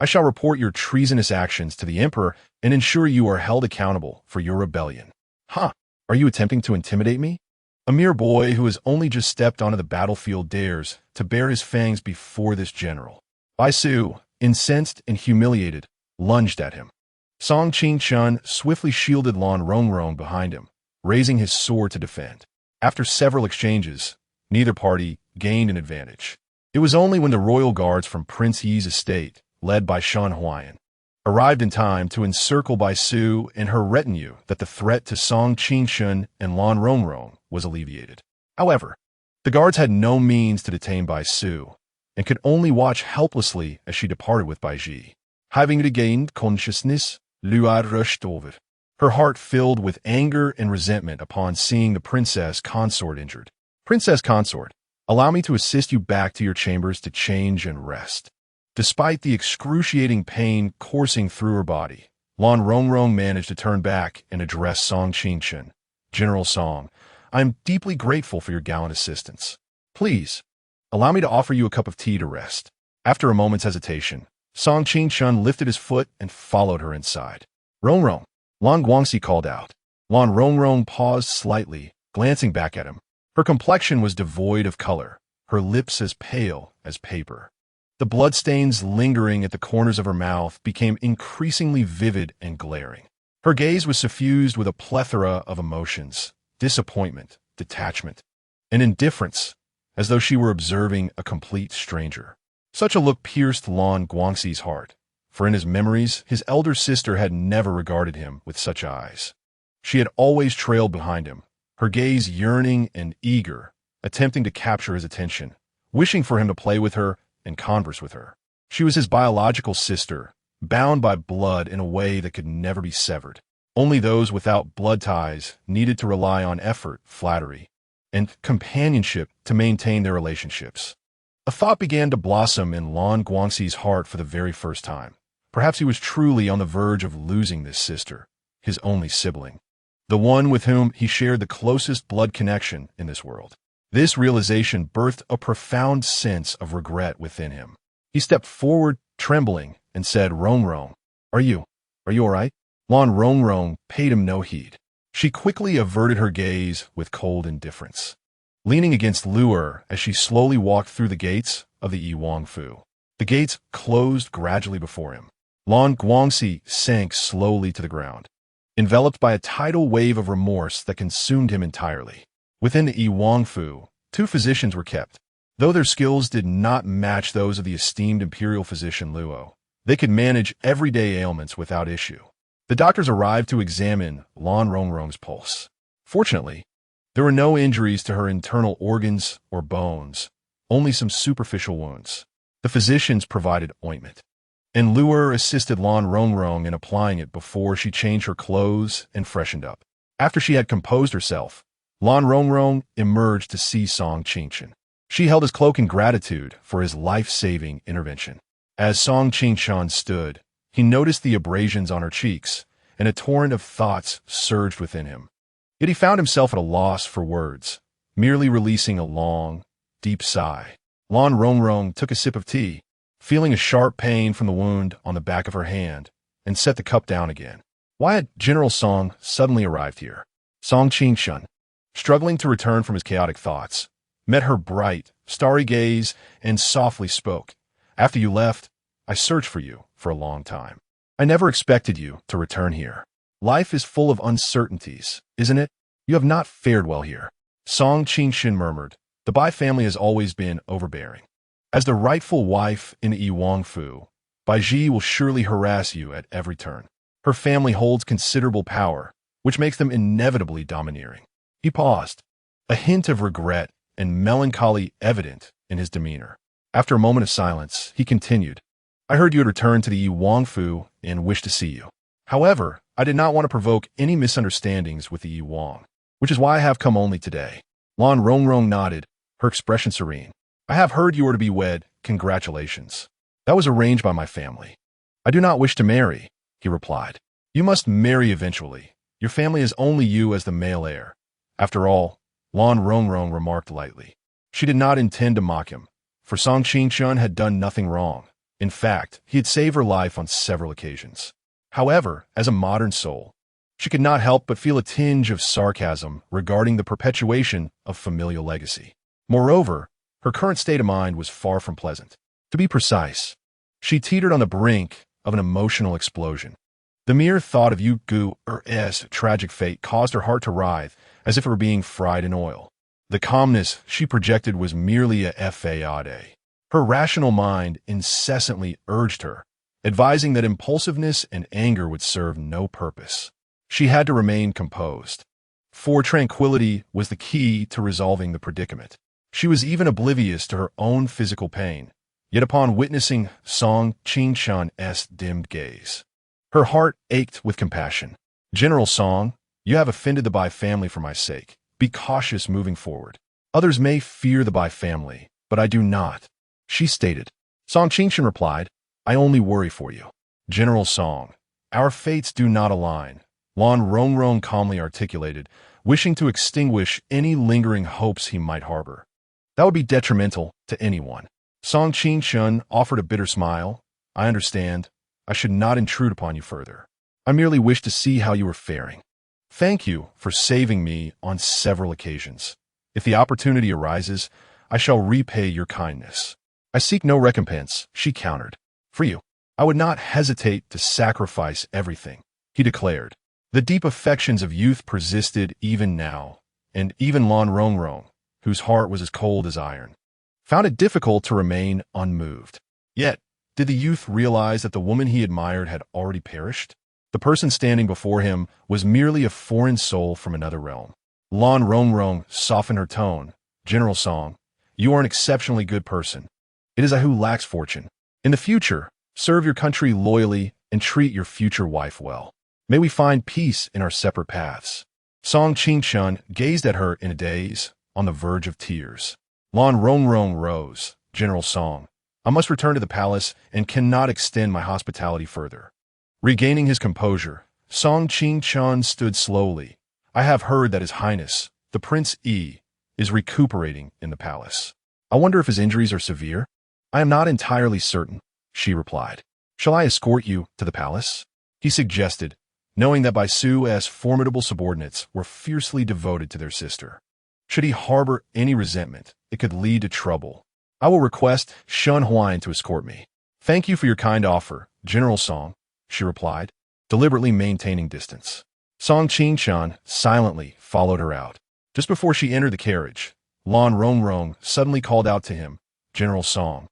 I shall report your treasonous actions to the emperor and ensure you are held accountable for your rebellion." "Huh, are you attempting to intimidate me? A mere boy who has only just stepped onto the battlefield dares to bare his fangs before this general." Bai Su, incensed and humiliated, lunged at him. Song Qingchen swiftly shielded Lan Rong Rong behind him, raising his sword to defend. After several exchanges, neither party gained an advantage. It was only when the royal guards from Prince Yi's estate, led by Shan Huayan, arrived in time to encircle Bai Su and her retinue that the threat to Song Qingchen and Lan Rong Rong was alleviated. However, the guards had no means to detain Bai Su, and could only watch helplessly as she departed with Bai Ji. Having regained consciousness, Luai rushed over, her heart filled with anger and resentment upon seeing the princess consort injured. "Princess consort, allow me to assist you back to your chambers to change and rest." Despite the excruciating pain coursing through her body, Lan Rong Rong managed to turn back and address Song Qingchen. "General Song, I am deeply grateful for your gallant assistance. Please, allow me to offer you a cup of tea to rest." After a moment's hesitation, Song Qingchen lifted his foot and followed her inside. "Rong Rong," Lan Guangxi called out. Lan Rong Rong paused slightly, glancing back at him. Her complexion was devoid of color, her lips as pale as paper. The bloodstains lingering at the corners of her mouth became increasingly vivid and glaring. Her gaze was suffused with a plethora of emotions: disappointment, detachment, and indifference, as though she were observing a complete stranger. Such a look pierced Lan Guangxi's heart, for in his memories, his elder sister had never regarded him with such eyes. She had always trailed behind him, her gaze yearning and eager, attempting to capture his attention, wishing for him to play with her and converse with her. She was his biological sister, bound by blood in a way that could never be severed. Only those without blood ties needed to rely on effort, flattery, and companionship to maintain their relationships. A thought began to blossom in Lan Guangxi's heart for the very first time. Perhaps he was truly on the verge of losing this sister, his only sibling, the one with whom he shared the closest blood connection in this world. This realization birthed a profound sense of regret within him. He stepped forward, trembling, and said, "Rong Rong, are you all right?" Lan Rong paid him no heed. She quickly averted her gaze with cold indifference, leaning against Luer as she slowly walked through the gates of the Yiwangfu. The gates closed gradually before him. Lan Guangxi sank slowly to the ground, enveloped by a tidal wave of remorse that consumed him entirely. Within the Yiwangfu, 2 physicians were kept. Though their skills did not match those of the esteemed imperial physician Luo, they could manage everyday ailments without issue. The doctors arrived to examine Lan Rong's pulse. Fortunately, there were no injuries to her internal organs or bones, only some superficial wounds. The physicians provided ointment, and Luer assisted Lan Rong in applying it before she changed her clothes and freshened up. After she had composed herself, Lan Rong emerged to see Song Qingshan. She held his cloak in gratitude for his life-saving intervention. As Song Qingshan stood, he noticed the abrasions on her cheeks, and a torrent of thoughts surged within him. Yet he found himself at a loss for words, merely releasing a long, deep sigh. Lan Rong took a sip of tea, feeling a sharp pain from the wound on the back of her hand, and set the cup down again. Why had General Song suddenly arrived here? Song Qingshan, struggling to return from his chaotic thoughts, met her bright, starry gaze and softly spoke. "After you left, I searched for you for a long time. I never expected you to return here. Life is full of uncertainties, isn't it? You have not fared well here." Song Qingshan murmured, "The Bai family has always been overbearing. As the rightful wife in Yiwangfu, Baiji will surely harass you at every turn. Her family holds considerable power, which makes them inevitably domineering." He paused, a hint of regret and melancholy evident in his demeanor. After a moment of silence, he continued, "I heard you had returned to the Yiwangfu and wished to see you. However, I did not want to provoke any misunderstandings with the Yiwang, which is why I have come only today." Lan Rong nodded, her expression serene. "I have heard you are to be wed. Congratulations. That was arranged by my family." "I do not wish to marry," he replied. "You must marry eventually. Your family has only you as the male heir." After all, Lan Rong remarked lightly. She did not intend to mock him, for Song Qingshan had done nothing wrong. In fact, he had saved her life on several occasions. However, as a modern soul, she could not help but feel a tinge of sarcasm regarding the perpetuation of familial legacy. Moreover, her current state of mind was far from pleasant. To be precise, she teetered on the brink of an emotional explosion. The mere thought of Yu Gu's tragic fate caused her heart to writhe as if it were being fried in oil. The calmness she projected was merely a facade. Her rational mind incessantly urged her, advising that impulsiveness and anger would serve no purpose. She had to remain composed, for tranquility was the key to resolving the predicament. She was even oblivious to her own physical pain, yet upon witnessing Song Qingshan's dimmed gaze, her heart ached with compassion. "General Song, you have offended the Bai family for my sake. Be cautious moving forward. Others may fear the Bai family, but I do not," she stated. Song Qingshan replied, "I only worry for you." "General Song, our fates do not align," Lan Rong calmly articulated, wishing to extinguish any lingering hopes he might harbor. "That would be detrimental to anyone." Song Qingshan offered a bitter smile. "I understand. I should not intrude upon you further. I merely wish to see how you are faring. Thank you for saving me on several occasions. If the opportunity arises, I shall repay your kindness." "I seek no recompense," she countered. "For you, I would not hesitate to sacrifice everything," he declared. The deep affections of youth persisted even now, and even Lan Rong, whose heart was as cold as iron, found it difficult to remain unmoved. Yet, did the youth realize that the woman he admired had already perished? The person standing before him was merely a foreign soul from another realm. Lan Rongrong softened her tone. General Song, you are an exceptionally good person. It is I who lacks fortune. In the future, serve your country loyally and treat your future wife well. May we find peace in our separate paths. Song Qingshun gazed at her in a daze, on the verge of tears. Lan Rongrong rose. General Song, I must return to the palace and cannot extend my hospitality further. Regaining his composure, Song Qingshun stood slowly. I have heard that His Highness, the Prince Yi, is recuperating in the palace. I wonder if his injuries are severe? I am not entirely certain, she replied. Shall I escort you to the palace? He suggested, knowing that Bai Su's formidable subordinates were fiercely devoted to their sister. Should he harbor any resentment, it could lead to trouble. I will request Shun Huayan to escort me. Thank you for your kind offer, General Song, she replied, deliberately maintaining distance. Song Qingshun silently followed her out. Just before she entered the carriage, Lan Rongrong suddenly called out to him, General Song,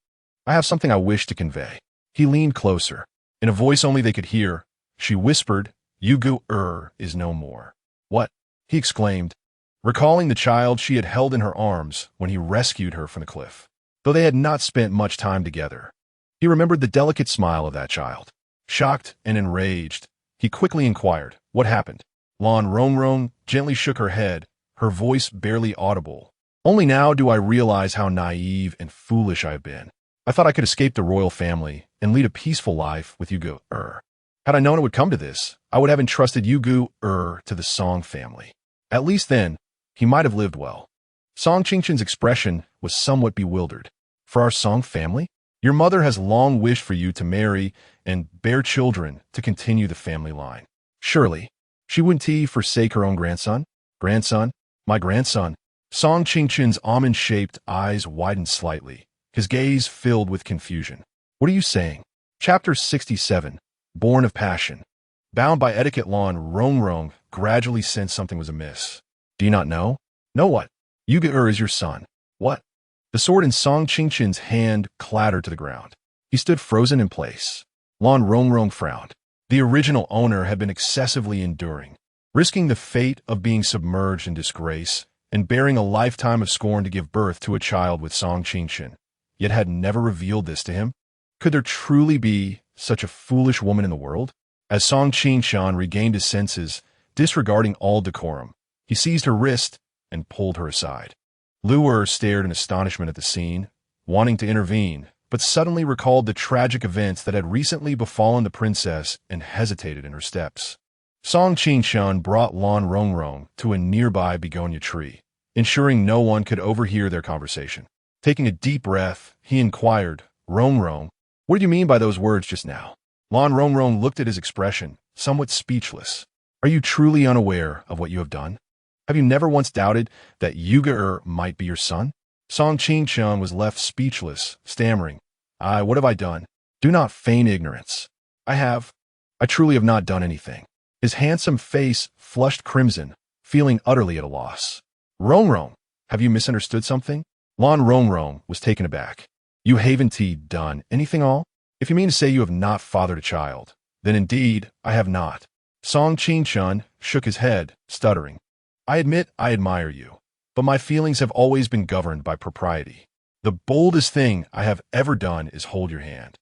I have something I wish to convey. He leaned closer. In a voice only they could hear, she whispered, Yugu is no more. What? He exclaimed, recalling the child she had held in her arms when he rescued her from the cliff. Though they had not spent much time together, he remembered the delicate smile of that child. Shocked and enraged, he quickly inquired, what happened? Lan Rongrong gently shook her head, her voice barely audible. Only now do I realize how naive and foolish I have been. I thought I could escape the royal family and lead a peaceful life with Yugu. Had I known it would come to this, I would have entrusted Yugu to the Song family. At least then, he might have lived well. Song Qingshun's expression was somewhat bewildered. For our Song family? Your mother has long wished for you to marry and bear children to continue the family line. Surely, she wouldn't forsake her own grandson? Grandson? My grandson? Song Qingshun's almond-shaped eyes widened slightly, his gaze filled with confusion. What are you saying? Chapter 67, Born of Passion. Bound by etiquette, Lan Rongrong gradually sensed something was amiss. Do you not know? Know what? Yugu is your son. What? The sword in Song Qingshun's hand clattered to the ground. He stood frozen in place. Lan Rongrong frowned. The original owner had been excessively enduring, risking the fate of being submerged in disgrace and bearing a lifetime of scorn to give birth to a child with Song Qingshun, yet had never revealed this to him. Could there truly be such a foolish woman in the world? As Song Qingshun regained his senses, disregarding all decorum, he seized her wrist and pulled her aside. Lu stared in astonishment at the scene, wanting to intervene, but suddenly recalled the tragic events that had recently befallen the princess and hesitated in her steps. Song Qingshun brought Lan Rongrong to a nearby begonia tree, ensuring no one could overhear their conversation. Taking a deep breath, he inquired, Rongrong, what did you mean by those words just now? Lan Rongrong looked at his expression, somewhat speechless. Are you truly unaware of what you have done? Have you never once doubted that Yugu might be your son? Song Qingshun was left speechless, stammering, what have I done? Do not feign ignorance. I truly have not done anything. His handsome face flushed crimson, feeling utterly at a loss. Rongrong, have you misunderstood something? Lan Rongrong was taken aback. You haven't done anything all? If you mean to say you have not fathered a child, then indeed I have not. Song Qingshun shook his head, stuttering. I admit I admire you, but my feelings have always been governed by propriety. The boldest thing I have ever done is hold your hand.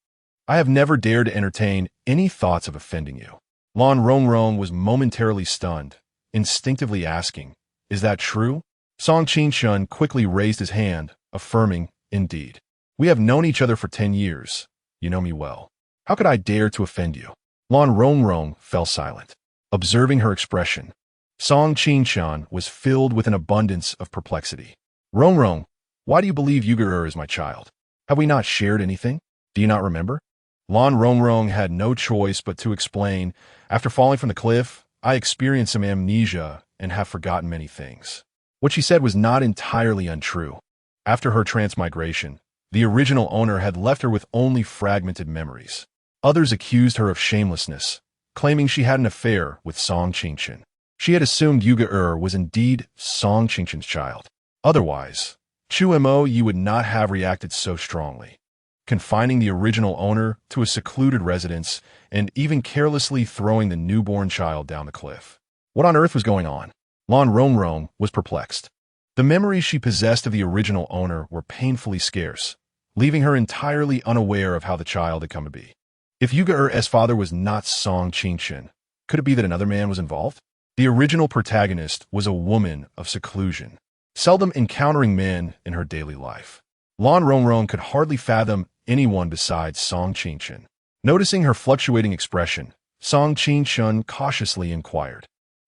I have never dared to entertain any thoughts of offending you. Lan Rongrong was momentarily stunned, instinctively asking, is that true? Song Qingshun quickly raised his hand, affirming, indeed. We have known each other for 10 years. You know me well. How could I dare to offend you? Lan Rongrong fell silent, observing her expression. Song Qingshun was filled with an abundance of perplexity. Rongrong, why do you believe Yugu is my child? Have we not shared anything? Do you not remember? Lan Rongrong had no choice but to explain. After falling from the cliff, I experienced some amnesia and have forgotten many things. What she said was not entirely untrue. After her transmigration, the original owner had left her with only fragmented memories. Others accused her of shamelessness, claiming she had an affair with Song Qingshun. She had assumed Yugu was indeed Song Qingshun's child. Otherwise, Chu Mo Yi would not have reacted so strongly. confining the original owner to a secluded residence, and even carelessly throwing the newborn child down the cliff. What on earth was going on? Lan Rongrong was perplexed. The memories she possessed of the original owner were painfully scarce, leaving her entirely unaware of how the child had come to be. If Yuga-Er's father was not Song Qingshan, could it be that another man was involved? The original protagonist was a woman of seclusion, seldom encountering men in her daily life. Lan Rongrong could hardly fathom anyone besides Song Qingshan. Noticing her fluctuating expression, Song Qingshan cautiously inquired,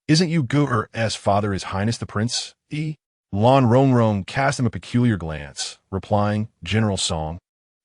"Isn't Yuga-Er's father His Highness the Prince E?" Lan Rongrong cast him a peculiar glance, replying, "General Song,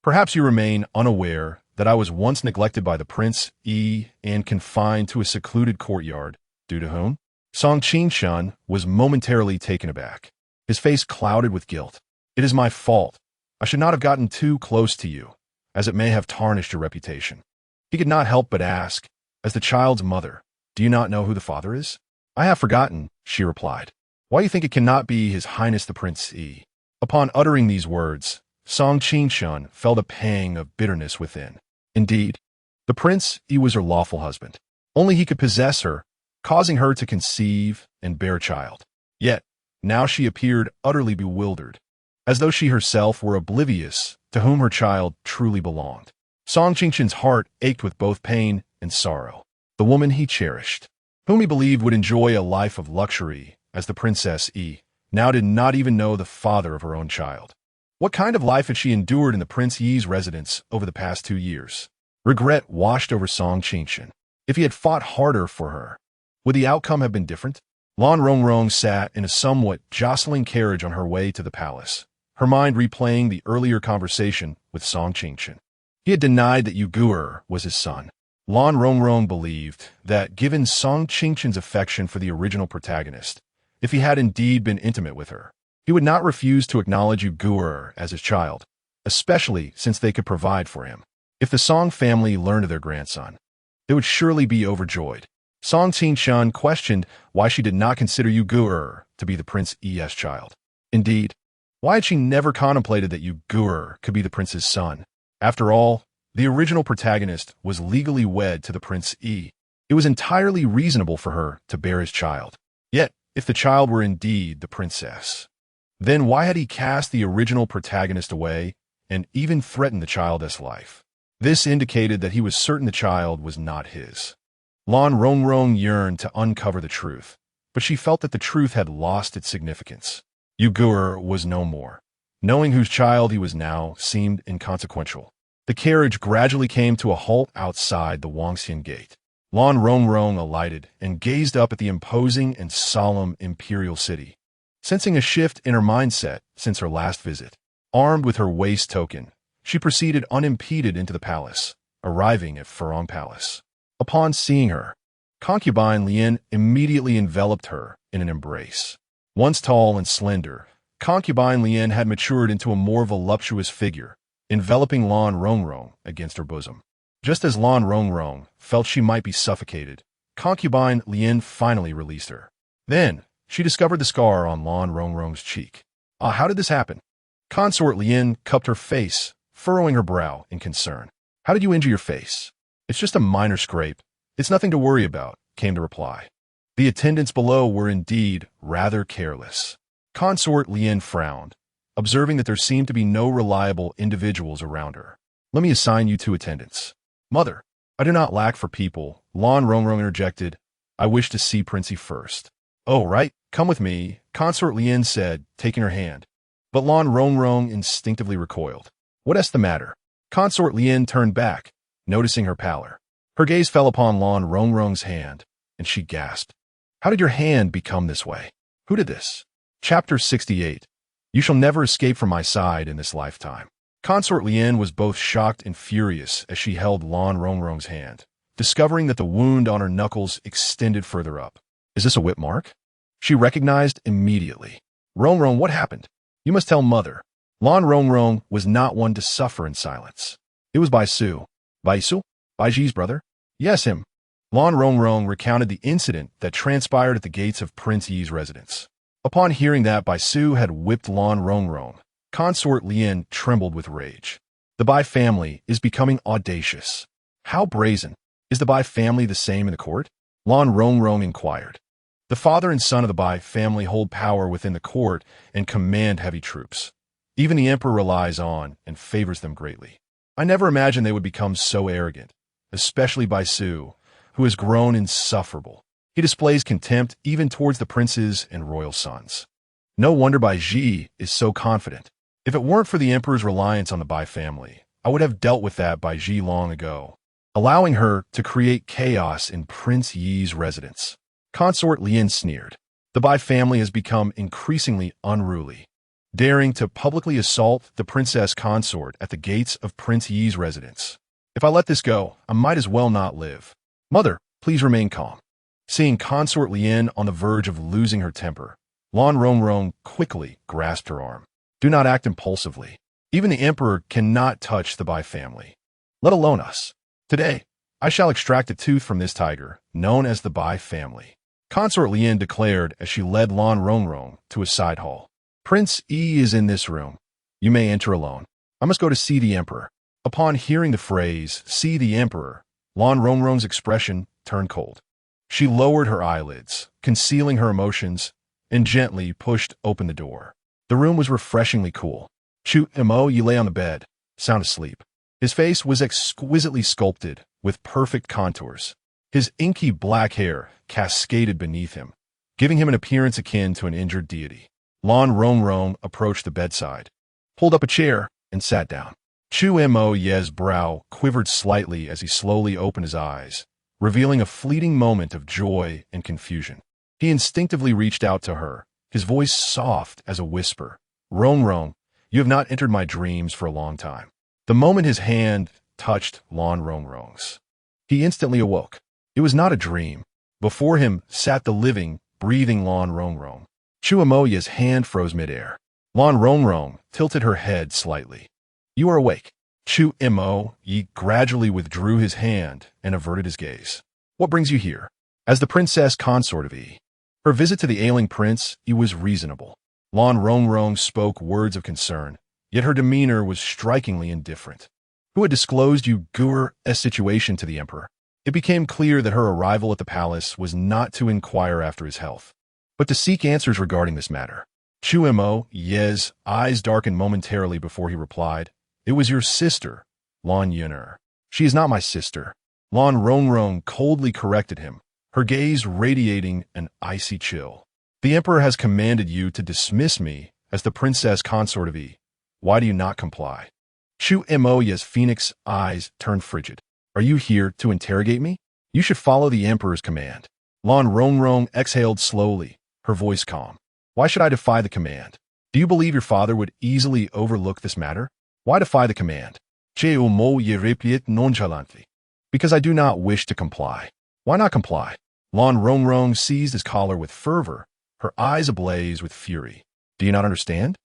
perhaps you remain unaware that I was once neglected by the Prince E and confined to a secluded courtyard, due to whom?" Song Qingshan was momentarily taken aback, his face clouded with guilt. "It is my fault. I should not have gotten too close to you, as it may have tarnished your reputation." He could not help but ask, as the child's mother, "Do you not know who the father is?" "I have forgotten," she replied. "Why do you think it cannot be His Highness the Prince E?" Upon uttering these words, Song Qingshan felt a pang of bitterness within. Indeed, the Prince E was her lawful husband. Only he could possess her, causing her to conceive and bear a child. Yet, now she appeared utterly bewildered, as though she herself were oblivious to whom her child truly belonged. Song Qingshan's heart ached with both pain and sorrow. The woman he cherished, whom he believed would enjoy a life of luxury as the Princess E, now did not even know the father of her own child. What kind of life had she endured in the Prince Yi's residence over the past 2 years? Regret washed over Song Qingshan. If he had fought harder for her, would the outcome have been different? Lan Rongrong sat in a somewhat jostling carriage on her way to the palace, her mind replaying the earlier conversation with Song Qingshan. He had denied that Yuga was his son. Lan Rongrong believed that, given Song Qingshan's affection for the original protagonist, if he had indeed been intimate with her, he would not refuse to acknowledge Yuga as his child, especially since they could provide for him. If the Song family learned of their grandson, they would surely be overjoyed. Song Qingshan questioned why she did not consider Yuga to be the Prince E's child. Indeed, why had she never contemplated that Yuga could be the prince's son? After all, the original protagonist was legally wed to the Prince E. It was entirely reasonable for her to bear his child. Yet, if the child were indeed the princess, then why had he cast the original protagonist away and even threatened the child's life? This indicated that he was certain the child was not his. Lan Rongrong yearned to uncover the truth, but she felt that the truth had lost its significance. Yuga was no more. Knowing whose child he was now seemed inconsequential. The carriage gradually came to a halt outside the Wangxian gate. Lan Rongrong alighted and gazed up at the imposing and solemn imperial city, sensing a shift in her mindset since her last visit. Armed with her waist token, she proceeded unimpeded into the palace, arriving at Furong Palace. Upon seeing her, Concubine Yu immediately enveloped her in an embrace. Once tall and slender, Concubine Yu had matured into a more voluptuous figure, enveloping Lan Rongrong against her bosom. Just as Lan Rongrong felt she might be suffocated, Concubine Yu finally released her. Then, she discovered the scar on Lan Rongrong's cheek. Ah, how did this happen? Consort Lien cupped her face, furrowing her brow in concern. How did you injure your face? It's just a minor scrape. It's nothing to worry about, came the reply. The attendants below were indeed rather careless. Consort Lien frowned, observing that there seemed to be no reliable individuals around her. Let me assign you 2 attendants. Mother, I do not lack for people, Lan Rongrong interjected. I wish to see Princey first. Oh, right, come with me, Consort Lien said, taking her hand. But Lan Rongrong instinctively recoiled. What's the matter? Consort Lien turned back, noticing her pallor. Her gaze fell upon Lan Rongrong's hand, and she gasped. How did your hand become this way? Who did this? Chapter 68. You shall never escape from my side in this lifetime. Consort Lien was both shocked and furious as she held Lan Rongrong's hand, discovering that the wound on her knuckles extended further up. Is this a whip mark? She recognized immediately. Rongrong, what happened? You must tell Mother. Lan Rongrong was not one to suffer in silence. It was Baisu. Baisu? Baiji's brother? Yes, him. Lan Rongrong recounted the incident that transpired at the gates of Prince Yi's residence. Upon hearing that Baisu had whipped Lan Rongrong, Consort Lien trembled with rage. The Bai family is becoming audacious. How brazen? Is the Bai family the same in the court? Lan Rongrong inquired. The father and son of the Bai family hold power within the court and command heavy troops. Even the emperor relies on and favors them greatly. I never imagined they would become so arrogant, especially Bai Su, who has grown insufferable. He displays contempt even towards the princes and royal sons. No wonder Bai Ji is so confident. If it weren't for the emperor's reliance on the Bai family, I would have dealt with that Bai Ji long ago, allowing her to create chaos in Prince Yi's residence. Consort Lien sneered. The Bai family has become increasingly unruly, daring to publicly assault the princess consort at the gates of Prince Yi's residence. If I let this go, I might as well not live. Mother, please remain calm. Seeing Consort Lien on the verge of losing her temper, Lan Rongrong quickly grasped her arm. Do not act impulsively. Even the emperor cannot touch the Bai family, let alone us. Today, I shall extract a tooth from this tiger, known as the Bai family. Consort Lien declared as she led Lan Rongrong to a side hall. Prince Yi is in this room. You may enter alone. I must go to see the emperor. Upon hearing the phrase, see the emperor, Lan Rongrong's expression turned cold. She lowered her eyelids, concealing her emotions, and gently pushed open the door. The room was refreshingly cool. Chu Mo Yi lay on the bed, sound asleep. His face was exquisitely sculpted, with perfect contours. His inky black hair cascaded beneath him, giving him an appearance akin to an injured deity. Lan Rongrong approached the bedside, pulled up a chair, and sat down. Chu Mo Ye's brow quivered slightly as he slowly opened his eyes, revealing a fleeting moment of joy and confusion. He instinctively reached out to her, his voice soft as a whisper. Rongrong, you have not entered my dreams for a long time. The moment his hand touched Lan Rongrong's, he instantly awoke. It was not a dream. Before him sat the living, breathing Lan Rongrong. Chu Mo Ye's hand froze midair. Lan Rongrong tilted her head slightly. You are awake. Chu Mo Ye gradually withdrew his hand and averted his gaze. What brings you here? As the princess consort of Yi. Her visit to the ailing prince, it was reasonable. Lan Rongrong spoke words of concern, yet her demeanor was strikingly indifferent. Who had disclosed Yu Guer's situation to the emperor? It became clear that her arrival at the palace was not to inquire after his health, but to seek answers regarding this matter. Chu Mo Ye's eyes darkened momentarily before he replied, It was your sister, Lan Yuner. She is not my sister. Lan Rongrong coldly corrected him, her gaze radiating an icy chill. The emperor has commanded you to dismiss me as the princess consort of Yi. Why do you not comply? Chu Mo Ye's phoenix eyes turned frigid. Are you here to interrogate me? You should follow the emperor's command. Lan Rongrong exhaled slowly, her voice calm. Why should I defy the command? Do you believe your father would easily overlook this matter? Why defy the command? Chu Mo Ye replied nonchalantly. Because I do not wish to comply. Why not comply? Lan Rongrong seized his collar with fervor, her eyes ablaze with fury. Do you not understand?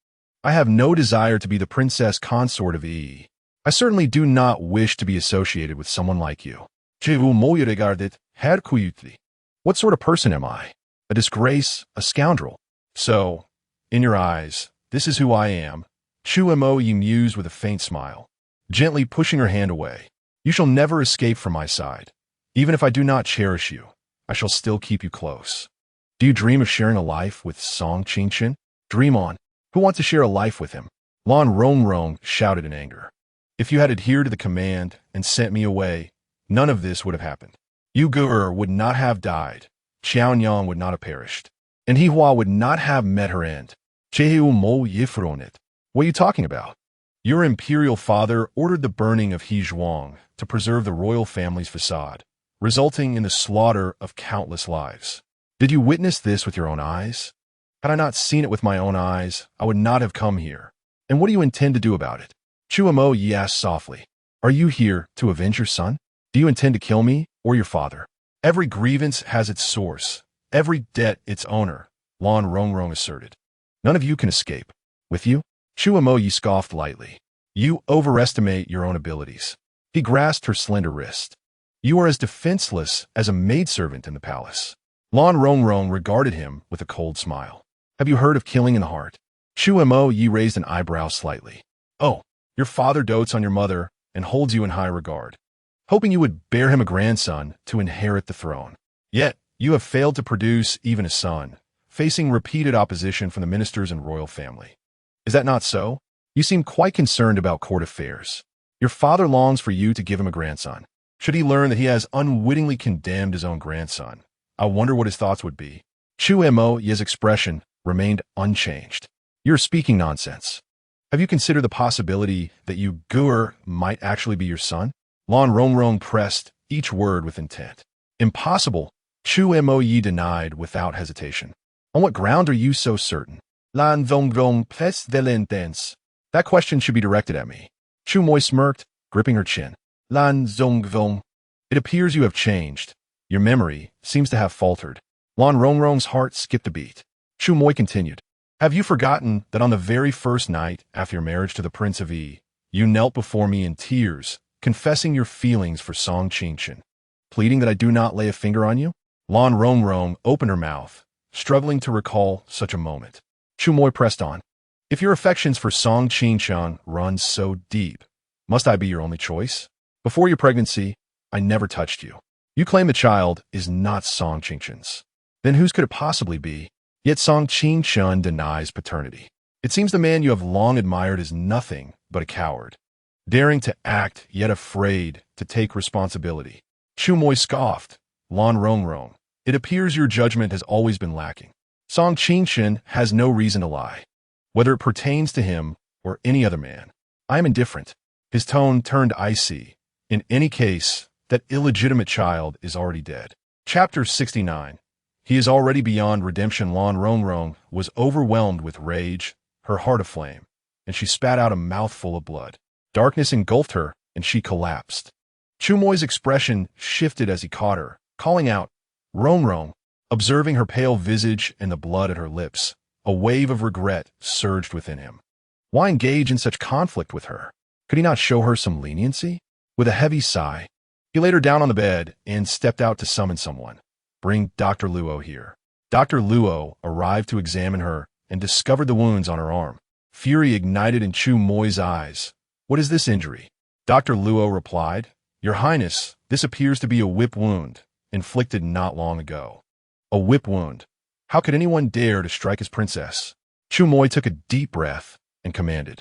I have no desire to be the princess consort of Yi. I certainly do not wish to be associated with someone like you. Chu Mo Ye regarded her quietly. What sort of person am I? A disgrace, a scoundrel. So, in your eyes, this is who I am. Chu Mo Ye mused with a faint smile, gently pushing her hand away. You shall never escape from my side. Even if I do not cherish you, I shall still keep you close. Do you dream of sharing a life with Song Qingchen? Dream on. Who wants to share a life with him? Lan Rongrong shouted in anger. If you had adhered to the command and sent me away, none of this would have happened. Yu Guer would not have died. Xiaonyang would not have perished. And He Hua would not have met her end. Chehu Mo Yifronit. What are you talking about? Your imperial father ordered the burning of He Zhuang to preserve the royal family's facade, resulting in the slaughter of countless lives. Did you witness this with your own eyes? Had I not seen it with my own eyes, I would not have come here. And what do you intend to do about it? Chu Mo Ye asked softly. Are you here to avenge your son? Do you intend to kill me or your father? Every grievance has its source, every debt its owner, Lan Rongrong asserted. None of you can escape. With you? Chu Mo Ye scoffed lightly. You overestimate your own abilities. He grasped her slender wrist. You are as defenseless as a maidservant in the palace. Lan Rongrong regarded him with a cold smile. Have you heard of killing in the heart? Chu Mo Ye raised an eyebrow slightly. Oh, Your father dotes on your mother and holds you in high regard, hoping you would bear him a grandson to inherit the throne. Yet, you have failed to produce even a son, facing repeated opposition from the ministers and royal family. Is that not so? You seem quite concerned about court affairs. Your father longs for you to give him a grandson. Should he learn that he has unwittingly condemned his own grandson, I wonder what his thoughts would be. Chu Mo Ye's expression remained unchanged. You're speaking nonsense. Have you considered the possibility that Yu Guer might actually be your son? Lan Rongrong pressed each word with intent. Impossible, Chu Mo Ye denied without hesitation. On what ground are you so certain? Lan Rongrong pressed delentens. That question should be directed at me. Chu Moi smirked, gripping her chin. Lan Zonggong. It appears you have changed. Your memory seems to have faltered. Lan Rongrong's heart skipped a beat. Chu Moi continued. Have you forgotten that on the very first night after your marriage to the Prince of Yi, you knelt before me in tears, confessing your feelings for Song Qingchen, pleading that I do not lay a finger on you? Lan Rongrong opened her mouth, struggling to recall such a moment. Chu Moi pressed on. If your affections for Song Qingchen run so deep, must I be your only choice? Before your pregnancy, I never touched you. You claim the child is not Song Qingchen's. Then whose could it possibly be? Yet Song Qingchen denies paternity. It seems the man you have long admired is nothing but a coward, daring to act yet afraid to take responsibility. Chu Moi scoffed. Lan Rongrong, it appears your judgment has always been lacking. Song Qingchen has no reason to lie, whether it pertains to him or any other man. I am indifferent. His tone turned icy. In any case, that illegitimate child is already dead. Chapter 69. He is already beyond redemption. Lan Rongrong was overwhelmed with rage, her heart aflame, and she spat out a mouthful of blood. Darkness engulfed her, and she collapsed. Chu Moi's expression shifted as he caught her, calling out, Rongrong. Observing her pale visage and the blood at her lips, a wave of regret surged within him. Why engage in such conflict with her? Could he not show her some leniency? With a heavy sigh, he laid her down on the bed and stepped out to summon someone. Bring Dr. Luo here. Dr. Luo arrived to examine her and discovered the wounds on her arm. Fury ignited in Chu Moi's eyes. What is this injury? Dr. Luo replied, Your Highness, this appears to be a whip wound, inflicted not long ago. A whip wound. How could anyone dare to strike his princess? Chu Moi took a deep breath and commanded,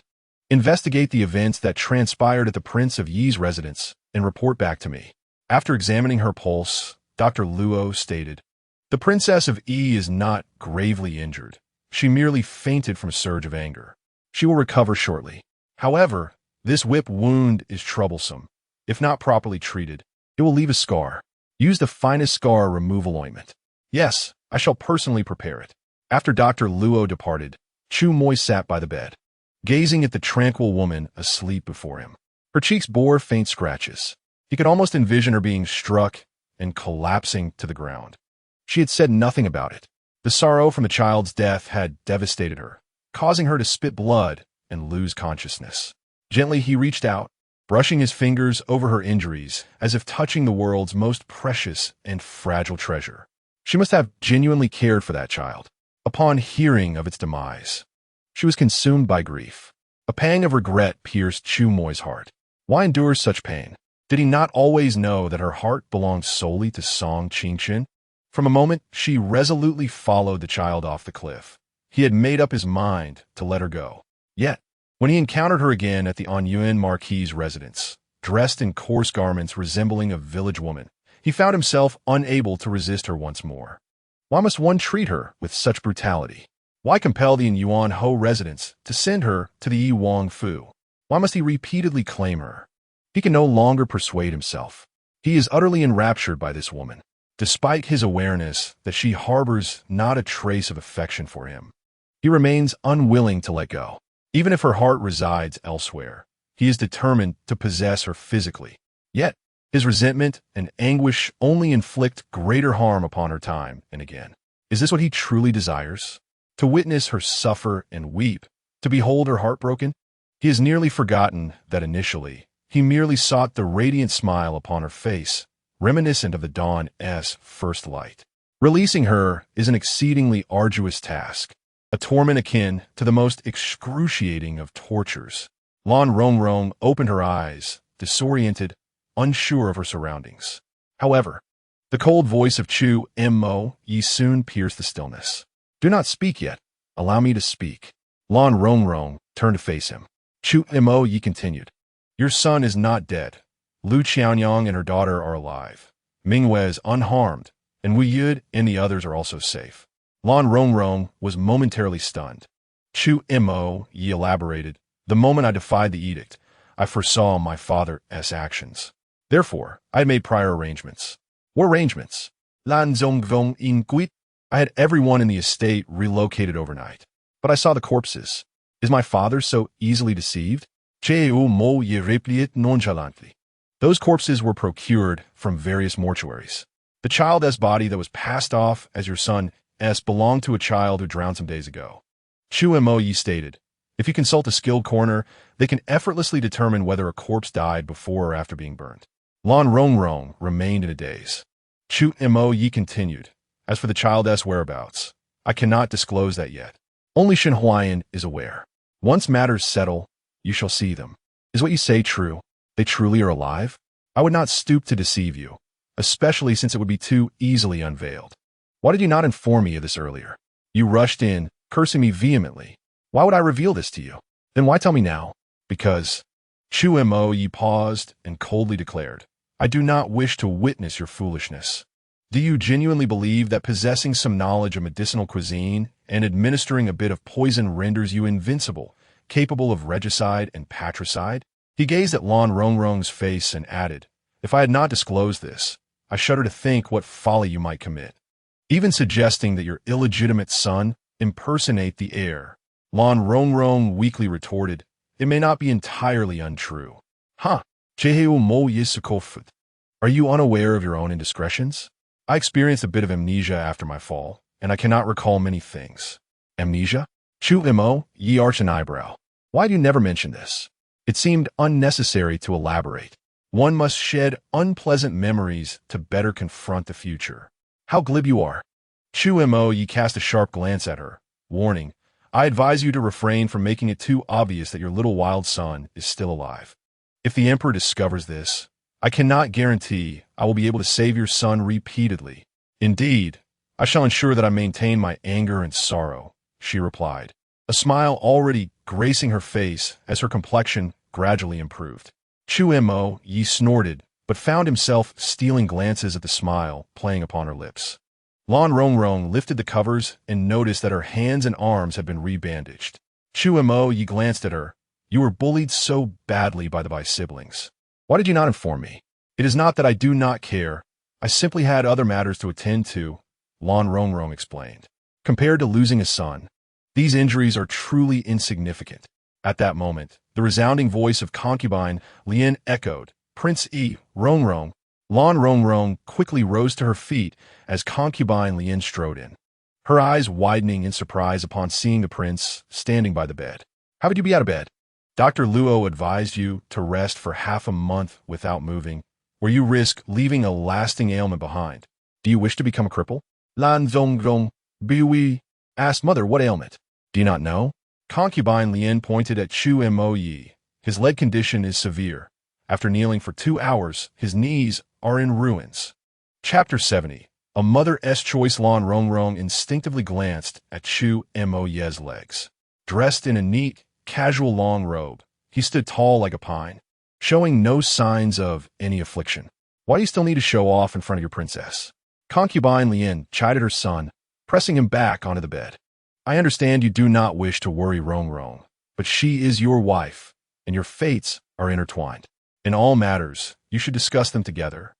Investigate the events that transpired at the Prince of Yi's residence and report back to me. After examining her pulse, Dr. Luo stated, The Princess of Yi is not gravely injured. She merely fainted from a surge of anger. She will recover shortly. However, this whip wound is troublesome. If not properly treated, it will leave a scar. Use the finest scar removal ointment. Yes, I shall personally prepare it. After Dr. Luo departed, Chu Moi sat by the bed, gazing at the tranquil woman asleep before him. Her cheeks bore faint scratches. He could almost envision her being struck and collapsing to the ground. She had said nothing about it. The sorrow from the child's death had devastated her, causing her to spit blood and lose consciousness. Gently he reached out, brushing his fingers over her injuries as if touching the world's most precious and fragile treasure. She must have genuinely cared for that child. Upon hearing of its demise, she was consumed by grief. A pang of regret pierced Chu Moi's heart. Why endure such pain? Did he not always know that her heart belonged solely to Song Qingchen? From a moment, she resolutely followed the child off the cliff. He had made up his mind to let her go. Yet, when he encountered her again at the Anyuan Marquis's residence, dressed in coarse garments resembling a village woman, he found himself unable to resist her once more. Why must one treat her with such brutality? Why compel the Yuan Ho residents to send her to the Yi Wang Fu? Why must he repeatedly claim her? He can no longer persuade himself. He is utterly enraptured by this woman, despite his awareness that she harbors not a trace of affection for him. He remains unwilling to let go. Even if her heart resides elsewhere, he is determined to possess her physically. Yet, his resentment and anguish only inflict greater harm upon her time and again. Is this what he truly desires? To witness her suffer and weep, to behold her heart broken? He has nearly forgotten that initially, he merely sought the radiant smile upon her face, reminiscent of the dawn's first light. Releasing her is an exceedingly arduous task, a torment akin to the most excruciating of tortures. Lan Rongrong opened her eyes, disoriented, unsure of her surroundings. However, the cold voice of Chu Mo Yi soon pierced the stillness. Do not speak yet. Allow me to speak. Lan Rongrong turned to face him. Chu Mo Yi continued. Your son is not dead. Lu Qianyang and her daughter are alive. Mingwei is unharmed, and Wu Yud and the others are also safe. Lan Rongrong was momentarily stunned. Chu Mo Yi elaborated. The moment I defied the edict, I foresaw my father's actions. Therefore, I had made prior arrangements. What arrangements? Lan Zongvong Inquit. I had everyone in the estate relocated overnight. But I saw the corpses. Is my father so easily deceived? Cheu Mo Yi replied nonchalantly. Those corpses were procured from various mortuaries. The child's body that was passed off as your son's belonged to a child who drowned some days ago. Chu Mo Yi stated, if you consult a skilled coroner, they can effortlessly determine whether a corpse died before or after being burned. Lan Rongrong remained in a daze. Chu Mo Yi continued, as for the child's whereabouts, I cannot disclose that yet. Only Shen Huayan is aware. Once matters settle, you shall see them. Is what you say true? They truly are alive? I would not stoop to deceive you, especially since it would be too easily unveiled. Why did you not inform me of this earlier? You rushed in, cursing me vehemently. Why would I reveal this to you? Then why tell me now? Because Chu Mo Yi paused and coldly declared, I do not wish to witness your foolishness. Do you genuinely believe that possessing some knowledge of medicinal cuisine and administering a bit of poison renders you invincible, capable of regicide and patricide? He gazed at Lan Rongrong's face and added, if I had not disclosed this, I shudder to think what folly you might commit. Even suggesting that your illegitimate son impersonate the heir. Lan Rongrong weakly retorted, it may not be entirely untrue. Huh? Cheheu Mo Yisukofut. Are you unaware of your own indiscretions? I experienced a bit of amnesia after my fall, and I cannot recall many things. Amnesia? Chu Mo Yi arched an eyebrow. Why do you never mention this? It seemed unnecessary to elaborate. One must shed unpleasant memories to better confront the future. How glib you are. Chu Mo Yi cast a sharp glance at her, warning, I advise you to refrain from making it too obvious that your little wild son is still alive. If the Emperor discovers this, I cannot guarantee I will be able to save your son repeatedly. Indeed, I shall ensure that I maintain my anger and sorrow, she replied, a smile already gracing her face as her complexion gradually improved. Chu Mo Yi snorted, but found himself stealing glances at the smile playing upon her lips. Lan Rongrong lifted the covers and noticed that her hands and arms had been rebandaged. Chu Mo Yi glanced at her. You were bullied so badly by the siblings. Why did you not inform me? It is not that I do not care. I simply had other matters to attend to, Lan Rongrong explained. Compared to losing a son, these injuries are truly insignificant. At that moment, the resounding voice of Concubine Lian echoed, Prince E. Rongrong. Lan Rongrong quickly rose to her feet as Concubine Lian strode in, her eyes widening in surprise upon seeing the prince standing by the bed. How would you be out of bed? Dr. Luo advised you to rest for half a month without moving, where you risk leaving a lasting ailment behind. Do you wish to become a cripple? Lan Zongrong, Biwi, asked Mother, what ailment? Do you not know? Concubine Lian pointed at Chu Mo Yi. His leg condition is severe. After kneeling for 2 hours, his knees are in ruins. Chapter 70. A mother's choice. Lan Rongrong instinctively glanced at Chu Mo Yi's legs. Dressed in a neat, casual long robe, he stood tall like a pine, showing no signs of any affliction. Why do you still need to show off in front of your princess? Concubine Lian chided her son, pressing him back onto the bed. I understand you do not wish to worry Rongrong, but she is your wife, and your fates are intertwined. In all matters, you should discuss them together,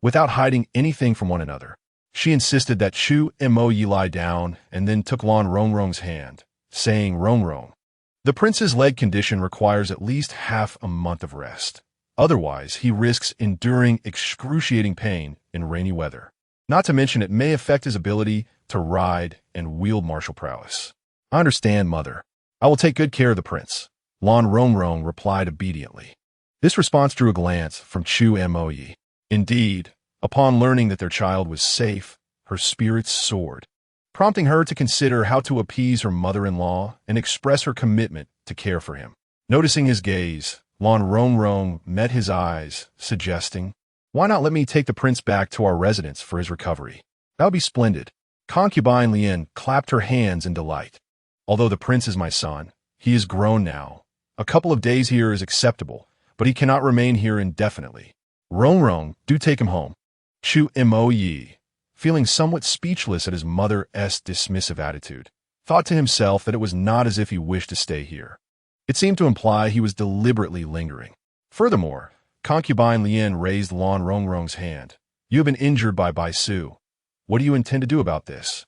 without hiding anything from one another. She insisted that Chu Mo Yi lie down and then took Lan Rongrong's hand, saying, Rongrong, the prince's leg condition requires at least half a month of rest. Otherwise, he risks enduring excruciating pain in rainy weather. Not to mention it may affect his ability to ride and wield martial prowess. I understand, Mother. I will take good care of the prince, Lan Rongrong replied obediently. This response drew a glance from Chu Mo Yi. Indeed, upon learning that their child was safe, her spirits soared, prompting her to consider how to appease her mother-in-law and express her commitment to care for him. Noticing his gaze, Lan Rongrong met his eyes, suggesting, "Why not let me take the prince back to our residence for his recovery? That would be splendid." Concubine Lien clapped her hands in delight. "Although the prince is my son, he is grown now. A couple of days here is acceptable, but he cannot remain here indefinitely. Rongrong, do take him home." Chu Mo Yi, feeling somewhat speechless at his mother's dismissive attitude, thought to himself that it was not as if he wished to stay here. It seemed to imply he was deliberately lingering. Furthermore, Concubine Lien raised Lan Rongrong's hand. "You have been injured by Bai Su. What do you intend to do about this?"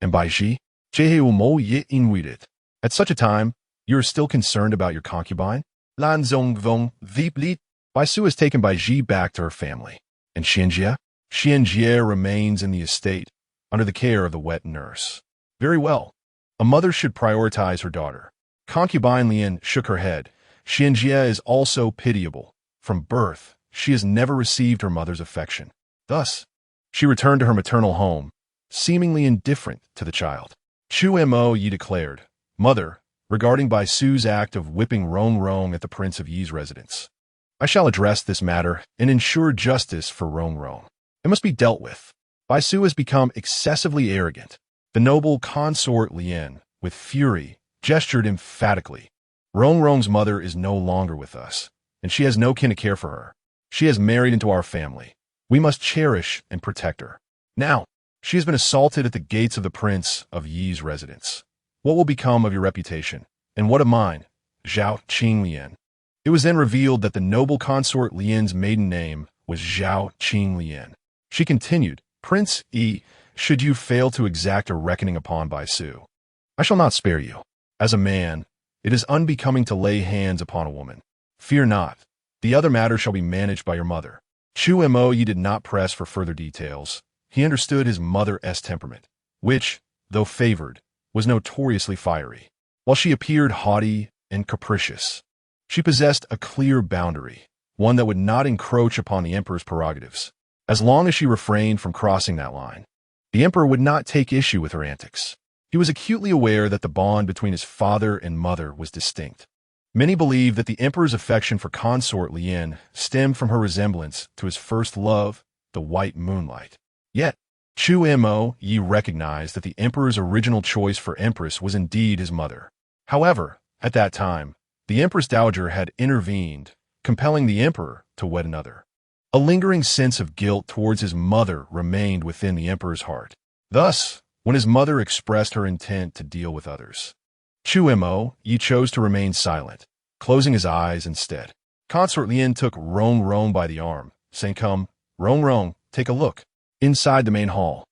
"And Bai Shi? Mo Yi Inwidit. At such a time, you are still concerned about your concubine?" Lan Zongvong Viplit. Bai Su has taken Bai Ji back to her family. "And Xianjie?" "Xianjie remains in the estate, under the care of the wet nurse." "Very well. A mother should prioritize her daughter." Concubine Lien shook her head. "Xianjie is also pitiable. From birth, she has never received her mother's affection. Thus, she returned to her maternal home, seemingly indifferent to the child." Chu Mo Yi declared, "Mother, regarding Bai Su's act of whipping Rongrong at the Prince of Yi's residence, I shall address this matter and ensure justice for Rongrong. It must be dealt with. Bai Su has become excessively arrogant." The noble consort Lien, with fury, gestured emphatically. "Rongrong's mother is no longer with us, and she has no kin to care for her. She has married into our family. We must cherish and protect her. Now, she has been assaulted at the gates of the Prince of Yi's residence. What will become of your reputation, and what of mine?" Zhao Qinglian. It was then revealed that the noble consort Lien's maiden name was Zhao Qinglian. She continued, "Prince Yi, should you fail to exact a reckoning upon Bai Su, I shall not spare you. As a man, it is unbecoming to lay hands upon a woman. Fear not. The other matter shall be managed by your mother." Chu Mo Yi did not press for further details. He understood his mother's temperament, which, though favored, was notoriously fiery. While she appeared haughty and capricious, she possessed a clear boundary, one that would not encroach upon the emperor's prerogatives. As long as she refrained from crossing that line, the emperor would not take issue with her antics. He was acutely aware that the bond between his father and mother was distinct. Many believe that the emperor's affection for consort Lien stemmed from her resemblance to his first love, the white moonlight. Yet, Chu Mo Yi recognized that the emperor's original choice for empress was indeed his mother. However, at that time, the empress dowager had intervened, compelling the emperor to wed another. A lingering sense of guilt towards his mother remained within the emperor's heart. Thus, when his mother expressed her intent to deal with others, Chu Mo Yi chose to remain silent, closing his eyes instead. Consort Lien took Rongrong by the arm, saying, "Come, Rongrong, take a look." Inside the main hall,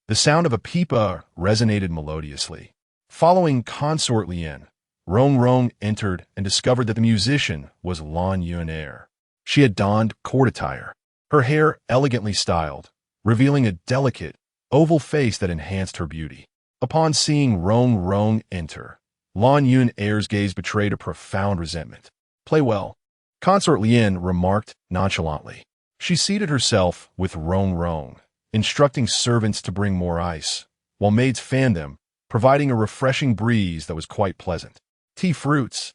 the sound of a pipa resonated melodiously. Following Consort Lien, Rongrong entered and discovered that the musician was Lan Yunair. She had donned court attire, her hair elegantly styled, revealing a delicate, oval face that enhanced her beauty. Upon seeing Rongrong enter, Lan Yunair's gaze betrayed a profound resentment. "Play well," Consort Lien remarked nonchalantly. She seated herself with Rongrong, instructing servants to bring more ice, while maids fanned them, providing a refreshing breeze that was quite pleasant. Tea, fruits,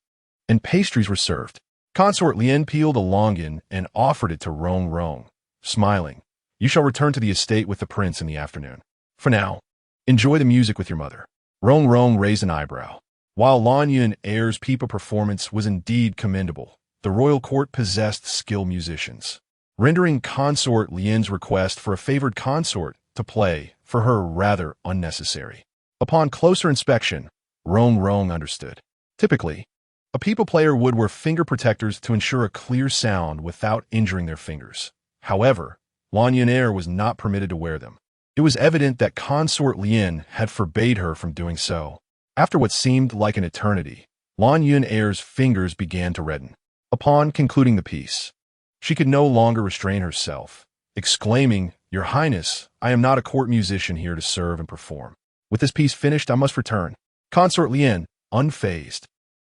and pastries were served. Consort Lien peeled a longan and offered it to Rongrong, smiling. "You shall return to the estate with the prince in the afternoon. For now, enjoy the music with your mother." Rongrong raised an eyebrow. While Lan Yunair's pipa performance was indeed commendable, the royal court possessed skilled musicians, rendering Consort Lien's request for a favored consort to play for her rather unnecessary. Upon closer inspection, Rongrong understood. Typically, a pipa player would wear finger protectors to ensure a clear sound without injuring their fingers. However, Lan Yunair was not permitted to wear them. It was evident that Consort Lien had forbade her from doing so. After what seemed like an eternity, Lan Yunair's fingers began to redden. Upon concluding the piece, she could no longer restrain herself, exclaiming, "Your Highness, I am not a court musician here to serve and perform. With this piece finished, I must return." Consort Lien, unfazed,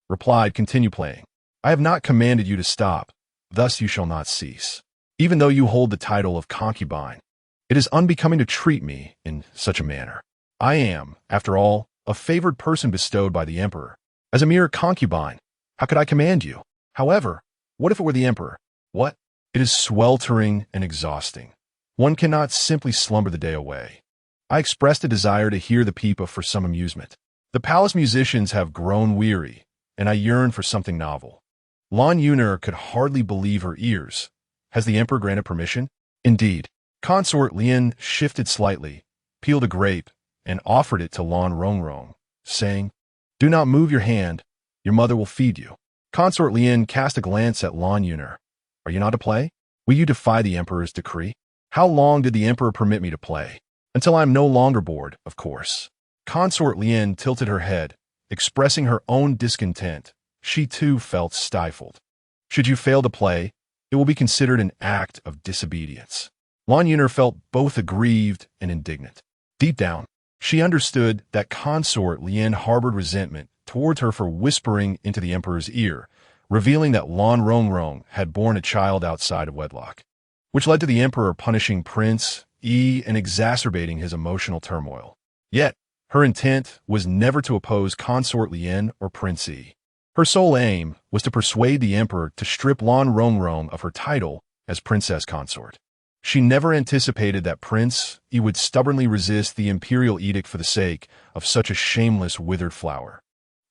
replied, "Continue playing. I have not commanded you to stop, thus you shall not cease. Even though you hold the title of concubine, it is unbecoming to treat me in such a manner. I am, after all, a favored person bestowed by the emperor. As a mere concubine, How could I command you? However, what if it were the emperor? What? It is sweltering and exhausting. One cannot simply slumber the day away. I expressed a desire to hear the pipa for some amusement. The palace musicians have grown weary, and I yearn for something novel. Lan Yuner could hardly believe her ears. Has the emperor granted permission? Indeed. Consort Lien shifted slightly, peeled a grape, and offered it to Lan Rongrong, saying, "Do not move your hand. Your mother will feed you." Consort Lien cast a glance at Lan Yuner. "Are you not to play? Will you defy the emperor's decree?" "How long did the emperor permit me to play?" "Until I am no longer bored, of course." Consort Lien tilted her head, expressing her own discontent. She too felt stifled. "Should you fail to play, it will be considered an act of disobedience." Lan Yuner felt both aggrieved and indignant. Deep down, she understood that Consort Lien harbored resentment towards her for whispering into the emperor's ear, revealing that Lan Rongrong had borne a child outside of wedlock, which led to the emperor punishing Prince Yi and exacerbating his emotional turmoil. Yet, her intent was never to oppose Consort Lien or Prince Yi. Her sole aim was to persuade the emperor to strip Lan Rongrong of her title as princess consort. She never anticipated that Prince Yi would stubbornly resist the imperial edict for the sake of such a shameless withered flower.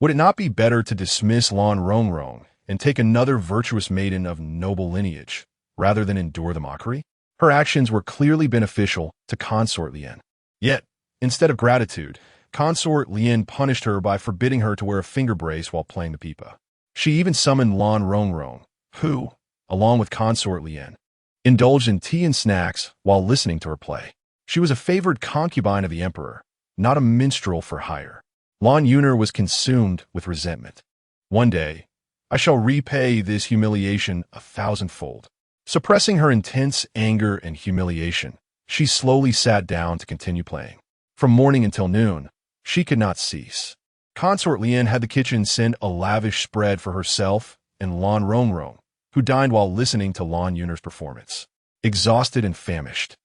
Would it not be better to dismiss Lan Rongrong and take another virtuous maiden of noble lineage, rather than endure the mockery? Her actions were clearly beneficial to Consort Lien. Yet, instead of gratitude, Consort Lien punished her by forbidding her to wear a finger brace while playing the pipa. She even summoned Lan Rongrong, who, along with Consort Lien, indulged in tea and snacks while listening to her play. She was a favored concubine of the emperor, not a minstrel for hire. Lan Yuner was consumed with resentment. "One day, I shall repay this humiliation 1,000-fold." Suppressing her intense anger and humiliation, she slowly sat down to continue playing. From morning until noon, she could not cease. Consort Lien had the kitchen send a lavish spread for herself and Lan Rongrong, who dined while listening to Lan Yuner's performance. Exhausted and famished,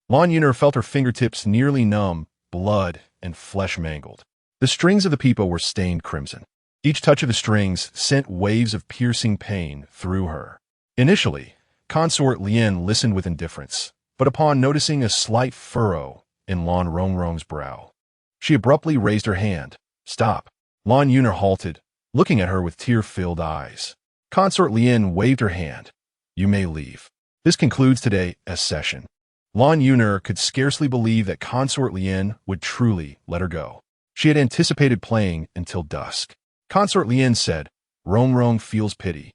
Lan Yuner felt her fingertips nearly numb, blood and flesh mangled. The strings of the pipa were stained crimson. Each touch of the strings sent waves of piercing pain through her. Initially, Consort Lien listened with indifference, but upon noticing a slight furrow in Lan Rongrong's brow, she abruptly raised her hand. "Stop." Lan Yuner halted, looking at her with tear-filled eyes. Consort Lien waved her hand. "You may leave. This concludes today's session." Lan Yuner could scarcely believe that Consort Lien would truly let her go. She had anticipated playing until dusk. Consort Lien said, "Rongrong feels pity.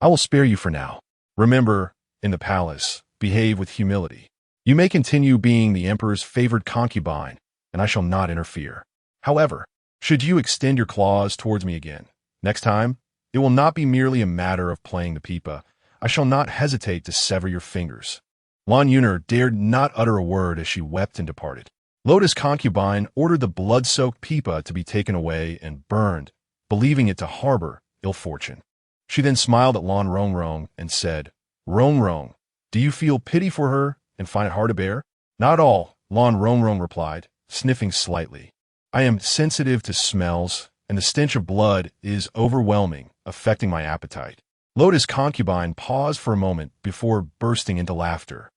I will spare you for now. Remember, in the palace, behave with humility. You may continue being the emperor's favored concubine, and I shall not interfere. However, should you extend your claws towards me again, next time, it will not be merely a matter of playing the pipa. I shall not hesitate to sever your fingers." Lan Yuner dared not utter a word as she wept and departed. Lotus Concubine ordered the blood-soaked pipa to be taken away and burned, believing it to harbor ill fortune. She then smiled at Lan Rongrong and said, "Rongrong, do you feel pity for her and find it hard to bear?" "Not all," Lan Rongrong replied, sniffing slightly. "I am sensitive to smells, and the stench of blood is overwhelming, affecting my appetite." Lotus Concubine paused for a moment before bursting into laughter.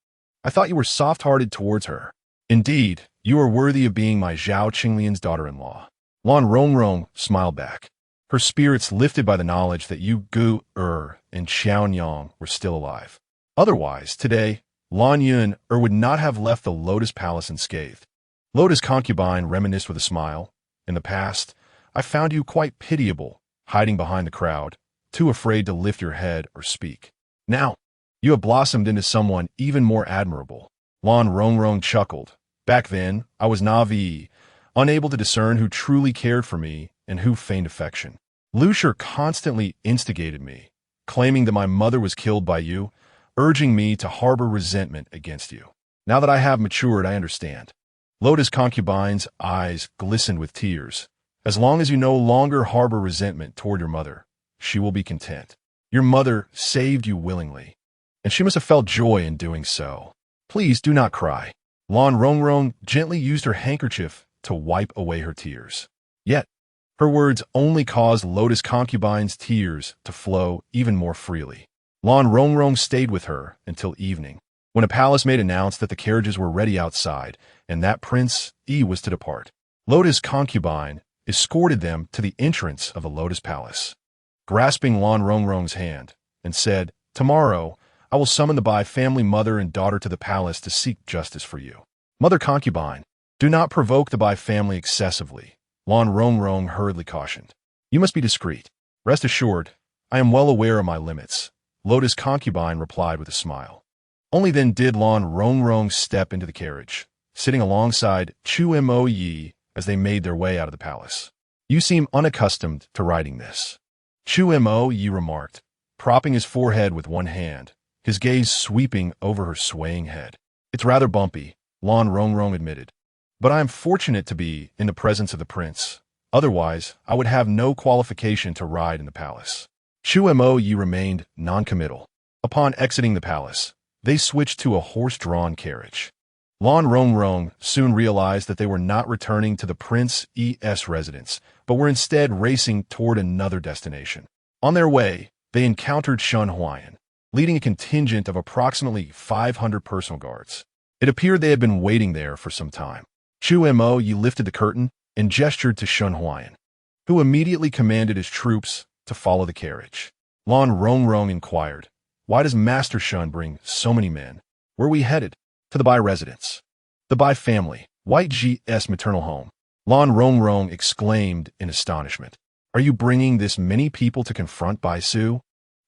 "I thought you were soft-hearted towards her. Indeed, you are worthy of being my Zhao Qinglian's daughter-in-law." Lan Rongrong smiled back, her spirits lifted by the knowledge that Yu Gu and Xiaonyang were still alive. Otherwise, today, Lan Yuner would not have left the Lotus Palace unscathed. Lotus Concubine reminisced with a smile. "In the past, I found you quite pitiable, hiding behind the crowd, too afraid to lift your head or speak. Now, you have blossomed into someone even more admirable." Lan Rongrong chuckled. "Back then, I was naive, unable to discern who truly cared for me and who feigned affection. Lucier constantly instigated me, claiming that my mother was killed by you, urging me to harbor resentment against you. Now that I have matured, I understand." Lotus Concubine's eyes glistened with tears. "As long as you no longer harbor resentment toward your mother, she will be content. Your mother saved you willingly, and she must have felt joy in doing so. Please do not cry." Lan Rongrong gently used her handkerchief to wipe away her tears. Yet, Her words only caused Lotus Concubine's tears to flow even more freely. Lan Rongrong stayed with her until evening, when a palace maid announced that the carriages were ready outside and that Prince Yi was to depart. Lotus Concubine escorted them to the entrance of the Lotus Palace, grasping Lan Rongrong's hand, and said, "Tomorrow, I will summon the Bai family mother and daughter to the palace to seek justice for you. Mother Concubine, do not provoke the Bai family excessively," Lan Rongrong hurriedly cautioned. "You must be discreet. Rest assured, I am well aware of my limits," Lotus Concubine replied with a smile. Only then did Lan Rongrong step into the carriage, sitting alongside Chu Mo Yi as they made their way out of the palace. "You seem unaccustomed to riding this," Chu Mo Yi remarked, propping his forehead with one hand, his gaze sweeping over her swaying head. "It's rather bumpy," Lan Rongrong admitted, "but I am fortunate to be in the presence of the prince. Otherwise, I would have no qualification to ride in the palace." Chu Mo Yi remained non-committal. Upon exiting the palace, they switched to a horse-drawn carriage. Lan Rongrong soon realized that they were not returning to the Prince Yi's residence, but were instead racing toward another destination. On their way, they encountered Shun Huayan, leading a contingent of approximately 500 personal guards. It appeared they had been waiting there for some time. Chu Mo Yi lifted the curtain and gestured to Shun Huayan, who immediately commanded his troops to follow the carriage. Lan Rongrong inquired, "Why does Master Shun bring so many men? Where are we headed?" "To the Bai residence. The Bai family, White G's maternal home," Lan Rongrong exclaimed in astonishment. "Are you bringing this many people to confront Bai Su?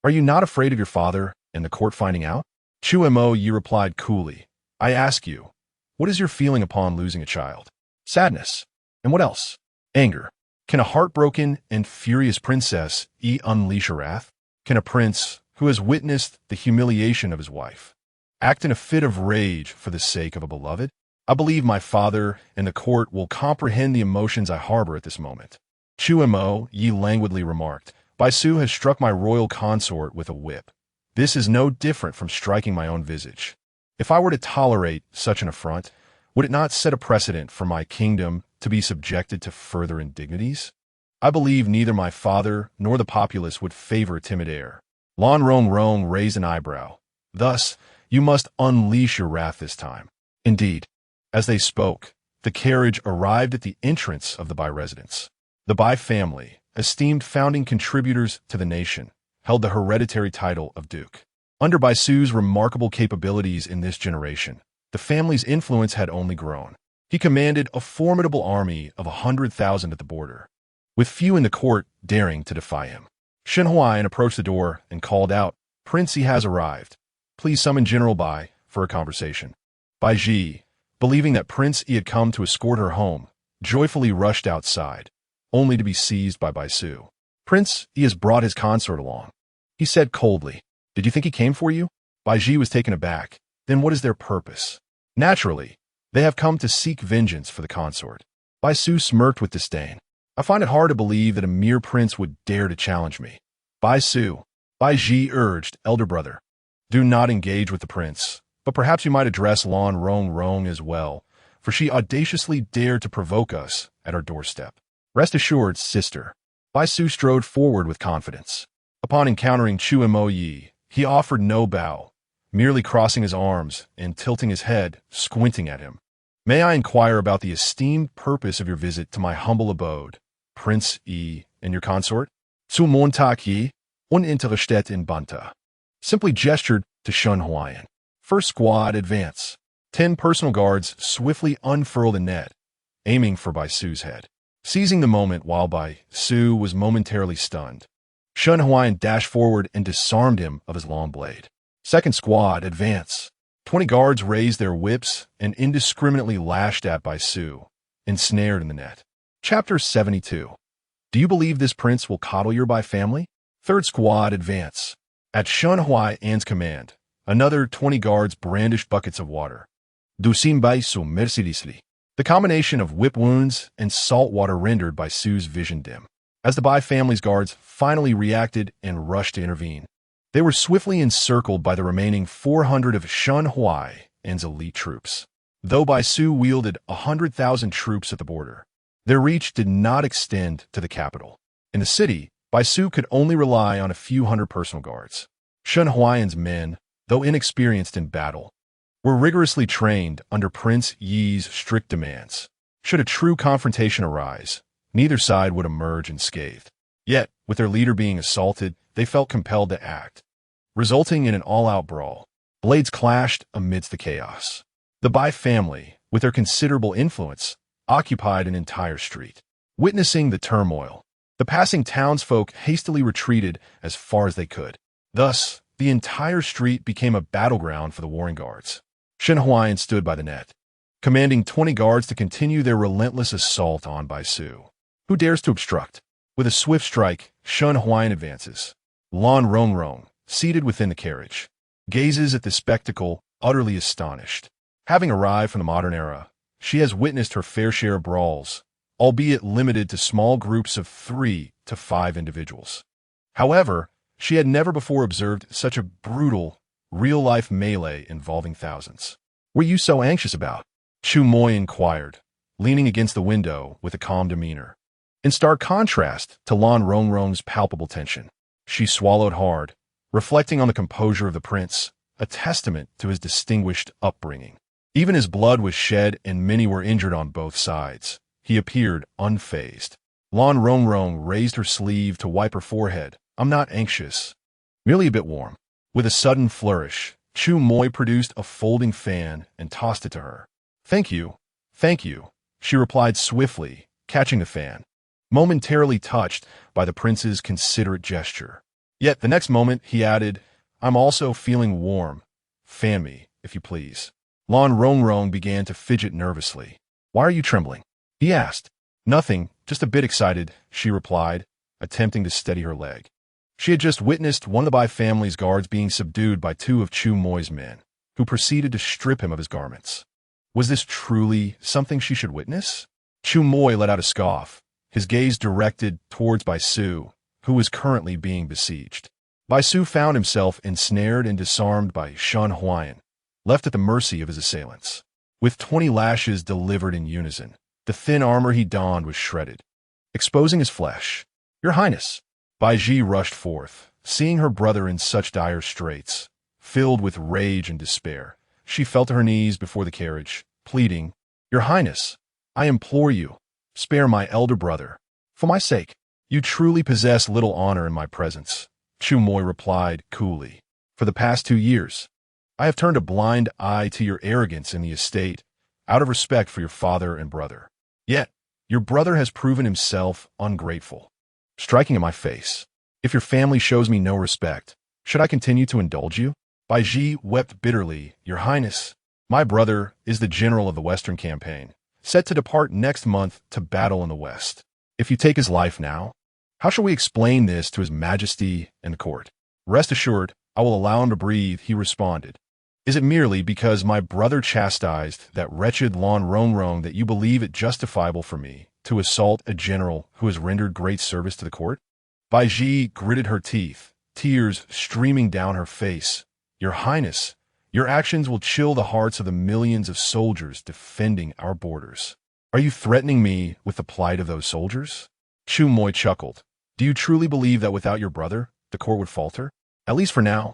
Are you not afraid of your father and the court finding out?" Chu Mo Yi replied coolly, "I ask you, what is your feeling upon losing a child?" "Sadness. And what else?" "Anger. Can a heartbroken and furious princess unleash her wrath? Can a prince who has witnessed the humiliation of his wife act in a fit of rage for the sake of a beloved? I believe my father and the court will comprehend the emotions I harbor at this moment." Chu Mo Yi languidly remarked, "Bai Su has struck my royal consort with a whip. This is no different from striking my own visage. If I were to tolerate such an affront, would it not set a precedent for my kingdom to be subjected to further indignities? I believe neither my father nor the populace would favor a timid heir." Lan Rongrong raised an eyebrow. "Thus, you must unleash your wrath this time." Indeed, as they spoke, the carriage arrived at the entrance of the Bai residence. The Bai family, esteemed founding contributors to the nation, held the hereditary title of Duke. Under Bai Su's remarkable capabilities in this generation, the family's influence had only grown. He commanded a formidable army of 100,000 at the border, with few in the court daring to defy him. Shen Huayan approached the door and called out, "Prince Yi has arrived. Please summon General Bai for a conversation." Bai Ji, believing that Prince Yi had come to escort her home, joyfully rushed outside, only to be seized by Bai Su. "Prince Yi has brought his consort along," he said coldly. "Did you think he came for you?" Bai Ji was taken aback. "Then what is their purpose?" "Naturally, they have come to seek vengeance for the consort." Bai Su smirked with disdain. "I find it hard to believe that a mere prince would dare to challenge me." "Bai Su," Bai Ji urged, "elder brother, do not engage with the prince, but perhaps you might address Lan Rongrong as well, for she audaciously dared to provoke us at our doorstep." "Rest assured, sister." Bai Su strode forward with confidence. Upon encountering Chu Mo Yi, he offered no bow, merely crossing his arms and tilting his head, squinting at him. "May I inquire about the esteemed purpose of your visit to my humble abode, Prince Yi and your consort?" "Zu Montag Yi, uninteresstet in Banta," simply gestured to Shun Huayan. "First squad, advance." 10 personal guards swiftly unfurled a net, aiming for Bai Su's head. Seizing the moment while Bai Su was momentarily stunned, Shun Huayan dashed forward and disarmed him of his long blade. "Second squad, advance." 20 guards raised their whips and indiscriminately lashed at Bai Su, ensnared in the net. Chapter 72. Do you believe this prince will coddle your Bai family? Third squad, advance. At Shun Huayan's command, another 20 guards brandished buckets of water. Dusim Bai Su mercilessly. The combination of whip wounds and salt water rendered Bai Su's vision dim. As the Bai family's guards finally reacted and rushed to intervene, they were swiftly encircled by the remaining 400 of Shun Huayan's elite troops. Though Bai Su wielded 100,000 troops at the border, Their reach did not extend to the capital. In the city, Bai Su could only rely on a few hundred personal guards. Shen Huayan's men, though inexperienced in battle, were rigorously trained under Prince Yi's strict demands. Should a true confrontation arise, neither side would emerge unscathed. Yet, with their leader being assaulted, they felt compelled to act, resulting in an all-out brawl. Blades clashed amidst the chaos. The Bai family, with their considerable influence, occupied an entire street. Witnessing the turmoil, the passing townsfolk hastily retreated as far as they could. Thus, the entire street became a battleground for the warring guards. Shen Huayan stood by the net, commanding 20 guards to continue their relentless assault on Bai Su. Who dares to obstruct? With a swift strike, Shen Huayan advances. Lan Rongrong, seated within the carriage, gazes at the spectacle, utterly astonished. Having arrived from the modern era, she has witnessed her fair share of brawls, albeit limited to small groups of 3 to 5 individuals. However, she had never before observed such a brutal, real-life melee involving thousands. "What are you so anxious about?" Chu Moi inquired, leaning against the window with a calm demeanor. In stark contrast to Lan Rongrong's palpable tension, she swallowed hard, reflecting on the composure of the prince, a testament to his distinguished upbringing. Even as blood was shed and many were injured on both sides, he appeared unfazed. Lan Rongrong raised her sleeve to wipe her forehead. "I'm not anxious, merely a bit warm." With a sudden flourish, Chu Moi produced a folding fan and tossed it to her. Thank you," she replied swiftly, catching the fan, momentarily touched by the prince's considerate gesture. Yet the next moment he added, "I'm also feeling warm. Fan me, if you please." Lan Rongrong began to fidget nervously. "Why are you trembling?" he asked. "Nothing, just a bit excited," she replied, attempting to steady her leg. She had just witnessed one of the Bai family's guards being subdued by 2 of Chu Moi's men, who proceeded to strip him of his garments. Was this truly something she should witness? Chu Moi let out a scoff, his gaze directed towards Bai Su, who was currently being besieged. Bai Su found himself ensnared and disarmed by Shen Huayan, left at the mercy of his assailants. With 20 lashes delivered in unison, the thin armor he donned was shredded, exposing his flesh. "Your Highness!" Bai Ji rushed forth, seeing her brother in such dire straits. Filled with rage and despair, she fell to her knees before the carriage, pleading, "Your Highness, I implore you, spare my elder brother. For my sake, you truly possess little honor in my presence." Chu Moi replied coolly, "For the past 2 years, I have turned a blind eye to your arrogance in the estate, out of respect for your father and brother. Yet, your brother has proven himself ungrateful, striking in my face. If your family shows me no respect, should I continue to indulge you?" Bai Ji wept bitterly. "Your Highness, my brother is the general of the Western campaign, set to depart next month to battle in the West. If you take his life now, how shall we explain this to his Majesty and the court?" "Rest assured, I will allow him to breathe," he responded. "Is it merely because my brother chastised that wretched Lan Rongrong that you believe it justifiable for me to assault a general who has rendered great service to the court?" Bai Ji gritted her teeth, tears streaming down her face. "Your Highness, your actions will chill the hearts of the millions of soldiers defending our borders. Are you threatening me with the plight of those soldiers?" Chu Moi chuckled. "Do you truly believe that without your brother, the court would falter? At least for now.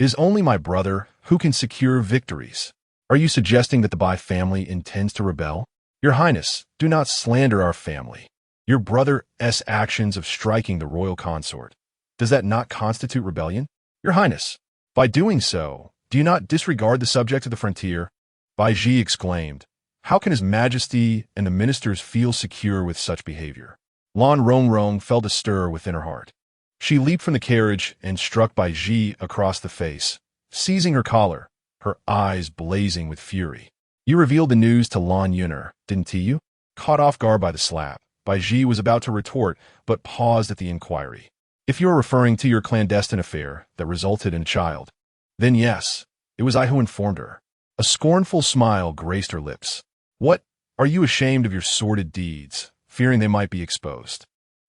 It is only my brother who can secure victories. Are you suggesting that the Bai family intends to rebel? Your Highness, do not slander our family. Your brother's actions of striking the royal consort, does that not constitute rebellion? Your Highness, by doing so, do you not disregard the subjects of the frontier?" Bai Ji exclaimed. "How can His Majesty and the ministers feel secure with such behavior?" Lan Rongrong felt a stir within her heart. She leaped from the carriage and struck Bai Ji across the face, seizing her collar, her eyes blazing with fury. "You revealed the news to Lan Yuner, didn't you?" Caught off guard by the slap, Bai Ji was about to retort, but paused at the inquiry. "If you are referring to your clandestine affair that resulted in a child, then yes, it was I who informed her." A scornful smile graced her lips. "What? Are you ashamed of your sordid deeds, fearing they might be exposed?"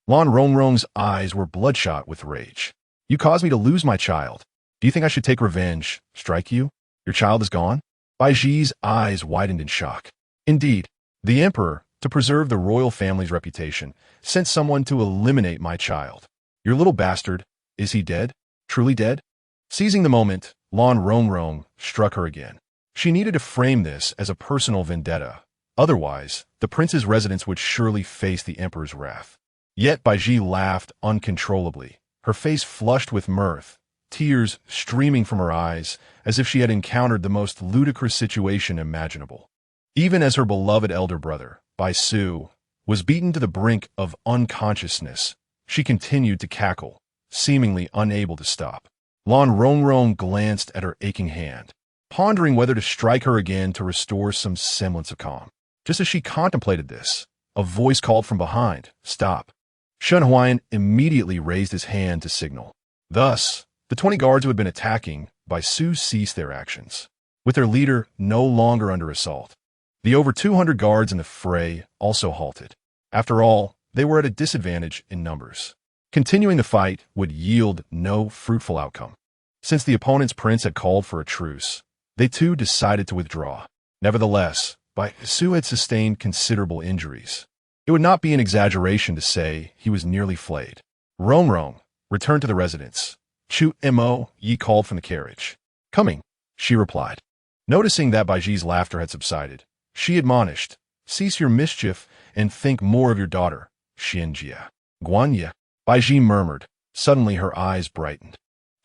Lan Rongrong's eyes were bloodshot with rage. "You caused me to lose my child. Do you think I should take revenge, strike you? Your child is gone?" Bai Ji's eyes widened in shock. Indeed, the emperor, To preserve the royal family's reputation, sent someone to eliminate my child. Your little bastard, is he dead? Truly dead? Seizing the moment, Lan Rongrong struck her again. She needed to frame this as a personal vendetta. Otherwise, the prince's residence would surely face the emperor's wrath. Yet Baiji laughed uncontrollably, her face flushed with mirth, tears streaming from her eyes as if she had encountered the most ludicrous situation imaginable. Even as her beloved elder brother, Bai Su, was beaten to the brink of unconsciousness, she continued to cackle, seemingly unable to stop. Lan Rongrong glanced at her aching hand, pondering whether to strike her again to restore some semblance of calm. Just as she contemplated this, a voice called from behind, "Stop." Shen Huayan immediately raised his hand to signal. Thus, the 20 guards who had been attacking Bai Su ceased their actions, with their leader no longer under assault. The over 200 guards in the fray also halted. After all, they were at a disadvantage in numbers. Continuing the fight would yield no fruitful outcome. Since the opponent's prince had called for a truce, they too decided to withdraw. Nevertheless, Bai Su had sustained considerable injuries. It would not be an exaggeration to say he was nearly flayed. Rongrong returned to the residence. Chu Mo Yi called from the carriage. "Coming," she replied. Noticing that Baiji's laughter had subsided, she admonished, "Cease your mischief and think more of your daughter, Xianjia." "Guanya," Baiji murmured. Suddenly her eyes brightened.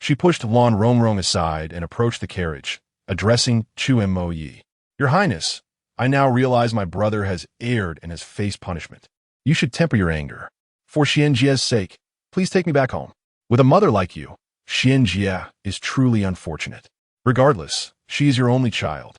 She pushed Lan Rongrong aside and approached the carriage, addressing Chu Mo Yi. "Your Highness, I now realize my brother has erred and has faced punishment. You should temper your anger. For Xianjia's sake, please take me back home. With a mother like you, Xianjia is truly unfortunate. Regardless, she is your only child.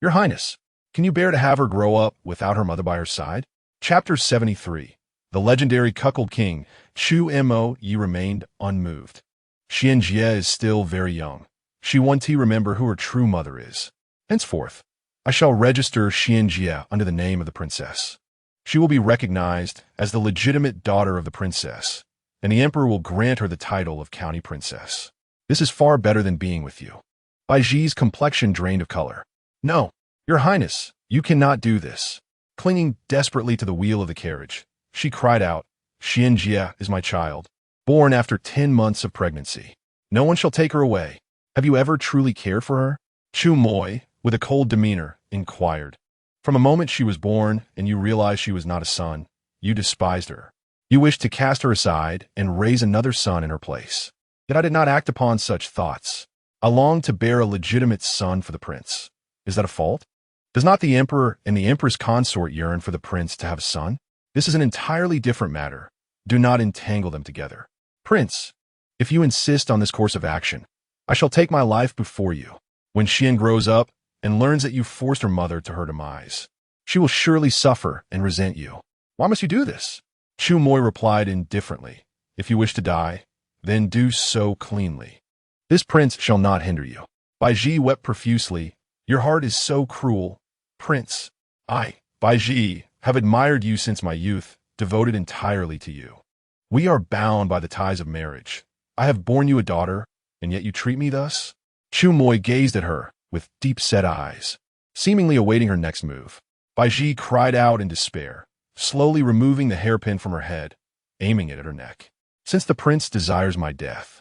Your Highness, can you bear to have her grow up without her mother by her side?" Chapter 73. The legendary cuckold king, Chu Mo Yi, remained unmoved. Xianjia is still very young. She wants to remember who her true mother is. Henceforth, I shall register Xianjia under the name of the princess. She will be recognized as the legitimate daughter of the princess, and the emperor will grant her the title of county princess. This is far better than being with you. Baiji's complexion drained of color. "No, Your Highness, you cannot do this." Clinging desperately to the wheel of the carriage, she cried out, "Xianjia is my child, born after 10 months of pregnancy. No one shall take her away. Have you ever truly cared for her?" Chu Moi, with a cold demeanor, inquired. "From a moment she was born and you realized she was not a son, you despised her. You wished to cast her aside and raise another son in her place. Yet I did not act upon such thoughts. I longed to bear a legitimate son for the prince. Is that a fault? Does not the emperor and the empress consort yearn for the prince to have a son? This is an entirely different matter. Do not entangle them together. Prince, if you insist on this course of action, I shall take my life before you. When Xian grows up and learns that you forced her mother to her demise, she will surely suffer and resent you. Why must you do this?" Chu Moi replied indifferently, "If you wish to die, then do so cleanly. This prince shall not hinder you." Baiji wept profusely. "Your heart is so cruel, Prince. I, Baiji, have admired you since my youth, devoted entirely to you. We are bound by the ties of marriage. I have borne you a daughter, and yet you treat me thus?" Chu Moi gazed at her with deep-set eyes, seemingly awaiting her next move. Baiji cried out in despair, slowly removing the hairpin from her head, aiming it at her neck. "Since the prince desires my death,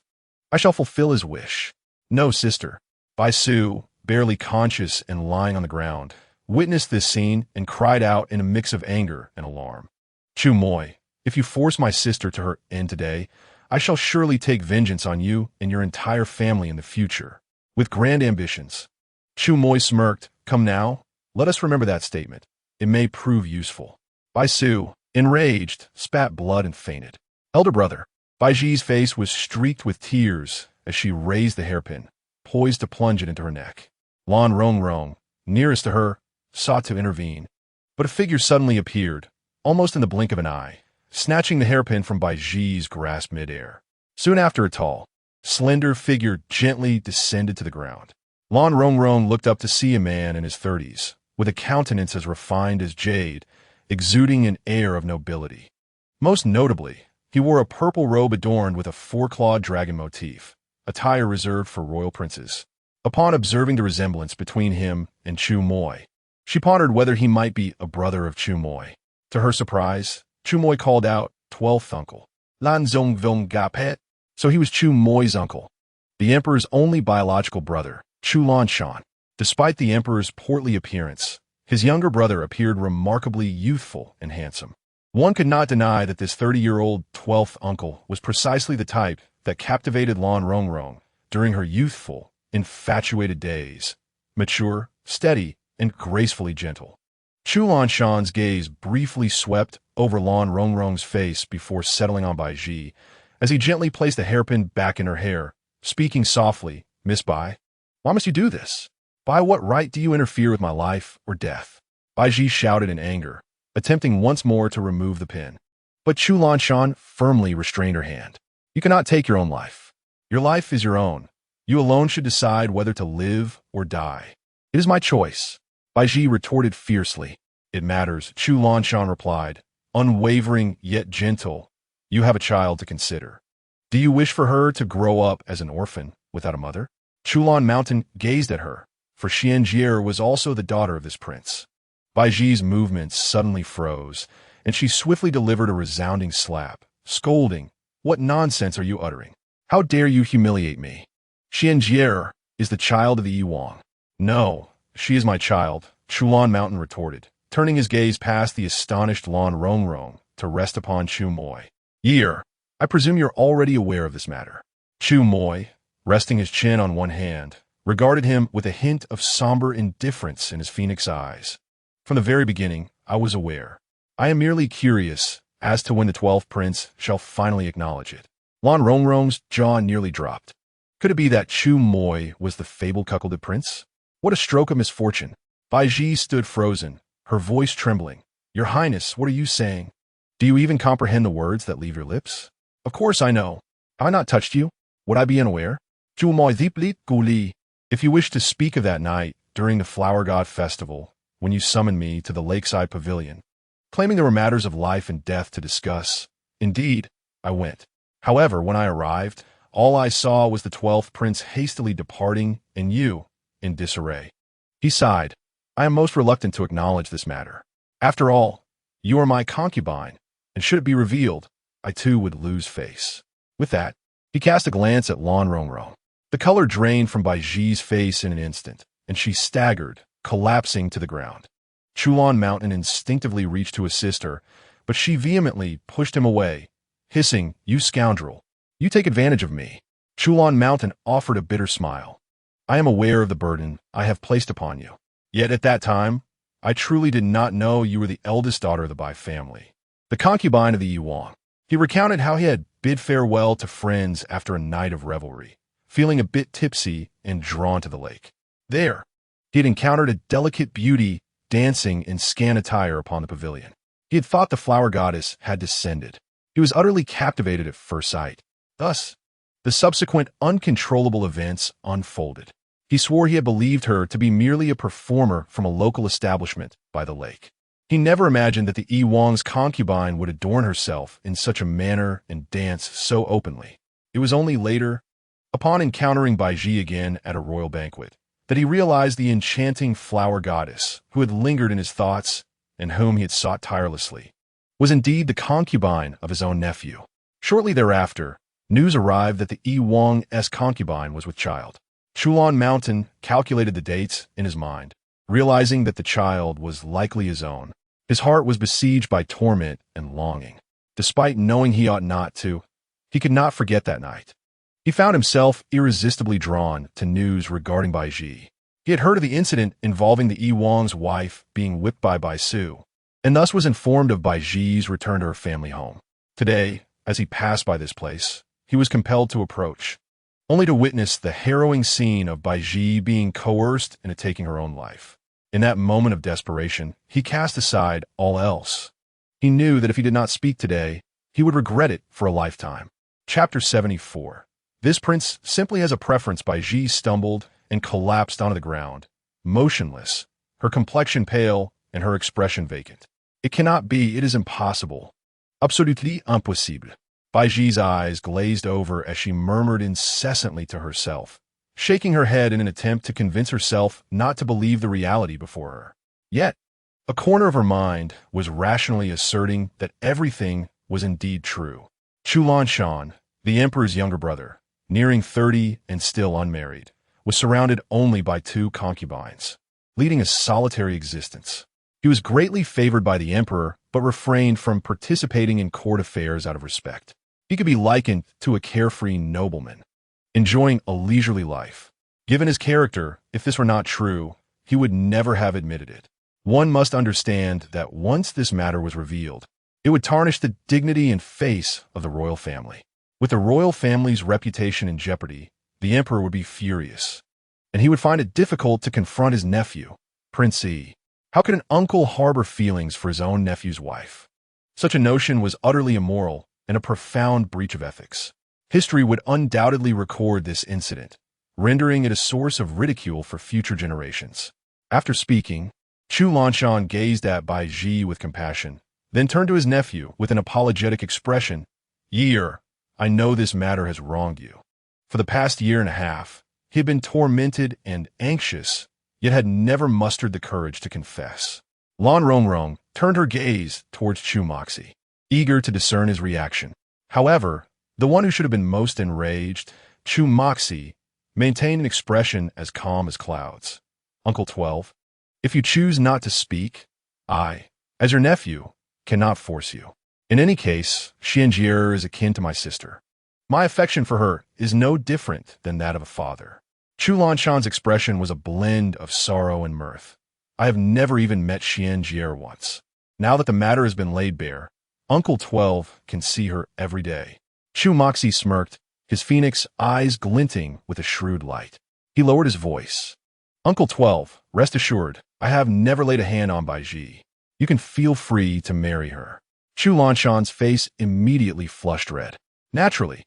I shall fulfill his wish." "No, sister." Bai Su, barely conscious and lying on the ground, witnessed this scene and cried out in a mix of anger and alarm. "Chu Moi, if you force my sister to her end today, I shall surely take vengeance on you and your entire family in the future, with grand ambitions." Chu Moi smirked. "Come now, let us remember that statement. It may prove useful." Bai Su, enraged, spat blood and fainted. "Elder brother." Baiji's face was streaked with tears as she raised the hairpin, poised to plunge it into her neck. Lan Rongrong, nearest to her, sought to intervene, but a figure suddenly appeared, almost in the blink of an eye, snatching the hairpin from Baiji's grasp midair. Soon after, a tall, slender figure gently descended to the ground. Lan Rongrong looked up to see a man in his 30s, with a countenance as refined as jade, exuding an air of nobility. Most notably, he wore a purple robe adorned with a four-clawed dragon motif, attire reserved for royal princes. Upon observing the resemblance between him and Chu Moi, she pondered whether he might be a brother of Chu Moi. To her surprise, Chu Moi called out, 12th uncle. Lan Zong Vong Gapet. So he was Chu Moi's uncle, the emperor's only biological brother, Chu Lanshan. Despite the emperor's portly appearance, his younger brother appeared remarkably youthful and handsome. One could not deny that this 30-year-old 12th uncle was precisely the type that captivated Lan Rongrong during her youthful, infatuated days. Mature, steady, and gracefully gentle. Chu Lanshan's gaze briefly swept over Lan Rongrong's face before settling on Bai Ji, as he gently placed a hairpin back in her hair, speaking softly, Miss Bai, why must you do this? By what right do you interfere with my life or death? Bai Ji shouted in anger, attempting once more to remove the pin. But Chu Lanshan firmly restrained her hand. You cannot take your own life. Your life is your own. You alone should decide whether to live or die. It is my choice. Bai Ji retorted fiercely. It matters, Chu Lanshan replied, unwavering yet gentle. You have a child to consider. Do you wish for her to grow up as an orphan without a mother? Chulan Mountain gazed at her, for Xianjie was also the daughter of this prince. Bai Ji's movements suddenly froze, and she swiftly delivered a resounding slap, scolding, What nonsense are you uttering? How dare you humiliate me? Xianjie is the child of the Yiwang. No, she is my child, Chulan Mountain retorted, turning his gaze past the astonished Lan Rongrong to rest upon Chu Moi. Year, I presume you're already aware of this matter. Chu Moi, resting his chin on one hand, regarded him with a hint of somber indifference in his phoenix eyes. From the very beginning, I was aware. I am merely curious as to when the 12th prince shall finally acknowledge it. Lan Rongrong's jaw nearly dropped. Could it be that Chu Moi was the fabled cuckolded prince? What a stroke of misfortune. Bai Ji stood frozen, her voice trembling. Your Highness, what are you saying? Do you even comprehend the words that leave your lips? Of course I know. Have I not touched you? Would I be unaware? Chu Moi Ziplit Guli. If you wish to speak of that night during the Flower God Festival, when you summoned me to the lakeside pavilion, claiming there were matters of life and death to discuss, indeed, I went. However, when I arrived, all I saw was the 12th prince hastily departing and you in disarray. He sighed. I am most reluctant to acknowledge this matter. After all, you are my concubine, and should it be revealed, I too would lose face. With that, he cast a glance at Lan Rongrong. The color drained from Bai Ji's face in an instant, and she staggered, collapsing to the ground. Chulan Mountain instinctively reached to assist her, but she vehemently pushed him away, hissing, You scoundrel! You take advantage of me. Chulan Mountain offered a bitter smile. I am aware of the burden I have placed upon you. Yet at that time, I truly did not know you were the eldest daughter of the Bai family, the concubine of the Yiwang. He recounted how he had bid farewell to friends after a night of revelry, feeling a bit tipsy and drawn to the lake. There, he had encountered a delicate beauty dancing in scant attire upon the pavilion. He had thought the flower goddess had descended. He was utterly captivated at first sight. Thus, the subsequent uncontrollable events unfolded. He swore he had believed her to be merely a performer from a local establishment by the lake. He never imagined that the Yiwang's concubine would adorn herself in such a manner and dance so openly. It was only later, upon encountering Bai Ji again at a royal banquet, that he realized the enchanting flower goddess who had lingered in his thoughts and whom he had sought tirelessly was indeed the concubine of his own nephew. Shortly thereafter, news arrived that the Yiwang's concubine was with child. Chulan Mountain calculated the dates in his mind, realizing that the child was likely his own. His heart was besieged by torment and longing. Despite knowing he ought not to, he could not forget that night. He found himself irresistibly drawn to news regarding Bai Ji. He had heard of the incident involving the Yiwang's wife being whipped by Bai Su, and thus was informed of Bai Ji's return to her family home. Today, as he passed by this place, he was compelled to approach, only to witness the harrowing scene of Bai Ji being coerced into taking her own life. In that moment of desperation, he cast aside all else. He knew that if he did not speak today, he would regret it for a lifetime. Chapter 74. This prince simply has a preference. Bai Ji stumbled and collapsed onto the ground, motionless, her complexion pale and her expression vacant. It cannot be, it is impossible. Absolument impossible. Bai Ji's eyes glazed over as she murmured incessantly to herself, shaking her head in an attempt to convince herself not to believe the reality before her. Yet, A corner of her mind was rationally asserting that everything was indeed true. Chu Lanshan, the emperor's younger brother, nearing 30 and still unmarried, was surrounded only by 2 concubines, leading a solitary existence. He was greatly favored by the emperor, but refrained from participating in court affairs out of respect. He could be likened to a carefree nobleman, enjoying a leisurely life. Given his character, if this were not true, he would never have admitted it. One must understand that once this matter was revealed, it would tarnish the dignity and face of the royal family. With the royal family's reputation in jeopardy, the emperor would be furious, and he would find it difficult to confront his nephew, Prince Yi. How could an uncle harbor feelings for his own nephew's wife? Such a notion was utterly immoral and a profound breach of ethics. History would undoubtedly record this incident, rendering it a source of ridicule for future generations. After speaking, Chu Lanshan gazed at Bai Ji with compassion, then turned to his nephew with an apologetic expression. "Year, I know this matter has wronged you. For the past year and a half, he had been tormented and anxious, yet had never mustered the courage to confess." Lan Rongrong turned her gaze towards Chu Moxie, eager to discern his reaction. However, the one who should have been most enraged, Chu Moxie, maintained an expression as calm as clouds. "Uncle 12, if you choose not to speak, I, as your nephew, cannot force you. In any case, Xianjie is akin to my sister. My affection for her is no different than that of a father." Chu Lanshan's expression was a blend of sorrow and mirth. "I have never even met Xianjie once. Now that the matter has been laid bare, Uncle 12 can see her every day." Chu Moxie smirked, his phoenix eyes glinting with a shrewd light. He lowered his voice. "Uncle 12, rest assured, I have never laid a hand on Bai Ji. You can feel free to marry her." Chu Lanshan's face immediately flushed red. Naturally,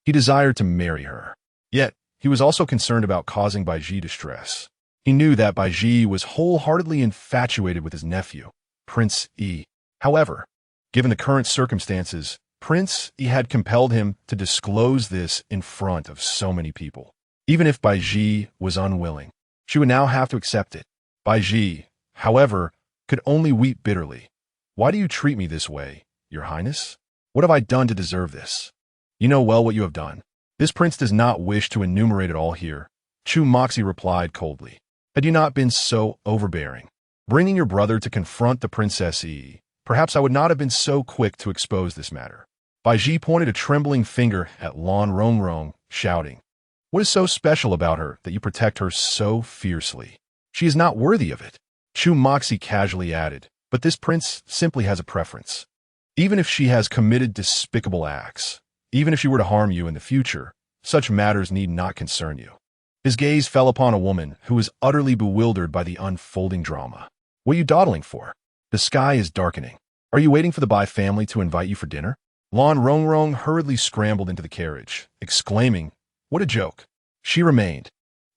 he desired to marry her. Yet, he was also concerned about causing Bai Ji distress. He knew that Bai Ji was wholeheartedly infatuated with his nephew, Prince Yi. However, given the current circumstances, Prince Yi had compelled him to disclose this in front of so many people. Even if Bai Ji was unwilling, she would now have to accept it. Bai Ji, however, could only weep bitterly. "Why do you treat me this way, Your Highness? What have I done to deserve this? You know well what you have done." "This prince does not wish to enumerate it all here," Chu Moxie replied coldly. "Had you not been so overbearing, bringing your brother to confront the Princess Yi, perhaps I would not have been so quick to expose this matter." Bai Ji pointed a trembling finger at Lan Rongrong, shouting, "What is so special about her that you protect her so fiercely? She is not worthy of it." Chu Moxie casually added, "But this prince simply has a preference. Even if she has committed despicable acts, even if she were to harm you in the future, such matters need not concern you." His gaze fell upon a woman who was utterly bewildered by the unfolding drama. "What are you dawdling for? The sky is darkening. Are you waiting for the Bai family to invite you for dinner?" Lan Rongrong hurriedly scrambled into the carriage, exclaiming, "What a joke!" She remained.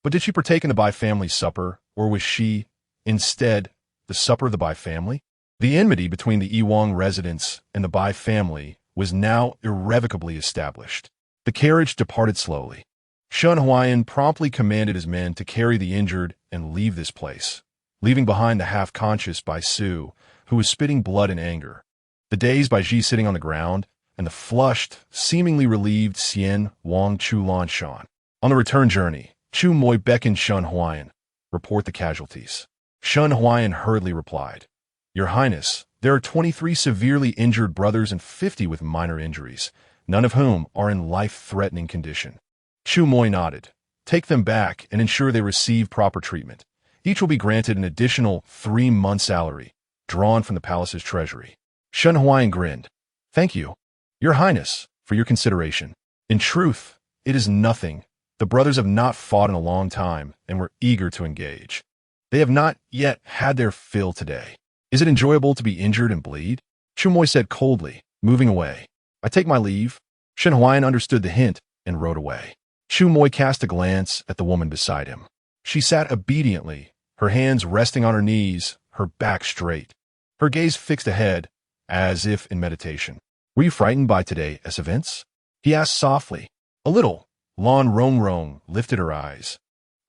But did she partake in the Bai family's supper, or was she, instead, the supper of the Bai family? The enmity between the Yiwang residents and the Bai family was now irrevocably established. The carriage departed slowly. Shun Huayan promptly commanded his men to carry the injured and leave this place, leaving behind the half-conscious Bai Su, who was spitting blood in anger, the dazed Bai Ji sitting on the ground, and the flushed, seemingly relieved Xian Wang Chu Lanshan. On the return journey, Chu Moi beckoned Shun Huayan. "Report the casualties." Shun Huayan hurriedly replied, "Your Highness, there are 23 severely injured brothers and 50 with minor injuries, none of whom are in life-threatening condition." Chu Moi nodded. "Take them back and ensure they receive proper treatment. Each will be granted an additional 3-month salary, drawn from the palace's treasury." Shun Huayan grinned. "Thank you, Your Highness, for your consideration. In truth, it is nothing. The brothers have not fought in a long time and were eager to engage. They have not yet had their fill today. Is it enjoyable to be injured and bleed?" Chu Moi said coldly, moving away. "I take my leave." Shun Huayan understood the hint and rode away. Chu Moi cast a glance at the woman beside him. She sat obediently, her hands resting on her knees, her back straight, her gaze fixed ahead, as if in meditation. "Were you frightened by today's events?" he asked softly. "A little." Lan Rongrong lifted her eyes,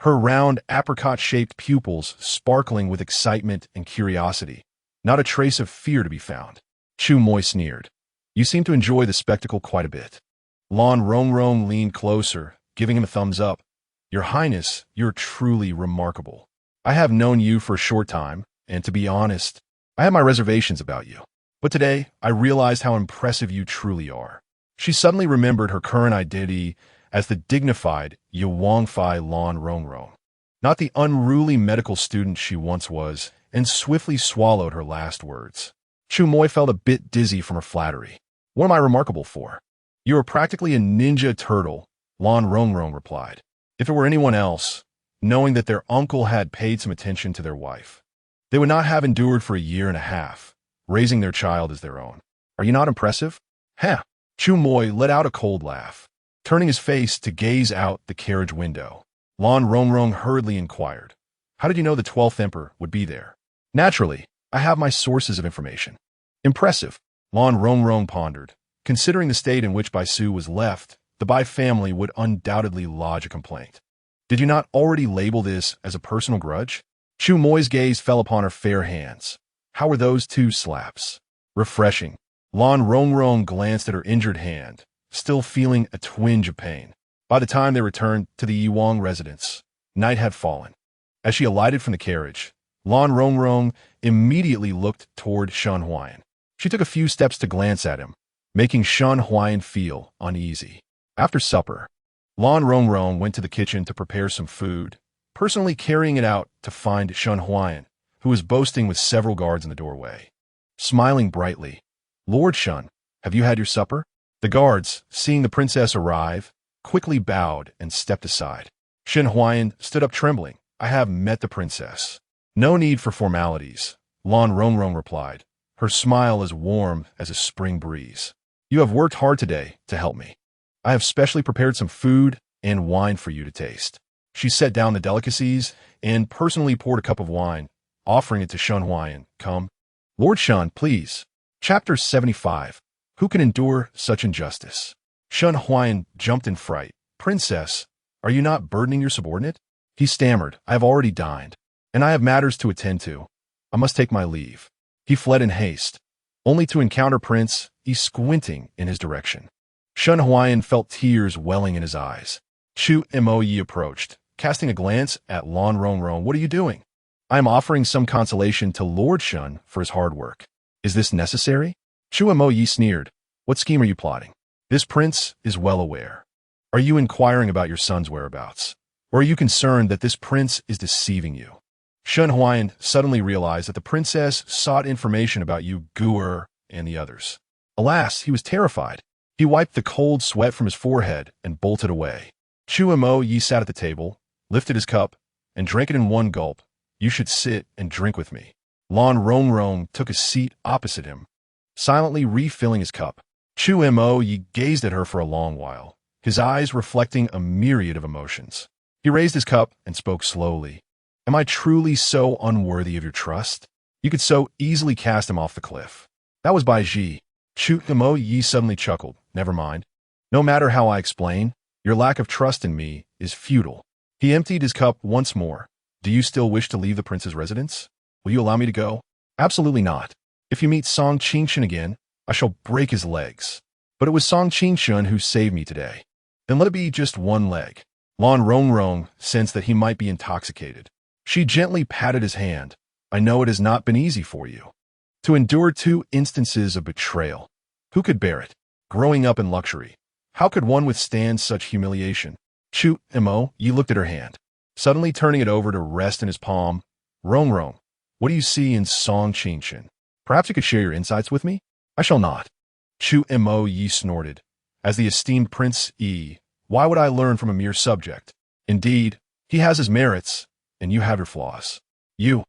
her round apricot-shaped pupils sparkling with excitement and curiosity. Not a trace of fear to be found. Chu Moi sneered. You seem to enjoy the spectacle quite a bit. Lan Rongrong leaned closer, giving him a thumbs up. Your Highness, you're truly remarkable. I have known you for a short time, and to be honest, I have my reservations about you. But today, I realized how impressive you truly are. She suddenly remembered her current identity as the dignified Yuwangfei Lan Rongrong, not the unruly medical student she once was, and swiftly swallowed her last words. Chu Moi felt a bit dizzy from her flattery. What am I remarkable for? You are practically a ninja turtle, Lan Rongrong replied. If it were anyone else, knowing that their uncle had paid some attention to their wife, they would not have endured for a year and a half, raising their child as their own. Are you not impressive? Huh. Chu Moi let out a cold laugh, turning his face to gaze out the carriage window. Lan Rongrong hurriedly inquired, how did you know the 12th Emperor would be there? Naturally, I have my sources of information. Impressive, Lan Rongrong pondered. Considering the state in which Bai Su was left, the Bai family would undoubtedly lodge a complaint. Did you not already label this as a personal grudge? Chu Moi's gaze fell upon her fair hands. How were those 2 slaps? Refreshing. Lan Rongrong glanced at her injured hand, still feeling a twinge of pain. By the time they returned to the Yuang residence, night had fallen. As she alighted from the carriage, Lan Rongrong immediately looked toward Shen Huayan. She took a few steps to glance at him, making Shen Huayan feel uneasy. After supper, Lan Rongrong went to the kitchen to prepare some food, personally carrying it out to find Shen Huayan, who was boasting with several guards in the doorway. Smiling brightly, Lord Shen, have you had your supper? The guards, seeing the princess arrive, quickly bowed and stepped aside. Shen Huayan stood up trembling. I have met the princess. No need for formalities, Lan Rongrong replied, her smile as warm as a spring breeze. You have worked hard today to help me. I have specially prepared some food and wine for you to taste. She set down the delicacies and personally poured a cup of wine, offering it to Shen Huayan. Come. Lord Shen, please. Chapter 75. Who can endure such injustice? Shen Huayan jumped in fright. Princess, are you not burdening your subordinate? He stammered. I have already dined, and I have matters to attend to. I must take my leave. He fled in haste, only to encounter Prince Yi squinting in his direction. Shen Huayan felt tears welling in his eyes. Chu Mo Yi approached, casting a glance at Lan Rongrong. What are you doing? I am offering some consolation to Lord Shen for his hard work. Is this necessary? Chu Mo Yi sneered. What scheme are you plotting? This prince is well aware. Are you inquiring about your son's whereabouts? Or are you concerned that this prince is deceiving you? Shen Huayan suddenly realized that the princess sought information about Yu Guer and the others. Alas, he was terrified. He wiped the cold sweat from his forehead and bolted away. Chu Mo Yi sat at the table, lifted his cup, and drank it in one gulp. You should sit and drink with me. Lan Rongrong took a seat opposite him, silently refilling his cup. Chu Mo Yi gazed at her for a long while, his eyes reflecting a myriad of emotions. He raised his cup and spoke slowly. Am I truly so unworthy of your trust? You could so easily cast him off the cliff. That was Bai Ji. Chu Mo Yi suddenly chuckled. Never mind. No matter how I explain, your lack of trust in me is futile. He emptied his cup once more. Do you still wish to leave the prince's residence? Will you allow me to go? Absolutely not. If you meet Song Qingshan again, I shall break his legs. But it was Song Qingshan who saved me today. Then let it be just one leg. Lan Rongrong sensed that he might be intoxicated. She gently patted his hand. I know it has not been easy for you. To endure 2 instances of betrayal. Who could bear it? Growing up in luxury. How could one withstand such humiliation? Chu Mo Yi looked at her hand, suddenly turning it over to rest in his palm. Rongrong, what do you see in Song Qingshan? Perhaps you could share your insights with me? I shall not. Chu Mo Yi snorted. As the esteemed Prince Yi, why would I learn from a mere subject? Indeed, he has his merits, and you have your flaws. You,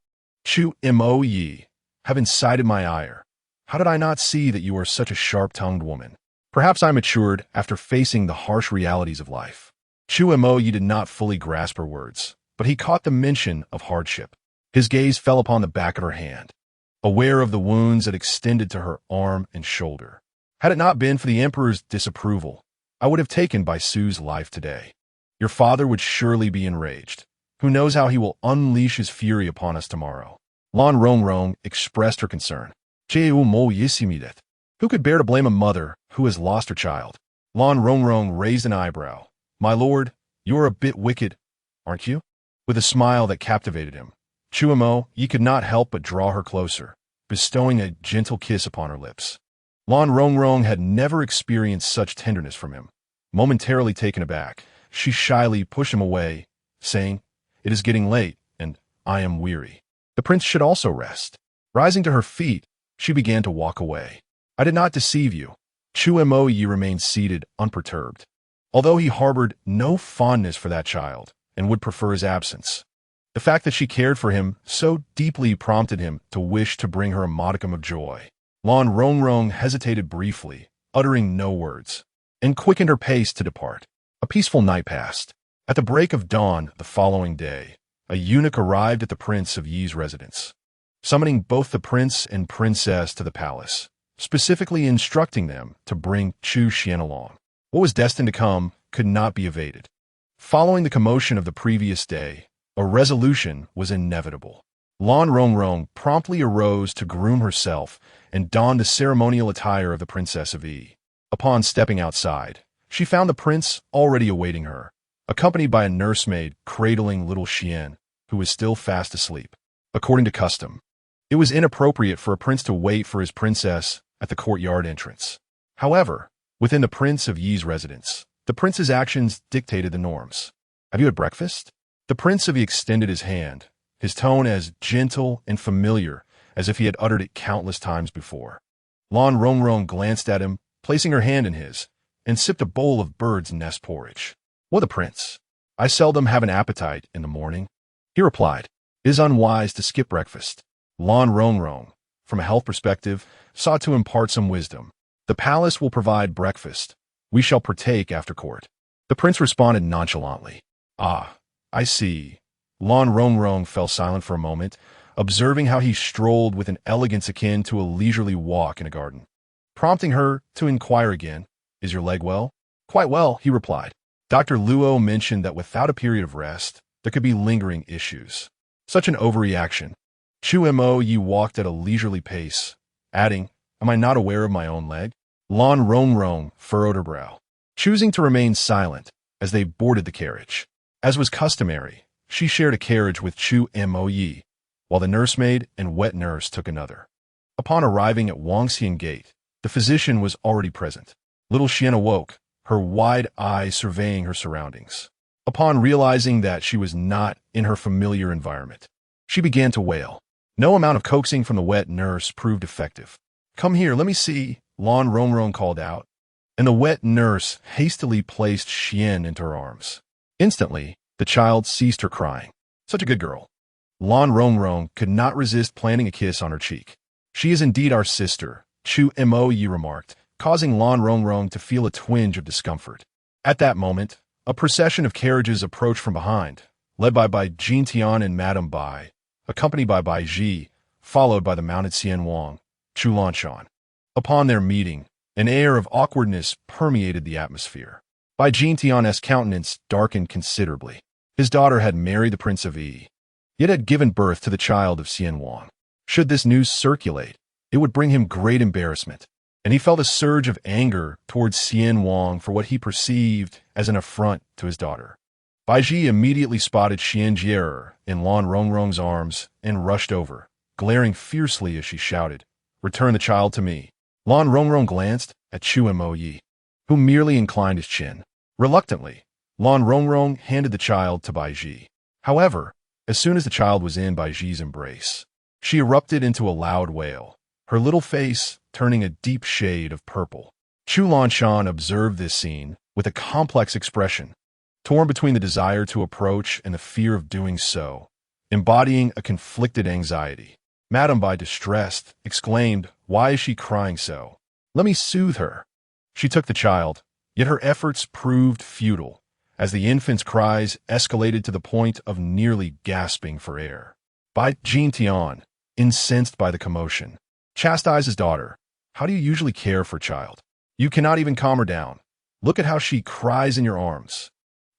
Chu Mo Yi, have incited my ire. How did I not see that you are such a sharp-tongued woman? Perhaps I matured after facing the harsh realities of life. Chu Mo Yi did not fully grasp her words, but he caught the mention of hardship. His gaze fell upon the back of her hand, aware of the wounds that extended to her arm and shoulder. Had it not been for the Emperor's disapproval, I would have taken Bai Su's life today. Your father would surely be enraged. Who knows how he will unleash his fury upon us tomorrow? Lan Rongrong expressed her concern. Who could bear to blame a mother who has lost her child? Lan Rongrong raised an eyebrow. My lord, you are a bit wicked, aren't you? With a smile that captivated him, Chuemo Yi could not help but draw her closer, bestowing a gentle kiss upon her lips. Lan Rongrong had never experienced such tenderness from him. Momentarily taken aback, she shyly pushed him away, saying, It is getting late, and I am weary. The prince should also rest. Rising to her feet, she began to walk away. I did not deceive you. Chuemo Yi remained seated, unperturbed. Although he harbored no fondness for that child and would prefer his absence, the fact that she cared for him so deeply prompted him to wish to bring her a modicum of joy. Lan Rongrong hesitated briefly, uttering no words, and quickened her pace to depart. A peaceful night passed. At the break of dawn the following day, a eunuch arrived at the Prince of Yi's residence, summoning both the prince and princess to the palace, specifically instructing them to bring Chu Xian along. What was destined to come could not be evaded. Following the commotion of the previous day, a resolution was inevitable. Lan Rongrong promptly arose to groom herself and donned the ceremonial attire of the Princess of Yi. Upon stepping outside, she found the prince already awaiting her, accompanied by a nursemaid cradling little Xian, who was still fast asleep. According to custom, it was inappropriate for a prince to wait for his princess at the courtyard entrance. However, within the Prince of Yi's residence, the prince's actions dictated the norms. Have you had breakfast? The Prince of Yi extended his hand, his tone as gentle and familiar as if he had uttered it countless times before. Lan Rongrong glanced at him, placing her hand in his, and sipped a bowl of bird's nest porridge. What the prince? I seldom have an appetite in the morning. He replied, It is unwise to skip breakfast. Lan Rongrong, from a health perspective, sought to impart some wisdom. The palace will provide breakfast. We shall partake after court. The prince responded nonchalantly. Ah, I see. Lan Rongrong fell silent for a moment, observing how he strolled with an elegance akin to a leisurely walk in a garden. Prompting her to inquire again, Is your leg well? Quite well, he replied. Dr. Luo mentioned that without a period of rest, there could be lingering issues. Such an overreaction. Chuemo Yi walked at a leisurely pace, adding, Am I not aware of my own leg? Lan Rongrong furrowed her brow, choosing to remain silent as they boarded the carriage. As was customary, she shared a carriage with Chuemo Yi, while the nursemaid and wet nurse took another. Upon arriving at Wangxian Gate, the physician was already present. Little Xian awoke, her wide eyes surveying her surroundings. Upon realizing that she was not in her familiar environment, she began to wail. No amount of coaxing from the wet nurse proved effective. Come here, let me see, Lan Rongrong called out, and the wet nurse hastily placed Xian into her arms. Instantly, the child ceased her crying. Such a good girl. Lan Rongrong could not resist planting a kiss on her cheek. She is indeed our sister, Chuemo Yi remarked, causing Lan Rongrong to feel a twinge of discomfort. At that moment, a procession of carriages approached from behind, led by Jin Tian and Madame Bai, accompanied by Bai Ji, followed by the mounted Xian Wang, Chu Lanshan. Upon their meeting, an air of awkwardness permeated the atmosphere. Bai Jin Tian's countenance darkened considerably. His daughter had married the Prince of Yi, yet had given birth to the child of Xian Wang. Should this news circulate, it would bring him great embarrassment, and he felt a surge of anger towards Xian Wang for what he perceived as an affront to his daughter. Bai Ji immediately spotted Xian Jie in Lan Rongrong's arms and rushed over, glaring fiercely as she shouted, Return the child to me. Lan Rongrong glanced at Chuemo Yi, who merely inclined his chin. Reluctantly, Lan Rongrong handed the child to Bai Ji. However, as soon as the child was in Bai Ji's embrace, she erupted into a loud wail, her little face turning a deep shade of purple. Chu Lanshan observed this scene with a complex expression, torn between the desire to approach and the fear of doing so, embodying a conflicted anxiety. Madame Bai, distressed, exclaimed, Why is she crying so? Let me soothe her. She took the child, yet her efforts proved futile, as the infant's cries escalated to the point of nearly gasping for air. Bai Jin Tian, incensed by the commotion, chastised his daughter. How do you usually care for a child? You cannot even calm her down. Look at how she cries in your arms.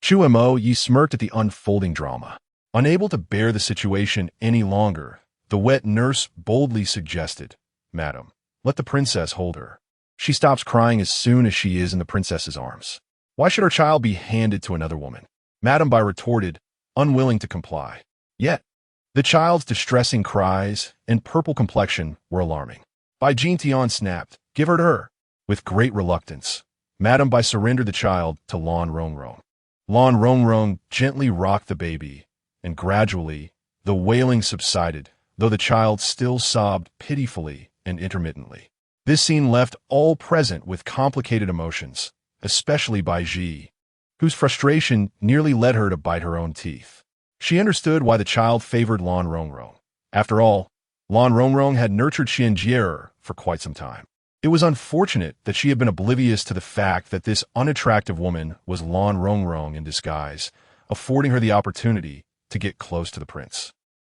Chuemo Yi smirked at the unfolding drama. Unable to bear the situation any longer, The wet nurse boldly suggested, "Madam, let the princess hold her. She stops crying as soon as she is in the princess's arms. Why should our child be handed to another woman?" Madame Bai retorted, unwilling to comply. Yet, the child's distressing cries and purple complexion were alarming. Bai Jintian snapped, "Give her to her." With great reluctance, Madame Bai surrendered the child to Lan Rongrong. Lan Rongrong gently rocked the baby, and gradually, the wailing subsided, though the child still sobbed pitifully and intermittently. This scene left all present with complicated emotions, especially Bai Ji, whose frustration nearly led her to bite her own teeth. She understood why the child favored Lan Rongrong. After all, Lan Rongrong had nurtured Xianjie for quite some time. It was unfortunate that she had been oblivious to the fact that this unattractive woman was Lan Rongrong in disguise, affording her the opportunity to get close to the prince.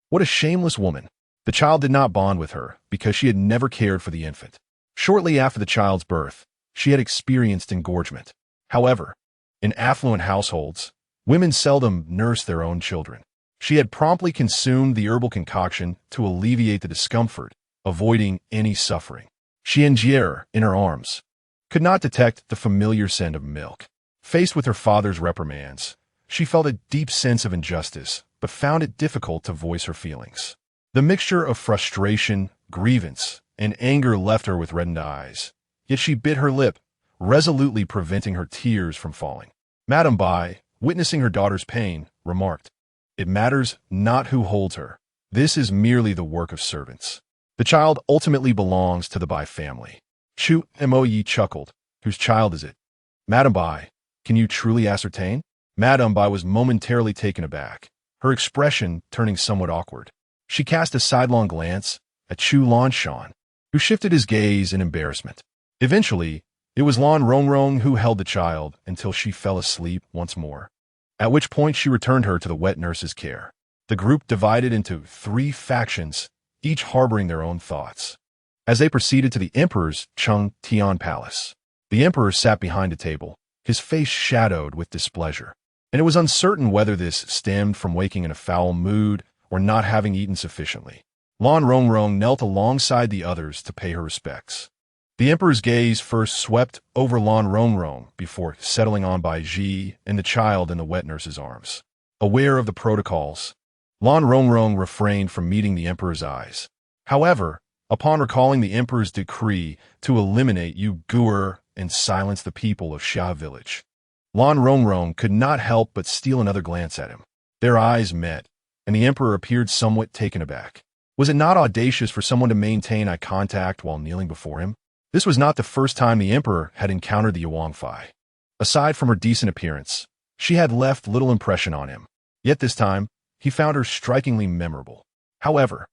What a shameless woman! The child did not bond with her because she had never cared for the infant. Shortly after the child's birth, she had experienced engorgement. However, in affluent households, women seldom nurse their own children. She had promptly consumed the herbal concoction to alleviate the discomfort, avoiding any suffering. Xianjie, in her arms, could not detect the familiar scent of milk. Faced with her father's reprimands, she felt a deep sense of injustice, but found it difficult to voice her feelings. The mixture of frustration, grievance, and anger left her with reddened eyes, yet she bit her lip, resolutely preventing her tears from falling. Madame Bai, witnessing her daughter's pain, remarked, "It matters not who holds her. This is merely the work of servants. The child ultimately belongs to the Bai family." Chu Moyi chuckled. "Whose child is it?" "Madame Bai, can you truly ascertain?" Madame Bai was momentarily taken aback, her expression turning somewhat awkward. She cast a sidelong glance at Chu Lanshan, who shifted his gaze in embarrassment. Eventually, it was Lan Rongrong who held the child until she fell asleep once more, at which point she returned her to the wet nurse's care. The group divided into 3 factions, each harboring their own thoughts. As they proceeded to the emperor's Chung Tian palace, the emperor sat behind a table, his face shadowed with displeasure, and it was uncertain whether this stemmed from waking in a foul mood or not having eaten sufficiently. Lan Rongrong knelt alongside the others to pay her respects. The emperor's gaze first swept over Lan Rongrong before settling on Bai Ji and the child in the wet nurse's arms. Aware of the protocols, Lan Rongrong refrained from meeting the emperor's eyes. However, upon recalling the emperor's decree to eliminate Uyghur and silence the people of Xia village, Lan Rongrong could not help but steal another glance at him. Their eyes met, and the emperor appeared somewhat taken aback. Was it not audacious for someone to maintain eye contact while kneeling before him? This was not the first time the emperor had encountered the Yuanfei. Aside from her decent appearance, she had left little impression on him. Yet this time, he found her strikingly memorable. However,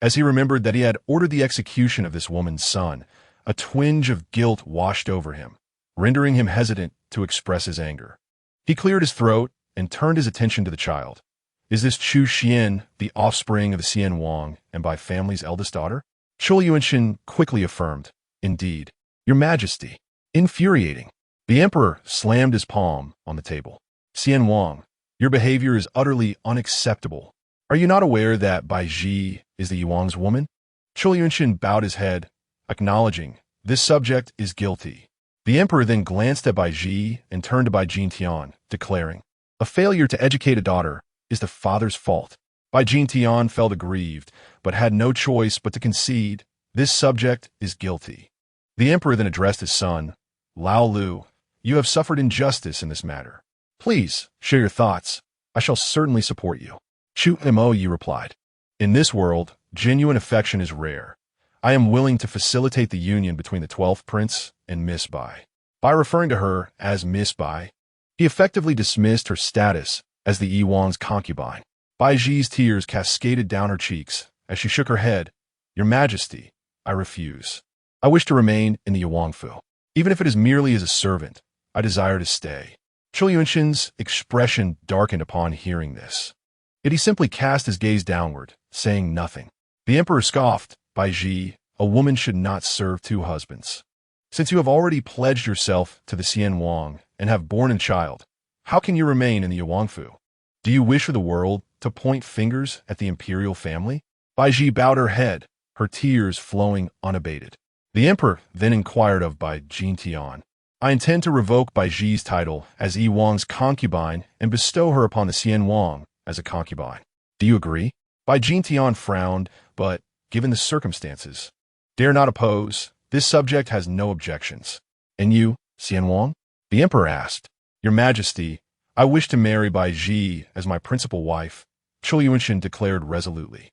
as he remembered that he had ordered the execution of this woman's son, a twinge of guilt washed over him, rendering him hesitant to express his anger. He cleared his throat and turned his attention to the child. "Is this Chu Xian the offspring of the Xian Wang and Bai family's eldest daughter?" Chul Yunshin quickly affirmed, "Indeed, Your Majesty." Infuriating, the emperor slammed his palm on the table. "Xian Wang, your behavior is utterly unacceptable. Are you not aware that Bai Ji is the Yuan's woman?" Chul Yunshin bowed his head, acknowledging this subject is guilty. The emperor then glanced at Bai Ji and turned to Bai Jintian, declaring, "A failure to educate a daughter is the father's fault." Bai Jintian felt aggrieved, but had no choice but to concede, this subject is guilty. The emperor then addressed his son, "Lao Lu, you have suffered injustice in this matter. Please, share your thoughts. I shall certainly support you." Chu Moyi replied, "In this world, genuine affection is rare. I am willing to facilitate the union between the 12th prince and Miss Bai." By referring to her as Miss Bai, he effectively dismissed her status as the Yiwang's concubine. Bai Ji's tears cascaded down her cheeks as she shook her head. "Your Majesty, I refuse. I wish to remain in the Yuangfu. Even if it is merely as a servant, I desire to stay." Chul Yunshin's expression darkened upon hearing this. Yet he simply cast his gaze downward, saying nothing. The emperor scoffed, "Bai Ji, a woman should not serve 2 husbands. Since you have already pledged yourself to the Xian Wang and have borne a child, how can you remain in the Yuangfu? Do you wish for the world to point fingers at the imperial family?" Bai Ji bowed her head, her tears flowing unabated. The emperor then inquired of Bai Jintian, I intend to revoke Bai Ji's title as Yi Wang's concubine and bestow her upon the Xian Wang as a concubine. Do you agree? Bai Jintian frowned, but, given the circumstances, dare not oppose. This subject has no objections. And you, Xian Wang? The emperor asked. Your Majesty, I wish to marry Bai Ji as my principal wife, Chul Yunshin declared resolutely.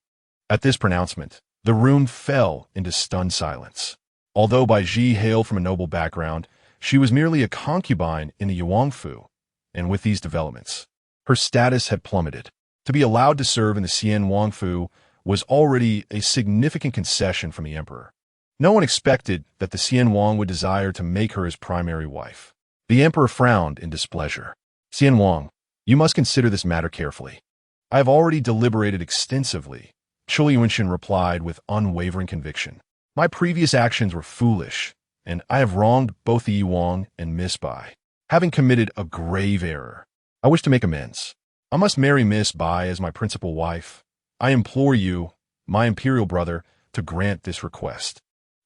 At this pronouncement, the room fell into stunned silence. Although Bai Ji hailed from a noble background, she was merely a concubine in the Yuangfu, and with these developments, her status had plummeted. To be allowed to serve in the Xian Wangfu was already a significant concession from the emperor. No one expected that the Xian Wang would desire to make her his primary wife. The emperor frowned in displeasure. Xian Wang, you must consider this matter carefully. I have already deliberated extensively, Chul Yunshin replied with unwavering conviction. My previous actions were foolish, and I have wronged both the Yi Wang and Miss Bai. Having committed a grave error, I wish to make amends. I must marry Miss Bai as my principal wife. I implore you, my imperial brother, to grant this request.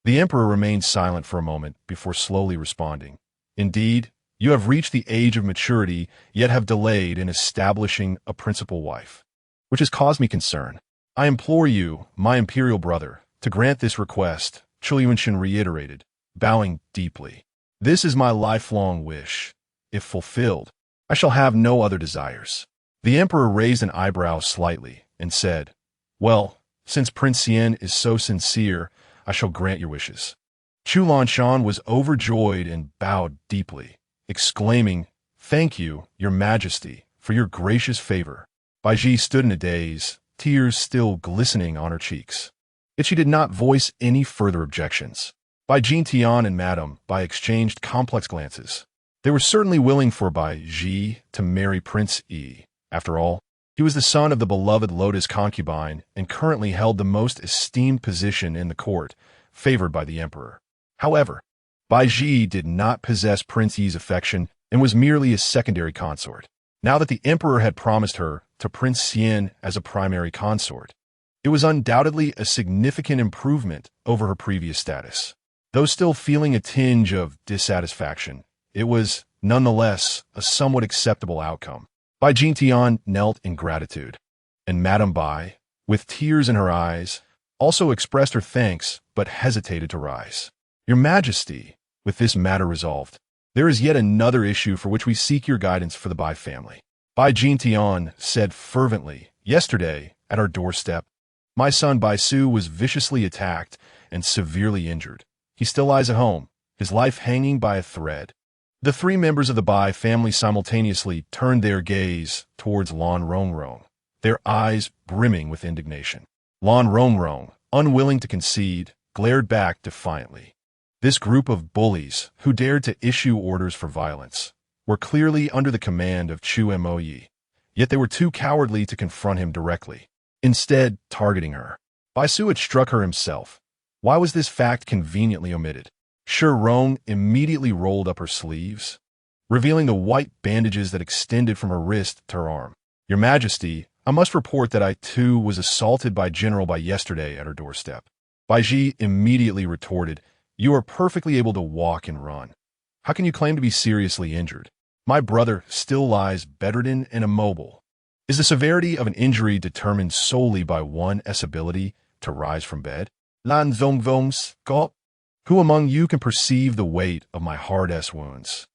The emperor remained silent for a moment before slowly responding. Indeed, you have reached the age of maturity, yet have delayed in establishing a principal wife, which has caused me concern. I implore you, my imperial brother, to grant this request, Chul Yunshin reiterated, bowing deeply. This is my lifelong wish. If fulfilled, I shall have no other desires. The emperor raised an eyebrow slightly and said, Well, since Prince Xian is so sincere, I shall grant your wishes. Chu Lanshan was overjoyed and bowed deeply, exclaiming, Thank you, your Majesty, for your gracious favor. Bai Ji stood in a daze, tears still glistening on her cheeks. Yet she did not voice any further objections. Bai Jintian and Madame Bai exchanged complex glances. They were certainly willing for Bai Ji to marry Prince Yi. After all, he was the son of the beloved Lotus concubine and currently held the most esteemed position in the court, favored by the emperor. However, Bai Ji did not possess Prince Yi's affection and was merely a secondary consort. Now that the emperor had promised her to Prince Xian as a primary consort, it was undoubtedly a significant improvement over her previous status. Though still feeling a tinge of dissatisfaction, it was, nonetheless, a somewhat acceptable outcome. Bai Jintian knelt in gratitude, and Madame Bai, with tears in her eyes, also expressed her thanks but hesitated to rise. Your Majesty, with this matter resolved, there is yet another issue for which we seek your guidance for the Bai family. Bai Jintian said fervently, Yesterday, at our doorstep, my son Bai Su was viciously attacked and severely injured. He still lies at home, his life hanging by a thread. The three members of the Bai family simultaneously turned their gaze towards Lan Rongrong, their eyes brimming with indignation. Lan Rongrong, unwilling to concede, glared back defiantly. This group of bullies, who dared to issue orders for violence, were clearly under the command of Chu Moyi, yet they were too cowardly to confront him directly, instead targeting her. Bai Su had struck her himself. Why was this fact conveniently omitted? Shi Rong immediately rolled up her sleeves, revealing the white bandages that extended from her wrist to her arm. Your Majesty, I must report that I too was assaulted by General Bai yesterday at her doorstep. Bai Ji immediately retorted, You are perfectly able to walk and run. How can you claim to be seriously injured? My brother still lies bedridden and immobile. Is the severity of an injury determined solely by one's ability to rise from bed? Lan Zongvong's gulp. Who among you can perceive the weight of my hard-ass wounds?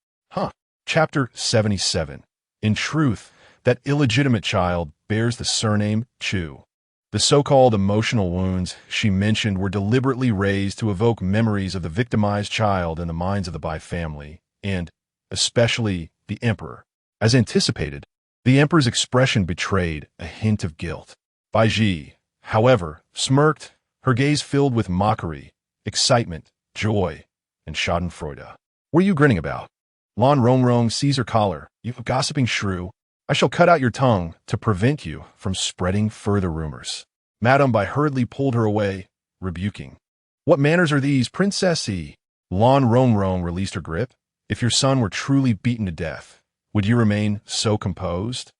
Chapter 77. In truth, that illegitimate child bears the surname Chu. The so-called emotional wounds she mentioned were deliberately raised to evoke memories of the victimized child in the minds of the Bai family, and, especially, the emperor. As anticipated, the emperor's expression betrayed a hint of guilt. Bai Ji, however, smirked, her gaze filled with mockery, excitement, joy, and schadenfreude. What are you grinning about? Lan Rongrong seized her collar. You gossiping shrew. I shall cut out your tongue to prevent you from spreading further rumors. Madame Bai hurriedly pulled her away, rebuking. What manners are these, princessy? Lan Rongrong released her grip. If your son were truly beaten to death, would you remain so composed?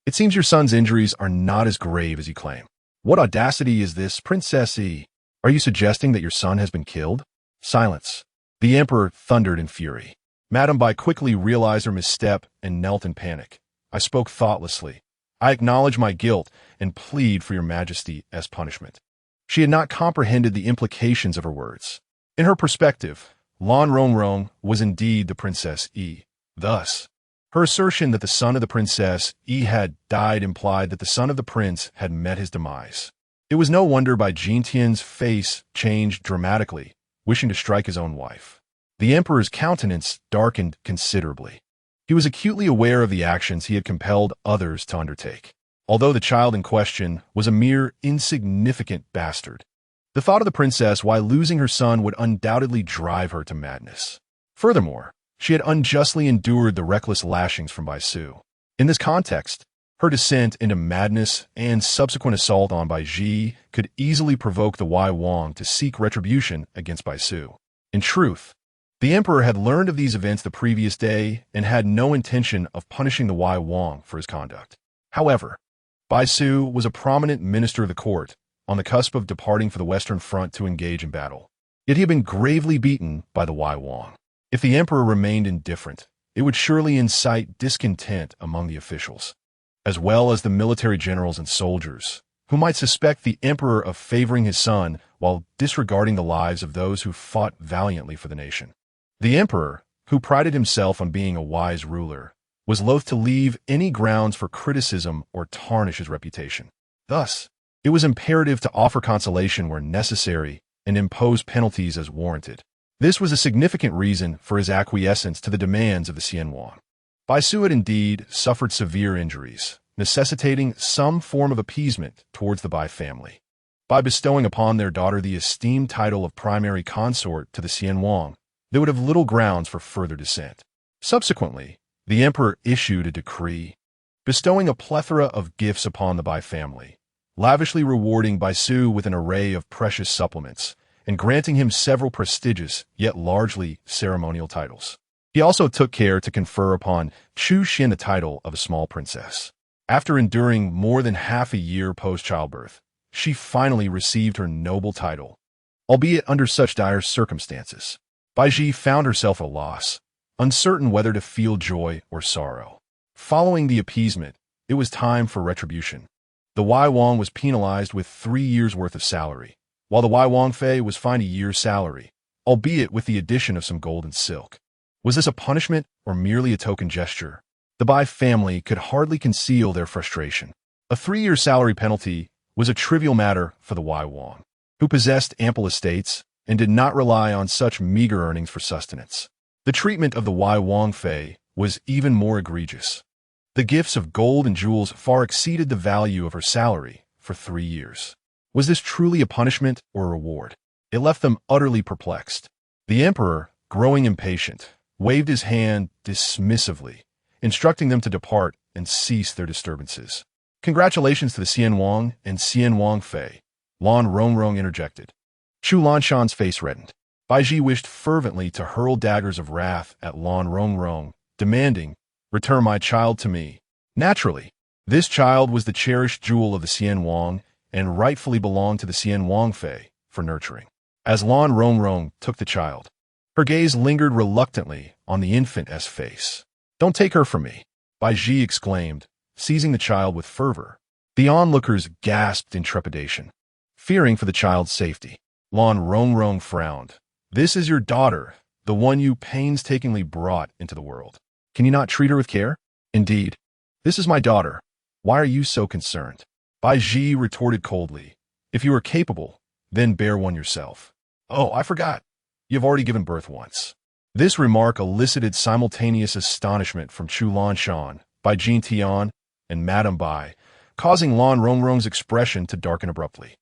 It seems your son's injuries are not as grave as you claim. What audacity is this, Princess Yi? Are you suggesting that your son has been killed? Silence. The emperor thundered in fury. Madame Bai quickly realized her misstep and knelt in panic. I spoke thoughtlessly. I acknowledge my guilt and plead for your majesty as punishment. She had not comprehended the implications of her words. In her perspective, Lan Rongrong was indeed the Princess Yi. Thus, her assertion that the son of the Princess Yi had died implied that the son of the prince had met his demise. It was no wonder Bai Jintian's face changed dramatically, wishing to strike his own wife. The emperor's countenance darkened considerably. He was acutely aware of the actions he had compelled others to undertake, although the child in question was a mere insignificant bastard. The thought of the princess while losing her son would undoubtedly drive her to madness. Furthermore, she had unjustly endured the reckless lashings from Bai Su. In this context, her descent into madness and subsequent assault on Bai Ji could easily provoke the Wai Wang to seek retribution against Bai Su. In truth, the emperor had learned of these events the previous day and had no intention of punishing the Wai Wang for his conduct. However, Bai Su was a prominent minister of the court, on the cusp of departing for the Western Front to engage in battle. Yet he had been gravely beaten by the Wai Wang. If the emperor remained indifferent, it would surely incite discontent among the officials, as well as the military generals and soldiers, who might suspect the emperor of favoring his son while disregarding the lives of those who fought valiantly for the nation. The emperor, who prided himself on being a wise ruler, was loath to leave any grounds for criticism or tarnish his reputation. Thus, it was imperative to offer consolation where necessary and impose penalties as warranted. This was a significant reason for his acquiescence to the demands of the Xianwang. Bai Su had indeed suffered severe injuries, necessitating some form of appeasement towards the Bai family. By bestowing upon their daughter the esteemed title of primary consort to the Xianwang, they would have little grounds for further dissent. Subsequently, the emperor issued a decree, bestowing a plethora of gifts upon the Bai family, lavishly rewarding Bai Su with an array of precious supplements, and granting him several prestigious, yet largely ceremonial titles. He also took care to confer upon Chu Xin the title of a small princess. After enduring more than half a year post-childbirth, she finally received her noble title, albeit under such dire circumstances. Bai Ji found herself at a loss, uncertain whether to feel joy or sorrow. Following the appeasement, it was time for retribution. The Wai Wang was penalized with 3 years' worth of salary, while the Wai Wang Fei was fined a year's salary, albeit with the addition of some gold and silk. Was this a punishment or merely a token gesture? The Bai family could hardly conceal their frustration. A 3-year salary penalty was a trivial matter for the Wai Wang, who possessed ample estates and did not rely on such meager earnings for sustenance. The treatment of the Wai Wang Fei was even more egregious. The gifts of gold and jewels far exceeded the value of her salary for 3 years. Was this truly a punishment or a reward? It left them utterly perplexed. The emperor, growing impatient, waved his hand dismissively, instructing them to depart and cease their disturbances. Congratulations to the Xianwang and Xianwang Fei, Lan Rongrong interjected. Chu Lanshan's face reddened. Bai Ji wished fervently to hurl daggers of wrath at Lan Rongrong, demanding, "Return my child to me." Naturally, this child was the cherished jewel of the Xianwang and rightfully belonged to the Xianwang Fei for nurturing. As Lan Rongrong took the child, her gaze lingered reluctantly on the infant's face. "Don't take her from me," Bai Ji exclaimed, seizing the child with fervor. The onlookers gasped in trepidation, fearing for the child's safety. Lan Rongrong frowned. "This is your daughter, the one you painstakingly brought into the world. Can you not treat her with care?" "Indeed. This is my daughter. Why are you so concerned?" Bai Ji retorted coldly. "If you are capable, then bear one yourself." "Oh, I forgot. You've already given birth once." This remark elicited simultaneous astonishment from Chu Lanshan, Bai Jintian, and Madame Bai, causing Lan Rongrong's expression to darken abruptly.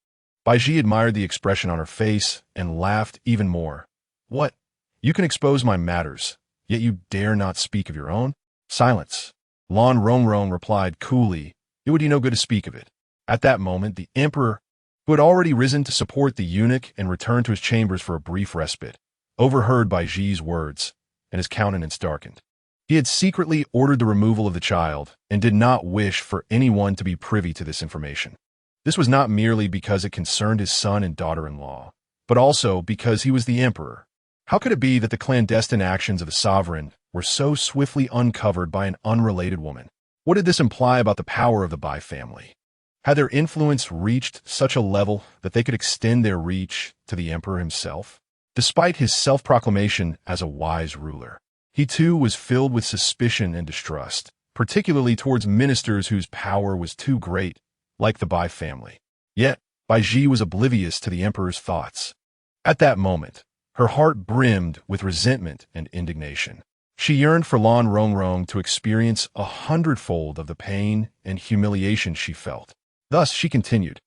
Bai Ji admired the expression on her face and laughed even more. "What? You can expose my matters, yet you dare not speak of your own?" "Silence." Lan Rongrong replied coolly. "It would do no good to speak of it." At that moment, the emperor, who had already risen to support the eunuch and returned to his chambers for a brief respite, overheard Bai Ji's words, and his countenance darkened. He had secretly ordered the removal of the child and did not wish for anyone to be privy to this information. This was not merely because it concerned his son and daughter-in-law, but also because he was the emperor. How could it be that the clandestine actions of the sovereign were so swiftly uncovered by an unrelated woman? What did this imply about the power of the Bai family? Had their influence reached such a level that they could extend their reach to the emperor himself? Despite his self-proclamation as a wise ruler, he too was filled with suspicion and distrust, particularly towards ministers whose power was too great, like the Bai family. Yet, Bai Ji was oblivious to the emperor's thoughts. At that moment, her heart brimmed with resentment and indignation. She yearned for Lan Rongrong to experience 100-fold of the pain and humiliation she felt. Thus, she continued,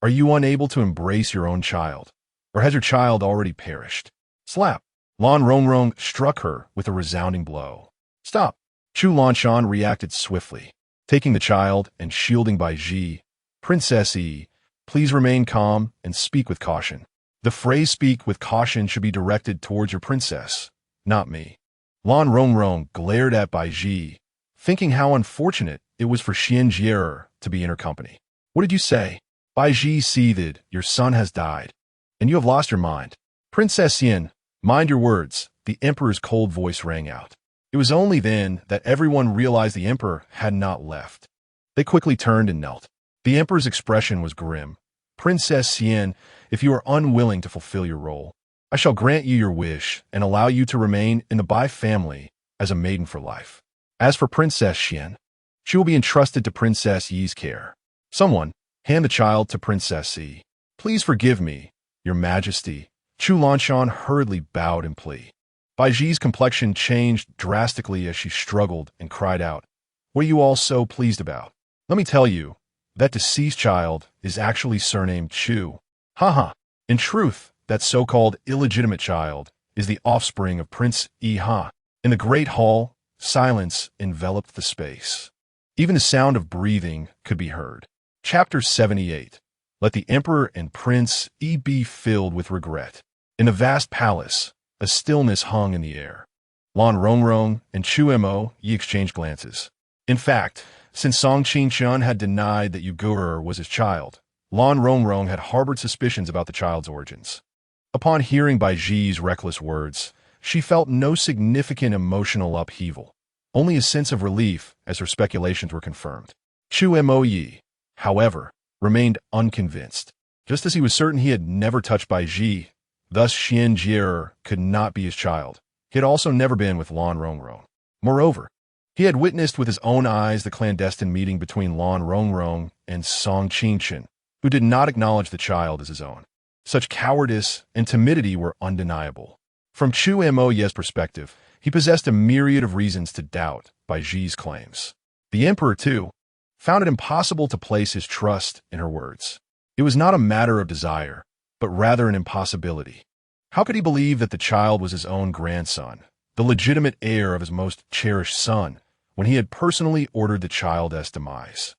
"Are you unable to embrace your own child? Or has your child already perished?" Slap! Lan Rongrong struck her with a resounding blow. "Stop!" Chu Lanshan reacted swiftly, taking the child and shielding Bai Ji. "Princess Yi, please remain calm and speak with caution." The phrase "speak with caution" should be directed towards your princess, not me. Lan Rongrong glared at Bai Ji, thinking how unfortunate it was for Xian Jie to be in her company. "What did you say?" Bai Ji seethed. "Your son has died, and you have lost your mind." "Princess Yin, mind your words," the emperor's cold voice rang out. It was only then that everyone realized the emperor had not left. They quickly turned and knelt. The emperor's expression was grim. "Princess Yin, if you are unwilling to fulfill your role, I shall grant you your wish and allow you to remain in the Bai family as a maiden for life. As for Princess Xian, she will be entrusted to Princess Yi's care. Someone, hand the child to Princess Yi." "Please forgive me, Your Majesty." Chu Lanshan hurriedly bowed in plea. Bai Ji's complexion changed drastically as she struggled and cried out, "What are you all so pleased about? Let me tell you, that deceased child is actually surnamed Chu. Haha. In truth, that so-called illegitimate child is the offspring of Prince Yi Ha." In the great hall, silence enveloped the space. Even the sound of breathing could be heard. Chapter 78. Let the emperor and Prince Yi be filled with regret. In the vast palace, a stillness hung in the air. Lan Rongrong and Chu Mo Yi exchanged glances. In fact, since Song Qingqian had denied that Uiguur was his child, Lan Rongrong had harbored suspicions about the child's origins. Upon hearing Bai Ji's reckless words, she felt no significant emotional upheaval, only a sense of relief as her speculations were confirmed. Chu Mo Yi, however, remained unconvinced. Just as he was certain he had never touched Bai Ji, thus Xian Jie could not be his child, he had also never been with Lan Rongrong. Moreover, he had witnessed with his own eyes the clandestine meeting between Lan Rongrong and Song Qingqian, who did not acknowledge the child as his own. Such cowardice and timidity were undeniable. From Chu Mo Yi's perspective, he possessed a myriad of reasons to doubt Bai Ji's claims. The emperor, too, found it impossible to place his trust in her words. It was not a matter of desire, but rather an impossibility. How could he believe that the child was his own grandson, the legitimate heir of his most cherished son, when he had personally ordered the child's demise?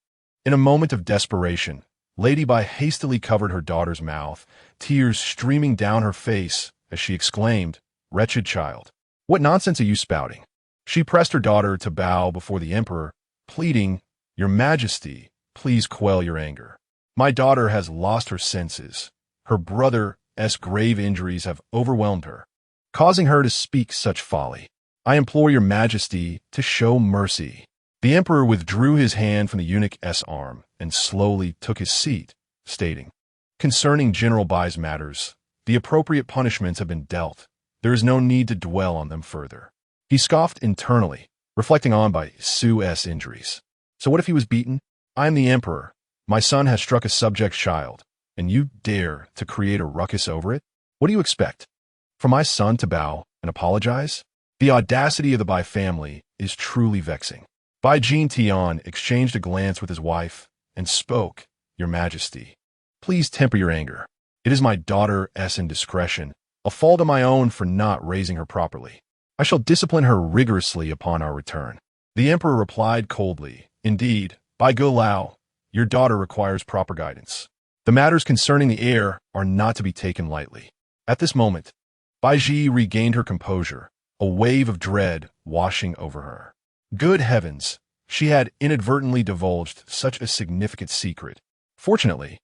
In a moment of desperation, Lady Bai hastily covered her daughter's mouth, tears streaming down her face as she exclaimed, "Wretched child, what nonsense are you spouting?" She pressed her daughter to bow before the emperor, pleading, "Your Majesty, please quell your anger. My daughter has lost her senses. Her brother's grave injuries have overwhelmed her, causing her to speak such folly. I implore your Majesty to show mercy." The emperor withdrew his hand from the eunuch's arm and slowly took his seat, stating, "Concerning General Bai's matters, the appropriate punishments have been dealt. There is no need to dwell on them further." He scoffed internally, reflecting on Bai Su's injuries. So what if he was beaten? "I am the emperor. My son has struck a subject child, and you dare to create a ruckus over it? What do you expect? For my son to bow and apologize? The audacity of the Bai family is truly vexing." Bai Jin Tian exchanged a glance with his wife and spoke, "Your Majesty, please temper your anger. It is my daughter's indiscretion, a fault of my own for not raising her properly. I shall discipline her rigorously upon our return." The emperor replied coldly, "Indeed, Bai Golao, your daughter requires proper guidance. The matters concerning the heir are not to be taken lightly." At this moment, Bai Ji regained her composure, a wave of dread washing over her. Good heavens, she had inadvertently divulged such a significant secret. Fortunately,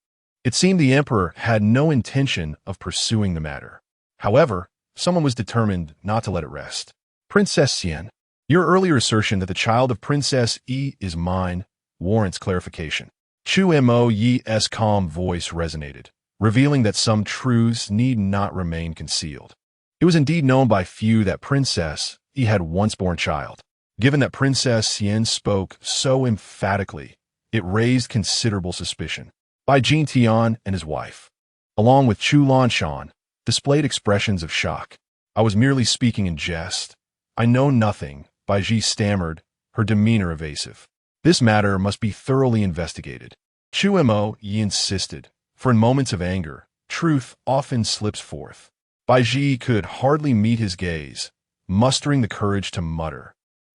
it seemed the emperor had no intention of pursuing the matter. However, someone was determined not to let it rest. Princess Xian, your earlier assertion that the child of Princess Yi is mine warrants clarification. Chu Mo Yi's calm voice resonated, revealing that some truths need not remain concealed. It was indeed known by few that Princess Yi had once born child. Given that Princess Xian spoke so emphatically, it raised considerable suspicion. Bai Jingtian and his wife, along with Chu Lanshan, displayed expressions of shock. I was merely speaking in jest. I know nothing, Bai Ji stammered, her demeanor evasive. This matter must be thoroughly investigated. Chu Mo Yi insisted, for in moments of anger, truth often slips forth. Bai Ji could hardly meet his gaze, mustering the courage to mutter.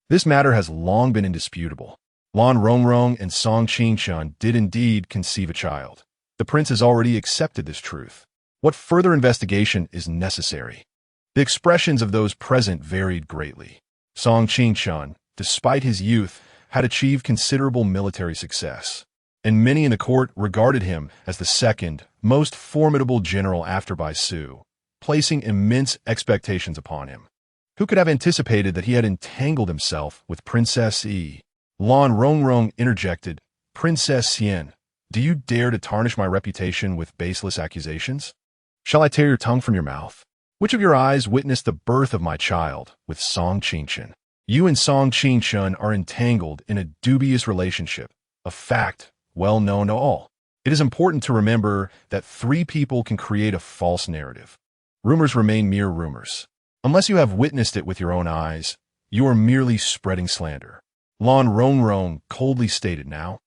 This matter has long been indisputable. Lan Rongrong and Song Qingshan did indeed conceive a child. The prince has already accepted this truth. What further investigation is necessary? The expressions of those present varied greatly. Song Qingshan, despite his youth, had achieved considerable military success, and many in the court regarded him as the second most formidable general after Bai Su, placing immense expectations upon him. Who could have anticipated that he had entangled himself with Princess Yi? Lan Rongrong interjected, Princess Xian, do you dare to tarnish my reputation with baseless accusations? Shall I tear your tongue from your mouth? Which of your eyes witnessed the birth of my child with Song Qingshan? You and Song Qingshan are entangled in a dubious relationship, a fact well known to all. It is important to remember that three people can create a false narrative. Rumors remain mere rumors. Unless you have witnessed it with your own eyes, you are merely spreading slander. Lan Rongrong coldly stated now.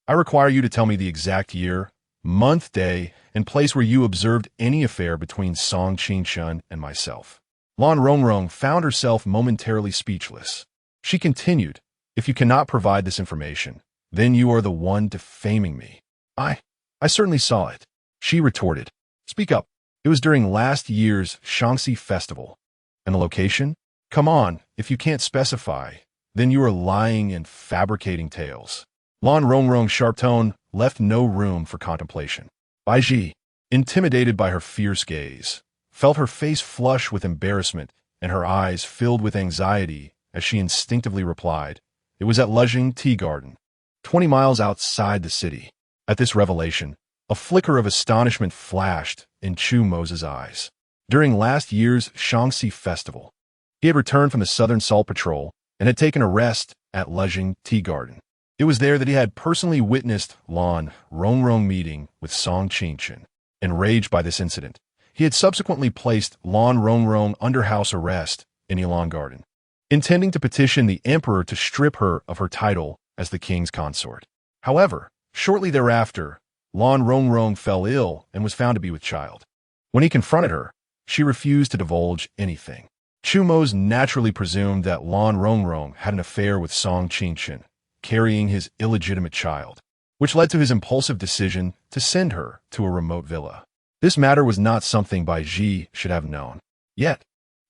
I require you to tell me the exact year, month, day, and place where you observed any affair between Song Qingshan and myself. Lan Rongrong found herself momentarily speechless. She continued, if you cannot provide this information, then you are the one defaming me. I certainly saw it. She retorted. Speak up. It was during last year's Shaanxi festival. And the location? Come on, if you can't specify, then you are lying and fabricating tales. Lan Rongrong's sharp tone left no room for contemplation. Bai Ji, intimidated by her fierce gaze, felt her face flush with embarrassment and her eyes filled with anxiety as she instinctively replied, it was at Lejing Tea Garden, 20 miles outside the city. At this revelation, a flicker of astonishment flashed in Chu Mo's eyes. During last year's Shaanxi festival, he had returned from the Southern Salt Patrol and had taken a rest at Lejing Tea Garden. It was there that he had personally witnessed Lan Rongrong meeting with Song Qingshan. Enraged by this incident, he had subsequently placed Lan Rongrong under house arrest in Yilan Garden, intending to petition the emperor to strip her of her title as the king's consort. However, shortly thereafter, Lan Rongrong fell ill and was found to be with child. When he confronted her, she refused to divulge anything. Chu Mo's naturally presumed that Lan Rongrong had an affair with Song Qingshan, carrying his illegitimate child, which led to his impulsive decision to send her to a remote villa. This matter was not something Bai Ji should have known. Yet,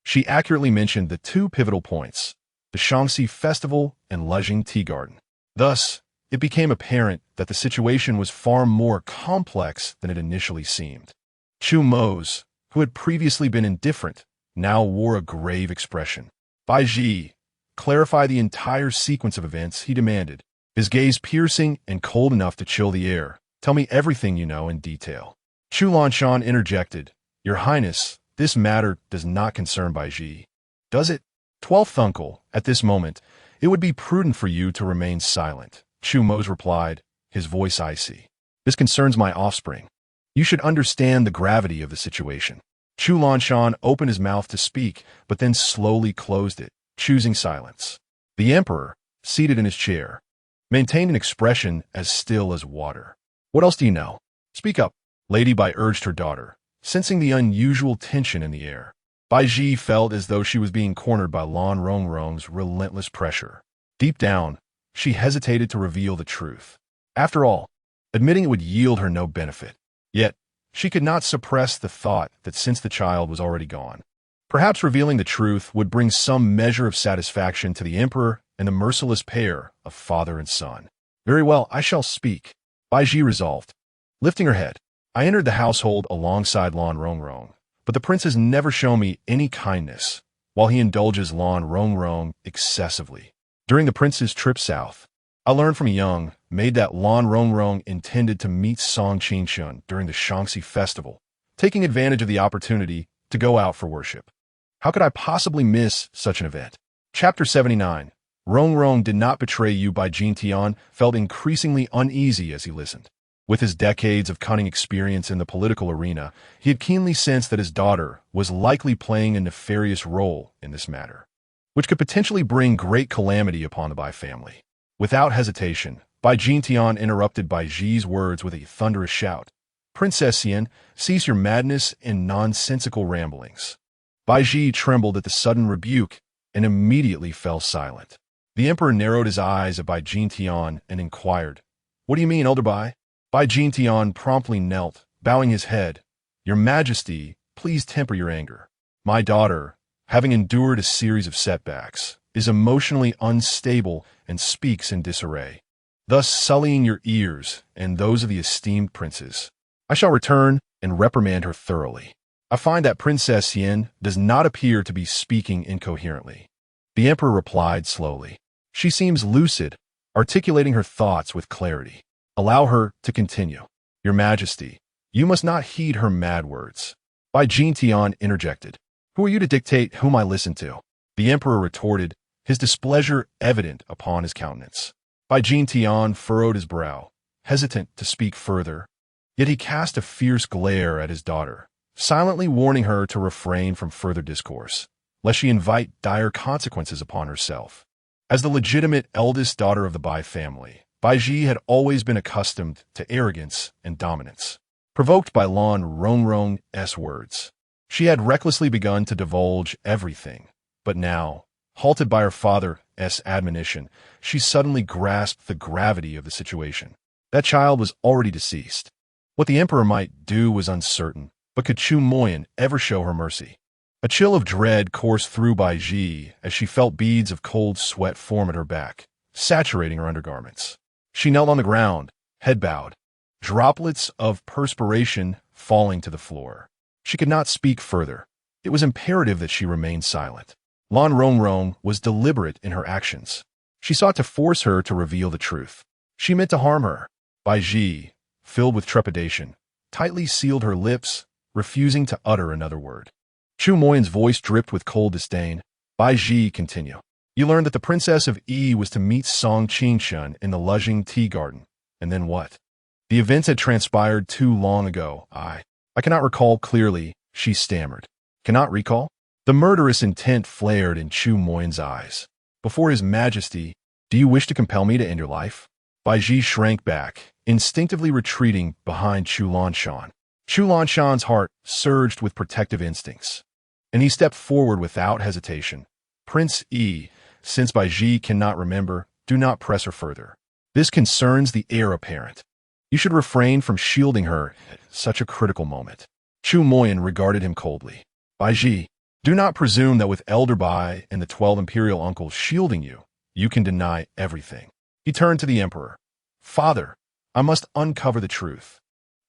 she accurately mentioned the two pivotal points, the Shaanxi festival and Lejing Tea Garden. Thus, it became apparent that the situation was far more complex than it initially seemed. Chu Mo's, who had previously been indifferent, now wore a grave expression. Bai Ji, clarify the entire sequence of events, he demanded, his gaze piercing and cold enough to chill the air. Tell me everything you know in detail. Chu Lanshan interjected, Your Highness, this matter does not concern Bai Ji. Does it? 12th uncle, at this moment, it would be prudent for you to remain silent. Chu Mo's replied, his voice icy. This concerns my offspring. You should understand the gravity of the situation. Chu Lanshan opened his mouth to speak, but then slowly closed it, choosing silence. The emperor, seated in his chair, maintained an expression as still as water. What else do you know? Speak up, Lady Bai urged her daughter, sensing the unusual tension in the air. Bai Ji felt as though she was being cornered by Lan Rongrong's relentless pressure. Deep down, she hesitated to reveal the truth. After all, admitting it would yield her no benefit. Yet, she could not suppress the thought that since the child was already gone, perhaps revealing the truth would bring some measure of satisfaction to the emperor and the merciless pair of father and son. Very well, I shall speak, Bai Ji resolved. Lifting her head, I entered the household alongside Lan Rongrong, but the prince has never shown me any kindness, while he indulges Lan Rongrong excessively. During the prince's trip south, I learned from a young maid that Lan Rongrong intended to meet Song Qingshun during the Shaanxi festival, taking advantage of the opportunity to go out for worship. How could I possibly miss such an event? Chapter 79. Rongrong did not betray you by Jin Tian felt increasingly uneasy as he listened. With his decades of cunning experience in the political arena, he had keenly sensed that his daughter was likely playing a nefarious role in this matter, which could potentially bring great calamity upon the Bai family. Without hesitation, Bai Jintian interrupted Bai Ji's words with a thunderous shout. Princess Xian, cease your madness and nonsensical ramblings. Bai Ji trembled at the sudden rebuke and immediately fell silent. The emperor narrowed his eyes at Bai Jintian and inquired, What do you mean, Elder Bai? Bai Jintian promptly knelt, bowing his head. Your Majesty, please temper your anger. My daughter, having endured a series of setbacks, is emotionally unstable and speaks in disarray, thus sullying your ears and those of the esteemed princes. I shall return and reprimand her thoroughly. I find that Princess Yin does not appear to be speaking incoherently. The emperor replied slowly. She seems lucid, articulating her thoughts with clarity. Allow her to continue. Your Majesty, you must not heed her mad words. Bai Jintian interjected. Who are you to dictate whom I listen to? The emperor retorted, his displeasure evident upon his countenance. Bai Jintian furrowed his brow, hesitant to speak further, yet he cast a fierce glare at his daughter, silently warning her to refrain from further discourse, lest she invite dire consequences upon herself. As the legitimate eldest daughter of the Bai family, Bai Ji had always been accustomed to arrogance and dominance. Provoked by Lan Rongrong's words, she had recklessly begun to divulge everything, but now, halted by her father's admonition, she suddenly grasped the gravity of the situation. That child was already deceased. What the emperor might do was uncertain, but could Chu Moyan ever show her mercy? A chill of dread coursed through Bai Ji as she felt beads of cold sweat form at her back, saturating her undergarments. She knelt on the ground, head bowed, droplets of perspiration falling to the floor. She could not speak further. It was imperative that she remain silent. Lan Rongrong was deliberate in her actions. She sought to force her to reveal the truth. She meant to harm her. Bai Ji, filled with trepidation, tightly sealed her lips, refusing to utter another word. Chu Moyan's voice dripped with cold disdain. Bai Ji continued. You learned that the Princess of Yi was to meet Song Qingshun in the Lejing Tea Garden. And then what? The events had transpired too long ago. I cannot recall clearly, she stammered. Cannot recall? The murderous intent flared in Chu Moyan's eyes. Before His Majesty, do you wish to compel me to end your life? Bai Ji shrank back, instinctively retreating behind Chu Lanshan. Chu Lanshan's heart surged with protective instincts, and he stepped forward without hesitation. Prince Yi, since Bai Ji cannot remember, do not press her further. This concerns the heir apparent. You should refrain from shielding her at such a critical moment. Chu Moyan regarded him coldly. Bai Ji, do not presume that with Elder Bai and the 12 imperial uncles shielding you, you can deny everything. He turned to the emperor. Father, I must uncover the truth.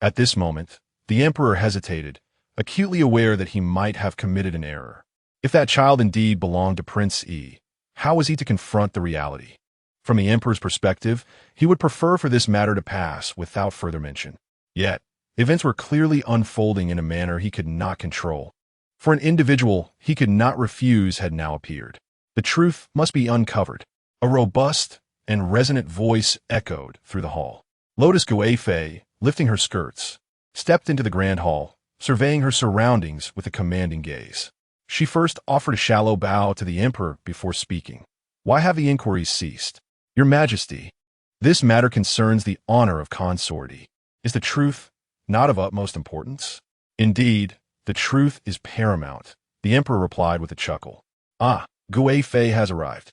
At this moment, the emperor hesitated, acutely aware that he might have committed an error. If that child indeed belonged to Prince Yi, how was he to confront the reality? From the emperor's perspective, he would prefer for this matter to pass without further mention. Yet, events were clearly unfolding in a manner he could not control. For an individual he could not refuse had now appeared. The truth must be uncovered. A robust and resonant voice echoed through the hall. Lotus Guifei, lifting her skirts, stepped into the grand hall, surveying her surroundings with a commanding gaze. She first offered a shallow bow to the emperor before speaking. Why have the inquiries ceased? Your Majesty, this matter concerns the honor of consorty. Is the truth not of utmost importance? Indeed, the truth is paramount, the emperor replied with a chuckle. Ah, Guifei has arrived.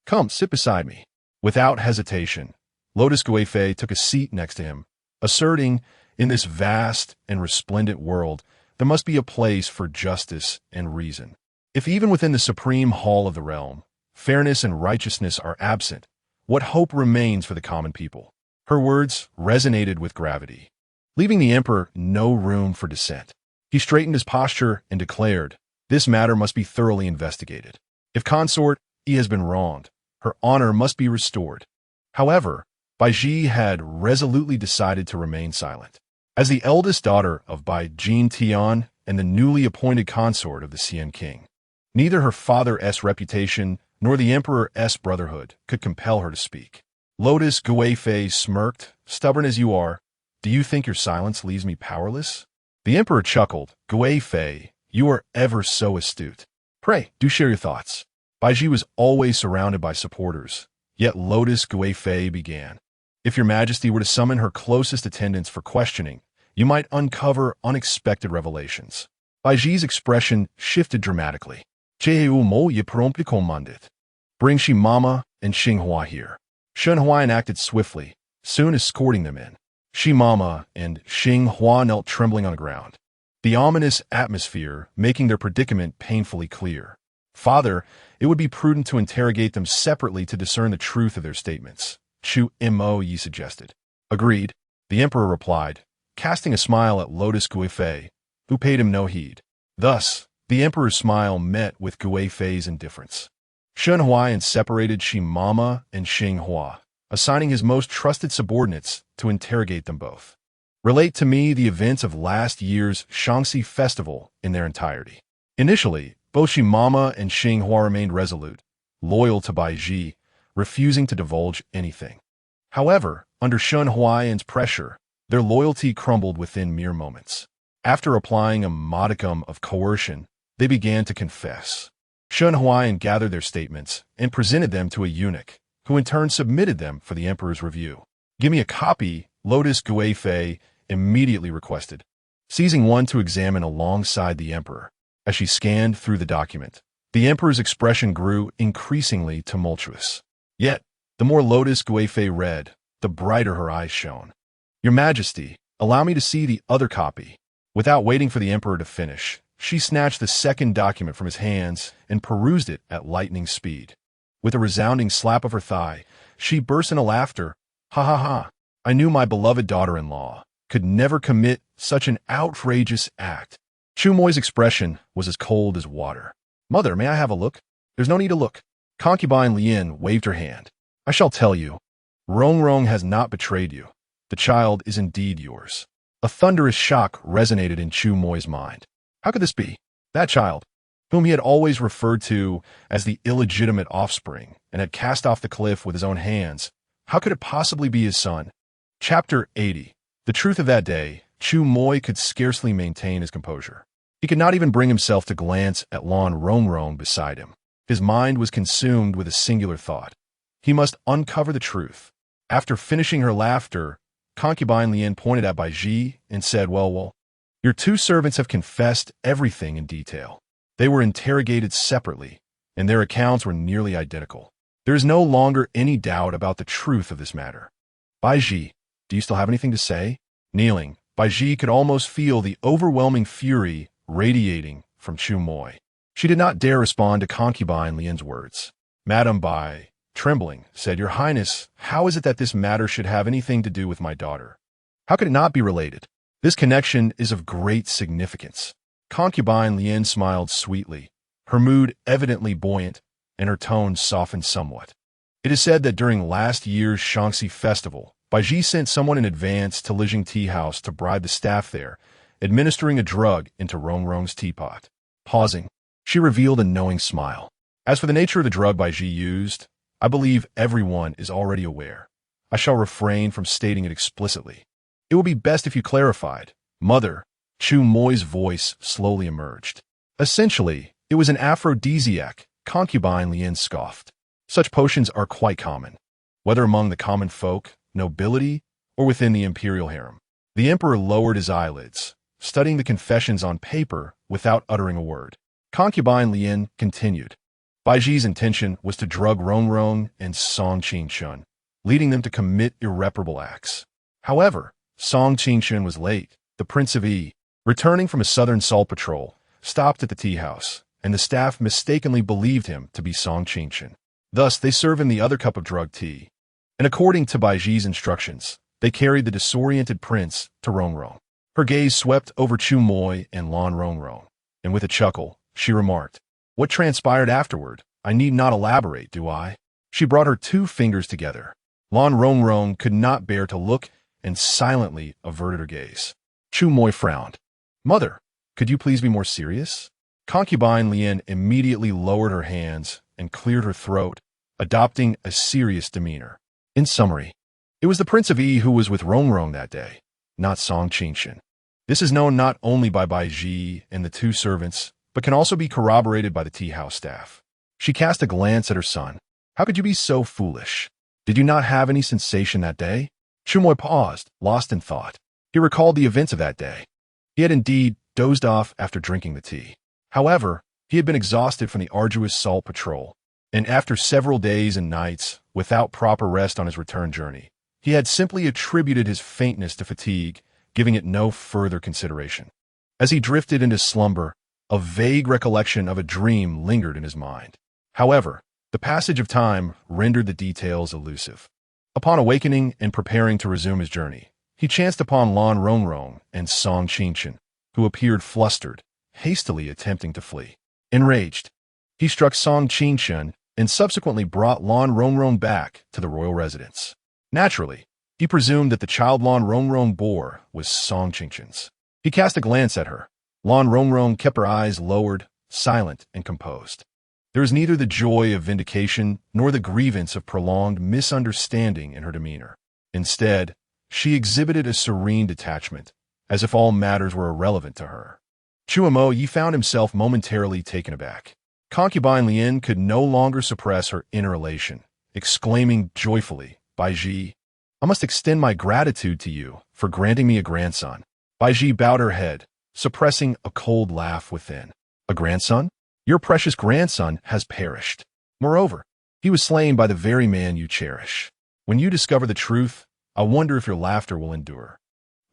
Come, sit beside me. Without hesitation, Lotus Guifei took a seat next to him, asserting, in this vast and resplendent world, there must be a place for justice and reason. If even within the supreme hall of the realm, fairness and righteousness are absent, what hope remains for the common people? Her words resonated with gravity. leaving the emperor no room for dissent. He straightened his posture and declared, "This matter must be thoroughly investigated. If consort Yi has been wronged, her honor must be restored." However, Bai Ji had resolutely decided to remain silent. As the eldest daughter of Bai Jin Tian and the newly appointed consort of the Xian king, neither her father's reputation nor the emperor's brotherhood could compel her to speak. Lotus Guifei smirked. "Stubborn as you are, do you think your silence leaves me powerless?" The emperor chuckled. "Guifei, you are ever so astute. Pray, do share your thoughts." Bai Ji was always surrounded by supporters, yet Lotus Guifei began. "If your majesty were to summon her closest attendants for questioning, you might uncover unexpected revelations." Bai Ji's expression shifted dramatically. "Jehu mo ye promptly commanded. Bring Shi Mama and Xinghua here." Shen Huayan acted swiftly, soon escorting them in. Shi Mama and Xinghua knelt trembling on the ground, the ominous atmosphere making their predicament painfully clear. "Father, it would be prudent to interrogate them separately to discern the truth of their statements," Chu Mo Yi suggested. "Agreed," the emperor replied, casting a smile at Lotus Guifei, who paid him no heed. Thus, the emperor's smile met with Guifei's indifference. Shen Huayan separated Shi Mama and Xinghua, assigning his most trusted subordinates to interrogate them both. "Relate to me the events of last year's Shaanxi festival in their entirety." Initially, both Shi Mama and Xinghua remained resolute, loyal to Bai Ji, refusing to divulge anything. However, under Shen Huayan's pressure, their loyalty crumbled within mere moments. After applying a modicum of coercion, they began to confess. Shen Huayan gathered their statements and presented them to a eunuch, who in turn submitted them for the emperor's review. "Give me a copy," Lotus Guifei immediately requested, seizing one to examine alongside the emperor. As she scanned through the document, the emperor's expression grew increasingly tumultuous. Yet, the more Lotus Guifei read, the brighter her eyes shone. "Your Majesty, allow me to see the other copy." Without waiting for the emperor to finish, she snatched the second document from his hands and perused it at lightning speed. With a resounding slap of her thigh, she burst into laughter. "Ha ha ha! I knew my beloved daughter-in-law could never commit such an outrageous act." Chu Moi's expression was as cold as water. "Mother, may I have a look?" "There's no need to look." Concubine Lian waved her hand. "I shall tell you. Rong has not betrayed you. The child is indeed yours." A thunderous shock resonated in Chu Moi's mind. How could this be? That child, whom he had always referred to as the illegitimate offspring and had cast off the cliff with his own hands, how could it possibly be his son? Chapter 80. The truth of that day, Chu Moi could scarcely maintain his composure. He could not even bring himself to glance at Lan Rong beside him. His mind was consumed with a singular thought. He must uncover the truth. After finishing her laughter, Concubine Lian pointed at Bai Ji and said, Well, your two servants have confessed everything in detail. They were interrogated separately, and their accounts were nearly identical. There is no longer any doubt about the truth of this matter. Bai Ji, do you still have anything to say?" Kneeling, Bai Ji could almost feel the overwhelming fury radiating from Chu Moi. She did not dare respond to Concubine Lian's words. Madame Bai, trembling, said, "Your Highness, how is it that this matter should have anything to do with my daughter? How could it not be related? This connection is of great significance." Concubine Lian smiled sweetly, her mood evidently buoyant, and her tone softened somewhat. "It is said that during last year's Shaanxi festival, Bai Ji sent someone in advance to Lijing Tea House to bribe the staff there, administering a drug into Rong's teapot." Pausing, she revealed a knowing smile. "As for the nature of the drug Bai Ji used, I believe everyone is already aware. I shall refrain from stating it explicitly. It would be best if you clarified." "Mother," Chu Moi's voice slowly emerged. "Essentially, it was an aphrodisiac," Concubine Lian scoffed. "Such potions are quite common, whether among the common folk, nobility, or within the imperial harem." The emperor lowered his eyelids, studying the confessions on paper without uttering a word. Concubine Lian continued. Bai Ji's intention was to drug Rong and Song Qingshun, leading them to commit irreparable acts. However, Song Qingshun was late. The Prince of Yi, returning from a southern salt patrol, stopped at the tea house, and the staff mistakenly believed him to be Song Qingshun. Thus, they served him the other cup of drugged tea. And according to Bai Ji's instructions, They carried the disoriented prince to Rongrong. Her gaze swept over Chu Moi and Lan Rongrong, and with a chuckle, she remarked, "What transpired afterward? I need not elaborate, do I?" She brought her 2 fingers together. Lan Rongrong could not bear to look and silently averted her gaze. Chu Moi frowned. "Mother, could you please be more serious?" Concubine Lien immediately lowered her hands and cleared her throat, adopting a serious demeanor. In summary, it was the Prince of Yi who was with Rongrong that day, not Song Qingshan. This is known not only by Bai Ji and the 2 servants, but can also be corroborated by the tea house staff. She cast a glance at her son. "How could you be so foolish? Did you not have any sensation that day?" Chu Moi paused, lost in thought. He recalled the events of that day. He had indeed dozed off after drinking the tea. However, he had been exhausted from the arduous salt patrol, and after several days and nights, without proper rest on his return journey, he had simply attributed his faintness to fatigue, giving it no further consideration. As he drifted into slumber, a vague recollection of a dream lingered in his mind. However, the passage of time rendered the details elusive. Upon awakening and preparing to resume his journey, he chanced upon Lan Rongrong and Song Qingshan, who appeared flustered, hastily attempting to flee. Enraged, he struck Song Qingshan and subsequently brought Lan Rongrong back to the royal residence. Naturally, he presumed that the child Lan Rongrong bore was Song Qingshan's. He cast a glance at her. Lan Rongrong kept her eyes lowered, silent and composed. There was neither the joy of vindication nor the grievance of prolonged misunderstanding in her demeanor. Instead, she exhibited a serene detachment, as if all matters were irrelevant to her. Chu Mo Yi found himself momentarily taken aback. Concubine Lien could no longer suppress her inner elation, exclaiming joyfully, "Bai Ji, I must extend my gratitude to you for granting me a grandson." Bai Ji bowed her head, suppressing a cold laugh within. "A grandson? Your precious grandson has perished. Moreover, he was slain by the very man you cherish. When you discover the truth, I wonder if your laughter will endure."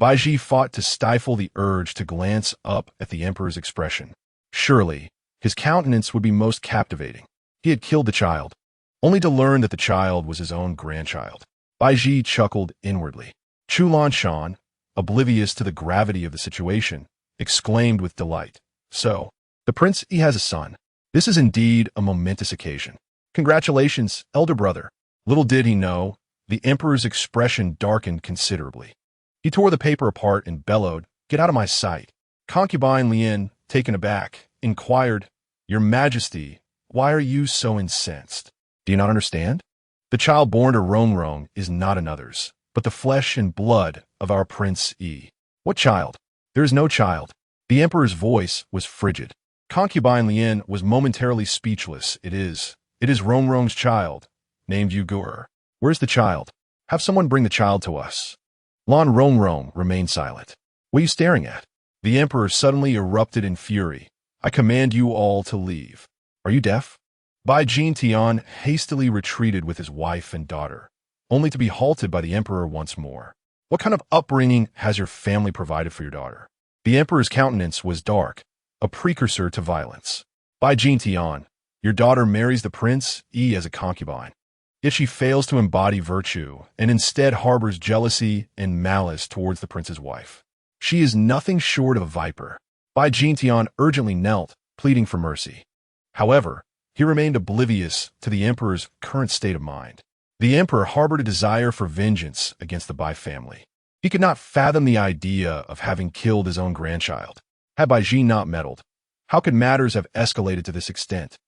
Bai Ji fought to stifle the urge to glance up at the emperor's expression. Surely, his countenance would be most captivating. He had killed the child, only to learn that the child was his own grandchild. Bai Ji chuckled inwardly. Chu Lanshan, oblivious to the gravity of the situation, exclaimed with delight, "So, the prince, he has a son. This is indeed a momentous occasion. Congratulations, elder brother." Little did he know, the emperor's expression darkened considerably. He tore the paper apart and bellowed, "Get out of my sight." Concubine Lien, taken aback, inquired, "Your Majesty, why are you so incensed? Do you not understand? The child born to Rongrong is not another's, but the flesh and blood of our Prince Yi." "What child? There is no child." The emperor's voice was frigid. Concubine Lien was momentarily speechless. It is Rongrong's child, named Yu Gur. Where's the child? Have someone bring the child to us." Lan Rongrong remained silent. "What are you staring at?" The emperor suddenly erupted in fury. "I command you all to leave. Are you deaf?" Bai Jin Tian hastily retreated with his wife and daughter, only to be halted by the emperor once more. "What kind of upbringing has your family provided for your daughter?" The emperor's countenance was dark, a precursor to violence. "Bai Jin Tian, your daughter marries the Prince Yi as a concubine. Yet she fails to embody virtue and instead harbors jealousy and malice towards the prince's wife. She is nothing short of a viper." Bai Jin Tian urgently knelt, pleading for mercy. However, he remained oblivious to the emperor's current state of mind. The emperor harbored a desire for vengeance against the Bai family. He could not fathom the idea of having killed his own grandchild. Had Bai Jin not meddled, how could matters have escalated to this extent?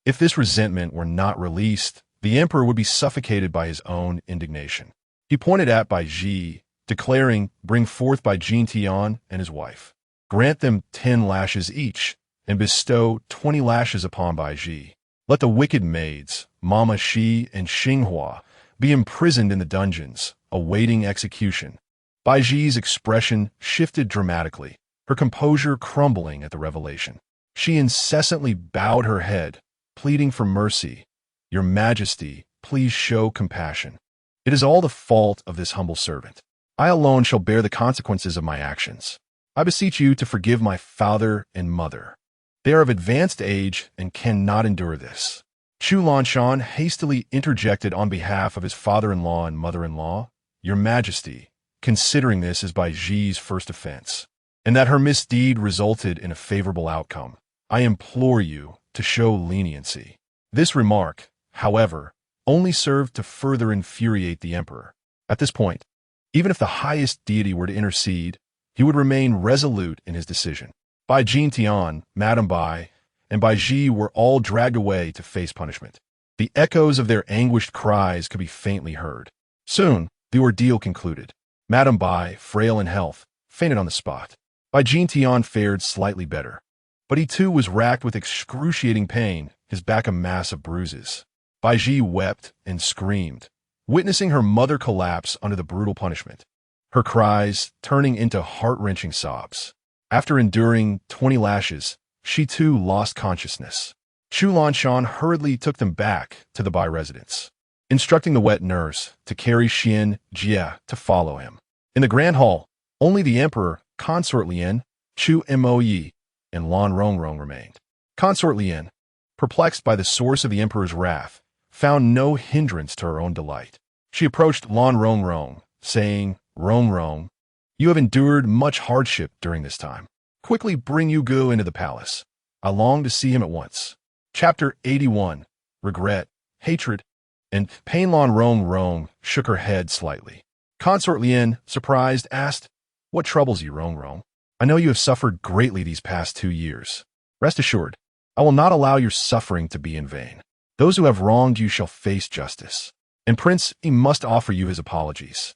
If this resentment were not released, the emperor would be suffocated by his own indignation. He pointed at Bai Ji, declaring, "Bring forth Bai Jin Tian and his wife. Grant them 10 lashes each, and bestow 20 lashes upon Bai Ji. Let the wicked maids, Mama Shi and Xinghua, be imprisoned in the dungeons, awaiting execution." Bai Ji's expression shifted dramatically, her composure crumbling at the revelation. She incessantly bowed her head, pleading for mercy. "Your Majesty, please show compassion. It is all the fault of this humble servant. I alone shall bear the consequences of my actions. I beseech you to forgive my father and mother. They are of advanced age and cannot endure this." Chu Lanshan hastily interjected on behalf of his father-in-law and mother-in-law, "Your Majesty, considering this as Bai Ji's first offense, and that her misdeed resulted in a favorable outcome. I implore you to show leniency. This remark, however, only served to further infuriate the emperor. At this point, even if the highest deity were to intercede, he would remain resolute in his decision. Bai Jin, Madame Bai, and Bai Ji were all dragged away to face punishment. The echoes of their anguished cries could be faintly heard. Soon, the ordeal concluded. Madame Bai, frail in health, fainted on the spot. Bai Jin fared slightly better, but he too was racked with excruciating pain, his back a mass of bruises. Bai Ji wept and screamed, witnessing her mother collapse under the brutal punishment, her cries turning into heart-wrenching sobs. After enduring 20 lashes, she too lost consciousness. Chu Lanshan hurriedly took them back to the Bai residence, instructing the wet nurse to carry Xian Jie to follow him. In the grand hall, only the emperor, Consort Lien, Chu Moyi, and Lan Rongrong remained. Consort Lien, perplexed by the source of the emperor's wrath, found no hindrance to her own delight. She approached Lan Rongrong, saying, "Rongrong, you have endured much hardship during this time. Quickly bring Yu Gu into the palace. I long to see him at once." Chapter 81, Regret, Hatred, and pain. Lan Rongrong shook her head slightly. Consort Lien, surprised, asked, "What troubles you, Rongrong? I know you have suffered greatly these past 2 years. Rest assured, I will not allow your suffering to be in vain. Those who have wronged you shall face justice. And Prince, he must offer you his apologies.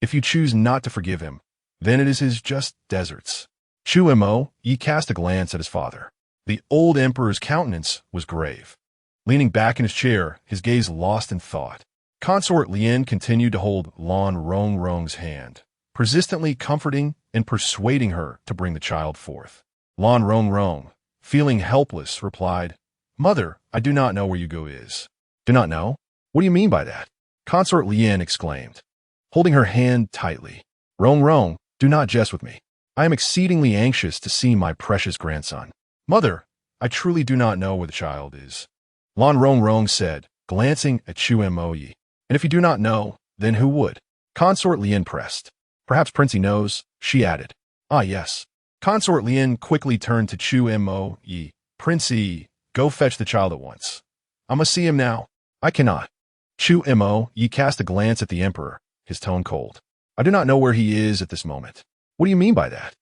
If you choose not to forgive him, then it is his just deserts." Chu Mo Yi cast a glance at his father. The old emperor's countenance was grave. Leaning back in his chair, his gaze lost in thought. Consort Lien continued to hold Lan Rongrong's hand, persistently comforting and persuading her to bring the child forth. Lan Rongrong, feeling helpless, replied, "Mother, I do not know where Yu Gu is." "Do not know? What do you mean by that?" Consort Lien exclaimed, holding her hand tightly. "Rongrong, do not jest with me. I am exceedingly anxious to see my precious grandson." "Mother, I truly do not know where the child is," Lan Rongrong said, glancing at Chu Moyi. "And if you do not know, then who would?" Consort Lien pressed. "Perhaps Princey knows," she added. "Ah, yes." Consort Lien quickly turned to Chu Moyi. "Princey, go fetch the child at once. I must see him now." "I cannot." Chu Moyi cast a glance at the emperor, his tone cold. "I do not know where he is at this moment." "What do you mean by that?"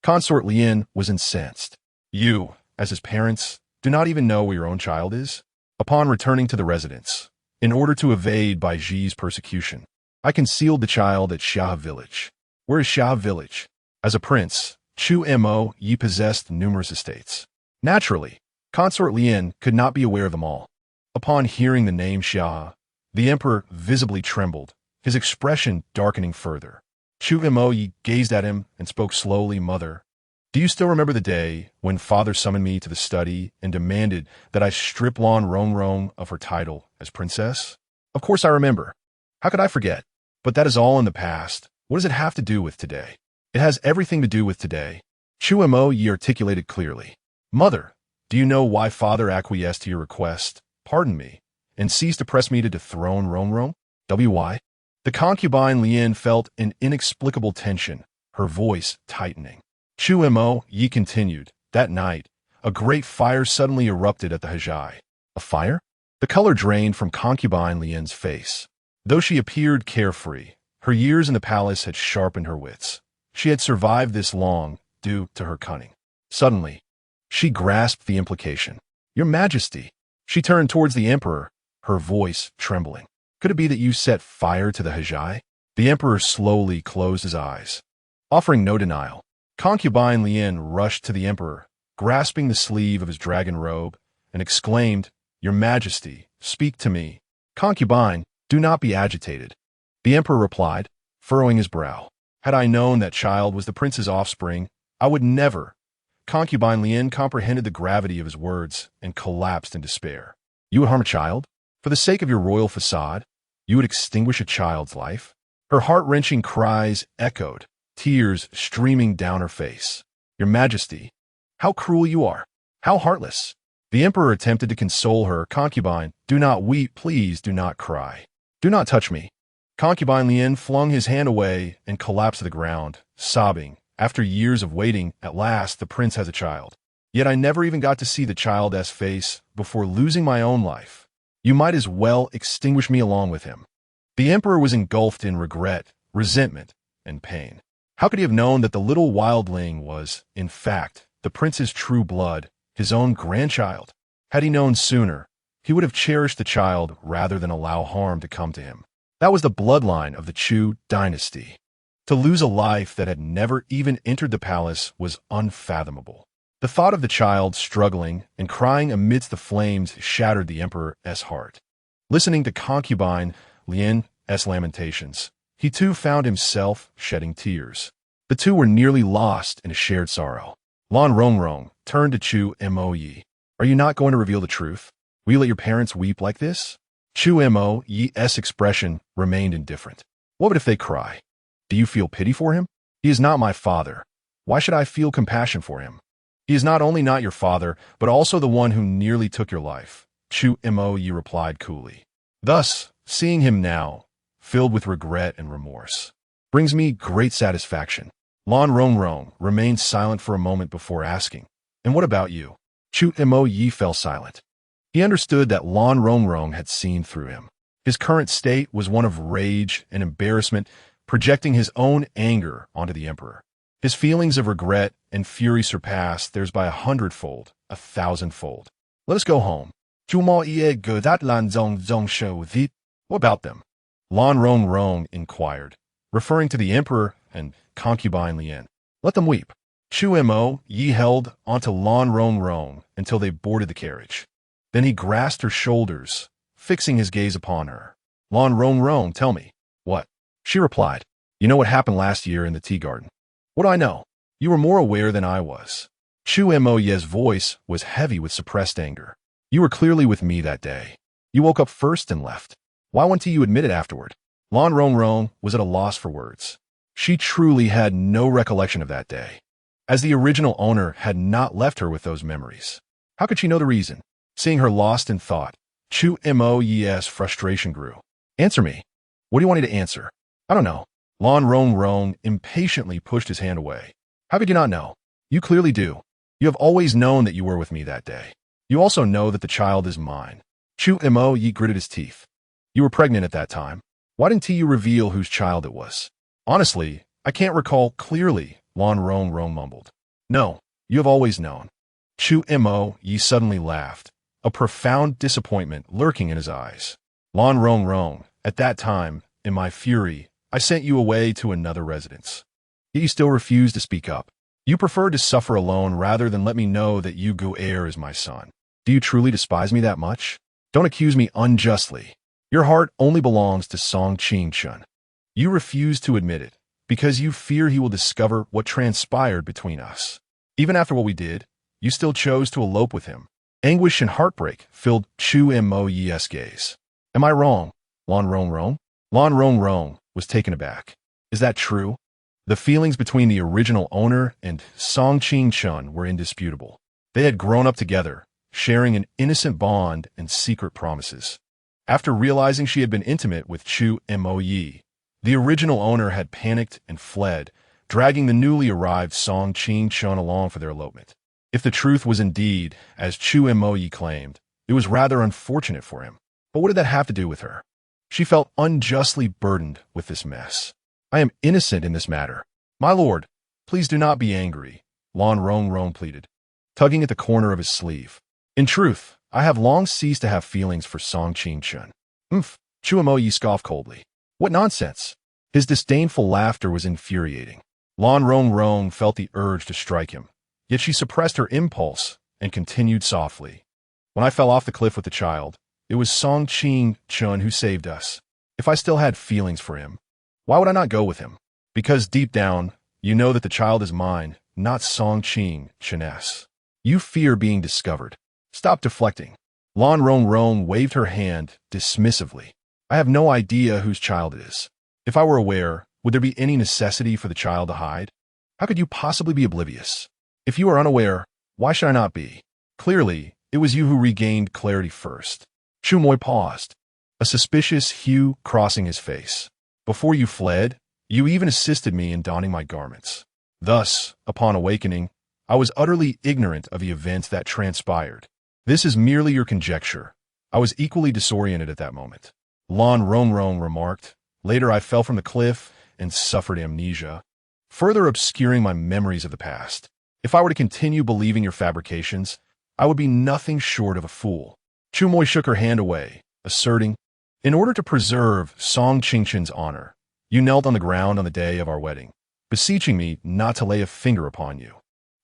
Consort Lien was incensed. "You, as his parents, do not even know where your own child is?" Upon returning to the residence, in order to evade Bai Ji's persecution, I concealed the child at Xia village. Where is Xia village? As a prince, Chu Moyi possessed numerous estates. Naturally, Consort Lien could not be aware of them all. Upon hearing the name Xia, the emperor visibly trembled, his expression darkening further. Chu Moyi gazed at him and spoke slowly. "Mother, do you still remember the day when father summoned me to the study and demanded that I strip Lan Rongrong of her title as princess?" "Of course I remember. How could I forget? But that is all in the past. What does it have to do with today?" "It has everything to do with today." Chu Moyi articulated clearly. "Mother, do you know why father acquiesced to your request, pardon me, and ceased to press me to dethrone Rongrong? Why?" The concubine Lien felt an inexplicable tension, her voice tightening. Chu Moyi continued, "That night, a great fire suddenly erupted at the Hajai." "A fire?" The color drained from concubine Lien's face. Though she appeared carefree, her years in the palace had sharpened her wits. She had survived this long due to her cunning. Suddenly, she grasped the implication. "Your Majesty." She turned towards the emperor, her voice trembling. "Could it be that you set fire to the Hajai?" The emperor slowly closed his eyes. Offering no denial, concubine Lien rushed to the emperor, grasping the sleeve of his dragon robe, and exclaimed, "Your Majesty, speak to me." "Concubine, do not be agitated," the emperor replied, furrowing his brow. "Had I known that child was the prince's offspring, I would never." Concubine Lien comprehended the gravity of his words and collapsed in despair. "You would harm a child? For the sake of your royal facade, you would extinguish a child's life?" Her heart-wrenching cries echoed, tears streaming down her face. "Your Majesty, how cruel you are! How heartless!" The emperor attempted to console her. "Concubine, do not weep, please do not cry. Do not touch me." Concubine Lien flung his hand away and collapsed to the ground, sobbing. After years of waiting, at last the prince has a child. Yet I never even got to see the child's face before losing my own life. You might as well extinguish me along with him. The emperor was engulfed in regret, resentment, and pain. How could he have known that the little wildling was, in fact, the prince's true blood, his own grandchild? Had he known sooner, he would have cherished the child rather than allow harm to come to him. That was the bloodline of the Chu dynasty. To lose a life that had never even entered the palace was unfathomable. The thought of the child struggling and crying amidst the flames shattered the emperor's heart. Listening to Concubine Lien's lamentations, he too found himself shedding tears. The two were nearly lost in a shared sorrow. Lan Rongrong turned to Chu Moyi. Are you not going to reveal the truth? Will you let your parents weep like this? Chu Moyi's expression remained indifferent. What if they cry? Do you feel pity for him? He is not my father. Why should I feel compassion for him? He is not only not your father, but also the one who nearly took your life, Chu Moyi replied coolly. Thus, seeing him now, filled with regret and remorse, brings me great satisfaction. Lan Rongrong remained silent for a moment before asking, and what about you? Chu Moyi fell silent. He understood that Lan Rongrong had seen through him. His current state was one of rage and embarrassment, projecting his own anger onto the emperor. His feelings of regret and fury surpassed theirs by 100-fold, 1,000-fold. Let us go home. What about them? Lan Rongrong inquired, referring to the emperor and Concubine Lien. Let them weep. Chu Moyi held onto Lan Rongrong until they boarded the carriage. Then he grasped her shoulders, fixing his gaze upon her. Lan Rongrong, tell me. What? She replied, you know what happened last year in the tea garden. What do I know? You were more aware than I was. Chu Moyi's voice was heavy with suppressed anger. You were clearly with me that day. You woke up first and left. Why wouldn't you admit it afterward? Lan Rongrong was at a loss for words. She truly had no recollection of that day, as the original owner had not left her with those memories. How could she know the reason? Seeing her lost in thought, Chu Moyi's frustration grew. Answer me. What do you want me to answer? I don't know. Lan Rongrong impatiently pushed his hand away. How could you not know? You clearly do. You have always known that you were with me that day. You also know that the child is mine. Chu Moyi gritted his teeth. You were pregnant at that time. Why didn't you reveal whose child it was? Honestly, I can't recall clearly, Lan Rongrong mumbled. No, you have always known. Chu Moyi suddenly laughed, a profound disappointment lurking in his eyes. Lan Rongrong, at that time, in my fury, I sent you away to another residence. Yet you still refuse to speak up. You preferred to suffer alone rather than let me know that Yu Gu'er is my son. Do you truly despise me that much? Don't accuse me unjustly. Your heart only belongs to Song Qing-chun. You refuse to admit it, because you fear he will discover what transpired between us. Even after what we did, you still chose to elope with him. Anguish and heartbreak filled Chu Moyi's gaze. Am I wrong, Lan Rongrong? Lan Rongrong was taken aback. Is that true? The feelings between the original owner and Song Qing-chun were indisputable. They had grown up together, sharing an innocent bond and secret promises. After realizing she had been intimate with Chu Moyi, the original owner had panicked and fled, dragging the newly arrived Song Qing-chun along for their elopement. If the truth was indeed, as Chu Moyi claimed, it was rather unfortunate for him. But what did that have to do with her? She felt unjustly burdened with this mess. I am innocent in this matter. My lord, please do not be angry, Lan Rongrong pleaded, tugging at the corner of his sleeve. In truth, I have long ceased to have feelings for Song Qing-chun. Chu Moyi scoffed coldly. What nonsense! His disdainful laughter was infuriating. Lan Rongrong felt the urge to strike him, yet she suppressed her impulse and continued softly. When I fell off the cliff with the child, it was Song Qing-chun who saved us. If I still had feelings for him, why would I not go with him? Because deep down, you know that the child is mine, not Song Qing-chun's. You fear being discovered. Stop deflecting. Lan Rongrong waved her hand dismissively. I have no idea whose child it is. If I were aware, would there be any necessity for the child to hide? How could you possibly be oblivious? If you are unaware, why should I not be? Clearly, it was you who regained clarity first. Chu Moyi paused, a suspicious hue crossing his face. Before you fled, you even assisted me in donning my garments. Thus, upon awakening, I was utterly ignorant of the events that transpired. This is merely your conjecture. I was equally disoriented at that moment. Lan Rongrong remarked. Later I fell from the cliff and suffered amnesia, further obscuring my memories of the past. If I were to continue believing your fabrications, I would be nothing short of a fool. Chumoy shook her hand away, asserting, in order to preserve Song Qingchen's honor, you knelt on the ground on the day of our wedding, beseeching me not to lay a finger upon you.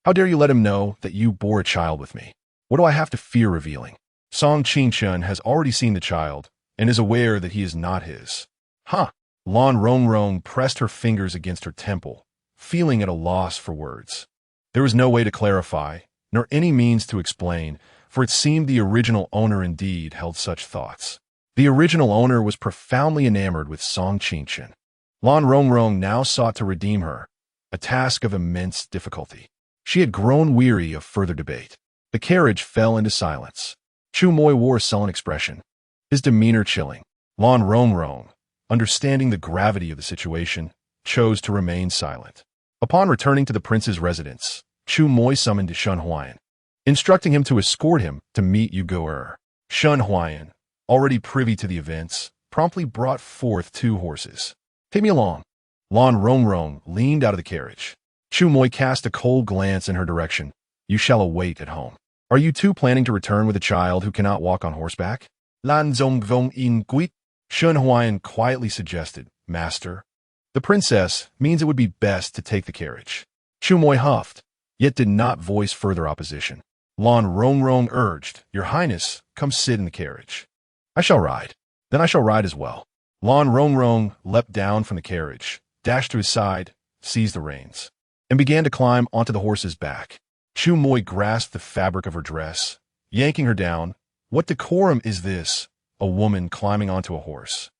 How dare you let him know that you bore a child with me? What do I have to fear revealing? Song Qingchen has already seen the child and is aware that he is not his. Huh. Lan Rongrong pressed her fingers against her temple, feeling at a loss for words. There was no way to clarify, nor any means to explain, for it seemed the original owner indeed held such thoughts. The original owner was profoundly enamored with Song Qingchen. Lan Rongrong now sought to redeem her, a task of immense difficulty. She had grown weary of further debate. The carriage fell into silence. Chu Moi wore a sullen expression, his demeanor chilling. Lan Rongrong, understanding the gravity of the situation, chose to remain silent. Upon returning to the prince's residence, Chu Moi summoned Shun Huayan, instructing him to escort him to meet Yu Gu'er. Shun Huayan, already privy to the events, promptly brought forth 2 horses. Take me along. Lan Rongrong leaned out of the carriage. Chu Moi cast a cold glance in her direction. You shall await at home. Are you two planning to return with a child who cannot walk on horseback? Lan Zongvong in Guit, Shun Huayan quietly suggested, Master. The princess means it would be best to take the carriage. Chu Moi huffed, yet did not voice further opposition. Lan Rongrong urged, Your Highness, come sit in the carriage. I shall ride. Then I shall ride as well. Lan Rongrong leapt down from the carriage, dashed to his side, seized the reins, and began to climb onto the horse's back. Chu Moi grasped the fabric of her dress, yanking her down. What decorum is this, a woman climbing onto a horse?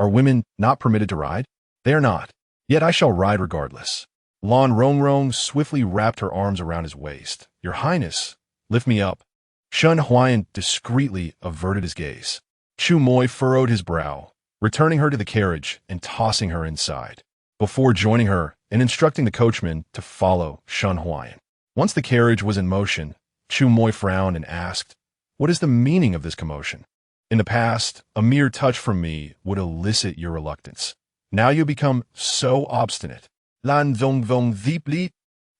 Are women not permitted to ride? They are not. Yet I shall ride regardless. Lan Rongrong swiftly wrapped her arms around his waist. Your Highness, lift me up. Shun Huayan discreetly averted his gaze. Chu Moi furrowed his brow, returning her to the carriage and tossing her inside, before joining her and instructing the coachman to follow Shun Huayan. Once the carriage was in motion, Chu Moi frowned and asked, What is the meaning of this commotion? In the past, a mere touch from me would elicit your reluctance. Now you become so obstinate. Lan Zongvong Zipli.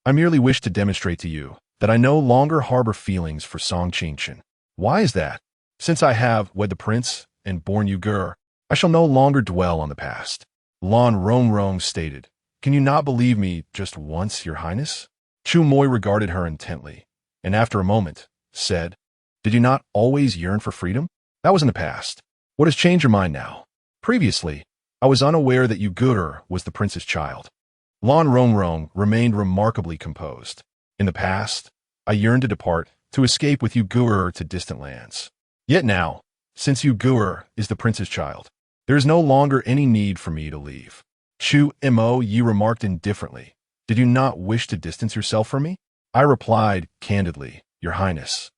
I merely wish to demonstrate to you that I no longer harbor feelings for Song Qingchen. Why is that? Since I have wed the prince and born Yu Gu'er, I shall no longer dwell on the past. Lan Rongrong stated, Can you not believe me just once, Your Highness? Chu Moi regarded her intently, and after a moment, said, Did you not always yearn for freedom? That was in the past. What has changed your mind now? Previously, I was unaware that Yu Gu'er was the prince's child. Lan Rongrong remained remarkably composed. In the past, I yearned to depart, to escape with Yu Gu'er to distant lands. Yet now, since Yu Gu'er is the prince's child, there is no longer any need for me to leave. Chu Mo Yi remarked indifferently, Did you not wish to distance yourself from me? I replied candidly, Your Highness,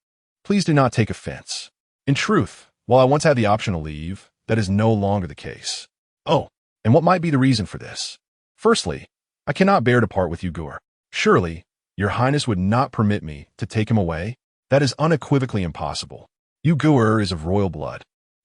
please do not take offense. In truth, while I once had the option to leave, that is no longer the case. Oh, and what might be the reason for this? Firstly, I cannot bear to part with Yu Gu'er. Surely, Your Highness would not permit me to take him away? That is unequivocally impossible. Yu Gu'er is of royal blood.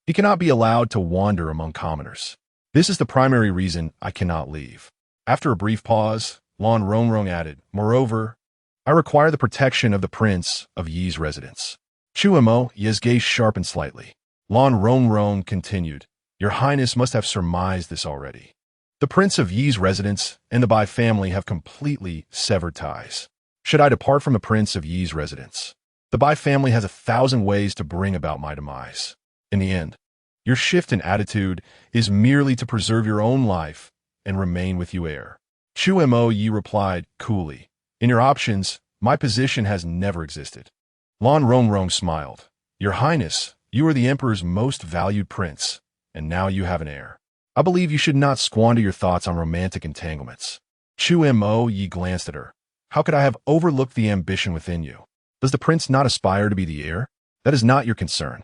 He cannot be allowed to wander among commoners. This is the primary reason I cannot leave. After a brief pause, Lan Rongrong added, Moreover, I require the protection of the Prince of Yi's residence. Chu Mo Yi's gaze sharpened slightly. Lan Rongrong continued, Your Highness must have surmised this already. The Prince of Yi's residence and the Bai family have completely severed ties. Should I depart from the Prince of Yi's residence, the Bai family has 1,000 ways to bring about my demise. In the end, your shift in attitude is merely to preserve your own life and remain with Yu Gu'er. Chu Mo Yi replied coolly, In your options, my position has never existed. Lan Rongrong smiled. Your Highness, you are the Emperor's most valued prince, and now you have an heir. I believe you should not squander your thoughts on romantic entanglements. Chu Mo Yi glanced at her. How could I have overlooked the ambition within you? Does the prince not aspire to be the heir? That is not your concern.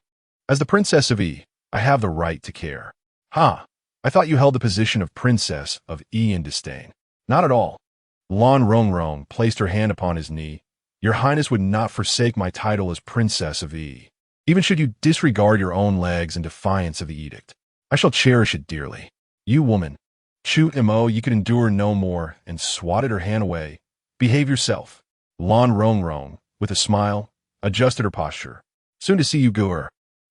As the Princess of Yi, I have the right to care. Ha! I thought you held the position of princess of Yi in disdain. Not at all. Lan Rongrong placed her hand upon his knee. Your Highness would not forsake my title as princess of Yi. Even should you disregard your own legs in defiance of the edict. I shall cherish it dearly. You woman. Chu Mo, you could endure no more, and swatted her hand away. Behave yourself. Lan Rongrong, with a smile, adjusted her posture. Soon to see you, Gur.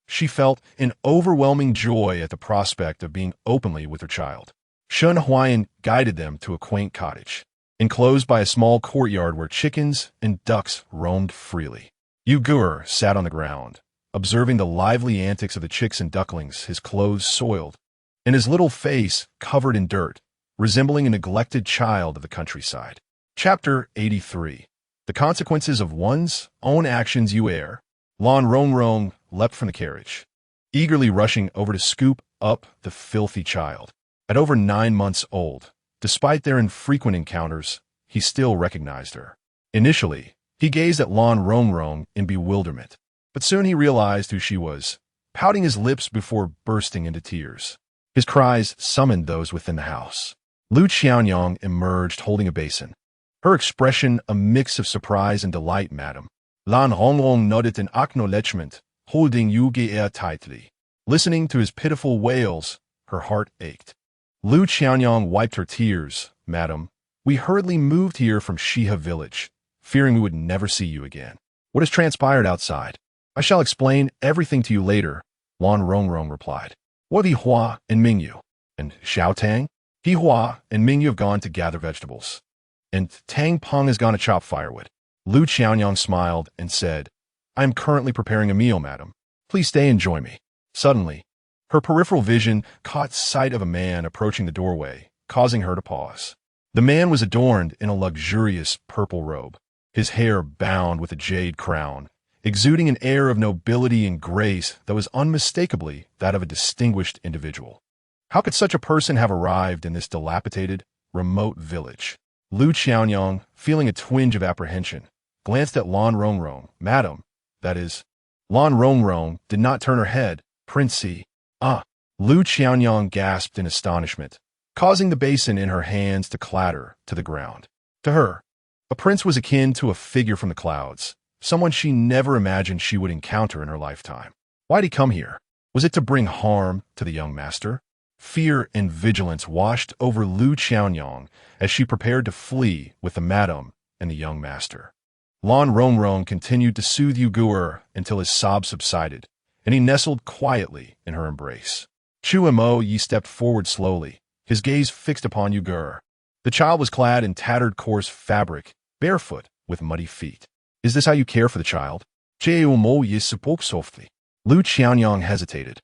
She felt an overwhelming joy at the prospect of being openly with her child. Shun Huayan guided them to a quaint cottage, enclosed by a small courtyard where chickens and ducks roamed freely. Yu Gur sat on the ground, observing the lively antics of the chicks and ducklings, his clothes soiled, and his little face covered in dirt, resembling a neglected child of the countryside. Chapter 83. The Consequences of One's Own Actions. Yu Er. Lan Rongrong leapt from the carriage, eagerly rushing over to scoop up the filthy child. At over 9 months old, despite their infrequent encounters, he still recognized her. Initially, he gazed at Lan Rongrong in bewilderment, but soon he realized who she was, pouting his lips before bursting into tears. His cries summoned those within the house. Lu Qianyong emerged holding a basin, her expression a mix of surprise and delight. Madam. Lan Rongrong nodded in acknowledgement, holding Yu Ge tightly. Listening to his pitiful wails, her heart ached. Lu Qianyong wiped her tears. Madam, we hurriedly moved here from Shiha village, fearing we would never see you again. What has transpired outside? I shall explain everything to you later, Lan Rongrong replied. What have Hua and Mingyu? And Xiao Tang? Hua and Mingyu have gone to gather vegetables, and Tang Peng has gone to chop firewood. Lu Qianyong smiled and said, I am currently preparing a meal, madam. Please stay and join me. Suddenly, her peripheral vision caught sight of a man approaching the doorway, causing her to pause. The man was adorned in a luxurious purple robe, his hair bound with a jade crown, exuding an air of nobility and grace that was unmistakably that of a distinguished individual. How could such a person have arrived in this dilapidated, remote village? Lu Qianyong, feeling a twinge of apprehension, glanced at Lan Rongrong. Madam, that is. Lan Rongrong did not turn her head. Princey. Ah. Lu Qianyong gasped in astonishment, causing the basin in her hands to clatter to the ground. To her, a prince was akin to a figure from the clouds, someone she never imagined she would encounter in her lifetime. Why'd he come here? Was it to bring harm to the young master? Fear and vigilance washed over Lu Qianyong as she prepared to flee with the madam and the young master. Lan Rongrong continued to soothe Yu Gur until his sobs subsided, and he nestled quietly in her embrace. Chu Mo Yi stepped forward slowly, his gaze fixed upon Yu Gur. The child was clad in tattered coarse fabric, barefoot, with muddy feet. Is this how you care for the child? Chu Mo Yi spoke softly. Lu Qianyong hesitated,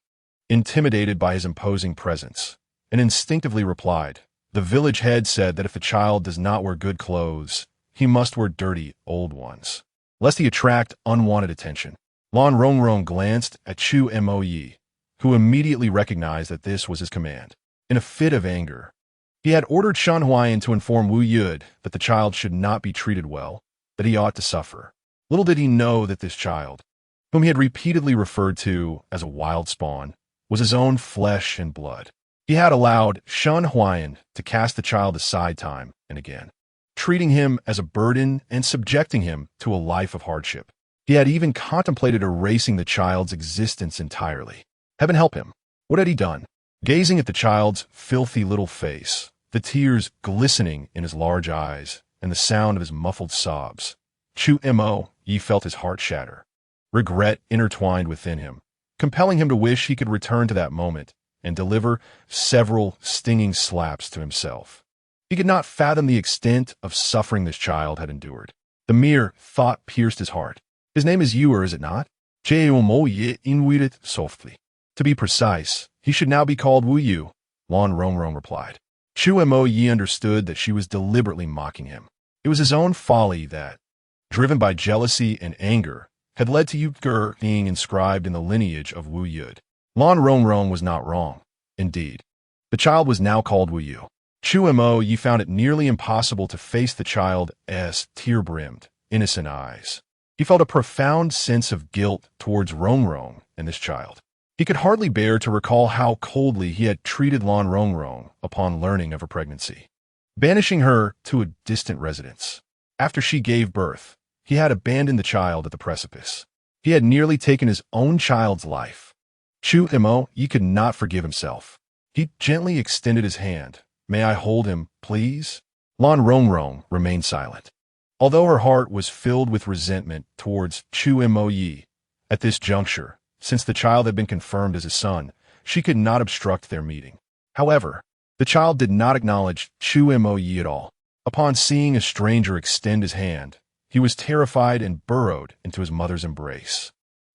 intimidated by his imposing presence, and instinctively replied. The village head said that if a child does not wear good clothes, he must wear dirty, old ones, lest he attract unwanted attention. Lan Rongrong glanced at Chu Mo Yi, who immediately recognized that this was his command. In a fit of anger, he had ordered Shan Huayan to inform Wu Yud that the child should not be treated well, that he ought to suffer. Little did he know that this child, whom he had repeatedly referred to as a wild spawn, was his own flesh and blood. He had allowed Shan Huayan to cast the child aside time and again, treating him as a burden and subjecting him to a life of hardship. He had even contemplated erasing the child's existence entirely. Heaven help him. What had he done? Gazing at the child's filthy little face, the tears glistening in his large eyes, and the sound of his muffled sobs, Chu Mo Yi felt his heart shatter. Regret intertwined within him, compelling him to wish he could return to that moment and deliver several stinging slaps to himself. He could not fathom the extent of suffering this child had endured. The mere thought pierced his heart. His name is Yu, is it not? Mo Yi inweeded softly. To be precise, he should now be called Wu Yu, Lan Rongrong replied. Chu Mo Yi understood that she was deliberately mocking him. It was his own folly that, driven by jealousy and anger, had led to Yu Gur being inscribed in the lineage of Wu Yud. Lan Rongrong was not wrong. Indeed, the child was now called Wu Yu. Chu Mo Yi found it nearly impossible to face the child's tear-brimmed, innocent eyes. He felt a profound sense of guilt towards Rongrong and this child. He could hardly bear to recall how coldly he had treated Lan Rongrong upon learning of her pregnancy, banishing her to a distant residence. After she gave birth, he had abandoned the child at the precipice. He had nearly taken his own child's life. Chu Mo Yi could not forgive himself. He gently extended his hand. "May I hold him, please?" Lan Rongrong remained silent. Although her heart was filled with resentment towards Chu Mo Yi at this juncture, since the child had been confirmed as his son, she could not obstruct their meeting. However, the child did not acknowledge Chu Mo Yi at all. Upon seeing a stranger extend his hand, he was terrified and burrowed into his mother's embrace.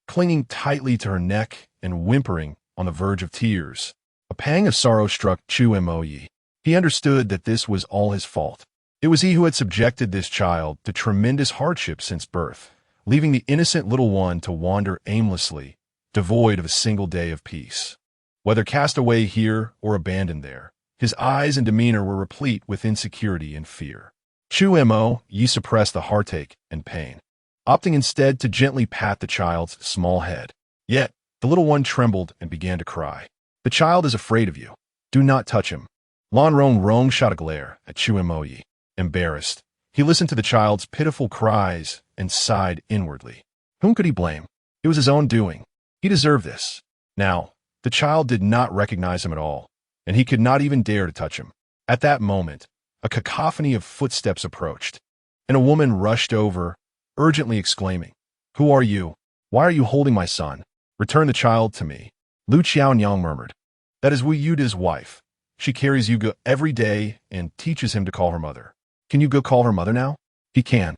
Clinging tightly to her neck and whimpering on the verge of tears, a pang of sorrow struck Chu Mo Yi. He understood that this was all his fault. It was he who had subjected this child to tremendous hardship since birth, leaving the innocent little one to wander aimlessly, devoid of a single day of peace. Whether cast away here or abandoned there, his eyes and demeanor were replete with insecurity and fear. Chu Mo Yi suppressed the heartache and pain, opting instead to gently pat the child's small head. Yet, the little one trembled and began to cry. "The child is afraid of you. Do not touch him." Lan Rongrong shot a glare at Chu Mo Yi. Embarrassed, he listened to the child's pitiful cries and sighed inwardly. Whom could he blame? It was his own doing. He deserved this. Now, the child did not recognize him at all, and he could not even dare to touch him. At that moment, a cacophony of footsteps approached, and a woman rushed over, urgently exclaiming, "Who are you? Why are you holding my son? Return the child to me." Lu Qiaonyang murmured, "That is Wu Yuda's wife. She carries Yuga every day and teaches him to call her mother. Can Yuga call her mother now?" "He can."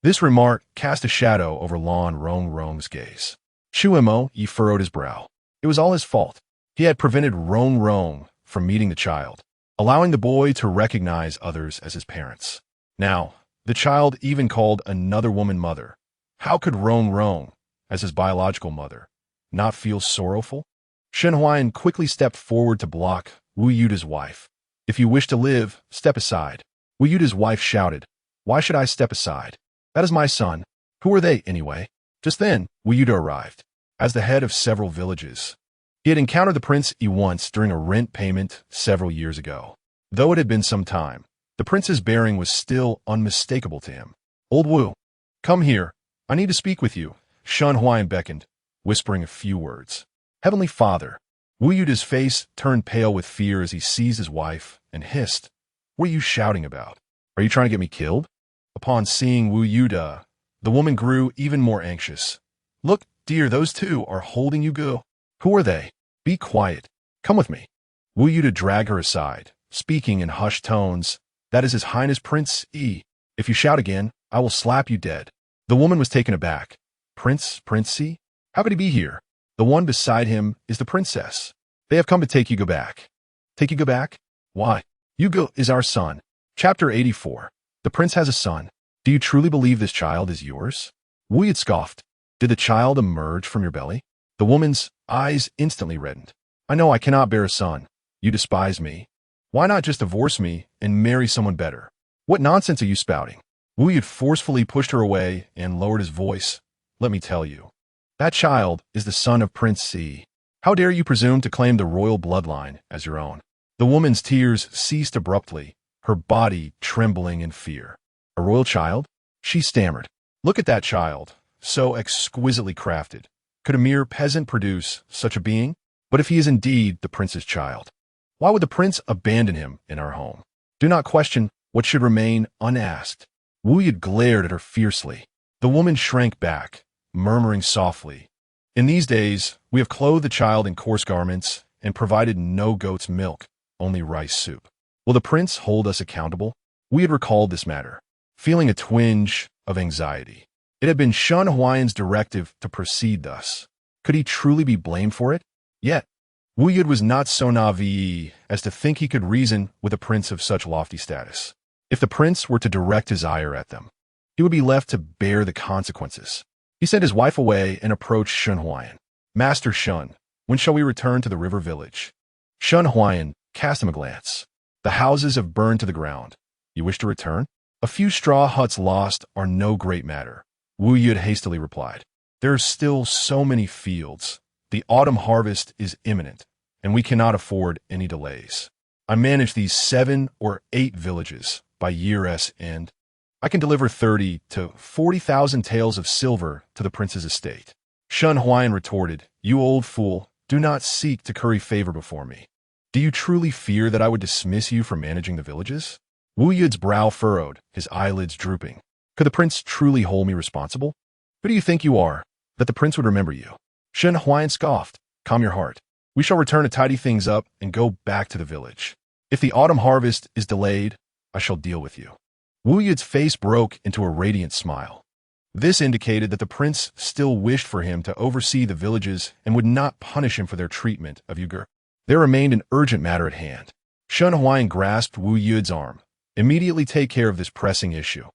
This remark cast a shadow over Lan Rongrong's gaze. Chu Mo Yi furrowed his brow. It was all his fault. He had prevented Rongrong from meeting the child, allowing the boy to recognize others as his parents. Now, the child even called another woman mother. How could Rongrong, as his biological mother, not feel sorrowful? Shen Huayan quickly stepped forward to block Wu Yuda's wife. "If you wish to live, step aside." Wu Yuda's wife shouted, "Why should I step aside? That is my son. Who are they, anyway?" Just then, Wu Yuda arrived. As the head of several villages, he had encountered the Prince Yi once during a rent payment several years ago. Though it had been some time, the prince's bearing was still unmistakable to him. "Old Wu, come here. I need to speak with you." Shen Huayan beckoned, whispering a few words. "Heavenly Father." Wu Yuda's face turned pale with fear as he seized his wife and hissed, "What are you shouting about? Are you trying to get me killed?" Upon seeing Wu Yuda, the woman grew even more anxious. "Look, dear, those two are holding Yuga. Who are they? Be quiet. Come with me." Wu Yuda dragged her aside, speaking in hushed tones. "That is His Highness Prince Yi. If you shout again, I will slap you dead." The woman was taken aback. Prince Yi? How could he be here? The one beside him is the princess. They have come to take Yuga back. Take Yuga back? Why? Yuga is our son. Chapter 84. The prince has a son. Do you truly believe this child is yours? Wu Yud scoffed. Did the child emerge from your belly? The woman's eyes instantly reddened. I know I cannot bear a son. You despise me. Why not just divorce me and marry someone better? What nonsense are you spouting? Wu Yud forcefully pushed her away and lowered his voice. Let me tell you. That child is the son of Prince Yi. How dare you presume to claim the royal bloodline as your own? The woman's tears ceased abruptly, her body trembling in fear. A royal child? She stammered. Look at that child, so exquisitely crafted. Could a mere peasant produce such a being? But if he is indeed the prince's child, why would the prince abandon him in our home? Do not question what should remain unasked. Wu Yud glared at her fiercely. The woman shrank back, murmuring softly. In these days, we have clothed the child in coarse garments and provided no goat's milk, only rice soup. Will the prince hold us accountable? We had recalled this matter, feeling a twinge of anxiety. It had been Shen Huayan's directive to proceed thus. Could he truly be blamed for it? Yet, Wu Yud was not so naive as to think he could reason with a prince of such lofty status. If the prince were to direct his ire at them, he would be left to bear the consequences. He sent his wife away and approached Shen Huayan. Master Shen, when shall we return to the river village? Shen Huayan cast him a glance. The houses have burned to the ground. You wish to return? A few straw huts lost are no great matter. Wu Yud hastily replied. There are still so many fields. The autumn harvest is imminent, and we cannot afford any delays. I manage these 7 or 8 villages by year's end. I can deliver 30 to 40,000 taels of silver to the prince's estate. Shun Huayan retorted, "You old fool, do not seek to curry favor before me. Do you truly fear that I would dismiss you from managing the villages?" Wu Yud's brow furrowed, his eyelids drooping. Could the prince truly hold me responsible? Who do you think you are, that the prince would remember you? Shun Huayan scoffed, "Calm your heart. We shall return to tidy things up and go back to the village. If the autumn harvest is delayed, I shall deal with you." Wu Yud's face broke into a radiant smile. This indicated that the prince still wished for him to oversee the villages and would not punish him for their treatment of Uyghur. There remained an urgent matter at hand. Shun Huayan grasped Wu Yud's arm. "Immediately take care of this pressing issue.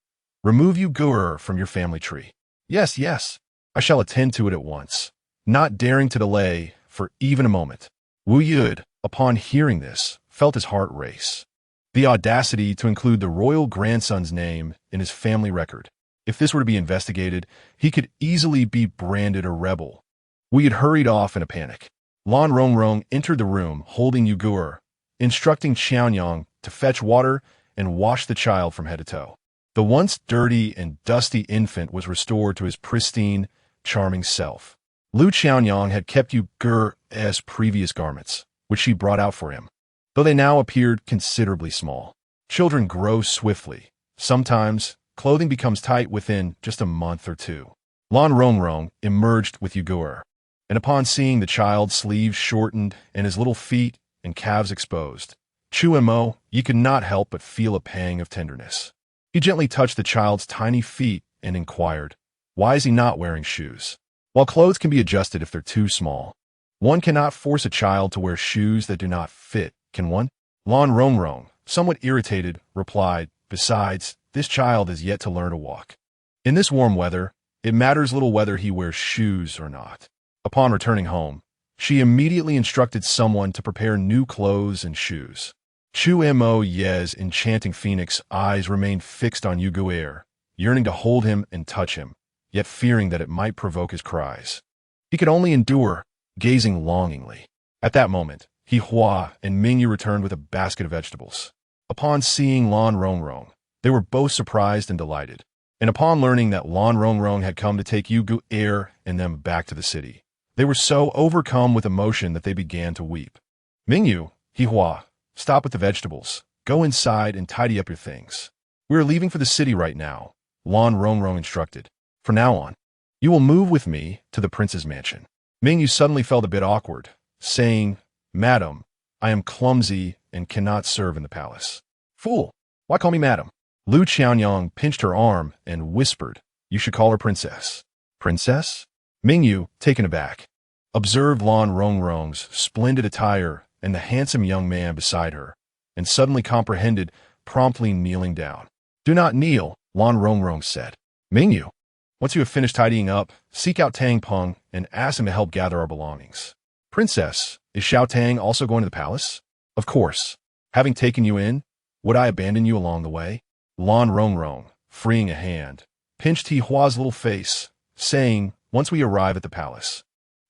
Remove Uyghur from your family tree." Yes, yes, I shall attend to it at once, not daring to delay for even a moment." Wu Yud, upon hearing this, felt his heart race. The audacity to include the royal grandson's name in his family record. If this were to be investigated, he could easily be branded a rebel. Wu Yud hurried off in a panic. Lan Rongrong entered the room holding Uyghur, instructing Xiaonyang to fetch water and wash the child from head to toe. The once dirty and dusty infant was restored to his pristine, charming self. Lu Xiaonyang had kept Uyghur's previous garments, which she brought out for him, though they now appeared considerably small. Children grow swiftly. Sometimes, clothing becomes tight within just a month or two. Lan Rongrong emerged with Uyghur, and upon seeing the child's sleeves shortened and his little feet and calves exposed, Chu Mo, you could not help but feel a pang of tenderness. He gently touched the child's tiny feet and inquired, "Why is he not wearing shoes?" While clothes can be adjusted if they're too small, one cannot force a child to wear shoes that do not fit, can one? Lan Rongrong, somewhat irritated, replied, "Besides, this child is yet to learn to walk. In this warm weather, it matters little whether he wears shoes or not." Upon returning home, she immediately instructed someone to prepare new clothes and shoes. Chu Mo Ye's enchanting phoenix eyes remained fixed on Uyghur, yearning to hold him and touch him, yet fearing that it might provoke his cries. He could only endure, gazing longingly. At that moment, He Hua and Mingyu returned with a basket of vegetables. Upon seeing Lan Rongrong, they were both surprised and delighted. And upon learning that Lan Rongrong had come to take Uyghur and them back to the city, they were so overcome with emotion that they began to weep. "Mingyu, He Hua, stop with the vegetables. Go inside and tidy up your things. We are leaving for the city right now," Lan Rongrong instructed. "From now on, you will move with me to the prince's mansion." Mingyu suddenly felt a bit awkward, saying, "Madam, I am clumsy and cannot serve in the palace." "Fool, why call me madam?" Lu Qianyang pinched her arm and whispered, "You should call her princess." "Princess?" Mingyu, taken aback, observed Lan Rongrong's splendid attire and the handsome young man beside her, and suddenly comprehended, promptly kneeling down. "Do not kneel," Lan Rongrong said. "Mingyu, once you have finished tidying up, seek out Tang Peng and ask him to help gather our belongings." "Princess, is Xiao Tang also going to the palace?" "Of course. Having taken you in, would I abandon you along the way?" Lan Rongrong, freeing a hand, pinched He Hua's little face, saying, "Once we arrive at the palace,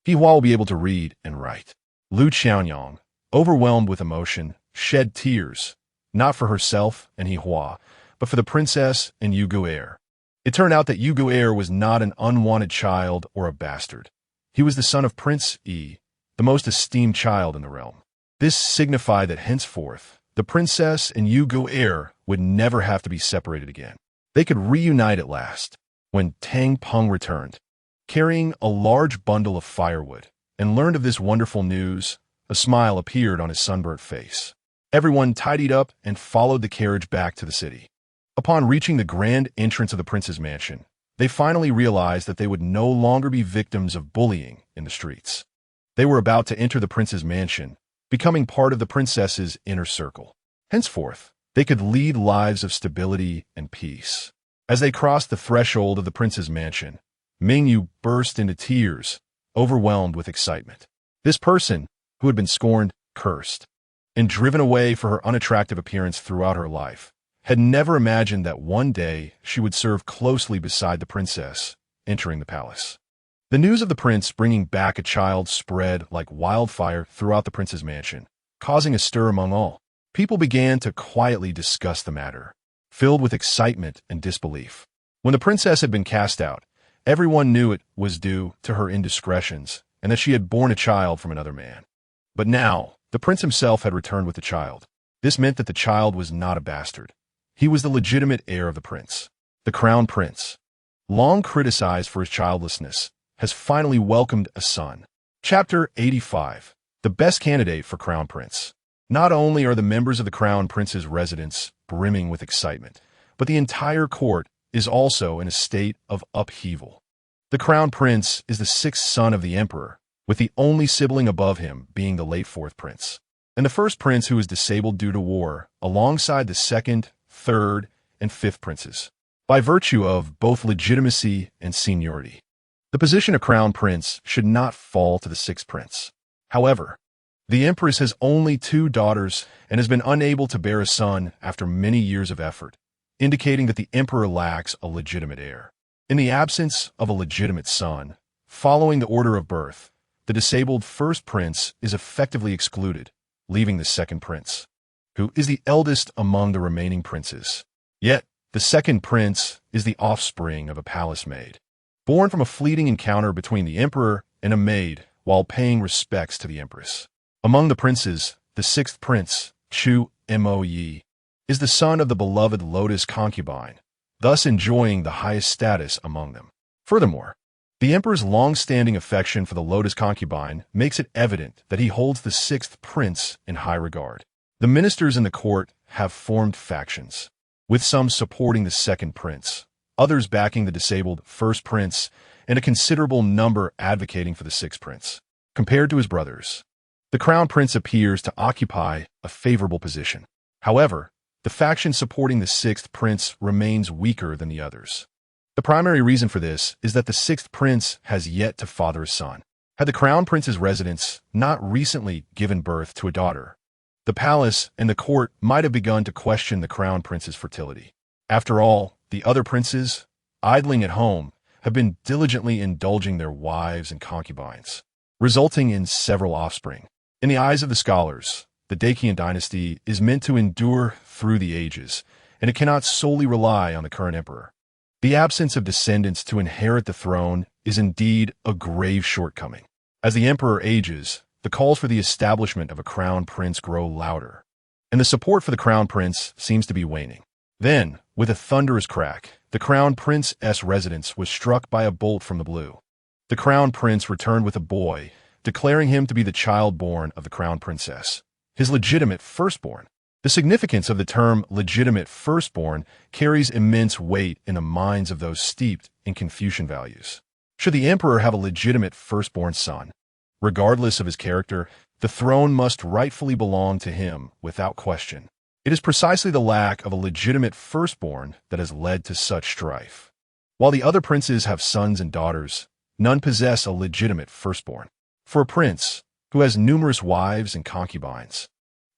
He Hua will be able to read and write." Lu Qianyang, overwhelmed with emotion, shed tears, not for herself and He Hua, but for the princess and Uyghur. It turned out that Uyghur was not an unwanted child or a bastard. He was the son of Prince Yi, the most esteemed child in the realm. This signified that henceforth, the princess and Uyghur would never have to be separated again. They could reunite at last. When Tang Peng returned, carrying a large bundle of firewood, and learned of this wonderful news, a smile appeared on his sunburnt face. Everyone tidied up and followed the carriage back to the city. Upon reaching the grand entrance of the prince's mansion, they finally realized that they would no longer be victims of bullying in the streets. They were about to enter the prince's mansion, becoming part of the princess's inner circle. Henceforth, they could lead lives of stability and peace. As they crossed the threshold of the prince's mansion, Mingyu burst into tears, overwhelmed with excitement. This person, who had been scorned, cursed, and driven away for her unattractive appearance throughout her life, had never imagined that one day she would serve closely beside the princess, entering the palace. The news of the prince bringing back a child spread like wildfire throughout the prince's mansion, causing a stir among all. People began to quietly discuss the matter, filled with excitement and disbelief. When the princess had been cast out, everyone knew it was due to her indiscretions and that she had borne a child from another man. But now, the prince himself had returned with the child. This meant that the child was not a bastard. He was the legitimate heir of the prince. The crown prince, long criticized for his childlessness, has finally welcomed a son. Chapter 85. The best candidate for crown prince. Not only are the members of the crown prince's residence brimming with excitement, but the entire court is also in a state of upheaval. The crown prince is the sixth son of the emperor, with the only sibling above him being the late fourth prince, and the first prince who was disabled due to war, alongside the second, third, and fifth princes, by virtue of both legitimacy and seniority. The position of crown prince should not fall to the sixth prince. However, the empress has only 2 daughters and has been unable to bear a son after many years of effort, indicating that the emperor lacks a legitimate heir. In the absence of a legitimate son, following the order of birth, the disabled first prince is effectively excluded, leaving the second prince, who is the eldest among the remaining princes. Yet, the second prince is the offspring of a palace maid, born from a fleeting encounter between the emperor and a maid while paying respects to the empress. Among the princes, the sixth prince, Chu Mo-yi, is the son of the beloved lotus concubine, thus enjoying the highest status among them. Furthermore, the emperor's long-standing affection for the lotus concubine makes it evident that he holds the sixth prince in high regard. The ministers in the court have formed factions, with some supporting the second prince, others backing the disabled first prince, and a considerable number advocating for the sixth prince. Compared to his brothers, the crown prince appears to occupy a favorable position. However, the faction supporting the sixth prince remains weaker than the others. The primary reason for this is that the sixth prince has yet to father a son. Had the crown prince's residence not recently given birth to a daughter, the palace and the court might have begun to question the crown prince's fertility. After all, the other princes, idling at home, have been diligently indulging their wives and concubines, resulting in several offspring. In the eyes of the scholars, the Dacian dynasty is meant to endure through the ages, and it cannot solely rely on the current emperor. The absence of descendants to inherit the throne is indeed a grave shortcoming. As the emperor ages, the calls for the establishment of a crown prince grow louder, and the support for the crown prince seems to be waning. Then, with a thunderous crack, the crown prince's residence was struck by a bolt from the blue. The crown prince returned with a boy, declaring him to be the child born of the crown princess, his legitimate firstborn. The significance of the term legitimate firstborn carries immense weight in the minds of those steeped in Confucian values. Should the emperor have a legitimate firstborn son, regardless of his character, the throne must rightfully belong to him without question. It is precisely the lack of a legitimate firstborn that has led to such strife. While the other princes have sons and daughters, none possess a legitimate firstborn. For a prince who has numerous wives and concubines,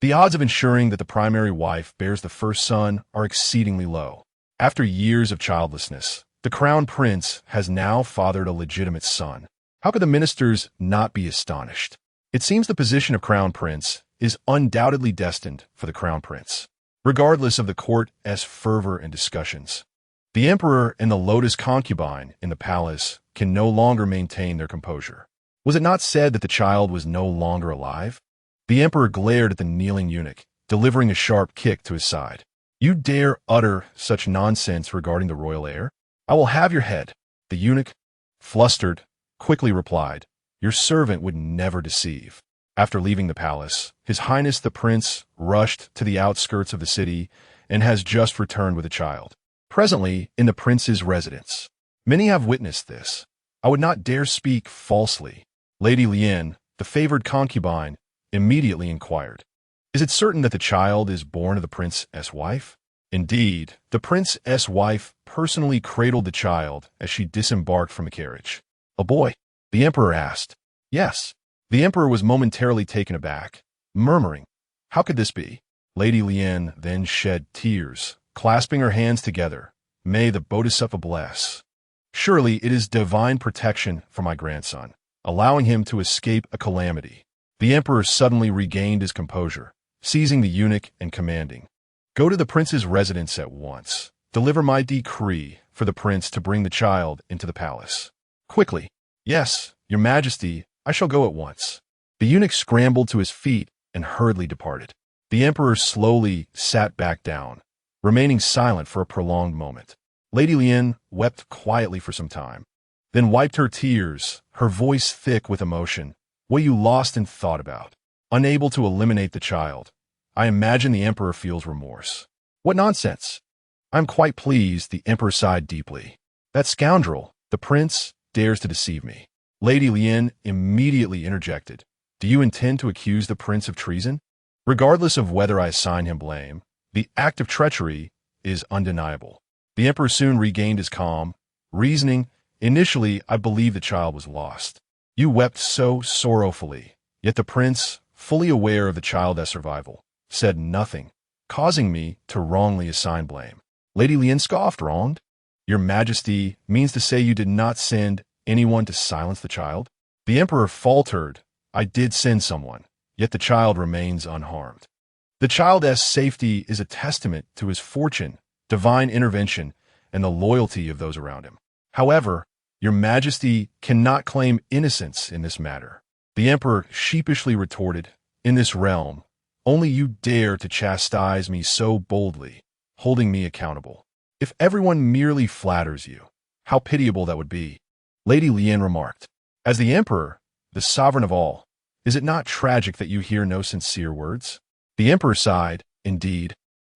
the odds of ensuring that the primary wife bears the first son are exceedingly low. After years of childlessness, the crown prince has now fathered a legitimate son. How could the ministers not be astonished? It seems the position of crown prince is undoubtedly destined for the crown prince, regardless of the court's fervor and discussions. The emperor and the lotus concubine in the palace can no longer maintain their composure. Was it not said that the child was no longer alive? The emperor glared at the kneeling eunuch, delivering a sharp kick to his side. You dare utter such nonsense regarding the royal heir? I will have your head. The eunuch, flustered, quickly replied, Your servant would never deceive. After leaving the palace, His Highness the Prince rushed to the outskirts of the city and has just returned with a child, presently in the prince's residence. Many have witnessed this. I would not dare speak falsely. Lady Lian, the favored concubine, immediately inquired, Is it certain that the child is born of the prince's wife? Indeed, the prince's wife personally cradled the child as she disembarked from a carriage. A boy? The emperor asked. Yes. The emperor was momentarily taken aback, murmuring, How could this be? Lady Lian then shed tears, clasping her hands together. May the Bodhisattva bless. Surely it is divine protection for my grandson, allowing him to escape a calamity. The emperor suddenly regained his composure, seizing the eunuch and commanding, "Go to the prince's residence at once. Deliver my decree for the prince to bring the child into the palace. Quickly." "Yes, your majesty, I shall go at once." The eunuch scrambled to his feet and hurriedly departed. The emperor slowly sat back down, remaining silent for a prolonged moment. Lady Lian wept quietly for some time, then wiped her tears, her voice thick with emotion. "What you lost in thought about. Unable to eliminate the child. I imagine the emperor feels remorse." "What nonsense!" "I'm quite pleased," the emperor sighed deeply. "That scoundrel, the prince, dares to deceive me." Lady Lian immediately interjected. "Do you intend to accuse the prince of treason?" "Regardless of whether I assign him blame, the act of treachery is undeniable." The emperor soon regained his calm, reasoning, "Initially, I believed the child was lost. You wept so sorrowfully, yet the prince, fully aware of the child's survival, said nothing, causing me to wrongly assign blame." Lady Lian scoffed. "Wronged? Your majesty means to say you did not send anyone to silence the child?" The emperor faltered. "I did send someone, yet the child remains unharmed. The child's safety is a testament to his fortune, divine intervention, and the loyalty of those around him. However, your majesty cannot claim innocence in this matter." The emperor sheepishly retorted, "In this realm, only you dare to chastise me so boldly, holding me accountable. If everyone merely flatters you, how pitiable that would be." Lady Lian remarked, "As the emperor, the sovereign of all, is it not tragic that you hear no sincere words?" The emperor sighed, "Indeed,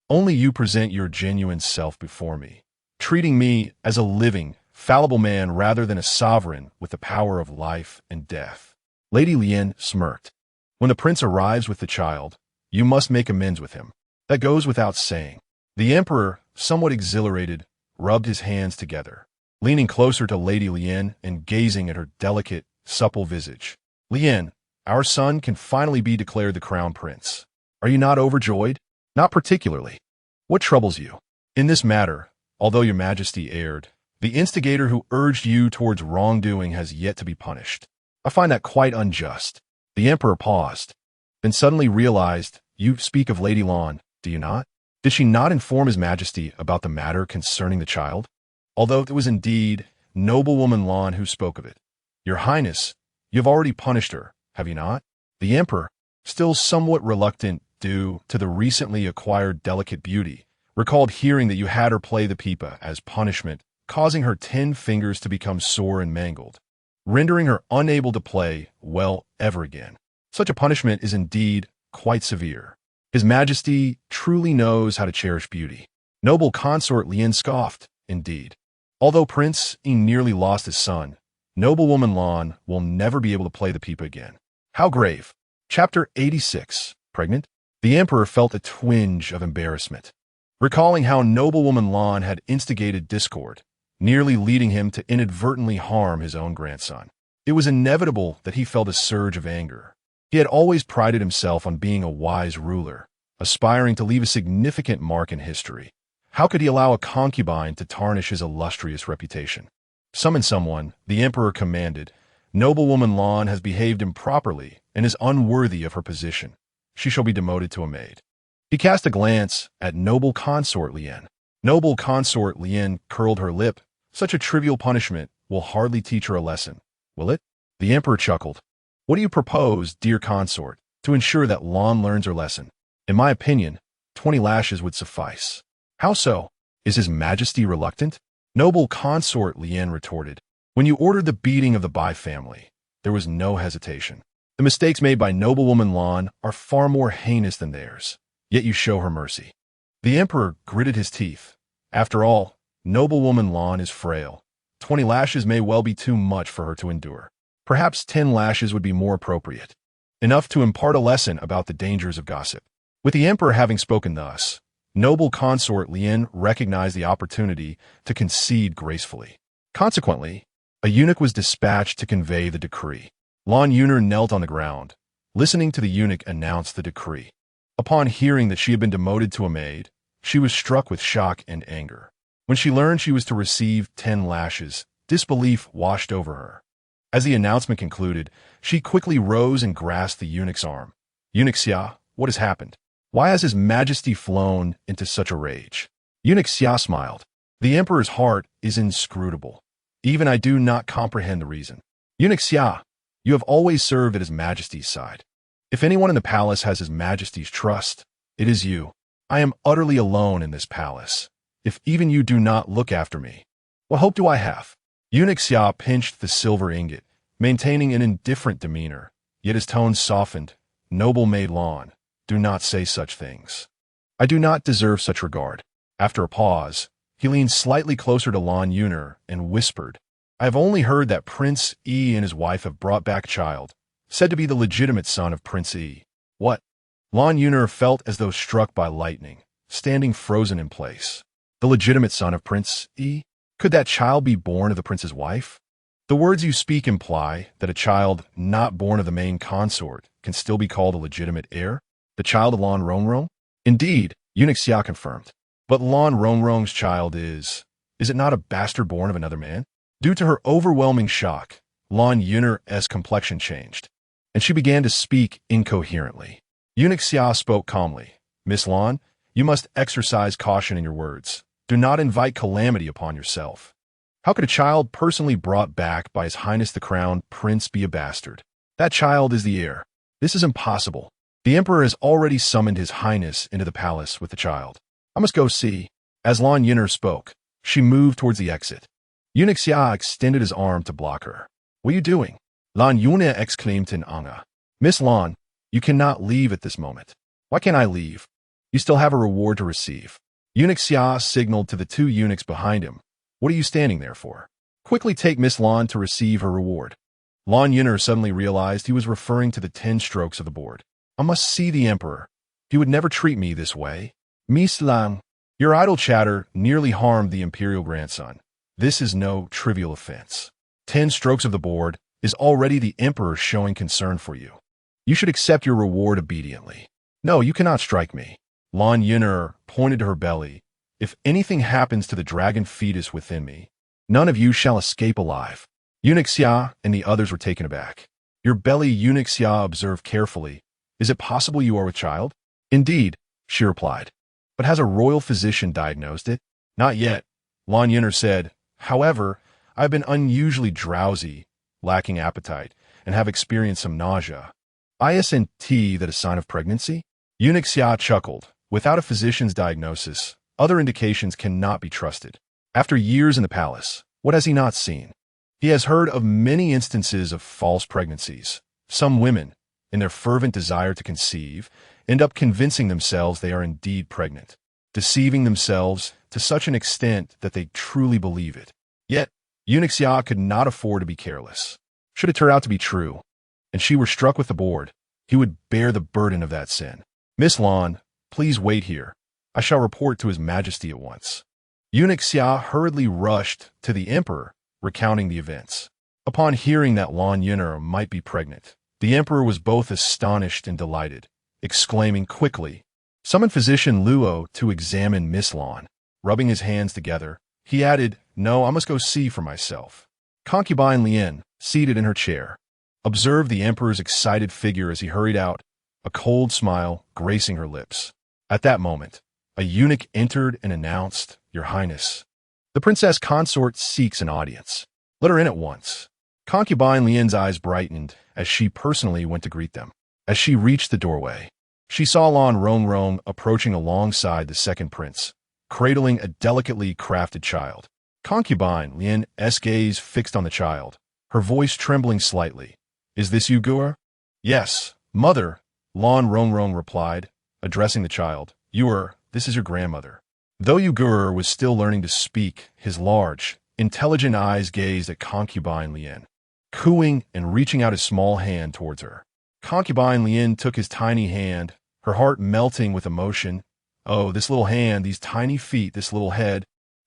only you present your genuine self before me, treating me as a living, fallible man rather than a sovereign with the power of life and death." Lady Lian smirked. "When the prince arrives with the child, you must make amends with him. That goes without saying." The emperor, somewhat exhilarated, rubbed his hands together, leaning closer to Lady Lian and gazing at her delicate, supple visage. "Lian, our son can finally be declared the crown prince. Are you not overjoyed?" "Not particularly." "What troubles you?" "In this matter, although your majesty erred, the instigator who urged you towards wrongdoing has yet to be punished. I find that quite unjust." The emperor paused, then suddenly realized, "You speak of Lady Lian, do you not? Did she not inform his majesty about the matter concerning the child? Although it was indeed noblewoman Lian who spoke of it. Your highness, you have already punished her, have you not?" The emperor, still somewhat reluctant due to the recently acquired delicate beauty, recalled hearing that you had her play the pipa as punishment, causing her 10 fingers to become sore and mangled, rendering her unable to play well ever again. Such a punishment is indeed quite severe. His majesty truly knows how to cherish beauty. Noble consort Lian scoffed, "Indeed. Although Prince Yi nearly lost his son, noblewoman Lian will never be able to play the pipa again." How grave. Chapter 86. Pregnant? The emperor felt a twinge of embarrassment, recalling how noblewoman Lian had instigated discord, nearly leading him to inadvertently harm his own grandson. It was inevitable that he felt a surge of anger. He had always prided himself on being a wise ruler, aspiring to leave a significant mark in history. How could he allow a concubine to tarnish his illustrious reputation? "Summon someone," the emperor commanded. "Noblewoman Lian has behaved improperly and is unworthy of her position. She shall be demoted to a maid." He cast a glance at noble consort Lian. Noble consort Lian curled her lip. "Such a trivial punishment will hardly teach her a lesson, will it?" The emperor chuckled. "What do you propose, dear consort, to ensure that Lian learns her lesson?" "In my opinion, 20 lashes would suffice." "How so? Is his majesty reluctant?" Noble consort Lian retorted. "When you ordered the beating of the Bai family, there was no hesitation. The mistakes made by noblewoman Lian are far more heinous than theirs, yet you show her mercy." The emperor gritted his teeth. After all, noblewoman Lian is frail. 20 lashes may well be too much for her to endure. Perhaps 10 lashes would be more appropriate, enough to impart a lesson about the dangers of gossip. With the emperor having spoken thus, noble consort Lian recognized the opportunity to concede gracefully. Consequently, a eunuch was dispatched to convey the decree. Lian Yuner knelt on the ground, listening to the eunuch announce the decree. Upon hearing that she had been demoted to a maid, she was struck with shock and anger. When she learned she was to receive 10 lashes, Disbelief washed over her. As the announcement concluded, she quickly rose and grasped the eunuch's arm. Eunuch Xia, what has happened? Why has His Majesty flown into such a rage? Eunuch Xia smiled. The Emperor's heart is inscrutable. Even I do not comprehend the reason. Eunuch Xia, you have always served at His Majesty's side. If anyone in the palace has His Majesty's trust, it is you. I am utterly alone in this palace. If even you do not look after me, what hope do I have? Eunuch Xia pinched the silver ingot, maintaining an indifferent demeanor, yet his tone softened. Noble maid Lan, do not say such things. I do not deserve such regard. After a pause, he leaned slightly closer to Lan Yuner and whispered, I have only heard that Prince Yi and his wife have brought back a child, said to be the legitimate son of Prince Yi. What? Lan Yuner felt as though struck by lightning, standing frozen in place. The legitimate son of Prince Yi? Could that child be born of the prince's wife? The words you speak imply that a child not born of the main consort can still be called a legitimate heir? The child of Lan Rongrong? Indeed, Eunuch Xia confirmed. But Lan Rongrong's child is it not a bastard born of another man? Due to her overwhelming shock, Lan Yuner's complexion changed, and she began to speak incoherently. Eunuch Xia spoke calmly. Miss Lan, you must exercise caution in your words. Do not invite calamity upon yourself. How could a child personally brought back by His Highness the Crown Prince be a bastard? That child is the heir. This is impossible. The Emperor has already summoned His Highness into the palace with the child. I must go see. As Lan Yuner spoke, she moved towards the exit. Eunuch Xia extended his arm to block her. What are you doing? Lan Yuner exclaimed in anger. Miss Lan, you cannot leave at this moment. Why can't I leave? You still have a reward to receive. Eunuch Xia signaled to the two eunuchs behind him. What are you standing there for? Quickly take Miss Lan to receive her reward. Lan Yuner suddenly realized he was referring to the 10 strokes of the board. I must see the Emperor. He would never treat me this way. Miss Lan, your idle chatter nearly harmed the imperial grandson. This is no trivial offense. 10 strokes of the board is already the Emperor showing concern for you. You should accept your reward obediently. No, you cannot strike me. Lan Yuner pointed to her belly. If anything happens to the dragon fetus within me, none of you shall escape alive. Eunuch Xia and the others were taken aback. Your belly, Eunuch Xia observed carefully. Is it possible you are with child? Indeed, she replied. But has a royal physician diagnosed it? Not yet, Lan Yuner said. However, I have been unusually drowsy, lacking appetite, and have experienced some nausea. Isn't that a sign of pregnancy? Eunuch Xia chuckled. Without a physician's diagnosis, other indications cannot be trusted. After years in the palace, what has he not seen? He has heard of many instances of false pregnancies. Some women, in their fervent desire to conceive, end up convincing themselves they are indeed pregnant, deceiving themselves to such an extent that they truly believe it. Yet, Eunuch Xia could not afford to be careless. Should it turn out to be true, and she were struck with the board, he would bear the burden of that sin. Miss Lan, please wait here. I shall report to His Majesty at once. Eunuch Xia hurriedly rushed to the Emperor, recounting the events. Upon hearing that Lan Yuner might be pregnant, the Emperor was both astonished and delighted, exclaiming quickly, Summon Physician Luo to examine Miss Lan. Rubbing his hands together, he added, No, I must go see for myself. Concubine Lien, seated in her chair, observed the Emperor's excited figure as he hurried out, a cold smile gracing her lips. At that moment, a eunuch entered and announced, Your Highness, the princess consort seeks an audience. Let her in at once. Concubine Lien's eyes brightened as she personally went to greet them. As she reached the doorway, she saw Lan Rongrong approaching alongside the second prince, cradling a delicately crafted child. Concubine Lien's gaze fixed on the child, her voice trembling slightly. Is this you, Guer? Yes, mother, Lan Rongrong replied, addressing the child. This is your grandmother. Though Ugur was still learning to speak, his large, intelligent eyes gazed at Concubine Lien, cooing and reaching out his small hand towards her. Concubine Lien took his tiny hand, her heart melting with emotion. Oh, this little hand, these tiny feet, this little head.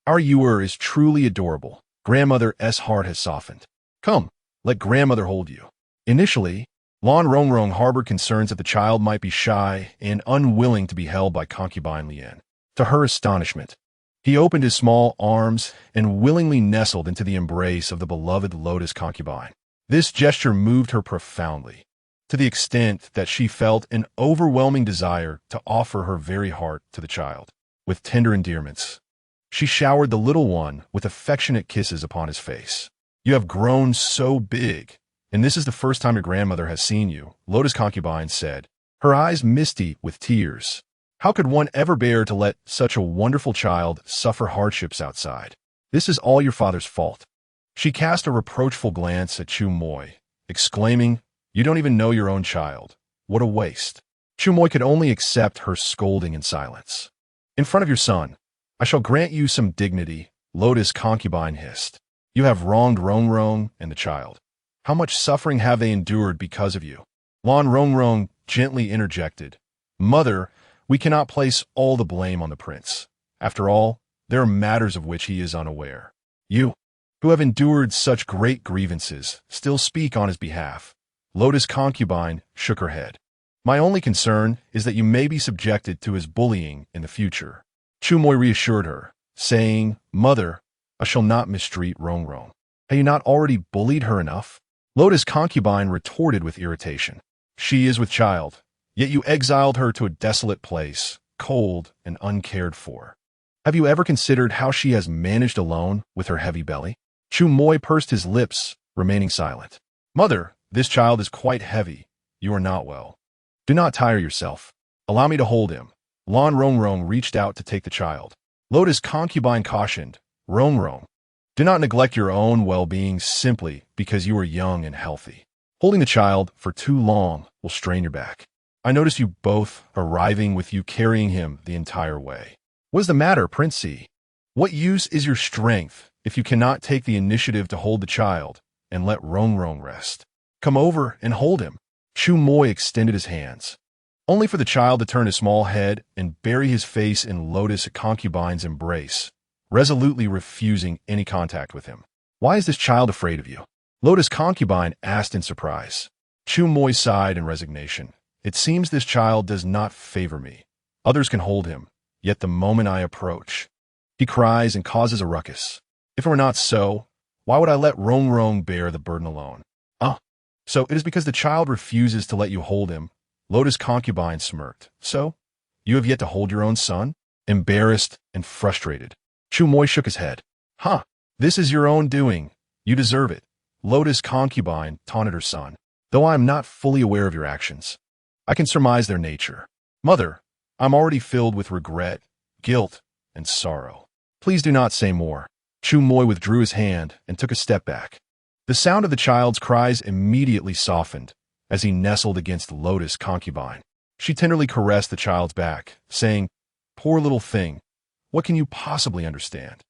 Our Uer is truly adorable. Grandmother's heart has softened. Come, let grandmother hold you. Initially, Lan Rongrong harbored concerns that the child might be shy and unwilling to be held by Concubine Lien. To her astonishment, He opened his small arms and willingly nestled into the embrace of the beloved lotus concubine. This gesture moved her profoundly, to the extent that she felt an overwhelming desire to offer her very heart to the child. With tender endearments, she showered the little one with affectionate kisses upon his face. "You have grown so big, and this is the first time your grandmother has seen you," Lotus Concubine said, her eyes misty with tears. "How could one ever bear to let such a wonderful child suffer hardships outside? This is all your father's fault." She cast a reproachful glance at Chu Moi, exclaiming, "You don't even know your own child. What a waste." Chu Moi could only accept her scolding in silence. "In front of your son, I shall grant you some dignity," Lotus Concubine hissed. "You have wronged Rong Rong and the child. How much suffering have they endured because of you?" Lan Rong Rong gently interjected, "Mother, we cannot place all the blame on the prince. After all, there are matters of which he is unaware. You, who have endured such great grievances, still speak on his behalf." Lotus Concubine shook her head. "My only concern is that you may be subjected to his bullying in the future." Chu Moi reassured her, saying, "Mother, I shall not mistreat Rong Rong. Have you not already bullied her enough?" Lotus Concubine retorted with irritation. "She is with child, yet you exiled her to a desolate place, cold and uncared for. Have you ever considered how she has managed alone with her heavy belly?" Chu Moi pursed his lips, remaining silent. "Mother, this child is quite heavy. You are not well. Do not tire yourself. Allow me to hold him." Lan Rong Rong reached out to take the child. Lotus Concubine cautioned, "Rong Rong, do not neglect your own well-being simply because you are young and healthy. Holding the child for too long will strain your back. I notice you both arriving with you carrying him the entire way. What is the matter, Princey? What use is your strength if you cannot take the initiative to hold the child and let Rong Rong rest? Come over and hold him." Chu Moi extended his hands, only for the child to turn his small head and bury his face in Lotus Concubine's embrace, resolutely refusing any contact with him. "Why is this child afraid of you?" Lotus Concubine asked in surprise. Chu Moi sighed in resignation. "It seems this child does not favor me. Others can hold him, yet the moment I approach, he cries and causes a ruckus. If it were not so, why would I let Rong Rong bear the burden alone?" "Ah, so it is because the child refuses to let you hold him." Lotus Concubine smirked. "So, you have yet to hold your own son?" Embarrassed and frustrated, Chu Moi shook his head. "Huh, this is your own doing. You deserve it." Lotus Concubine taunted her son. "Though I am not fully aware of your actions, I can surmise their nature. Mother, I'm already filled with regret, guilt, and sorrow. Please do not say more." Chu Moi withdrew his hand and took a step back. The sound of the child's cries immediately softened as he nestled against Lotus Concubine. She tenderly caressed the child's back, saying, "Poor little thing, what can you possibly understand?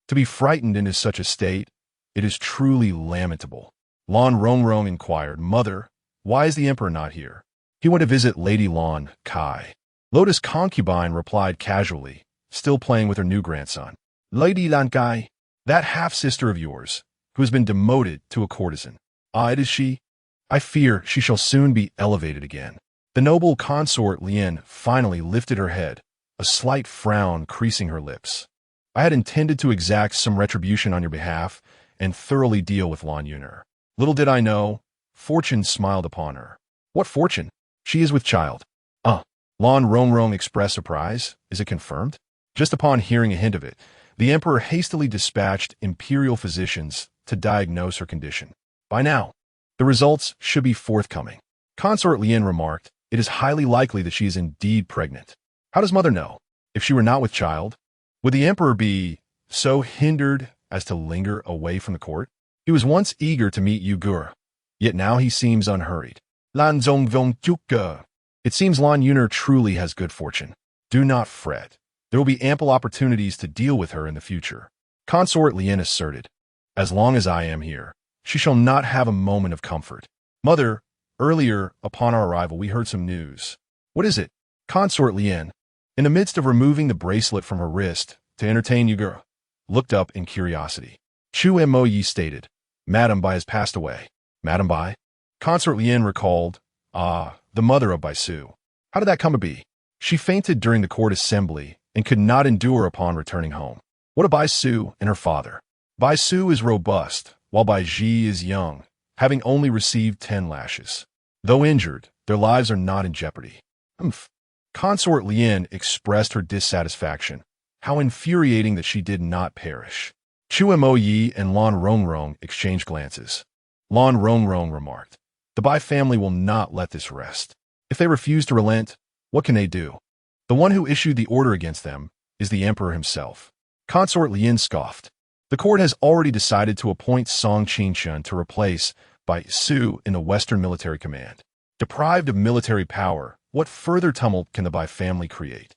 To be frightened into such a state, it is truly lamentable." Lan Rong Rong inquired, "Mother, why is the emperor not here?" "He went to visit Lady Lan Kai." Lotus Concubine replied casually, still playing with her new grandson. "Lady Lan Kai, that half-sister of yours, who has been demoted to a courtesan. Ah, it is she. I fear she shall soon be elevated again." The noble consort Lien finally lifted her head, a slight frown creasing her lips. "I had intended to exact some retribution on your behalf and thoroughly deal with Lan Yuner. Little did I know, fortune smiled upon her." "What fortune?" "She is with child." Lan Rong Rong expressed surprise. "Is it confirmed?" Just upon hearing a hint of it, the emperor hastily dispatched imperial physicians to diagnose her condition. By now, the results should be forthcoming. Consort Lien remarked, "It is highly likely that she is indeed pregnant." How does mother know? If she were not with child, would the emperor be so hindered as to linger away from the court? He was once eager to meet Yu Gur, yet now he seems unhurried. Lan Zong Vong Juk. It seems Lan Yuner truly has good fortune. Do not fret. There will be ample opportunities to deal with her in the future. Consort Lien asserted, "As long as I am here, she shall not have a moment of comfort." "Mother, earlier, upon our arrival, we heard some news." "What is it?" Consort Lien, in the midst of removing the bracelet from her wrist to entertain Yugur, looked up in curiosity. Chu Mo Yi stated, "Madame Bai has passed away." "Madame Bai?" Consort Lien recalled, the mother of Baisu. "How did that come to be?" "She fainted during the court assembly and could not endure upon returning home." What of Bai Su and her father? Bai Su is robust, while Bai Ji is young, having only received 10 lashes. Though injured, their lives are not in jeopardy. Humph. Consort Lien expressed her dissatisfaction. How infuriating that she did not perish. Chu Mo Yi and Lan Rongrong exchanged glances. Lan Rongrong remarked, "The Bai family will not let this rest. If they refuse to relent, what can they do? The one who issued the order against them is the emperor himself." Consort Lien scoffed. The court has already decided to appoint Song Qingshun to replace Bai Su in the Western Military Command. Deprived of military power, what further tumult can the Bai family create?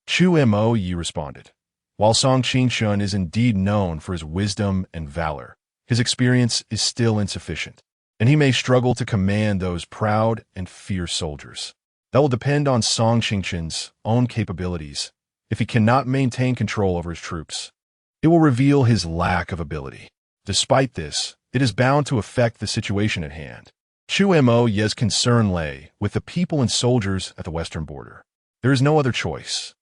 Chu Mo Yi responded. While Song Qingshun is indeed known for his wisdom and valor, his experience is still insufficient, and he may struggle to command those proud and fierce soldiers. That will depend on Song Qingshun's own capabilities. If he cannot maintain control over his troops, it will reveal his lack of ability. Despite this, it is bound to affect the situation at hand. Chu Mo Yi's concern lay with the people and soldiers at the western border. There is no other choice.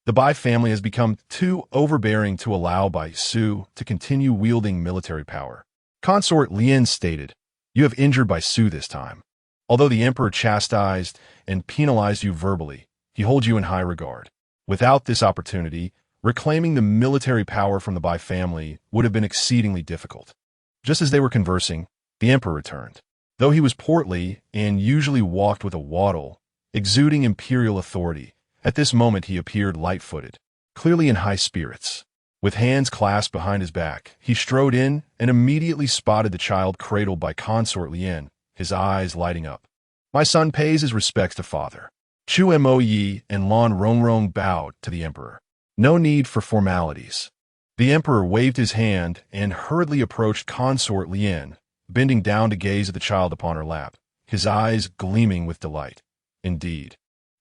The Bai family has become too overbearing to allow Bai Su to continue wielding military power. Consort Lien stated, "You have injured Bai Su this time. Although the emperor chastised and penalized you verbally, he holds you in high regard. Without this opportunity, reclaiming the military power from the Bai family would have been exceedingly difficult." Just as they were conversing, the emperor returned. Though he was portly and usually walked with a waddle, exuding imperial authority, at this moment he appeared light-footed, clearly in high spirits. With hands clasped behind his back, he strode in and immediately spotted the child cradled by Consort Lien, his eyes lighting up. "My son pays his respects to father." Chu Mo Yi and Lan Rongrong bowed to the emperor. No need for formalities. The emperor waved his hand and hurriedly approached Consort Lien, bending down to gaze at the child upon her lap, his eyes gleaming with delight. "Indeed,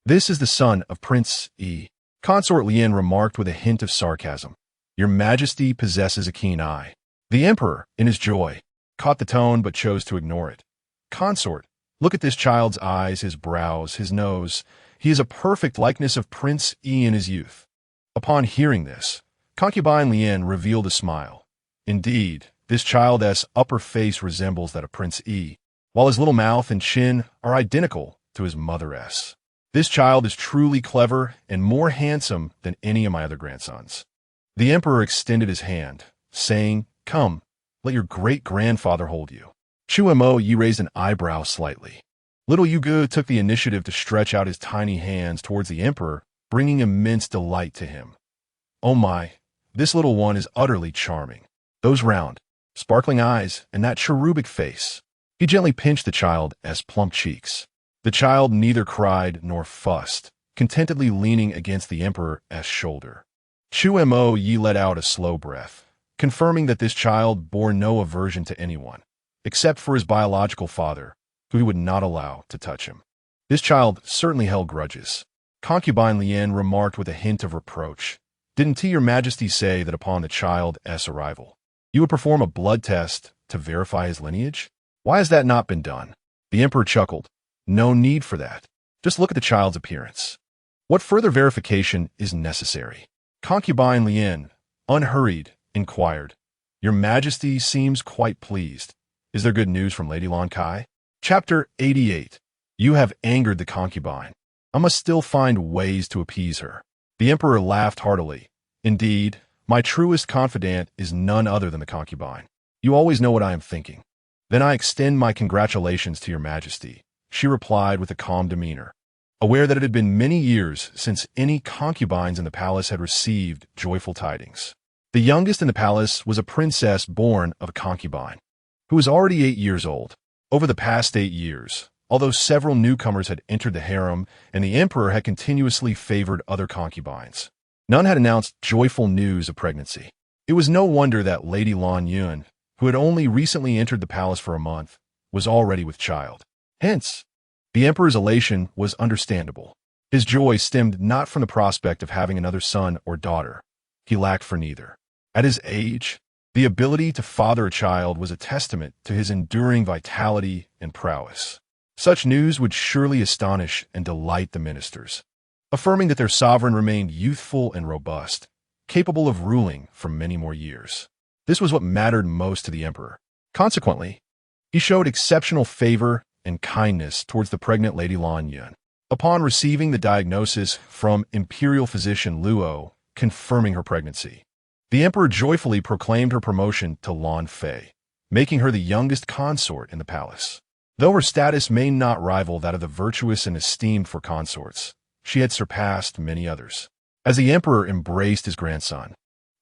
this is the son of Prince Yi," Consort Lien remarked with a hint of sarcasm. "Your Majesty possesses a keen eye." The emperor, in his joy, caught the tone but chose to ignore it. "Consort, look at this child's eyes, his brows, his nose. He is a perfect likeness of Prince Yi in his youth." Upon hearing this, Concubine Lien revealed a smile. Indeed, this child's upper face resembles that of Prince Yi, while his little mouth and chin are identical to his mother's. This child is truly clever and more handsome than any of my other grandsons. The emperor extended his hand, saying, "Come, let your great-grandfather hold you." Chu Mo Yi raised an eyebrow slightly. Little Yugu took the initiative to stretch out his tiny hands towards the emperor, bringing immense delight to him. "Oh my, this little one is utterly charming. Those round, sparkling eyes and that cherubic face." He gently pinched the child's plump cheeks. The child neither cried nor fussed, contentedly leaning against the emperor's shoulder. Chu Mo Yi let out a slow breath, confirming that this child bore no aversion to anyone, except for his biological father, who he would not allow to touch him. This child certainly held grudges. Concubine Lien remarked with a hint of reproach, "Didn't Your Majesty say that upon the child's arrival, you would perform a blood test to verify his lineage? Why has that not been done?" The emperor chuckled. "No need for that. Just look at the child's appearance. What further verification is necessary?" Concubine Lien, unhurried, inquired, "Your Majesty seems quite pleased. Is there good news from Lady Lan Kai?" Chapter 88. You have angered the concubine. I must still find ways to appease her. The emperor laughed heartily. "Indeed, my truest confidant is none other than the concubine. You always know what I am thinking." "Then I extend my congratulations to Your Majesty," she replied with a calm demeanor, aware that it had been many years since any concubines in the palace had received joyful tidings. The youngest in the palace was a princess born of a concubine, who was already 8 years old. Over the past 8 years, although several newcomers had entered the harem and the emperor had continuously favored other concubines, none had announced joyful news of pregnancy. It was no wonder that Lady Lan Yun, who had only recently entered the palace for a month, was already with child. Hence, the emperor's elation was understandable. His joy stemmed not from the prospect of having another son or daughter. He lacked for neither. At his age, the ability to father a child was a testament to his enduring vitality and prowess. Such news would surely astonish and delight the ministers. Affirming that their sovereign remained youthful and robust, capable of ruling for many more years. This was what mattered most to the emperor. Consequently, he showed exceptional favor and kindness towards the pregnant Lady Lan Yun. Upon receiving the diagnosis from imperial physician Luo confirming her pregnancy, the emperor joyfully proclaimed her promotion to Lan Fei, making her the youngest consort in the palace. Though her status may not rival that of the virtuous and esteemed for consorts, she had surpassed many others. As the emperor embraced his grandson,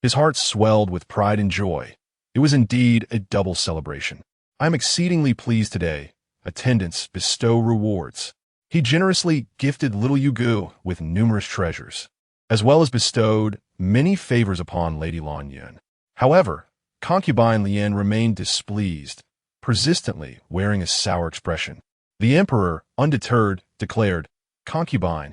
his heart swelled with pride and joy. It was indeed a double celebration. I am exceedingly pleased today. Attendants bestow rewards. He generously gifted little Yugu with numerous treasures, as well as bestowed many favors upon Lady Lan Yun. However, Concubine Lien remained displeased, persistently wearing a sour expression. The emperor, undeterred, declared, "Concubine,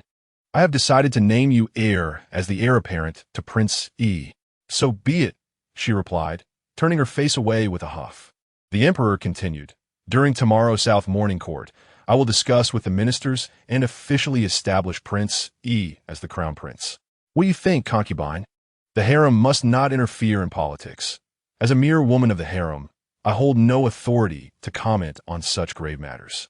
I have decided to name you heir as the heir apparent to Prince Yi." "So be it," she replied, turning her face away with a huff. The emperor continued, "During tomorrow's South Morning Court, I will discuss with the ministers and officially establish Prince Yi as the crown prince. What do you think, concubine? The harem must not interfere in politics. As a mere woman of the harem, I hold no authority to comment on such grave matters."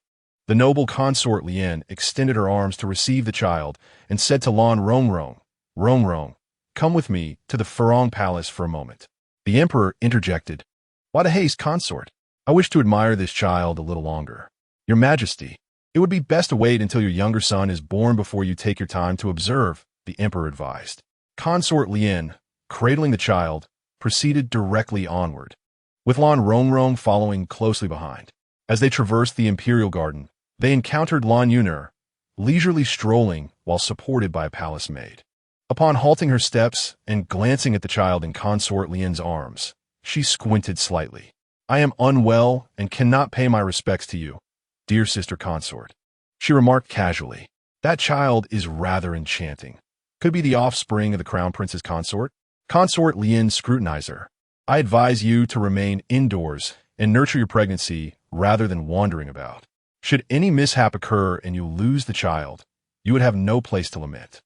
The noble consort Lien extended her arms to receive the child and said to Lan Rongrong, "Rongrong, come with me to the Furong Palace for a moment." The emperor interjected, "Why the haste, consort? I wish to admire this child a little longer. Your Majesty, it would be best to wait until your younger son is born before you take your time to observe," the emperor advised. Consort Lien, cradling the child, proceeded directly onward, with Lan Rongrong following closely behind. As they traversed the imperial garden, they encountered Lan Yuner, leisurely strolling while supported by a palace maid. Upon halting her steps and glancing at the child in Consort Lien's arms, she squinted slightly. "I am unwell and cannot pay my respects to you, dear sister consort," she remarked casually. "That child is rather enchanting. Could be the offspring of the crown prince's consort." Consort Lien scrutinized her. "I advise you to remain indoors and nurture your pregnancy rather than wandering about. Should any mishap occur and you lose the child, you would have no place to lament."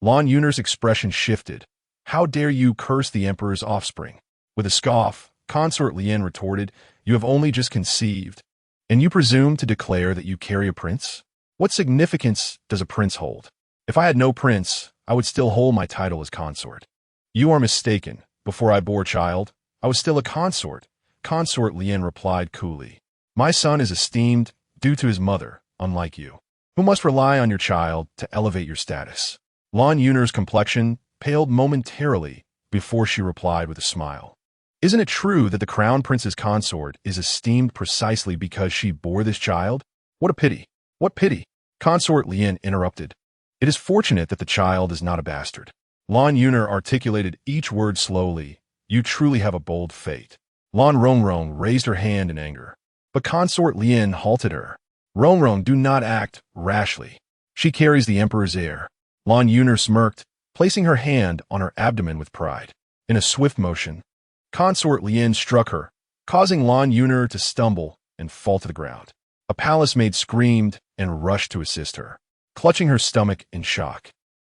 Lan Yuner's expression shifted. "How dare you curse the emperor's offspring?" With a scoff, Consort Lien retorted, "You have only just conceived, and you presume to declare that you carry a prince? What significance does a prince hold? If I had no prince, I would still hold my title as consort." "You are mistaken. Before I bore child, I was still a consort," Consort Lien replied coolly. "My son is esteemed due to his mother, unlike you, who must rely on your child to elevate your status." Lan Yuner's complexion paled momentarily before she replied with a smile. "Isn't it true that the crown prince's consort is esteemed precisely because she bore this child? What a pity! What pity!" Consort Lien interrupted. "It is fortunate that the child is not a bastard." Lan Yuner articulated each word slowly. "You truly have a bold fate." Lan Rongrong raised her hand in anger, but Consort Lien halted her. "Rongrong, do not act rashly. She carries the emperor's heir." Lan Yuner smirked, placing her hand on her abdomen with pride. In a swift motion, Consort Lien struck her, causing Lan Yuner to stumble and fall to the ground. A palace maid screamed and rushed to assist her, clutching her stomach in shock.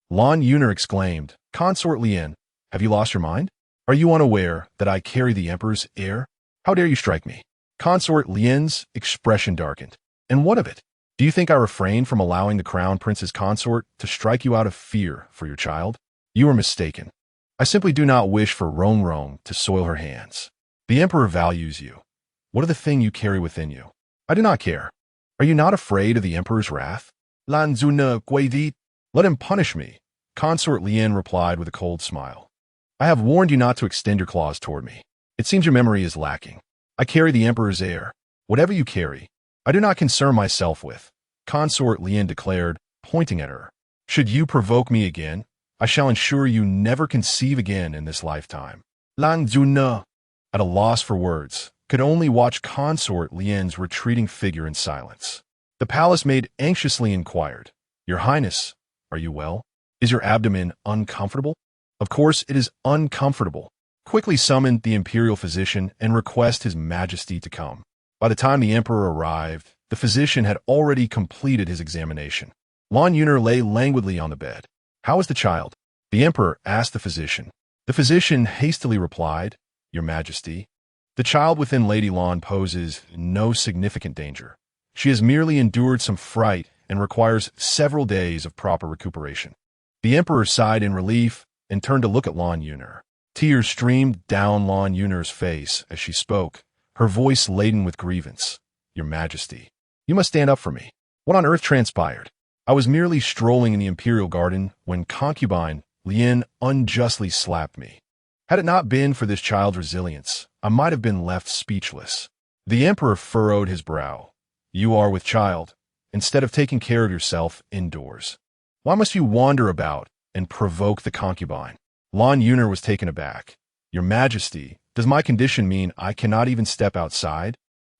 Lan Yuner exclaimed, "Consort Lien, have you lost your mind? Are you unaware that I carry the emperor's heir? How dare you strike me?" Consort Lien's expression darkened. "And what of it? Do you think I refrain from allowing the crown prince's consort to strike you out of fear for your child? You are mistaken. I simply do not wish for Rongrong to soil her hands. The emperor values you. What of the thing you carry within you? I do not care. Are you not afraid of the emperor's wrath?" "Lan Zuna Guidi, let him punish me," Consort Lien replied with a cold smile. "I have warned you not to extend your claws toward me. It seems your memory is lacking. I carry the emperor's heir. Whatever you carry, I do not concern myself with," Consort Lien declared, pointing at her. "Should you provoke me again, I shall ensure you never conceive again in this lifetime." Lan Zuna, at a loss for words, could only watch Consort Lien's retreating figure in silence. The palace maid anxiously inquired, "Your Highness, are you well? Is your abdomen uncomfortable?" "Of course it is uncomfortable." Quickly summoned the imperial physician and request his majesty to come. By the time the emperor arrived, the physician had already completed his examination. Lan Yuner lay languidly on the bed. "How is the child?" the emperor asked the physician. The physician hastily replied, "Your Majesty, the child within Lady Lan poses no significant danger. She has merely endured some fright and requires several days of proper recuperation." The emperor sighed in relief and turned to look at Lan Yuner. Tears streamed down Lan Yuner's face as she spoke, her voice laden with grievance. "Your Majesty, you must stand up for me. What on earth transpired? I was merely strolling in the imperial garden when Concubine Lien unjustly slapped me. Had it not been for this child's resilience, I might have been left speechless." The emperor furrowed his brow. "You are with child, instead of taking care of yourself indoors. Why must you wander about and provoke the concubine?" Lan Yuner was taken aback. "Your Majesty, does my condition mean I cannot even step outside?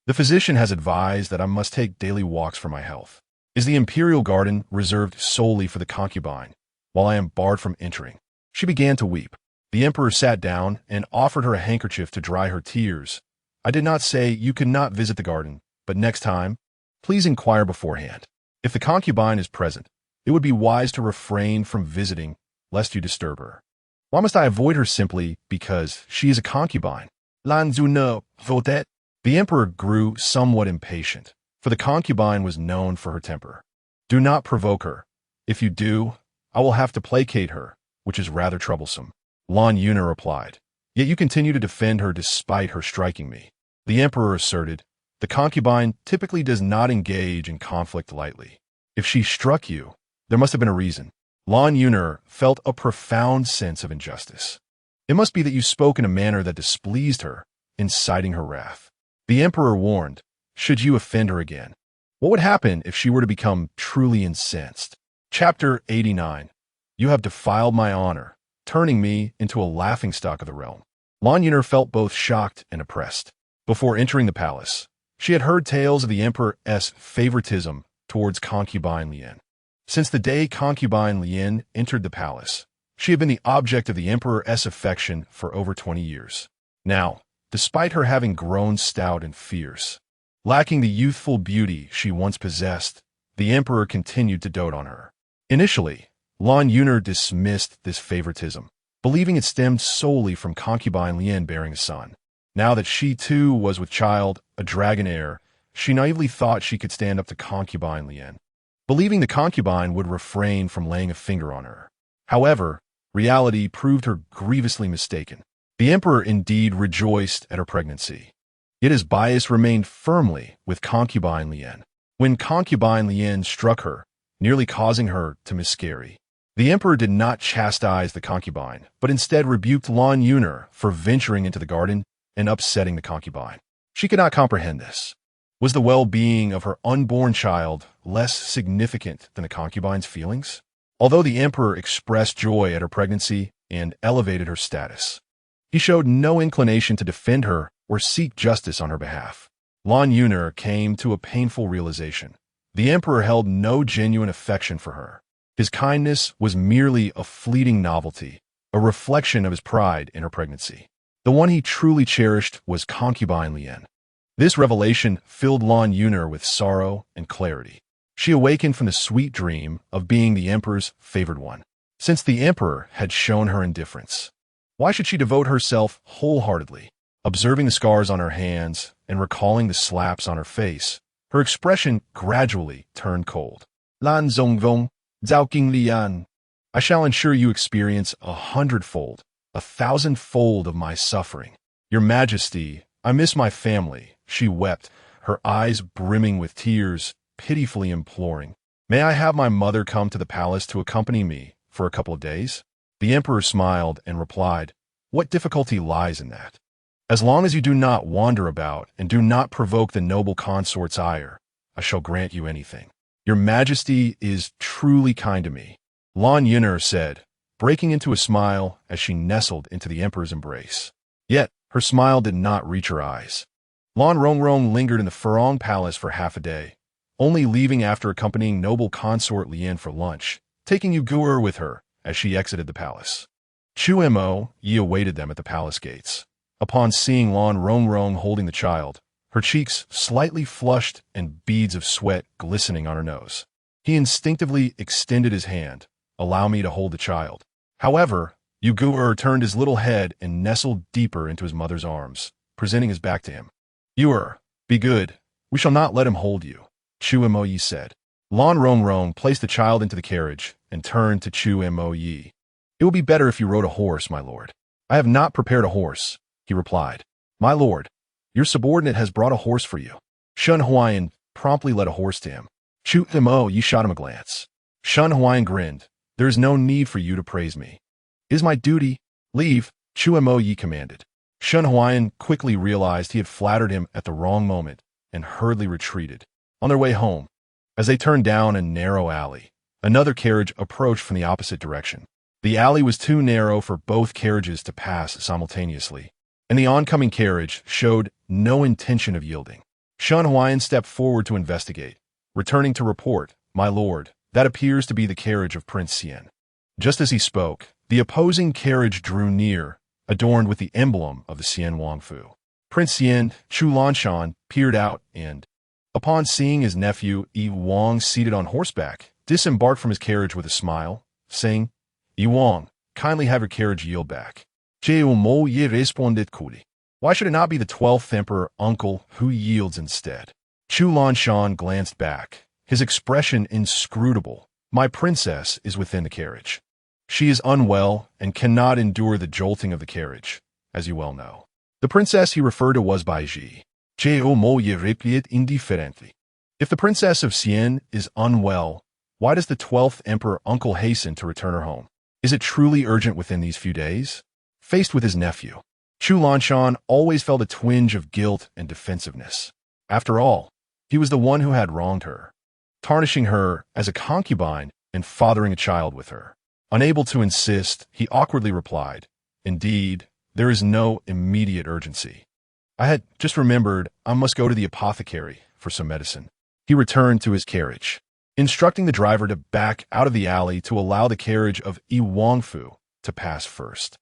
The physician has advised that I must take daily walks for my health. Is the imperial garden reserved solely for the concubine, while I am barred from entering?" She began to weep. The emperor sat down and offered her a handkerchief to dry her tears. "I did not say you could not visit the garden, but next time, please inquire beforehand. If the concubine is present, it would be wise to refrain from visiting, lest you disturb her. Why must I avoid her simply because she is a concubine?" Lan Zuna votet. The emperor grew somewhat impatient, for the concubine was known for her temper. "Do not provoke her. If you do, I will have to placate her, which is rather troublesome." Lan Yuner replied, "Yet you continue to defend her despite her striking me." The emperor asserted, "The concubine typically does not engage in conflict lightly. If she struck you, there must have been a reason." Lan Yuner felt a profound sense of injustice. "It must be that you spoke in a manner that displeased her, inciting her wrath." The emperor warned, "Should you offend her again? What would happen if she were to become truly incensed?" Chapter 89. You have defiled my honor, turning me into a laughingstock of the realm. Lan Yuner felt both shocked and oppressed. Before entering the palace, she had heard tales of the emperor's favoritism towards Concubine Lien. Since the day Concubine Lien entered the palace, she had been the object of the emperor's affection for over 20 years. Now, despite her having grown stout and fierce, lacking the youthful beauty she once possessed, the emperor continued to dote on her. Initially, Lan Yuner dismissed this favoritism, believing it stemmed solely from Concubine Lien bearing a son. Now that she too was with child, a dragon heir, she naively thought she could stand up to Concubine Lien, believing the concubine would refrain from laying a finger on her. However, reality proved her grievously mistaken. The emperor indeed rejoiced at her pregnancy, yet his bias remained firmly with Concubine Lien. When Concubine Lien struck her, nearly causing her to miscarry, the emperor did not chastise the concubine, but instead rebuked Lan Yuner for venturing into the garden and upsetting the concubine. She could not comprehend this. Was the well-being of her unborn child less significant than the concubine's feelings? Although the emperor expressed joy at her pregnancy and elevated her status, he showed no inclination to defend her or seek justice on her behalf. Lan Yuner came to a painful realization. The emperor held no genuine affection for her. His kindness was merely a fleeting novelty, a reflection of his pride in her pregnancy. The one he truly cherished was Concubine Lien. This revelation filled Lan Yuner with sorrow and clarity. She awakened from the sweet dream of being the emperor's favored one. Since the emperor had shown her indifference, why should she devote herself wholeheartedly? Observing the scars on her hands and recalling the slaps on her face, her expression gradually turned cold. Lan Zongvong, Zhao King Lian. I shall ensure you experience 100-fold, 1,000-fold of my suffering. Your Majesty, I miss my family, she wept, her eyes brimming with tears, pitifully imploring. May I have my mother come to the palace to accompany me for a couple of days? The emperor smiled and replied, What difficulty lies in that? As long as you do not wander about and do not provoke the noble consort's ire, I shall grant you anything. Your Majesty is truly kind to me, Lan Yuner said, breaking into a smile as she nestled into the emperor's embrace. Yet, her smile did not reach her eyes. Lan Rongrong lingered in the Furong Palace for half a day, only leaving after accompanying noble consort Lien for lunch, taking Yu Guer with her as she exited the palace. Chu Mo Yi awaited them at the palace gates. Upon seeing Lan Rongrong holding the child, her cheeks slightly flushed and beads of sweat glistening on her nose, he instinctively extended his hand, Allow me to hold the child. However, Yu turned his little head and nestled deeper into his mother's arms, presenting his back to him. Yu, be good. We shall not let him hold you, Chu Mo-yi said. Lan Rongrong placed the child into the carriage and turned to Chu Mo-yi. It will be better if you rode a horse, my lord. I have not prepared a horse, he replied. My lord, your subordinate has brought a horse for you. Shun Huayan promptly led a horse to him. Chu Mo-yi shot him a glance. Shun Huayan grinned. There is no need for you to praise me. It is my duty. Leave, Chu Mo-yi commanded. Shun Huayan quickly realized he had flattered him at the wrong moment and hurriedly retreated. On their way home, as they turned down a narrow alley, another carriage approached from the opposite direction. The alley was too narrow for both carriages to pass simultaneously, and the oncoming carriage showed no intention of yielding. Shun Huayan stepped forward to investigate, returning to report, My lord, that appears to be the carriage of Prince Xian. Just as he spoke, the opposing carriage drew near, adorned with the emblem of the Xian Wangfu. Prince Xian, Chu Lanshan, peered out and, upon seeing his nephew Yi Wang seated on horseback, disembarked from his carriage with a smile, saying, Yi Wang, kindly have your carriage yield back. Mo-ye responded coolly. Why should it not be the 12th emperor uncle who yields instead? Chu Lanshan glanced back, his expression inscrutable. My princess is within the carriage. She is unwell and cannot endure the jolting of the carriage, as you well know. The princess he referred to was Bai Ji. Mo-ye replied indifferently. If the princess of Xian is unwell, why does the 12th emperor uncle hasten to return her home? Is it truly urgent within these few days? Faced with his nephew, Chu Lanshan always felt a twinge of guilt and defensiveness. After all, he was the one who had wronged her, tarnishing her as a concubine and fathering a child with her. Unable to insist, he awkwardly replied, Indeed, there is no immediate urgency. I had just remembered I must go to the apothecary for some medicine. He returned to his carriage, instructing the driver to back out of the alley to allow the carriage of Yi Wangfu to pass first.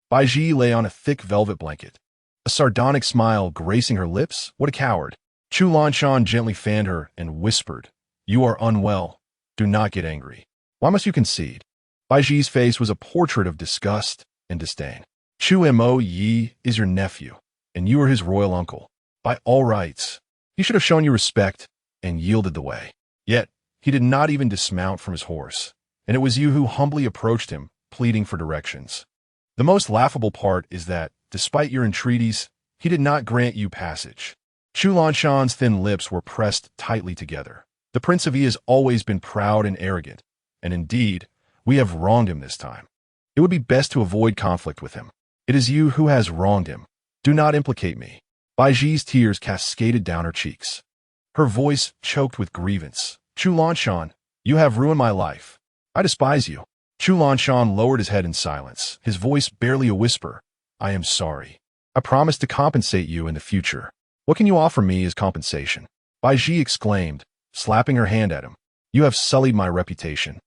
Bai Ji lay on a thick velvet blanket, a sardonic smile gracing her lips. What a coward. Chu Lanshan gently fanned her and whispered, You are unwell. Do not get angry. Why must you concede? Bai Ji's face was a portrait of disgust and disdain. Chu Mo-yi is your nephew, and you are his royal uncle. By all rights, he should have shown you respect and yielded the way. Yet, he did not even dismount from his horse, and it was you who humbly approached him, pleading for directions. The most laughable part is that, despite your entreaties, he did not grant you passage. Chu Lanshan's thin lips were pressed tightly together. The Prince of Yi has always been proud and arrogant, and indeed, we have wronged him this time. It would be best to avoid conflict with him. It is you who has wronged him. Do not implicate me. Bai Ji's tears cascaded down her cheeks. Her voice choked with grievance. Chu Lanshan, you have ruined my life. I despise you. Chu Lanshan lowered his head in silence, his voice barely a whisper. I am sorry. I promise to compensate you in the future. What can you offer me as compensation? Bai Ji exclaimed, slapping her hand at him. You have sullied my reputation,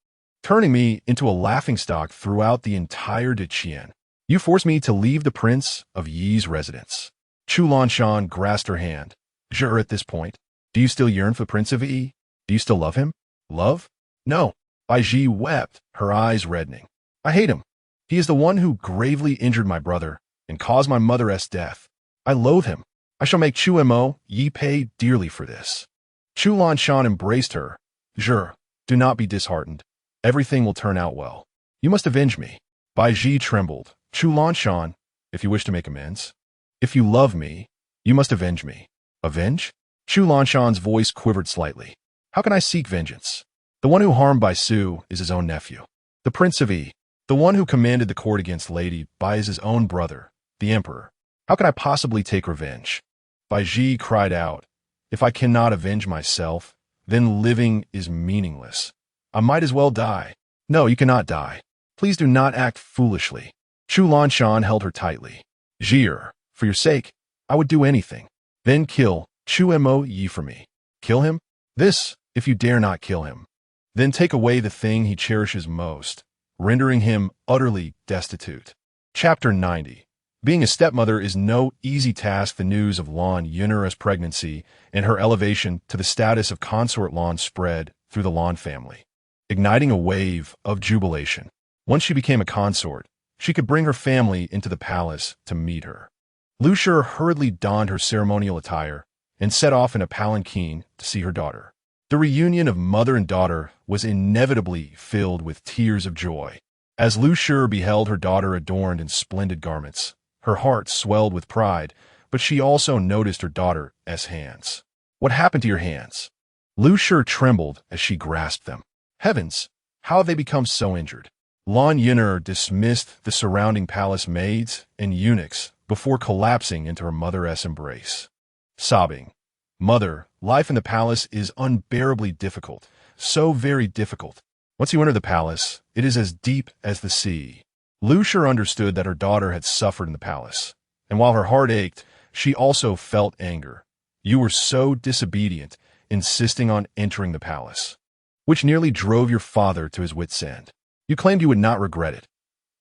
turning me into a laughingstock throughout the entire Deqian. You forced me to leave the Prince of Yi's residence. Chu Lanshan grasped her hand. At this point, do you still yearn for the Prince of Yi? Do you still love him? Love? No. Bai Ji wept, her eyes reddening. I hate him. He is the one who gravely injured my brother and caused my mother's death. I loathe him. I shall make Chu Mo-yi pay dearly for this. Chu Lanshan embraced her. Do not be disheartened. Everything will turn out well. You must avenge me. Bai Ji trembled. Chu Lanshan, if you wish to make amends. If you love me, you must avenge me. Avenge? Chu Lanshan's voice quivered slightly. How can I seek vengeance? The one who harmed Bai Su is his own nephew. The Prince of Yi, the one who commanded the court against Lady Bai is his own brother, the Emperor. How can I possibly take revenge? Bai Ji cried out, If I cannot avenge myself, then living is meaningless. I might as well die. No, you cannot die. Please do not act foolishly. Chu Lanshan held her tightly. For your sake, I would do anything. Then kill Chu Mo-yi for me. Kill him? This, if you dare not kill him. Then take away the thing he cherishes most, rendering him utterly destitute. Chapter 90. Being a stepmother is no easy task. The news of Lan Yunera's pregnancy and her elevation to the status of consort Lan spread through the Lan family, igniting a wave of jubilation. Once she became a consort, she could bring her family into the palace to meet her. Lu Shi hurriedly donned her ceremonial attire and set off in a palanquin to see her daughter. The reunion of mother and daughter was inevitably filled with tears of joy. As Lu Shi beheld her daughter adorned in splendid garments, her heart swelled with pride, but she also noticed her daughter's hands. "What happened to your hands?" Lu Shi trembled as she grasped them. Heavens, how have they become so injured? Lan Yun'er dismissed the surrounding palace maids and eunuchs before collapsing into her mother's embrace. Sobbing, "Mother, life in the palace is unbearably difficult, so very difficult. Once you enter the palace, it is as deep as the sea." Lu Shi understood that her daughter had suffered in the palace, and while her heart ached, she also felt anger. "You were so disobedient, insisting on entering the palace, which nearly drove your father to his wits' end. You claimed you would not regret it.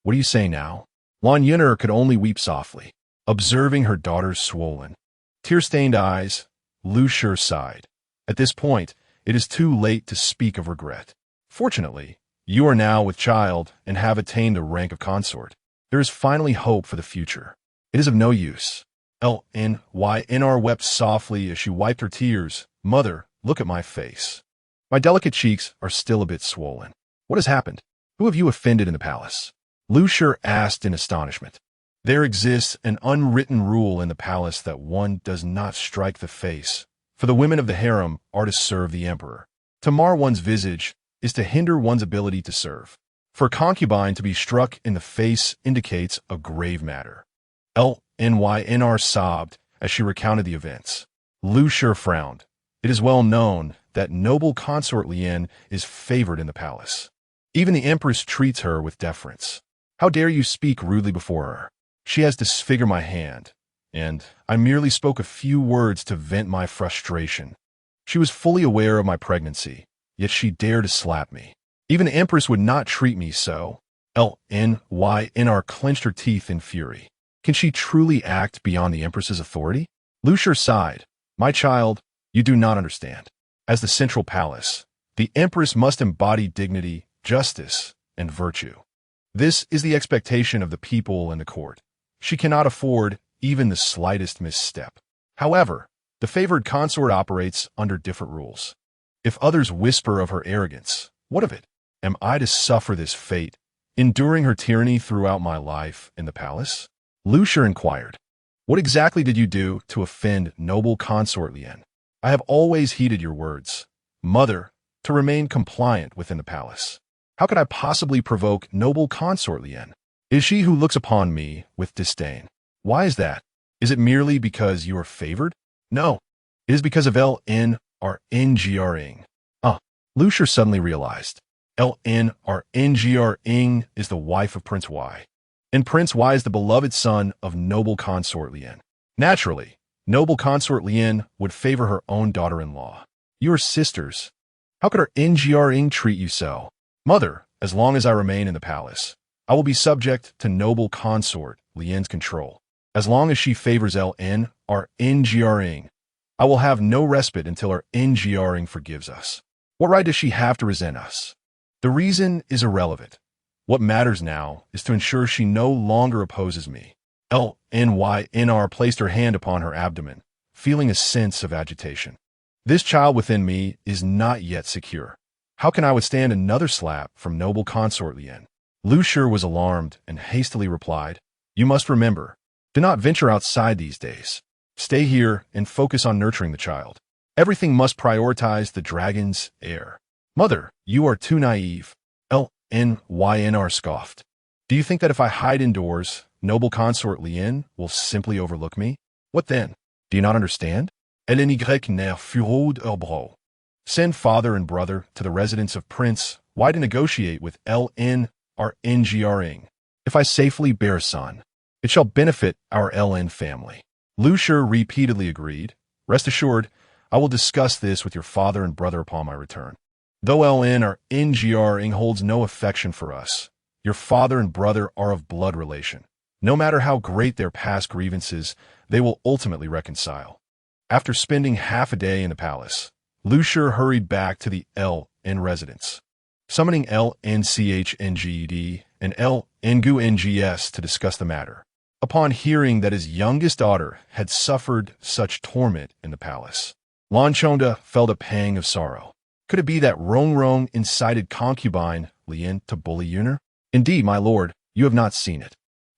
What do you say now?" Lan Yun'er could only weep softly, observing her daughter's swollen, tear-stained eyes. Lu Shi sighed. At this point, it is too late to speak of regret. Fortunately, you are now with child and have attained the rank of consort. There is finally hope for the future. It is of no use. Lyr wept softly as she wiped her tears. "Mother, look at my face. My delicate cheeks are still a bit swollen. What has happened? Who have you offended in the palace?" Lu Shi asked in astonishment. There exists an unwritten rule in the palace that one does not strike the face, for the women of the harem are to serve the emperor. To mar one's visage is to hinder one's ability to serve. For a concubine to be struck in the face indicates a grave matter. Lyr sobbed as she recounted the events. Lu Shi frowned. It is well known that noble consort Lien is favored in the palace. Even the empress treats her with deference. How dare you speak rudely before her? She has disfigured my hand, and I merely spoke a few words to vent my frustration. She was fully aware of my pregnancy, yet she dared to slap me. Even the empress would not treat me so. Lyr clenched her teeth in fury. Can she truly act beyond the empress's authority? Lu Shi sighed. "My child, you do not understand. As the central palace, the empress must embody dignity, justice, and virtue. This is the expectation of the people and the court. She cannot afford even the slightest misstep. However, the favored consort operates under different rules. If others whisper of her arrogance, what of it? Am I to suffer this fate, enduring her tyranny throughout my life in the palace?" Lu Shi inquired. "What exactly did you do to offend noble consort Lien?" "I have always heeded your words, mother, to remain compliant within the palace. How could I possibly provoke noble consort Lien? It is she who looks upon me with disdain. Why is that? Is it merely because you are favored? No, it is because of Lnr Lu Shi suddenly realized. Lnr is the wife of Prince Y, and Prince Y is the beloved son of noble consort Lien. Naturally, noble consort Lien would favor her own daughter-in-law. You are sisters. How could our Ngr treat you so? Mother, as long as I remain in the palace, I will be subject to noble consort Lien's control. As long as she favors Lnr I will have no respite until our Ngr forgives us. What right does she have to resent us? The reason is irrelevant. What matters now is to ensure she no longer opposes me." Lyr placed her hand upon her abdomen, feeling a sense of agitation. "This child within me is not yet secure. How can I withstand another slap from noble consort Lien?" Lu Shi was alarmed and hastily replied, "You must remember, do not venture outside these days. Stay here and focus on nurturing the child. Everything must prioritize the dragon's heir." "Mother, you are too naive." Lyr scoffed. "Do you think that if I hide indoors, noble consort Lien will simply overlook me? What then? Do you not understand? Send father and brother to the residence of Prince Y to negotiate with Lnr. If I safely bear a son, it shall benefit our Ln family." Lu Shi repeatedly agreed. "Rest assured, I will discuss this with your father and brother upon my return. Though Lnr holds no affection for us, your father and brother are of blood relation. No matter how great their past grievances, they will ultimately reconcile." After spending half a day in the palace, Lu Shi hurried back to the Ln residence. Summoning Lnchnggd and Ngus to discuss the matter. Upon hearing that his youngest daughter had suffered such torment in the palace, Lan Chonda felt a pang of sorrow. Could it be that Rongrong incited concubine Lien to bully Yuner? Indeed, my lord, you have not seen it.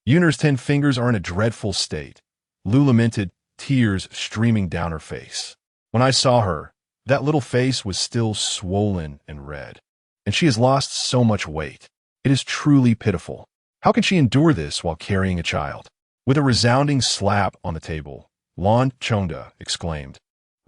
Yuner's 10 fingers are in a dreadful state. Lu lamented, tears streaming down her face. When I saw her, that little face was still swollen and red, and she has lost so much weight. It is truly pitiful. How can she endure this while carrying a child? With a resounding slap on the table, Lan Chonda exclaimed,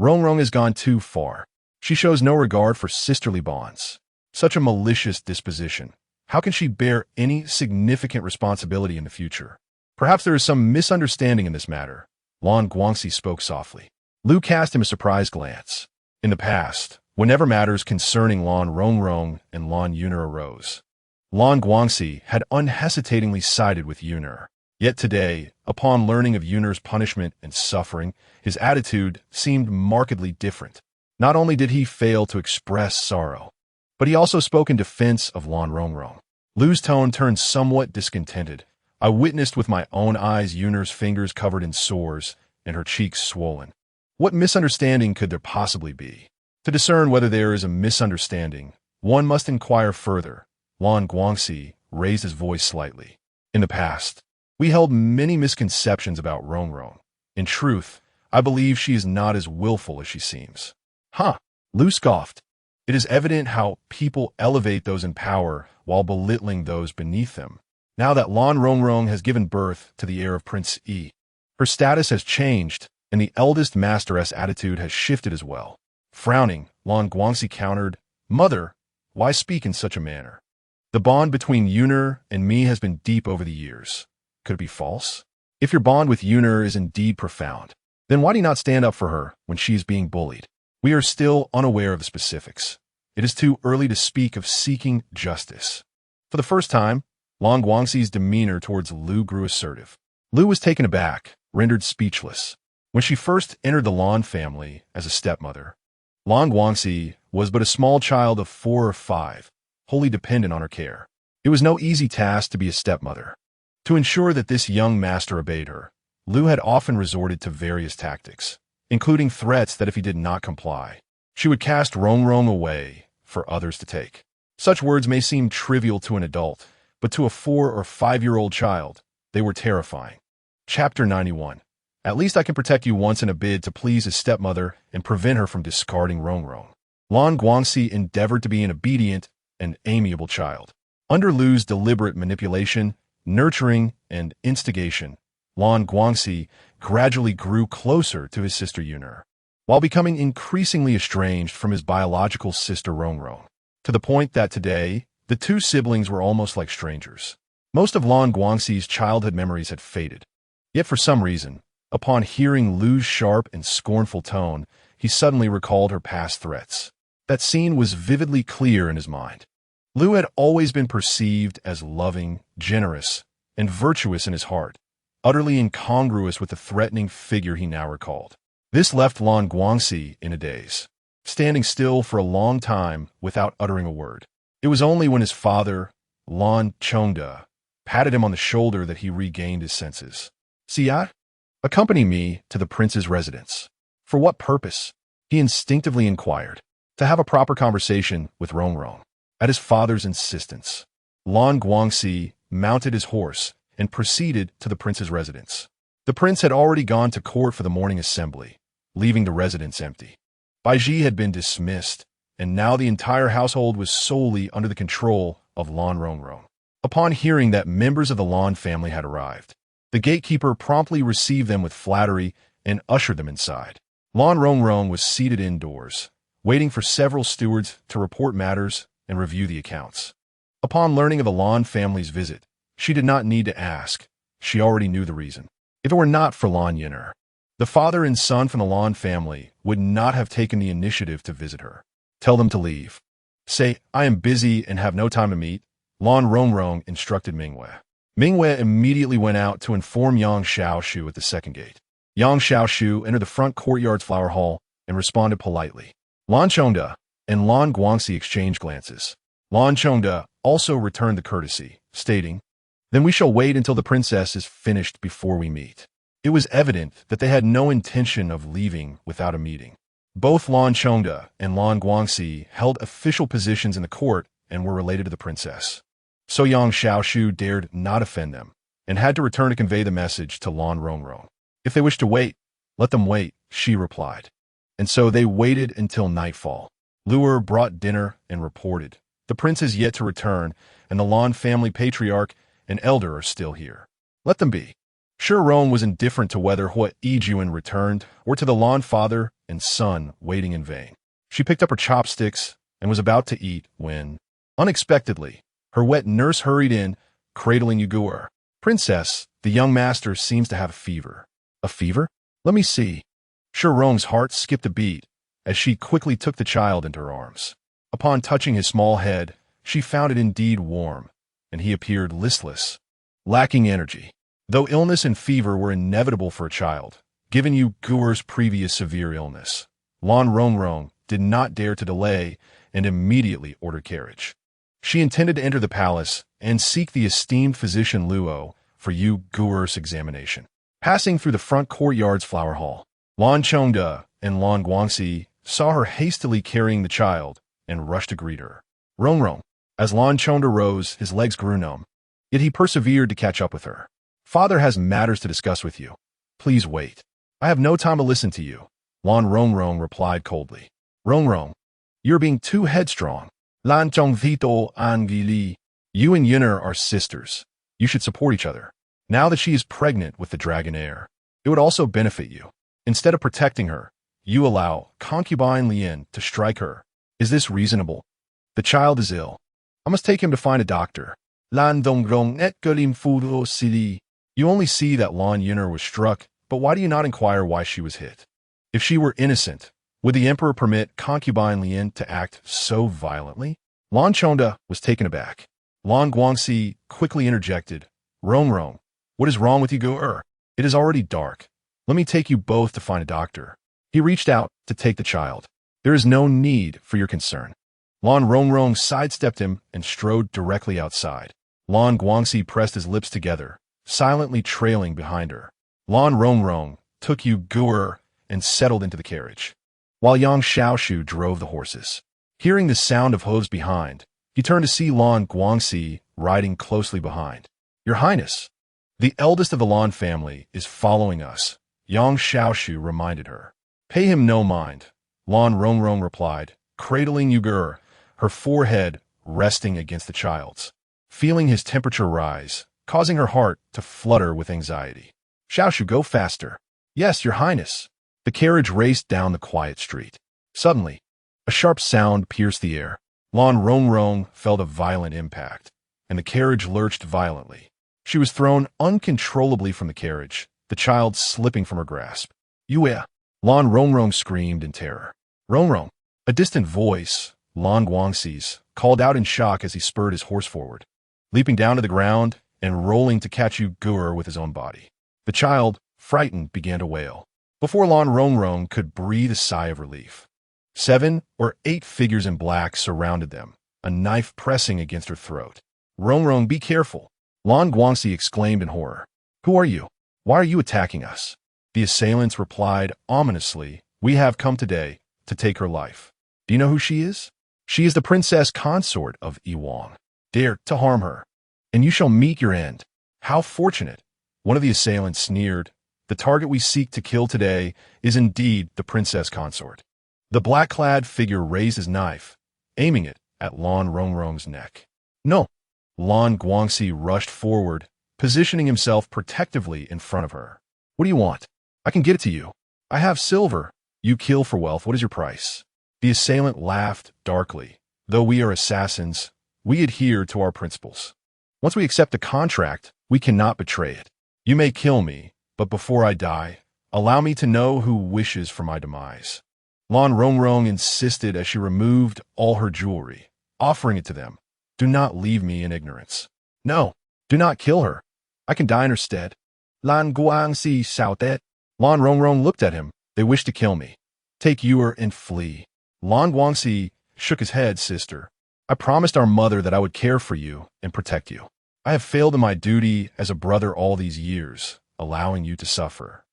Rongrong has gone too far. She shows no regard for sisterly bonds. Such a malicious disposition. How can she bear any significant responsibility in the future? Perhaps there is some misunderstanding in this matter. Lan Guangxi spoke softly. Lu cast him a surprised glance. In the past, whenever matters concerning Lan Rongrong and Lan Yuner arose, Lan Guangxi had unhesitatingly sided with Yuner. Yet today, upon learning of Yuner's punishment and suffering, his attitude seemed markedly different. Not only did he fail to express sorrow, but he also spoke in defense of Lan Rongrong. Lu's tone turned somewhat discontented. I witnessed with my own eyes Yuner's fingers covered in sores and her cheeks swollen. What misunderstanding could there possibly be? To discern whether there is a misunderstanding, one must inquire further. Lan Guangxi raised his voice slightly. In the past, we held many misconceptions about Rongrong. In truth, I believe she is not as willful as she seems. Huh, Lu scoffed. It is evident how people elevate those in power while belittling those beneath them. Now that Lan Rongrong has given birth to the heir of Prince Yi, her status has changed, and the eldest masteress' attitude has shifted as well. Frowning, Lan Guangxi countered, Mother, why speak in such a manner? The bond between Yuner and me has been deep over the years. Could it be false? If your bond with Yuner is indeed profound, then why do you not stand up for her when she is being bullied? We are still unaware of the specifics. It is too early to speak of seeking justice. For the first time, Lan Guangxi's demeanor towards Lu grew assertive. Lu was taken aback, rendered speechless. When she first entered the Lan family as a stepmother, Lan Guangxi was but a small child of 4 or 5, wholly dependent on her care. It was no easy task to be a stepmother. To ensure that this young master obeyed her, Lu had often resorted to various tactics, including threats that if he did not comply, she would cast Rongrong away for others to take. Such words may seem trivial to an adult, but to a 4 or 5-year-old child, they were terrifying. Chapter 91. At least I can protect you once in a bid to please his stepmother and prevent her from discarding Rongrong. Lan Guangxi endeavored to be an obedient and amiable child. Under Lu's deliberate manipulation, nurturing, and instigation, Lan Guangxi gradually grew closer to his sister Yuner, while becoming increasingly estranged from his biological sister Rongrong, to the point that today, the two siblings were almost like strangers. Most of Lan Guangxi's childhood memories had faded. Yet for some reason, upon hearing Lu's sharp and scornful tone, he suddenly recalled her past threats. That scene was vividly clear in his mind. Lu had always been perceived as loving, generous, and virtuous in his heart, utterly incongruous with the threatening figure he now recalled. This left Lan Guangxi in a daze, standing still for a long time without uttering a word. It was only when his father, Lan Chonda, patted him on the shoulder that he regained his senses. Siya, accompany me to the prince's residence. For what purpose? He instinctively inquired. To have a proper conversation with Rongrong. At his father's insistence, Lan Guangxi mounted his horse and proceeded to the prince's residence. The prince had already gone to court for the morning assembly, leaving the residence empty. Baiji had been dismissed, and now the entire household was solely under the control of Lan Rongrong. Upon hearing that members of the Lan family had arrived, the gatekeeper promptly received them with flattery and ushered them inside. Lan Rongrong was seated indoors, waiting for several stewards to report matters and review the accounts. Upon learning of the Lan family's visit, she did not need to ask. She already knew the reason. If it were not for Lan Yuner, the father and son from the Lan family would not have taken the initiative to visit her. Tell them to leave. Say, I am busy and have no time to meet, Lan Rongrong instructed Mingwei. Mingwei immediately went out to inform Yang Xiaoshu at the second gate. Yang Xiaoshu entered the front courtyard's flower hall and responded politely. Lan Chonda and Lan Guangxi exchanged glances. Lan Chonda also returned the courtesy, stating, "Then we shall wait until the princess is finished before we meet." It was evident that they had no intention of leaving without a meeting. Both Lan Chongda and Lan Guangxi held official positions in the court and were related to the princess. So Yang Xiaoshu dared not offend them, and had to return to convey the message to Lan Rongrong. "If they wish to wait, let them wait," she replied. And so they waited until nightfall. Luer brought dinner and reported, "The prince is yet to return, and the Lan family patriarch and elder are still here. Let them be." Shirong was indifferent to whether Hua Yijuan returned or to the Lan father and son waiting in vain. She picked up her chopsticks and was about to eat when, unexpectedly, her wet nurse hurried in, cradling Yugur. "Princess, the young master seems to have a fever." "A fever? Let me see." Shirong's heart skipped a beat as she quickly took the child into her arms. Upon touching his small head, she found it indeed warm, and he appeared listless, lacking energy. Though illness and fever were inevitable for a child, given Yugur's previous severe illness, Lan Rongrong did not dare to delay and immediately ordered carriage. She intended to enter the palace and seek the esteemed physician Luo for Yugur's examination. Passing through the front courtyard's flower hall, Lan Chongda and Lan Guangxi saw her hastily carrying the child and rushed to greet her. Rongrong. As Lan Chongda rose, his legs grew numb, yet he persevered to catch up with her. "Father has matters to discuss with you. Please wait. I have no time to listen to you," Lan Rongrong replied coldly. "Rongrong, you're being too headstrong. Lan Chongvito Angili. You and Yuner are sisters. You should support each other. Now that she is pregnant with the dragon heir, it would also benefit you. Instead of protecting her, you allow Concubine Yu to strike her. Is this reasonable? The child is ill. I must take him to find a doctor." Lan Dongrong net Golim Fudo Sili. "You only see that Lan Yuner was struck, but why do you not inquire why she was hit? If she were innocent, would the emperor permit Concubine Yu to act so violently?" Lan Chongda was taken aback. Lan Guangxi quickly interjected, "Rongrong, what is wrong with you? It is already dark. Let me take you both to find a doctor." He reached out to take the child. "There is no need for your concern." Lan Rongrong sidestepped him and strode directly outside. Lan Guangxi pressed his lips together, silently trailing behind her. Lan Rongrong took Yugur and settled into the carriage, while Yang Xiaoshu drove the horses. Hearing the sound of hooves behind, he turned to see Lan Guangxi riding closely behind. "Your Highness, the eldest of the Lan family is following us," Yang Xiaoshu reminded her. "Pay him no mind," Lan Rongrong replied, cradling Yugur, her forehead resting against the child's, feeling his temperature rise, causing her heart to flutter with anxiety. "Xiaoshu, go faster." "Yes, Your Highness." The carriage raced down the quiet street. Suddenly, a sharp sound pierced the air. Lan Rongrong felt a violent impact, and the carriage lurched violently. She was thrown uncontrollably from the carriage, the child slipping from her grasp. "Yue!" Lan Rongrong screamed in terror. "Rongrong!" A distant voice, Lan Guangxi's, called out in shock as he spurred his horse forward, leaping down to the ground and rolling to catch Yugur with his own body. The child, frightened, began to wail. Before Lan Rongrong could breathe a sigh of relief, 7 or 8 figures in black surrounded them, a knife pressing against her throat. "Rongrong, be careful!" Lan Guangxi exclaimed in horror. "Who are you? Why are you attacking us?" The assailants replied ominously, "We have come today to take her life. Do you know who she is? She is the princess consort of Yiwang. Dare to harm her, and you shall meet your end." "How fortunate!" One of the assailants sneered. "The target we seek to kill today is indeed the princess consort." The black-clad figure raised his knife, aiming it at Lan Rongrong's neck. "No!" Lan Guangxi rushed forward, positioning himself protectively in front of her. "What do you want? I can get it to you. I have silver. You kill for wealth. What is your price?" The assailant laughed darkly. "Though we are assassins, we adhere to our principles. Once we accept a contract, we cannot betray it. You may kill me, but before I die, allow me to know who wishes for my demise." Lan Rongrong insisted as she removed all her jewelry, offering it to them. "Do not leave me in ignorance. No, do not kill her. I can die in her stead." Lan Guangxi shouted. Lan Rongrong looked at him. "They wish to kill me. Take Yuer and flee." Lan Guangxi shook his head. "Sister, I promised our mother that I would care for you and protect you. I have failed in my duty as a brother all these years, allowing you to suffer.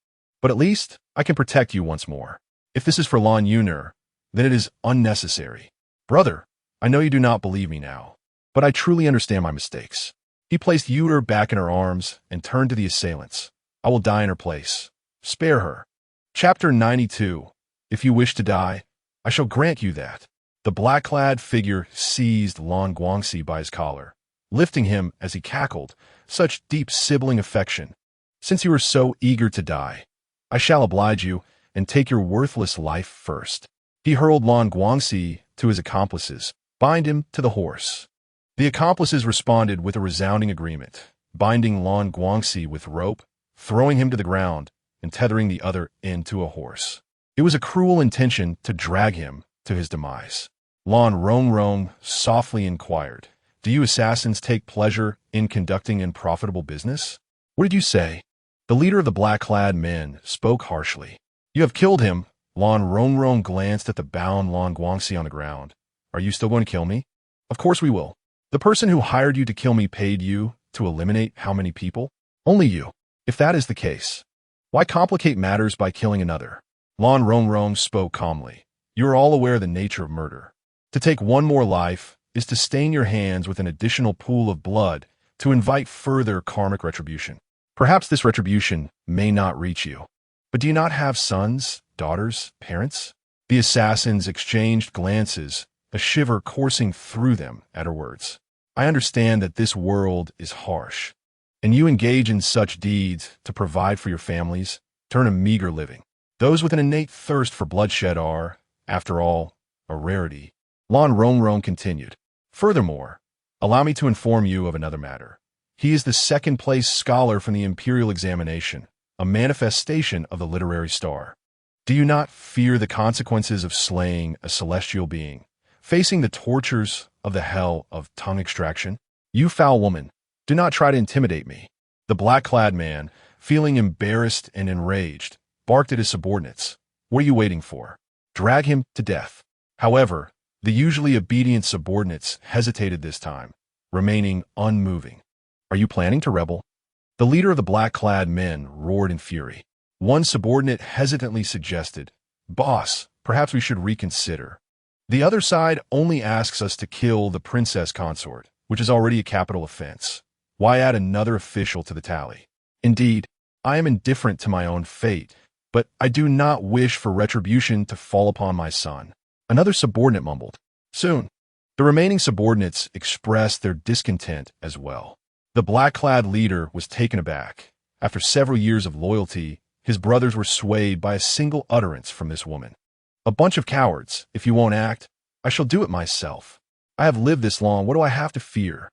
But at least I can protect you once more. If this is for Lan Yuner, then it is unnecessary. Brother, I know you do not believe me now, but I truly understand my mistakes. He placed Yuter back in her arms and turned to the assailants. I will die in her place. Spare her. Chapter 92. If you wish to die, I shall grant you that. The black-clad figure seized Lan Guangxi by his collar, lifting him as he cackled, such deep sibling affection. Since you are so eager to die, I shall oblige you and take your worthless life first. He hurled Lan Guangxi to his accomplices. Bind him to the horse. The accomplices responded with a resounding agreement, binding Lan Guangxi with rope, throwing him to the ground, and tethering the other into a horse. It was a cruel intention to drag him to his demise. Lan Rongrong softly inquired, "Do you assassins take pleasure in conducting unprofitable business?" "What did you say?" The leader of the black-clad men spoke harshly. "You have killed him." Lan Rongrong glanced at the bound Lan Guangxi on the ground. "Are you still going to kill me?" "Of course we will." "The person who hired you to kill me paid you to eliminate how many people?" "Only you." "If that is the case, why complicate matters by killing another?" Lan Rongrong spoke calmly. "You are all aware of the nature of murder. To take one more life is to stain your hands with an additional pool of blood to invite further karmic retribution. Perhaps this retribution may not reach you. But do you not have sons, daughters, parents?" The assassins exchanged glances, a shiver coursing through them at her words. "I understand that this world is harsh, and you engage in such deeds to provide for your families, to earn a meager living. Those with an innate thirst for bloodshed are, after all, a rarity." Lan Rongrong continued. "Furthermore, allow me to inform you of another matter. He is the second-place scholar from the Imperial Examination, a manifestation of the literary star. Do you not fear the consequences of slaying a celestial being, facing the tortures of the hell of tongue extraction? You foul woman, do not try to intimidate me." The black-clad man, feeling embarrassed and enraged, barked at his subordinates. "What are you waiting for? Drag him to death." However, the usually obedient subordinates hesitated this time, remaining unmoving. "Are you planning to rebel?" The leader of the black-clad men roared in fury. One subordinate hesitantly suggested, "Boss, perhaps we should reconsider. The other side only asks us to kill the princess consort, which is already a capital offense. Why add another official to the tally? Indeed, I am indifferent to my own fate, but I do not wish for retribution to fall upon my son." Another subordinate mumbled. Soon, the remaining subordinates expressed their discontent as well. The black-clad leader was taken aback. After several years of loyalty, his brothers were swayed by a single utterance from this woman. "A bunch of cowards. If you won't act, I shall do it myself. I have lived this long. What do I have to fear?"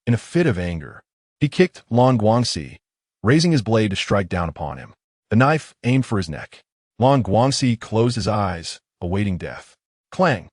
In a fit of anger, he kicked Lan Guangxi, raising his blade to strike down upon him. The knife aimed for his neck. Lan Guangxi closed his eyes, awaiting death. Clang!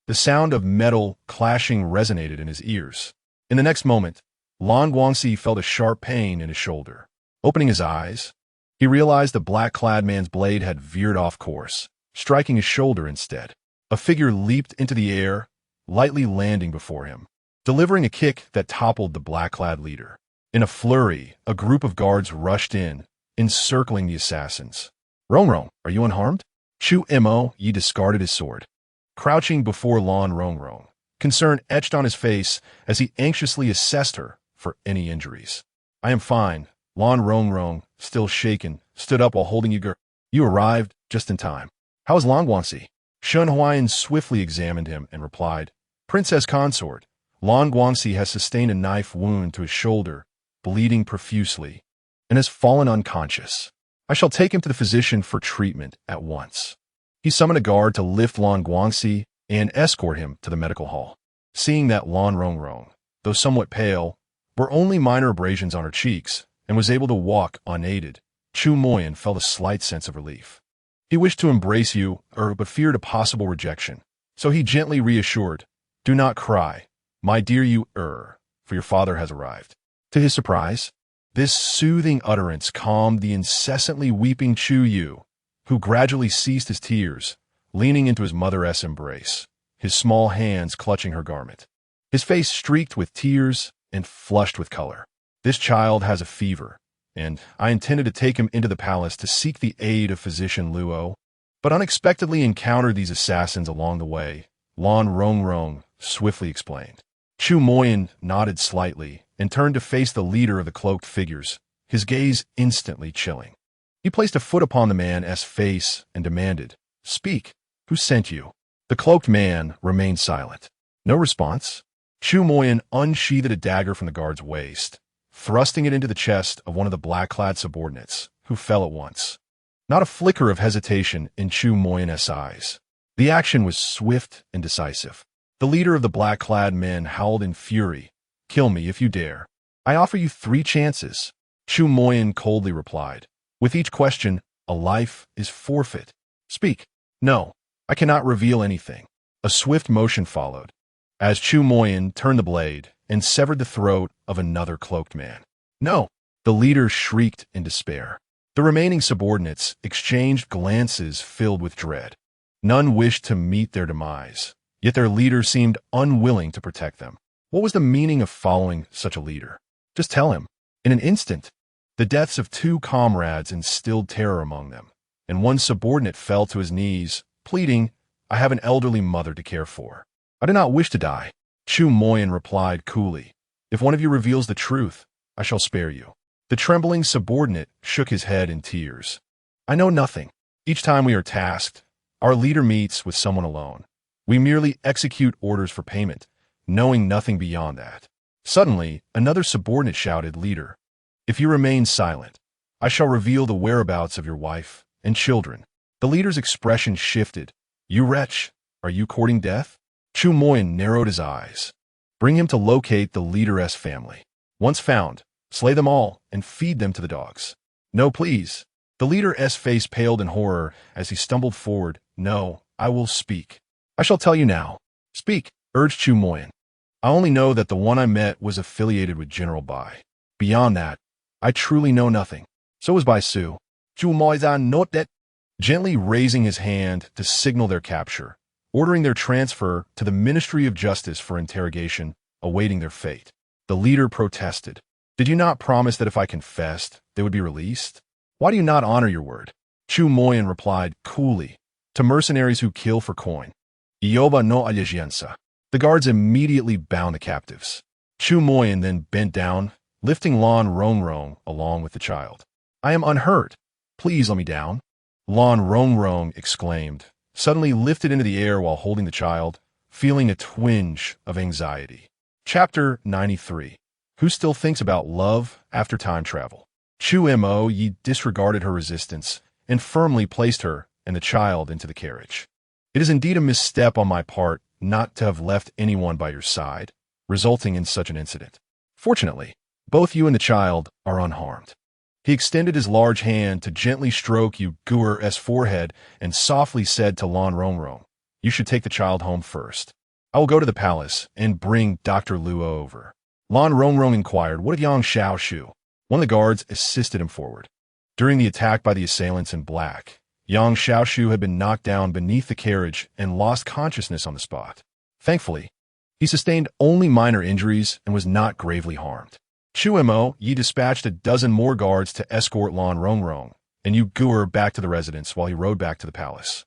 The sound of metal clashing resonated in his ears. In the next moment, Lan Guangxi felt a sharp pain in his shoulder. Opening his eyes, he realized the black-clad man's blade had veered off course, striking his shoulder instead. A figure leaped into the air, lightly landing before him, delivering a kick that toppled the black-clad leader. In a flurry, a group of guards rushed in, encircling the assassins. "Rongrong, are you unharmed?" Chu Mo Yi discarded his sword. Crouching before Lan Rongrong, concern etched on his face as he anxiously assessed her for any injuries. "I am fine." Lan Rongrong, still shaken, stood up while holding Yuger. "You arrived just in time. How is Lan Guangxi?" Shun Huayan swiftly examined him and replied, "Princess consort, Lan Guangxi has sustained a knife wound to his shoulder, bleeding profusely, and has fallen unconscious. I shall take him to the physician for treatment at once." He summoned a guard to lift Lan Guangxi and escort him to the medical hall. Seeing that Lan Rongrong, though somewhat pale, were only minor abrasions on her cheeks and was able to walk unaided, Chu Moyan felt a slight sense of relief. He wished to embrace you, but feared a possible rejection. So he gently reassured, "Do not cry, my dear Yu, for your father has arrived." To his surprise, this soothing utterance calmed the incessantly weeping Chu Yu, who gradually ceased his tears, leaning into his mother's embrace, his small hands clutching her garment. his face streaked with tears and flushed with color. This child has a fever, and I intended to take him into the palace to seek the aid of physician Luo, but unexpectedly encountered these assassins along the way, Lan Rongrong swiftly explained. Chu Moyin nodded slightly and turned to face the leader of the cloaked figures, his gaze instantly chilling. He placed a foot upon the man's face and demanded, "Speak, who sent you?" The cloaked man remained silent. No response. Chu Moyin unsheathed a dagger from the guard's waist, thrusting it into the chest of one of the black-clad subordinates, who fell at once. Not a flicker of hesitation in Chu Moyin's eyes. The action was swift and decisive. The leader of the black-clad men howled in fury, "Kill me if you dare. I offer you 3 chances." Chu Moyin coldly replied, "With each question, a life is forfeit. Speak." "No, I cannot reveal anything." A swift motion followed, as Chu Moyin turned the blade and severed the throat of another cloaked man. "No!" The leader shrieked in despair. The remaining subordinates exchanged glances filled with dread. None wished to meet their demise, yet their leader seemed unwilling to protect them. What was the meaning of following such a leader? Just tell him. In an instant, the deaths of 2 comrades instilled terror among them, and one subordinate fell to his knees, pleading, "I have an elderly mother to care for. I do not wish to die." Chu Moyin replied coolly, "If one of you reveals the truth, I shall spare you." The trembling subordinate shook his head in tears. "I know nothing. Each time we are tasked, our leader meets with someone alone. We merely execute orders for payment, knowing nothing beyond that." Suddenly, another subordinate shouted, "Leader, if you remain silent, I shall reveal the whereabouts of your wife and children." The leader's expression shifted. "You wretch, are you courting death?" Chu Moyin narrowed his eyes. "Bring him to locate the leader's family. Once found, slay them all and feed them to the dogs." "No, please." The leader's face paled in horror as he stumbled forward. "No, I will speak. I shall tell you now." "Speak," urged Chu Moyin. "I only know that the one I met was affiliated with General Bai. Beyond that, I truly know nothing." "So was Bai Su." Chu Moyin noted that, gently raising his hand to signal their capture, ordering their transfer to the Ministry of Justice for interrogation, awaiting their fate. The leader protested. "Did you not promise that if I confessed, they would be released? Why do you not honor your word?" Chu Moyin replied coolly, "To mercenaries who kill for coin. Ioba no allegianza." The guards immediately bound the captives. Chu Moyin then bent down, lifting Lan Rongrong along with the child. "I am unhurt. Please let me down." Lan Rongrong exclaimed, suddenly lifted into the air while holding the child, feeling a twinge of anxiety. Chapter 93. Who still thinks about love after time travel? Chu Mo Yi disregarded her resistance and firmly placed her and the child into the carriage. "It is indeed a misstep on my part not to have left anyone by your side, resulting in such an incident. Fortunately, both you and the child are unharmed." He extended his large hand to gently stroke Yu Guer's forehead and softly said to Lan Rongrong, "You should take the child home first. I will go to the palace and bring Dr. Luo over." Lan Rongrong inquired, "What of Yang Xiaoshu?" One of the guards assisted him forward. During the attack by the assailants in black, Yang Xiaoshu had been knocked down beneath the carriage and lost consciousness on the spot. Thankfully, he sustained only minor injuries and was not gravely harmed. Chu Mo Yi dispatched a dozen more guards to escort Lan Rongrong and Yu Guer back to the residence while he rode back to the palace.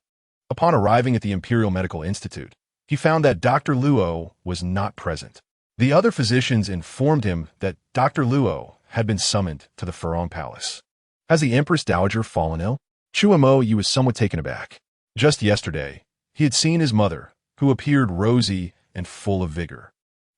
Upon arriving at the Imperial Medical Institute, he found that Dr. Luo was not present. The other physicians informed him that Dr. Luo had been summoned to the Furong Palace. Has the Empress Dowager fallen ill? Chu Mo Yi was somewhat taken aback. Just yesterday, he had seen his mother, who appeared rosy and full of vigor.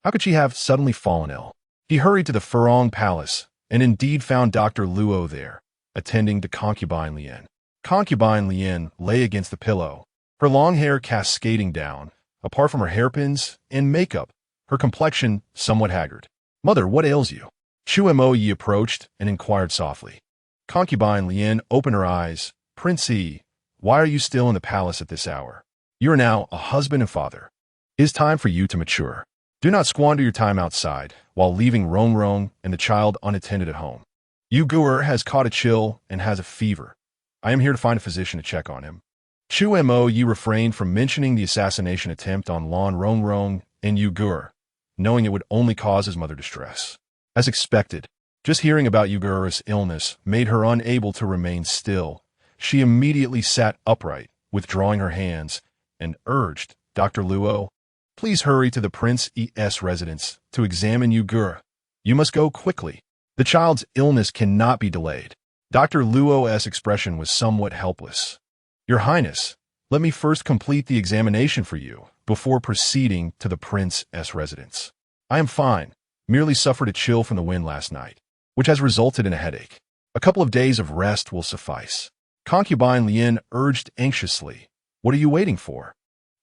How could she have suddenly fallen ill? He hurried to the Furong Palace and indeed found Dr. Luo there, attending to Concubine Lian. Concubine Lian lay against the pillow, her long hair cascading down. Apart from her hairpins and makeup, her complexion somewhat haggard. "Mother, what ails you?" Chu Mo Yi approached and inquired softly. Concubine Lian opened her eyes. "Prince Yi, why are you still in the palace at this hour? You are now a husband and father. It is time for you to mature. Do not squander your time outside while leaving Rongrong and the child unattended at home. Yu Guer has caught a chill and has a fever. I am here to find a physician to check on him." Chu Mo Yi refrained from mentioning the assassination attempt on Lan Rongrong and Yu Guer, knowing it would only cause his mother distress. As expected, just hearing about Yugura's illness made her unable to remain still. She immediately sat upright, withdrawing her hands, and urged Dr. Luo, "Please hurry to the Prince E.S. residence to examine Yugura. You must go quickly. The child's illness cannot be delayed." Dr. Luo's expression was somewhat helpless. "Your Highness, let me first complete the examination for you before proceeding to the Prince's residence. I am fine, merely suffered a chill from the wind last night, which has resulted in a headache. A couple of days of rest will suffice." Concubine Yu urged anxiously, "What are you waiting for?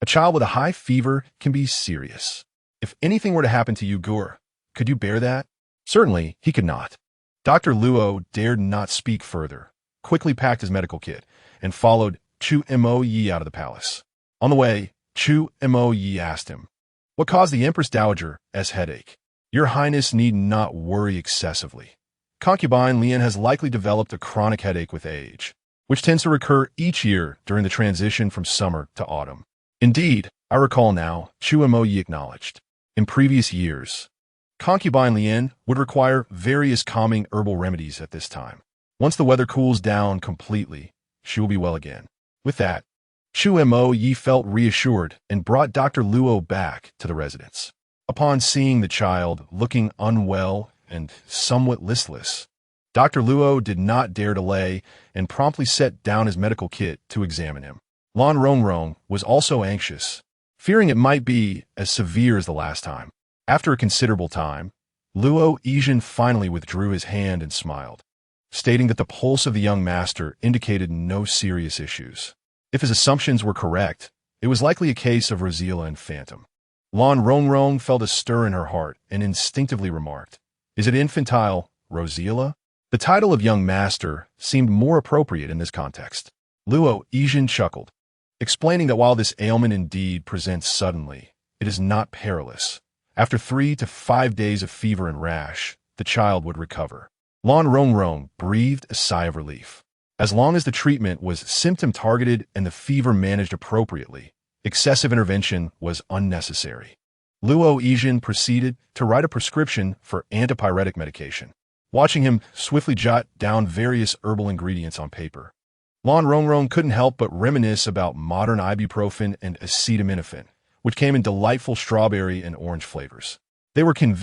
A child with a high fever can be serious. If anything were to happen to Yugura, could you bear that?" Certainly, he could not. Dr. Luo dared not speak further, quickly packed his medical kit, and followed Chu Mo Yi out of the palace. On the way, Chu Mo Yi asked him, "What caused the Empress Dowager's headache? Your Highness need not worry excessively. Concubine Yu has likely developed a chronic headache with age, which tends to recur each year during the transition from summer to autumn." "Indeed, I recall now," Chu Mo Yi acknowledged. "In previous years, Concubine Yu would require various calming herbal remedies at this time. Once the weather cools down completely, she will be well again." With that, Chu Mo Yi felt reassured and brought Dr. Luo back to the residence. Upon seeing the child looking unwell and somewhat listless, Dr. Luo did not dare delay and promptly set down his medical kit to examine him. Lan Rongrong was also anxious, fearing it might be as severe as the last time. After a considerable time, Luo Yijin finally withdrew his hand and smiled, stating that the pulse of the young master indicated no serious issues. If his assumptions were correct, it was likely a case of Rosella and Phantom. Lan Rongrong felt a stir in her heart and instinctively remarked, "Is it infantile, Rosella?" The title of young master seemed more appropriate in this context. Luo Yijin chuckled, explaining that while this ailment indeed presents suddenly, it is not perilous. After 3 to 5 days of fever and rash, the child would recover. Lan Rongrong breathed a sigh of relief. As long as the treatment was symptom-targeted and the fever managed appropriately, excessive intervention was unnecessary. Luo Yijin proceeded to write a prescription for antipyretic medication, watching him swiftly jot down various herbal ingredients on paper. Lan Rongrong couldn't help but reminisce about modern ibuprofen and acetaminophen, which came in delightful strawberry and orange flavors. They were convenient